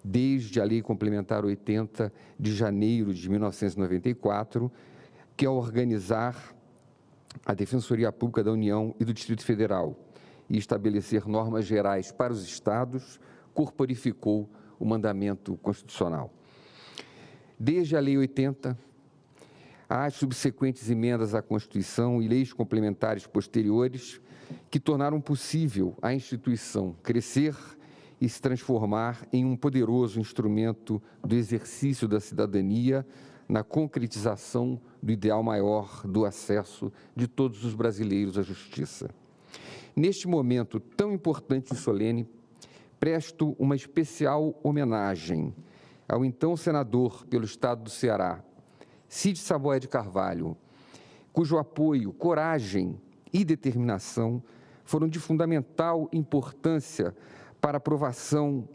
desde a Lei Complementar 80 de janeiro de 1994, que ao organizar a Defensoria Pública da União e do Distrito Federal e estabelecer normas gerais para os estados, corporificou o mandamento constitucional. Desde a Lei 80, as subsequentes emendas à Constituição e leis complementares posteriores que tornaram possível a instituição crescer e se transformar em um poderoso instrumento do exercício da cidadania na concretização do ideal maior do acesso de todos os brasileiros à justiça. Neste momento tão importante e solene, presto uma especial homenagem ao então senador pelo Estado do Ceará, Cid Saboia de Carvalho, cujo apoio, coragem e determinação foram de fundamental importância para aprovação,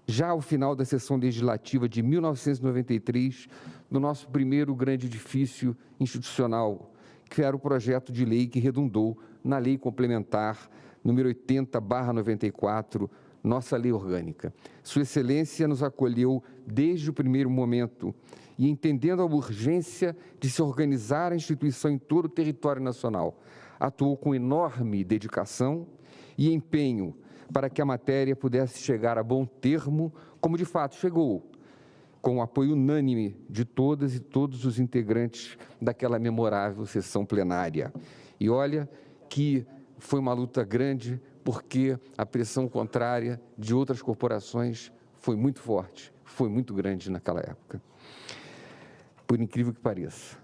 já ao final da sessão legislativa de 1993, do nosso primeiro grande edifício institucional, que era o projeto de lei que redundou na Lei Complementar número 80/94, nossa lei orgânica. Sua Excelência nos acolheu desde o primeiro momento e, entendendo a urgência de se organizar a instituição em todo o território nacional, atuou com enorme dedicação e empenho para que a matéria pudesse chegar a bom termo, como de fato chegou, com o apoio unânime de todas e todos os integrantes daquela memorável sessão plenária. E olha que foi uma luta grande, porque a pressão contrária de outras corporações foi muito forte, foi muito grande naquela época, por incrível que pareça.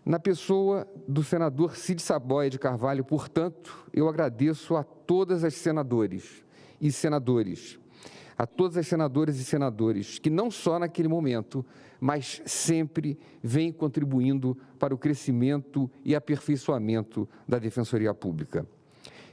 Na pessoa do senador Cid Saboia de Carvalho, portanto, eu agradeço a todas as senadoras e senadores, a todas as senadoras e senadores que não só naquele momento, mas sempre vêm contribuindo para o crescimento e aperfeiçoamento da Defensoria Pública.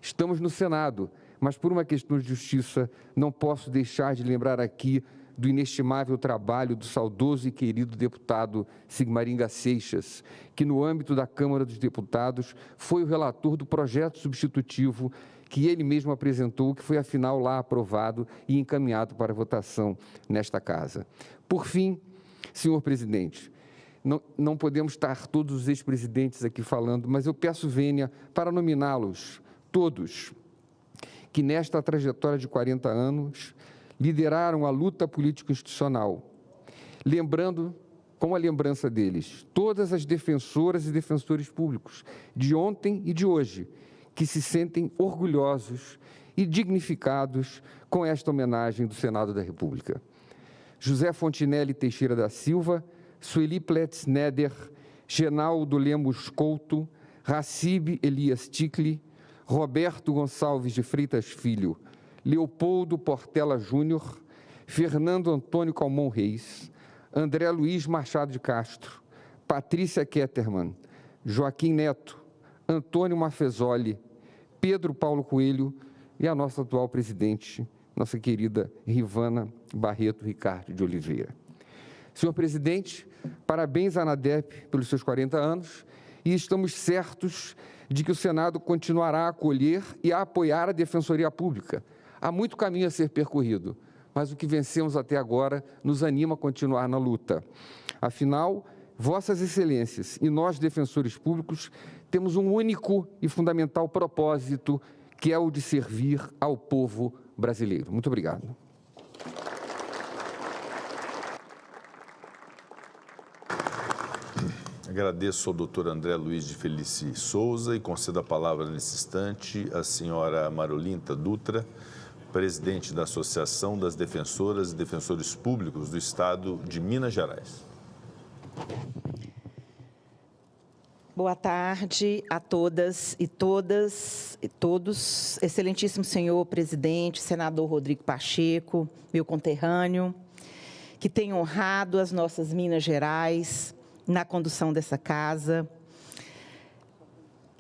Estamos no Senado, mas por uma questão de justiça não posso deixar de lembrar aqui do inestimável trabalho do saudoso e querido deputado Sigmaringa Seixas, que, no âmbito da Câmara dos Deputados, foi o relator do projeto substitutivo que ele mesmo apresentou, que foi, afinal, lá aprovado e encaminhado para votação nesta Casa. Por fim, senhor presidente, não podemos estar todos os ex-presidentes aqui falando, mas eu peço vênia para nominá-los, todos, que nesta trajetória de 40 anos lideraram a luta político-institucional, lembrando, com a lembrança deles, todas as defensoras e defensores públicos de ontem e de hoje, que se sentem orgulhosos e dignificados com esta homenagem do Senado da República. José Fontinelli Teixeira da Silva, Sueli Pletz Neder, Genaldo Lemos Couto, Racib Elias Ticli, Roberto Gonçalves de Freitas Filho, Leopoldo Portela Júnior, Fernando Antônio Calmon Reis, André Luiz Machado de Castro, Patrícia Kettermann, Joaquim Neto, Antônio Mafezoli, Pedro Paulo Coelho e a nossa atual presidente, nossa querida Rivana Barreto Ricardo de Oliveira. Senhor presidente, parabéns à ANADEP pelos seus 40 anos e estamos certos de que o Senado continuará a acolher e a apoiar a Defensoria Pública. Há muito caminho a ser percorrido, mas o que vencemos até agora nos anima a continuar na luta. Afinal, Vossas Excelências e nós, defensores públicos, temos um único e fundamental propósito, que é o de servir ao povo brasileiro. Muito obrigado. Agradeço ao doutor André Luiz de Felice Souza e concedo a palavra nesse instante à senhora Marolinta Dutra, presidente da Associação das Defensoras e Defensores Públicos do Estado de Minas Gerais. Boa tarde a todas e todos. Excelentíssimo senhor presidente, senador Rodrigo Pacheco, meu conterrâneo, que tem honrado as nossas Minas Gerais na condução dessa casa,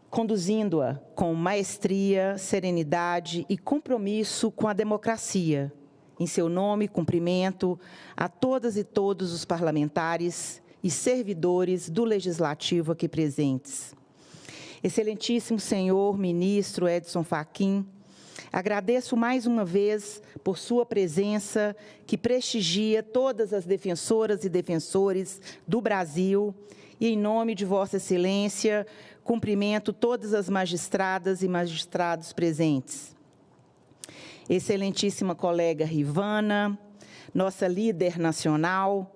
conduzindo-a com maestria, serenidade e compromisso com a democracia. Em seu nome, cumprimento a todas e todos os parlamentares e servidores do Legislativo aqui presentes. Excelentíssimo senhor ministro Edson Fachin, agradeço mais uma vez por sua presença, que prestigia todas as defensoras e defensores do Brasil, e em nome de Vossa Excelência, cumprimento todas as magistradas e magistrados presentes. Excelentíssima colega Rivana, nossa líder nacional,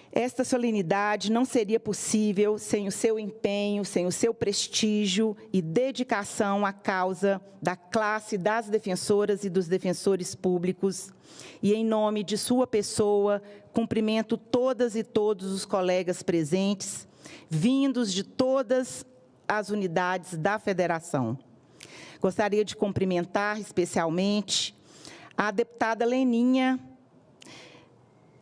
esta solenidade não seria possível sem o seu empenho, sem o seu prestígio e dedicação à causa da classe das defensoras e dos defensores públicos. E, em nome de sua pessoa, cumprimento todas e todos os colegas presentes, vindos de todas as unidades da Federação. Gostaria de cumprimentar especialmente a deputada Leninha,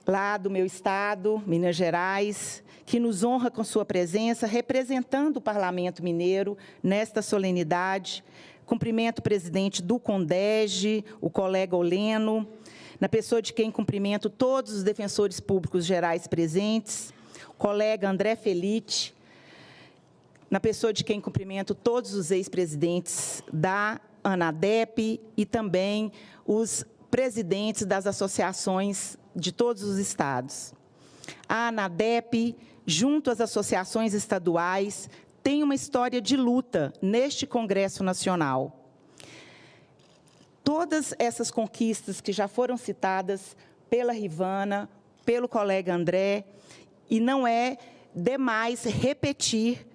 lá do meu estado, Minas Gerais, que nos honra com sua presença, representando o Parlamento Mineiro nesta solenidade. Cumprimento o presidente do CONDEG, o colega Oleno, na pessoa de quem cumprimento todos os defensores públicos gerais presentes, o colega André Felite, na pessoa de quem cumprimento todos os ex-presidentes da ANADEP e também os presidentes das associações de todos os estados. A ANADEP, junto às associações estaduais, tem uma história de luta neste Congresso Nacional. Todas essas conquistas que já foram citadas pela Rivana, pelo colega André, e não é demais repetir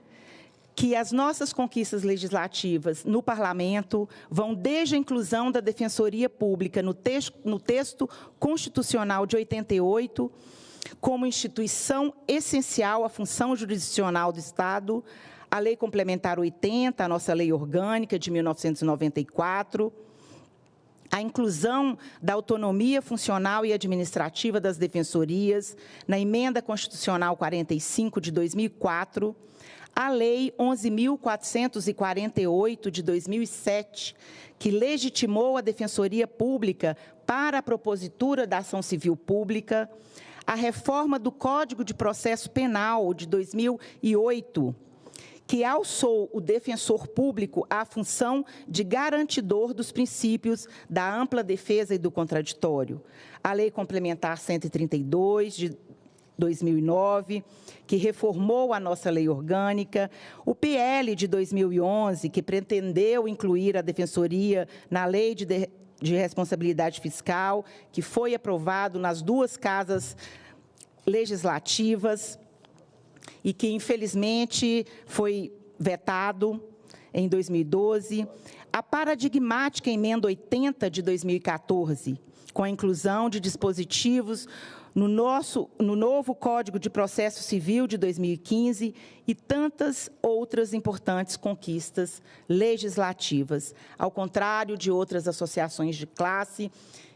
que as nossas conquistas legislativas no Parlamento vão desde a inclusão da Defensoria Pública no texto constitucional de 88, como instituição essencial à função jurisdicional do Estado, a Lei Complementar 80, a nossa Lei Orgânica de 1994, a inclusão da autonomia funcional e administrativa das defensorias na Emenda Constitucional 45 de 2004, a Lei 11.448, de 2007, que legitimou a Defensoria Pública para a propositura da ação civil pública, a reforma do Código de Processo Penal de 2008, que alçou o defensor público à função de garantidor dos princípios da ampla defesa e do contraditório. A Lei Complementar 132, de 2009, que reformou a nossa lei orgânica, o PL de 2011, que pretendeu incluir a Defensoria na Lei de Responsabilidade Fiscal, que foi aprovado nas duas casas legislativas e que, infelizmente, foi vetado em 2012. A paradigmática Emenda 80 de 2014, com a inclusão de dispositivos no novo Código de Processo Civil de 2015 e tantas outras importantes conquistas legislativas, ao contrário de outras associações de classe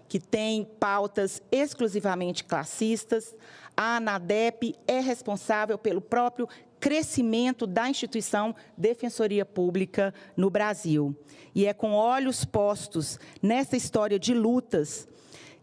que têm pautas exclusivamente classistas. A ANADEP é responsável pelo próprio crescimento da instituição Defensoria Pública no Brasil. E é com olhos postos nessa história de lutas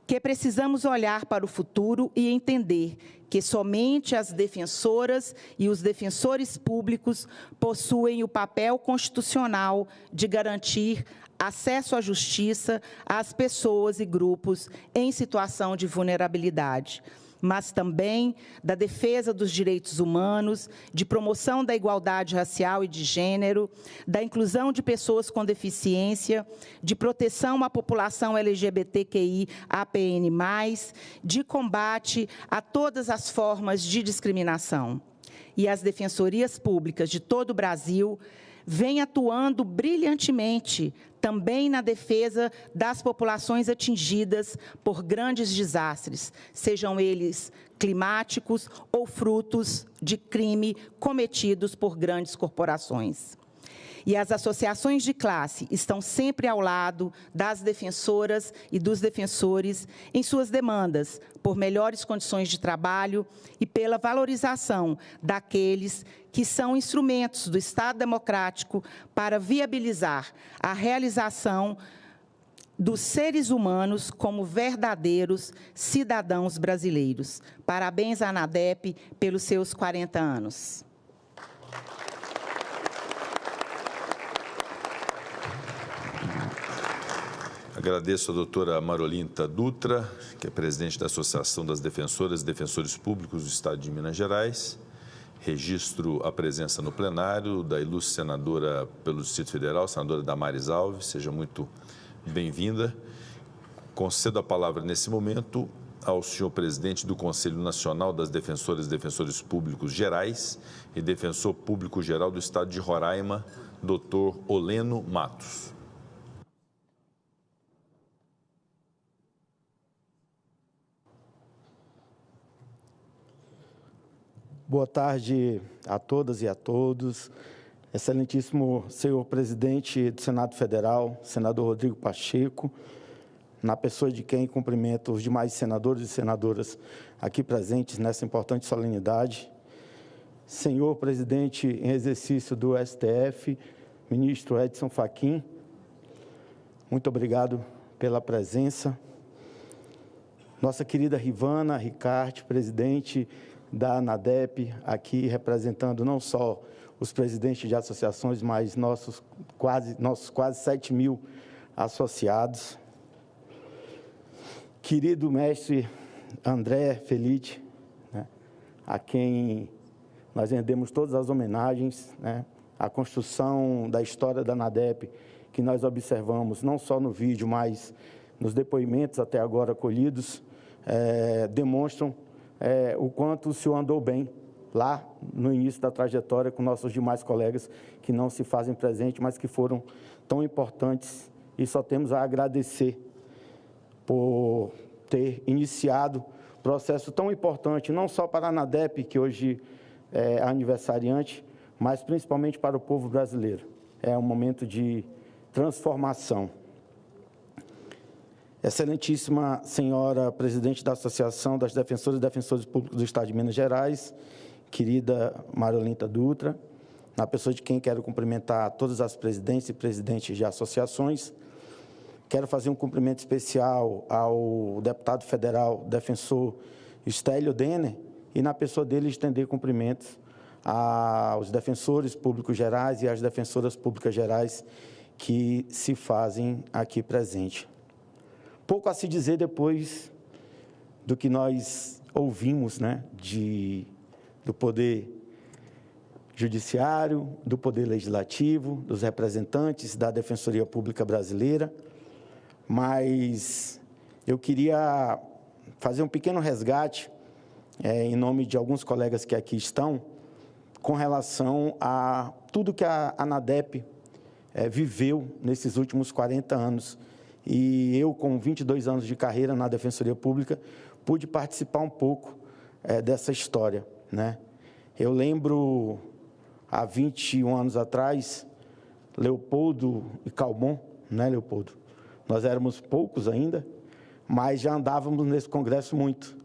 que precisamos olhar para o futuro e entender que somente as defensoras e os defensores públicos possuem o papel constitucional de garantir acesso à justiça às pessoas e grupos em situação de vulnerabilidade, mas também da defesa dos direitos humanos, de promoção da igualdade racial e de gênero, da inclusão de pessoas com deficiência, de proteção à população LGBTQI/APN+, de combate a todas as formas de discriminação. E as defensorias públicas de todo o Brasil vêm atuando brilhantemente também na defesa das populações atingidas por grandes desastres, sejam eles climáticos ou frutos de crime cometidos por grandes corporações. E as associações de classe estão sempre ao lado das defensoras e dos defensores em suas demandas por melhores condições de trabalho e pela valorização daqueles que são instrumentos do Estado democrático para viabilizar a realização dos seres humanos como verdadeiros cidadãos brasileiros. Parabéns à ANADEP pelos seus 40 anos. Agradeço a doutora Marolinta Dutra, que é presidente da Associação das Defensoras e Defensores Públicos do Estado de Minas Gerais. Registro a presença no plenário da ilustre senadora pelo Distrito Federal, senadora Damares Alves. Seja muito bem-vinda. Concedo a palavra nesse momento ao senhor presidente do Conselho Nacional das Defensoras e Defensores Públicos Gerais e Defensor Público Geral do Estado de Roraima, doutor Oleno Matos. Boa tarde a todas e a todos. Excelentíssimo senhor presidente do Senado Federal, senador Rodrigo Pacheco, na pessoa de quem cumprimento os demais senadores e senadoras aqui presentes nessa importante solenidade. Senhor presidente em exercício do STF, ministro Edson Fachin, muito obrigado pela presença. Nossa querida Rivana Ricarte, presidente da ANADEP, aqui representando não só os presidentes de associações, mas nossos quase 7.000 associados. Querido mestre André Felice, né, a quem nós rendemos todas as homenagens, né, a construção da história da ANADEP, que nós observamos não só no vídeo, mas nos depoimentos até agora colhidos, demonstram o quanto o senhor andou bem lá no início da trajetória com nossos demais colegas que não se fazem presente, mas que foram tão importantes, e só temos a agradecer por ter iniciado um processo tão importante, não só para a ANADEP, que hoje é aniversariante, mas principalmente para o povo brasileiro. É um momento de transformação. Excelentíssima senhora presidente da Associação das Defensoras e Defensores Públicos do Estado de Minas Gerais, querida Marolinta Dutra, na pessoa de quem quero cumprimentar todas as presidentes e presidentes de associações, Quero fazer um cumprimento especial ao deputado federal, defensor Stélio Denner, e na pessoa dele estender cumprimentos aos defensores públicos gerais e às defensoras públicas gerais que se fazem aqui presente. Pouco a se dizer depois do que nós ouvimos, né, do Poder Judiciário, do Poder Legislativo, dos representantes da Defensoria Pública Brasileira, mas eu queria fazer um pequeno resgate, em nome de alguns colegas que aqui estão, com relação a tudo que a ANADEP viveu nesses últimos 40 anos. E eu, com 22 anos de carreira na Defensoria Pública, pude participar um pouco dessa história, né? Eu lembro, há 21 anos atrás, Leopoldo e Calmon, né, Leopoldo? Nós éramos poucos ainda, mas já andávamos nesse congresso muito,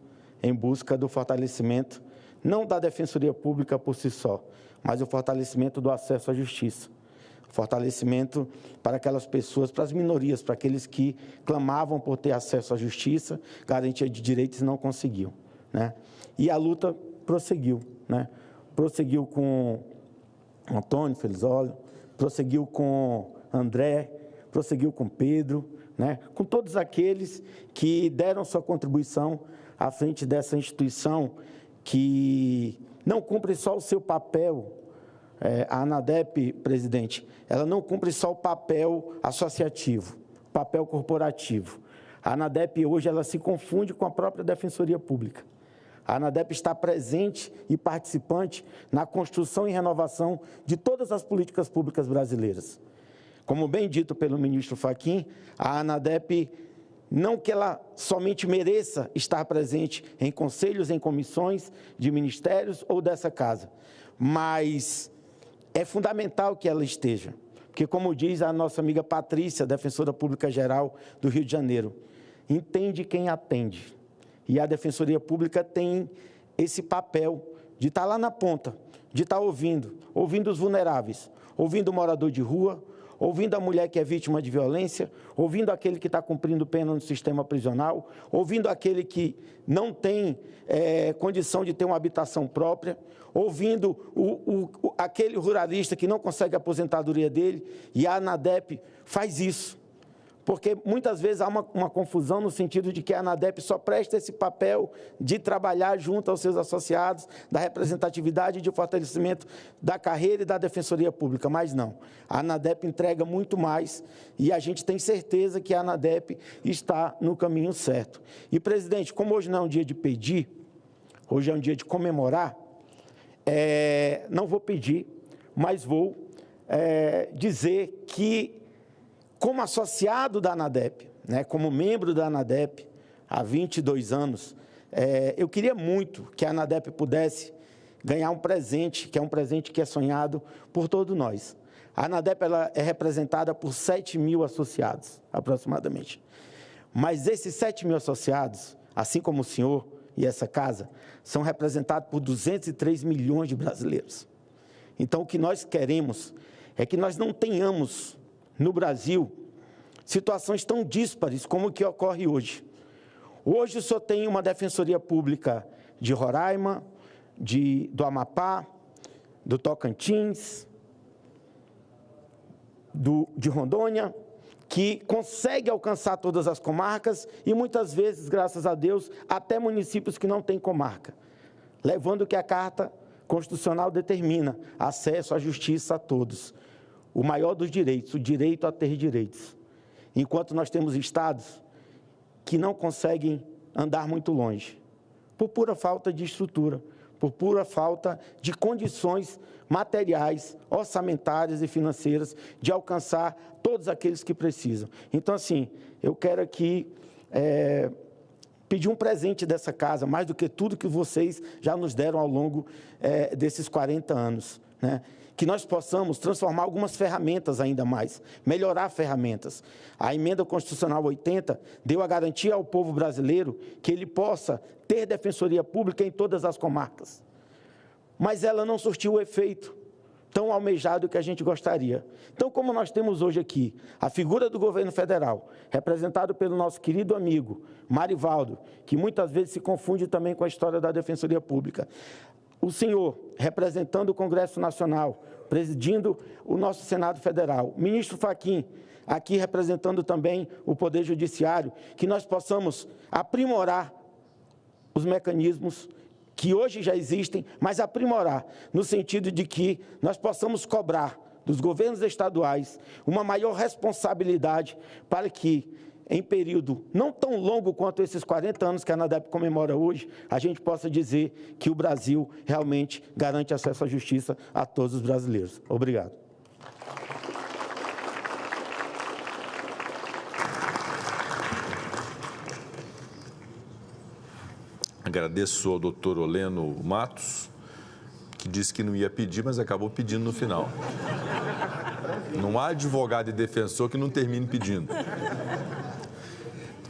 em busca do fortalecimento, não da Defensoria Pública por si só, mas o fortalecimento do acesso à justiça. Fortalecimento para aquelas pessoas, para as minorias, para aqueles que clamavam por ter acesso à justiça, garantia de direitos e não conseguiam, né? E a luta prosseguiu, né? Prosseguiu com Antônio Felizólio, prosseguiu com André, prosseguiu com Pedro, né? Com todos aqueles que deram sua contribuição à frente dessa instituição que não cumpre só o seu papel. A ANADEP, presidente, ela não cumpre só o papel associativo, o papel corporativo. A ANADEP hoje ela se confunde com a própria Defensoria Pública. A ANADEP está presente e participante na construção e renovação de todas as políticas públicas brasileiras. Como bem dito pelo ministro Fachin, a ANADEP, não que ela somente mereça estar presente em conselhos, em comissões de ministérios ou dessa casa, mas é fundamental que ela esteja, porque, como diz a nossa amiga Patrícia, defensora pública geral do Rio de Janeiro, entende quem atende. E a Defensoria Pública tem esse papel de estar lá na ponta, de estar ouvindo os vulneráveis, ouvindo o morador de rua, ouvindo a mulher que é vítima de violência, ouvindo aquele que está cumprindo pena no sistema prisional, ouvindo aquele que não tem condição de ter uma habitação própria, ouvindo aquele ruralista que não consegue a aposentadoria dele, e a ANADEP faz isso. Porque muitas vezes há uma confusão no sentido de que a ANADEP só presta esse papel de trabalhar junto aos seus associados, da representatividade e de fortalecimento da carreira e da Defensoria Pública, mas não. A ANADEP entrega muito mais e a gente tem certeza que a ANADEP está no caminho certo. E, presidente, como hoje não é um dia de pedir, hoje é um dia de comemorar, não vou pedir, mas vou dizer que, como associado da ANADEP, né, como membro da ANADEP há 22 anos, eu queria muito que a ANADEP pudesse ganhar um presente, que é um presente que é sonhado por todos nós. A ANADEP ela é representada por 7 mil associados, aproximadamente. Mas esses 7 mil associados, assim como o senhor e essa casa, são representados por 203 milhões de brasileiros. Então, o que nós queremos é que nós não tenhamos no Brasil situações tão díspares como o que ocorre hoje. Hoje só tem uma Defensoria Pública de Roraima, do Amapá, do Tocantins, de Rondônia, que consegue alcançar todas as comarcas e muitas vezes, graças a Deus, até municípios que não têm comarca, levando o que a Carta Constitucional determina, acesso à justiça a todos. O maior dos direitos, o direito a ter direitos. Enquanto nós temos estados que não conseguem andar muito longe, por pura falta de estrutura, por pura falta de condições materiais, orçamentárias e financeiras de alcançar todos aqueles que precisam. Então, assim, eu quero aqui pedir um presente dessa casa, mais do que tudo que vocês já nos deram ao longo desses 40 anos, né? Que nós possamos transformar algumas ferramentas ainda mais, melhorar ferramentas. A Emenda Constitucional 80 deu a garantia ao povo brasileiro que ele possa ter defensoria pública em todas as comarcas. Mas ela não surtiu o efeito. tão almejado que a gente gostaria. Então, como nós temos hoje aqui a figura do governo federal, representado pelo nosso querido amigo Marivaldo, que muitas vezes se confunde também com a história da Defensoria Pública, o senhor representando o Congresso Nacional, presidindo o nosso Senado Federal, o ministro Fachin, aqui representando também o Poder Judiciário, que nós possamos aprimorar os mecanismos que hoje já existem, mas aprimorar, no sentido de que nós possamos cobrar dos governos estaduais uma maior responsabilidade para que, em período não tão longo quanto esses 40 anos que a ANADEP comemora hoje, a gente possa dizer que o Brasil realmente garante acesso à justiça a todos os brasileiros. Obrigado. Agradeço ao doutor Oleno Matos, que disse que não ia pedir, mas acabou pedindo no final. Não há advogado e defensor que não termine pedindo.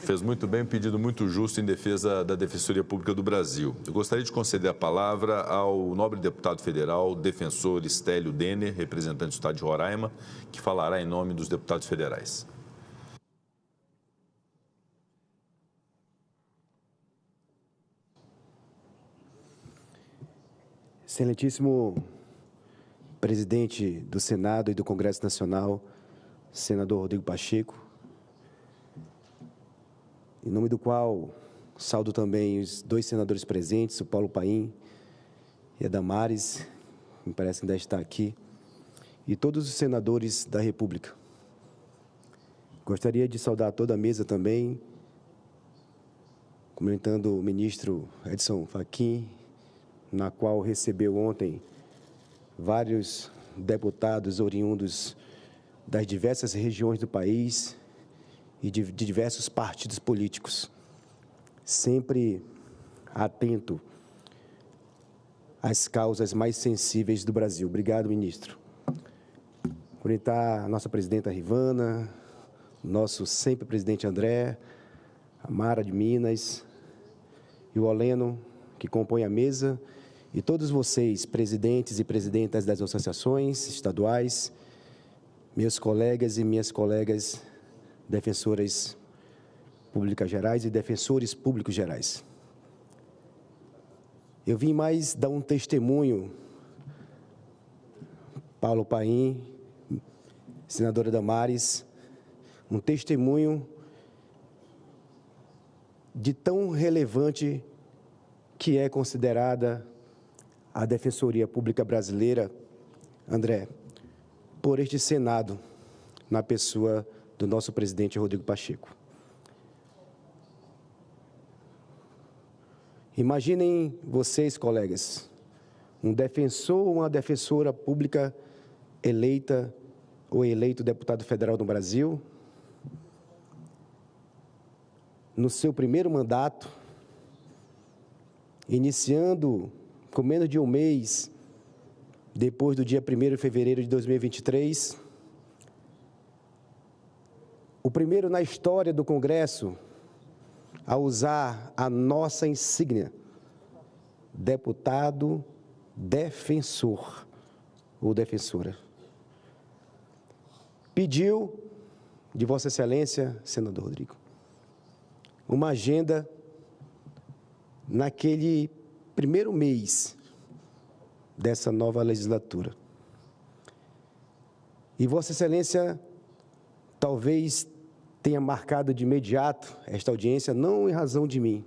Fez muito bem, um pedido muito justo em defesa da Defensoria Pública do Brasil. Eu gostaria de conceder a palavra ao nobre deputado federal, defensor Estélio Denner, representante do Estado de Roraima, que falará em nome dos deputados federais. Excelentíssimo presidente do Senado e do Congresso Nacional, senador Rodrigo Pacheco, em nome do qual saúdo também os dois senadores presentes, o Paulo Paim e a Damares, que me parece que ainda está aqui, e todos os senadores da República. Gostaria de saudar toda a mesa também, cumprimentando o ministro Edson Fachin, na qual recebeu ontem vários deputados oriundos das diversas regiões do país e de diversos partidos políticos, sempre atento às causas mais sensíveis do Brasil. Obrigado, ministro. Cumprimentar a nossa presidenta Rivana, nosso sempre presidente André, a Mara de Minas e o Oleno, que compõe a mesa, e todos vocês, presidentes e presidentas das associações estaduais, meus colegas e minhas colegas defensoras públicas gerais e defensores públicos gerais. Eu vim mais dar um testemunho, Paulo Paim, senadora Damares, um testemunho de tão relevante que é considerada a Defensoria Pública Brasileira, André, por este Senado, na pessoa do nosso presidente Rodrigo Pacheco. Imaginem vocês, colegas, um defensor ou uma defensora pública eleita ou eleito deputado federal no Brasil, no seu primeiro mandato, iniciando com menos de um mês depois do dia 1º de fevereiro de 2023, o primeiro na história do Congresso a usar a nossa insígnia, deputado defensor ou defensora. Pediu de Vossa Excelência, senador Rodrigo, uma agenda naquele primeiro mês dessa nova legislatura. E Vossa Excelência talvez tenha marcado de imediato esta audiência, não em razão de mim,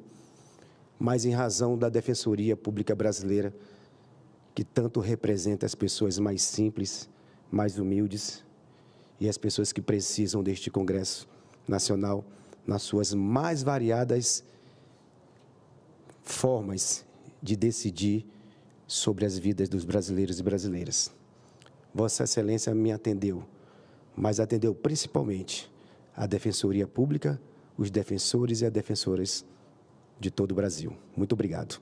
mas em razão da Defensoria Pública Brasileira, que tanto representa as pessoas mais simples, mais humildes e as pessoas que precisam deste Congresso Nacional nas suas mais variadas formas de decidir sobre as vidas dos brasileiros e brasileiras. Vossa Excelência me atendeu, mas atendeu principalmente a Defensoria Pública, os defensores e as defensoras de todo o Brasil. Muito obrigado.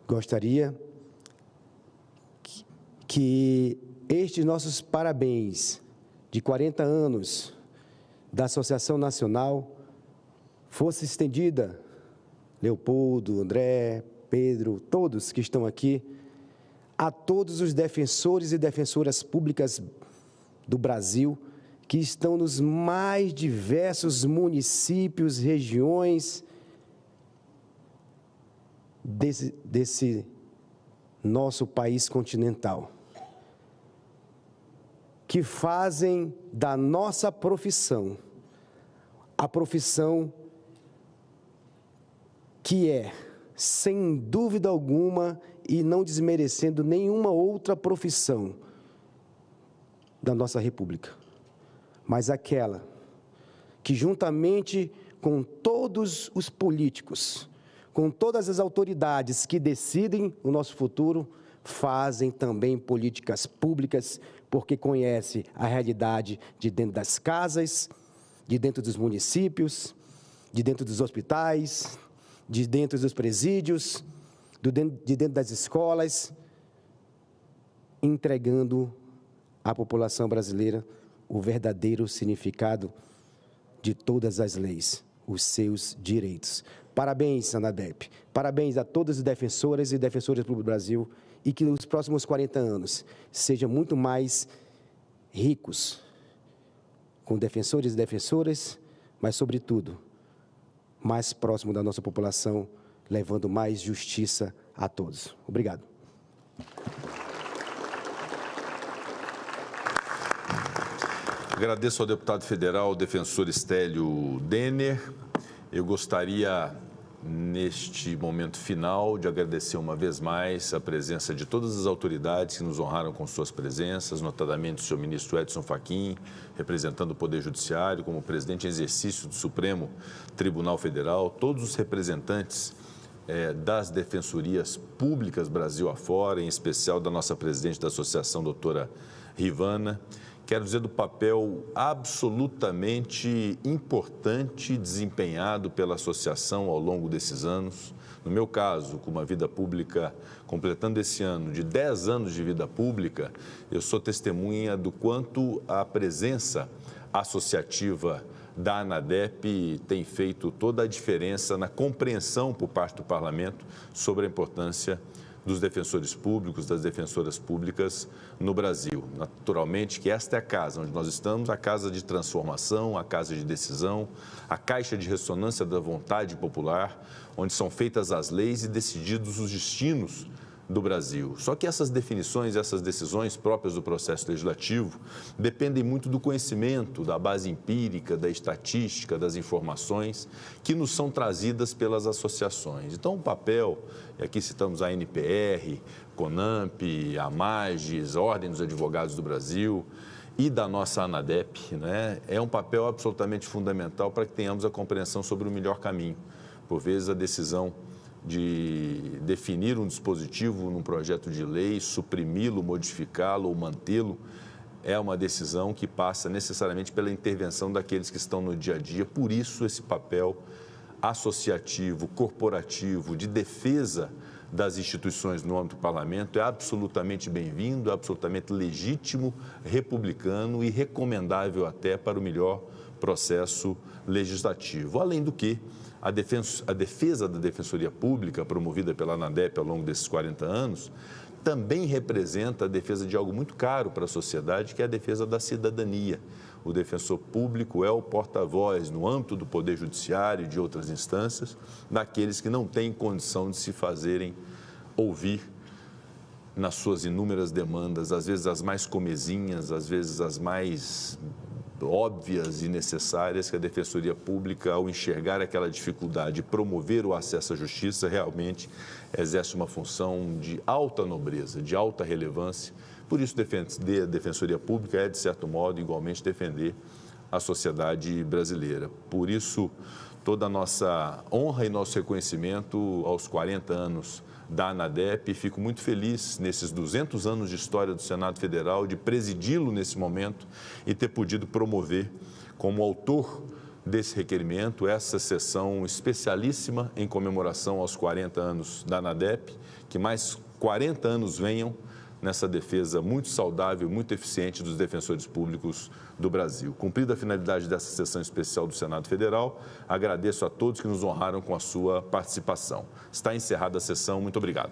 Gostaria que estes nossos parabéns de 40 anos da Associação Nacional fosse estendida, Leopoldo, André, Pedro, todos que estão aqui, a todos os defensores e defensoras públicas do Brasil que estão nos mais diversos municípios, regiões desse nosso país continental, que fazem da nossa profissão a profissão que é, sem dúvida alguma, e não desmerecendo nenhuma outra profissão da nossa República, mas aquela que, juntamente com todos os políticos, com todas as autoridades que decidem o nosso futuro, fazem também políticas públicas, porque conhece a realidade de dentro das casas, de dentro dos municípios, de dentro dos hospitais, de dentro dos presídios, de dentro das escolas, entregando à população brasileira o verdadeiro significado de todas as leis, os seus direitos. Parabéns, ANADEP. Parabéns a todas as defensoras e defensores do Brasil e que os próximos 40 anos sejam muito mais ricos, com defensores e defensoras, mas, sobretudo, mais próximo da nossa população, levando mais justiça a todos. Obrigado. Agradeço ao deputado federal, defensor Stélio Denner. Eu gostaria, neste momento final, de agradecer uma vez mais a presença de todas as autoridades que nos honraram com suas presenças, notadamente o senhor ministro Edson Fachin, representando o Poder Judiciário, como presidente em exercício do Supremo Tribunal Federal, todos os representantes das defensorias públicas Brasil afora, em especial da nossa presidente da associação, doutora Rivana. Quero dizer do papel absolutamente importante desempenhado pela associação ao longo desses anos. No meu caso, com uma vida pública, completando esse ano de 10 anos de vida pública, eu sou testemunha do quanto a presença associativa da ANADEP tem feito toda a diferença na compreensão por parte do Parlamento sobre a importância dos defensores públicos, das defensoras públicas no Brasil. Naturalmente que esta é a casa onde nós estamos, a casa de transformação, a casa de decisão, a caixa de ressonância da vontade popular, onde são feitas as leis e decididos os destinos do Brasil. Só que essas definições, essas decisões próprias do processo legislativo dependem muito do conhecimento, da base empírica, da estatística, das informações que nos são trazidas pelas associações. Então, o papel, e aqui citamos a NPR, CONAMP, a MAGES, a Ordem dos Advogados do Brasil e da nossa ANADEP, né, é um papel absolutamente fundamental para que tenhamos a compreensão sobre o melhor caminho. Por vezes, a decisão de definir um dispositivo num projeto de lei, suprimi-lo, modificá-lo ou mantê-lo, é uma decisão que passa necessariamente pela intervenção daqueles que estão no dia a dia. Por isso, esse papel associativo, corporativo, de defesa das instituições no âmbito do parlamento é absolutamente bem-vindo, absolutamente legítimo, republicano e recomendável até para o melhor processo legislativo. Além do que, a defesa da Defensoria Pública, promovida pela ANADEP ao longo desses 40 anos, também representa a defesa de algo muito caro para a sociedade, que é a defesa da cidadania. O defensor público é o porta-voz, no âmbito do Poder Judiciário e de outras instâncias, daqueles que não têm condição de se fazerem ouvir nas suas inúmeras demandas, às vezes as mais comezinhas, às vezes as mais óbvias e necessárias, que a Defensoria Pública, ao enxergar aquela dificuldade de promover o acesso à justiça, realmente exerce uma função de alta nobreza, de alta relevância. Por isso, defender a Defensoria Pública é, de certo modo, igualmente defender a sociedade brasileira. Por isso, toda a nossa honra e nosso reconhecimento aos 40 anos da ANADEP. Fico muito feliz, nesses 200 anos de história do Senado Federal, de presidi-lo nesse momento e ter podido promover, como autor desse requerimento, essa sessão especialíssima em comemoração aos 40 anos da ANADEP. Que mais 40 anos venham nessa defesa muito saudável, muito eficiente dos defensores públicos do Brasil. Cumprida a finalidade dessa sessão especial do Senado Federal, agradeço a todos que nos honraram com a sua participação. Está encerrada a sessão. Muito obrigado.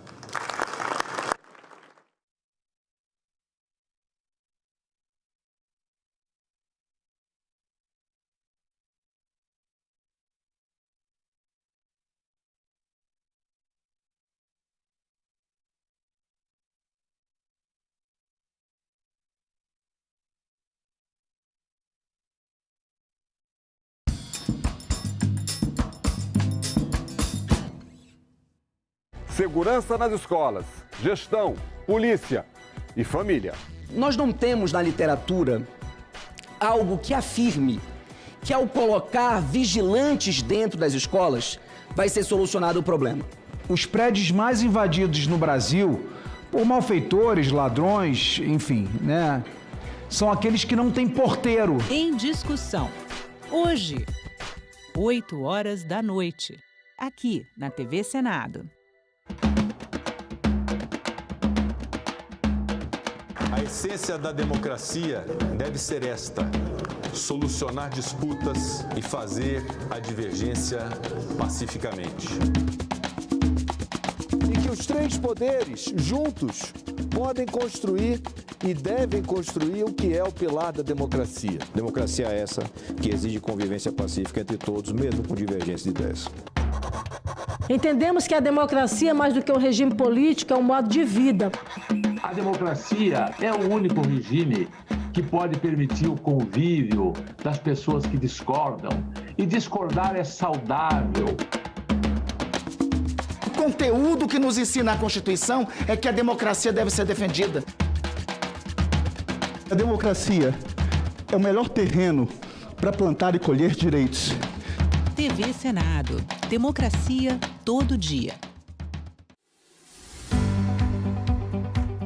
segurança nas escolas, gestão, polícia e família. Nós não temos na literatura algo que afirme que ao colocar vigilantes dentro das escolas vai ser solucionado o problema. Os prédios mais invadidos no Brasil por malfeitores, ladrões, enfim, né? São aqueles que não têm porteiro. Em discussão. Hoje, 20h, aqui na TV Senado. A essência da democracia deve ser esta: solucionar disputas e fazer a divergência pacificamente. E que os três poderes, juntos, podem construir e devem construir o que é o pilar da democracia. Democracia é essa que exige convivência pacífica entre todos, mesmo com divergência de ideias. Entendemos que a democracia, mais do que um regime político, é um modo de vida. A democracia é o único regime que pode permitir o convívio das pessoas que discordam. E discordar é saudável. O conteúdo que nos ensina a Constituição é que a democracia deve ser defendida. A democracia é o melhor terreno para plantar e colher direitos. TV Senado. Democracia todo dia.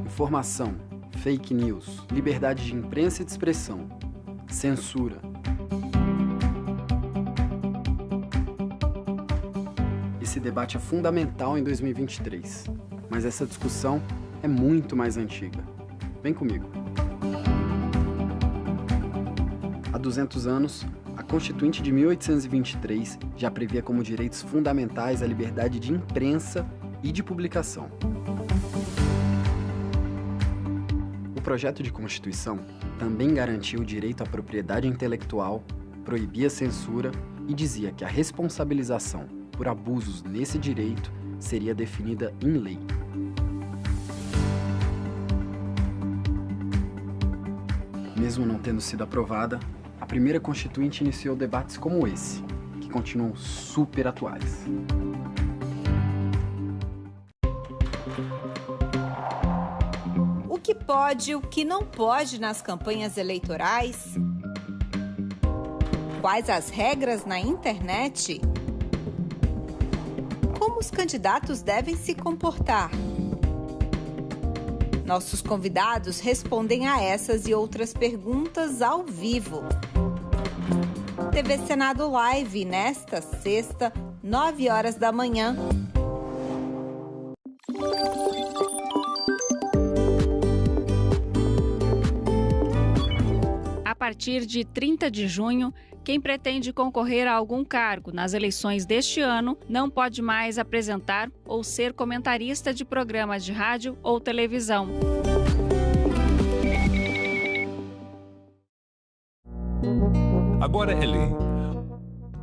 Informação, fake news, liberdade de imprensa e de expressão, censura. Esse debate é fundamental em 2023, mas essa discussão é muito mais antiga. Vem comigo. Há 200 anos, a Constituinte de 1823 já previa como direitos fundamentais a liberdade de imprensa e de publicação. O projeto de Constituição também garantia o direito à propriedade intelectual, proibia a censura e dizia que a responsabilização por abusos nesse direito seria definida em lei. Mesmo não tendo sido aprovada, a primeira Constituinte iniciou debates como esse, que continuam super atuais. O que pode e o que não pode nas campanhas eleitorais? Quais as regras na internet? Como os candidatos devem se comportar? Nossos convidados respondem a essas e outras perguntas ao vivo. TV Senado Live, nesta sexta, 9h. A partir de 30 de junho, quem pretende concorrer a algum cargo nas eleições deste ano não pode mais apresentar ou ser comentarista de programas de rádio ou televisão. Agora é lei.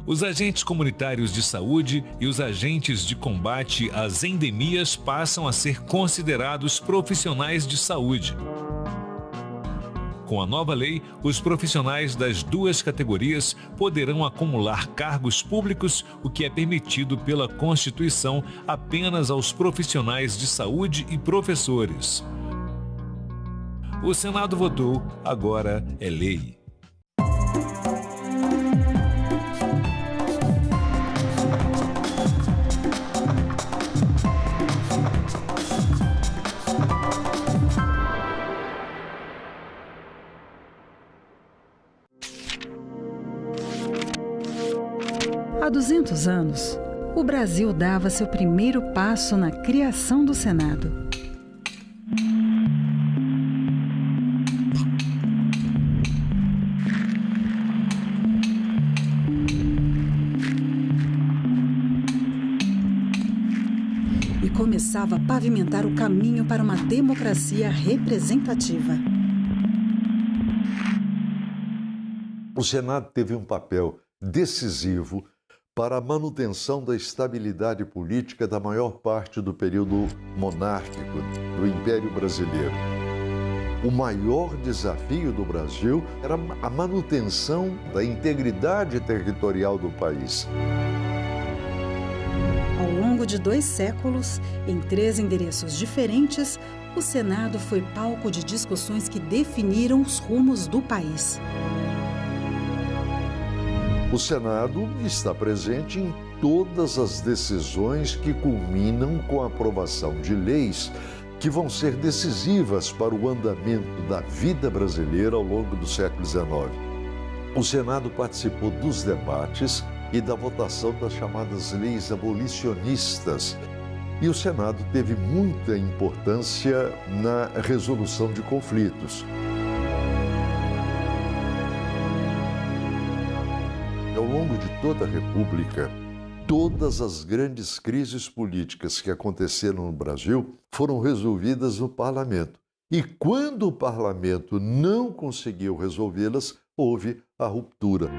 Os agentes comunitários de saúde e os agentes de combate às endemias passam a ser considerados profissionais de saúde. Com a nova lei, os profissionais das duas categorias poderão acumular cargos públicos, o que é permitido pela Constituição apenas aos profissionais de saúde e professores. O Senado votou, agora é lei. Há 200 anos, o Brasil dava seu primeiro passo na criação do Senado. E começava a pavimentar o caminho para uma democracia representativa. O Senado teve um papel decisivo para a manutenção da estabilidade política da maior parte do período monárquico do Império Brasileiro. O maior desafio do Brasil era a manutenção da integridade territorial do país. Ao longo longo de 2 séculos, em 3 endereços diferentes, o Senado foi palco de discussões que definiram os rumos do país. O Senado está presente em todas as decisões que culminam com a aprovação de leis que vão ser decisivas para o andamento da vida brasileira ao longo do século XIX. O Senado participou dos debates e da votação das chamadas leis abolicionistas. E o Senado teve muita importância na resolução de conflitos. Ao longo de toda a República, todas as grandes crises políticas que aconteceram no Brasil foram resolvidas no parlamento. E quando o parlamento não conseguiu resolvê-las, houve a ruptura.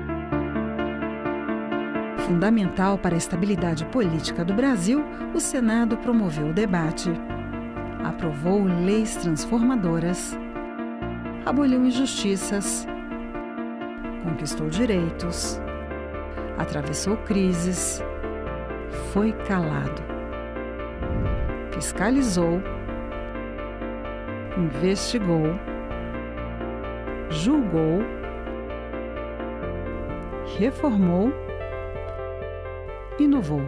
Fundamental para a estabilidade política do Brasil, o Senado promoveu o debate, aprovou leis transformadoras, aboliu injustiças, conquistou direitos, atravessou crises, foi calado, fiscalizou, investigou, julgou, reformou, inovou.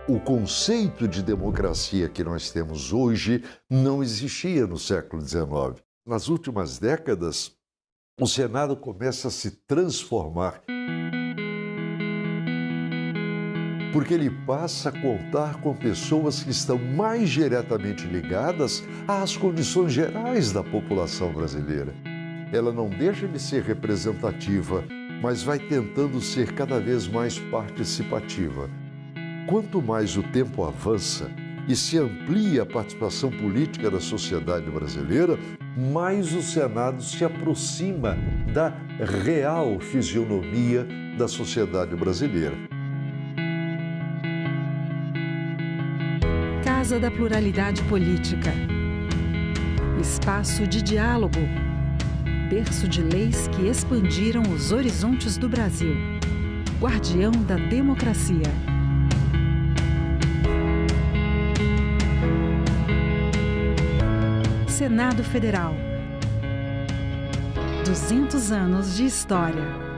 O conceito de democracia que nós temos hoje não existia no século XIX. Nas últimas décadas, o Senado começa a se transformar, porque ele passa a contar com pessoas que estão mais diretamente ligadas às condições gerais da população brasileira. Ela não deixa de ser representativa, mas vai tentando ser cada vez mais participativa. Quanto mais o tempo avança e se amplia a participação política da sociedade brasileira, mais o Senado se aproxima da real fisionomia da sociedade brasileira. Casa da Pluralidade Política. Espaço de diálogo. Berço de leis que expandiram os horizontes do Brasil. Guardião da democracia. Senado Federal. 200 anos de história.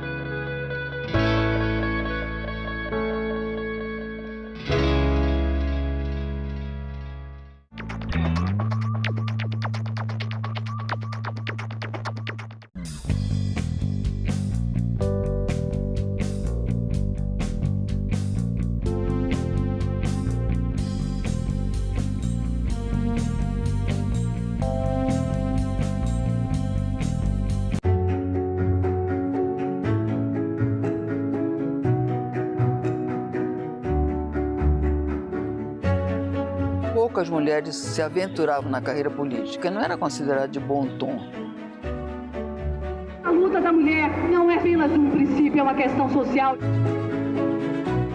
Poucas mulheres se aventuravam na carreira política, não era considerado de bom tom. A luta da mulher não é apenas um princípio, é uma questão social.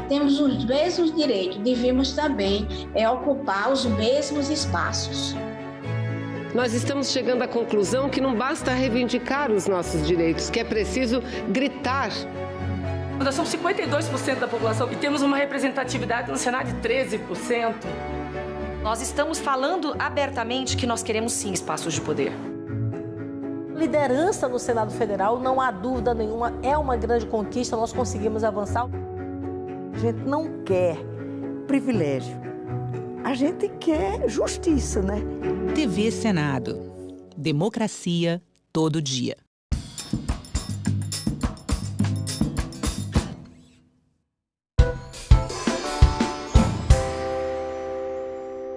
Temos os mesmos direitos, devemos também ocupar os mesmos espaços. Nós estamos chegando à conclusão que não basta reivindicar os nossos direitos, que é preciso gritar. Nós somos 52% da população e temos uma representatividade no Senado de 13%. Nós estamos falando abertamente que nós queremos sim espaços de poder. Liderança no Senado Federal, não há dúvida nenhuma, é uma grande conquista, nós conseguimos avançar. A gente não quer privilégio, a gente quer justiça, né? TV Senado. Democracia todo dia.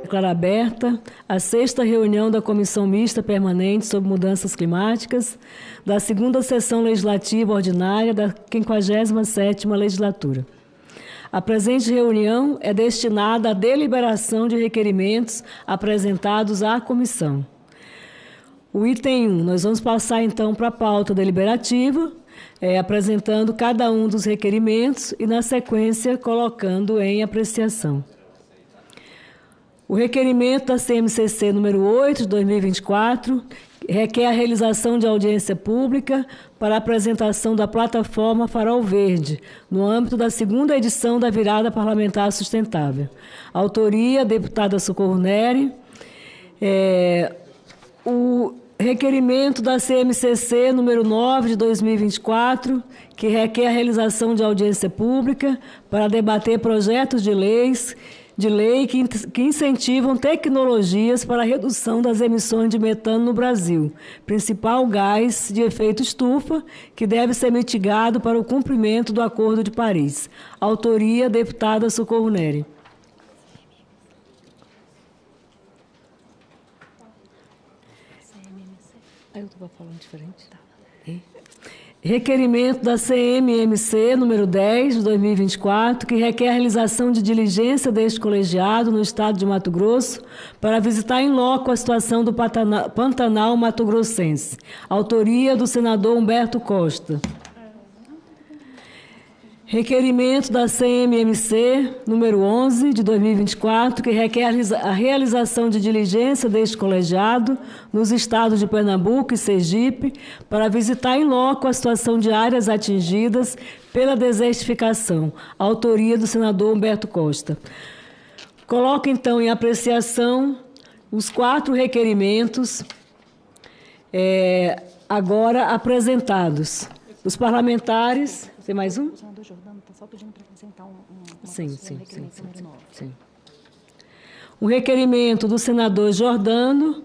Declaro aberta a 6ª reunião da Comissão Mista Permanente sobre Mudanças Climáticas, da 2ª Sessão Legislativa Ordinária da 57ª Legislatura. A presente reunião é destinada à deliberação de requerimentos apresentados à comissão. O item 1, nós vamos passar então para a pauta deliberativa, apresentando cada um dos requerimentos e, na sequência, colocando em apreciação. O requerimento da CMCC número 8 de 2024 requer a realização de audiência pública para a apresentação da plataforma Farol Verde, no âmbito da 2ª edição da Virada Parlamentar Sustentável. Autoria, deputada Socorro Neri. O requerimento da CMCC número 9 de 2024, que requer a realização de audiência pública para debater projetos de lei que incentivam tecnologias para a redução das emissões de metano no Brasil, principal gás de efeito estufa, que deve ser mitigado para o cumprimento do Acordo de Paris. Autoria, deputada Socorro Neri. Eu estava falando diferente. Requerimento da CMMC número 10 de 2024, que requer a realização de diligência deste colegiado no estado de Mato Grosso para visitar em loco a situação do Pantanal mato-grossense. Autoria do senador Humberto Costa. Requerimento da CMMC número 11 de 2024, que requer a realização de diligência deste colegiado nos estados de Pernambuco e Sergipe para visitar em loco a situação de áreas atingidas pela desertificação. Autoria do senador Humberto Costa. Coloco então em apreciação os 4 requerimentos agora apresentados. Os parlamentares... Tem mais um? O senador Jordano está só pedindo para apresentar Sim. Um requerimento do senador Jordano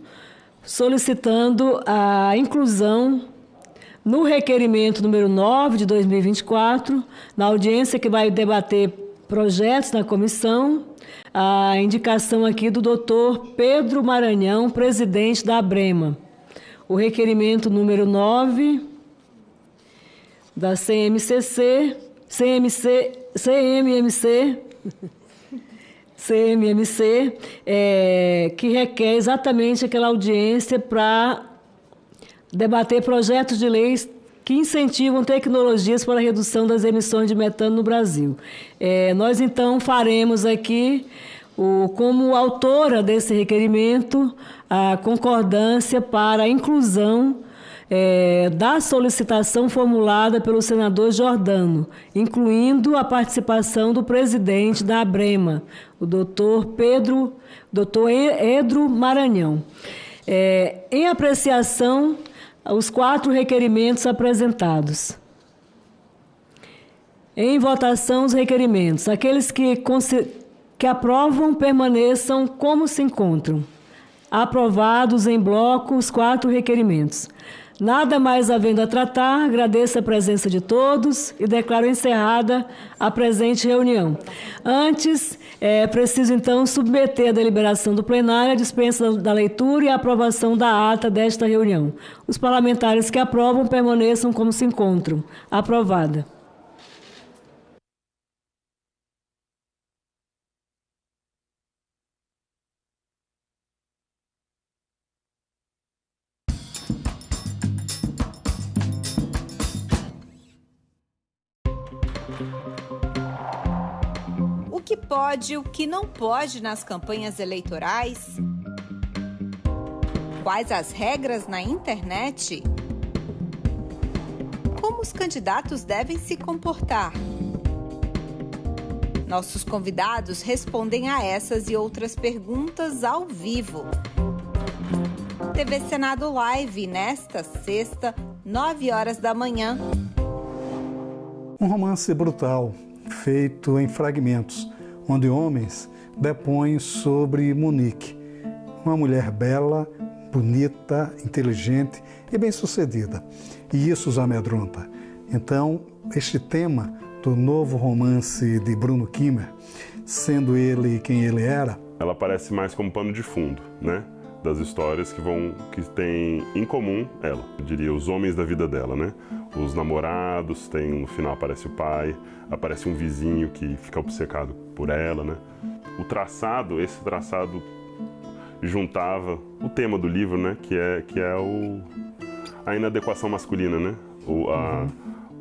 solicitando a inclusão no requerimento número 9 de 2024, na audiência que vai debater projetos na comissão, a indicação aqui do doutor Pedro Maranhão, presidente da ABREMA. O requerimento número 9... da CMMC, que requer exatamente aquela audiência para debater projetos de leis que incentivam tecnologias para a redução das emissões de metano no Brasil. Nós, então, faremos aqui, como autora desse requerimento, a concordância para a inclusão da solicitação formulada pelo senador Jordano, incluindo a participação do presidente da ABREMA, o doutor Edro Maranhão. Em apreciação, os 4 requerimentos apresentados. Em votação, os requerimentos. Aqueles que aprovam permaneçam como se encontram. Aprovados em bloco os 4 requerimentos. Nada mais havendo a tratar, agradeço a presença de todos e declaro encerrada a presente reunião. Antes, preciso então submeter a deliberação do plenário à dispensa da leitura e a aprovação da ata desta reunião. Os parlamentares que aprovam permaneçam como se encontram. Aprovada. O que pode e o que não pode nas campanhas eleitorais? Quais as regras na internet? Como os candidatos devem se comportar? Nossos convidados respondem a essas e outras perguntas ao vivo. TV Senado Live, nesta sexta, 9h da manhã. Um romance brutal, feito em fragmentos, onde homens depõem sobre Monique, uma mulher bela, bonita, inteligente e bem-sucedida. E isso os amedronta. Então, este tema do novo romance de Bruno Kimmer, sendo ele quem ele era... Ela aparece mais como pano de fundo, né? Das histórias que têm em comum ela. Eu diria os homens da vida dela, né? Os namorados, no final aparece o pai, aparece um vizinho que fica obcecado por ela, né? Esse traçado juntava o tema do livro, né? Que é a inadequação masculina, né?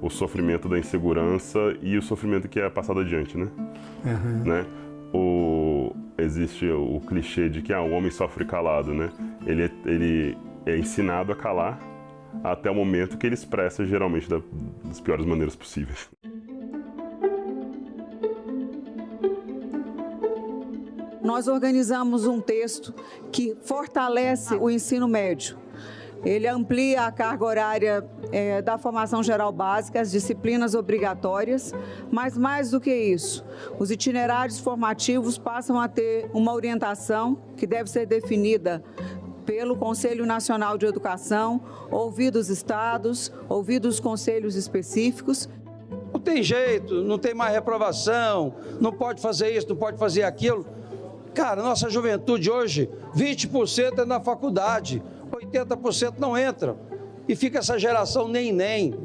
O sofrimento da insegurança e o sofrimento que é passado adiante, né? Né? existe o clichê de que o homem sofre calado, né? Ele é ensinado a calar até o momento que ele expressa, geralmente, das piores maneiras possíveis. Nós organizamos um texto que fortalece o ensino médio. Ele amplia a carga horária da formação geral básica, as disciplinas obrigatórias, mas mais do que isso, os itinerários formativos passam a ter uma orientação que deve ser definida pelo Conselho Nacional de Educação, ouvidos os estados, ouvidos os conselhos específicos. Não tem jeito, não tem mais reprovação, não pode fazer isso, não pode fazer aquilo. Cara, nossa juventude hoje, 20% é na faculdade, 80% não entra. E fica essa geração nem.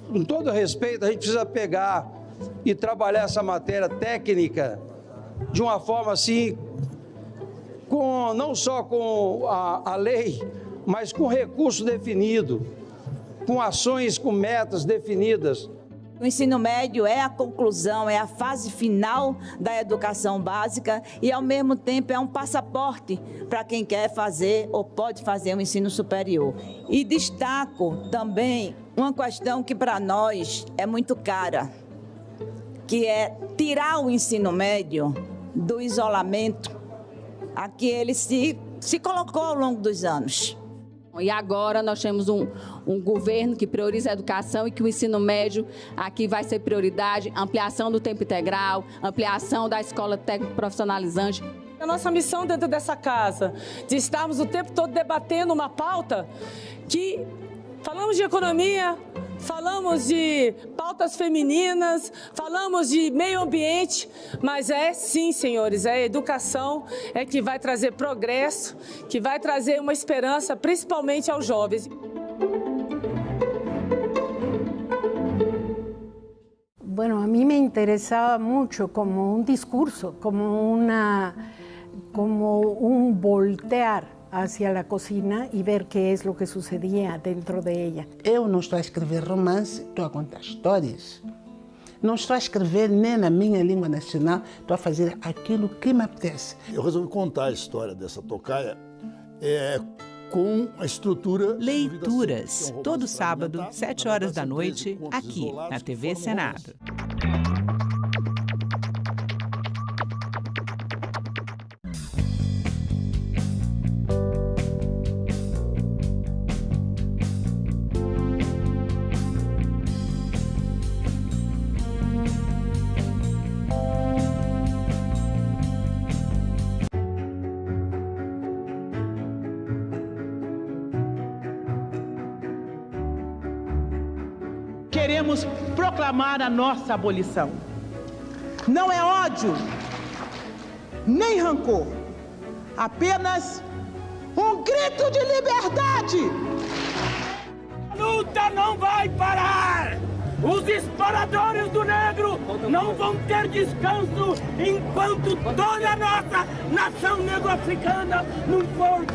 Com todo respeito, a gente precisa pegar e trabalhar essa matéria técnica de uma forma assim, não só com a lei, mas com recurso definido, com ações, com metas definidas. O ensino médio é a conclusão, é a fase final da educação básica e, ao mesmo tempo, é um passaporte para quem quer fazer ou pode fazer um ensino superior. E destaco também uma questão que, para nós, é muito cara, que é tirar o ensino médio do isolamento a que ele se colocou ao longo dos anos. E agora nós temos um governo que prioriza a educação e que o ensino médio aqui vai ser prioridade, ampliação do tempo integral, ampliação da escola técnico profissionalizante. A nossa missão dentro dessa casa, de estarmos o tempo todo debatendo uma pauta que falamos de economia, falamos de pautas femininas, falamos de meio ambiente, mas sim, senhores, a educação é que vai trazer progresso, que vai trazer uma esperança, principalmente aos jovens. Bueno, a mí me interesaba mucho como un discurso, como un voltear hacia la cocina e ver que é o que sucedia dentro de ella. Eu não estou a escrever romance, estou a contar histórias. Não estou a escrever nem na minha língua nacional, estou a fazer aquilo que me apetece. Eu resolvi contar a história dessa tocaia com a estrutura... Leituras, todo sábado, 7 horas da noite, aqui na TV Senado. Queremos proclamar a nossa abolição. Não é ódio, nem rancor, apenas um grito de liberdade. A luta não vai parar! Os exploradores do negro não vão ter descanso enquanto toda a nossa nação negro-africana não for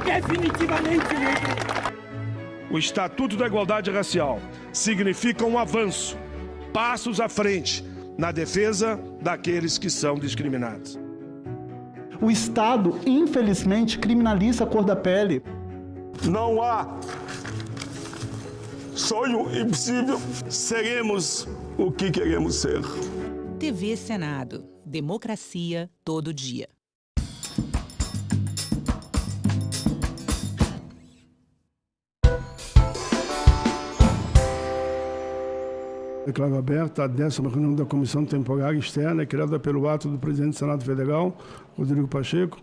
definitivamente livre. O Estatuto da Igualdade Racial significa um avanço, passos à frente na defesa daqueles que são discriminados. O Estado, infelizmente, criminaliza a cor da pele. Não há sonho impossível. Seremos o que queremos ser. TV Senado. Democracia todo dia. Declaro aberta a 10ª reunião da Comissão Temporária Externa, criada pelo ato do Presidente do Senado Federal, Rodrigo Pacheco,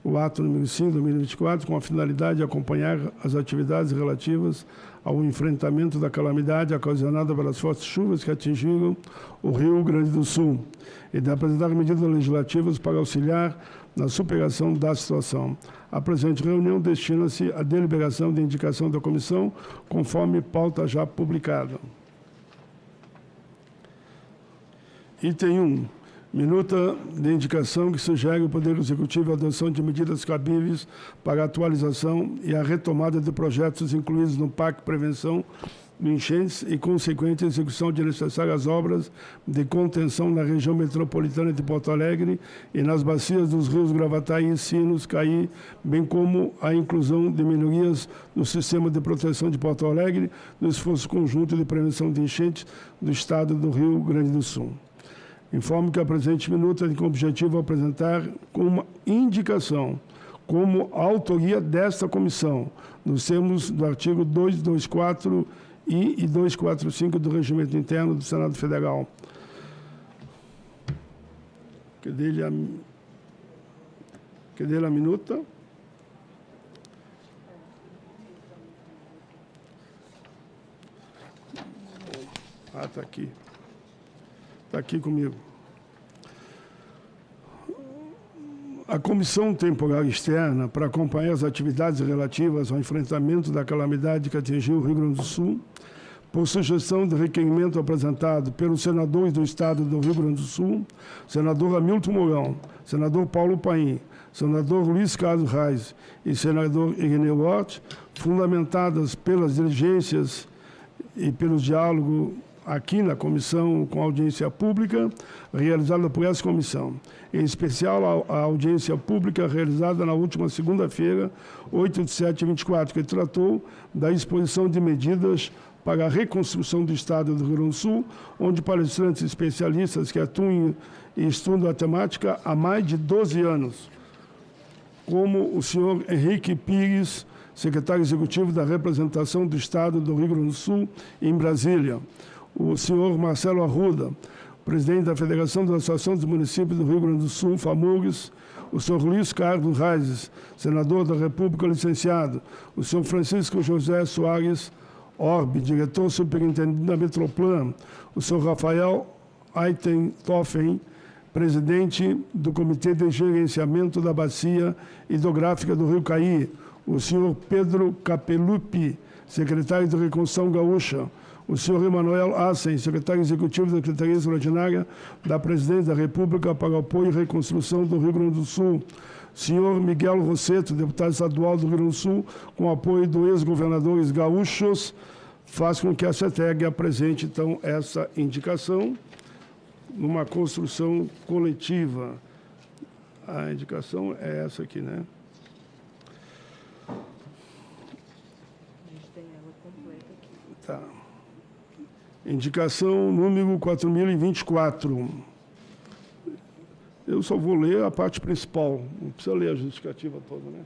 o ato número 5 de 2024, com a finalidade de acompanhar as atividades relativas ao enfrentamento da calamidade ocasionada pelas fortes chuvas que atingiram o Rio Grande do Sul e de apresentar medidas legislativas para auxiliar na superação da situação. A presente reunião destina-se à deliberação de indicação da comissão, conforme pauta já publicada. Item 1. Minuta de indicação que sugere o Poder Executivo a adoção de medidas cabíveis para a atualização e a retomada de projetos incluídos no PAC Prevenção de enchentes e consequente execução de necessárias obras de contenção na região metropolitana de Porto Alegre e nas bacias dos rios Gravataí, Sinos, Caí, bem como a inclusão de melhorias no sistema de proteção de Porto Alegre no esforço conjunto de prevenção de enchentes do estado do Rio Grande do Sul. Informo que a presente minuta tem como objetivo apresentar uma indicação como autoria desta comissão, nos termos do artigo 224 e 245 do Regimento Interno do Senado Federal. Cadê a minuta? Ah, está aqui. Está aqui comigo. A Comissão Temporal Externa, para acompanhar as atividades relativas ao enfrentamento da calamidade que atingiu o Rio Grande do Sul, por sugestão de requerimento apresentado pelos senadores do Estado do Rio Grande do Sul, senador Hamilton Mourão, senador Paulo Paim, senador Luiz Carlos Reis e senador Irineu Hort, fundamentadas pelas diligências e pelo diálogo aqui na comissão com audiência pública realizada por essa comissão, em especial a audiência pública realizada na última segunda-feira, 8 de setembro de 24, que tratou da exposição de medidas para a reconstrução do Estado do Rio Grande do Sul, onde palestrantes especialistas que atuam e estudam a temática há mais de 12 anos, como o senhor Henrique Pires, secretário executivo da representação do Estado do Rio Grande do Sul em Brasília, o senhor Marcelo Arruda, presidente da Federação da Associação dos Municípios do Rio Grande do Sul, FAMURGS, o senhor Luiz Carlos Reis, senador da República licenciado, o senhor Francisco José Soares Orbe, diretor superintendente da Metroplan, o senhor Rafael Aitentoffen, presidente do Comitê de Gerenciamento da Bacia Hidrográfica do Rio Caí, o senhor Pedro Capelupi, secretário de Reconstrução Gaúcha, o senhor Emanuel Assen, secretário executivo da Secretaria Extraordinária da Presidência da República para o Apoio e Reconstrução do Rio Grande do Sul, senhor Miguel Rosseto, deputado estadual do Rio Grande do Sul, com apoio dos ex-governadores gaúchos, faz com que a CETEG apresente, então, essa indicação numa construção coletiva. A indicação é essa aqui, né? A gente tem ela completa aqui. Tá. Indicação número 4024. Eu só vou ler a parte principal, não precisa ler a justificativa toda, né?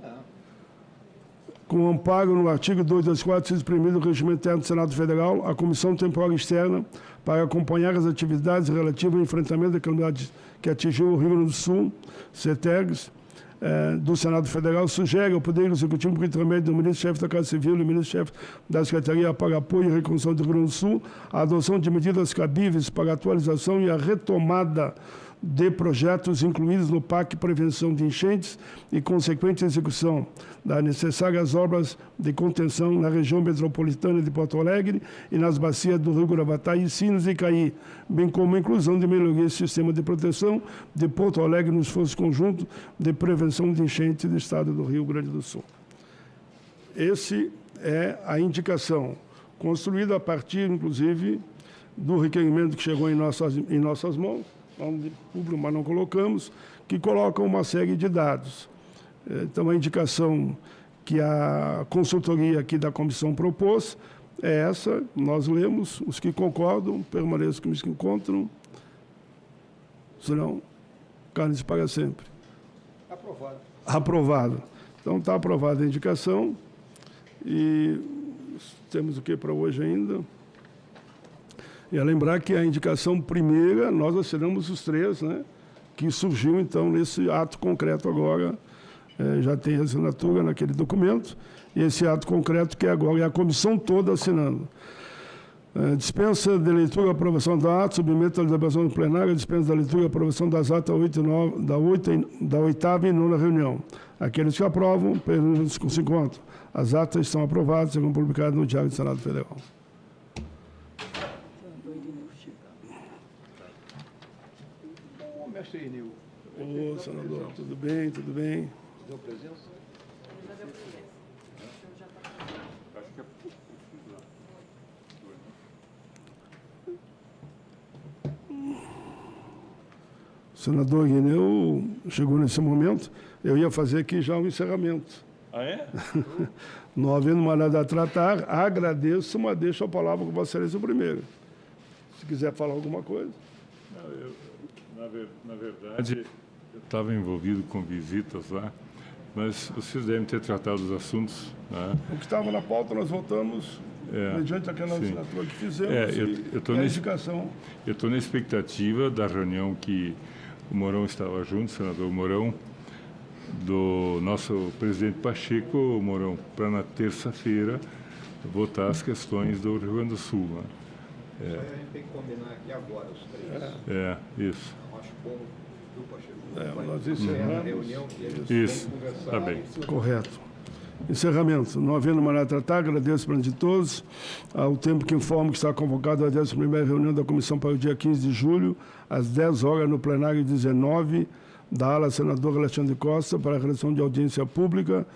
Com amparo no artigo 224, inciso 1º do Regimento Interno do Senado Federal, a Comissão Temporal Externa, para acompanhar as atividades relativas ao enfrentamento da calamidade que atingiu o Rio Grande do Sul, CETEGS, do Senado Federal, sugere ao Poder Executivo, por intermédio do Ministro-Chefe da Casa Civil e Ministro-Chefe da Secretaria para Apoio e Reconstrução do Rio Grande do Sul, a adoção de medidas cabíveis para a atualização e a retomada de projetos incluídos no PAC Prevenção de Enchentes e consequente execução das necessárias obras de contenção na região metropolitana de Porto Alegre e nas bacias do Rio Gravataí, Sinos e Caí, bem como a inclusão de melhoria do sistema de proteção de Porto Alegre no esforço conjunto de prevenção de enchentes do estado do Rio Grande do Sul. Esse é a indicação, construída a partir, inclusive, do requerimento que chegou em nossas mãos, público, mas não colocamos, que colocam uma série de dados. Então, a indicação que a consultoria aqui da comissão propôs é essa, nós lemos, os que concordam, permaneçam com os que encontram, senão, carne-se para sempre. Aprovado. Aprovado. Então, está aprovada a indicação e temos o que para hoje ainda? E a lembrar que a indicação primeira, nós assinamos os 3, né, que surgiu, então, nesse ato concreto agora, já tem assinatura naquele documento, e esse ato concreto que agora é a comissão toda assinando. Dispensa de leitura e aprovação da ata, submeta à deliberação plenária, dispensa da leitura e aprovação das atas da 8ª e 9ª reunião. Aqueles que aprovam, permanecem com 5 votos. As atas estão aprovadas, serão publicadas no Diário do Senado Federal. Mestre Irineu. Ô, senador, tudo bem, tudo bem? Deu presença? senador Guineu chegou nesse momento, eu ia fazer aqui já um encerramento. Ah, é? Não havendo mais nada a tratar, agradeço, mas deixo a palavra com Vossa Excelência primeiro. Se quiser falar alguma coisa. Não, na verdade, eu estava envolvido com visitas lá, mas vocês devem ter tratado os assuntos. Né? O que estava na pauta, nós voltamos, mediante aquela assinatura que fizemos, e a indicação. Eu estou na expectativa da reunião que o Mourão estava junto, o senador Mourão, do nosso presidente Pacheco, Mourão, para na terça-feira votar as questões do Rio Grande do Sul. Né? A gente tem que combinar aqui agora, os três. Isso. Acho bom do Pacheco. Nós encerramos. A reunião que eles Isso, vão conversar. está bem. Correto. Encerramento. Não havendo mais nada a tratar, agradeço para de todos. Ao tempo que informo que está convocada a 11ª reunião da comissão para o dia 15 de julho, às 10 horas, no plenário 19, da ala senador Alexandre Costa, para a realização de audiência pública,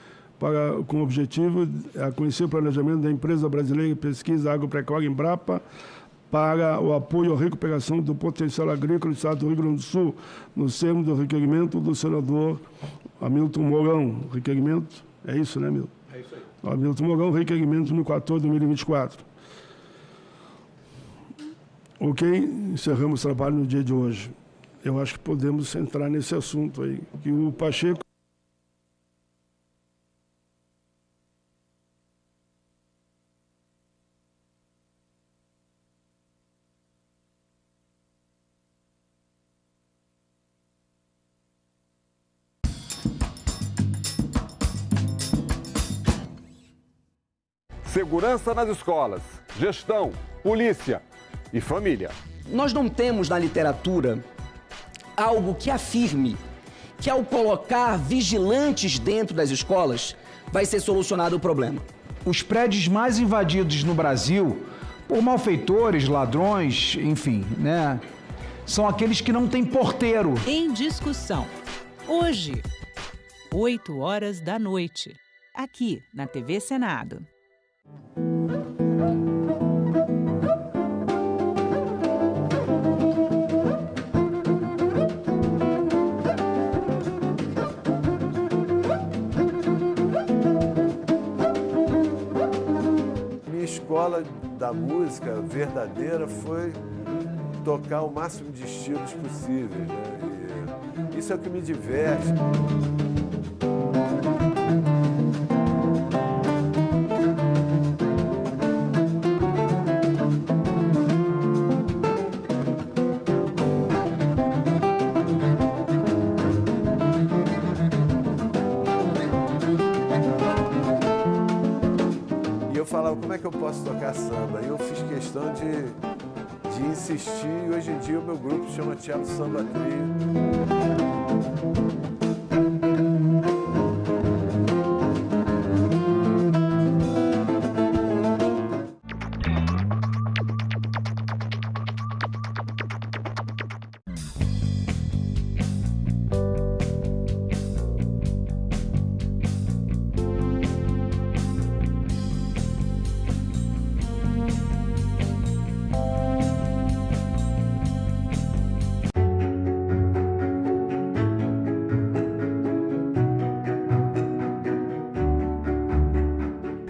com o objetivo de conhecer o planejamento da Empresa Brasileira de Pesquisa Agropecuária Embrapa, para o apoio à recuperação do potencial agrícola do Estado do Rio Grande do Sul, no termo do requerimento do senador Hamilton Mourão. Requerimento, é isso, né, Hamilton? É isso aí. Hamilton Mourão, requerimento número 14 de 2024. Ok, encerramos o trabalho no dia de hoje. Eu acho que podemos entrar nesse assunto aí, que o Pacheco... Segurança nas escolas, gestão, polícia e família. Nós não temos na literatura algo que afirme que ao colocar vigilantes dentro das escolas vai ser solucionado o problema. Os prédios mais invadidos no Brasil por malfeitores, ladrões, enfim, né? São aqueles que não têm porteiro. Em discussão. Hoje, 8 horas da noite, aqui na TV Senado. Minha escola da música verdadeira foi tocar o máximo de estilos possíveis, né? E isso é o que me diverte. Como é que eu posso tocar samba? E eu fiz questão de insistir, e hoje em dia o meu grupo se chama Teatro Samba Trio.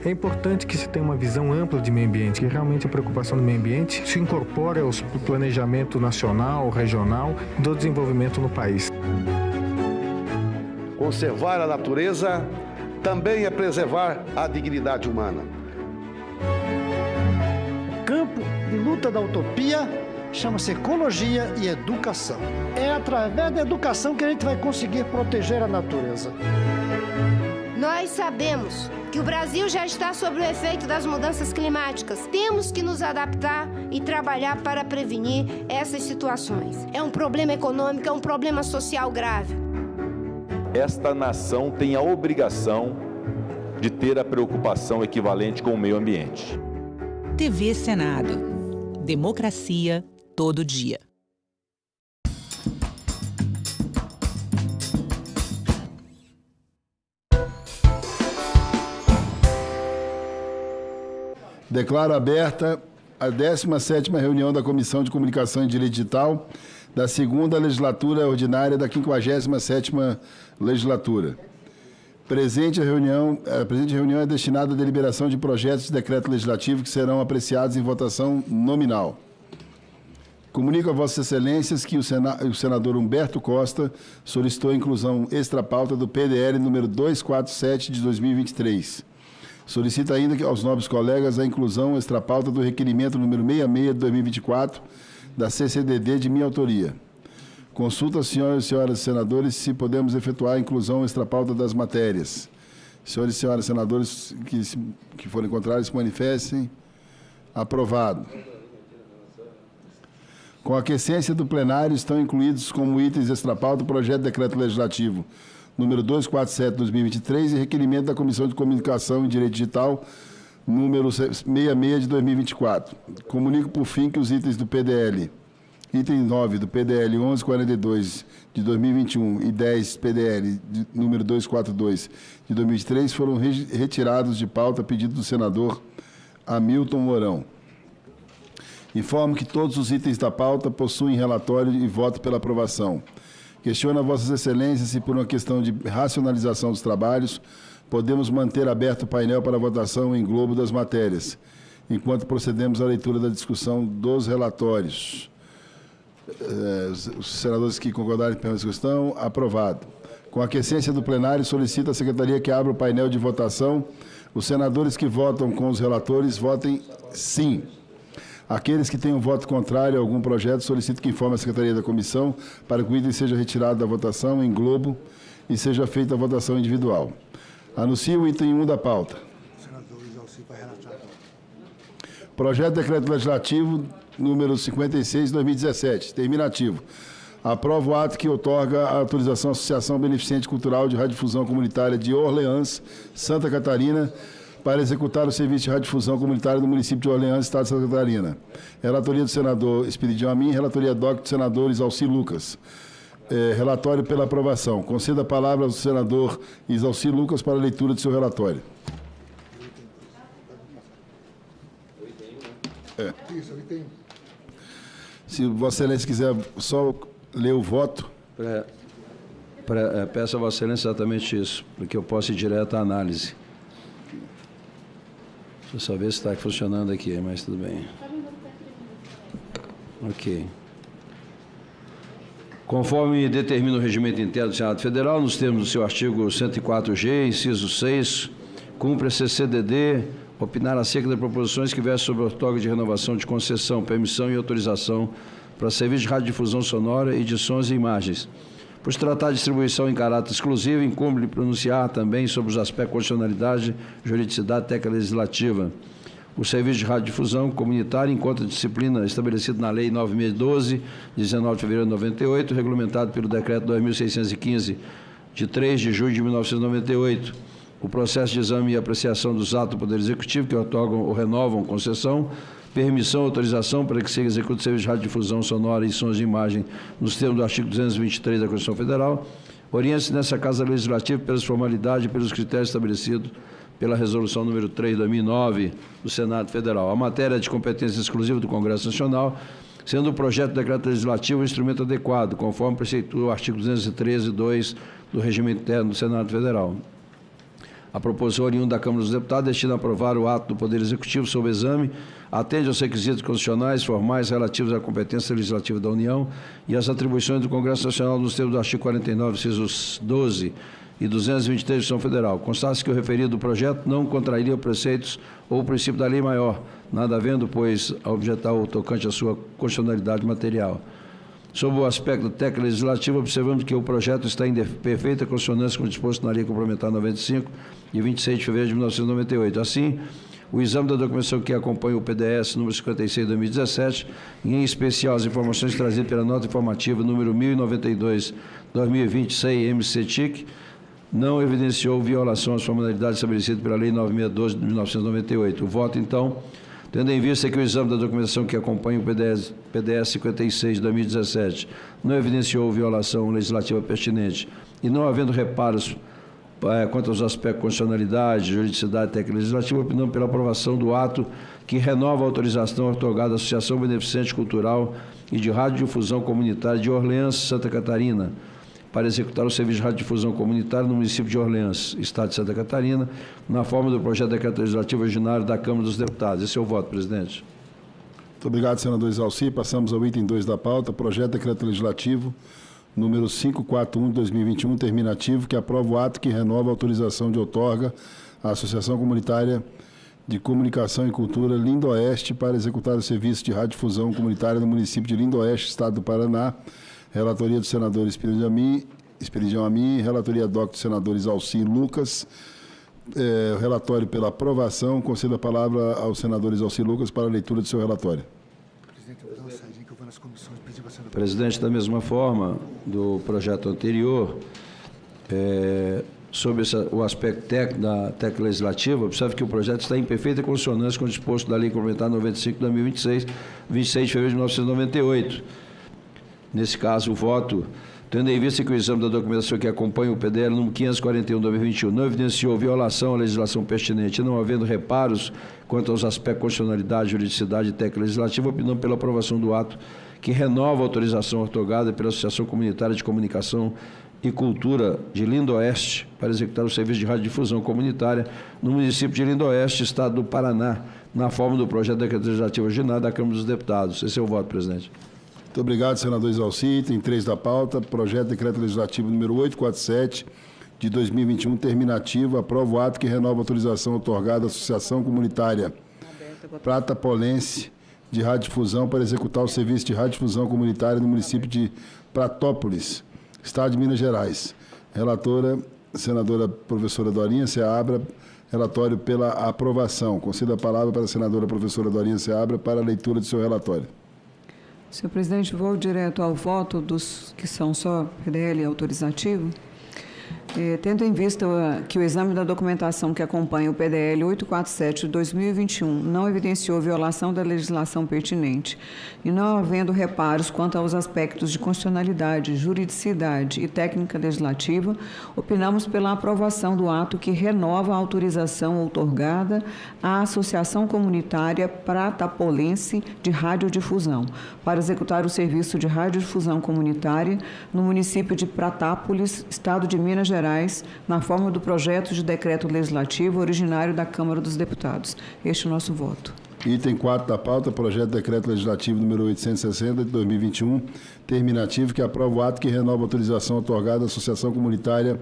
É importante que se tenha uma visão ampla de meio ambiente, que realmente a preocupação do meio ambiente se incorpore ao planejamento nacional, regional, do desenvolvimento no país. Conservar a natureza também é preservar a dignidade humana. O campo de luta da utopia chama-se ecologia e educação. É através da educação que a gente vai conseguir proteger a natureza. Nós sabemos que o Brasil já está sob o efeito das mudanças climáticas. Temos que nos adaptar e trabalhar para prevenir essas situações. É um problema econômico, é um problema social grave. Esta nação tem a obrigação de ter a preocupação equivalente com o meio ambiente. TV Senado. Democracia todo dia. Declaro aberta a 17ª reunião da Comissão de Comunicação e Direito Digital, da 2ª Legislatura Ordinária da 57ª Legislatura. A presente reunião é destinada à deliberação de projetos de decreto legislativo que serão apreciados em votação nominal. Comunico a Vossas Excelências que o senador Humberto Costa solicitou a inclusão extra-pauta do PDL número 247 de 2023. Solicita ainda aos nobres colegas a inclusão extra-pauta do requerimento número 66 de 2024 da CCDD de minha autoria. Consulta, senhoras e senhores senadores, se podemos efetuar a inclusão extra-pauta das matérias. Senhores e senhoras senadores que forem contrários, se manifestem. Aprovado. Com a aquiescência do plenário, estão incluídos como itens extra-pauta o projeto de decreto legislativo número 247 de 2023 e requerimento da Comissão de Comunicação e Direito Digital número 66 de 2024. Comunico, por fim, que os itens do PDL, item 9 do PDL 1142 de 2021 e 10 PDL número 242 de 2023 foram retirados de pauta a pedido do senador Hamilton Mourão. Informo que todos os itens da pauta possuem relatório e voto pela aprovação. Questiono a Vossas Excelências se, por uma questão de racionalização dos trabalhos, podemos manter aberto o painel para votação em globo das matérias, enquanto procedemos à leitura da discussão dos relatórios. Os senadores que concordarem com essa questão, aprovado. Com a aquiescência do plenário, solicito à Secretaria que abra o painel de votação. Os senadores que votam com os relatores, votem sim. Aqueles que tenham voto contrário a algum projeto, solicito que informe a Secretaria da Comissão para que o item seja retirado da votação em globo e seja feita a votação individual. Anuncio o item 1 da pauta. Projeto de Decreto Legislativo número 56, 2017, terminativo. Aprova o ato que outorga a autorização à Associação Beneficente Cultural de Radiodifusão Comunitária de Orleans, Santa Catarina, para executar o serviço de radiodifusão comunitária do município de Orleans, Estado de Santa Catarina. Relatoria do senador Espiridião Amin, relatoria DOC do senador Isalci Lucas. Relatório pela aprovação. Conceda a palavra ao senador Isalci Lucas para a leitura de seu relatório. Se Vossa Excelência quiser só ler o voto. Peço a Vossa Excelência exatamente isso, para que eu possa ir direto à análise. Deixa eu só ver se está funcionando aqui, mas tudo bem. Ok. Conforme determina o regimento interno do Senado Federal, nos termos do seu artigo 104G, inciso 6, cumpre a CCDD opinar acerca das proposições que versam sobre o outorga de renovação de concessão, permissão e autorização para serviço de radiodifusão sonora e de sons e imagens. Por se tratar de distribuição em caráter exclusivo, incumbe-lhe pronunciar também sobre os aspectos de constitucionalidade, juridicidade e técnica legislativa. O serviço de radiodifusão comunitária encontra disciplina estabelecida na Lei 9612, de 19 de fevereiro de 98, regulamentado pelo Decreto 2615, de 3 de julho de 1998. O processo de exame e apreciação dos atos do Poder Executivo que outorgam ou renovam concessão, permissão ou autorização para que se execute serviço de radiodifusão sonora e sons de imagem nos termos do artigo 223 da Constituição Federal, oriente-se nessa Casa Legislativa pelas formalidades e pelos critérios estabelecidos pela Resolução número 3 de 2009 do Senado Federal. A matéria é de competência exclusiva do Congresso Nacional, sendo o projeto de decreto legislativo um instrumento adequado, conforme preceitua o artigo 213(2) do regimento interno do Senado Federal. A proposição oriunda da Câmara dos Deputados destina a aprovar o ato do Poder Executivo sob exame, atende aos requisitos constitucionais formais relativos à competência legislativa da União e às atribuições do Congresso Nacional nos termos do artigo 49, incisos 12 e 223 da Constituição Federal. Consta-se que o referido projeto não contrairia preceitos ou o princípio da lei maior, nada havendo, pois, a objetar o tocante à sua constitucionalidade material. Sob o aspecto técnico legislativo, observamos que o projeto está em perfeita consonância com o disposto na Lei Complementar 95, de 26 de fevereiro de 1998. Assim, o exame da documentação que acompanha o PDS número 56 de 2017, e em especial as informações trazidas pela nota informativa número 1092/2020, CEI-MC-TIC, não evidenciou violação às formalidades estabelecidas pela Lei 9612 de 1998. O voto, então, tendo em vista que o exame da documentação que acompanha o PDS 56 de 2017 não evidenciou violação legislativa pertinente e não havendo reparos quanto aos aspectos de constitucionalidade, juridicidade e técnica legislativa, opinamos pela aprovação do ato que renova a autorização otorgada à Associação Beneficente Cultural e de Radiodifusão Comunitária de Orleans, Santa Catarina, para executar o serviço de radiodifusão comunitária no município de Orleans, Estado de Santa Catarina, na forma do projeto de decreto legislativo originário da Câmara dos Deputados. Esse é o voto, presidente. Muito obrigado, senador Exalci. Passamos ao item 2 da pauta, projeto de decreto legislativo número 541 de 2021, terminativo, que aprova o ato que renova a autorização de outorga à Associação Comunitária de Comunicação e Cultura Lindoeste para executar o serviço de radiodifusão comunitária no município de Lindoeste, Estado do Paraná. Relatoria do senador Esperidião Amin, relatoria do senador Exalci Lucas. Relatório pela aprovação. Concedo a palavra ao senador Exalci Lucas para a leitura do seu relatório. Presidente, da mesma forma do projeto anterior, sobre o aspecto técnico da técnica legislativa, observe que o projeto está em perfeita consonância com o disposto da Lei Complementar 95 de 2026, 26 de fevereiro de 1998. Nesse caso, o voto, tendo em vista que o exame da documentação que acompanha o PDL número 541 de 2021 não evidenciou violação à legislação pertinente e não havendo reparos quanto aos aspectos de constitucionalidade, juridicidade e técnica legislativa, opinamos pela aprovação do ato que renova a autorização otorgada pela Associação Comunitária de Comunicação e Cultura de Lindoeste para executar o serviço de radiodifusão comunitária no município de Lindoeste, Estado do Paraná, na forma do projeto de decreto legislativo originário da Câmara dos Deputados. Esse é o voto, presidente. Muito obrigado, senador Exalci. Item 3 da pauta, projeto de decreto legislativo número 847 de 2021, terminativo, aprova o ato que renova a autorização otorgada à Associação Comunitária Prata Polense de Radiodifusão para executar o serviço de radiodifusão comunitária no município de Pratópolis, Estado de Minas Gerais. Relatora, senadora professora Dorinha Seabra, relatório pela aprovação. Concedo a palavra para a senadora professora Dorinha Seabra para a leitura do seu relatório. Senhor presidente, vou direto ao voto dos que são só PDL autorizativo. Tendo em vista que o exame da documentação que acompanha o PDL 847 de 2021 não evidenciou violação da legislação pertinente e não havendo reparos quanto aos aspectos de constitucionalidade, juridicidade e técnica legislativa, opinamos pela aprovação do ato que renova a autorização outorgada à Associação Comunitária Pratapolense de Radiodifusão para executar o serviço de radiodifusão comunitária no município de Pratápolis, Estado de Minas Gerais, na forma do projeto de decreto legislativo originário da Câmara dos Deputados. Este é o nosso voto. Item 4 da pauta, projeto de decreto legislativo número 860 de 2021, terminativo, que aprova o ato que renova a autorização otorgada à Associação Comunitária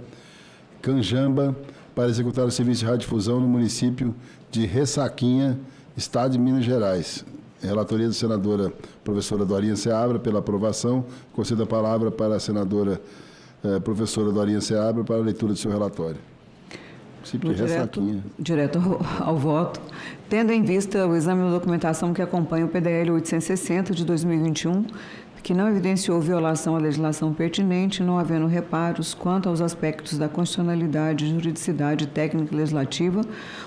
Canjamba para executar o serviço de radiodifusão no município de Ressaquinha, Estado de Minas Gerais. Relatoria da senadora professora Dorinha Seabra pela aprovação. Concedo a palavra para a senadora professora Dorinha Seabra para a leitura do seu relatório. Direto ao voto. Tendo em vista o exame da documentação que acompanha o PDL 860 de 2021, que não evidenciou violação à legislação pertinente, não havendo reparos quanto aos aspectos da constitucionalidade, juridicidade e técnica legislativa,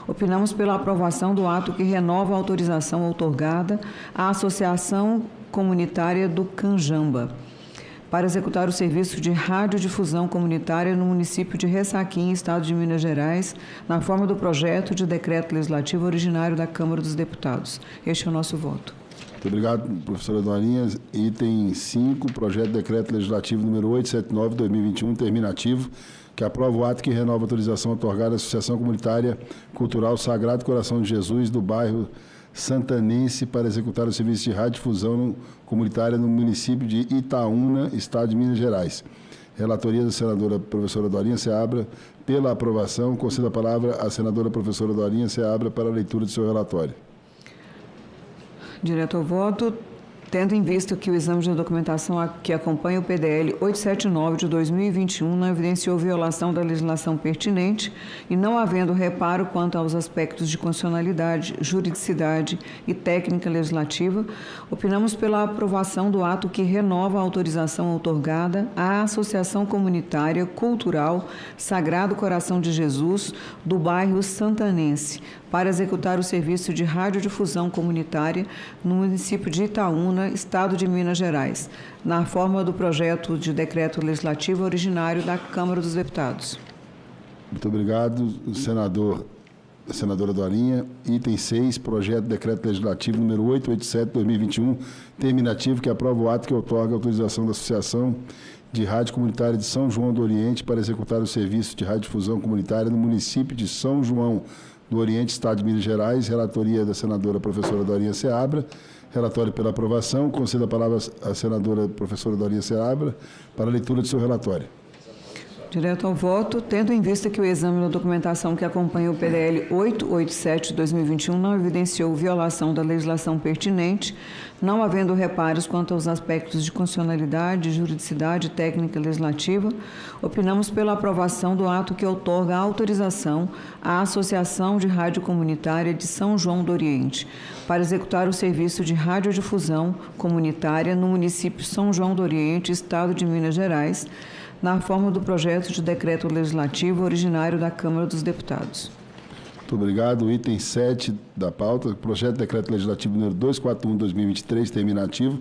opinamos pela aprovação do ato que renova a autorização outorgada à Associação Comunitária do Canjamba para executar o serviço de radiodifusão comunitária no município de Ressaquinha, Estado de Minas Gerais, na forma do projeto de decreto legislativo originário da Câmara dos Deputados. Este é o nosso voto. Muito obrigado, professora Dorinha. Item 5, projeto de decreto legislativo número 879 de 2021, terminativo, que aprova o ato que renova a autorização otorgada à Associação Comunitária Cultural Sagrado Coração de Jesus do bairro Santanense para executar o serviço de radiodifusão comunitária no município de Itaúna, Estado de Minas Gerais. Relatoria da senadora professora Dorinha Seabra pela aprovação. Concedo a palavra à senadora professora Dorinha Seabra para a leitura do seu relatório. Direto ao voto. Tendo em vista que o exame de documentação que acompanha o PDL 879 de 2021 não evidenciou violação da legislação pertinente e não havendo reparo quanto aos aspectos de constitucionalidade, juridicidade e técnica legislativa, opinamos pela aprovação do ato que renova a autorização outorgada à Associação Comunitária Cultural Sagrado Coração de Jesus do bairro Santanense para executar o serviço de radiodifusão comunitária no município de Itaúna, Estado de Minas Gerais, na forma do projeto de decreto legislativo originário da Câmara dos Deputados. Muito obrigado, senadora Dorinha. Item 6, projeto de decreto legislativo número 887/2021, terminativo, que aprova o ato que outorga a autorização da Associação de Rádio Comunitária de São João do Oriente para executar o serviço de radiodifusão comunitária no município de São João do Oriente, Estado de Minas Gerais. Relatoria da senadora professora Dorinha Seabra. Relatório pela aprovação. Concedo a palavra à senadora professora Dorinha Seabra para a leitura de seu relatório. Direto ao voto, tendo em vista que o exame da documentação que acompanha o PDL 887 de 2021 não evidenciou violação da legislação pertinente, não havendo reparos quanto aos aspectos de constitucionalidade, juridicidade, técnica legislativa, opinamos pela aprovação do ato que outorga a autorização à Associação de Rádio Comunitária de São João do Oriente para executar o serviço de radiodifusão comunitária no município São João do Oriente, Estado de Minas Gerais, na forma do projeto de decreto legislativo originário da Câmara dos Deputados. Muito obrigado. O item 7 da pauta, projeto de decreto legislativo número 241/2023, terminativo,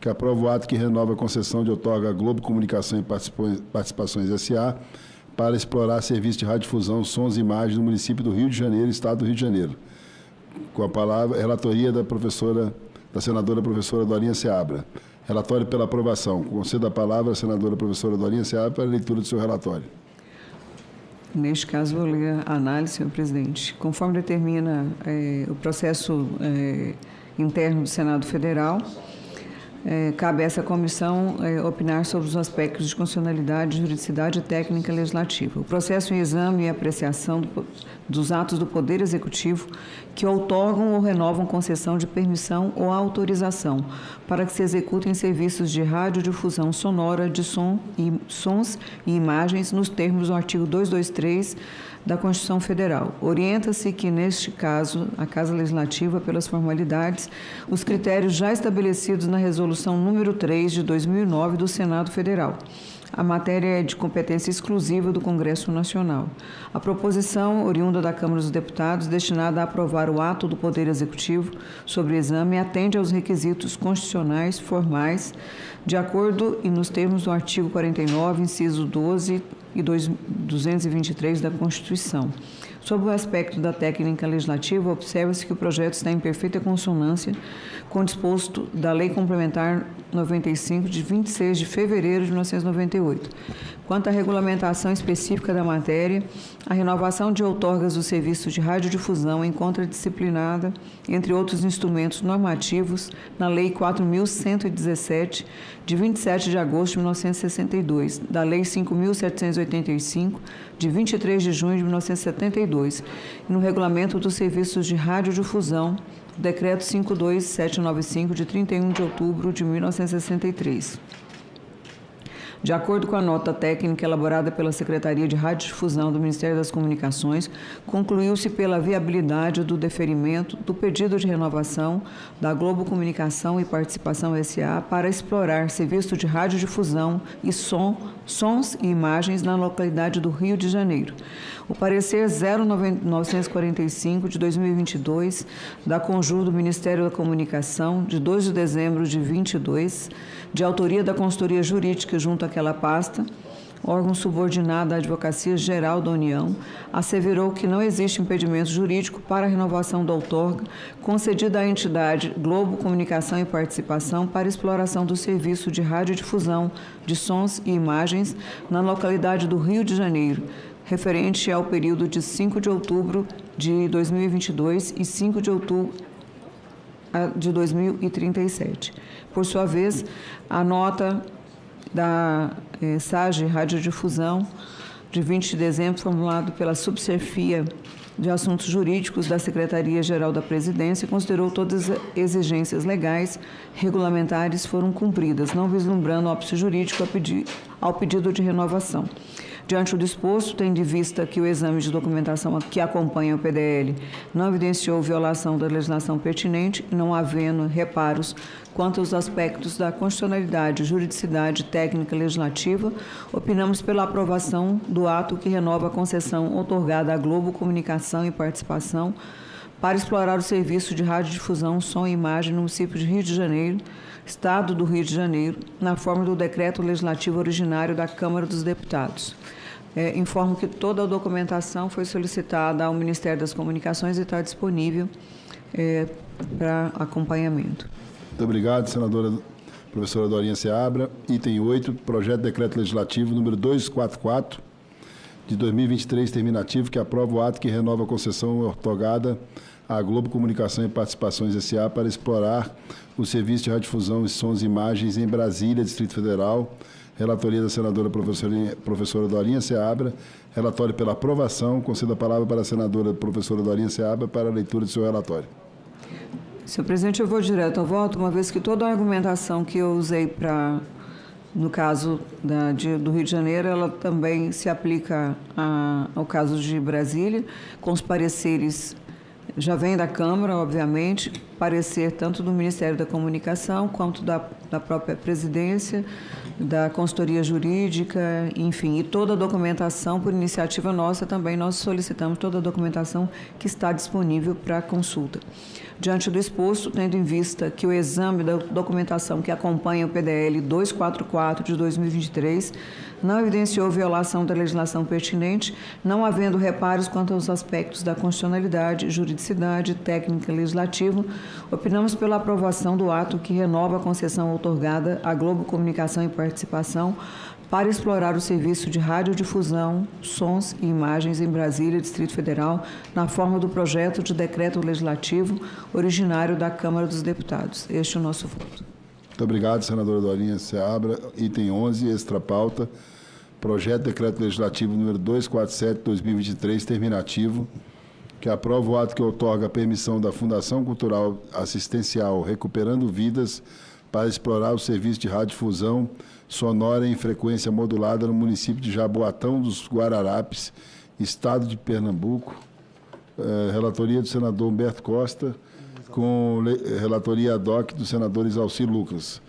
que aprova o ato que renova a concessão de outorga à Globo Comunicação e Participações S.A. para explorar serviço de radiodifusão, sons e imagens no município do Rio de Janeiro, Estado do Rio de Janeiro. Com a palavra, relatoria da senadora professora Dorinha Seabra. Relatório pela aprovação. Concedo a palavra à senadora professora Dorinha Seabra para a leitura do seu relatório. Neste caso, vou ler a análise, senhor presidente. Conforme determina o processo interno do Senado Federal, cabe a essa comissão opinar sobre os aspectos de constitucionalidade, juridicidade e técnica legislativa. O processo em exame e apreciação dos atos do Poder Executivo que outorgam ou renovam concessão de permissão ou autorização para que se executem serviços de radiodifusão sonora de sons e imagens nos termos do artigo 223 da Constituição Federal. Orienta-se que, neste caso, a Casa Legislativa, pelas formalidades, os critérios já estabelecidos na Resolução número 3 de 2009 do Senado Federal. A matéria é de competência exclusiva do Congresso Nacional. A proposição, oriunda da Câmara dos Deputados, destinada a aprovar o ato do Poder Executivo sobre exame, atende aos requisitos constitucionais formais, de acordo e nos termos do artigo 49, inciso 12 e 223 da Constituição. Sob o aspecto da técnica legislativa, observa-se que o projeto está em perfeita consonância com o disposto da Lei Complementar 95, de 26 de fevereiro de 1998. Quanto à regulamentação específica da matéria, a renovação de outorgas do serviço de radiodifusão encontra disciplinada, entre outros instrumentos normativos, na Lei 4.117, de 27 de agosto de 1962, da Lei 5.785, de 23 de junho de 1972, e no Regulamento dos Serviços de Radiodifusão, Decreto 52795, de 31 de outubro de 1963. De acordo com a nota técnica elaborada pela Secretaria de Radiodifusão do Ministério das Comunicações, concluiu-se pela viabilidade do deferimento do pedido de renovação da Globo Comunicação e Participação S.A. para explorar serviço de radiodifusão e sons e imagens na localidade do Rio de Janeiro. O parecer 0945 de 2022 da Conjur do Ministério da Comunicação, de 2 de dezembro de 22, de autoria da Consultoria Jurídica junto àquela pasta, órgão subordinado à Advocacia Geral da União, asseverou que não existe impedimento jurídico para a renovação da outorga concedida à entidade Globo Comunicação e Participação para exploração do serviço de radiodifusão de sons e imagens na localidade do Rio de Janeiro, referente ao período de 5 de outubro de 2022 e 5 de outubro de 2037. Por sua vez, a nota da SAGE Radiodifusão, de 20 de dezembro, formulado pela Subchefia de Assuntos Jurídicos da Secretaria-Geral da Presidência, considerou todas as exigências legais regulamentares foram cumpridas, não vislumbrando óbice jurídico ao pedido de renovação. Diante do disposto, tendo em vista que o exame de documentação que acompanha o PDL não evidenciou violação da legislação pertinente, não havendo reparos quanto aos aspectos da constitucionalidade, juridicidade, técnica legislativa, opinamos pela aprovação do ato que renova a concessão outorgada à Globo Comunicação e Participação para explorar o serviço de radiodifusão, som e imagem no município de Rio de Janeiro, Estado do Rio de Janeiro, na forma do decreto legislativo originário da Câmara dos Deputados. Informo que toda a documentação foi solicitada ao Ministério das Comunicações e está disponível para acompanhamento. Muito obrigado, senadora professora Dorinha Seabra. Item 8, projeto de decreto legislativo número 244, de 2023, terminativo, que aprova o ato que renova a concessão outorgada à Globo Comunicação e Participações S.A. para explorar o serviço de radiodifusão e sons e imagens em Brasília, Distrito Federal. Relatoria da senadora professora Dorinha Seabra. Relatório pela aprovação. Concedo a palavra para a senadora professora Dorinha Seabra para a leitura do seu relatório. Senhor presidente, eu vou direto ao voto, uma vez que toda a argumentação que eu usei no caso do Rio de Janeiro, ela também se aplica ao caso de Brasília, com os pareceres, já vem da Câmara, obviamente, parecer tanto do Ministério da Comunicação, quanto da própria presidência, da consultoria jurídica, enfim, e toda a documentação, por iniciativa nossa também, nós solicitamos toda a documentação que está disponível para consulta. Diante do exposto, tendo em vista que o exame da documentação que acompanha o PDL 244 de 2023 não evidenciou violação da legislação pertinente, não havendo reparos quanto aos aspectos da constitucionalidade, juridicidade, técnica e legislativo, opinamos pela aprovação do ato que renova a concessão outorgada à Globo Comunicação e Participação para explorar o serviço de radiodifusão, sons e imagens em Brasília, Distrito Federal, na forma do projeto de decreto legislativo originário da Câmara dos Deputados. Este é o nosso voto. Muito obrigado, senadora Dorinha Seabra. Item 11, extra pauta. Projeto de decreto legislativo número 247/2023, terminativo, que aprova o ato que outorga a permissão da Fundação Cultural Assistencial Recuperando Vidas para explorar o serviço de radiodifusão sonora em frequência modulada no município de Jaboatão dos Guararapes, estado de Pernambuco. Relatoria do senador Humberto Costa, com relatoria ad hoc do senador Isalci Lucas.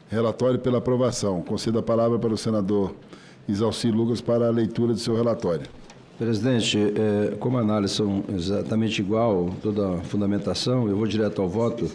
Relatório pela aprovação. Concedo a palavra para o senador Isalci Lucas para a leitura do seu relatório. Presidente, como a análise são exatamente igual, toda a fundamentação, eu vou direto ao voto,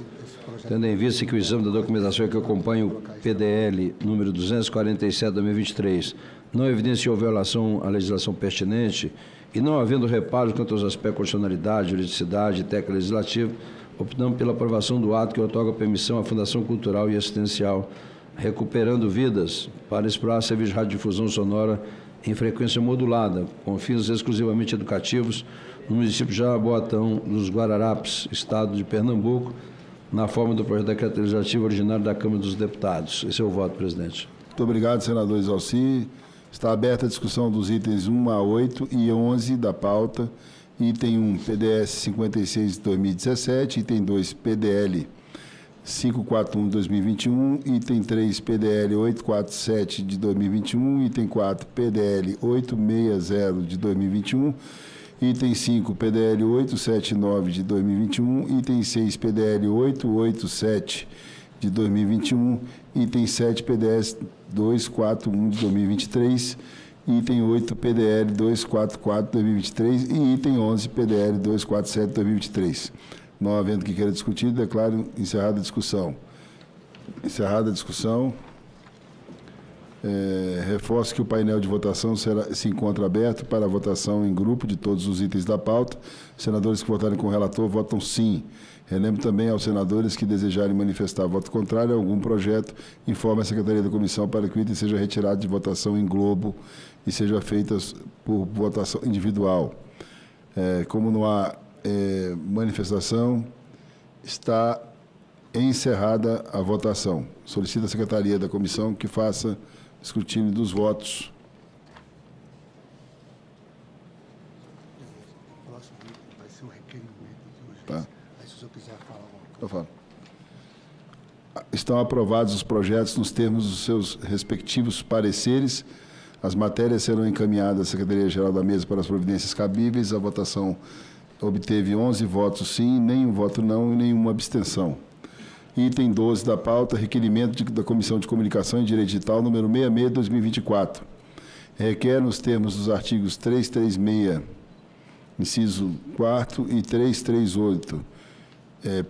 tendo em vista que o exame da documentação que acompanha o PDL número 247/2023 não evidenciou violação à legislação pertinente e não havendo reparos quanto aos aspectos de constitucionalidade, juridicidade e técnica legislativa, optamos pela aprovação do ato que outorga permissão à Fundação Cultural e Assistencial Recuperando Vidas para explorar serviço de radiodifusão sonora em frequência modulada, com fins exclusivamente educativos, no município de Jaboatão dos Guararapes, estado de Pernambuco, na forma do projeto de decreto legislativo originário da Câmara dos Deputados. Esse é o voto, presidente. Muito obrigado, senador Isalci. Está aberta a discussão dos itens 1 a 8 e 11 da pauta. Item 1, PDS 56 de 2017. Item 2, PDL 541 de 2021. Item 3, PDL 847 de 2021. Item 4, PDL 860 de 2021. Item 5, PDL 879 de 2021. Item 6, PDL 887 de 2021. Item 7, PDS 241 de 2023. Item 8, PDL 244 de 2023. E item 11, PDL 247 de 2023. Não havendo que queira discutir, declaro encerrada a discussão. Encerrada a discussão. Reforço que o painel de votação se encontra aberto para a votação em grupo de todos os itens da pauta. Os senadores que votarem com o relator votam sim. Relembro também aos senadores que desejarem manifestar voto contrário a algum projeto, informe a Secretaria da Comissão para que o item seja retirado de votação em globo e seja feita por votação individual. Como não há manifestação, está encerrada a votação. Solicito à Secretaria da Comissão que faça escrutínio dos votos. Vai ser um requerimento de urgência. Tá. Aí, se o senhor quiser falar alguma coisa. Eu falo. Estão aprovados os projetos nos termos dos seus respectivos pareceres. As matérias serão encaminhadas à Secretaria-Geral da Mesa para as providências cabíveis. A votação obteve 11 votos sim, nenhum voto não e nenhuma abstenção. Item 12 da pauta, requerimento da Comissão de Comunicação e Direito Digital, número 66, 2024. Requer, nos termos dos artigos 336, inciso 4º e 338,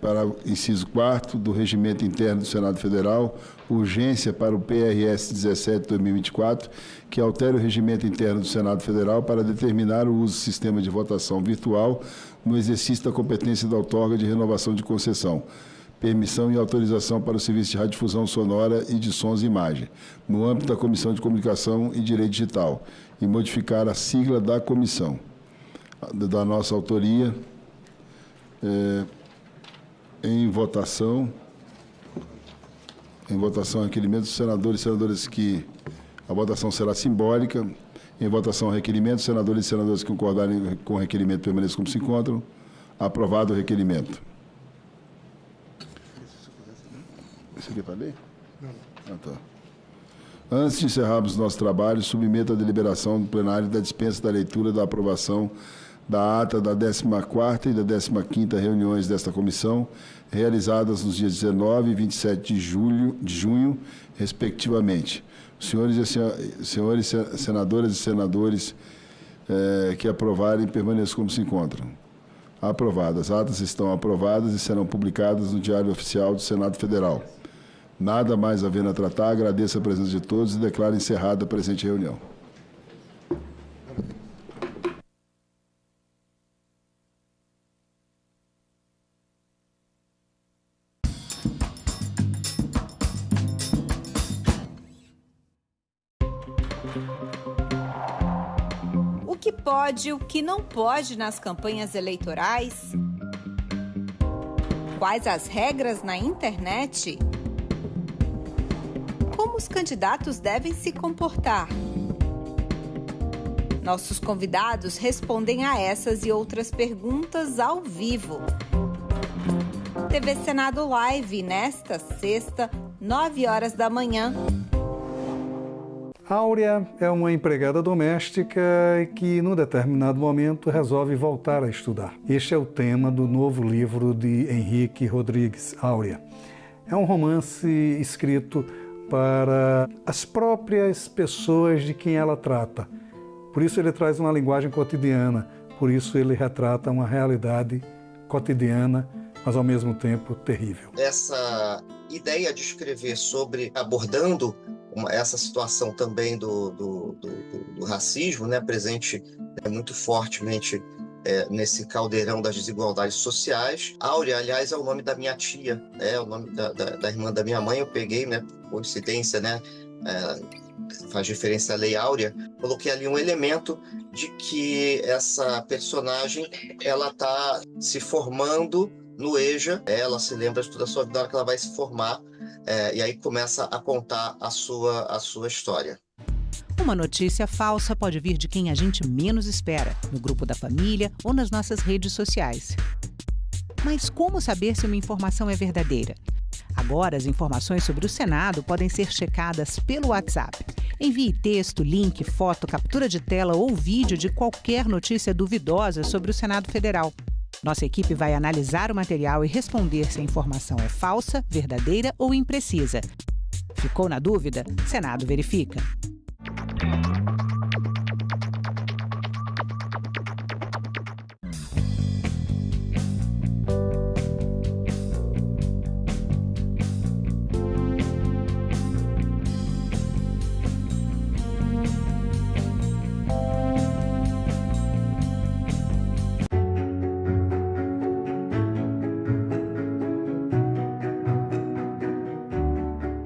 para o inciso 4º do Regimento Interno do Senado Federal, urgência para o PRS 17/2024, que altere o Regimento Interno do Senado Federal para determinar o uso do sistema de votação virtual no exercício da competência da outorga de renovação de concessão, permissão e autorização para o serviço de radiodifusão sonora e de sons e imagem, no âmbito da Comissão de Comunicação e Direito Digital, e modificar a sigla da comissão, da nossa autoria, em votação, requerimento dos senadores e senadoras que a votação será simbólica. Em votação, requerimento, senadores e senadoras que concordarem com o requerimento permaneçam como se encontram. Aprovado o requerimento. Isso aqui é para ler? Não. Ah, tá. Antes de encerrarmos nosso trabalho, submeto a deliberação do plenário da dispensa da leitura da aprovação da ata da 14ª e da 15ª reuniões desta comissão, realizadas nos dias 19 e 27 de junho, respectivamente. Senhores senadoras e senadores que aprovarem, permaneçam como se encontram. Aprovadas. As atas estão aprovadas e serão publicadas no Diário Oficial do Senado Federal. Nada mais havendo a tratar, agradeço a presença de todos e declaro encerrada a presente reunião. O que pode e o que não pode nas campanhas eleitorais? Quais as regras na internet? Como os candidatos devem se comportar? Nossos convidados respondem a essas e outras perguntas ao vivo. TV Senado Live, nesta sexta, 9 horas da manhã. Áurea é uma empregada doméstica que, num determinado momento, resolve voltar a estudar. Este é o tema do novo livro de Henrique Rodrigues, Áurea. É um romance escrito para as próprias pessoas de quem ela trata. Por isso ele traz uma linguagem cotidiana, por isso ele retrata uma realidade cotidiana, mas ao mesmo tempo terrível. Essa ideia de escrever sobre, abordando essa situação também do racismo, né, presente muito fortemente nesse caldeirão das desigualdades sociais. Áurea, aliás, é o nome da minha tia, é o nome da irmã da minha mãe. Eu peguei, né, por coincidência, né, faz referência à Lei Áurea. Coloquei ali um elemento de que essa personagem ela está se formando no EJA, ela se lembra de toda a sua vida que ela vai se formar, e aí começa a contar a sua história. Uma notícia falsa pode vir de quem a gente menos espera, no grupo da família ou nas nossas redes sociais. Mas como saber se uma informação é verdadeira? Agora, as informações sobre o Senado podem ser checadas pelo WhatsApp. Envie texto, link, foto, captura de tela ou vídeo de qualquer notícia duvidosa sobre o Senado Federal. Nossa equipe vai analisar o material e responder se a informação é falsa, verdadeira ou imprecisa. Ficou na dúvida? Senado verifica.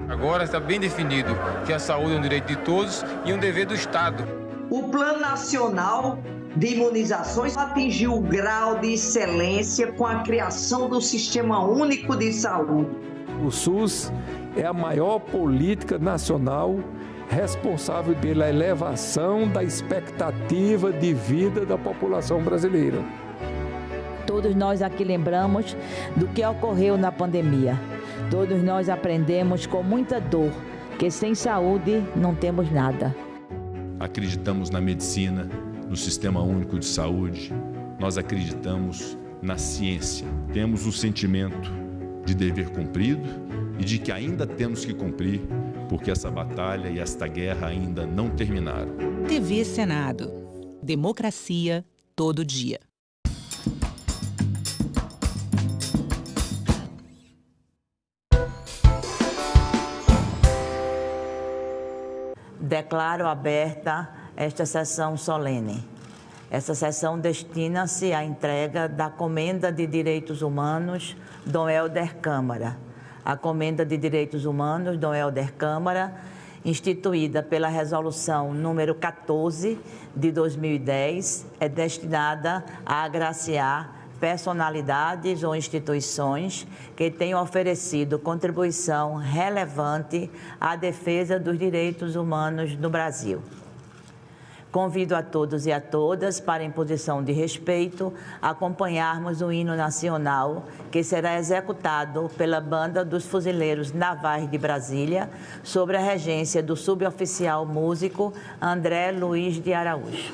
Agora está bem definido que a saúde é um direito de todos e um dever do Estado. O Plano Nacional de Imunizações atingiu o grau de excelência com a criação do Sistema Único de Saúde. O SUS é a maior política nacional responsável pela elevação da expectativa de vida da população brasileira. Todos nós aqui lembramos do que ocorreu na pandemia. Todos nós aprendemos com muita dor que sem saúde não temos nada. Acreditamos na medicina, no Sistema Único de Saúde. Nós acreditamos na ciência. Temos o sentimento de dever cumprido e de que ainda temos que cumprir, porque essa batalha e esta guerra ainda não terminaram. TV Senado. Democracia todo dia. declaro aberta esta sessão solene. Essa sessão destina-se à entrega da Comenda de Direitos Humanos Dom Helder Câmara. A Comenda de Direitos Humanos Dom Helder Câmara, instituída pela Resolução número 14 de 2010, é destinada a agraciar personalidades ou instituições que tenham oferecido contribuição relevante à defesa dos direitos humanos no Brasil. Convido a todos e a todas, para imposição de respeito, acompanharmos o hino nacional, que será executado pela Banda dos Fuzileiros Navais de Brasília, sob a regência do suboficial músico André Luiz de Araújo.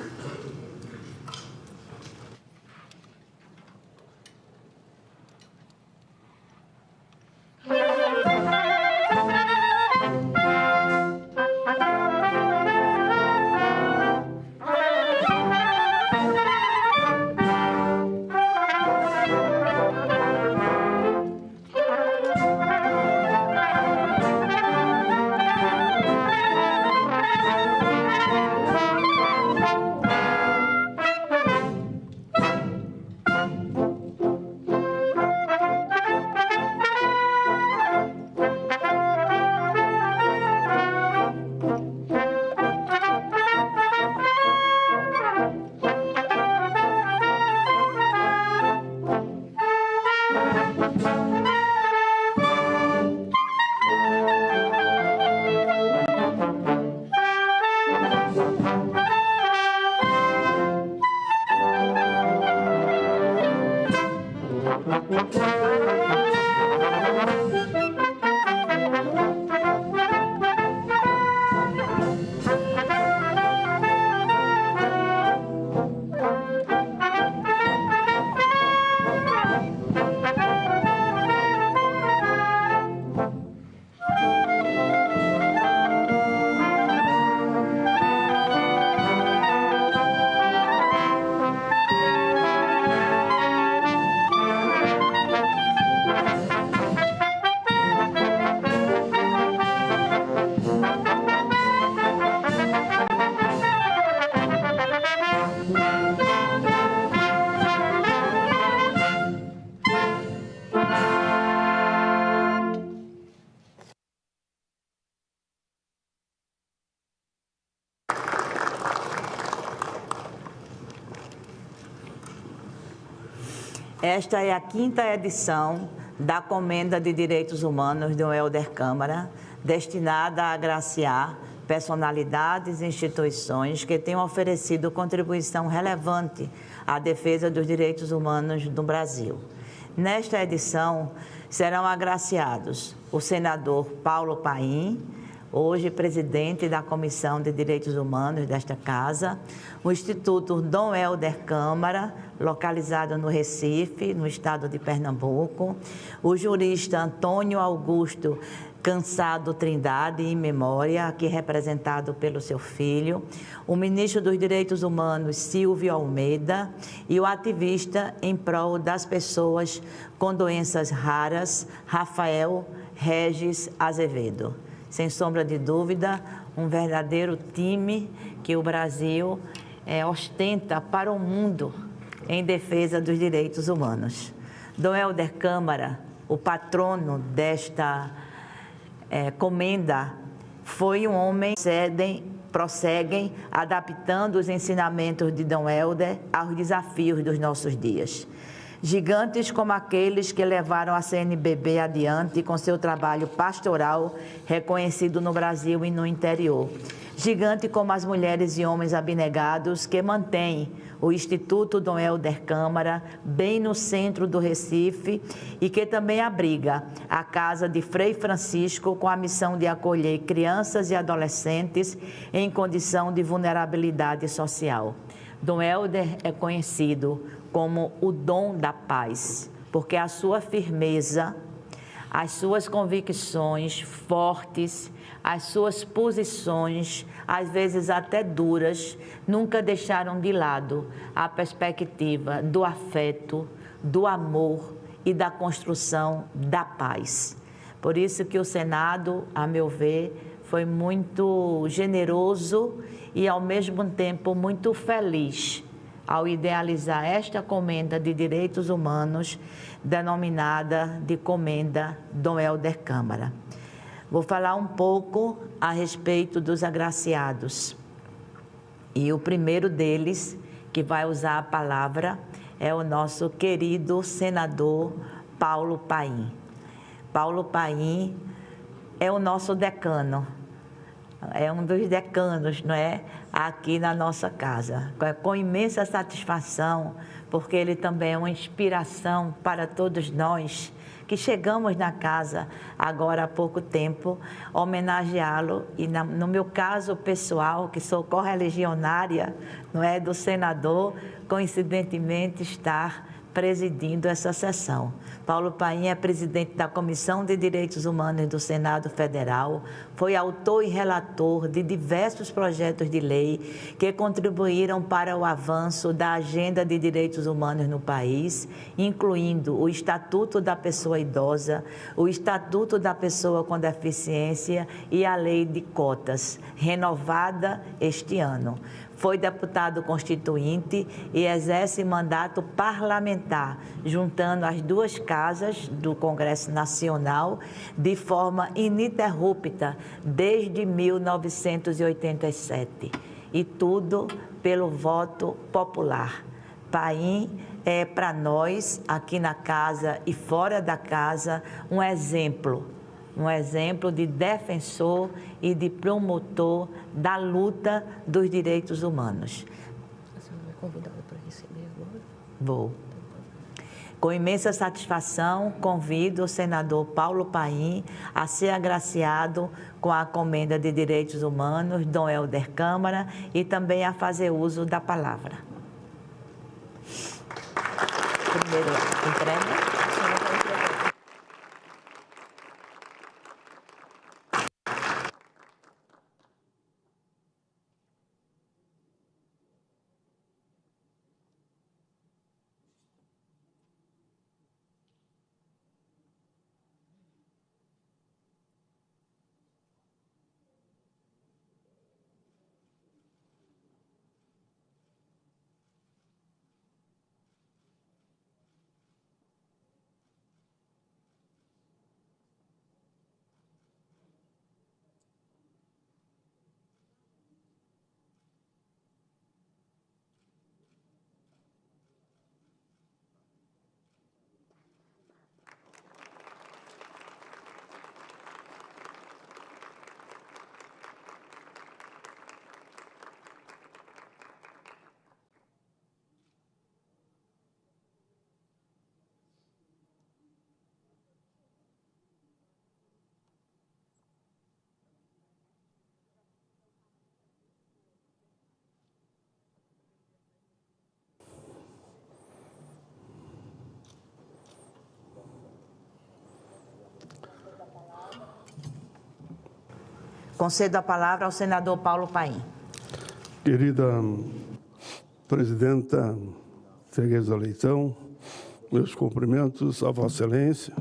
Esta é a 5ª edição da Comenda de Direitos Humanos Dom Helder Câmara, destinada a agraciar personalidades e instituições que tenham oferecido contribuição relevante à defesa dos direitos humanos no Brasil. Nesta edição, serão agraciados o senador Paulo Paim, hoje presidente da Comissão de Direitos Humanos desta Casa, o Instituto Dom Helder Câmara, localizado no Recife, no estado de Pernambuco, o jurista Antônio Augusto Cansado Trindade, em memória, aqui representado pelo seu filho, o ministro dos Direitos Humanos, Silvio Almeida, e o ativista em prol das pessoas com doenças raras, Rafael Regis Azevedo. Sem sombra de dúvida, um verdadeiro time que o Brasil ostenta para o mundo em defesa dos direitos humanos. Dom Helder Câmara, o patrono desta comenda, foi um homem que prosseguem adaptando os ensinamentos de Dom Helder aos desafios dos nossos dias. Gigantes como aqueles que levaram a CNBB adiante com seu trabalho pastoral reconhecido no Brasil e no interior. Gigante como as mulheres e homens abnegados que mantêm o Instituto Dom Helder Câmara bem no centro do Recife e que também abriga a Casa de Frei Francisco com a missão de acolher crianças e adolescentes em condição de vulnerabilidade social. Dom Helder é conhecido como o dom da paz, porque a sua firmeza, as suas convicções fortes, as suas posições, às vezes até duras, nunca deixaram de lado a perspectiva do afeto, do amor e da construção da paz. Por isso que o Senado, a meu ver, foi muito generoso e, ao mesmo tempo, muito feliz ao idealizar esta comenda de direitos humanos, denominada de Comenda Dom Helder Câmara. Vou falar um pouco a respeito dos agraciados. E o primeiro deles, que vai usar a palavra, é o nosso querido senador Paulo Paim. Paulo Paim é o nosso decano, é um dos decanos, não é? Aqui na nossa casa, com imensa satisfação, porque ele também é uma inspiração para todos nós que chegamos na casa agora há pouco tempo, homenageá-lo e, no meu caso pessoal, que sou correligionária, não é, do senador, coincidentemente estar presidindo essa sessão. Paulo Paim é presidente da Comissão de Direitos Humanos do Senado Federal, foi autor e relator de diversos projetos de lei que contribuíram para o avanço da agenda de direitos humanos no país, incluindo o Estatuto da Pessoa Idosa, o Estatuto da Pessoa com Deficiência e a Lei de Cotas, renovada este ano. Foi deputado constituinte e exerce mandato parlamentar, juntando as duas casas do Congresso Nacional de forma ininterrupta desde 1987. E tudo pelo voto popular. Paim é, para nós, aqui na casa e fora da casa, um exemplo de defensor e de promotor da luta dos direitos humanos. A senhora é convidada para receber agora? Vou. Com imensa satisfação, convido o senador Paulo Paim a ser agraciado com a Comenda de Direitos Humanos, Dom Helder Câmara, e também a fazer uso da palavra. Primeiro, entrega. Concedo a palavra ao senador Paulo Paim. Querida presidenta Tereza Leitão, meus cumprimentos a Vossa Excelência.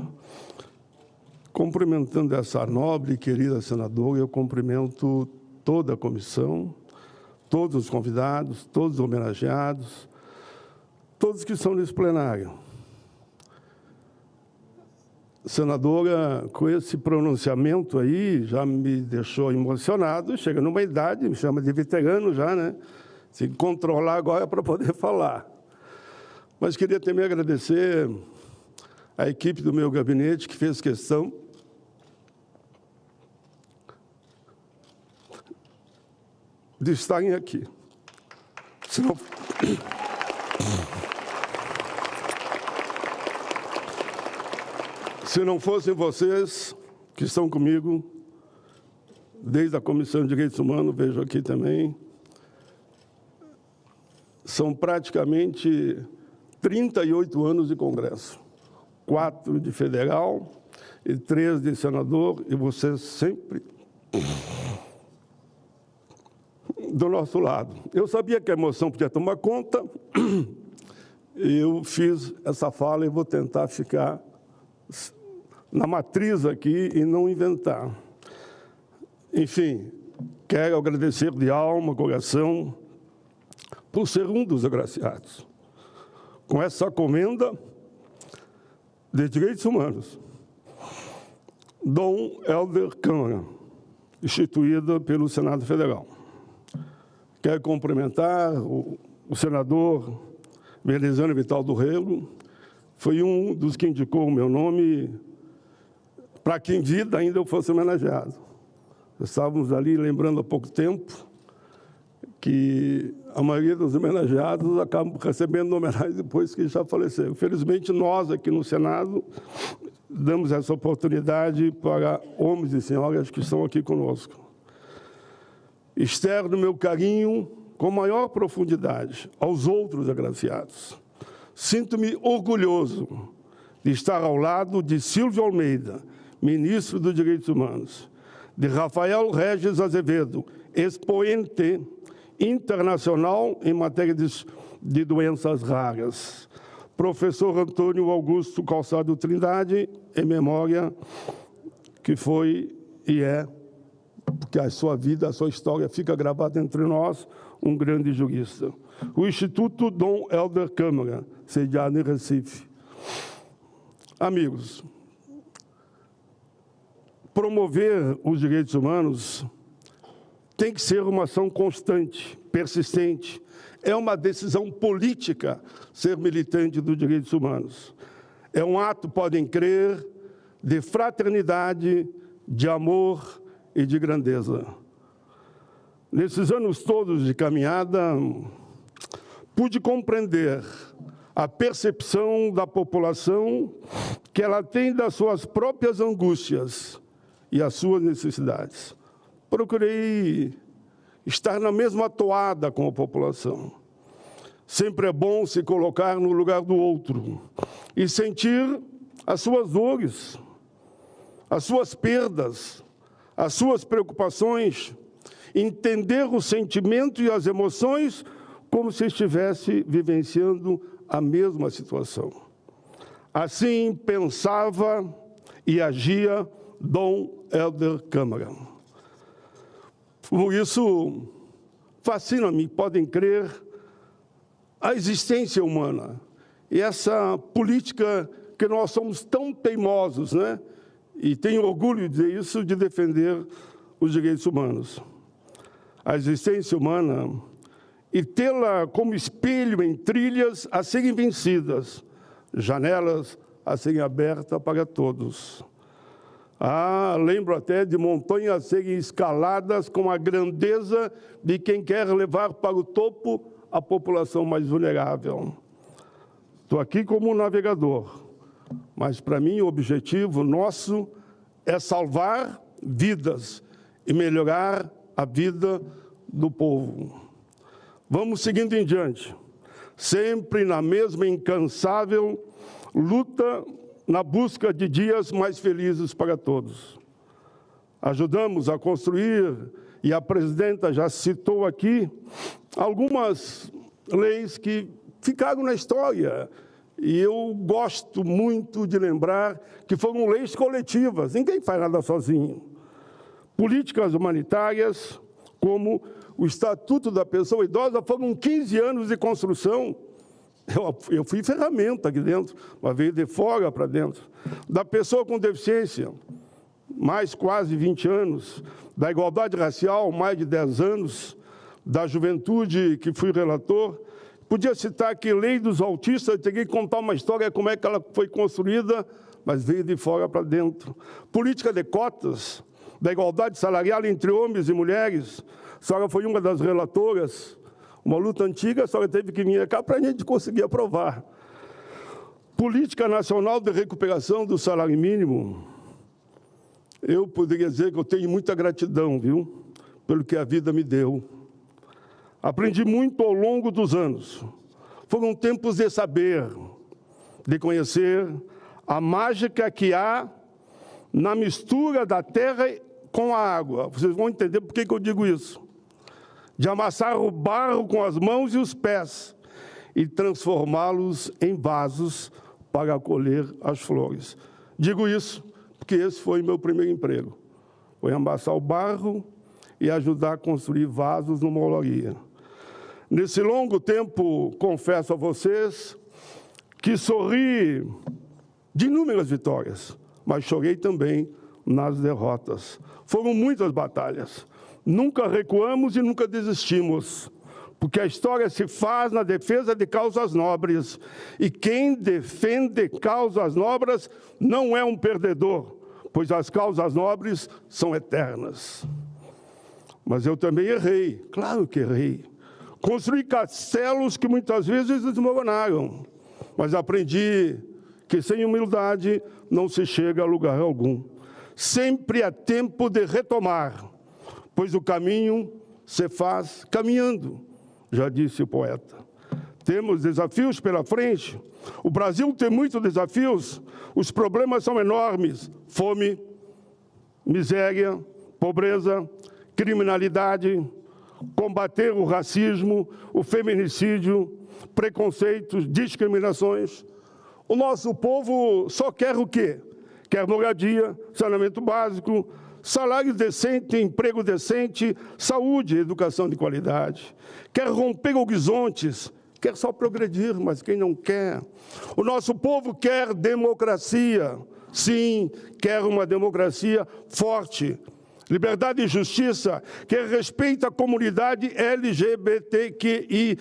Cumprimentando essa nobre e querida senadora, eu cumprimento toda a comissão, todos os convidados, todos os homenageados, todos que estão nesse plenário. Senadora, com esse pronunciamento aí, já me deixou emocionado, chega numa idade, me chama de veterano já, né? Se controlar agora para poder falar. Mas queria também agradecer a equipe do meu gabinete, que fez questão de estarem aqui. Se não fossem vocês que estão comigo, desde a Comissão de Direitos Humanos, vejo aqui também, são praticamente 38 anos de Congresso, 4 de federal e 3 de senador, e vocês sempre do nosso lado. Eu sabia que a emoção podia tomar conta, eu fiz essa fala e vou tentar ficar na matriz aqui e não inventar. Enfim, quero agradecer de alma, coração, por ser um dos agraciados com essa comenda de Direitos Humanos, Dom Helder Câmara, instituída pelo Senado Federal. Quero cumprimentar o senador Veneziano Vital do Rego, foi um dos que indicou o meu nome para que em vida ainda eu fosse homenageado. Estávamos ali lembrando há pouco tempo que a maioria dos homenageados acabam recebendo homenagem depois que já faleceram. Infelizmente, nós aqui no Senado damos essa oportunidade para homens e senhoras que estão aqui conosco. Externo meu carinho com maior profundidade aos outros agraciados. Sinto-me orgulhoso de estar ao lado de Silvio Almeida, ministro dos Direitos Humanos, de Rafael Regis Azevedo, expoente internacional em matéria de doenças raras, professor Antônio Augusto Calçado Trindade, em memória, que foi e é, porque a sua vida, a sua história fica gravada entre nós, um grande jurista. O Instituto Dom Helder Câmara, sediado em Recife. Amigos, promover os direitos humanos tem que ser uma ação constante, persistente. É uma decisão política ser militante dos direitos humanos. É um ato, podem crer, de fraternidade, de amor e de grandeza. Nesses anos todos de caminhada, pude compreender a percepção da população que ela tem das suas próprias angústias e as suas necessidades. Procurei estar na mesma toada com a população. Sempre é bom se colocar no lugar do outro e sentir as suas dores, as suas perdas, as suas preocupações, entender o sentimento e as emoções como se estivesse vivenciando a mesma situação. Assim pensava e agia Dom Helder Câmara. Por isso, fascina-me, podem crer, a existência humana e essa política que nós somos tão teimosos, né? E tenho orgulho de dizer isso, de defender os direitos humanos. A existência humana e tê-la como espelho em trilhas a serem vencidas, janelas a serem abertas para todos. Lembro até de montanhas a serem escaladas com a grandeza de quem quer levar para o topo a população mais vulnerável. Estou aqui como um navegador, mas para mim o objetivo nosso é salvar vidas e melhorar a vida do povo. Vamos seguindo em diante, sempre na mesma incansável luta na busca de dias mais felizes para todos. Ajudamos a construir, e a presidenta já citou aqui, algumas leis que ficaram na história. E eu gosto muito de lembrar que foram leis coletivas, ninguém faz nada sozinho. Políticas humanitárias, como o Estatuto da Pessoa Idosa, foram 15 anos de construção. Eu fui ferramenta aqui dentro, mas veio de fora para dentro. Da pessoa com deficiência, mais quase 20 anos. Da igualdade racial, mais de 10 anos. Da juventude, que fui relator. Podia citar aqui lei dos autistas, teria que contar uma história, como é que ela foi construída, mas veio de fora para dentro. Política de cotas, da igualdade salarial entre homens e mulheres. A senhora foi uma das relatoras. Uma luta antiga, a senhora teve que vir cá para a gente conseguir aprovar. Política Nacional de Recuperação do Salário Mínimo. Eu poderia dizer que eu tenho muita gratidão, viu, pelo que a vida me deu. Aprendi muito ao longo dos anos. Foram tempos de saber, de conhecer a mágica que há na mistura da terra com a água. Vocês vão entender por que eu digo isso. De amassar o barro com as mãos e os pés e transformá-los em vasos para colher as flores. Digo isso porque esse foi meu primeiro emprego. foi amassar o barro e ajudar a construir vasos numa olaria. Nesse longo tempo, confesso a vocês que sorri de inúmeras vitórias, mas chorei também nas derrotas. Foram muitas batalhas. Nunca recuamos e nunca desistimos, porque a história se faz na defesa de causas nobres, e quem defende causas nobres não é um perdedor, pois as causas nobres são eternas. Mas eu também errei, claro que errei. Construí castelos que muitas vezes desmoronaram, mas aprendi que sem humildade não se chega a lugar algum. Sempre há tempo de retomar, pois o caminho se faz caminhando, já disse o poeta. Temos desafios pela frente. O Brasil tem muitos desafios. Os problemas são enormes. Fome, miséria, pobreza, criminalidade, combater o racismo, o feminicídio, preconceitos, discriminações. O nosso povo só quer o quê? Quer moradia, saneamento básico, salário decente, emprego decente, saúde, educação de qualidade. Quer romper horizontes, quer só progredir, mas quem não quer? O nosso povo quer democracia. Sim, quer uma democracia forte. Liberdade e justiça, quer respeito à comunidade LGBTQIA+.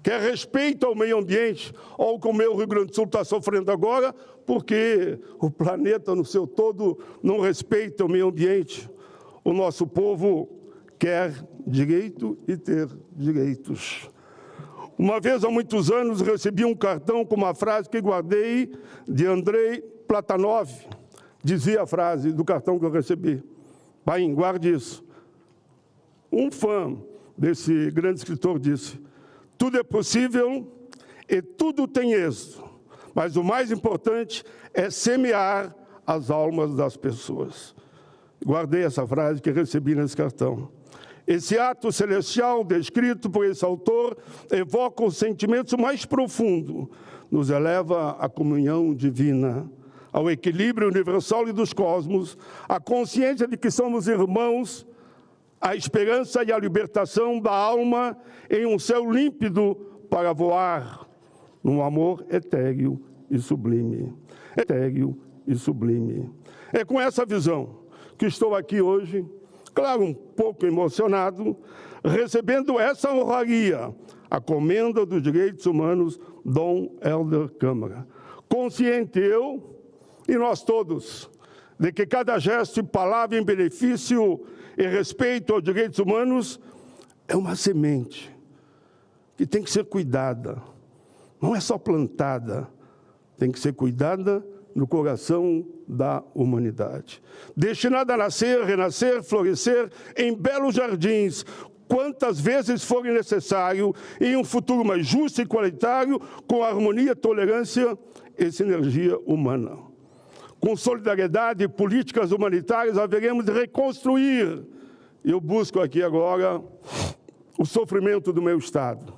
Quer respeito ao meio ambiente, ou como o Rio Grande do Sul está sofrendo agora, porque o planeta no seu todo não respeita o meio ambiente. O nosso povo quer direito e ter direitos. Uma vez, há muitos anos, recebi um cartão com uma frase que guardei de Andrei Platonov. Dizia a frase do cartão que eu recebi. Pai, guarde isso. Um fã desse grande escritor disse: tudo é possível e tudo tem êxito, mas o mais importante é semear as almas das pessoas. Guardei essa frase que recebi nesse cartão. Esse ato celestial descrito por esse autor evoca os sentimentos mais profundos, nos eleva à comunhão divina, ao equilíbrio universal e dos cosmos, à consciência de que somos irmãos, a esperança e a libertação da alma em um céu límpido para voar num amor etéreo e sublime. Etéreo e sublime. É com essa visão que estou aqui hoje, claro, um pouco emocionado, recebendo essa honraria, a Comenda dos Direitos Humanos, Dom Helder Câmara. Consciente eu e nós todos, de que cada gesto e palavra em benefício e respeito aos direitos humanos é uma semente que tem que ser cuidada. Não é só plantada, tem que ser cuidada no coração da humanidade. Destinada a nascer, renascer, florescer em belos jardins, quantas vezes forem necessário, em um futuro mais justo e qualitário, com harmonia, tolerância e sinergia humana. Com solidariedade e políticas humanitárias, haveremos de reconstruir. Eu busco aqui agora o sofrimento do meu Estado.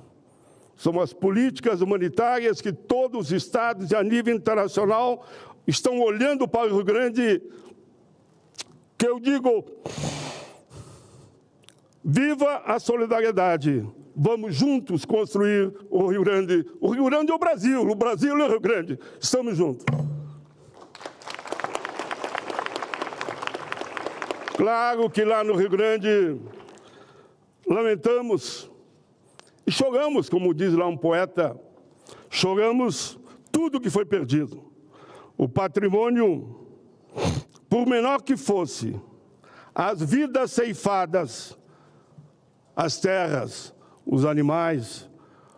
São as políticas humanitárias que todos os estados e a nível internacional estão olhando para o Rio Grande, que eu digo, viva a solidariedade. Vamos juntos construir o Rio Grande. O Rio Grande é o Brasil é o Rio Grande. Estamos juntos. Claro que lá no Rio Grande lamentamos e choramos, como diz lá um poeta, choramos tudo que foi perdido. O patrimônio, por menor que fosse, as vidas ceifadas, as terras, os animais,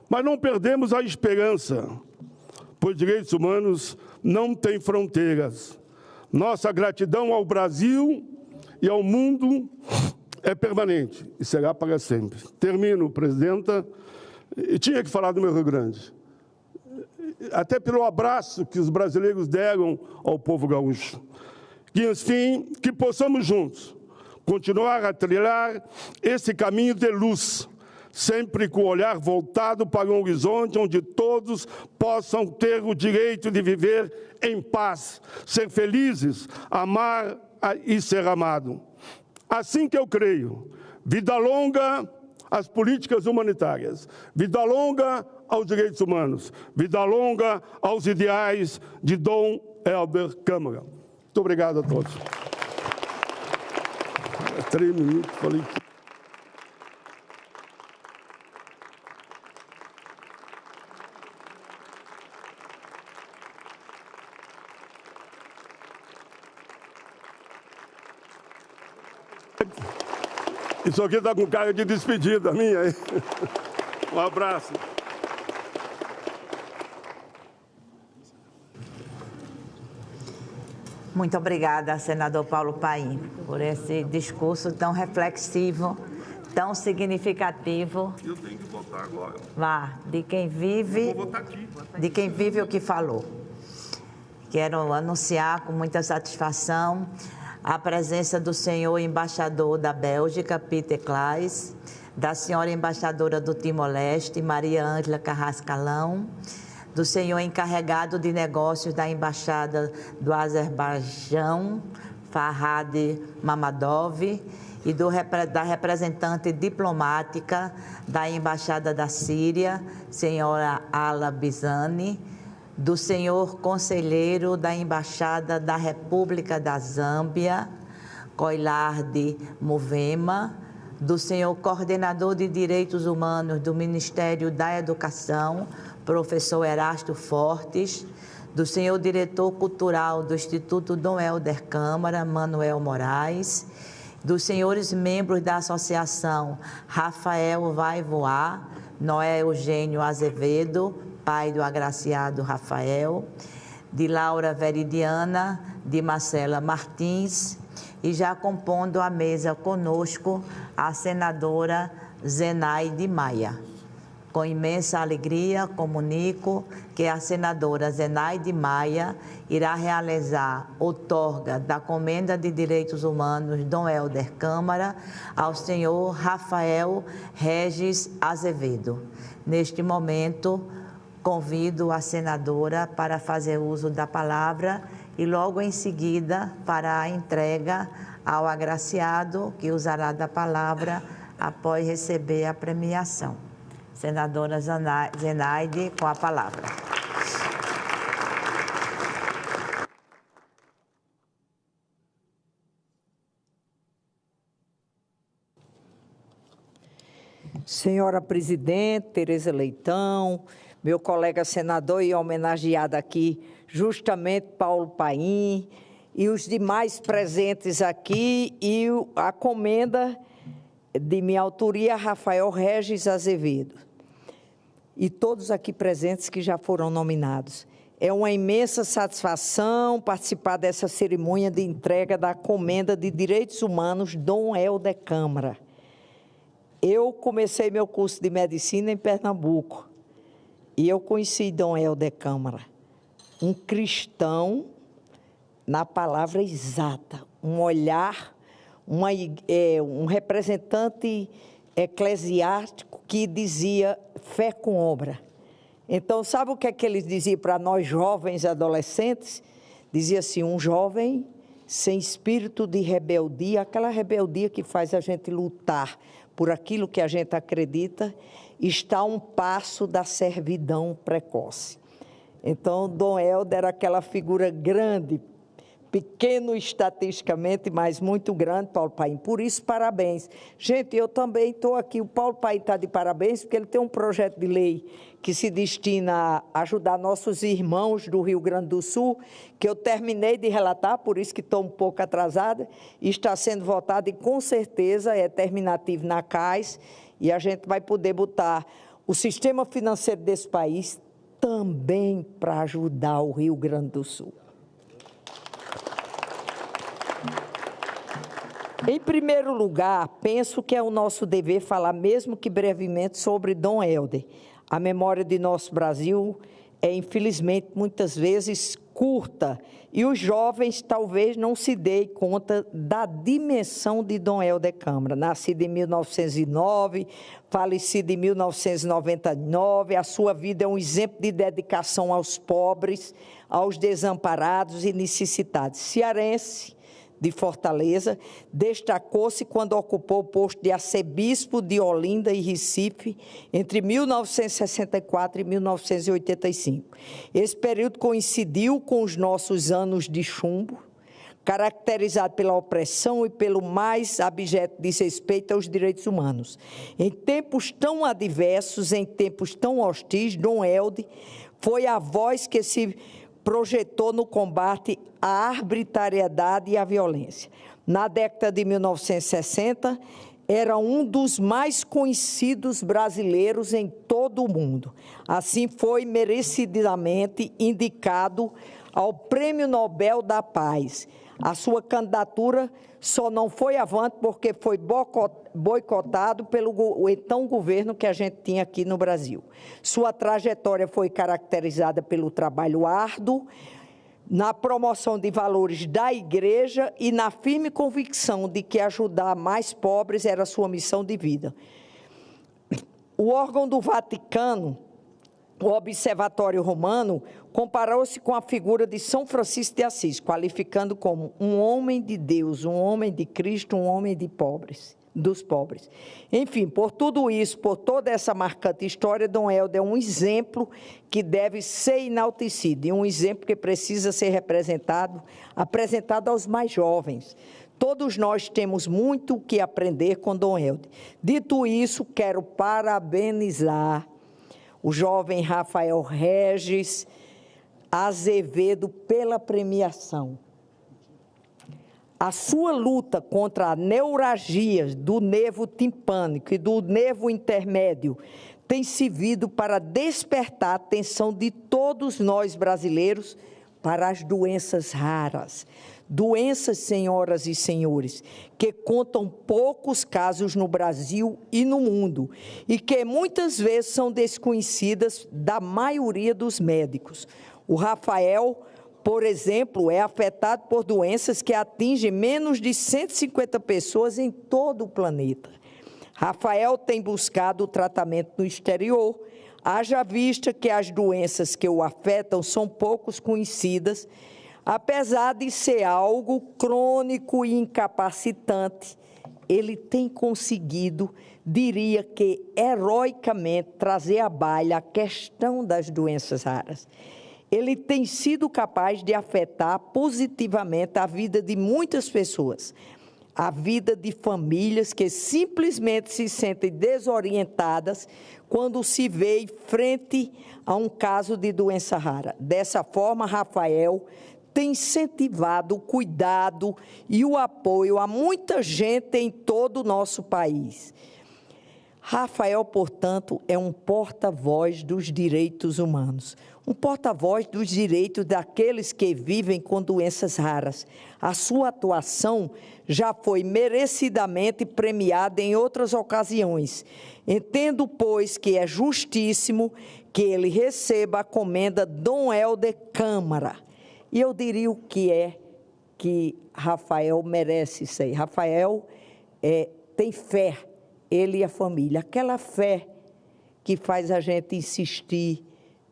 mas não perdemos a esperança, pois direitos humanos não têm fronteiras. Nossa gratidão ao Brasil e ao mundo é permanente e será para sempre. Termino, presidenta, e tinha que falar do meu Rio Grande, até pelo abraço que os brasileiros deram ao povo gaúcho. Que, enfim, que possamos juntos continuar a trilhar esse caminho de luz, sempre com o olhar voltado para um horizonte onde todos possam ter o direito de viver em paz, ser felizes, amar e ser amado. Assim que eu creio. Vida longa às políticas humanitárias. Vida longa aos direitos humanos. Vida longa aos ideais de Dom Helder Câmara. Muito obrigado a todos. 3 minutos, falei. Isso aqui está com cara de despedida minha aí. Um abraço. Muito obrigada, senador Paulo Paim, por esse discurso tão reflexivo, tão significativo. Eu tenho que votar agora. Vá, de quem vive, Eu vou votar aqui. de quem vive o que falou. Quero anunciar com muita satisfação a presença do senhor embaixador da Bélgica, Peter Klaes, da senhora embaixadora do Timor-Leste, Maria Ângela Carrascalão, do senhor encarregado de negócios da Embaixada do Azerbaijão, Farhad Mamadov, e da representante diplomática da Embaixada da Síria, senhora Ala Bizani, do senhor conselheiro da Embaixada da República da Zâmbia, Koilard Muvema, do senhor coordenador de Direitos Humanos do Ministério da Educação, professor Erasto Fortes, do senhor diretor cultural do Instituto Dom Helder Câmara, Manuel Moraes, dos senhores membros da associação Rafael Vai Voar, Noé Eugênio Azevedo, pai do agraciado Rafael, de Laura Veridiana, de Marcela Martins, e já compondo a mesa conosco a senadora Zenaide Maia. Com imensa alegria, comunico que a senadora Zenaide Maia irá realizar outorga da Comenda de Direitos Humanos Dom Helder Câmara ao senhor Rafael Regis Azevedo. Neste momento, convido a senadora para fazer uso da palavra e logo em seguida para a entrega ao agraciado que usará da palavra após receber a premiação. Senadora Zenaide, com a palavra. Senhora presidente, Tereza Leitão, meu colega senador e homenageado aqui, justamente Paulo Paim, e os demais presentes aqui, e a comenda de minha autoria, Rafael Regis Azevedo, e todos aqui presentes que já foram nominados. É uma imensa satisfação participar dessa cerimônia de entrega da Comenda de Direitos Humanos Dom Helder Câmara. Eu comecei meu curso de medicina em Pernambuco, e eu conheci Dom Helder Câmara, um cristão na palavra exata, um olhar, um representante eclesiástico que dizia fé com obra. Então, sabe o que é que ele dizia para nós jovens adolescentes? Dizia assim, um jovem sem espírito de rebeldia, aquela rebeldia que faz a gente lutar por aquilo que a gente acredita, está a um passo da servidão precoce. Então, Dom Helder era aquela figura grande, pequeno estatisticamente, mas muito grande, Paulo Paim. Por isso, parabéns. Gente, eu também estou aqui, o Paulo Paim está de parabéns, porque ele tem um projeto de lei que se destina a ajudar nossos irmãos do Rio Grande do Sul, que eu terminei de relatar, por isso que estou um pouco atrasada, e está sendo votado e, com certeza, é terminativo na CAIS, e a gente vai poder botar o sistema financeiro desse país também para ajudar o Rio Grande do Sul. Em primeiro lugar, penso que é o nosso dever falar, mesmo que brevemente, sobre Dom Helder. A memória de nosso Brasil é, infelizmente, muitas vezes curta, e os jovens talvez não se deem conta da dimensão de Dom Helder Câmara. Nascido em 1909, falecido em 1999, a sua vida é um exemplo de dedicação aos pobres, aos desamparados e necessitados. Cearense, de Fortaleza, destacou-se quando ocupou o posto de arcebispo de Olinda e Recife entre 1964 e 1985. Esse período coincidiu com os nossos anos de chumbo, caracterizado pela opressão e pelo mais abjeto desrespeito aos direitos humanos. Em tempos tão adversos, em tempos tão hostis, Dom Elde foi a voz que se projetou no combate à arbitrariedade e à violência. Na década de 1960, era um dos mais conhecidos brasileiros em todo o mundo. Assim, foi merecidamente indicado ao Prêmio Nobel da Paz. A sua candidatura só não foi avante porque foi boicotado pelo então governo que a gente tinha aqui no Brasil. Sua trajetória foi caracterizada pelo trabalho árduo, na promoção de valores da Igreja e na firme convicção de que ajudar mais pobres era sua missão de vida. O órgão do Vaticano, o Observatório Romano, comparou-se com a figura de São Francisco de Assis, qualificando como um homem de Deus, um homem de Cristo, um homem de pobres, dos pobres. Enfim, por tudo isso, por toda essa marcante história, Dom Elde é um exemplo que deve ser enaltecido, e um exemplo que precisa ser apresentado aos mais jovens. Todos nós temos muito o que aprender com Dom Elde. Dito isso, quero parabenizar o jovem Rafael Regis Azevedo pela premiação. A sua luta contra a neuralgia do nervo timpânico e do nervo intermédio tem servido para despertar a atenção de todos nós brasileiros para as doenças raras. Doenças, senhoras e senhores, que contam poucos casos no Brasil e no mundo e que muitas vezes são desconhecidas da maioria dos médicos. O Rafael, por exemplo, é afetado por doenças que atingem menos de 150 pessoas em todo o planeta. Rafael tem buscado o tratamento no exterior, haja vista que as doenças que o afetam são poucos conhecidas, apesar de ser algo crônico e incapacitante. Ele tem conseguido, diria que heroicamente, trazer à baila a questão das doenças raras. Ele tem sido capaz de afetar positivamente a vida de muitas pessoas, a vida de famílias que simplesmente se sentem desorientadas quando se vê frente a um caso de doença rara. Dessa forma, Rafael tem incentivado o cuidado e o apoio a muita gente em todo o nosso país. Rafael, portanto, é um porta-voz dos direitos humanos, um porta-voz dos direitos daqueles que vivem com doenças raras. A sua atuação já foi merecidamente premiada em outras ocasiões. Entendo, pois, que é justíssimo que ele receba a comenda Dom Elde Câmara. E eu diria o que é que Rafael merece ser. Rafael tem fé, ele e a família. Aquela fé que faz a gente insistir,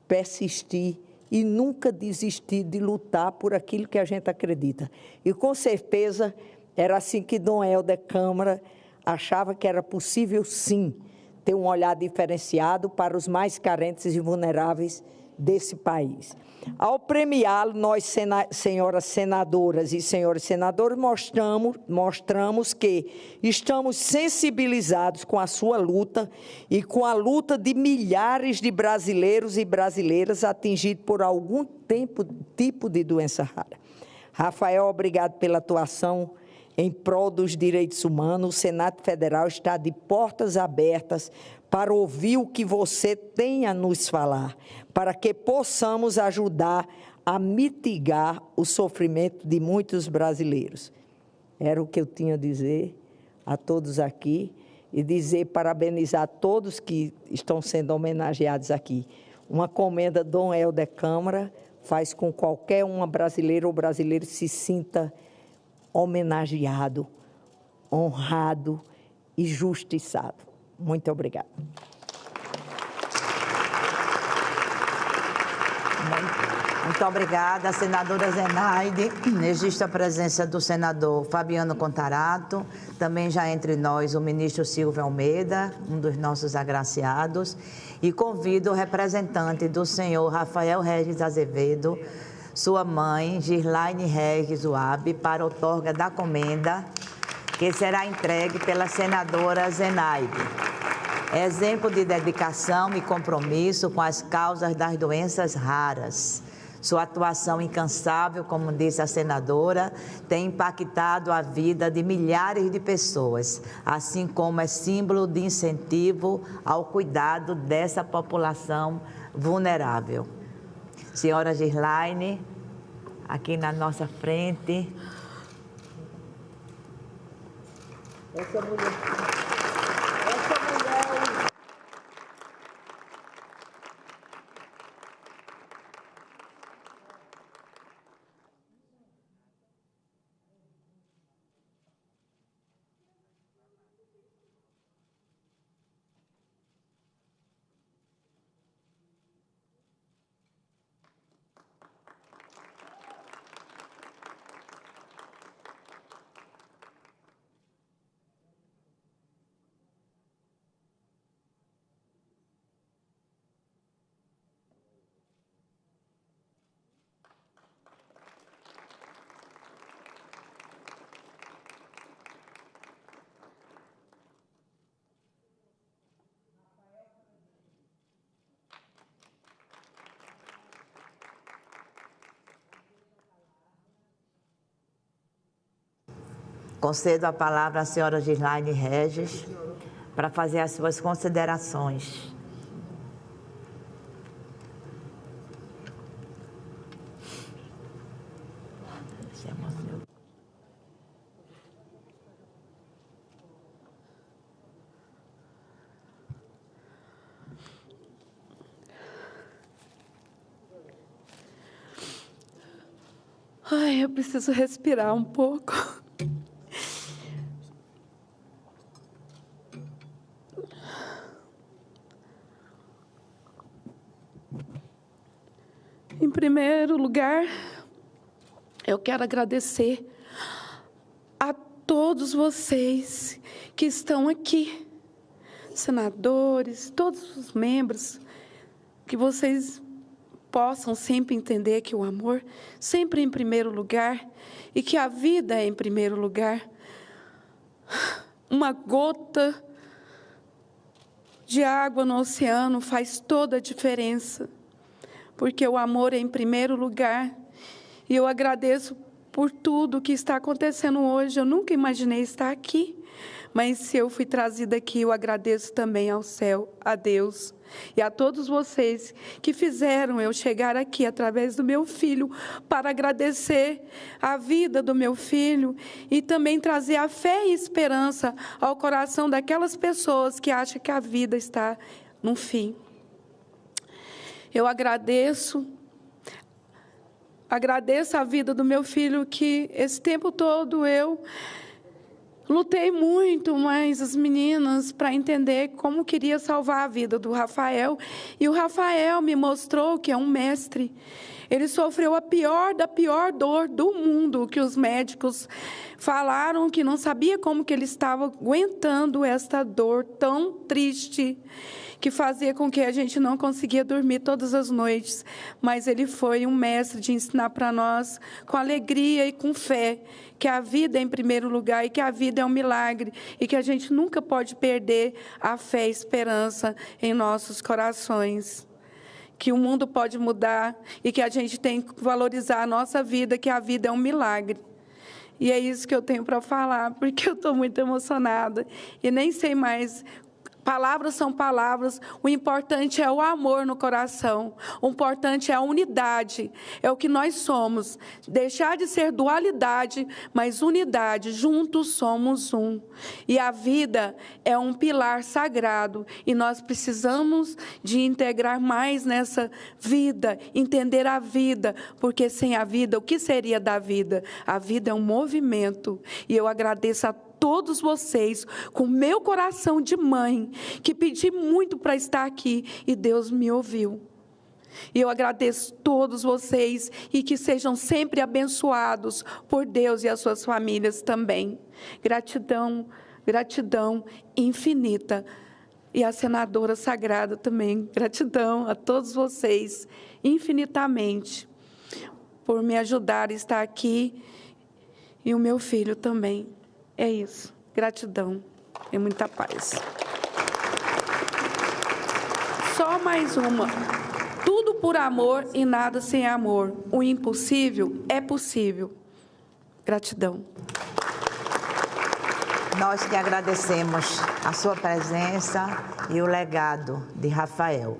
persistir e nunca desistir de lutar por aquilo que a gente acredita. E, com certeza, era assim que Dom Elde Câmara achava que era possível, sim, ter um olhar diferenciado para os mais carentes e vulneráveis desse país. Ao premiá-lo, nós, senhoras senadoras e senhores senadores, mostramos que estamos sensibilizados com a sua luta e com a luta de milhares de brasileiros e brasileiras atingidos por algum tipo de doença rara. Rafael, obrigado pela atuação em prol dos direitos humanos. O Senado Federal está de portas abertas para ouvir o que você tem a nos falar, para que possamos ajudar a mitigar o sofrimento de muitos brasileiros. Era o que eu tinha a dizer a todos aqui e parabenizar todos que estão sendo homenageados aqui. Uma comenda Dom Elde Câmara faz com que qualquer uma brasileira ou brasileiro se sinta homenageado, honrado e justiçado. Muito obrigada. Muito obrigada, senadora Zenaide. Registro a presença do senador Fabiano Contarato, também já entre nós o ministro Silvio Almeida, um dos nossos agraciados, e convido o representante do senhor Rafael Regis Azevedo, sua mãe, Gislaine Regis Uabe, para a outorga da comenda, que será entregue pela senadora Zenaide. Exemplo de dedicação e compromisso com as causas das doenças raras. Sua atuação incansável, como disse a senadora, tem impactado a vida de milhares de pessoas, assim como é símbolo de incentivo ao cuidado dessa população vulnerável. Senhora Gislaine, aqui na nossa frente. Essa mulher. Concedo a palavra à senhora Gislaine Regis para fazer as suas considerações. Ai, eu preciso respirar um pouco. Em primeiro lugar, eu quero agradecer a todos vocês que estão aqui, senadores, todos os membros, que vocês possam sempre entender que o amor sempre é em primeiro lugar e que a vida é em primeiro lugar. Uma gota de água no oceano faz toda a diferença, porque o amor é em primeiro lugar. E eu agradeço por tudo que está acontecendo hoje. Eu nunca imaginei estar aqui, mas se eu fui trazida aqui, eu agradeço também ao céu, a Deus e a todos vocês que fizeram eu chegar aqui através do meu filho, para agradecer a vida do meu filho e também trazer a fé e esperança ao coração daquelas pessoas que acham que a vida está no fim. Eu agradeço a vida do meu filho, que esse tempo todo eu lutei muito, mas as meninas, para entender como queria salvar a vida do Rafael. E o Rafael me mostrou que é um mestre. Ele sofreu a pior dor do mundo, que os médicos falaram que não sabia como que ele estava aguentando esta dor tão triste, que fazia com que a gente não conseguia dormir todas as noites. Mas ele foi um mestre de ensinar para nós, com alegria e com fé, que a vida é em primeiro lugar e que a vida é um milagre e que a gente nunca pode perder a fé e a esperança em nossos corações. Que o mundo pode mudar e que a gente tem que valorizar a nossa vida, que a vida é um milagre. E é isso que eu tenho para falar, porque eu estou muito emocionada e nem sei mais. Palavras são palavras, o importante é o amor no coração, o importante é a unidade, é o que nós somos. Deixar de ser dualidade, mas unidade, juntos somos um. E a vida é um pilar sagrado e nós precisamos de integrar mais nessa vida, entender a vida, porque sem a vida, o que seria da vida? A vida é um movimento e eu agradeço a todos vocês, com meu coração de mãe, que pedi muito para estar aqui e Deus me ouviu. E eu agradeço todos vocês e que sejam sempre abençoados por Deus e as suas famílias também. Gratidão, gratidão infinita. E a senadora Sagrada também, gratidão a todos vocês infinitamente por me ajudar a estar aqui e o meu filho também. É isso, gratidão e muita paz. Só mais uma. Tudo por amor e nada sem amor. O impossível é possível. Gratidão. Nós que agradecemos a sua presença e o legado de Rafael.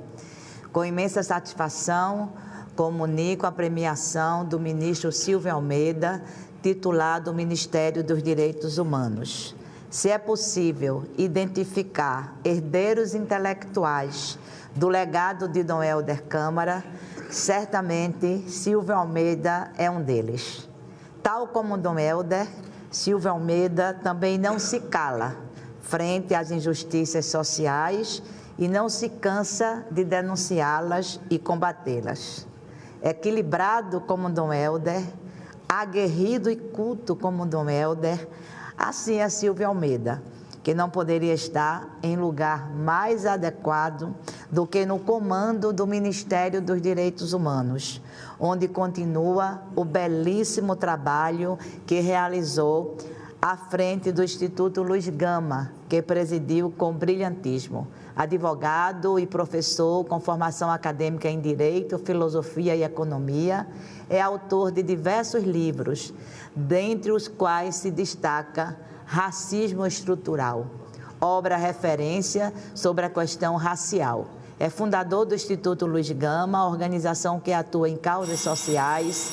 Com imensa satisfação, comunico a premiação do ministro Silvio Almeida, titular do Ministério dos Direitos Humanos. Se é possível identificar herdeiros intelectuais do legado de Dom Helder Câmara, certamente Silvio Almeida é um deles. Tal como Dom Helder, Silvio Almeida também não se cala frente às injustiças sociais e não se cansa de denunciá-las e combatê-las. Equilibrado como Dom Helder, aguerrido e culto como Dom Helder, assim é Silvio Almeida, que não poderia estar em lugar mais adequado do que no comando do Ministério dos Direitos Humanos, onde continua o belíssimo trabalho que realizou à frente do Instituto Luiz Gama, que presidiu com brilhantismo. Advogado e professor com formação acadêmica em Direito, Filosofia e Economia, é autor de diversos livros, dentre os quais se destaca Racismo Estrutural, obra referência sobre a questão racial. É fundador do Instituto Luiz Gama, organização que atua em causas sociais,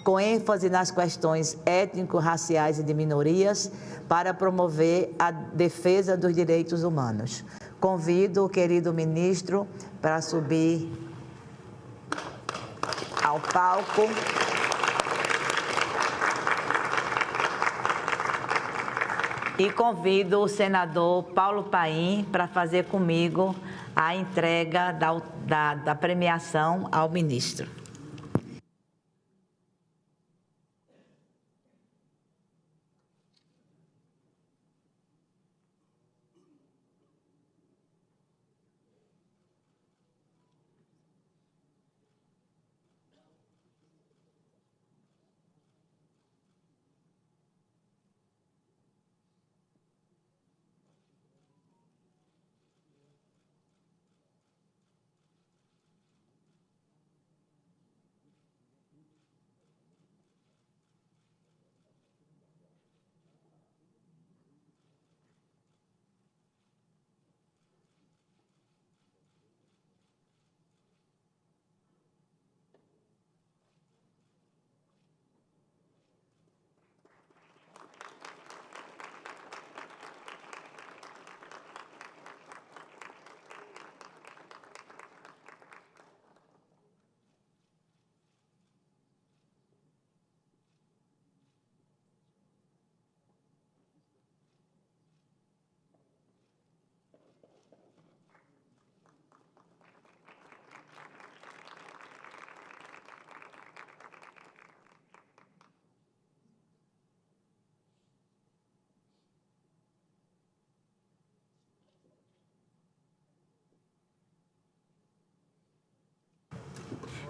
com ênfase nas questões étnico-raciais e de minorias, para promover a defesa dos direitos humanos. Convido o querido ministro para subir ao palco. E convido o senador Paulo Paim para fazer comigo a entrega da premiação ao ministro.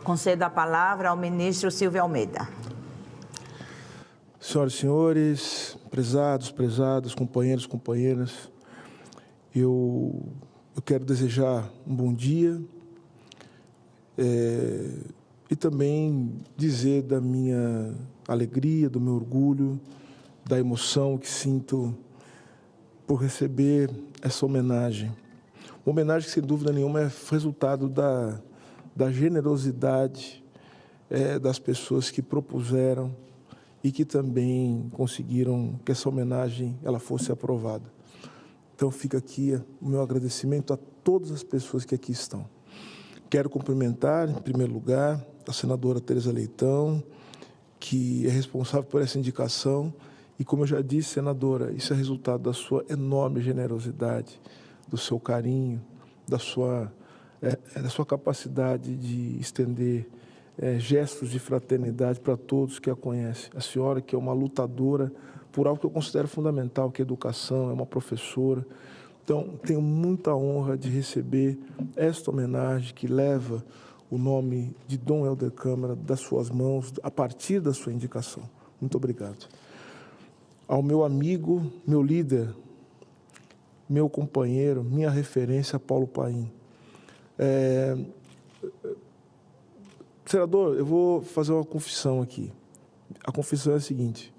Concedo a palavra ao ministro Silvio Almeida. Senhoras e senhores, prezadas, companheiros, companheiras, eu quero desejar um bom dia e também dizer da minha alegria, do meu orgulho, da emoção que sinto por receber essa homenagem. Uma homenagem que, sem dúvida nenhuma, é resultado da generosidade das pessoas que propuseram e que também conseguiram que essa homenagem ela fosse aprovada. Então, fica aqui o meu agradecimento a todas as pessoas que aqui estão. Quero cumprimentar, em primeiro lugar, a senadora Tereza Leitão, que é responsável por essa indicação. E, como eu já disse, senadora, isso é resultado da sua enorme generosidade, do seu carinho, da sua da sua capacidade de estender gestos de fraternidade para todos que a conhecem. A senhora, que é uma lutadora por algo que eu considero fundamental, que é educação, é uma professora. Então, tenho muita honra de receber esta homenagem que leva o nome de Dom Helder Câmara das suas mãos, a partir da sua indicação. Muito obrigado. Ao meu amigo, meu líder, meu companheiro, minha referência, Paulo Paim. Senador, eu vou fazer uma confissão aqui. A confissão é a seguinte.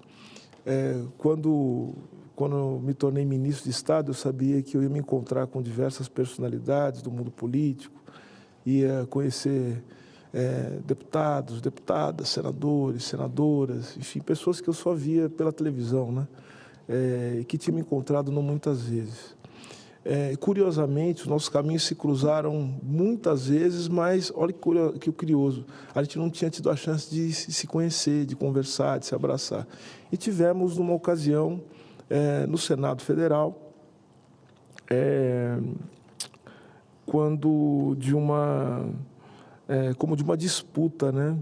Quando eu me tornei ministro de Estado, eu sabia que eu ia me encontrar com diversas personalidades do mundo político, ia conhecer deputados, deputadas, senadores, senadoras, enfim, pessoas que eu só via pela televisão, né? E que tinha me encontrado não muitas vezes. Curiosamente, os nossos caminhos se cruzaram muitas vezes, mas olha que curioso, a gente não tinha tido a chance de se conhecer, de conversar, de se abraçar. E tivemos, numa ocasião, no Senado Federal, como de uma disputa, né?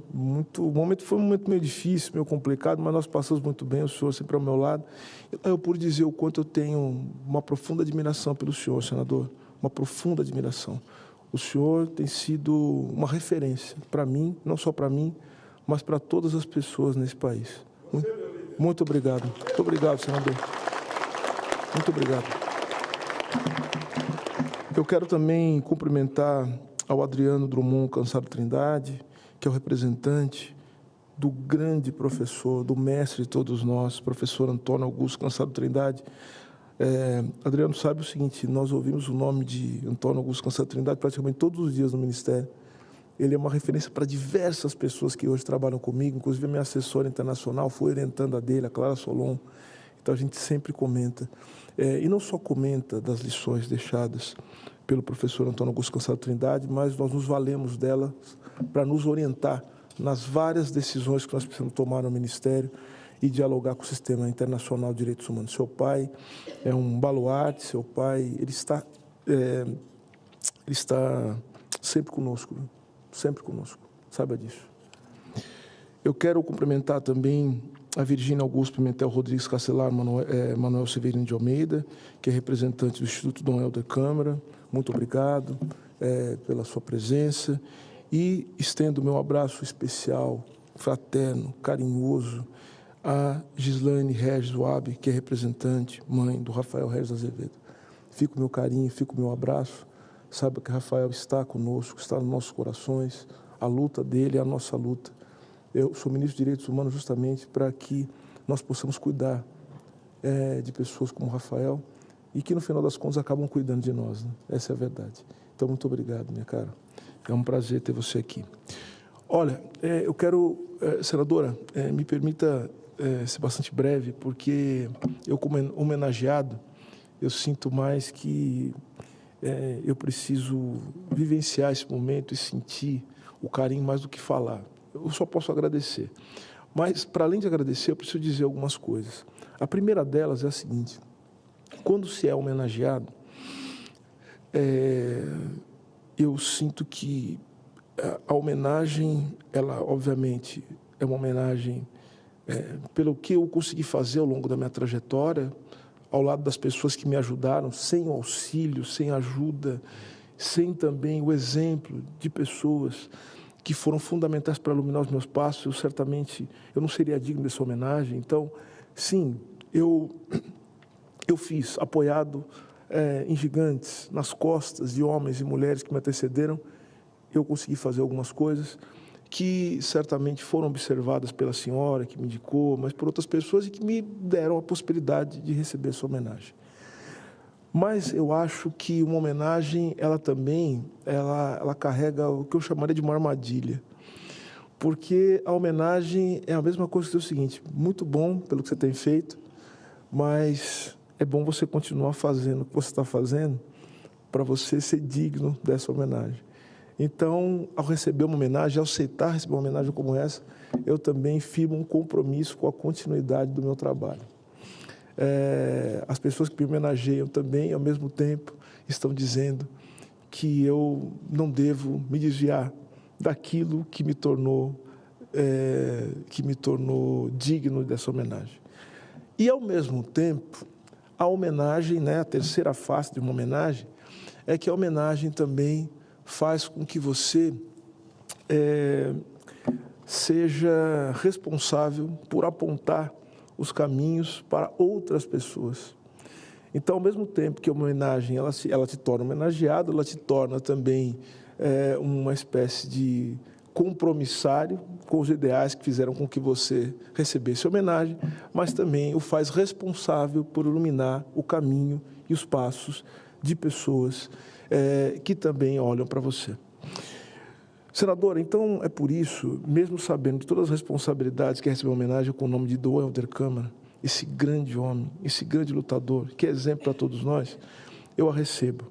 O momento foi um momento meio difícil, meio complicado, mas nós passamos muito bem, o senhor sempre ao meu lado. Eu pude dizer o quanto eu tenho uma profunda admiração pelo senhor, senador, uma profunda admiração. O senhor tem sido uma referência para mim, não só para mim, mas para todas as pessoas nesse país. Muito obrigado. Muito obrigado, senador. Muito obrigado. Eu quero também cumprimentar ao Adriano Drummond Cansado Trindade, que é o representante do grande professor, do mestre de todos nós, professor Antônio Augusto Cansado Trindade. Adriano sabe o seguinte, nós ouvimos o nome de Antônio Augusto Cansado Trindade praticamente todos os dias no Ministério. Ele é uma referência para diversas pessoas que hoje trabalham comigo, inclusive a minha assessora internacional foi orientando a dele, a Clara Solon. Então a gente sempre comenta. E não só comenta das lições deixadas pelo professor Antônio Augusto Cansado Trindade, mas nós nos valemos delas para nos orientar nas várias decisões que nós precisamos tomar no Ministério e dialogar com o Sistema Internacional de Direitos Humanos. Seu pai é um baluarte, seu pai ele está sempre conosco, saiba disso. Eu quero cumprimentar também a Virgínia Augusto Pimentel Rodrigues Castelar Manuel Severino de Almeida, que é representante do Instituto Dom Helder Câmara. Muito obrigado pela sua presença e estendo o meu abraço especial, fraterno, carinhoso, a Gislaine Regis Wabi, que é representante, mãe do Rafael Regis Azevedo. Fica o meu carinho, fica o meu abraço. Saiba que Rafael está conosco, está nos nossos corações. A luta dele é a nossa luta. Eu sou ministro de Direitos Humanos justamente para que nós possamos cuidar de pessoas como o Rafael e que, no final das contas, acabam cuidando de nós. Né? Essa é a verdade. Então, muito obrigado, minha cara. É um prazer ter você aqui. Olha, eu quero, senadora, me permita ser bastante breve, porque eu, como homenageado, eu sinto mais que eu preciso vivenciar esse momento e sentir o carinho mais do que falar. Eu só posso agradecer. Mas, para além de agradecer, eu preciso dizer algumas coisas. A primeira delas é a seguinte: quando se é homenageado, eu sinto que a homenagem, ela, obviamente, é uma homenagem pelo que eu consegui fazer ao longo da minha trajetória, ao lado das pessoas que me ajudaram, sem o auxílio, sem ajuda, sem também o exemplo de pessoas que foram fundamentais para iluminar os meus passos. Certamente eu não seria digno dessa homenagem. Então, sim, eu fiz, apoiado em gigantes, nas costas de homens e mulheres que me antecederam, eu consegui fazer algumas coisas que certamente foram observadas pela senhora, que me indicou, mas por outras pessoas e que me deram a possibilidade de receber essa homenagem. Mas eu acho que uma homenagem, ela também, ela carrega o que eu chamaria de uma armadilha. Porque a homenagem é a mesma coisa que o seguinte: muito bom pelo que você tem feito, mas é bom você continuar fazendo o que você está fazendo para você ser digno dessa homenagem. Então, ao receber uma homenagem, ao aceitar receber uma homenagem como essa, eu também firmo um compromisso com a continuidade do meu trabalho. As pessoas que me homenageiam também, ao mesmo tempo, estão dizendo que eu não devo me desviar daquilo que me tornou digno dessa homenagem. E, ao mesmo tempo, a homenagem, né, a terceira face de uma homenagem, é que a homenagem também faz com que você seja responsável por apontar os caminhos para outras pessoas. Então, ao mesmo tempo que a homenagem ela te torna homenageado, ela te torna também uma espécie de compromissário com os ideais que fizeram com que você recebesse homenagem, mas também o faz responsável por iluminar o caminho e os passos de pessoas que também olham para você. Senadora, então é por isso, mesmo sabendo de todas as responsabilidades que recebeu homenagem com o nome de Dom Helder Câmara, esse grande homem, esse grande lutador, que é exemplo para todos nós, eu a recebo.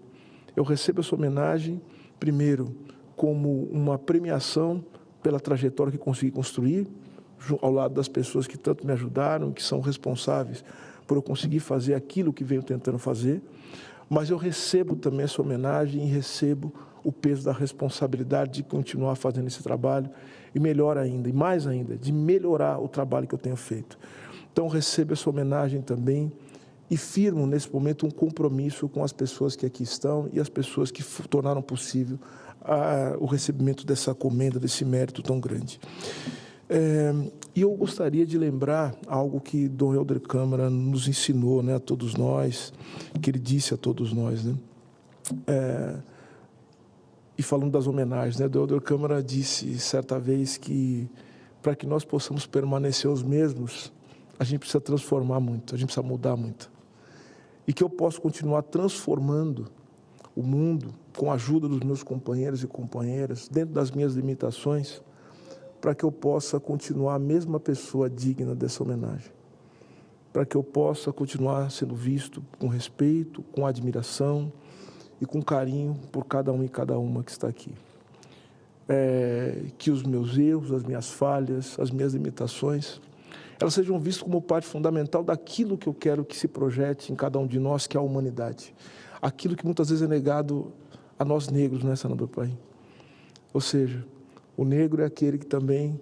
Eu recebo essa homenagem, primeiro, como uma premiação pela trajetória que consegui construir, ao lado das pessoas que tanto me ajudaram, que são responsáveis por eu conseguir fazer aquilo que venho tentando fazer, mas eu recebo também essa homenagem e recebo o peso da responsabilidade de continuar fazendo esse trabalho e, melhor ainda, e mais ainda, de melhorar o trabalho que eu tenho feito. Então, recebo essa homenagem também e firmo, nesse momento, um compromisso com as pessoas que aqui estão e as pessoas que tornaram possível o recebimento dessa comenda, desse mérito tão grande. E eu gostaria de lembrar algo que Dom Helder Câmara nos ensinou, né, a todos nós, que ele disse a todos nós, né? E falando das homenagens, né, Dom Helder Câmara disse certa vez que para que nós possamos permanecer os mesmos, a gente precisa transformar muito, a gente precisa mudar muito. E que eu posso continuar transformando o mundo com a ajuda dos meus companheiros e companheiras, dentro das minhas limitações, para que eu possa continuar a mesma pessoa digna dessa homenagem. Para que eu possa continuar sendo visto com respeito, com admiração e com carinho por cada um e cada uma que está aqui. Que os meus erros, as minhas falhas, as minhas limitações, elas sejam vistas como parte fundamental daquilo que eu quero que se projete em cada um de nós, que é a humanidade. Aquilo que muitas vezes é negado a nós negros, né, senador Paim? Ou seja, o negro é aquele que também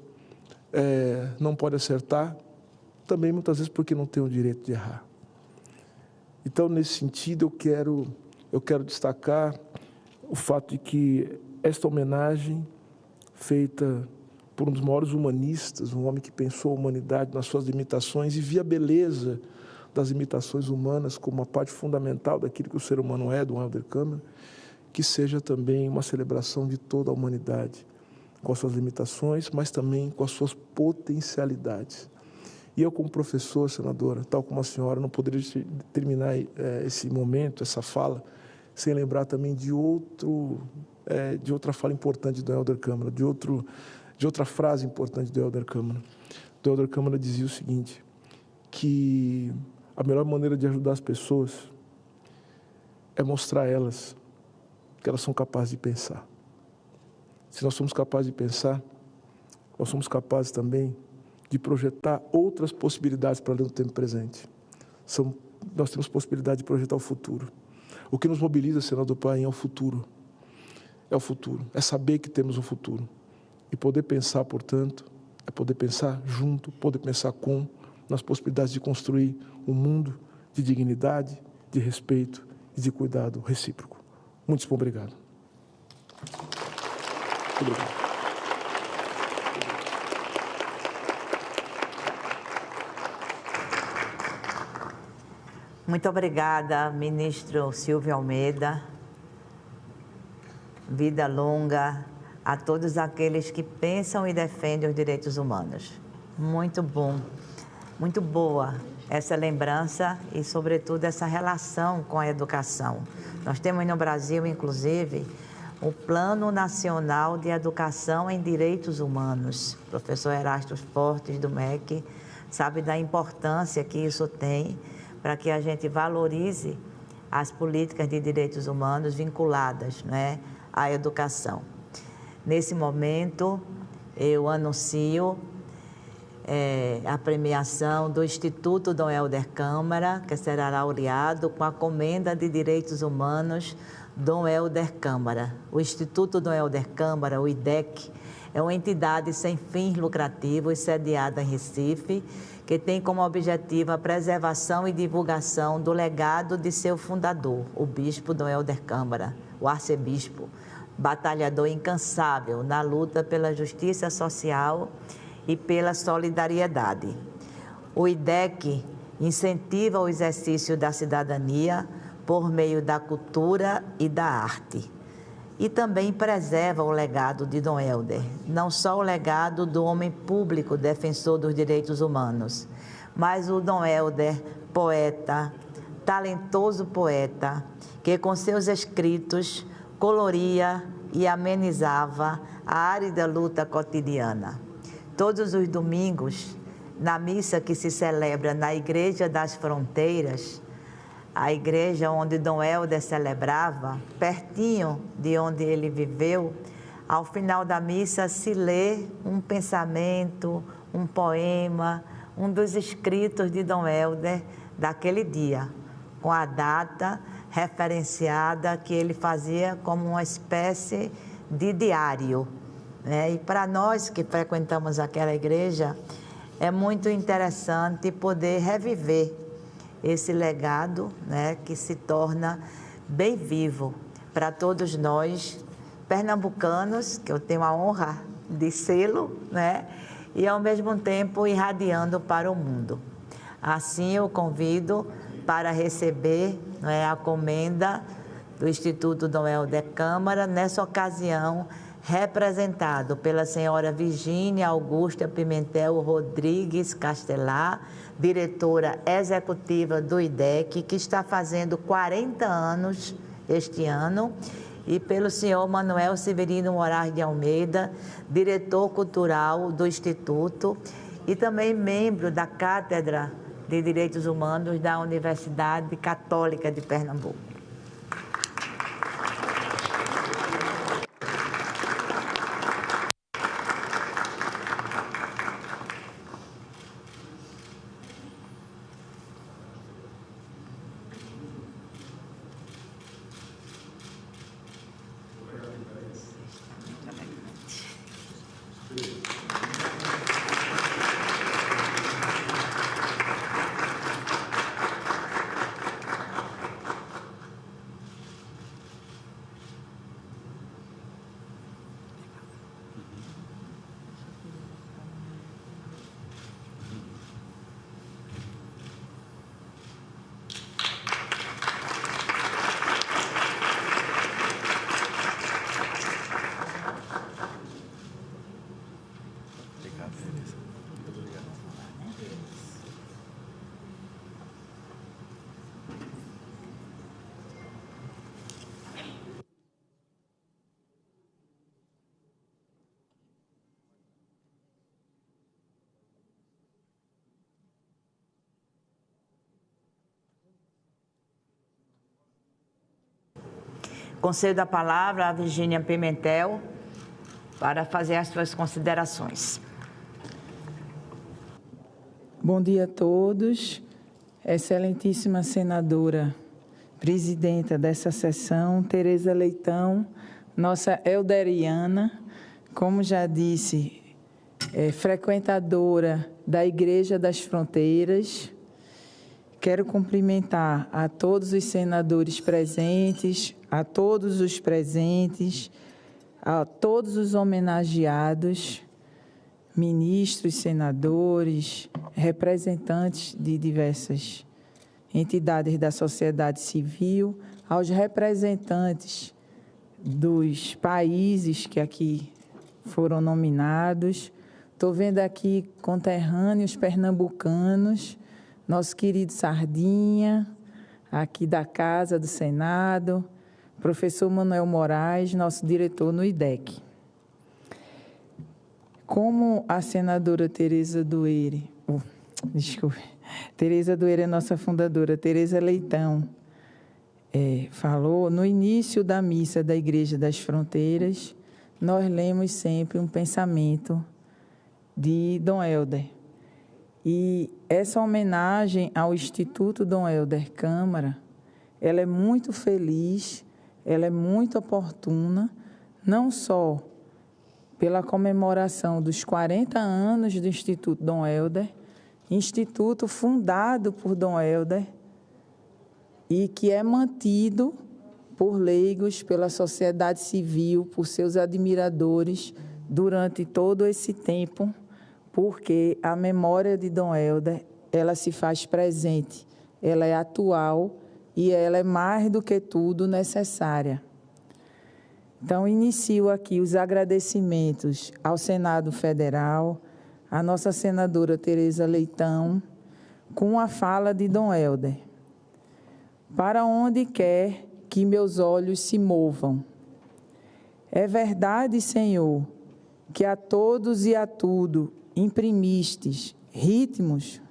não pode acertar, também muitas vezes porque não tem o direito de errar. Então, nesse sentido, eu quero destacar o fato de que esta homenagem feita por um dos maiores humanistas, um homem que pensou a humanidade nas suas limitações e via a beleza das limitações humanas como uma parte fundamental daquilo que o ser humano é, Dom Helder Câmara, que seja também uma celebração de toda a humanidade, com as suas limitações, mas também com as suas potencialidades. E eu, como professor, senadora, tal como a senhora, não poderia terminar esse momento, essa fala, sem lembrar também de outra fala importante de Dom Helder Câmara, de outra frase importante de Dom Helder Câmara. Dom Helder Câmara dizia o seguinte, que a melhor maneira de ajudar as pessoas é mostrar a elas que elas são capazes de pensar. Se nós somos capazes de pensar, nós somos capazes também de projetar outras possibilidades para além do tempo presente. Nós temos possibilidade de projetar o futuro. O que nos mobiliza, senador Paim, é o futuro. É o futuro, é saber que temos um futuro. E poder pensar, portanto, é poder pensar junto, poder pensar nas possibilidades de construir um mundo de dignidade, de respeito e de cuidado recíproco. Muitíssimo obrigado. Obrigado. Muito obrigada, ministro Silvio Almeida. Vida longa a todos aqueles que pensam e defendem os direitos humanos. Muito bom, muito boa essa lembrança e, sobretudo, essa relação com a educação. Nós temos no Brasil, inclusive, o Plano Nacional de Educação em Direitos Humanos. O professor Erasto Fortes, do MEC, sabe da importância que isso tem para que a gente valorize as políticas de direitos humanos vinculadas, né, à educação. Nesse momento, eu anuncio a premiação do Instituto Dom Helder Câmara, que será laureado com a Comenda de Direitos Humanos Dom Helder Câmara. O Instituto Dom Helder Câmara, o IDEC, é uma entidade sem fins lucrativos sediada em Recife, que tem como objetivo a preservação e divulgação do legado de seu fundador, o bispo Dom Helder Câmara, o arcebispo, batalhador incansável na luta pela justiça social e pela solidariedade. O IDEC incentiva o exercício da cidadania por meio da cultura e da arte. E também preserva o legado de Dom Helder, não só o legado do homem público defensor dos direitos humanos, mas o Dom Helder, poeta, talentoso poeta, que com seus escritos coloria e amenizava a árida luta cotidiana. Todos os domingos, na missa que se celebra na Igreja das Fronteiras, a igreja onde Dom Helder celebrava, pertinho de onde ele viveu, ao final da missa se lê um pensamento, um poema, um dos escritos de Dom Helder daquele dia, com a data referenciada que ele fazia como uma espécie de diário, né? E para nós que frequentamos aquela igreja, é muito interessante poder reviver esse legado, né, que se torna bem vivo para todos nós, pernambucanos, que eu tenho a honra de sê-lo, né, e ao mesmo tempo irradiando para o mundo. Assim eu convido para receber, né, a comenda do Instituto Dom Helder Câmara, nessa ocasião representado pela senhora Virgínia Augusta Pimentel Rodrigues Castelar, diretora executiva do IDEC, que está fazendo 40 anos este ano, e pelo senhor Manuel Severino Moraes de Almeida, diretor cultural do Instituto e também membro da Cátedra de Direitos Humanos da Universidade Católica de Pernambuco. Concedo a palavra a Virgínia Pimentel para fazer as suas considerações. Bom dia a todos. Excelentíssima senadora, presidenta dessa sessão, Tereza Leitão, nossa elderiana, como já disse, frequentadora da Igreja das Fronteiras. Quero cumprimentar a todos os senadores presentes, a todos os presentes, a todos os homenageados, ministros, senadores, representantes de diversas entidades da sociedade civil, aos representantes dos países que aqui foram nominados. Estou vendo aqui conterrâneos pernambucanos, nosso querido Sardinha, aqui da Casa do Senado, professor Manuel Moraes, nosso diretor no IDEC. Como a senadora Tereza Dueire, Tereza Dueire é nossa fundadora, Tereza Leitão, falou, no início da missa da Igreja das Fronteiras, nós lemos sempre um pensamento de Dom Helder. E essa homenagem ao Instituto Dom Helder Câmara, ela é muito feliz, ela é muito oportuna, não só pela comemoração dos 40 anos do Instituto Dom Helder, instituto fundado por Dom Helder e que é mantido por leigos, pela sociedade civil, por seus admiradores durante todo esse tempo, porque a memória de Dom Helder, ela se faz presente, ela é atual e ela é mais do que tudo necessária. Então, inicio aqui os agradecimentos ao Senado Federal, à nossa senadora Tereza Leitão, com a fala de Dom Helder. Para onde quer que meus olhos se movam. É verdade, Senhor, que a todos e a tudo imprimistes ritmos,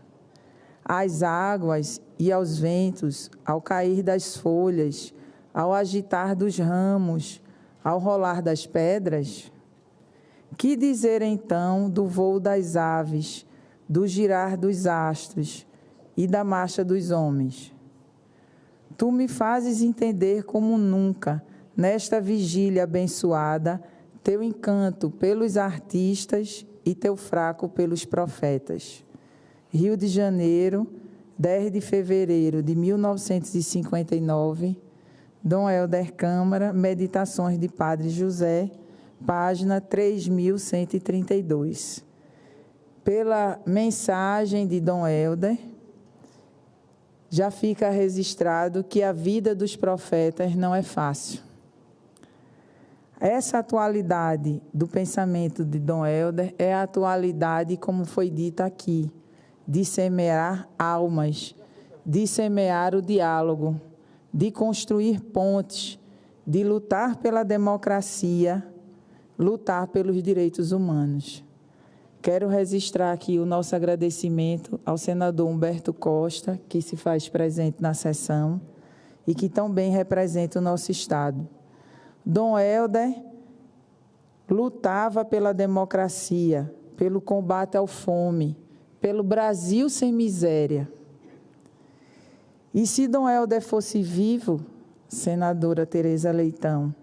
às águas e aos ventos, ao cair das folhas, ao agitar dos ramos, ao rolar das pedras? Que dizer então do voo das aves, do girar dos astros e da marcha dos homens? Tu me fazes entender como nunca, nesta vigília abençoada, teu encanto pelos artistas e teu fraco pelos profetas. Rio de Janeiro, 10 de fevereiro de 1959, Dom Helder Câmara, Meditações de Padre José, página 3132. Pela mensagem de Dom Helder, já fica registrado que a vida dos profetas não é fácil. Essa atualidade do pensamento de Dom Helder é a atualidade, como foi dito aqui, de semear almas, de semear o diálogo, de construir pontes, de lutar pela democracia, lutar pelos direitos humanos. Quero registrar aqui o nosso agradecimento ao senador Humberto Costa, que se faz presente na sessão e que também representa o nosso Estado. Dom Helder lutava pela democracia, pelo combate à fome, pelo Brasil sem miséria. E se Dom Helder fosse vivo, senadora Tereza Leitão,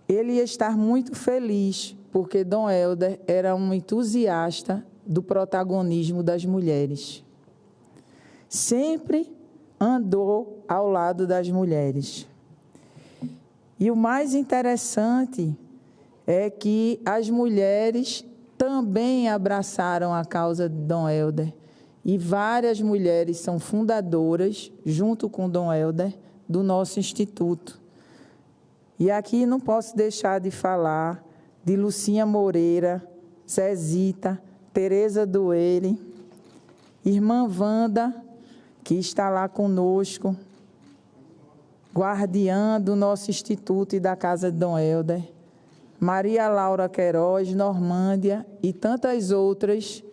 ele ia estar muito feliz, porque Dom Helder era um entusiasta do protagonismo das mulheres. Sempre andou ao lado das mulheres. E o mais interessante é que as mulheres também abraçaram a causa de Dom Helder, e várias mulheres são fundadoras, junto com Dom Helder, do nosso instituto. E aqui não posso deixar de falar de Lucinha Moreira, Zezita, Tereza Doele, irmã Wanda, que está lá conosco, guardiã do nosso instituto e da casa de Dom Helder, Maria Laura Queiroz, Normândia e tantas outras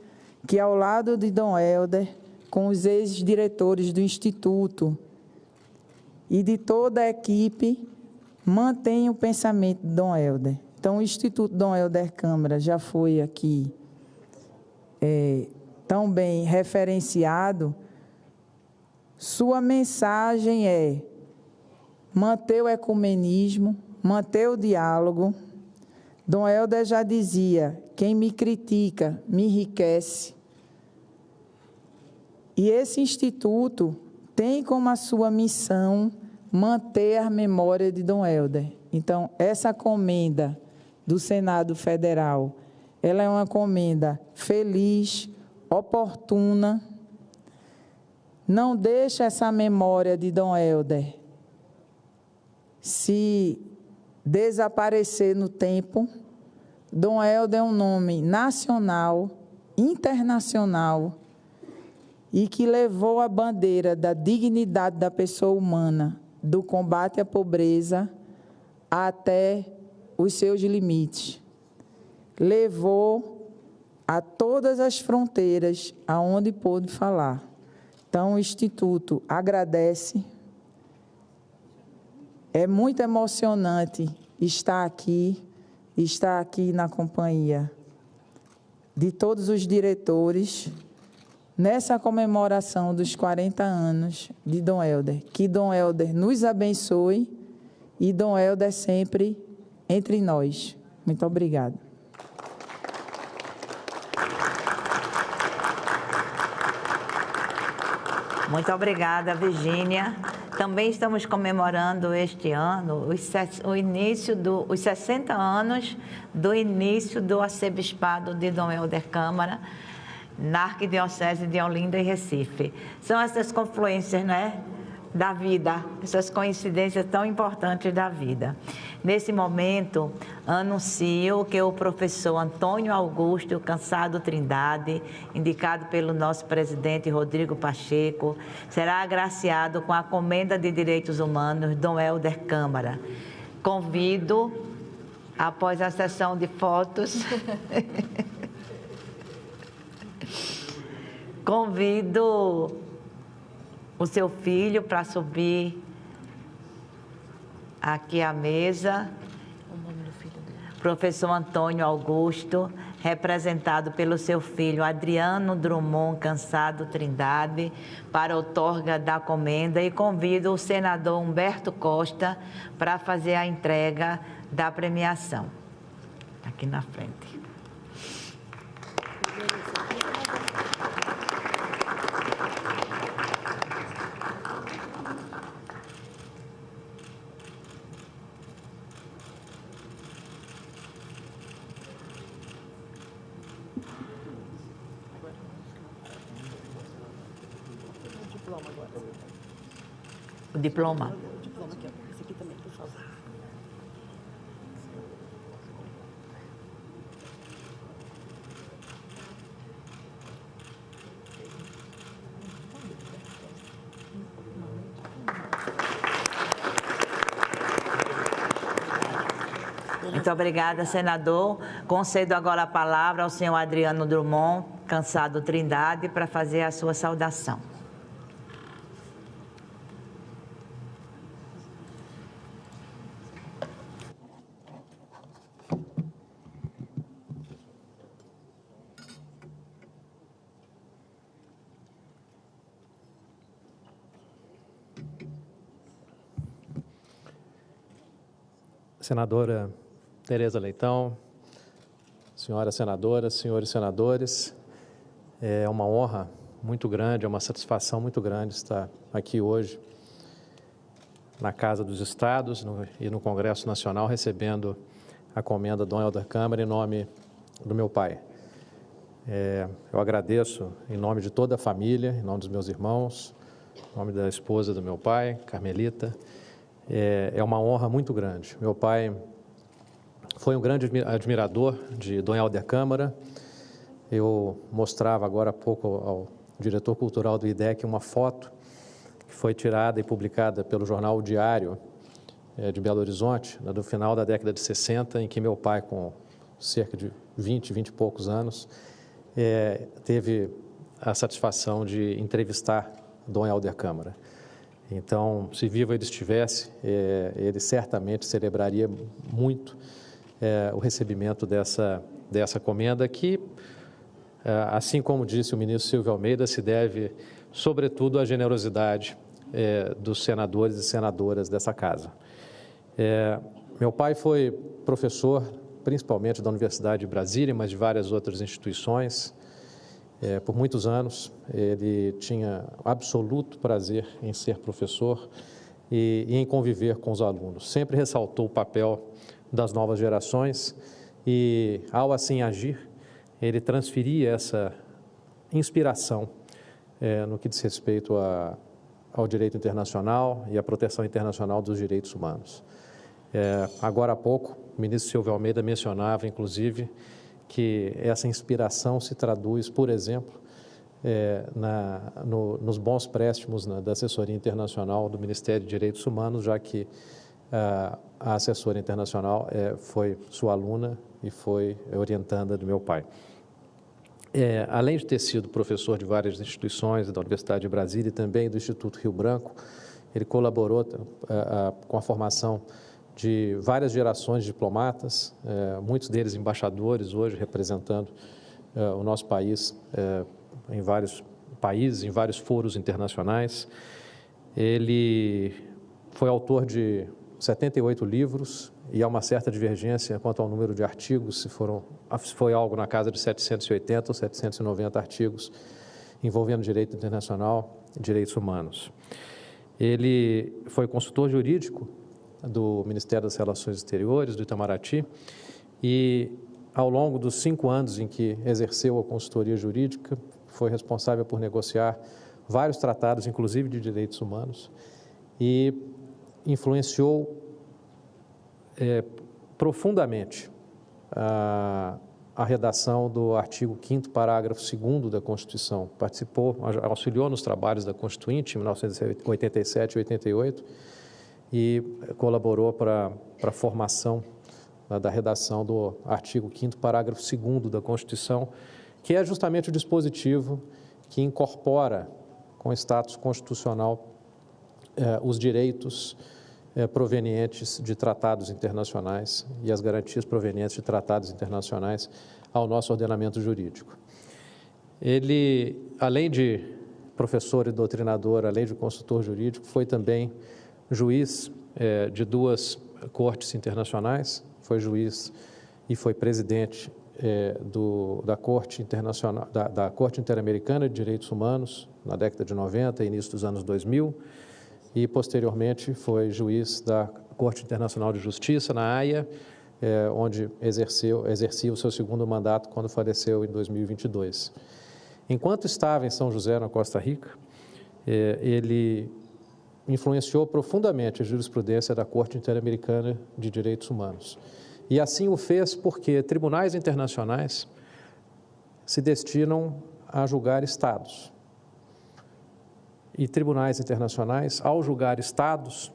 que, ao lado de Dom Helder, com os ex-diretores do Instituto e de toda a equipe, mantém o pensamento de Dom Helder. Então, o Instituto Dom Helder Câmara já foi aqui tão bem referenciado. Sua mensagem é manter o ecumenismo, manter o diálogo. Dom Helder já dizia: quem me critica me enriquece. E esse instituto tem como a sua missão manter a memória de Dom Helder. Então, essa comenda do Senado Federal, ela é uma comenda feliz, oportuna, não deixa essa memória de Dom Helder se desaparecer no tempo. Dom Helder é um nome nacional, internacional, e que levou a bandeira da dignidade da pessoa humana, do combate à pobreza, até os seus limites. Levou a todas as fronteiras aonde pôde falar. Então, o Instituto agradece. É muito emocionante estar aqui na companhia de todos os diretores. nessa comemoração dos 40 anos de Dom Helder. Que Dom Helder nos abençoe e Dom Helder sempre entre nós. Muito obrigada. Muito obrigada, Virgínia. Também estamos comemorando este ano os 60 anos do início do arcebispado de Dom Helder Câmara, na Arquidiocese de Olinda e Recife. São essas confluências, né, da vida, essas coincidências tão importantes da vida. Nesse momento, anuncio que o professor Antônio Augusto Cansado Trindade, indicado pelo nosso presidente Rodrigo Pacheco, será agraciado com a Comenda de Direitos Humanos Dom Helder Câmara. Convido, após a sessão de fotos, convido o seu filho para subir aqui à mesa. O nome do filho dele. Professor Antônio Augusto, representado pelo seu filho Adriano Drummond Cansado Trindade, para a outorga da comenda, e convido o senador Humberto Costa para fazer a entrega da premiação. Aqui na frente. O diploma. Esse aqui também, por favor. Muito obrigada, senador. Concedo agora a palavra ao senhor Adriano Drummond Cansado Trindade para fazer a sua saudação. Senadora Tereza Leitão, senhoras senadoras, senhores senadores, é uma honra muito grande, é uma satisfação muito grande estar aqui hoje na Casa dos Estados e no Congresso Nacional recebendo a comenda Dom Helder Câmara em nome do meu pai. Eu agradeço em nome de toda a família, em nome dos meus irmãos, em nome da esposa do meu pai, Carmelita. É uma honra muito grande. Meu pai foi um grande admirador de Dom Helder Câmara. Eu mostrava agora há pouco ao diretor cultural do IDEC uma foto que foi tirada e publicada pelo jornal O Diário de Belo Horizonte, no final da década de 60, em que meu pai, com cerca de 20 e poucos anos, teve a satisfação de entrevistar Dom Helder Câmara. Então, se vivo ele estivesse, ele certamente celebraria muito o recebimento dessa comenda que, assim como disse o ministro Silvio Almeida, se deve, sobretudo, à generosidade dos senadores e senadoras dessa casa. Meu pai foi professor, principalmente da Universidade de Brasília, mas de várias outras instituições. Por muitos anos, ele tinha absoluto prazer em ser professor e em conviver com os alunos. Sempre ressaltou o papel das novas gerações e, ao assim agir, ele transferia essa inspiração no que diz respeito ao direito internacional e à proteção internacional dos direitos humanos. Agora há pouco, o ministro Silvio Almeida mencionava, inclusive, que essa inspiração se traduz, por exemplo, nos bons préstimos da assessoria internacional do Ministério de Direitos Humanos, já que a assessora internacional foi sua aluna e foi orientanda do meu pai. Além de ter sido professor de várias instituições, da Universidade de Brasília e também do Instituto Rio Branco, ele colaborou com a formação de várias gerações de diplomatas, muitos deles embaixadores hoje, representando o nosso país em vários países, em vários foros internacionais. Ele foi autor de 78 livros e há uma certa divergência quanto ao número de artigos, se foi algo na casa de 780 ou 790 artigos envolvendo direito internacional e direitos humanos. Ele foi consultor jurídico do Ministério das Relações Exteriores, do Itamaraty, e ao longo dos 5 anos em que exerceu a consultoria jurídica, foi responsável por negociar vários tratados, inclusive de direitos humanos, e influenciou profundamente a redação do artigo 5º, parágrafo 2º da Constituição. Participou, auxiliou nos trabalhos da Constituinte, em 1987 e 88, e colaborou para a formação da redação do artigo 5º, parágrafo 2º da Constituição, que é justamente o dispositivo que incorpora com status constitucional os direitos provenientes de tratados internacionais e as garantias provenientes de tratados internacionais ao nosso ordenamento jurídico. Ele, além de professor e doutrinador, além de consultor jurídico, foi também juiz de 2 cortes internacionais, foi juiz e foi presidente da Corte Internacional, da Corte Interamericana de Direitos Humanos na década de 90 e início dos anos 2000, e posteriormente foi juiz da Corte Internacional de Justiça na Haia, onde exercia o seu 2º mandato quando faleceu em 2022. Enquanto estava em São José, na Costa Rica, ele influenciou profundamente a jurisprudência da Corte Interamericana de Direitos Humanos. E assim o fez porque tribunais internacionais se destinam a julgar estados. E tribunais internacionais, ao julgar estados,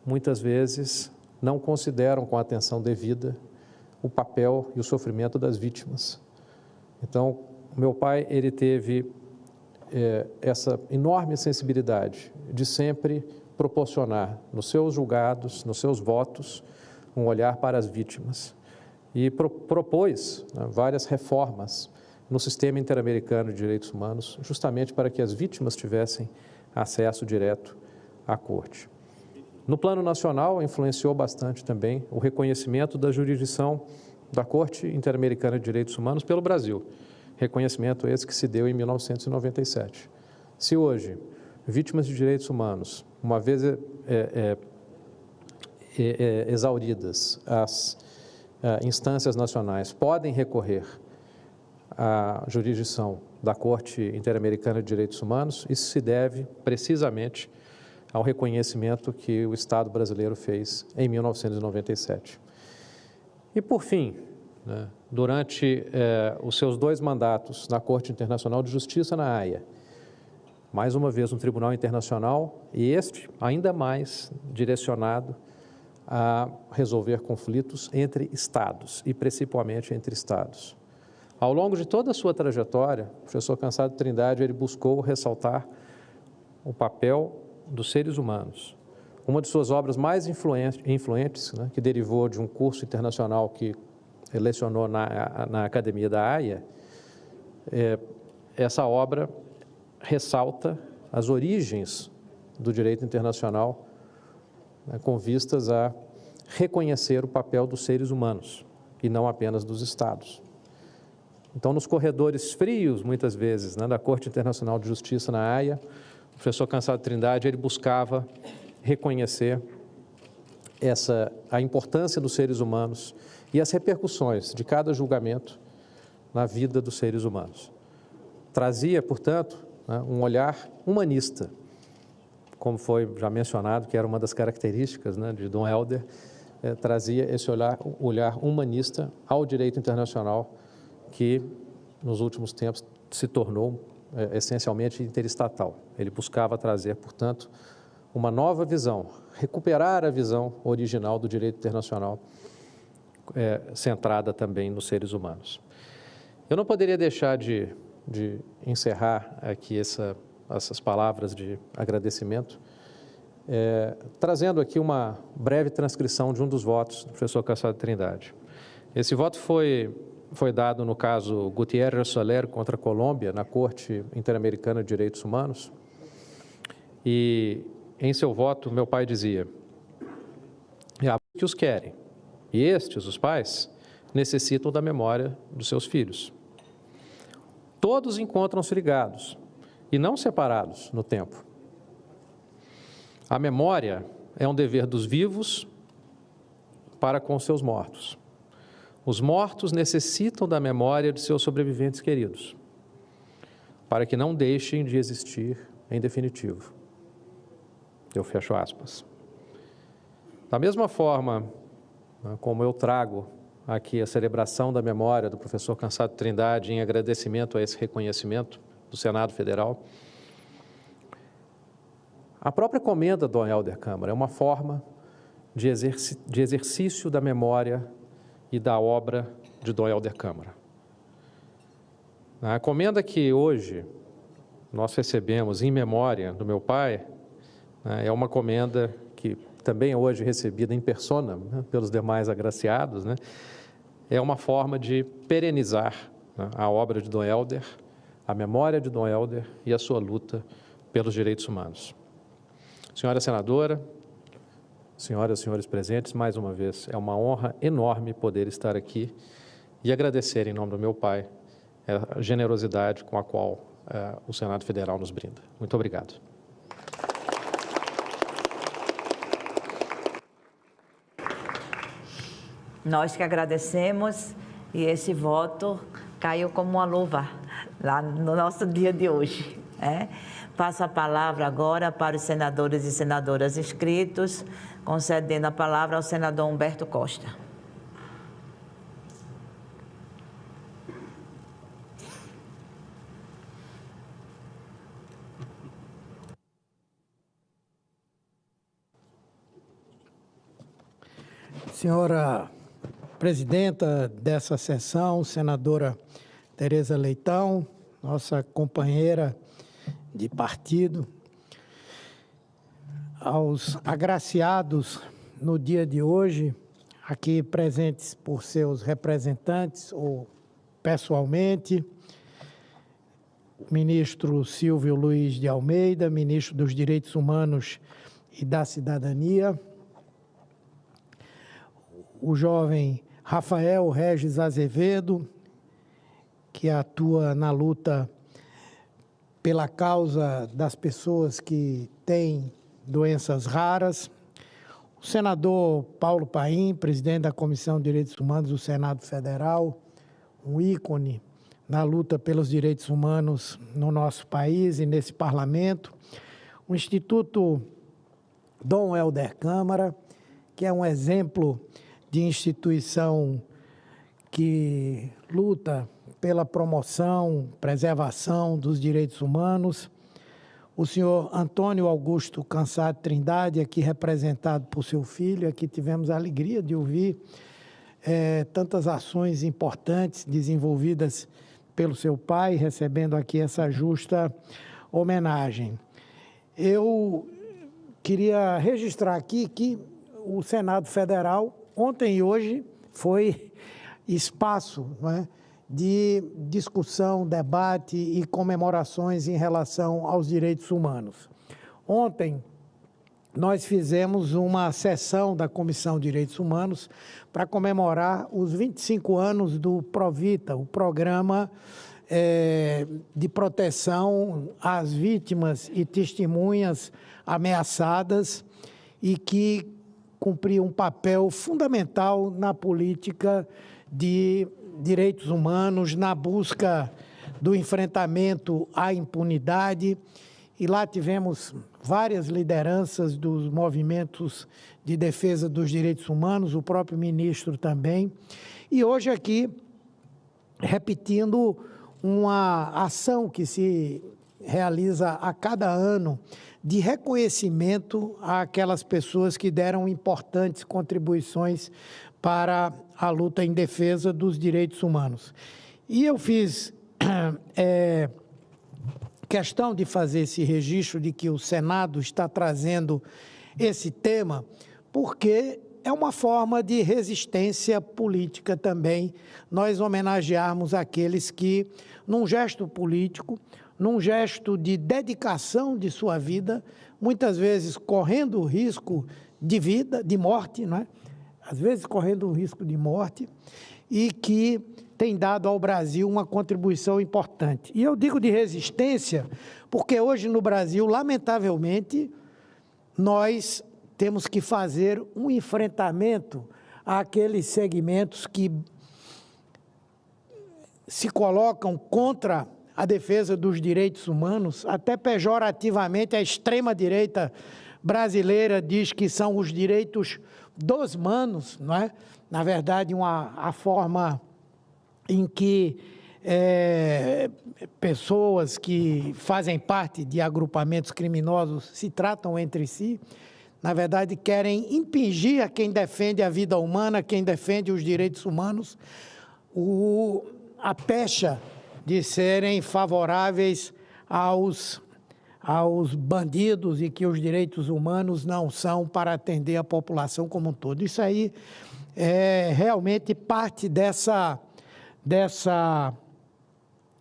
muitas vezes não consideram com a atenção devida o papel e o sofrimento das vítimas. Então, meu pai, ele teve essa enorme sensibilidade de sempre proporcionar nos seus julgados, nos seus votos, um olhar para as vítimas. E propôs várias reformas no sistema interamericano de direitos humanos, justamente para que as vítimas tivessem acesso direto à corte. No plano nacional, influenciou bastante também o reconhecimento da jurisdição da Corte Interamericana de Direitos Humanos pelo Brasil, reconhecimento esse que se deu em 1997. Se hoje, vítimas de direitos humanos, uma vez exauridas as instâncias nacionais, podem recorrer à jurisdição da Corte Interamericana de Direitos Humanos, isso se deve precisamente ao reconhecimento que o Estado brasileiro fez em 1997. E, por fim, durante os seus 2 mandatos na Corte Internacional de Justiça na Haia, mais uma vez um tribunal internacional, e este ainda mais direcionado a resolver conflitos entre Estados, e principalmente entre Estados. Ao longo de toda a sua trajetória, o professor Cansado Trindade ele buscou ressaltar o papel dos seres humanos. Uma de suas obras mais influentes, que derivou de um curso internacional que lecionou na Academia da Haia, essa obra ressalta as origens do direito internacional, com vistas a reconhecer o papel dos seres humanos e não apenas dos Estados. Então, nos corredores frios, muitas vezes, da Corte Internacional de Justiça na Haia, o professor Cansado Trindade ele buscava reconhecer a importância dos seres humanos e as repercussões de cada julgamento na vida dos seres humanos. Trazia, portanto, um olhar humanista, como foi já mencionado, que era uma das características de Dom Helder, trazia esse olhar humanista ao direito internacional, que nos últimos tempos se tornou essencialmente interestatal. Ele buscava trazer, portanto, uma nova visão, recuperar a visão original do direito internacional, centrada também nos seres humanos. Eu não poderia deixar de encerrar aqui essas palavras de agradecimento, trazendo aqui uma breve transcrição de um dos votos do professor Cansado Trindade. Esse voto foi foi dado no caso Gutiérrez Soler contra a Colômbia, na Corte Interamericana de Direitos Humanos. E, em seu voto, meu pai dizia: que os querem, e estes, os pais, necessitam da memória dos seus filhos. Todos encontram-se ligados e não separados no tempo. A memória é um dever dos vivos para com seus mortos. Os mortos necessitam da memória de seus sobreviventes queridos, para que não deixem de existir em definitivo. Eu fecho aspas. Da mesma forma como eu trago aqui a celebração da memória do professor Cansado Trindade em agradecimento a esse reconhecimento do Senado Federal, a própria comenda do Helder Câmara é uma forma de exercício da memória e da obra de Dom Helder Câmara. A comenda que hoje nós recebemos em memória do meu pai é uma comenda que também é hoje recebida em persona pelos demais agraciados, é uma forma de perenizar a obra de Dom Helder, a memória de Dom Helder e a sua luta pelos direitos humanos. Senhora senadora, senhoras e senhores presentes, mais uma vez, é uma honra enorme poder estar aqui e agradecer em nome do meu pai a generosidade com a qual o Senado Federal nos brinda. Muito obrigado. Nós que agradecemos, e esse voto caiu como uma luva lá no nosso dia de hoje. Passo a palavra agora para os senadores e senadoras inscritos, concedendo a palavra ao senador Humberto Costa. Senhora presidenta dessa sessão, senadora Tereza Leitão, nossa companheira de partido, aos agraciados no dia de hoje, aqui presentes por seus representantes ou pessoalmente, o ministro Silvio Luiz de Almeida, ministro dos Direitos Humanos e da Cidadania, o jovem Rafael Regis Azevedo, que atua na luta pela causa das pessoas que têm doenças raras, o senador Paulo Paim, presidente da Comissão de Direitos Humanos do Senado Federal, um ícone na luta pelos direitos humanos no nosso país e nesse parlamento, o Instituto Dom Helder Câmara, que é um exemplo de instituição que luta pela promoção, preservação dos direitos humanos, o senhor Antônio Augusto Cansado Trindade, aqui representado por seu filho, aqui tivemos a alegria de ouvir tantas ações importantes desenvolvidas pelo seu pai, recebendo aqui essa justa homenagem. Eu queria registrar aqui que o Senado Federal, ontem e hoje, foi espaço, de discussão, debate e comemorações em relação aos direitos humanos. Ontem, nós fizemos uma sessão da Comissão de Direitos Humanos para comemorar os 25 anos do Provita, o programa de proteção às vítimas e testemunhas ameaçadas e que cumpria um papel fundamental na política de direitos humanos, na busca do enfrentamento à impunidade. E lá tivemos várias lideranças dos movimentos de defesa dos direitos humanos, o próprio ministro também. E hoje aqui, repetindo uma ação que se realiza a cada ano de reconhecimento àquelas pessoas que deram importantes contribuições para a luta em defesa dos direitos humanos. E eu fiz questão de fazer esse registro de que o Senado está trazendo esse tema, porque é uma forma de resistência política também, nós homenagearmos aqueles que, num gesto político, num gesto de dedicação de sua vida, muitas vezes correndo o risco de vida, de morte, não é? Às vezes correndo o risco de morte, e que tem dado ao Brasil uma contribuição importante. E eu digo de resistência porque hoje no Brasil, lamentavelmente, nós temos que fazer um enfrentamento àqueles segmentos que se colocam contra a defesa dos direitos humanos, até pejorativamente a extrema-direita brasileira diz que são os direitos dos manos, não é? Na verdade, a forma em que pessoas que fazem parte de agrupamentos criminosos se tratam entre si, na verdade, querem impingir a quem defende a vida humana, quem defende os direitos humanos, a pecha de serem favoráveis aos bandidos e que os direitos humanos não são para atender a população como um todo. Isso aí é realmente parte dessa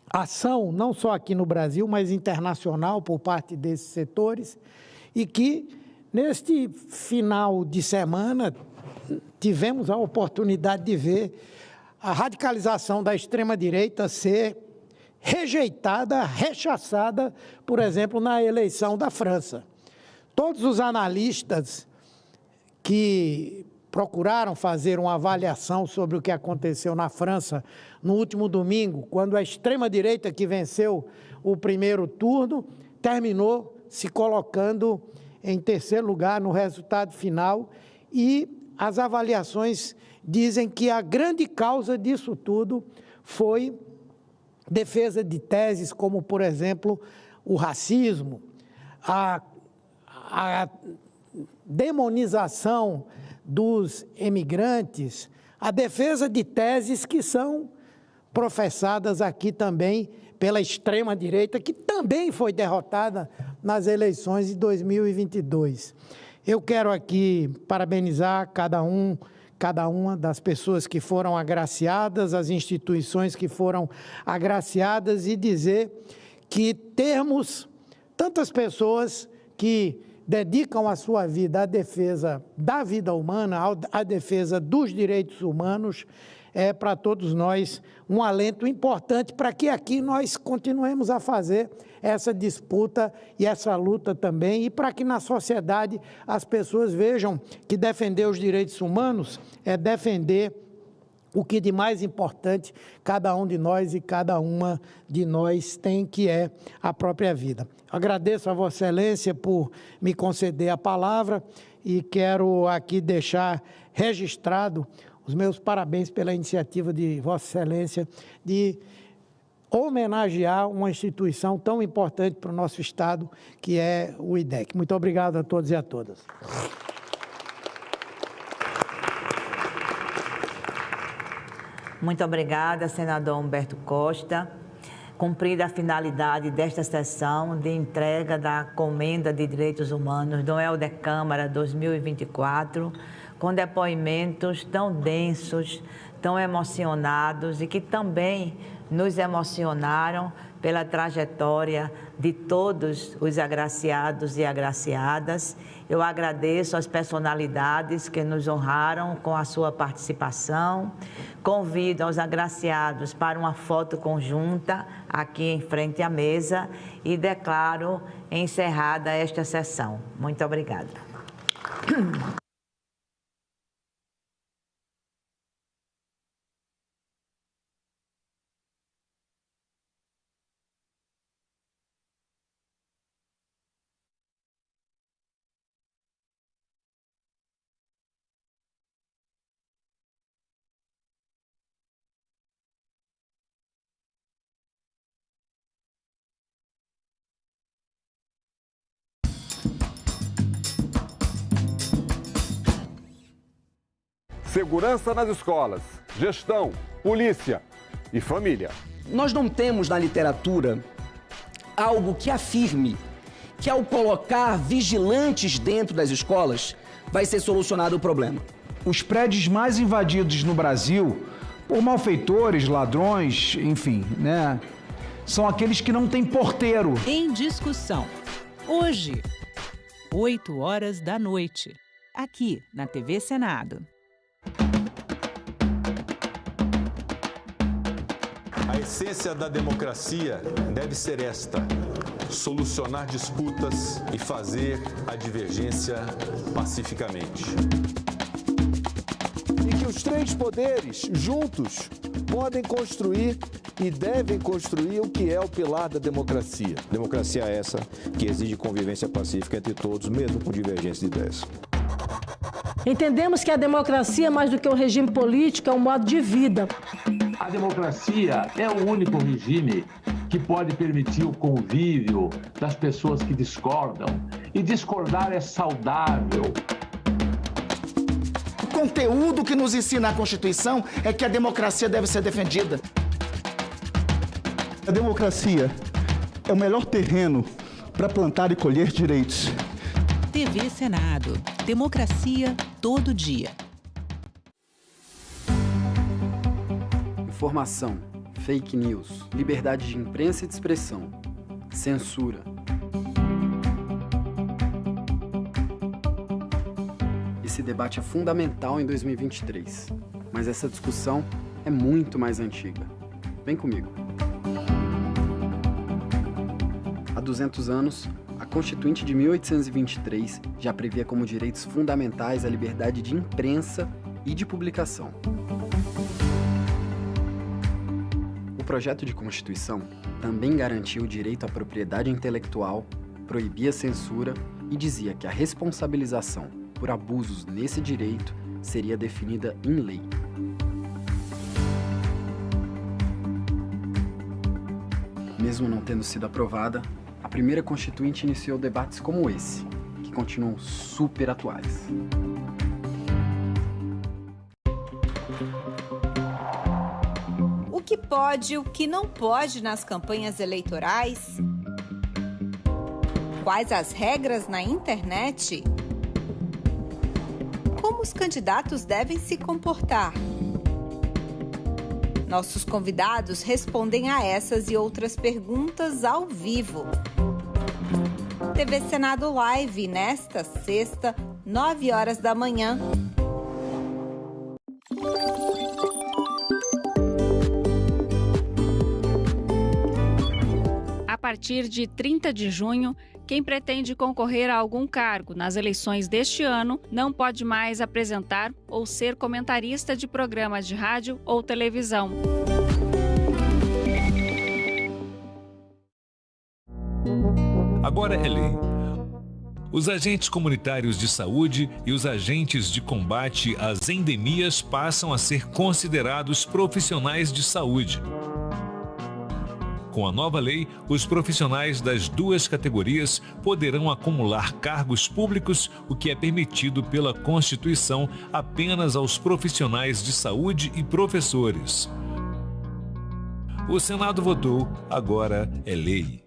ação, não só aqui no Brasil, mas internacional por parte desses setores, e que neste final de semana tivemos a oportunidade de ver a radicalização da extrema-direita ser rejeitada, rechaçada, por exemplo, na eleição da França. Todos os analistas que procuraram fazer uma avaliação sobre o que aconteceu na França no último domingo, quando a extrema-direita que venceu o primeiro turno terminou se colocando em terceiro lugar no resultado final, e as avaliações dizem que a grande causa disso tudo foi defesa de teses como, por exemplo, o racismo, a demonização dos emigrantes, a defesa de teses que são professadas aqui também pela extrema-direita, que também foi derrotada nas eleições de 2022. Eu quero aqui parabenizar cada uma das pessoas que foram agraciadas, as instituições que foram agraciadas, e dizer que termos tantas pessoas que dedicam a sua vida à defesa da vida humana, à defesa dos direitos humanos, é para todos nós um alento importante para que aqui nós continuemos a fazer essa disputa e essa luta também, e para que na sociedade as pessoas vejam que defender os direitos humanos é defender o que de mais importante cada um de nós e cada uma de nós tem, que é a própria vida. Agradeço a Vossa Excelência por me conceder a palavra e quero aqui deixar registrado os meus parabéns pela iniciativa de Vossa Excelência de homenagear uma instituição tão importante para o nosso Estado, que é o IDEC. Muito obrigado a todos e a todas. Muito obrigada, senador Humberto Costa. Cumprida a finalidade desta sessão de entrega da Comenda de Direitos Humanos do Helder Câmara 2024, com depoimentos tão densos, tão emocionados e que também nos emocionaram pela trajetória de todos os agraciados e agraciadas. Eu agradeço às personalidades que nos honraram com a sua participação. Convido aos agraciados para uma foto conjunta aqui em frente à mesa e declaro encerrada esta sessão. Muito obrigada. Segurança nas escolas, gestão, polícia e família. Nós não temos na literatura algo que afirme que ao colocar vigilantes dentro das escolas vai ser solucionado o problema. os prédios mais invadidos no Brasil por malfeitores, ladrões, enfim, né? São aqueles que não têm porteiro. Em discussão. Hoje, 20h, aqui na TV Senado. A essência da democracia deve ser esta: solucionar disputas e fazer a divergência pacificamente. E que os três poderes, juntos, podem construir e devem construir o que é o pilar da democracia. Democracia é essa que exige convivência pacífica entre todos, mesmo com divergência de ideias. Entendemos que a democracia, mais do que um regime político, é um modo de vida. A democracia é o único regime que pode permitir o convívio das pessoas que discordam. E discordar é saudável. O conteúdo que nos ensina a Constituição é que a democracia deve ser defendida. A democracia é o melhor terreno para plantar e colher direitos. TV Senado. Democracia todo dia. Informação, fake news, liberdade de imprensa e de expressão, censura. Esse debate é fundamental em 2023, mas essa discussão é muito mais antiga. Vem comigo. Há 200 anos, a Constituinte de 1823 já previa como direitos fundamentais a liberdade de imprensa e de publicação. O projeto de Constituição também garantia o direito à propriedade intelectual, proibia a censura e dizia que a responsabilização por abusos nesse direito seria definida em lei. Mesmo não tendo sido aprovada, a primeira Constituinte iniciou debates como esse, que continuam super atuais. O que pode e o que não pode nas campanhas eleitorais? Quais as regras na internet? Como os candidatos devem se comportar? Nossos convidados respondem a essas e outras perguntas ao vivo. TV Senado Live, nesta sexta, 9h. A partir de 30 de junho, quem pretende concorrer a algum cargo nas eleições deste ano não pode mais apresentar ou ser comentarista de programas de rádio ou televisão. Agora é lei. Os agentes comunitários de saúde e os agentes de combate às endemias passam a ser considerados profissionais de saúde. Com a nova lei, os profissionais das duas categorias poderão acumular cargos públicos, o que é permitido pela Constituição apenas aos profissionais de saúde e professores. O Senado votou, agora é lei.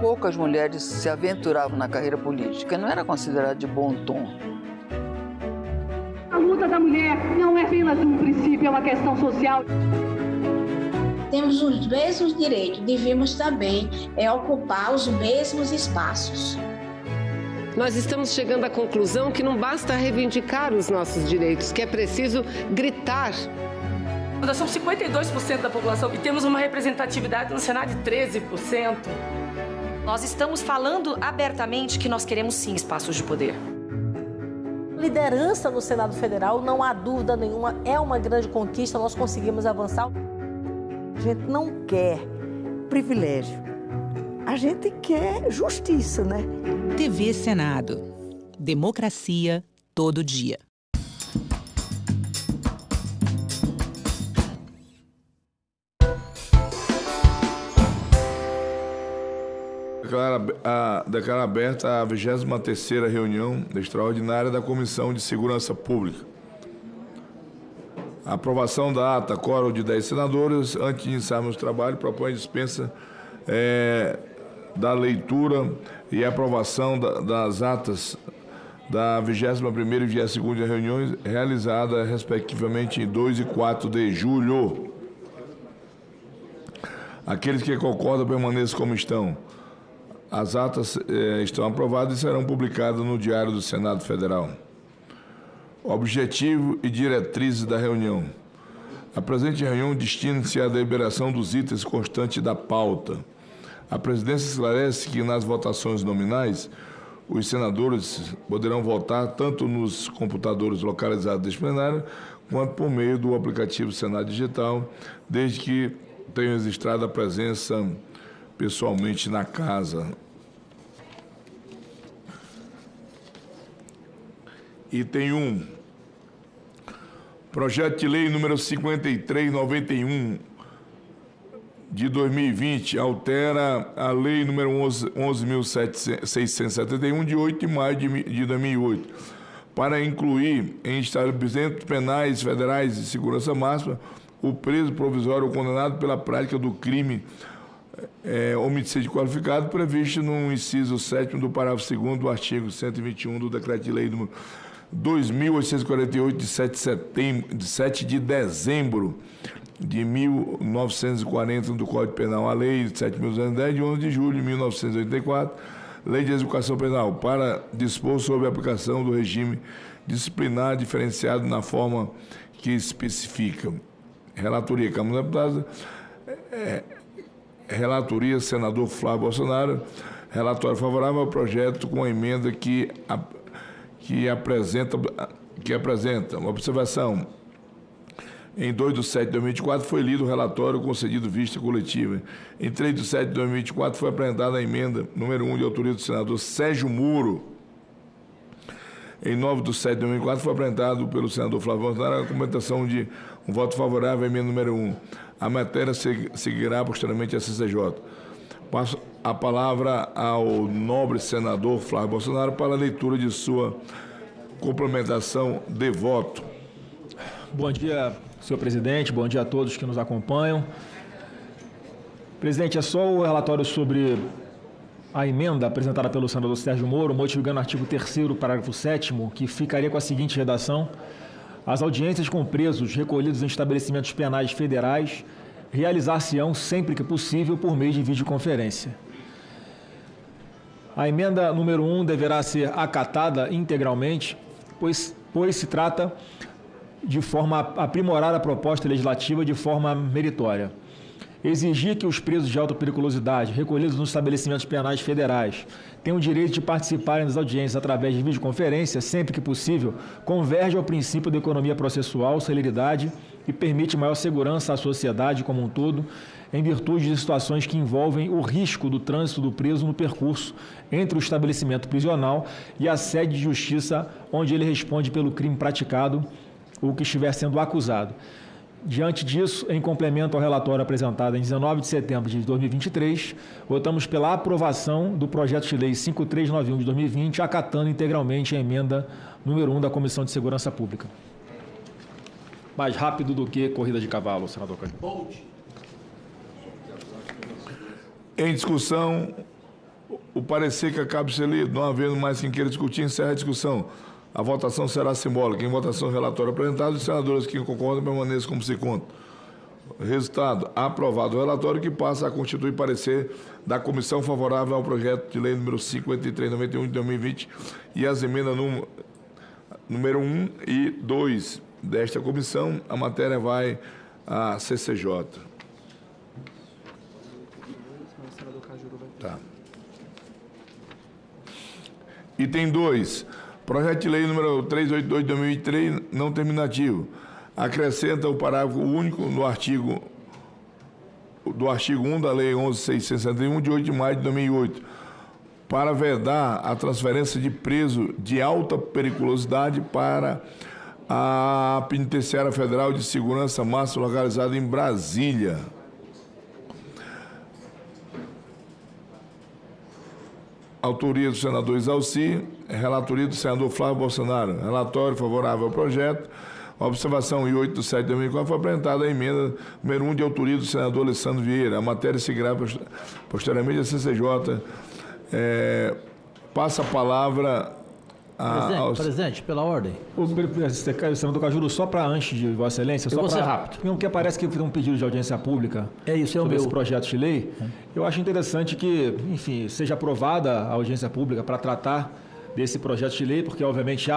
Poucas mulheres se aventuravam na carreira política, não era considerado de bom tom. A luta da mulher não é apenas um princípio, é uma questão social. Temos os mesmos direitos, devemos também ocupar os mesmos espaços. Nós estamos chegando à conclusão que não basta reivindicar os nossos direitos, que é preciso gritar. Nós somos 52% da população e temos uma representatividade no Senado de 13%. Nós estamos falando abertamente que nós queremos sim espaços de poder. Liderança no Senado Federal, não há dúvida nenhuma, é uma grande conquista, nós conseguimos avançar. A gente não quer privilégio, a gente quer justiça, né? TV Senado. Democracia todo dia. declaro aberta a 23ª reunião extraordinária da Comissão de Segurança Pública. A aprovação da ata, quórum de 10 senadores. Antes de iniciarmos o trabalho, propõe a dispensa da leitura e aprovação das atas da 21ª e 22ª reuniões realizadas, respectivamente, em 2 e 4 de julho. Aqueles que concordam permaneçam como estão. As atas estão aprovadas e serão publicadas no Diário do Senado Federal. Objetivo e diretrizes da reunião. A presente reunião destina-se à deliberação dos itens constantes da pauta. A presidência esclarece que nas votações nominais, os senadores poderão votar tanto nos computadores localizados deste plenário, quanto por meio do aplicativo Senado Digital, desde que tenham registrado a presença pessoalmente na casa. Item 1. Projeto de lei número 5391 de 2020 altera a lei número 11.671 de 8 de maio de 2008 para incluir em estabelecimentos penais federais de segurança máxima o preso provisório ou condenado pela prática do crime homicídio qualificado previsto no inciso 7º do parágrafo 2º do artigo 121 do Decreto de Lei número 2.848, de 7 de dezembro de 1940 do Código Penal, a Lei 7.210, de 11 de julho de 1984, Lei de Execução Penal, para dispor sobre a aplicação do regime disciplinar diferenciado na forma que especifica. Relatoria, Câmara dos Deputados. Relatoria, senador Flávio Bolsonaro. Relatório favorável ao projeto com a emenda que apresenta uma observação. Em 2 de 7 de 2024 foi lido o relatório concedido vista coletiva. Em 3 de 7 de 2024 foi apresentada a emenda número 1 de autoria do senador Sérgio Moro. Em 9 de 7 de 2024 foi apresentado pelo senador Flávio Bolsonaro a complementação de um voto favorável à emenda número 1. A matéria seguirá posteriormente à CCJ. Passo a palavra ao nobre senador Flávio Bolsonaro para a leitura de sua complementação de voto. Bom dia, senhor presidente. Bom dia a todos que nos acompanham. Presidente, é só o relatório sobre a emenda apresentada pelo senador Sérgio Moro, modificando o artigo 3º, parágrafo 7º, que ficaria com a seguinte redação: as audiências com presos recolhidos em estabelecimentos penais federais realizar-se-ão, sempre que possível, por meio de videoconferência. A emenda número 1 deverá ser acatada integralmente, pois se trata de forma a aprimorar a proposta legislativa de forma meritória. Exigir que os presos de alta periculosidade recolhidos nos estabelecimentos penais federais tenham o direito de participarem das audiências através de videoconferência, sempre que possível, converge ao princípio da economia processual, celeridade e permite maior segurança à sociedade como um todo, em virtude de situações que envolvem o risco do trânsito do preso no percurso entre o estabelecimento prisional e a sede de justiça onde ele responde pelo crime praticado ou que estiver sendo acusado. Diante disso, em complemento ao relatório apresentado em 19 de setembro de 2023, votamos pela aprovação do projeto de lei 5391 de 2020, acatando integralmente a emenda número 1 da Comissão de Segurança Pública. Mais rápido do que corrida de cavalo, senador Cândido. Em discussão, o parecer que acaba de ser lido, não havendo mais quem queira discutir, encerra a discussão. A votação será simbólica. Em votação, o relatório apresentado, os senadores que concordam permaneçam como se conta. Resultado: aprovado o relatório, que passa a constituir parecer da comissão favorável ao projeto de lei número 5391 de 2020 e as emendas número 1 e 2 desta comissão. A matéria vai à CCJ. Tá. Item 2. Projeto de lei número 382 de 2003, não terminativo. Acrescenta o parágrafo único no artigo 1 da Lei 11.661, de 8 de maio de 2008, para vedar a transferência de preso de alta periculosidade para a Penitenciária Federal de Segurança Máxima, localizada em Brasília. Autoria do senador Isalci, relatoria do senador Flávio Bolsonaro. Relatório favorável ao projeto. A observação em 8 de 7 de 2004 foi apresentada a emenda número 1 de autoria do senador Alessandro Vieira. A matéria seguirá posteriormente a CCJ. Passa a palavra Presidente, pela ordem. O senador Cajuru, só para antes de Vossa Excelência, só para rápido. Porque parece que foi um pedido de audiência pública sobre esse projeto de lei. Eu acho interessante que, enfim, seja aprovada a audiência pública para tratar desse projeto de lei, porque obviamente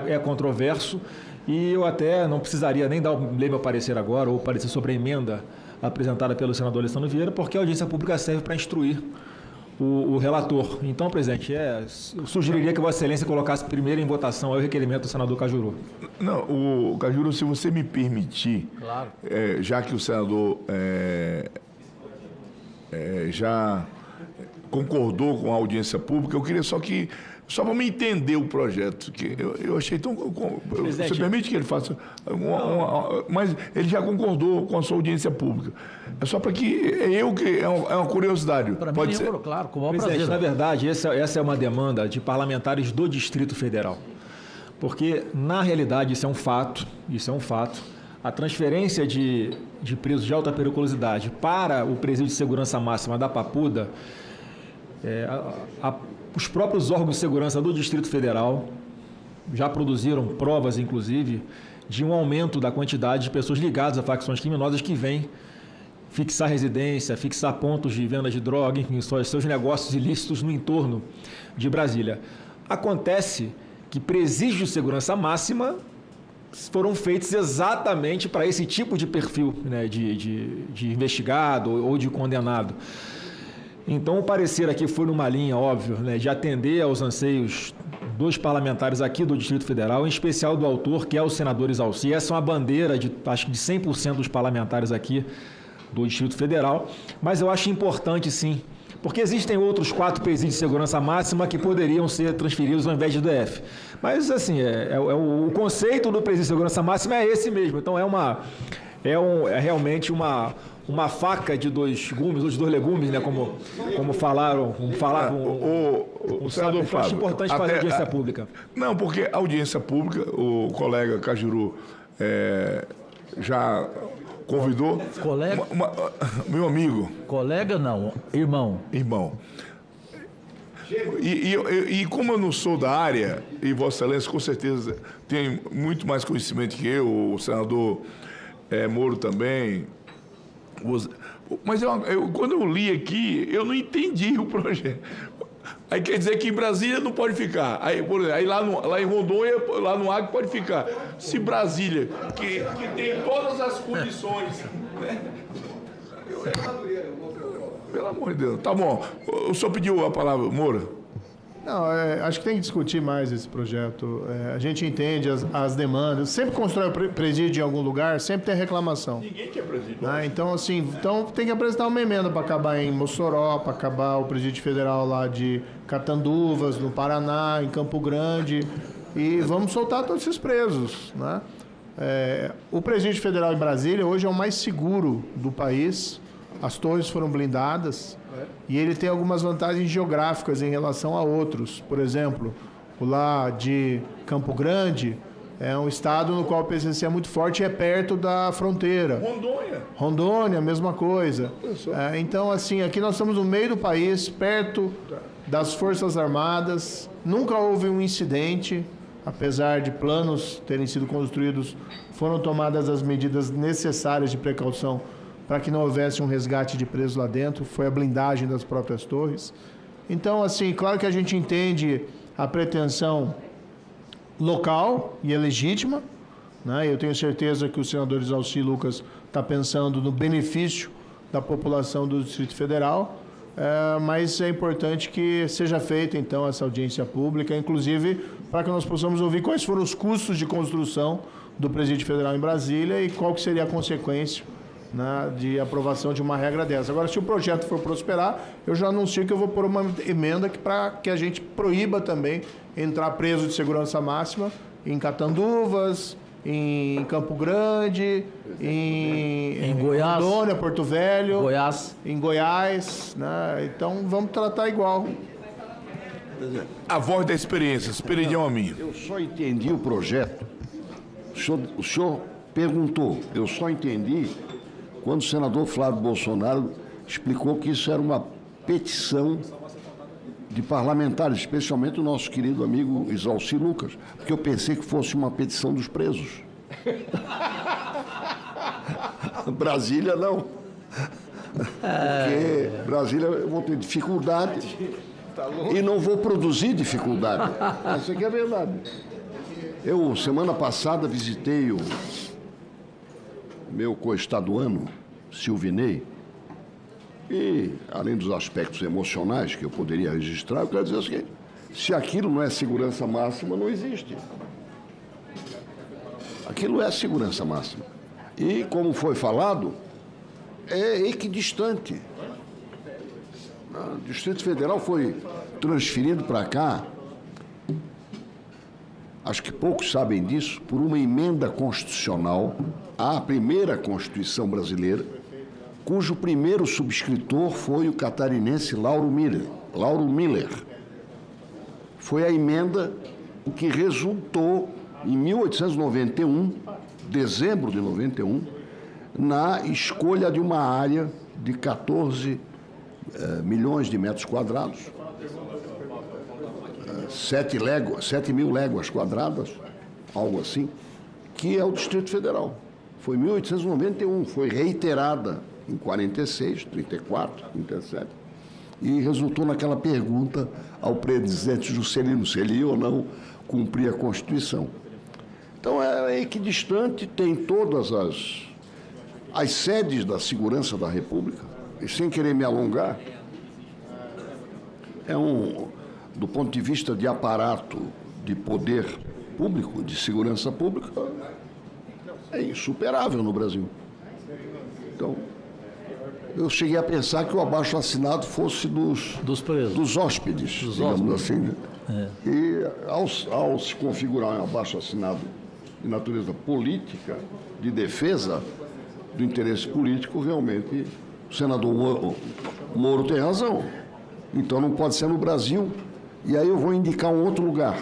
é controverso e eu até não precisaria nem ler meu parecer agora ou parecer sobre a emenda apresentada pelo senador Alessandro Vieira, porque a audiência pública serve para instruir o relator. Então, presidente, eu sugeriria que Vossa Excelência colocasse primeiro em votação o requerimento do senador Cajuru. Não, o Cajuru, se você me permitir, claro. Já que o senador já concordou com a audiência pública, eu queria só para me entender o projeto, que eu achei tão... Presidente, você permite que ele faça... mas ele já concordou com a sua audiência pública. É só para que... É uma curiosidade. Para mim, ser? Claro, com o maior prazer. Presidente, na verdade, essa é uma demanda de parlamentares do Distrito Federal. Porque, na realidade, isso é um fato. A transferência de presos de alta periculosidade para o presídio de segurança máxima da Papuda... Os próprios órgãos de segurança do Distrito Federal já produziram provas, inclusive, de um aumento da quantidade de pessoas ligadas a facções criminosas que vêm fixar residência, fixar pontos de venda de droga, enfim, seus negócios ilícitos no entorno de Brasília. Acontece que presídios de segurança máxima foram feitos exatamente para esse tipo de perfil, né, de investigado ou de condenado. Então, o parecer aqui foi numa linha, óbvio, né, de atender aos anseios dos parlamentares aqui do Distrito Federal, em especial do autor, que é o senador Isalci. Essa é uma bandeira, acho que de 100% dos parlamentares aqui do Distrito Federal. Mas eu acho importante, sim, porque existem outros 4 presídios de segurança máxima que poderiam ser transferidos ao invés do DF. Mas, assim, o conceito do presídio de segurança máxima é esse mesmo. Então, é realmente uma faca de 2 gumes, ou de 2 legumes, né? Como falaram. O senador Flávio, acho importante fazer audiência pública. Não, porque a audiência pública, o colega Cajuru já convidou. Colega? Meu amigo. Colega não, irmão. Irmão. E como eu não sou da área, e Vossa Excelência com certeza tem muito mais conhecimento que eu, o senador Moro também. Mas quando eu li aqui, eu não entendi o projeto. Aí quer dizer que em Brasília não pode ficar. Aí lá em Rondônia, lá no Acre, pode ficar. Se Brasília, que tem todas as condições... Né? Pelo amor de Deus. Tá bom. O senhor pediu a palavra, Moura? Não, acho que tem que discutir mais esse projeto. A gente entende as demandas. Sempre constrói presídio em algum lugar, sempre tem reclamação. Ninguém quer presídio. Então tem que apresentar uma emenda para acabar em Mossoró, para acabar o presídio federal lá de Catanduvas, no Paraná, em Campo Grande. E vamos soltar todos esses presos, né? O presídio federal em Brasília hoje é o mais seguro do país. As torres foram blindadas e ele tem algumas vantagens geográficas em relação a outros. Por exemplo, o lá de Campo Grande é um estado no qual o PCC é muito forte e é perto da fronteira. Rondônia, mesma coisa. Então, assim, aqui nós estamos no meio do país, perto das Forças Armadas. Nunca houve um incidente, apesar de planos terem sido construídos, foram tomadas as medidas necessárias de precaução para que não houvesse um resgate de presos lá dentro, foi a blindagem das próprias torres. Então, assim, claro que a gente entende a pretensão local e é legítima, né? Eu tenho certeza que o senador Isalci Lucas está pensando no benefício da população do Distrito Federal, mas é importante que seja feita, então, essa audiência pública, inclusive para que nós possamos ouvir quais foram os custos de construção do Presídio Federal em Brasília e qual que seria a consequência, né, de aprovação de uma regra dessa. Agora, se o projeto for prosperar, eu já anuncio que eu vou pôr uma emenda para que a gente proíba também entrar preso de segurança máxima em Catanduvas, em Campo Grande, em Goiás, Rondônia, Porto Velho, Goiás. em Goiás, né? Então vamos tratar igual. A voz da experiência, Esperidião a mim. Eu só entendi o projeto. O senhor perguntou, eu só entendi quando o senador Flávio Bolsonaro explicou que isso era uma petição de parlamentares, especialmente o nosso querido amigo Isalci Lucas, porque eu pensei que fosse uma petição dos presos. Brasília não. Porque Brasília eu vou ter dificuldade e não vou produzir dificuldade. Isso aqui é verdade. Eu, semana passada, visitei o meu coestaduano, Silvinei, e, além dos aspectos emocionais que eu poderia registrar, eu quero dizer o seguinte: se aquilo não é segurança máxima, não existe. Aquilo é segurança máxima. E, como foi falado, é equidistante. O Distrito Federal foi transferido para cá, acho que poucos sabem disso, por uma emenda constitucional à primeira Constituição brasileira, cujo primeiro subscritor foi o catarinense Lauro Miller. Foi a emenda que resultou, em 1891, dezembro de 91, na escolha de uma área de 14 milhões de metros quadrados, 7 mil léguas quadradas, algo assim, que é o Distrito Federal. Foi em 1891, foi reiterada em 46, 34, 37, e resultou naquela pergunta ao presidente Juscelino se ele ia ou não cumprir a Constituição. Então é equidistante, tem todas as sedes da segurança da República, e sem querer me alongar, do ponto de vista de aparato de poder público, de segurança pública, é insuperável no Brasil. Então, eu cheguei a pensar que o abaixo-assinado fosse dos hóspedes, digamos assim. Né? É. E ao se configurar um abaixo-assinado de natureza política, de defesa do interesse político, realmente o senador Moro tem razão. Então não pode ser no Brasil. E aí eu vou indicar um outro lugar,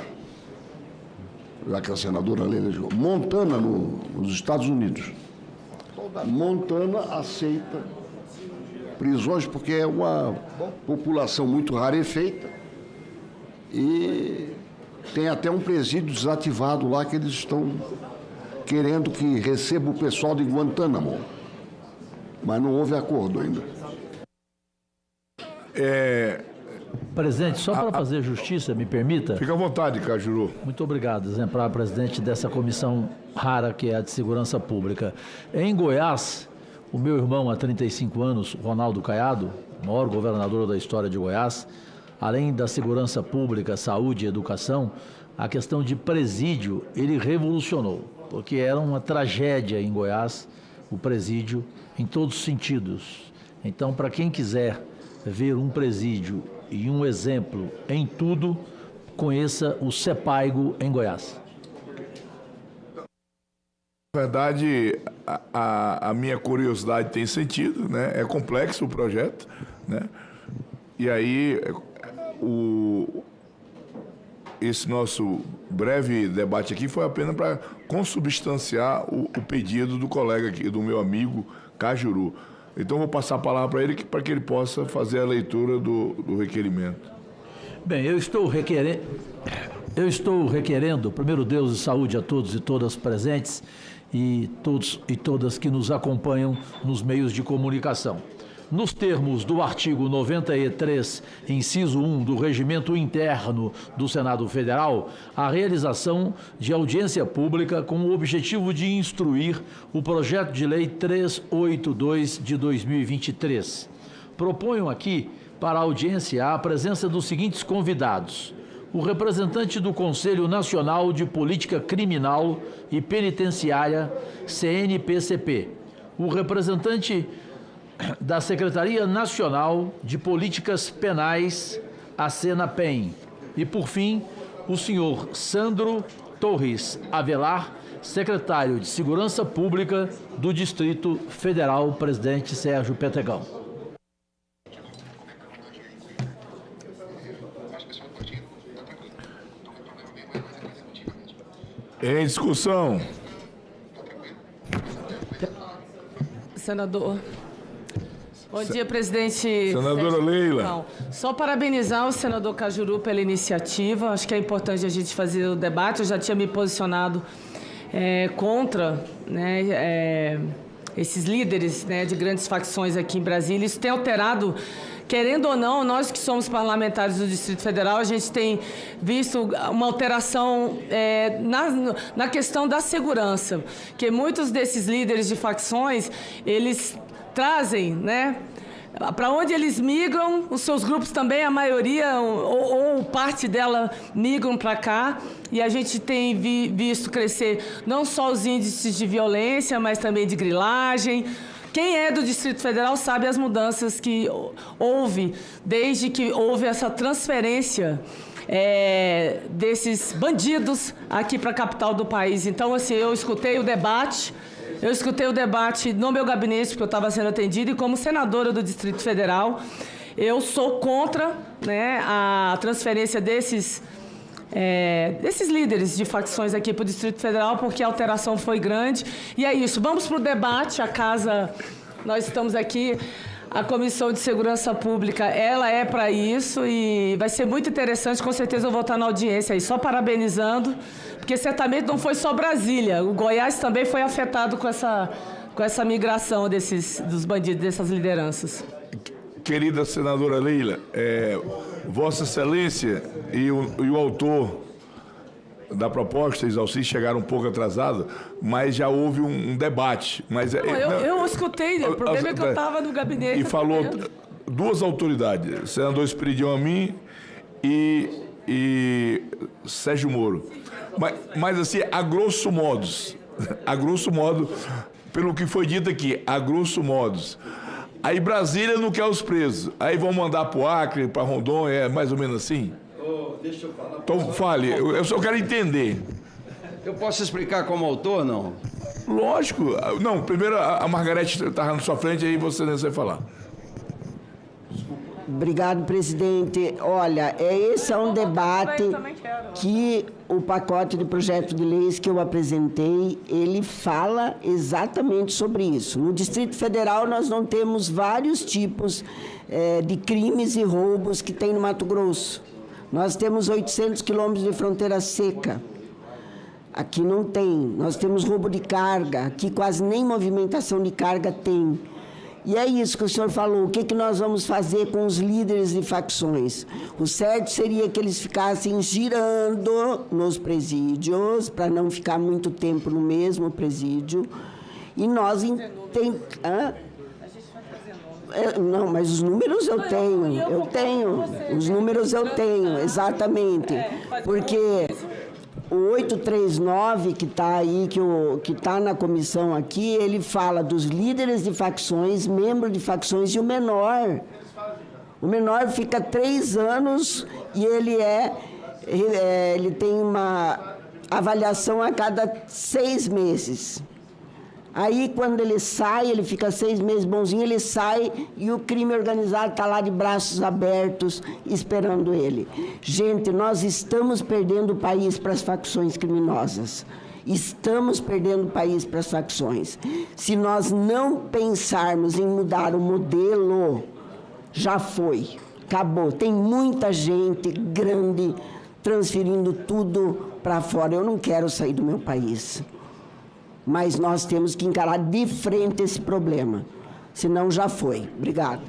já que a senadora Leila elegeu. Montana, nos Estados Unidos. Montana aceita prisões porque é uma população muito rarefeita e tem até um presídio desativado lá que eles estão querendo que receba o pessoal de Guantánamo, mas não houve acordo ainda. Presidente, só para fazer justiça, me permita? Fica à vontade, Cajuru. Muito obrigado, exemplar presidente dessa comissão rara que é a de Segurança Pública. Em Goiás, o meu irmão há 35 anos, Ronaldo Caiado, maior governador da história de Goiás, além da segurança pública, saúde e educação, a questão de presídio ele revolucionou, porque era uma tragédia em Goiás, o presídio, em todos os sentidos. Então, para quem quiser ver um presídio e um exemplo em tudo, conheça o CEPAIGO em Goiás. Na verdade, a minha curiosidade tem sentido, né? É complexo o projeto, né? E aí, esse nosso breve debate aqui foi apenas para consubstanciar o pedido do colega aqui, do meu amigo Cajuru. Então, vou passar a palavra para ele para que ele possa fazer a leitura do requerimento. Bem, eu estou requerendo, primeiro Deus e saúde a todos e todas presentes e todos e todas que nos acompanham nos meios de comunicação. Nos termos do artigo 93, inciso 1 do Regimento Interno do Senado Federal, a realização de audiência pública com o objetivo de instruir o projeto de lei 382 de 2023. Proponho aqui para a audiência a presença dos seguintes convidados: o representante do Conselho Nacional de Política Criminal e Penitenciária, CNPCP, o representante da Secretaria Nacional de Políticas Penais, a Senapen, e, por fim, o senhor Sandro Torres Avelar, secretário de Segurança Pública do Distrito Federal, presidente Sérgio Petregão. Em discussão. Senador. Bom dia, presidente. Senadora Leila. Não, só parabenizar o senador Cajuru pela iniciativa. Acho que é importante a gente fazer o debate. Eu já tinha me posicionado contra, né, esses líderes, né, de grandes facções aqui em Brasília. Isso tem alterado, querendo ou não, nós que somos parlamentares do Distrito Federal, a gente tem visto uma alteração na questão da segurança, que muitos desses líderes de facções, eles trazem, né, para onde eles migram, os seus grupos também, a maioria ou parte dela migram para cá, e a gente tem visto crescer não só os índices de violência, mas também de grilagem. Quem é do Distrito Federal sabe as mudanças que houve desde que houve essa transferência desses bandidos aqui para a capital do país. Então, assim, eu escutei o debate no meu gabinete, porque eu estava sendo atendida, e como senadora do Distrito Federal, eu sou contra, né, a transferência desses líderes de facções aqui para o Distrito Federal, porque a alteração foi grande. E é isso, vamos para o debate. A casa, nós estamos aqui, a Comissão de Segurança Pública, ela é para isso, e vai ser muito interessante, com certeza eu vou estar na audiência aí, só parabenizando, porque certamente não foi só Brasília, o Goiás também foi afetado com essa migração dos bandidos, dessas lideranças. Querida senadora Leila, Vossa Excelência e o autor da proposta, Exalci, chegaram um pouco atrasados, mas já houve um debate. Mas, eu escutei, o problema é que eu estava no gabinete. E falou duas autoridades, senador Esperidião Amin e Sérgio Moro. Mas assim, a grosso modo, pelo que foi dito aqui, a grosso modo, aí Brasília não quer os presos, aí vão mandar para o Acre, para Rondônia, é mais ou menos assim? Deixa eu falar. Então fale, eu só quero entender. Eu posso explicar como autor, não? Lógico. Não, primeiro a Margarete estava na sua frente, aí você não vai falar. Obrigado, presidente. Olha, esse é um debate que o pacote de projeto de leis que eu apresentei, ele fala exatamente sobre isso. No Distrito Federal, nós não temos vários tipos de crimes e roubos que tem no Mato Grosso. Nós temos 800 quilômetros de fronteira seca. Aqui não tem. Nós temos roubo de carga. Aqui quase nem movimentação de carga tem. E é isso que o senhor falou. O que nós vamos fazer com os líderes de facções? O certo seria que eles ficassem girando nos presídios, para não ficar muito tempo no mesmo presídio. E nós... Não, mas os números eu tenho. Os números eu tenho, exatamente. Porque o 839, que está aí, que está na comissão aqui, ele fala dos líderes de facções, membros de facções, e o menor. O menor fica 3 anos e ele tem uma avaliação a cada 6 meses. Aí, quando ele sai, ele fica 6 meses bonzinho, ele sai e o crime organizado está lá de braços abertos esperando ele. Gente, nós estamos perdendo o país para as facções criminosas. Estamos perdendo o país para as facções. Se nós não pensarmos em mudar o modelo, já foi, acabou. Tem muita gente grande transferindo tudo para fora. Eu não quero sair do meu país. Mas nós temos que encarar de frente esse problema, senão já foi. Obrigado.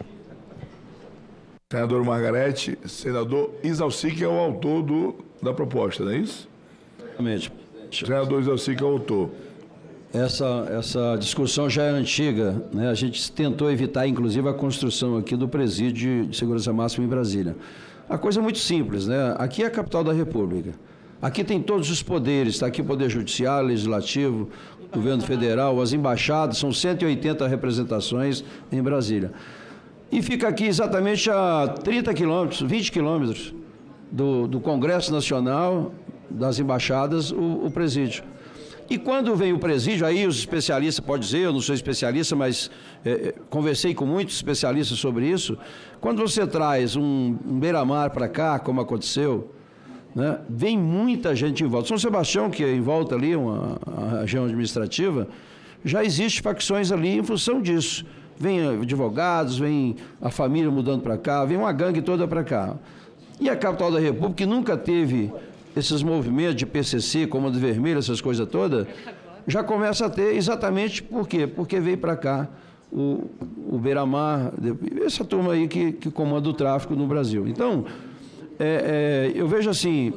Senador Margarete, senador Exalci, que é o autor da proposta, não é isso? Exatamente. Senador Exalci, que é o autor. Essa discussão já é antiga, né? A gente tentou evitar, inclusive, a construção aqui do presídio de segurança máxima em Brasília. A coisa é muito simples, né? Aqui é a capital da República. Aqui tem todos os poderes, está aqui o Poder Judiciário, Legislativo, Governo Federal, as embaixadas, são 180 representações em Brasília. E fica aqui exatamente a 30 quilômetros, 20 quilômetros do Congresso Nacional, das embaixadas, o presídio. E quando vem o presídio, aí os especialistas podem dizer, eu não sou especialista, mas conversei com muitos especialistas sobre isso, quando você traz um beira-mar para cá, como aconteceu, né? Vem muita gente em volta. São Sebastião, que é em volta ali, a região administrativa, já existe facções ali em função disso. Vem advogados, vem a família mudando para cá, vem uma gangue toda para cá. E a capital da República, que nunca teve esses movimentos de PCC, Comando Vermelho, essas coisas todas, já começa a ter exatamente por quê? Porque veio para cá o Beira-Mar, essa turma aí que comanda o tráfico no Brasil. Então, eu vejo assim,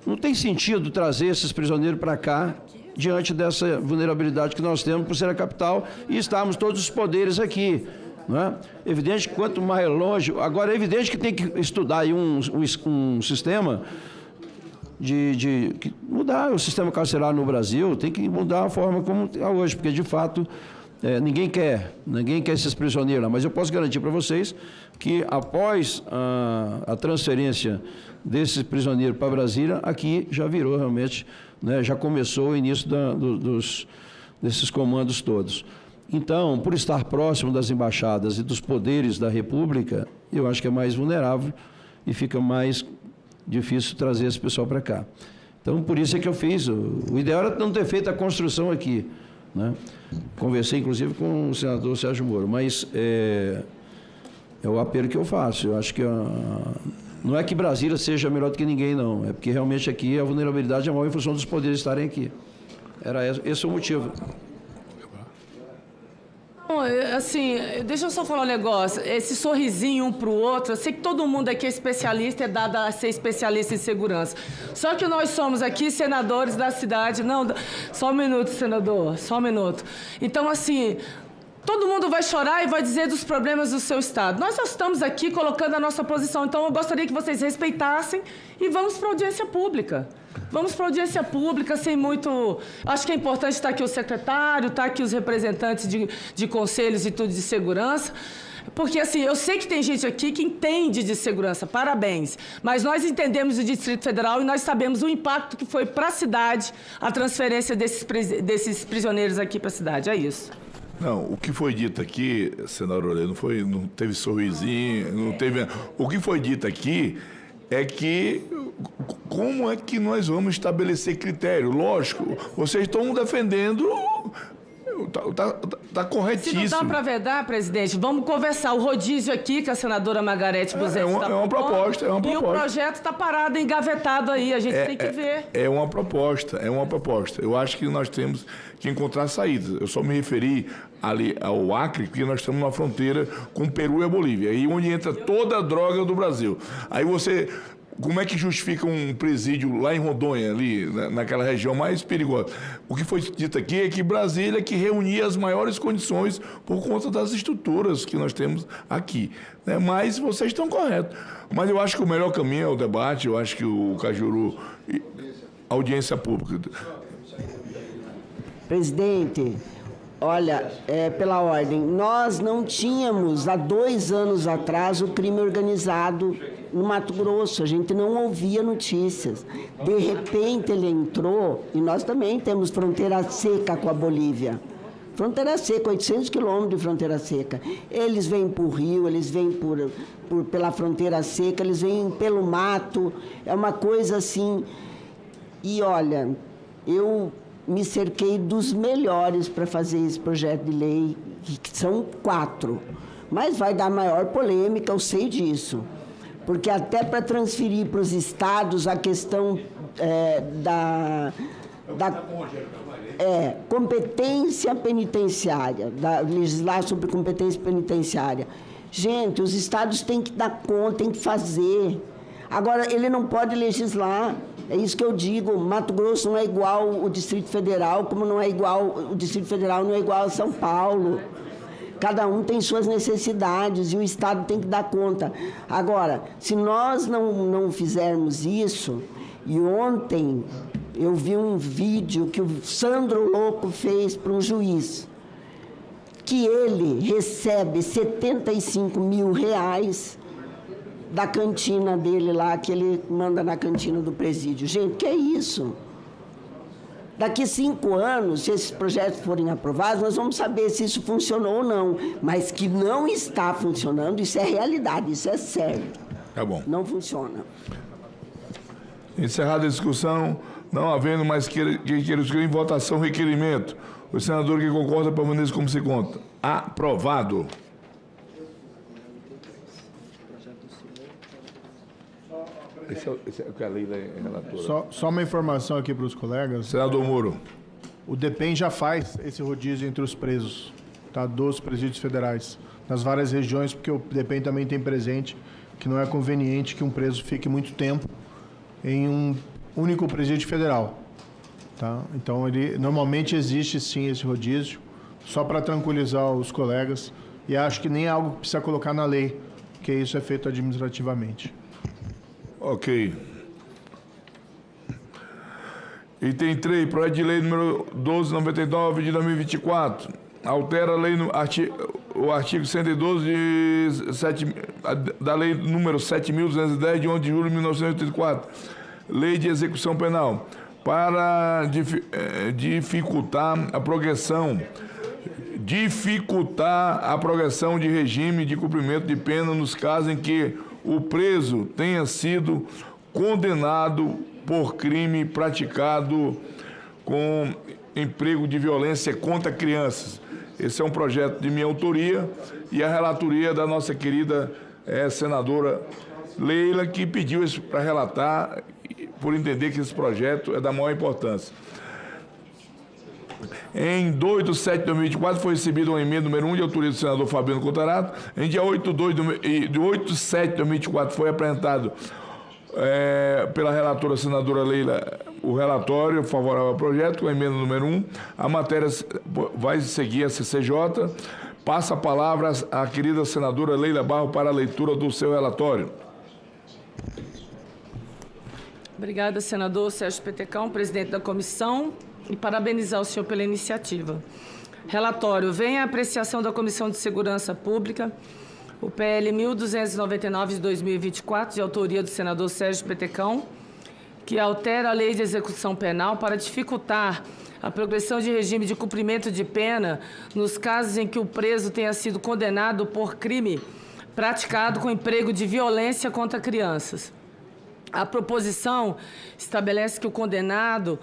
não tem sentido trazer esses prisioneiros para cá diante dessa vulnerabilidade que nós temos por ser a capital e estarmos todos os poderes aqui. Não é? Evidente que quanto mais longe... Agora, é evidente que tem que estudar aí um sistema de mudar o sistema carcerário no Brasil, tem que mudar a forma como é hoje, porque, de fato, ninguém quer esses prisioneiros lá. Mas eu posso garantir para vocês que, após a transferência desses prisioneiros para Brasília, aqui já virou realmente, né, já começou o início desses comandos todos. Então, por estar próximo das embaixadas e dos poderes da República, eu acho que é mais vulnerável e fica mais difícil trazer esse pessoal para cá. Então, por isso é que eu fiz. O ideal era não ter feito a construção aqui, né? Conversei, inclusive, com o senador Sérgio Moro, mas é o apelo que eu faço. Eu acho que não é que Brasília seja melhor do que ninguém, não. É porque realmente aqui a vulnerabilidade é maior em função dos poderes estarem aqui. Esse é o motivo. Assim, deixa eu só falar um negócio. Esse sorrisinho um para o outro, eu sei que todo mundo aqui é especialista, é dado a ser especialista em segurança. Só que nós somos aqui senadores da cidade. Não, só um minuto, senador, só um minuto. Então, assim, todo mundo vai chorar e vai dizer dos problemas do seu estado. Nós só estamos aqui colocando a nossa posição. Então, eu gostaria que vocês respeitassem e vamos para a audiência pública. Vamos para a audiência pública sem muito... Acho que é importante estar aqui o secretário, estar aqui os representantes de conselhos e tudo de segurança, porque, assim, eu sei que tem gente aqui que entende de segurança, parabéns, mas nós entendemos o Distrito Federal e nós sabemos o impacto que foi para a cidade a transferência desses prisioneiros aqui para a cidade, é isso. Não, o que foi dito aqui, senador Orelha, não teve sorrisinho, não teve... O que foi dito aqui é que como é que nós vamos estabelecer critério? Lógico, vocês estão defendendo... Está corretíssimo. Se não dá para vedar, presidente, vamos conversar. O rodízio aqui, que a senadora Margarete Busetti está uma proposta, E o projeto está parado, engavetado aí, a gente tem que ver. É uma proposta. Eu acho que nós temos que encontrar saídas. Eu só me referi ali ao Acre, porque nós estamos na fronteira com o Peru e a Bolívia, aí onde entra toda a droga do Brasil. Aí você... Como é que justifica um presídio lá em Rondônia, ali, naquela região mais perigosa? O que foi dito aqui é que Brasília que reunia as maiores condições por conta das estruturas que nós temos aqui, né? Mas vocês estão corretos. Mas eu acho que o melhor caminho é o debate, eu acho que o Cajuru... Audiência pública. Presidente, olha, pela ordem, nós não tínhamos, há 2 anos atrás, o crime organizado no Mato Grosso, a gente não ouvia notícias. De repente ele entrou, e nós também temos fronteira seca com a Bolívia. Fronteira seca, 800 quilômetros de fronteira seca. Eles vêm por rio, eles vêm pela fronteira seca, eles vêm pelo mato, é uma coisa assim. E olha, eu me cerquei dos melhores para fazer esse projeto de lei, que são 4. Mas vai dar maior polêmica, eu sei disso. Porque até para transferir para os estados a questão da competência penitenciária, legislar sobre competência penitenciária. Gente, os estados têm que dar conta, têm que fazer. Agora, ele não pode legislar. É isso que eu digo, Mato Grosso não é igual o Distrito Federal, como não é igual, o Distrito Federal não é igual a São Paulo. Cada um tem suas necessidades e o Estado tem que dar conta. Agora, se nós não fizermos isso, e ontem eu vi um vídeo que o Sandro Louco fez para um juiz, que ele recebe R$75 mil da cantina dele lá, que ele manda na cantina do presídio. Gente, que é isso? Daqui 5 anos, se esses projetos forem aprovados, nós vamos saber se isso funcionou ou não. Mas que não está funcionando, isso é realidade, isso é sério. Tá bom. Não funciona. Encerrada a discussão, não havendo mais quem queira escolher em votação o requerimento. O senador que concorda permanece como se conta. Aprovado. Esse é o que a Leila é relatora. Só uma informação aqui para os colegas. Senador Moro. O DEPEN já faz esse rodízio entre os presos, tá? Dos presídios federais, nas várias regiões, porque o DEPEN também tem presente que não é conveniente que um preso fique muito tempo em um único presídio federal. Tá? Então, normalmente existe sim esse rodízio, só para tranquilizar os colegas, e acho que nem é algo que precisa colocar na lei, porque isso é feito administrativamente. Ok. Item 3, projeto de lei número 1299 de 2024. Altera a lei o artigo 112 da lei número 7.210 de 11 de julho de 1984. Lei de execução penal. Para dificultar a progressão de regime de cumprimento de pena nos casos em que o preso tenha sido condenado por crime praticado com emprego de violência contra crianças. Esse é um projeto de minha autoria e a relatoria da nossa querida senadora Leila, que pediu isso para relatar, por entender que esse projeto é da maior importância. Em 2 de 7 de 2024 foi recebida uma emenda número 1 de autoria do senador Fabiano Contarato. Em dia 8 de 7 de 2024 foi apresentado pela relatora senadora Leila o relatório favorável ao projeto, com a emenda número 1. A matéria vai seguir a CCJ. Passa a palavra à querida senadora Leila Barro para a leitura do seu relatório. Obrigada, senador Sérgio Petecão, presidente da comissão, e parabenizar o senhor pela iniciativa. Relatório. Vem a apreciação da Comissão de Segurança Pública, o PL 1299 de 2024, de autoria do senador Sérgio Petecão, que altera a Lei de Execução Penal para dificultar a progressão de regime de cumprimento de pena nos casos em que o preso tenha sido condenado por crime praticado com emprego de violência contra crianças. A proposição estabelece que o condenado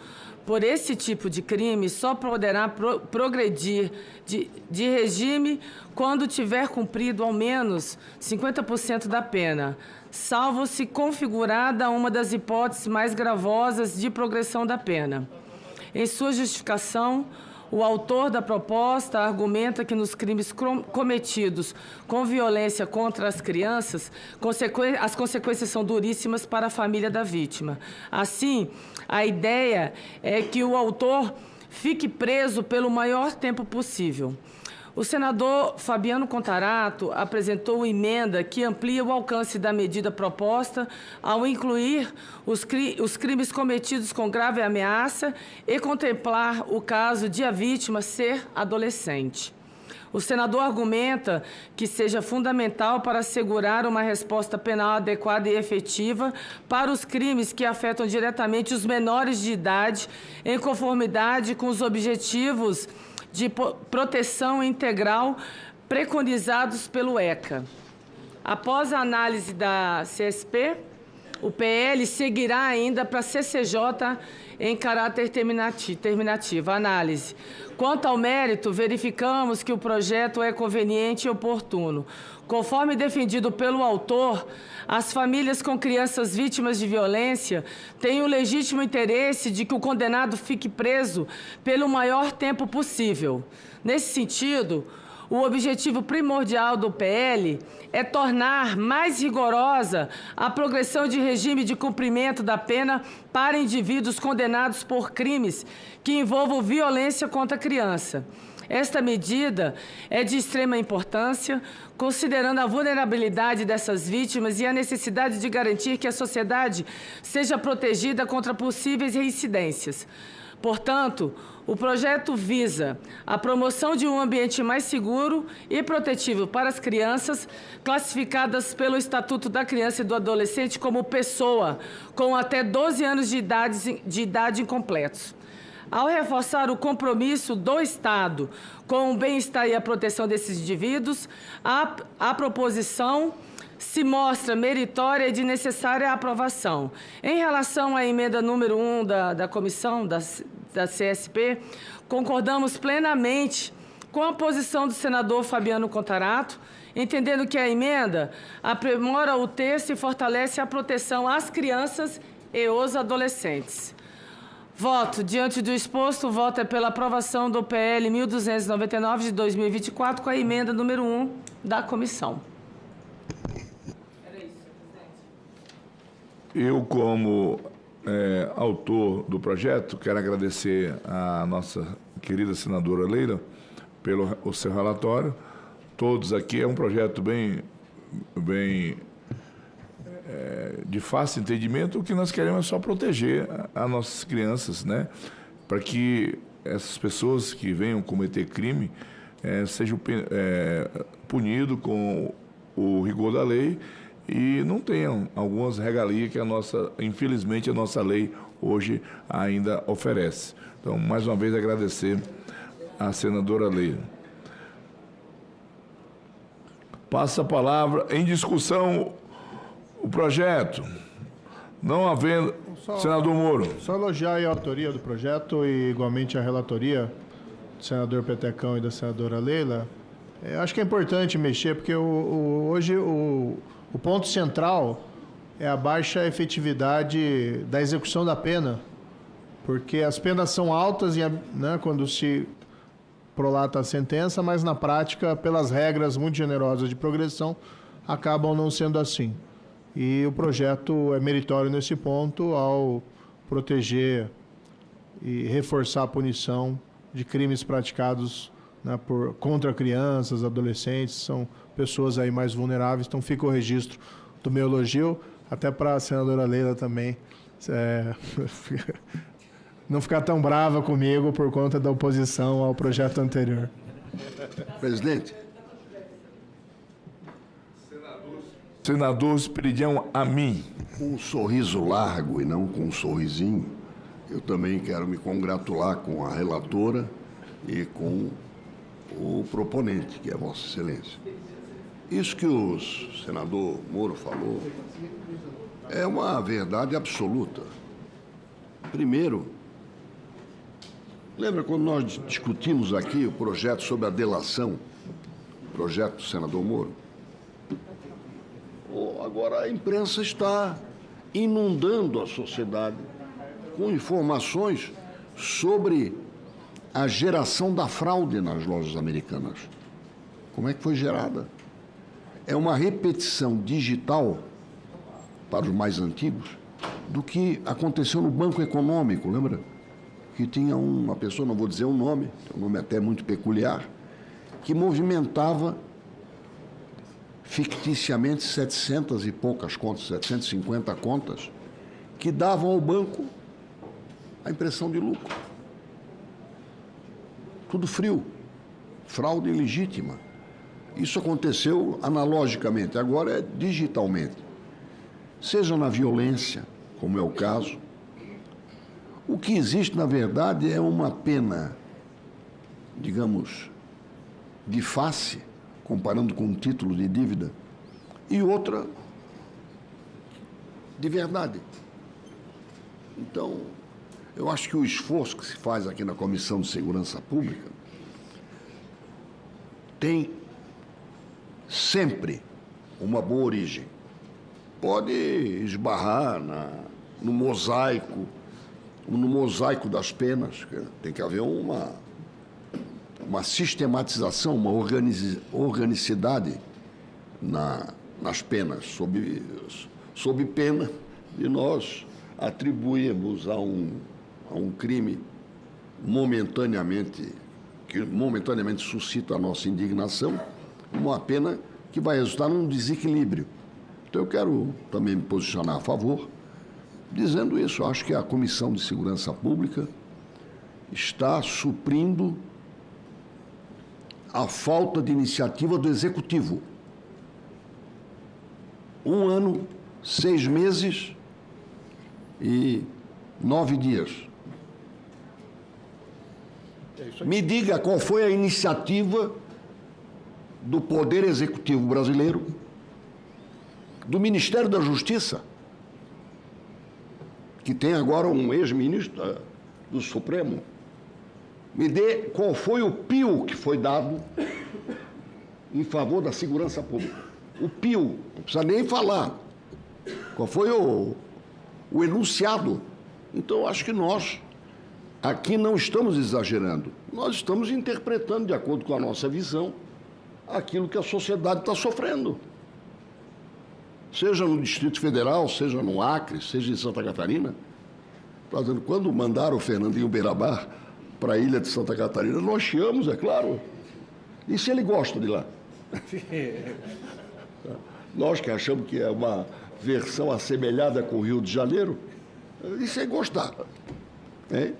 por esse tipo de crime só poderá progredir de regime quando tiver cumprido ao menos 50% da pena, salvo se configurada uma das hipóteses mais gravosas de progressão da pena. Em sua justificação, o autor da proposta argumenta que nos crimes cometidos com violência contra as crianças, as consequências são duríssimas para a família da vítima. Assim, a ideia é que o autor fique preso pelo maior tempo possível. O senador Fabiano Contarato apresentou emenda que amplia o alcance da medida proposta ao incluir os crimes cometidos com grave ameaça e contemplar o caso de a vítima ser adolescente. O senador argumenta que seja fundamental para assegurar uma resposta penal adequada e efetiva para os crimes que afetam diretamente os menores de idade, em conformidade com os objetivos de proteção integral preconizados pelo ECA. Após a análise da CSP, o PL seguirá ainda para a CCJ em caráter terminativo. Análise. Quanto ao mérito, verificamos que o projeto é conveniente e oportuno. Conforme defendido pelo autor, as famílias com crianças vítimas de violência têm o legítimo interesse de que o condenado fique preso pelo maior tempo possível. Nesse sentido, o objetivo primordial do PL é tornar mais rigorosa a progressão de regime de cumprimento da pena para indivíduos condenados por crimes que envolvam violência contra a criança. Esta medida é de extrema importância, considerando a vulnerabilidade dessas vítimas e a necessidade de garantir que a sociedade seja protegida contra possíveis reincidências. Portanto, o projeto visa a promoção de um ambiente mais seguro e protetivo para as crianças, classificadas pelo Estatuto da Criança e do Adolescente como pessoa com até 12 anos de idade incompletos. Ao reforçar o compromisso do Estado com o bem-estar e a proteção desses indivíduos, a proposição se mostra meritória e de necessária aprovação. Em relação à emenda número 1 da comissão, da CSP, concordamos plenamente com a posição do senador Fabiano Contarato, entendendo que a emenda aprimora o texto e fortalece a proteção às crianças e os adolescentes. Voto. Diante do exposto, o voto é pela aprovação do PL 1299 de 2024 com a emenda número 1 da comissão. Eu, como autor do projeto, quero agradecer à nossa querida senadora Leila pelo o seu relatório. Todos aqui, é um projeto bem de fácil entendimento. O que nós queremos é só proteger as nossas crianças, né? Para que essas pessoas que venham cometer crime sejam punidos com o rigor da lei e não tenham algumas regalias que infelizmente, a nossa lei hoje ainda oferece. Então, mais uma vez, agradecer à senadora Leila. Passa a palavra em discussão o projeto. Não havendo... Senador Moro. Só elogiar aí a autoria do projeto e igualmente a relatoria do senador Petecão e da senadora Leila. Acho que é importante mexer, porque hoje o ponto central é a baixa efetividade da execução da pena, porque as penas são altas quando se prolata a sentença, mas na prática, pelas regras muito generosas de progressão, acabam não sendo assim. E o projeto é meritório nesse ponto ao proteger e reforçar a punição de crimes praticados contra crianças, adolescentes, são pessoas aí mais vulneráveis. Então fica o registro do meu elogio, até para a senadora Leila também não ficar tão brava comigo por conta da oposição ao projeto anterior. Presidente. Senador Esperidião Amin. Com um sorriso largo e não com um sorrisinho, eu também quero me congratular com a relatora e com o proponente, que é Vossa Excelência. Isso que o senador Moro falou é uma verdade absoluta. Primeiro, lembra quando nós discutimos aqui o projeto sobre a delação, o projeto do senador Moro? Agora a imprensa está inundando a sociedade com informações sobre a geração da fraude nas lojas americanas. Como é que foi gerada? É uma repetição digital, para os mais antigos, do que aconteceu no Banco Econômico, lembra? Que tinha uma pessoa, não vou dizer o nome, é um nome até muito peculiar, que movimentava ficticiamente 700 e poucas contas, 750 contas, que davam ao banco a impressão de lucro. Tudo frio, fraude ilegítima. Isso aconteceu analogicamente, agora é digitalmente. Seja na violência, como é o caso. O que existe, na verdade, é uma pena, digamos, de face, comparando com um título de dívida, e outra de verdade. Então, eu acho que o esforço que se faz aqui na Comissão de Segurança Pública tem sempre uma boa origem. Pode esbarrar no mosaico das penas, tem que haver uma sistematização, uma organicidade nas penas, sob pena de nós atribuirmos a um crime que momentaneamente suscita a nossa indignação, uma pena que vai resultar num desequilíbrio. Então eu quero também me posicionar a favor, dizendo isso. Eu acho que a Comissão de Segurança Pública está suprindo a falta de iniciativa do Executivo. 1 ano, 6 meses e 9 dias. Me diga qual foi a iniciativa do Poder Executivo brasileiro do Ministério da Justiça, que tem agora um ex-ministro do Supremo, me dê qual foi o pio que foi dado em favor da segurança pública. O pio, não precisa nem falar. Qual foi o enunciado? Então, acho que nós aqui não estamos exagerando. Nós estamos interpretando, de acordo com a nossa visão, aquilo que a sociedade está sofrendo. Seja no Distrito Federal, seja no Acre, seja em Santa Catarina. Quando mandaram o Fernandinho Beirabar para a ilha de Santa Catarina, nós chiamos, é claro. E se ele gosta de lá? Nós que achamos que é uma versão assemelhada com o Rio de Janeiro, e se ele gostar? Hein?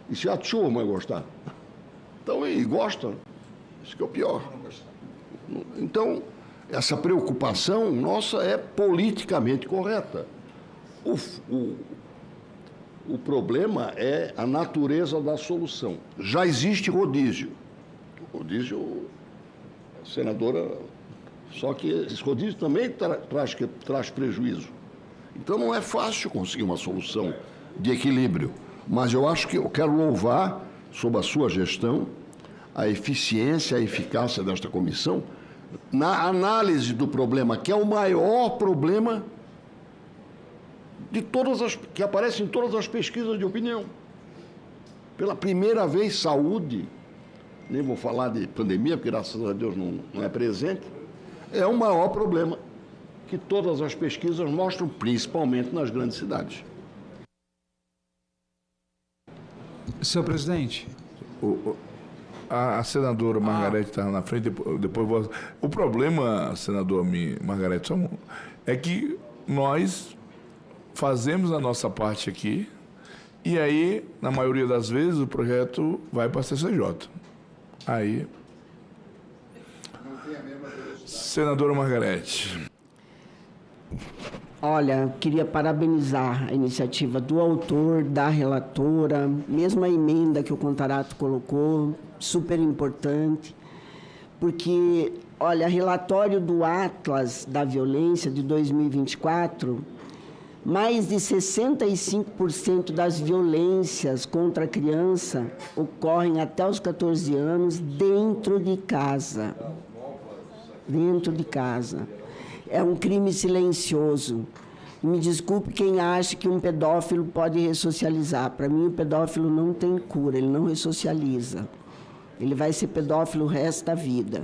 E se a turma gostar? Então, e gosta. Isso que é o pior. Então, essa preocupação nossa é politicamente correta. O problema é a natureza da solução. Já existe rodízio. Rodízio, senadora, só que esse rodízio também traz prejuízo. Então não é fácil conseguir uma solução de equilíbrio. Mas eu acho que eu quero louvar, sob a sua gestão, a eficiência, a eficácia desta comissão na análise do problema, que é o maior problema de que aparece em todas as pesquisas de opinião. Pela primeira vez, saúde, nem vou falar de pandemia, porque graças a Deus não é presente, é o maior problema que todas as pesquisas mostram, principalmente nas grandes cidades. Senhor presidente. A senadora Margarete está na frente, depois vou... O problema, senador Margarete, é que nós fazemos a nossa parte aqui e aí, na maioria das vezes, o projeto vai para a CCJ. Aí... Senadora Margarete. Olha, queria parabenizar a iniciativa do autor, da relatora, mesmo a emenda que o Contarato colocou, super importante, porque, olha, relatório do Atlas da Violência de 2024, mais de 65% das violências contra a criança ocorrem até os 14 anos dentro de casa. Dentro de casa. É um crime silencioso. Me desculpe quem acha que um pedófilo pode ressocializar. Para mim, o pedófilo não tem cura, ele não ressocializa. Ele vai ser pedófilo o resto da vida.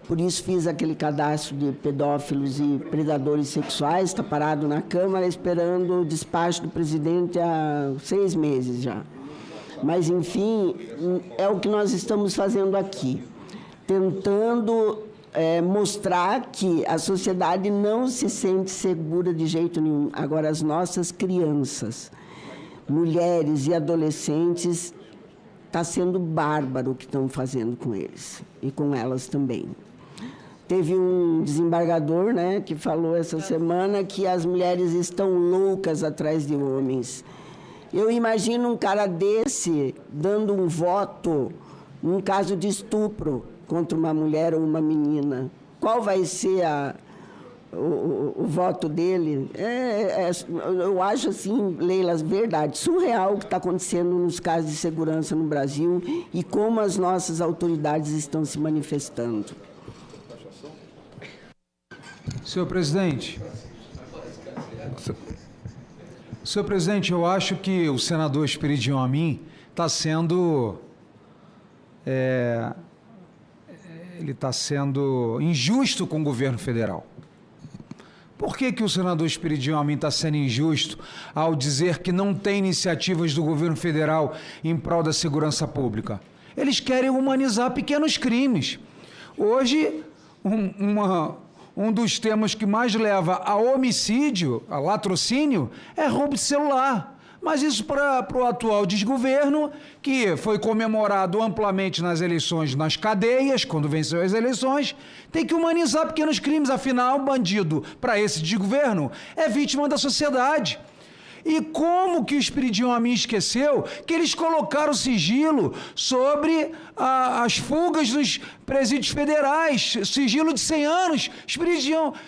Por isso fiz aquele cadastro de pedófilos e predadores sexuais, está parado na Câmara esperando o despacho do presidente há 6 meses já. Mas, enfim, é o que nós estamos fazendo aqui, tentando mostrar que a sociedade não se sente segura de jeito nenhum. Agora, as nossas crianças, mulheres e adolescentes, está sendo bárbaro o que estão fazendo com eles e com elas também. Teve um desembargador, né, que falou essa semana que as mulheres estão loucas atrás de homens. Eu imagino um cara desse dando um voto num caso de estupro contra uma mulher ou uma menina. Qual vai ser o voto dele? Eu acho assim, Leila, verdade, surreal o que está acontecendo nos casos de segurança no Brasil e como as nossas autoridades estão se manifestando. Senhor presidente, eu acho que o senador Esperidião Amin está sendo... ele está sendo injusto com o governo federal. Por que o senador Esperidião Amin está sendo injusto ao dizer que não tem iniciativas do governo federal em prol da segurança pública? Eles querem humanizar pequenos crimes. Hoje, um dos temas que mais leva a homicídio, a latrocínio, é roubo de celular. Mas isso para o atual desgoverno, que foi comemorado amplamente nas eleições, nas cadeias, quando venceu as eleições, tem que humanizar pequenos crimes. Afinal, o bandido, para esse desgoverno, é vítima da sociedade. E como que o Esperidião Amin esqueceu que eles colocaram sigilo sobre as fugas dos presídios federais, sigilo de 100 anos.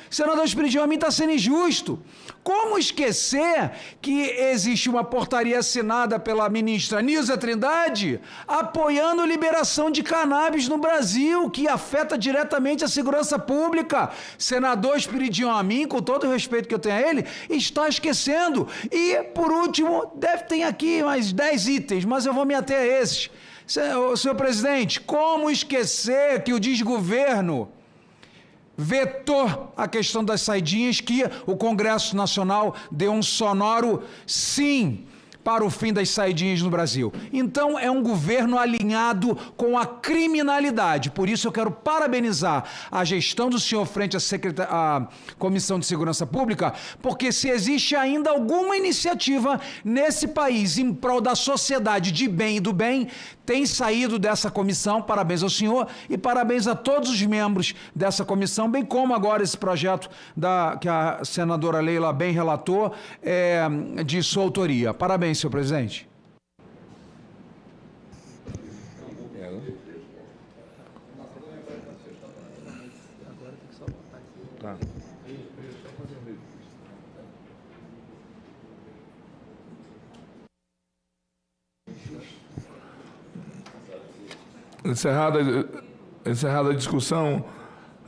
Senador Esperidião Amin está sendo injusto. Como esquecer que existe uma portaria assinada pela ministra Nilza Trindade apoiando a liberação de cannabis no Brasil, que afeta diretamente a segurança pública? Senador Esperidião Amin, com todo o respeito que eu tenho a ele, está esquecendo. E, por último, ter aqui mais 10 itens, mas eu vou me ater a esses. Senhor presidente, como esquecer que o desgoverno vetou a questão das saidinhas, que o Congresso Nacional deu um sonoro sim para o fim das saidinhas no Brasil. Então, é um governo alinhado com a criminalidade. Por isso, eu quero parabenizar a gestão do senhor frente à Comissão de Segurança Pública, porque se existe ainda alguma iniciativa nesse país em prol da sociedade de bem e do bem, tem saído dessa comissão. Parabéns ao senhor e parabéns a todos os membros dessa comissão, bem como agora esse projeto que a senadora Leila bem relatou, de sua autoria. Parabéns, senhor presidente. Tá. Encerrada a discussão,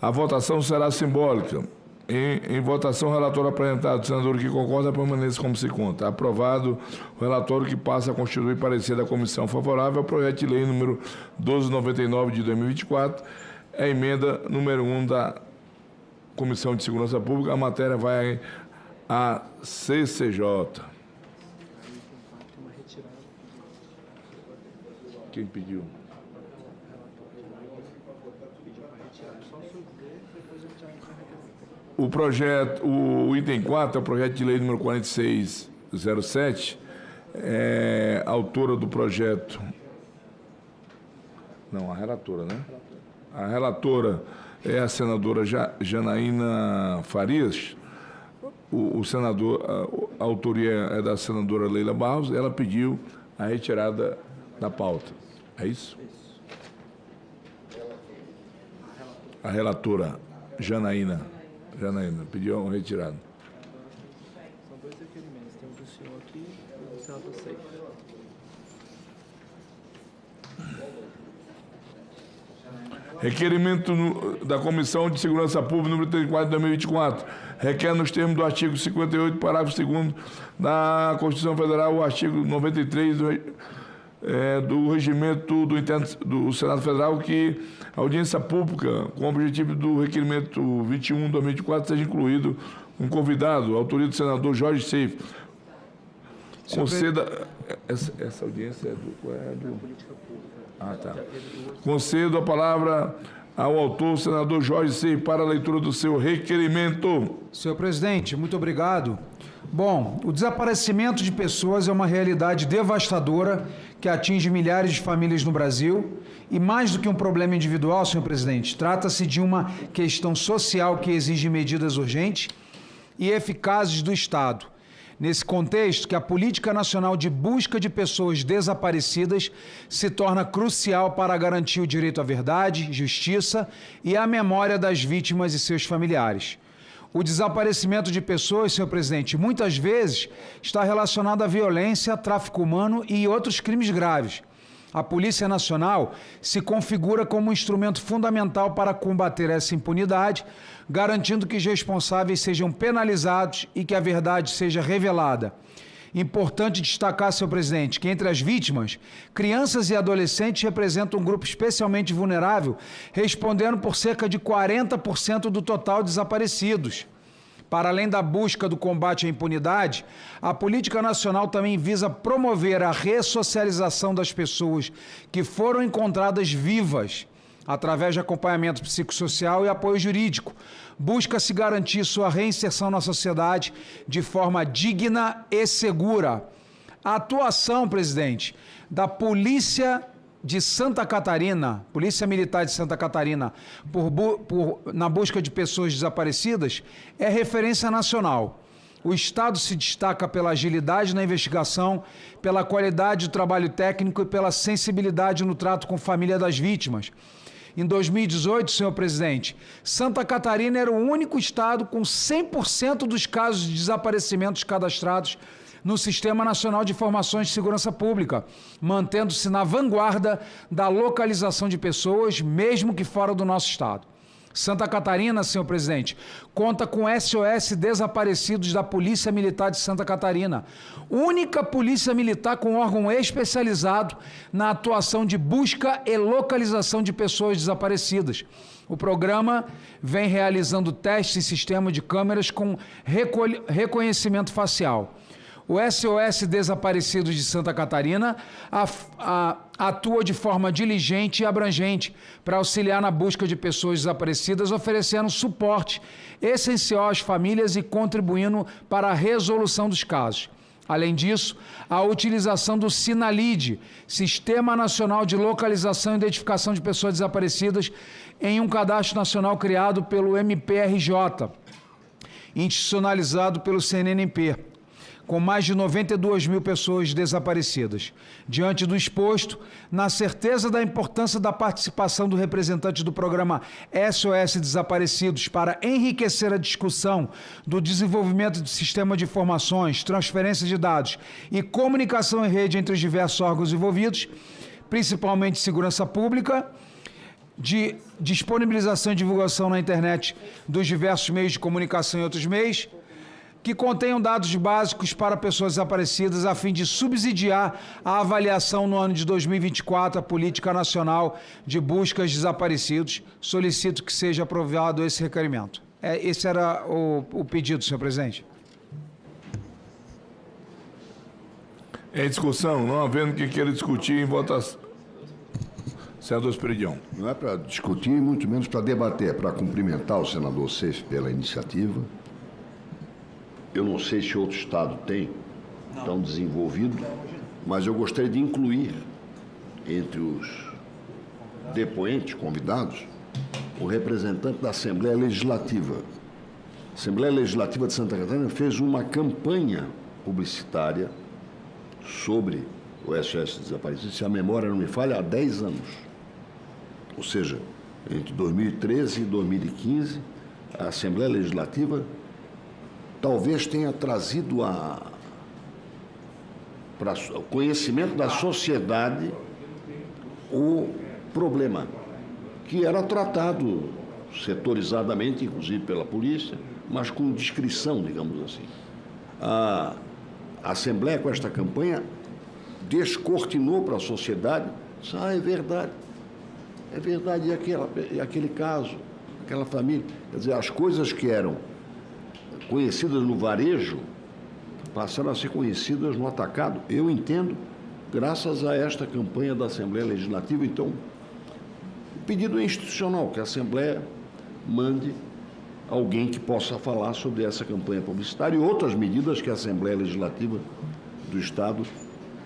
a votação será simbólica. Em votação, o relatório apresentado, o senador que concorda permanece como se conta. Aprovado o relatório que passa a constituir parecer da comissão favorável ao projeto de lei número 1299 de 2024, a emenda número 1 da Comissão de Segurança Pública. A matéria vai à CCJ. Quem pediu? O item 4 é o projeto de lei número 4607, autora do projeto... Não, a relatora, né? A relatora é a senadora Janaína Farias, o senador, a autoria é da senadora Leila Barros, ela pediu a retirada da pauta. É isso? A relatora Janaína pediu uma retirada. São dois requerimentos, tem um do senhor aqui e do senador Seif. Requerimento da Comissão de Segurança Pública, número 34 de 2024, requer nos termos do artigo 58, parágrafo 2º da Constituição Federal, o artigo 93 do regimento do Senado Federal, que a audiência pública, com o objetivo do requerimento 21 de 2024, seja incluído um convidado, a autoria do senador Jorge Seif. Conceda... Essa audiência é do... Ah, tá. Concedo a palavra ao autor, o senador Jorge Seif, para a leitura do seu requerimento. Senhor presidente, muito obrigado. Bom, o desaparecimento de pessoas é uma realidade devastadora que atinge milhares de famílias no Brasil e, mais do que um problema individual, senhor presidente, trata-se de uma questão social que exige medidas urgentes e eficazes do Estado. Nesse contexto, que a Política Nacional de Busca de Pessoas Desaparecidas se torna crucial para garantir o direito à verdade, justiça e à memória das vítimas e seus familiares. O desaparecimento de pessoas, senhor presidente, muitas vezes está relacionado à violência, tráfico humano e outros crimes graves. A Polícia Nacional se configura como um instrumento fundamental para combater essa impunidade, garantindo que os responsáveis sejam penalizados e que a verdade seja revelada. Importante destacar, senhor presidente, que entre as vítimas, crianças e adolescentes representam um grupo especialmente vulnerável, respondendo por cerca de 40% do total de desaparecidos. Para além da busca do combate à impunidade, a Política Nacional também visa promover a ressocialização das pessoas que foram encontradas vivas, através de acompanhamento psicossocial e apoio jurídico. Busca-se garantir sua reinserção na sociedade de forma digna e segura. A atuação, presidente, da Polícia de Santa Catarina, Polícia Militar de Santa Catarina, na busca de pessoas desaparecidas, é referência nacional. O Estado se destaca pela agilidade na investigação, pela qualidade do trabalho técnico e pela sensibilidade no trato com a família das vítimas. Em 2018, senhor presidente, Santa Catarina era o único estado com 100% dos casos de desaparecimentos cadastrados no Sistema Nacional de Informações de Segurança Pública, mantendo-se na vanguarda da localização de pessoas, mesmo que fora do nosso estado. Santa Catarina, senhor presidente, conta com SOS Desaparecidos da Polícia Militar de Santa Catarina, única polícia militar com órgão especializado na atuação de busca e localização de pessoas desaparecidas. O programa vem realizando testes em sistema de câmeras com reconhecimento facial. O SOS Desaparecidos de Santa Catarina atua de forma diligente e abrangente para auxiliar na busca de pessoas desaparecidas, oferecendo suporte essencial às famílias e contribuindo para a resolução dos casos. Além disso, a utilização do Sinalid, Sistema Nacional de Localização e Identificação de Pessoas Desaparecidas, em um cadastro nacional criado pelo MPRJ, institucionalizado pelo CNNP, com mais de 92 mil pessoas desaparecidas. Diante do exposto, na certeza da importância da participação do representante do programa SOS Desaparecidos para enriquecer a discussão do desenvolvimento do sistema de informações, transferência de dados e comunicação em rede entre os diversos órgãos envolvidos, principalmente segurança pública, de disponibilização e divulgação na internet dos diversos meios de comunicação e outros meios, que contenham dados básicos para pessoas desaparecidas, a fim de subsidiar a avaliação no ano de 2024 da Política Nacional de Buscas de Desaparecidos. Solicito que seja aprovado esse requerimento. Esse era o pedido, senhor presidente. Em discussão, não havendo quem queira discutir em votação. Senador Esperidião. Não é para discutir, muito menos para debater, é para cumprimentar o senador Seif pela iniciativa. Eu não sei se outro estado tem tão desenvolvido, mas eu gostaria de incluir entre os depoentes convidados o representante da Assembleia Legislativa. A Assembleia Legislativa de Santa Catarina fez uma campanha publicitária sobre o SOS Desaparecido, se a memória não me falha, há 10 anos. Ou seja, entre 2013 e 2015, a Assembleia Legislativa talvez tenha trazido para o conhecimento da sociedade o problema, que era tratado setorizadamente, inclusive pela polícia, mas com discrição, digamos assim. A Assembleia, com esta campanha, descortinou para a sociedade, disse, é verdade, e aquele caso, aquela família. Quer dizer, as coisas que eram conhecidas no varejo passaram a ser conhecidas no atacado. Eu entendo, graças a esta campanha da Assembleia Legislativa. Então, o pedido é institucional, que a Assembleia mande alguém que possa falar sobre essa campanha publicitária e outras medidas que a Assembleia Legislativa do Estado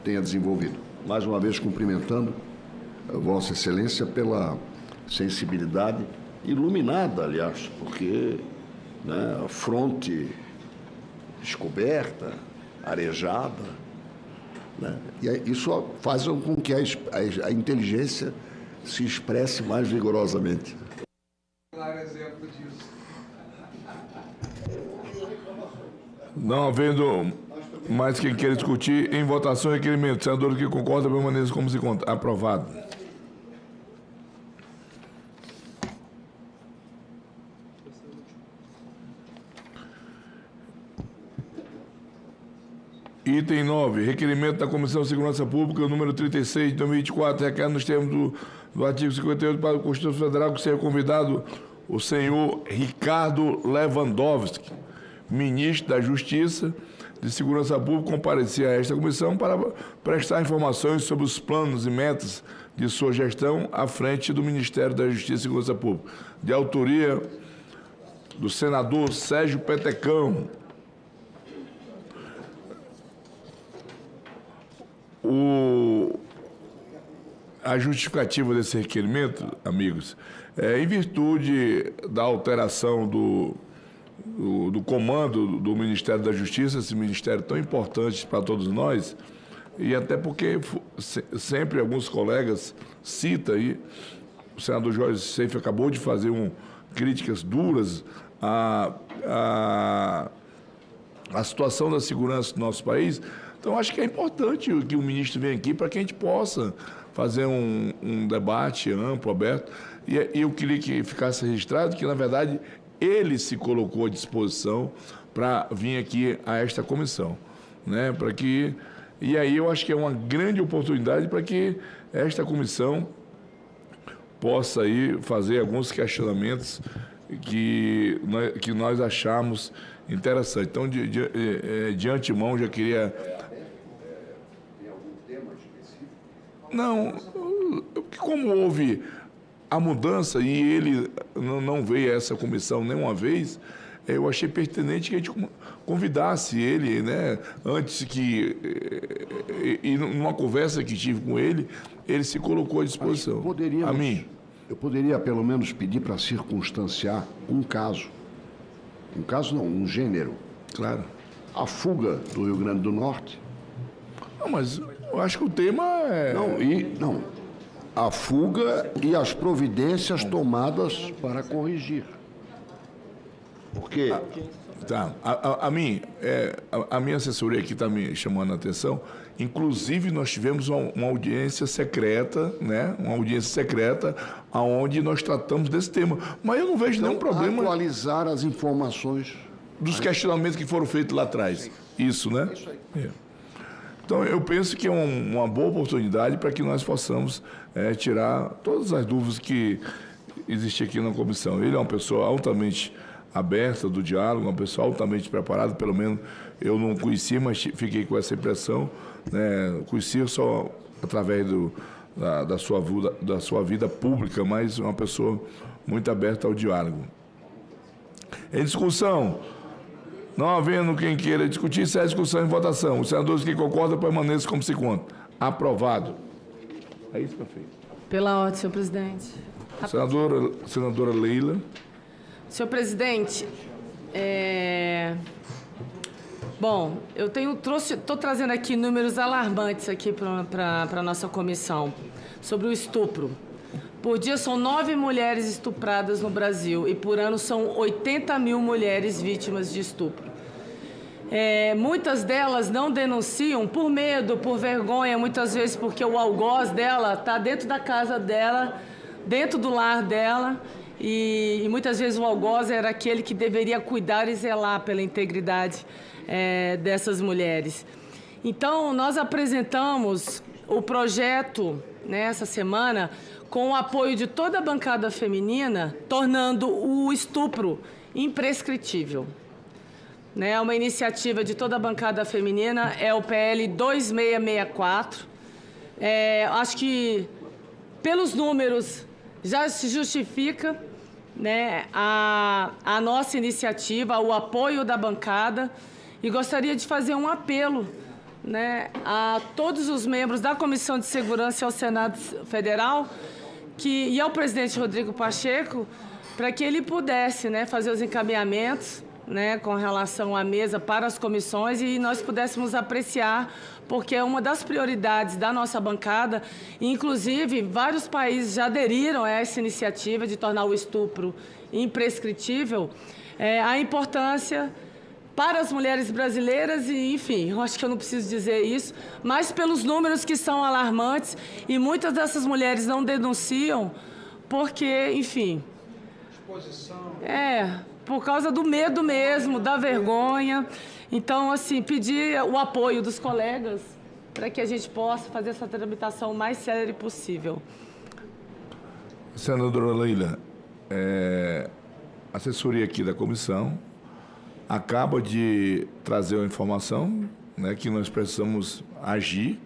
tenha desenvolvido. Mais uma vez, cumprimentando a Vossa Excelência pela sensibilidade iluminada, aliás, porque a fronte descoberta, arejada, e isso faz com que a inteligência se expresse mais vigorosamente. Claro exemplo disso. Não havendo mais quem queira discutir, em votação, requerimento. Senador que concorda, permaneça como se encontra. Aprovado. Item 9, requerimento da Comissão de Segurança Pública, número 36 de 2024, requer nos termos do artigo 58 para a Constituição Federal que seja convidado o senhor Ricardo Lewandowski, ministro da Justiça de Segurança Pública, comparecer a esta comissão para prestar informações sobre os planos e metas de sua gestão à frente do Ministério da Justiça e Segurança Pública, de autoria do senador Sérgio Petecão. A justificativa desse requerimento, amigos, é em virtude da alteração do comando do Ministério da Justiça, esse ministério tão importante para todos nós, e até porque sempre alguns colegas citam aí o senador Jorge Seif acabou de fazer críticas duras à situação da segurança do nosso país. Então, acho que é importante que o ministro venha aqui para que a gente possa fazer um debate amplo, aberto. E eu queria que ficasse registrado que, na verdade, ele se colocou à disposição para vir aqui a esta comissão, né? E aí eu acho que é uma grande oportunidade para que esta comissão possa aí fazer alguns questionamentos que nós achamos interessantes. Então, de antemão, já queria... Tem algum tema específico? Não, como houve a mudança e ele não veio a essa comissão nenhuma vez, eu achei pertinente que a gente convidasse ele, né? Antes que... E numa conversa que tive com ele, ele se colocou à disposição. Eu poderia, pelo menos, pedir para circunstanciar um caso. Um caso não, um gênero. Claro. A fuga do Rio Grande do Norte. Não, mas eu acho que o tema é... Não. A fuga e as providências tomadas para corrigir. Porque... Tá. A minha assessoria aqui está me chamando a atenção. Inclusive, nós tivemos uma audiência secreta, né? Uma audiência secreta, onde nós tratamos desse tema. Mas eu não vejo nenhum problema... Atualizar as informações... Dos questionamentos que foram feitos lá atrás. Isso, né? Isso aí. É. Então, eu penso que é uma boa oportunidade para que nós possamos tirar todas as dúvidas que existem aqui na comissão. Ele é uma pessoa altamente aberta do diálogo, uma pessoa altamente preparada, pelo menos eu não conhecia, mas fiquei com essa impressão, né? Conhecia só através da sua vida pública, mas uma pessoa muito aberta ao diálogo. Em discussão, não havendo quem queira discutir, sai a discussão em votação. Os senadores que concordam permaneçam como se conta. Aprovado. É isso, prefeito. Pela ordem, senhor presidente. Senadora Leila. Senhor presidente, bom, eu estou trazendo aqui números alarmantes aqui para a nossa comissão sobre o estupro. Por dia são 9 mulheres estupradas no Brasil e por ano são 80 mil mulheres vítimas de estupro. Muitas delas não denunciam por medo, por vergonha, muitas vezes porque o algoz dela está dentro da casa dela, dentro do lar dela. E muitas vezes o algoz era aquele que deveria cuidar e zelar pela integridade dessas mulheres. Então, nós apresentamos o projeto nessa semana com o apoio de toda a bancada feminina, tornando o estupro imprescritível. Uma iniciativa de toda a bancada feminina, é o PL 2664. Acho que, pelos números, já se justifica a nossa iniciativa, o apoio da bancada, e gostaria de fazer um apelo a todos os membros da Comissão de Segurança e ao Senado Federal e ao presidente Rodrigo Pacheco, para que ele pudesse fazer os encaminhamentos com relação à mesa para as comissões e nós pudéssemos apreciar, porque é uma das prioridades da nossa bancada. Inclusive, vários países já aderiram a essa iniciativa de tornar o estupro imprescritível. A importância para as mulheres brasileiras e, enfim, eu acho que eu não preciso dizer isso, mas pelos números que são alarmantes e muitas dessas mulheres não denunciam porque, enfim... por causa do medo mesmo, da vergonha. Então, assim, pedir o apoio dos colegas para que a gente possa fazer essa tramitação o mais célere possível. Senadora Leila, a assessoria aqui da comissão acaba de trazer uma informação que nós precisamos agir,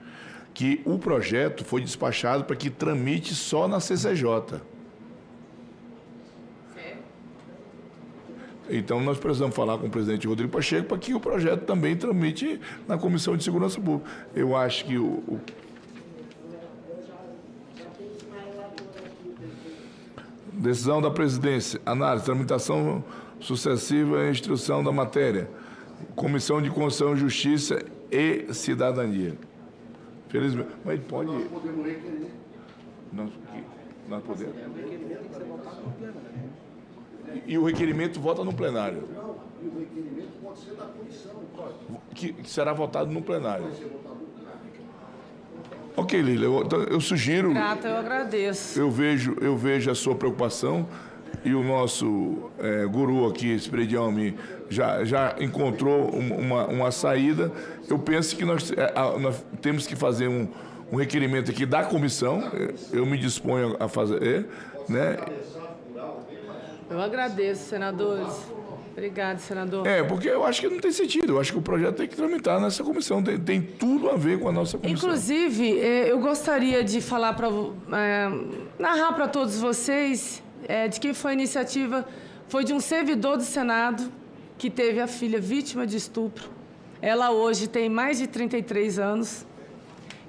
que o projeto foi despachado para que tramite só na CCJ. Então, nós precisamos falar com o presidente Rodrigo Pacheco para que o projeto também tramite na Comissão de Segurança Pública. Eu acho que Decisão da presidência, análise, tramitação sucessiva e instrução da matéria. Comissão de Constituição, Justiça e Cidadania. Felizmente. Mas pode... nós podemos. E o requerimento vota no plenário. E o requerimento pode ser da comissão. Que será votado no plenário. Ok, Lília, eu sugiro... Grata, eu agradeço. Eu vejo a sua preocupação e o nosso guru aqui, Esperidião Almi, já encontrou uma saída. Eu penso que nós temos que fazer um requerimento aqui da comissão. Eu me disponho a fazer, né? Eu agradeço, senadores. Obrigado, senador. Porque eu acho que não tem sentido. Eu acho que o projeto tem que tramitar nessa comissão. Tem tudo a ver com a nossa comissão. Inclusive, eu gostaria de falar narrar para todos vocês de quem foi a iniciativa. Foi de um servidor do Senado que teve a filha vítima de estupro. Ela hoje tem mais de 33 anos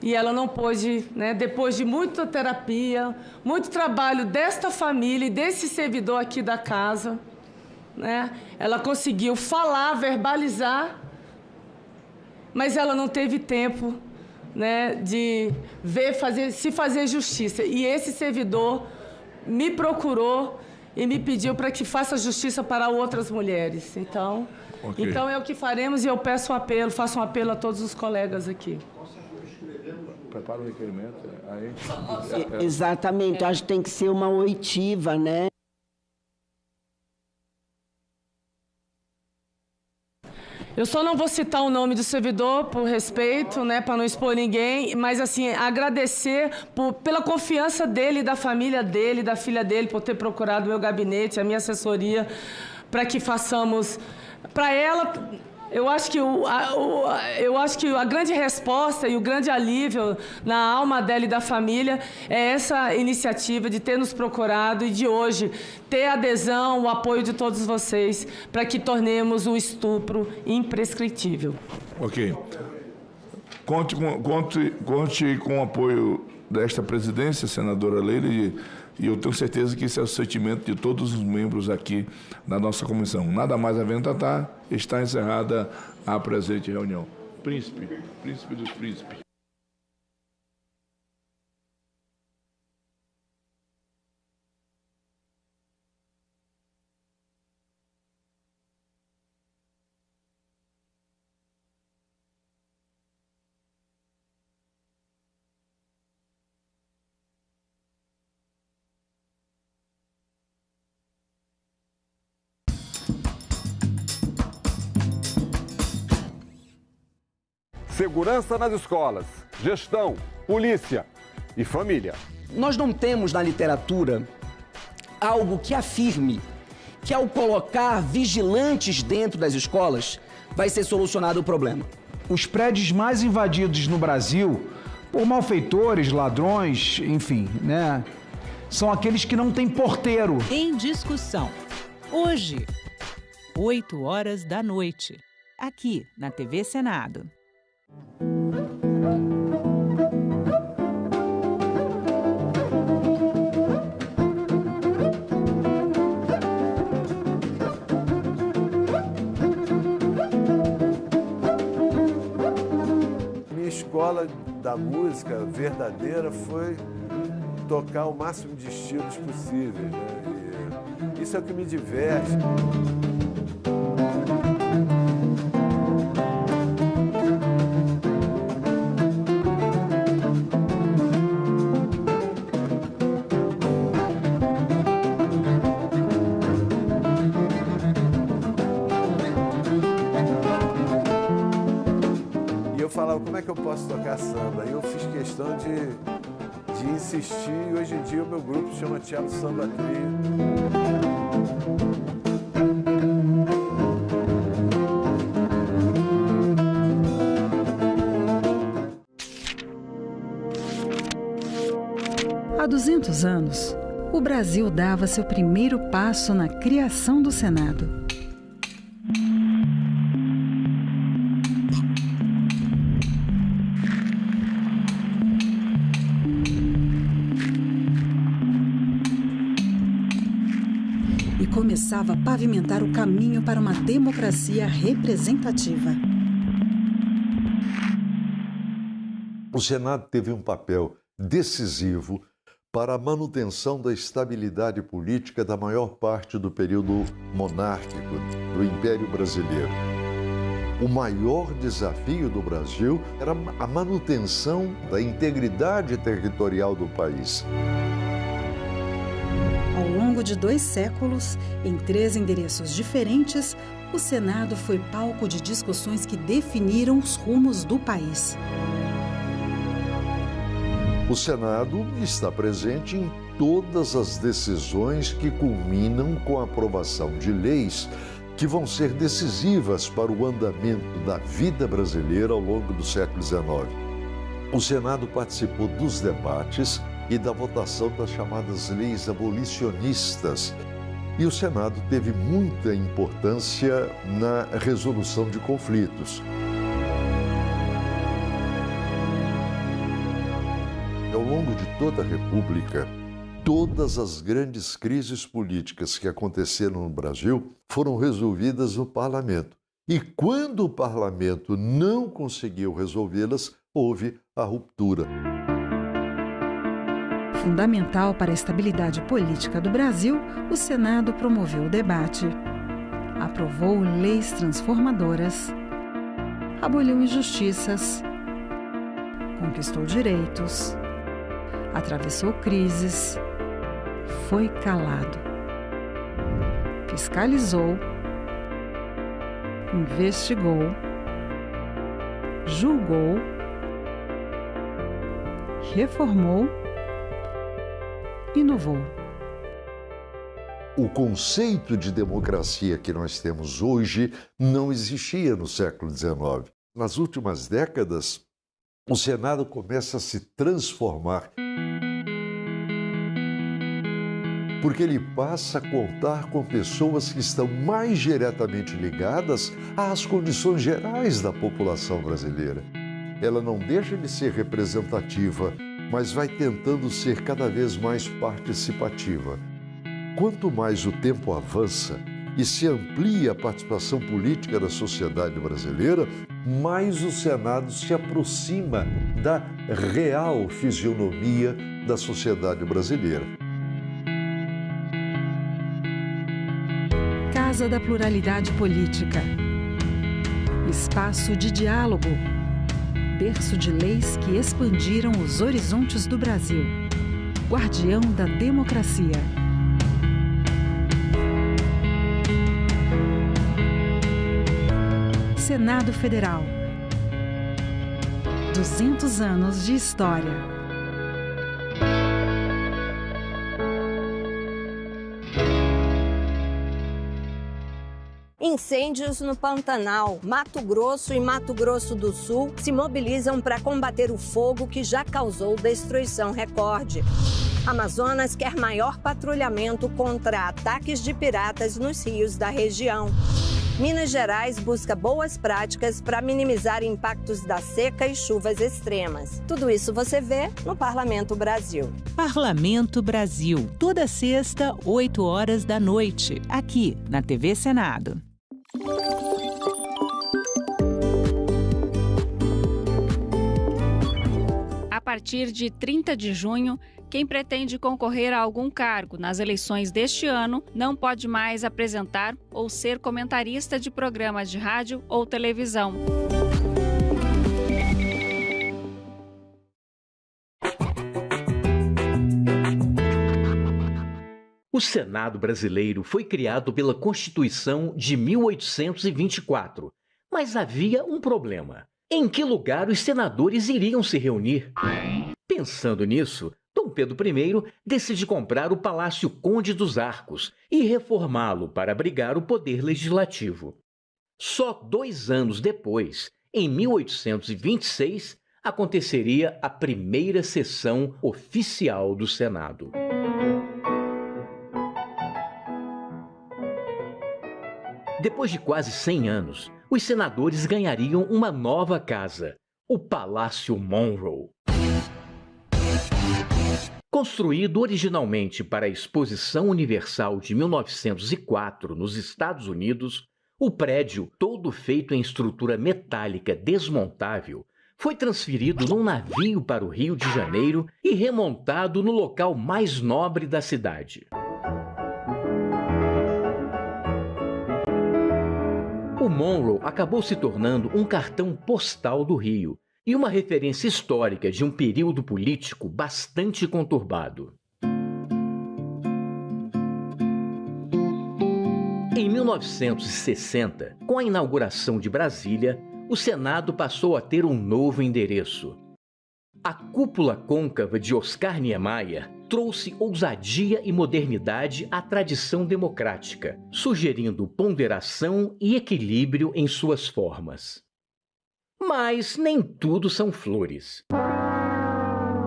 e ela não pôde, depois de muita terapia, muito trabalho desta família e desse servidor aqui da casa, ela conseguiu falar, verbalizar, mas ela não teve tempo, de se fazer justiça. E esse servidor me procurou e me pediu para que faça justiça para outras mulheres. Então é o que faremos e eu faço um apelo a todos os colegas aqui. Prepara o requerimento. Exatamente, acho que tem que ser uma oitiva, né? Eu só não vou citar o nome do servidor, por respeito, para não expor ninguém, mas, assim, agradecer pela confiança dele, da família dele, da filha dele, por ter procurado o meu gabinete, a minha assessoria, para que façamos... Para ela, eu acho que a grande resposta e o grande alívio na alma dela e da família é essa iniciativa de ter nos procurado e de hoje ter a adesão, o apoio de todos vocês para que tornemos o estupro imprescritível. Ok. Conte com o apoio desta presidência, senadora Leila, e eu tenho certeza que esse é o sentimento de todos os membros aqui da nossa comissão. Nada mais havendo tratar, está encerrada a presente reunião. Príncipe dos príncipes. Segurança nas escolas, gestão, polícia e família. Nós não temos na literatura algo que afirme que ao colocar vigilantes dentro das escolas vai ser solucionado o problema. Os prédios mais invadidos no Brasil por malfeitores, ladrões, enfim, são aqueles que não têm porteiro. Em discussão. Hoje, 20h, aqui na TV Senado. Minha escola da música verdadeira foi tocar o máximo de estilos possíveis, E isso é o que me diverte. Falava, como é que eu posso tocar samba? E eu fiz questão de insistir, e hoje em dia o meu grupo se chama Teatro Samba Trio. Há 200 anos, o Brasil dava seu primeiro passo na criação do Senado. Começava a pavimentar o caminho para uma democracia representativa. O Senado teve um papel decisivo para a manutenção da estabilidade política da maior parte do período monárquico do Império Brasileiro. O maior desafio do Brasil era a manutenção da integridade territorial do país. Ao longo de 2 séculos, em 3 endereços diferentes, o Senado foi palco de discussões que definiram os rumos do país. O Senado está presente em todas as decisões que culminam com a aprovação de leis que vão ser decisivas para o andamento da vida brasileira ao longo do século XIX. O Senado participou dos debates e da votação das chamadas leis abolicionistas. E o Senado teve muita importância na resolução de conflitos. Ao longo de toda a República, todas as grandes crises políticas que aconteceram no Brasil foram resolvidas no Parlamento. E quando o Parlamento não conseguiu resolvê-las, houve a ruptura. Fundamental para a estabilidade política do Brasil, o Senado promoveu o debate, aprovou leis transformadoras, aboliu injustiças, conquistou direitos, atravessou crises, foi calado, fiscalizou, investigou, julgou, reformou, inovou. O conceito de democracia que nós temos hoje não existia no século XIX. Nas últimas décadas, o Senado começa a se transformar, porque ele passa a contar com pessoas que estão mais diretamente ligadas às condições gerais da população brasileira. Ela não deixa de ser representativa, mas vai tentando ser cada vez mais participativa. Quanto mais o tempo avança e se amplia a participação política da sociedade brasileira, mais o Senado se aproxima da real fisionomia da sociedade brasileira. Casa da Pluralidade Política. Espaço de diálogo. Berço de leis que expandiram os horizontes do Brasil. Guardião da democracia. Senado Federal. 200 anos de história. Incêndios no Pantanal, Mato Grosso e Mato Grosso do Sul se mobilizam para combater o fogo que já causou destruição recorde. Amazonas quer maior patrulhamento contra ataques de piratas nos rios da região. Minas Gerais busca boas práticas para minimizar impactos da seca e chuvas extremas. Tudo isso você vê no Parlamento Brasil. Parlamento Brasil, toda sexta, 8 horas da noite, aqui na TV Senado. A partir de 30 de junho, quem pretende concorrer a algum cargo nas eleições deste ano não pode mais apresentar ou ser comentarista de programas de rádio ou televisão. O Senado brasileiro foi criado pela Constituição de 1824, mas havia um problema. Em que lugar os senadores iriam se reunir? Pensando nisso, Dom Pedro I decide comprar o Palácio Conde dos Arcos e reformá-lo para abrigar o poder legislativo. Só 2 anos depois, em 1826, aconteceria a primeira sessão oficial do Senado. Depois de quase 100 anos, os senadores ganhariam uma nova casa, o Palácio Monroe. Construído originalmente para a Exposição Universal de 1904 nos Estados Unidos, o prédio, todo feito em estrutura metálica desmontável, foi transferido num navio para o Rio de Janeiro e remontado no local mais nobre da cidade. O Monroe acabou se tornando um cartão postal do Rio e uma referência histórica de um período político bastante conturbado. Em 1960, com a inauguração de Brasília, o Senado passou a ter um novo endereço. A cúpula côncava de Oscar Niemeyer trouxe ousadia e modernidade à tradição democrática, sugerindo ponderação e equilíbrio em suas formas. Mas nem tudo são flores.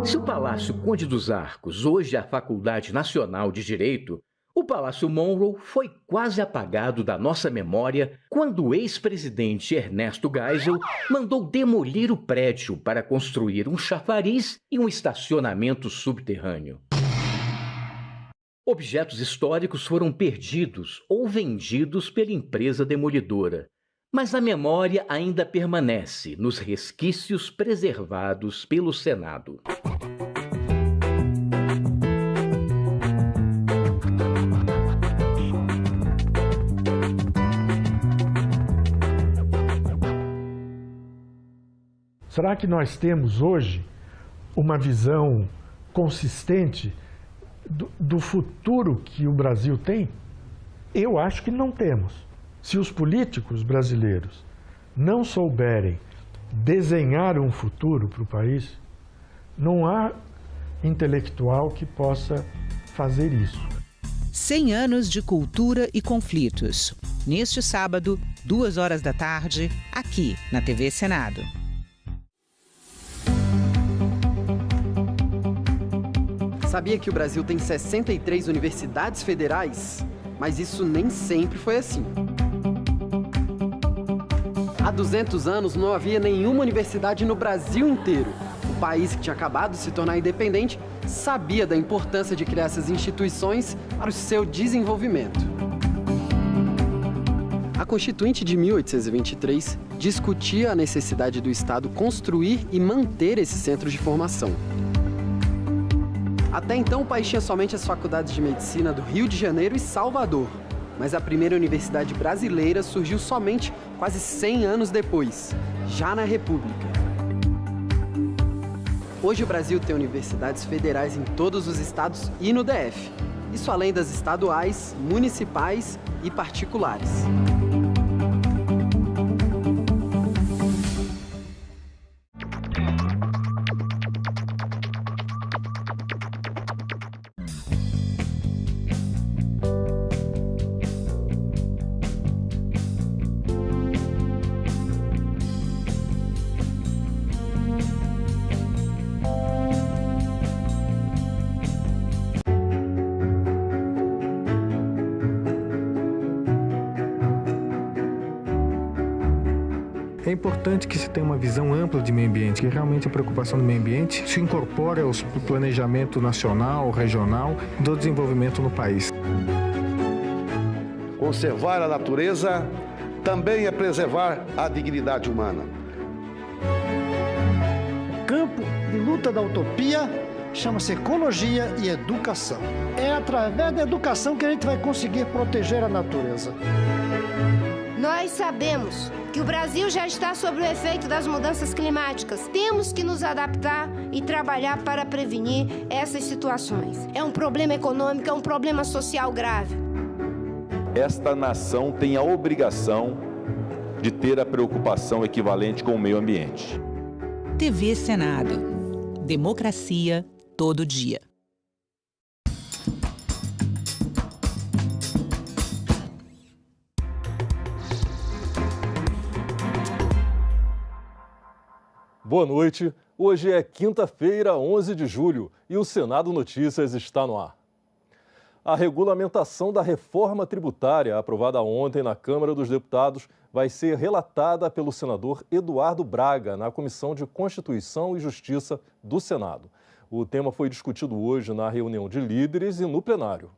Se o Palácio Conde dos Arcos hoje é a Faculdade Nacional de Direito, o Palácio Monroe foi quase apagado da nossa memória quando o ex-presidente Ernesto Geisel mandou demolir o prédio para construir um chafariz e um estacionamento subterrâneo. Objetos históricos foram perdidos ou vendidos pela empresa demolidora, mas a memória ainda permanece nos resquícios preservados pelo Senado. Será que nós temos hoje uma visão consistente do futuro que o Brasil tem? Eu acho que não temos. Se os políticos brasileiros não souberem desenhar um futuro para o país, não há intelectual que possa fazer isso. 100 anos de cultura e conflitos. Neste sábado, 14h, aqui na TV Senado. Sabia que o Brasil tem 63 universidades federais? Mas isso nem sempre foi assim. Há 200 anos não havia nenhuma universidade no Brasil inteiro. O país, que tinha acabado de se tornar independente, sabia da importância de criar essas instituições para o seu desenvolvimento. A Constituinte de 1823 discutia a necessidade do Estado construir e manter esses centros de formação. Até então, o país tinha somente as faculdades de medicina do Rio de Janeiro e Salvador. Mas a primeira universidade brasileira surgiu somente quase 100 anos depois, já na República. Hoje o Brasil tem universidades federais em todos os estados e no DF. Isso além das estaduais, municipais e particulares. É importante que se tenha uma visão ampla de meio ambiente, que realmente a preocupação do meio ambiente se incorpore ao planejamento nacional, regional, do desenvolvimento no país. Conservar a natureza também é preservar a dignidade humana. O campo de luta da utopia chama-se ecologia e educação. É através da educação que a gente vai conseguir proteger a natureza. Nós sabemos que o Brasil já está sob o efeito das mudanças climáticas. Temos que nos adaptar e trabalhar para prevenir essas situações. É um problema econômico, é um problema social grave. Esta nação tem a obrigação de ter a preocupação equivalente com o meio ambiente. TV Senado. Democracia todo dia. Boa noite. Hoje é quinta-feira, 11 de julho, e o Senado Notícias está no ar. A regulamentação da reforma tributária aprovada ontem na Câmara dos Deputados vai ser relatada pelo senador Eduardo Braga na Comissão de Constituição e Justiça do Senado. O tema foi discutido hoje na reunião de líderes e no plenário.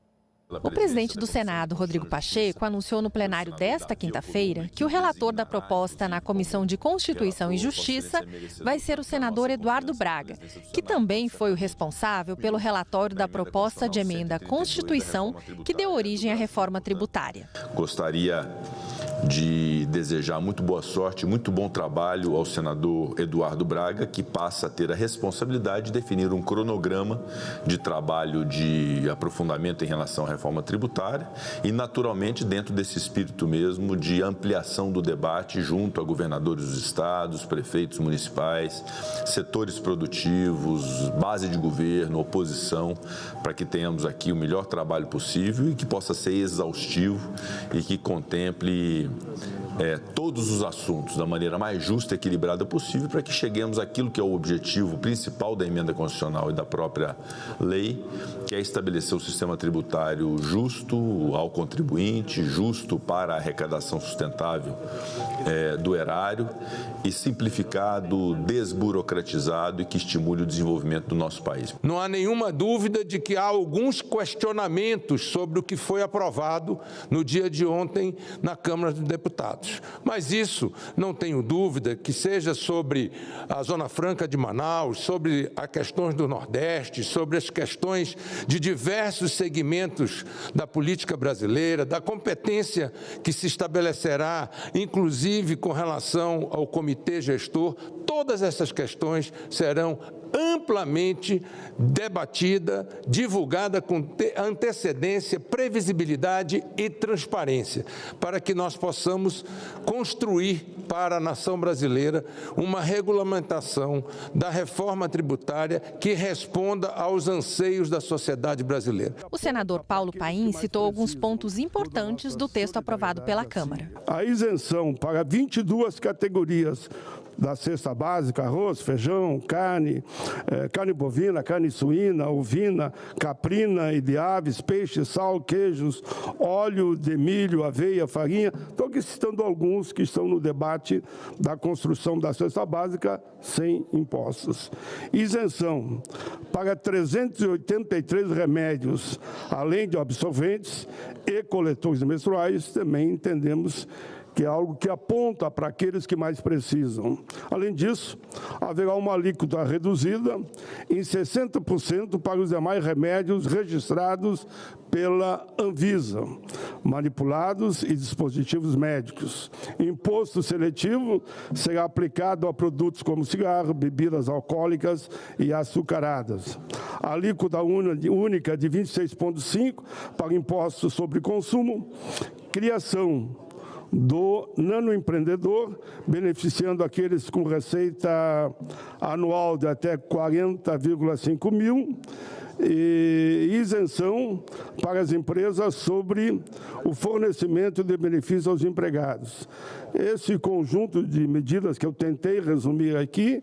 O presidente do Senado, Rodrigo Pacheco, anunciou no plenário desta quinta-feira que o relator da proposta na Comissão de Constituição e Justiça vai ser o senador Eduardo Braga, que também foi o responsável pelo relatório da proposta de emenda à Constituição que deu origem à reforma tributária. Gostaria de desejar muito boa sorte, muito bom trabalho ao senador Eduardo Braga, que passa a ter a responsabilidade de definir um cronograma de trabalho de aprofundamento em relação à reforma tributária e, naturalmente, dentro desse espírito mesmo de ampliação do debate junto a governadores dos estados, prefeitos municipais, setores produtivos, base de governo, oposição, para que tenhamos aqui o melhor trabalho possível e que possa ser exaustivo e que contemple todos os assuntos da maneira mais justa e equilibrada possível para que cheguemos àquilo que é o objetivo principal da emenda constitucional e da própria lei, que é estabelecer um sistema tributário justo ao contribuinte, justo para a arrecadação sustentável do erário e simplificado, desburocratizado e que estimule o desenvolvimento do nosso país. Não há nenhuma dúvida de que há alguns questionamentos sobre o que foi aprovado no dia de ontem na Câmara dos Deputados. Mas isso, não tenho dúvida, que seja sobre a Zona Franca de Manaus, sobre as questões do Nordeste, sobre as questões de diversos segmentos da política brasileira, da competência que se estabelecerá, inclusive com relação ao comitê gestor, todas essas questões serão amplamente debatida, divulgada com antecedência, previsibilidade e transparência, para que nós possamos construir para a nação brasileira uma regulamentação da reforma tributária que responda aos anseios da sociedade brasileira. O senador Paulo Paim citou alguns pontos importantes do texto aprovado pela Câmara. A isenção para 22 categorias da cesta básica: arroz, feijão, carne, carne bovina, carne suína, ovina, caprina e de aves, peixe, sal, queijos, óleo de milho, aveia, farinha. Estou aqui citando alguns que estão no debate da construção da cesta básica sem impostos. Isenção para 383 remédios, além de absorventes e coletores menstruais, também entendemos que é algo que aponta para aqueles que mais precisam. Além disso, haverá uma alíquota reduzida em 60% para os demais remédios registrados pela Anvisa, manipulados e dispositivos médicos. Imposto seletivo será aplicado a produtos como cigarro, bebidas alcoólicas e açucaradas. A alíquota única de 26,5% para impostos sobre consumo. Criação do nanoempreendedor, beneficiando aqueles com receita anual de até 40,5 mil, e isenção para as empresas sobre o fornecimento de benefícios aos empregados. Esse conjunto de medidas que eu tentei resumir aqui,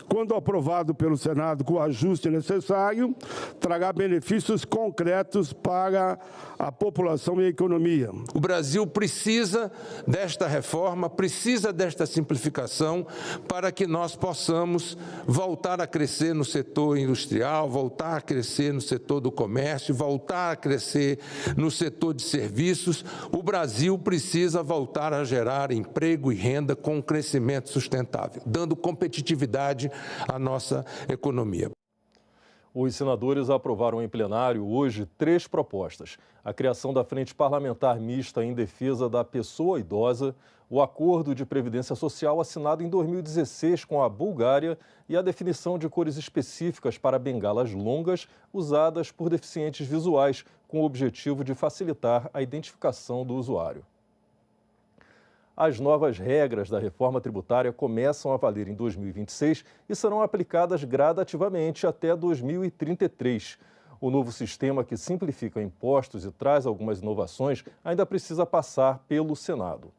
quando aprovado pelo Senado com o ajuste necessário, trará benefícios concretos para a população e a economia. O Brasil precisa desta reforma, precisa desta simplificação para que nós possamos voltar a crescer no setor industrial, voltar a crescer no setor do comércio, voltar a crescer no setor de serviços. O Brasil precisa voltar a gerar emprego e renda com um crescimento sustentável, dando competitividade à nossa economia. Os senadores aprovaram em plenário hoje 3 propostas: a criação da Frente Parlamentar Mista em defesa da pessoa idosa, o acordo de previdência social assinado em 2016 com a Bulgária e a definição de cores específicas para bengalas longas usadas por deficientes visuais, com o objetivo de facilitar a identificação do usuário. As novas regras da reforma tributária começam a valer em 2026 e serão aplicadas gradativamente até 2033. O novo sistema, que simplifica impostos e traz algumas inovações, ainda precisa passar pelo Senado.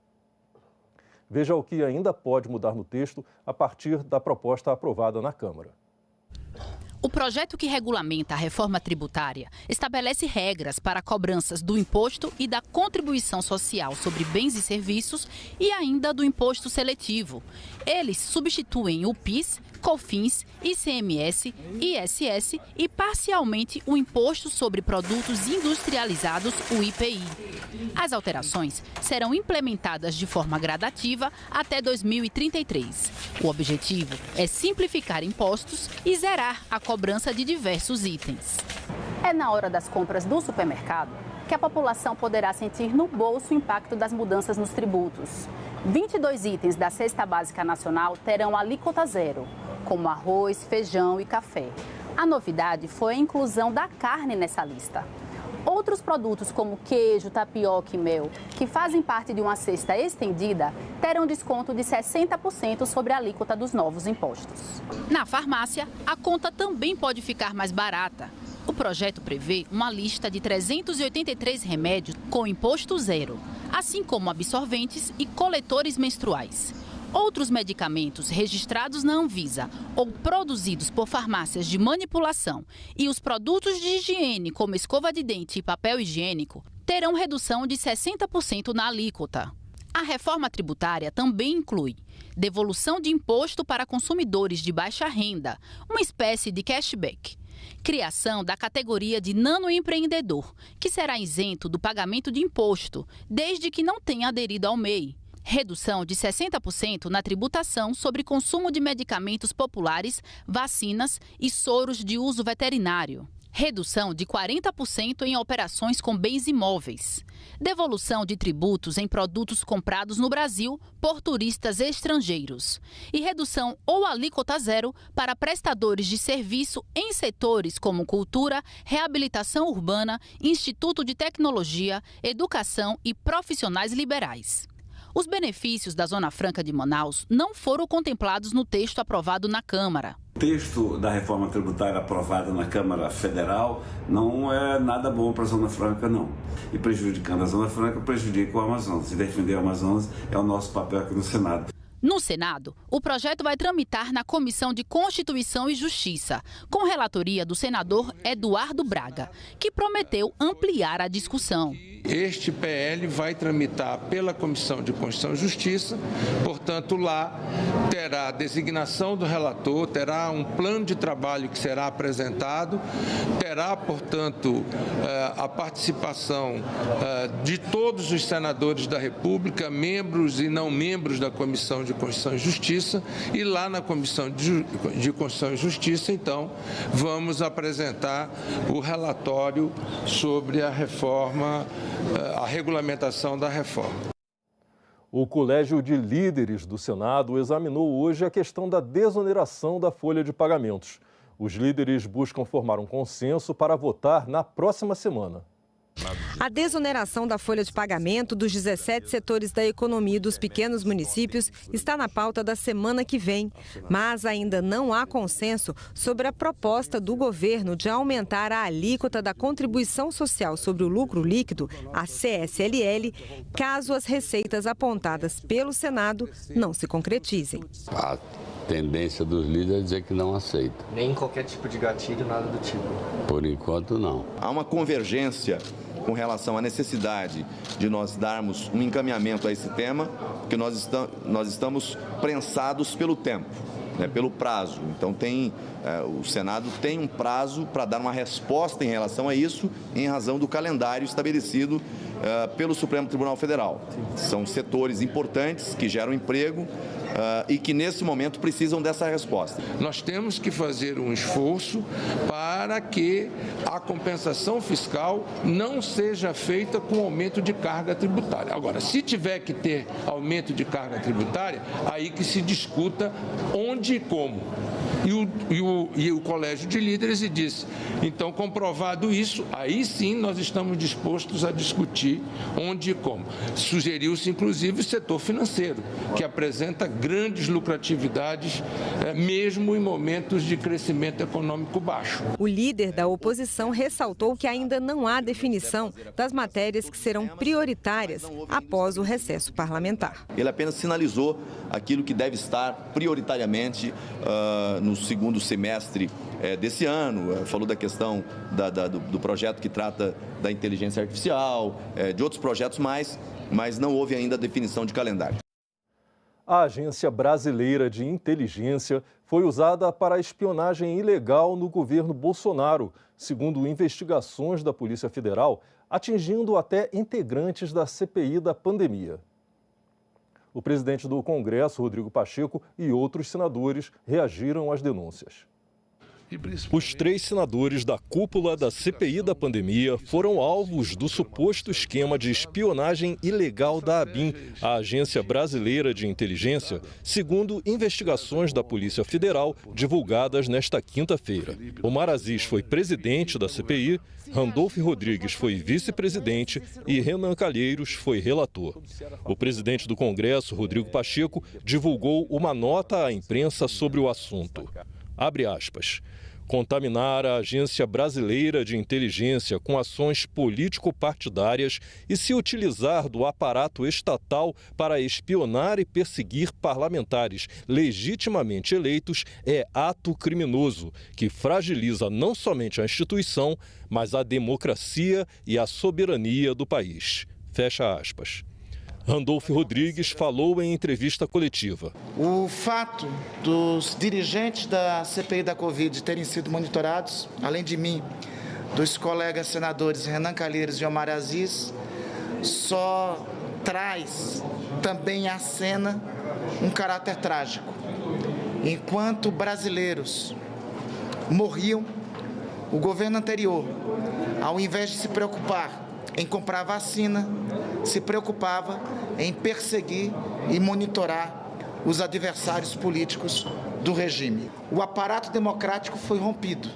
Veja o que ainda pode mudar no texto a partir da proposta aprovada na Câmara. O projeto que regulamenta a reforma tributária estabelece regras para cobranças do imposto e da contribuição social sobre bens e serviços e ainda do imposto seletivo. Eles substituem o PIS COFINS, ICMS, ISS e parcialmente o Imposto sobre Produtos Industrializados, o IPI. As alterações serão implementadas de forma gradativa até 2033. O objetivo é simplificar impostos e zerar a cobrança de diversos itens. É na hora das compras do supermercado que a população poderá sentir no bolso o impacto das mudanças nos tributos. 22 itens da Cesta Básica Nacional terão alíquota zero, como arroz, feijão e café. A novidade foi a inclusão da carne nessa lista. Outros produtos como queijo, tapioca e mel, que fazem parte de uma cesta estendida, terão desconto de 60% sobre a alíquota dos novos impostos. Na farmácia, a conta também pode ficar mais barata. O projeto prevê uma lista de 383 remédios com imposto zero, assim como absorventes e coletores menstruais. Outros medicamentos registrados na Anvisa ou produzidos por farmácias de manipulação e os produtos de higiene, como escova de dente e papel higiênico, terão redução de 60% na alíquota. A reforma tributária também inclui devolução de imposto para consumidores de baixa renda, uma espécie de cashback. Criação da categoria de nanoempreendedor, que será isento do pagamento de imposto, desde que não tenha aderido ao MEI. Redução de 60% na tributação sobre consumo de medicamentos populares, vacinas e soros de uso veterinário. Redução de 40% em operações com bens imóveis. Devolução de tributos em produtos comprados no Brasil por turistas estrangeiros. E redução ou alíquota zero para prestadores de serviço em setores como cultura, reabilitação urbana, Instituto de Tecnologia, educação e profissionais liberais. Os benefícios da Zona Franca de Manaus não foram contemplados no texto aprovado na Câmara. O texto da reforma tributária aprovada na Câmara Federal não é nada bom para a Zona Franca, não. E prejudicando a Zona Franca, prejudica o Amazonas. E defender o Amazonas é o nosso papel aqui no Senado. No Senado, o projeto vai tramitar na Comissão de Constituição e Justiça, com relatoria do senador Eduardo Braga, que prometeu ampliar a discussão. Este PL vai tramitar pela Comissão de Constituição e Justiça, portanto, lá terá a designação do relator, terá um plano de trabalho que será apresentado, terá, portanto, a participação de todos os senadores da República, membros e não membros da Comissão de Constituição e Justiça, e lá na Comissão de Constituição e Justiça, então, vamos apresentar o relatório sobre a reforma, a regulamentação da reforma. O Colégio de Líderes do Senado examinou hoje a questão da desoneração da folha de pagamentos. Os líderes buscam formar um consenso para votar na próxima semana. A desoneração da folha de pagamento dos 17 setores da economia dos pequenos municípios está na pauta da semana que vem, mas ainda não há consenso sobre a proposta do governo de aumentar a alíquota da contribuição social sobre o lucro líquido, a CSLL, caso as receitas apontadas pelo Senado não se concretizem. A tendência dos líderes é dizer que não aceita. Nem qualquer tipo de gatilho, nada do tipo. Por enquanto, não. Há uma convergência com relação à necessidade de nós darmos um encaminhamento a esse tema, porque nós estamos prensados pelo tempo, né, pelo prazo. Então, o Senado tem um prazo para dar uma resposta em relação a isso, em razão do calendário estabelecido pelo Supremo Tribunal Federal. São setores importantes que geram emprego e que, nesse momento, precisam dessa resposta. Nós temos que fazer um esforço para que a compensação fiscal não seja feita com aumento de carga tributária. Agora, se tiver que ter aumento de carga tributária, aí que se discuta onde e como. E o Colégio de Líderes disse, então, comprovado isso, aí sim nós estamos dispostos a discutir onde e como. Sugeriu-se, inclusive, o setor financeiro, que apresenta grandes lucratividades, mesmo em momentos de crescimento econômico baixo. O líder da oposição ressaltou que ainda não há definição das matérias que serão prioritárias após o recesso parlamentar. Ele apenas sinalizou aquilo que deve estar prioritariamente no segundo semestre desse ano, falou da questão do projeto que trata da inteligência artificial, de outros projetos mais, mas não houve ainda definição de calendário. A Agência Brasileira de Inteligência foi usada para espionagem ilegal no governo Bolsonaro, segundo investigações da Polícia Federal, atingindo até integrantes da CPI da pandemia. O presidente do Congresso, Rodrigo Pacheco, e outros senadores reagiram às denúncias. Os 3 senadores da cúpula da CPI da pandemia foram alvos do suposto esquema de espionagem ilegal da ABIN, a Agência Brasileira de Inteligência, segundo investigações da Polícia Federal divulgadas nesta quinta-feira. Omar Aziz foi presidente da CPI, Randolfo Rodrigues foi vice-presidente e Renan Calheiros foi relator. O presidente do Congresso, Rodrigo Pacheco, divulgou uma nota à imprensa sobre o assunto. Abre aspas. Contaminar a Agência Brasileira de Inteligência com ações político-partidárias e se utilizar do aparato estatal para espionar e perseguir parlamentares legitimamente eleitos é ato criminoso, que fragiliza não somente a instituição, mas a democracia e a soberania do país. Fecha aspas. Randolfo Rodrigues falou em entrevista coletiva. O fato dos dirigentes da CPI da Covid terem sido monitorados, além de mim, dos colegas senadores Renan Calheiros e Omar Aziz, só traz também à cena um caráter trágico. Enquanto brasileiros morriam, o governo anterior, ao invés de se preocupar em comprar vacina, se preocupava em perseguir e monitorar os adversários políticos do regime. O aparato democrático foi rompido.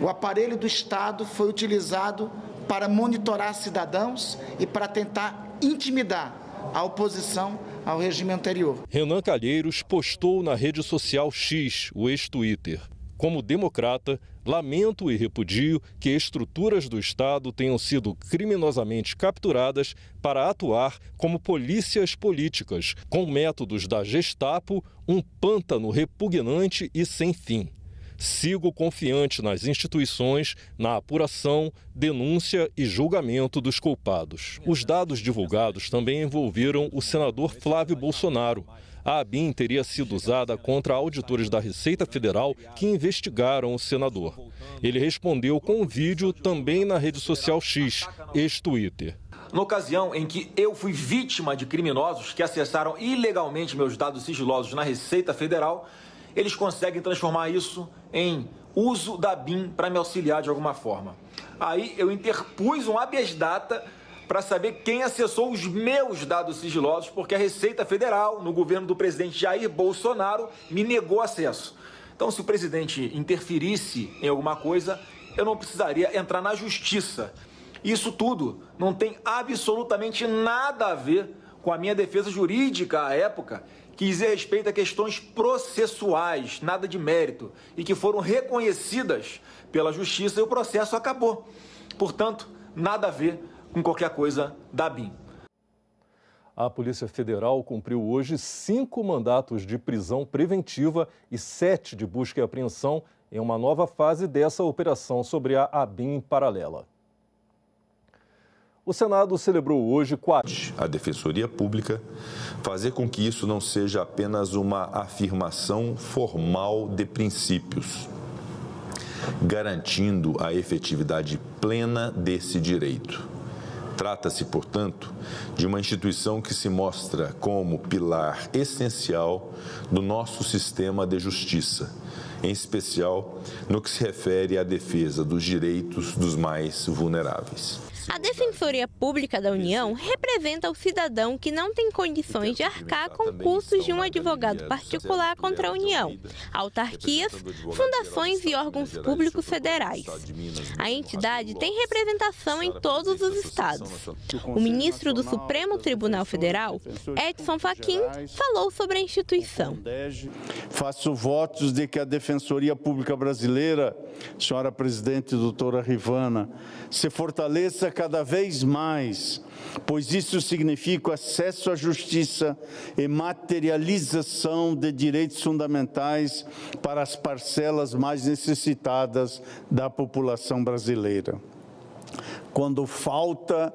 O aparelho do Estado foi utilizado para monitorar cidadãos e para tentar intimidar a oposição ao regime anterior. Renan Calheiros postou na rede social X, o ex-Twitter. Como democrata, lamento e repudio que estruturas do Estado tenham sido criminosamente capturadas para atuar como polícias políticas, com métodos da Gestapo, um pântano repugnante e sem fim. Sigo confiante nas instituições, na apuração, denúncia e julgamento dos culpados. Os dados divulgados também envolveram o senador Flávio Bolsonaro. A ABIN teria sido usada contra auditores da Receita Federal que investigaram o senador. Ele respondeu com um vídeo também na rede social X, ex-Twitter. Na ocasião em que eu fui vítima de criminosos que acessaram ilegalmente meus dados sigilosos na Receita Federal, eles conseguem transformar isso em uso da ABIN para me auxiliar de alguma forma. Aí eu interpus um habeas data para saber quem acessou os meus dados sigilosos, porque a Receita Federal, no governo do presidente Jair Bolsonaro, me negou acesso. Então, se o presidente interferisse em alguma coisa, eu não precisaria entrar na justiça. Isso tudo não tem absolutamente nada a ver com a minha defesa jurídica à época, que dizia respeito a questões processuais, nada de mérito, e que foram reconhecidas pela justiça e o processo acabou. Portanto, nada a ver com qualquer coisa da ABIN. A Polícia Federal cumpriu hoje 5 mandatos de prisão preventiva e 7 de busca e apreensão em uma nova fase dessa operação sobre a ABIN paralela. O Senado celebrou hoje a Defensoria Pública fazer com que isso não seja apenas uma afirmação formal de princípios, garantindo a efetividade plena desse direito. Trata-se, portanto, de uma instituição que se mostra como pilar essencial do nosso sistema de justiça, em especial no que se refere à defesa dos direitos dos mais vulneráveis. A Defensoria Pública da União representa o cidadão que não tem condições de arcar com custos de um advogado particular contra a União, autarquias, fundações e órgãos públicos federais. A entidade tem representação em todos os estados. O ministro do Supremo Tribunal Federal, Edson Fachin, falou sobre a instituição. Faço votos de que a Defensoria Pública Brasileira, senhora presidente doutora Rivana, se fortaleça cada vez mais, pois isso significa o acesso à justiça e materialização de direitos fundamentais para as parcelas mais necessitadas da população brasileira. Quando falta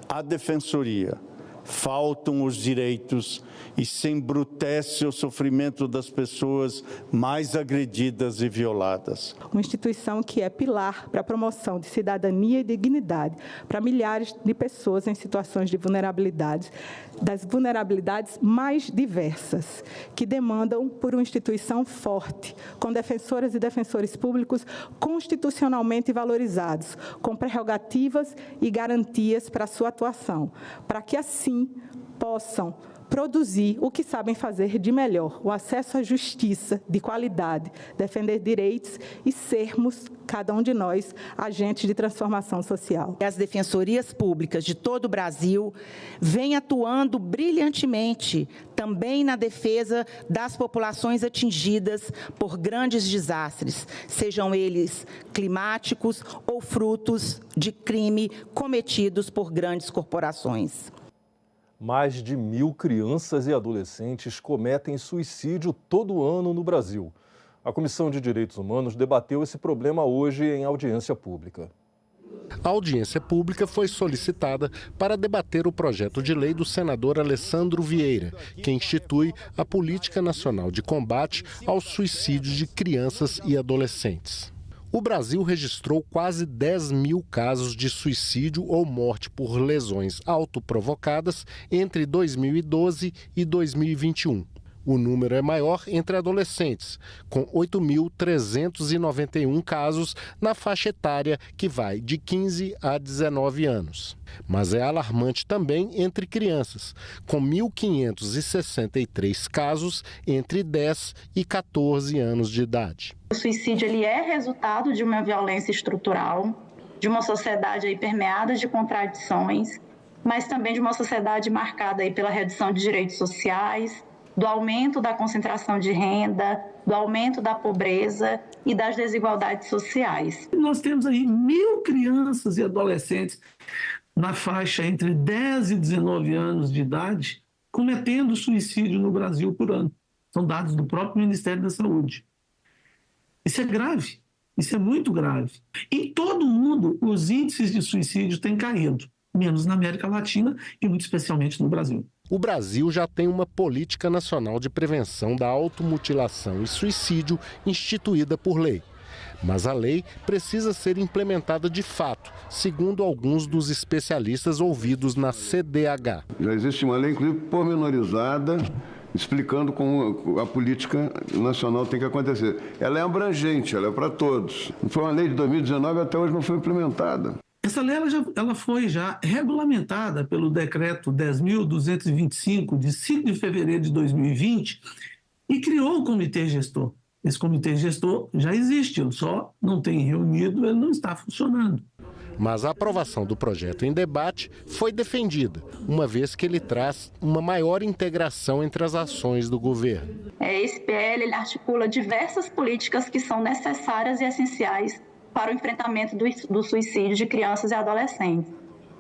a Defensoria, faltam os direitos e se embrutece o sofrimento das pessoas mais agredidas e violadas. Uma instituição que é pilar para a promoção de cidadania e dignidade para milhares de pessoas em situações de vulnerabilidade, das vulnerabilidades mais diversas, que demandam por uma instituição forte, com defensoras e defensores públicos constitucionalmente valorizados, com prerrogativas e garantias para a sua atuação, para que assim possam produzir o que sabem fazer de melhor, o acesso à justiça de qualidade, defender direitos e sermos, cada um de nós, agentes de transformação social. As defensorias públicas de todo o Brasil vêm atuando brilhantemente também na defesa das populações atingidas por grandes desastres, sejam eles climáticos ou frutos de crime cometidos por grandes corporações. Mais de 1.000 crianças e adolescentes cometem suicídio todo ano no Brasil. A Comissão de Direitos Humanos debateu esse problema hoje em audiência pública. A audiência pública foi solicitada para debater o projeto de lei do senador Alessandro Vieira, que institui a Política Nacional de Combate aos Suicídios de Crianças e Adolescentes. O Brasil registrou quase 10.000 casos de suicídio ou morte por lesões autoprovocadas entre 2012 e 2021. O número é maior entre adolescentes, com 8.391 casos na faixa etária que vai de 15 a 19 anos. Mas é alarmante também entre crianças, com 1.563 casos entre 10 e 14 anos de idade. O suicídio ele é resultado de uma violência estrutural, de uma sociedade aí permeada de contradições, mas também de uma sociedade marcada aí pela redução de direitos sociais, do aumento da concentração de renda, do aumento da pobreza e das desigualdades sociais. Nós temos aí 1.000 crianças e adolescentes na faixa entre 10 e 19 anos de idade cometendo suicídio no Brasil por ano. São dados do próprio Ministério da Saúde. Isso é grave, isso é muito grave. Em todo o mundo, os índices de suicídio têm caído, menos na América Latina e muito especialmente no Brasil. O Brasil já tem uma Política Nacional de Prevenção da Automutilação e Suicídio instituída por lei. Mas a lei precisa ser implementada de fato, segundo alguns dos especialistas ouvidos na CDH. Já existe uma lei, inclusive, pormenorizada, explicando como a política nacional tem que acontecer. Ela é abrangente, ela é para todos. Foi uma lei de 2019 e até hoje não foi implementada. Essa lei ela foi já regulamentada pelo decreto 10.225, de 5 de fevereiro de 2020, e criou o comitê gestor. Esse comitê gestor já existe, ele só não tem reunido, ele não está funcionando. Mas a aprovação do projeto em debate foi defendida, uma vez que ele traz uma maior integração entre as ações do governo. Esse PL ele articula diversas políticas que são necessárias e essenciais para o enfrentamento do suicídio de crianças e adolescentes.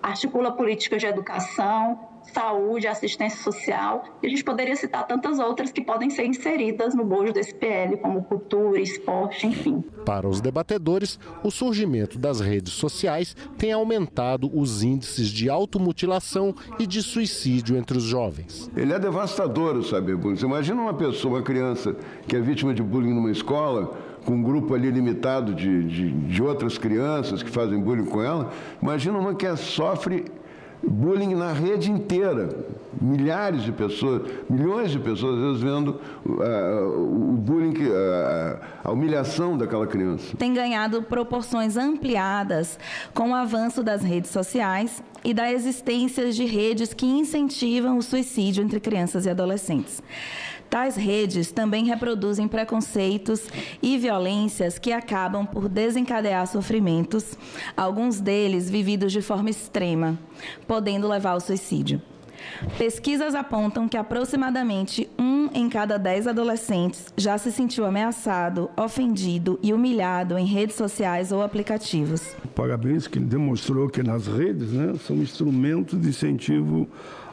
Articula políticas de educação, saúde, assistência social, e a gente poderia citar tantas outras que podem ser inseridas no bojo desse PL, como cultura, esporte, enfim. Para os debatedores, o surgimento das redes sociais tem aumentado os índices de automutilação e de suicídio entre os jovens. Ele é devastador, sabe? Você imagina uma pessoa, uma criança que é vítima de bullying numa escola, com um grupo ali limitado de outras crianças que fazem bullying com ela. Imagina uma que sofre bullying na rede inteira. Milhares de pessoas, milhões de pessoas, às vezes, vendo o bullying, a humilhação daquela criança. Tem ganhado proporções ampliadas com o avanço das redes sociais e da existência de redes que incentivam o suicídio entre crianças e adolescentes. Tais redes também reproduzem preconceitos e violências que acabam por desencadear sofrimentos, alguns deles vividos de forma extrema, podendo levar ao suicídio. Pesquisas apontam que aproximadamente 1 em cada 10 adolescentes já se sentiu ameaçado, ofendido e humilhado em redes sociais ou aplicativos. Parabéns, que ele demonstrou que nas redes, são instrumentos de incentivo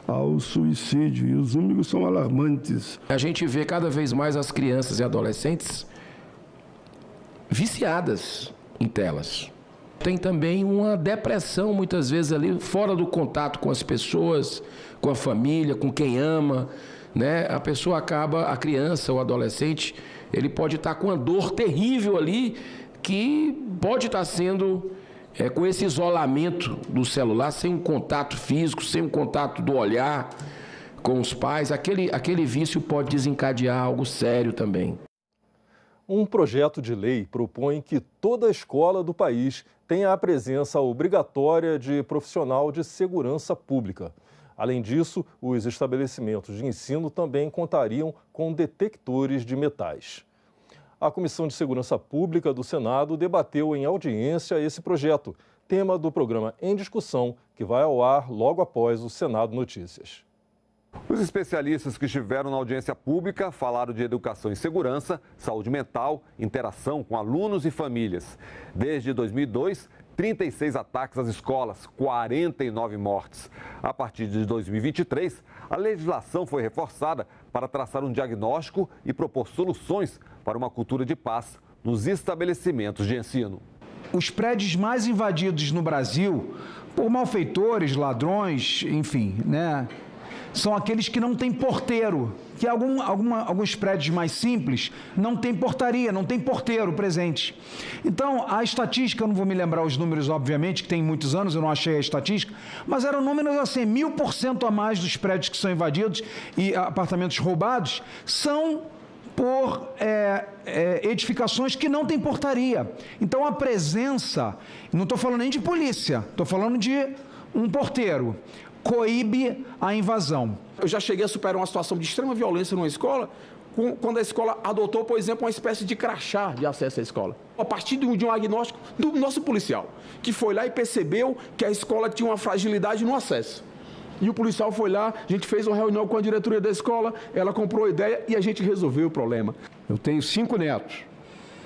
ao suicídio, e os números são alarmantes. A gente vê cada vez mais as crianças e adolescentes viciadas em telas. tem também uma depressão, muitas vezes ali, fora do contato com as pessoas, com a família, com quem ama, né? A pessoa acaba, a criança ou adolescente, ele pode estar com uma dor terrível ali, que pode estar sendo com esse isolamento do celular, sem um contato físico, sem um contato do olhar com os pais, aquele vício pode desencadear algo sério também. Um projeto de lei propõe que toda escola do país tenha a presença obrigatória de profissional de segurança pública. Além disso, os estabelecimentos de ensino também contariam com detectores de metais. A Comissão de Segurança Pública do Senado debateu em audiência esse projeto, tema do programa Em Discussão, que vai ao ar logo após o Senado Notícias. Os especialistas que estiveram na audiência pública falaram de educação em segurança, saúde mental, interação com alunos e famílias. Desde 2002, 36 ataques às escolas, 49 mortes. A partir de 2023, a legislação foi reforçada para traçar um diagnóstico e propor soluções para uma cultura de paz nos estabelecimentos de ensino. Os prédios mais invadidos no Brasil por malfeitores, ladrões, enfim, né? São aqueles que não têm porteiro, que alguns prédios mais simples não tem portaria, não tem porteiro presente. Então, a estatística, eu não vou me lembrar os números, obviamente, que tem muitos anos, eu não achei a estatística, mas eram números assim, 1000% a mais dos prédios que são invadidos e apartamentos roubados são por edificações que não têm portaria. Então, a presença, não estou falando nem de polícia, estou falando de um porteiro, coíbe a invasão. Eu já cheguei a superar uma situação de extrema violência numa escola, quando a escola adotou, por exemplo, uma espécie de crachá de acesso à escola. A partir de um diagnóstico do nosso policial, que foi lá e percebeu que a escola tinha uma fragilidade no acesso. E o policial foi lá, a gente fez uma reunião com a diretoria da escola, ela comprou a ideia e a gente resolveu o problema. Eu tenho 5 netos,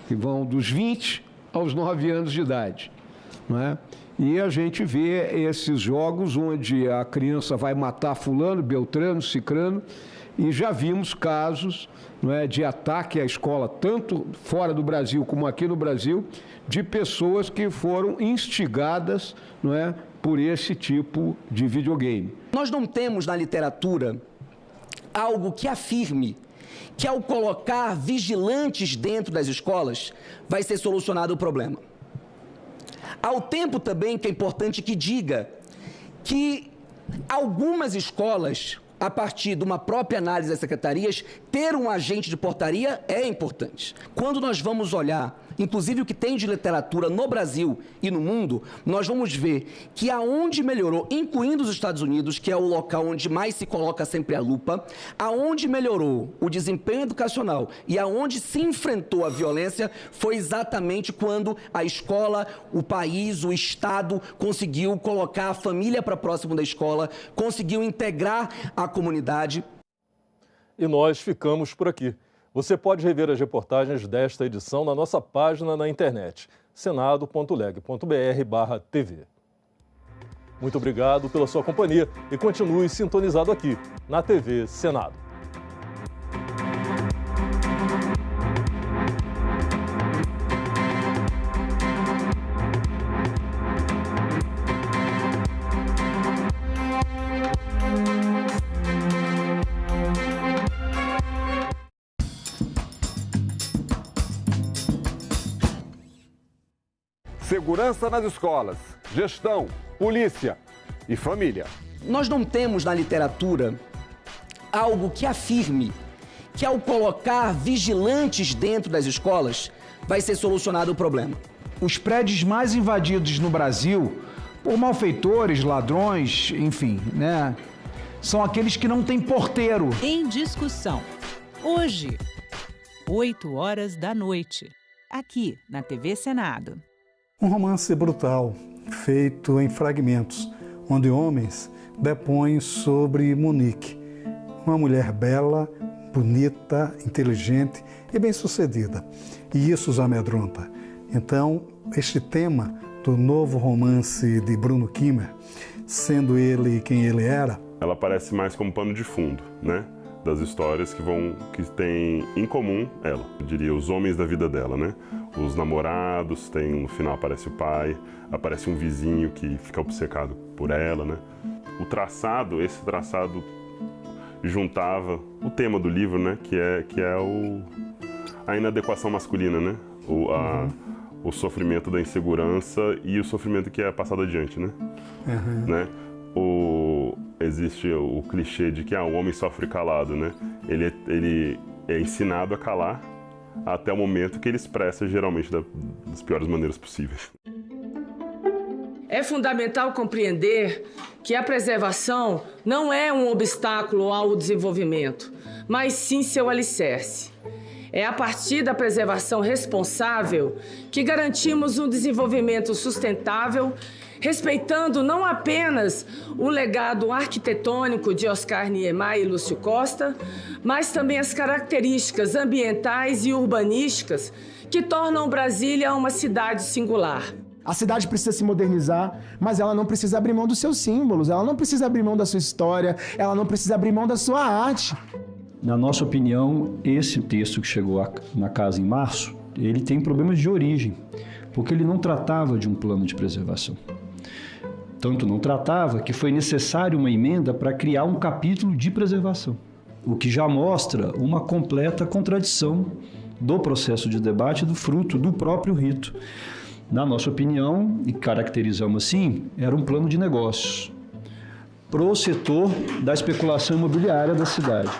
que vão dos 20 aos 9 anos de idade, não é? E a gente vê esses jogos onde a criança vai matar fulano, beltrano, cicrano, e já vimos casos, não é, de ataque à escola, tanto fora do Brasil como aqui no Brasil, de pessoas que foram instigadas, não é, por esse tipo de videogame. Nós não temos na literatura algo que afirme que ao colocar vigilantes dentro das escolas vai ser solucionado o problema. Ao tempo também que é importante que diga que algumas escolas, a partir de uma própria análise das secretarias, ter um agente de portaria é importante. Quando nós vamos olhar, inclusive o que tem de literatura no Brasil e no mundo, nós vamos ver que aonde melhorou, incluindo os Estados Unidos, que é o local onde mais se coloca sempre a lupa, aonde melhorou o desempenho educacional e aonde se enfrentou a violência foi exatamente quando a escola, o país, o Estado conseguiu colocar a família para próximo da escola, conseguiu integrar a comunidade. E nós ficamos por aqui. Você pode rever as reportagens desta edição na nossa página na internet, senado.leg.br/tv. Muito obrigado pela sua companhia e continue sintonizado aqui, na TV Senado. Segurança nas escolas, gestão, polícia e família. Nós não temos na literatura algo que afirme que ao colocar vigilantes dentro das escolas vai ser solucionado o problema. Os prédios mais invadidos no Brasil por malfeitores, ladrões, enfim, né? São aqueles que não têm porteiro. Em Discussão. Hoje, 20h, aqui na TV Senado. Um romance brutal, feito em fragmentos, onde homens depõem sobre Monique, uma mulher bela, bonita, inteligente e bem-sucedida. E isso os amedronta. Então, este tema do novo romance de Bruno Kimmer, sendo ele quem ele era... Ela aparece mais como pano de fundo, né? Das histórias que têm em comum ela. Eu diria, os homens da vida dela, né? os namorados, no final aparece o pai, aparece um vizinho que fica obcecado por ela, né? Esse traçado juntava o tema do livro, né? Que é a inadequação masculina, né? O sofrimento da insegurança e o sofrimento que é passado adiante, né? Né? Existe o clichê de que o homem sofre calado, né? Ele é ensinado a calar até o momento que ele expressa, geralmente, das piores maneiras possíveis. É fundamental compreender que a preservação não é um obstáculo ao desenvolvimento, mas sim seu alicerce. É a partir da preservação responsável que garantimos um desenvolvimento sustentável, respeitando não apenas o legado arquitetônico de Oscar Niemeyer e Lúcio Costa, mas também as características ambientais e urbanísticas que tornam Brasília uma cidade singular. A cidade precisa se modernizar, mas ela não precisa abrir mão dos seus símbolos, ela não precisa abrir mão da sua história, ela não precisa abrir mão da sua arte. Na nossa opinião, esse texto que chegou na casa em março, ele tem problemas de origem, porque ele não tratava de um plano de preservação. Tanto não tratava que foi necessário uma emenda para criar um capítulo de preservação, o que já mostra uma completa contradição do processo de debate do fruto do próprio rito. Na nossa opinião, e caracterizamos assim, era um plano de negócios pro setor da especulação imobiliária da cidade.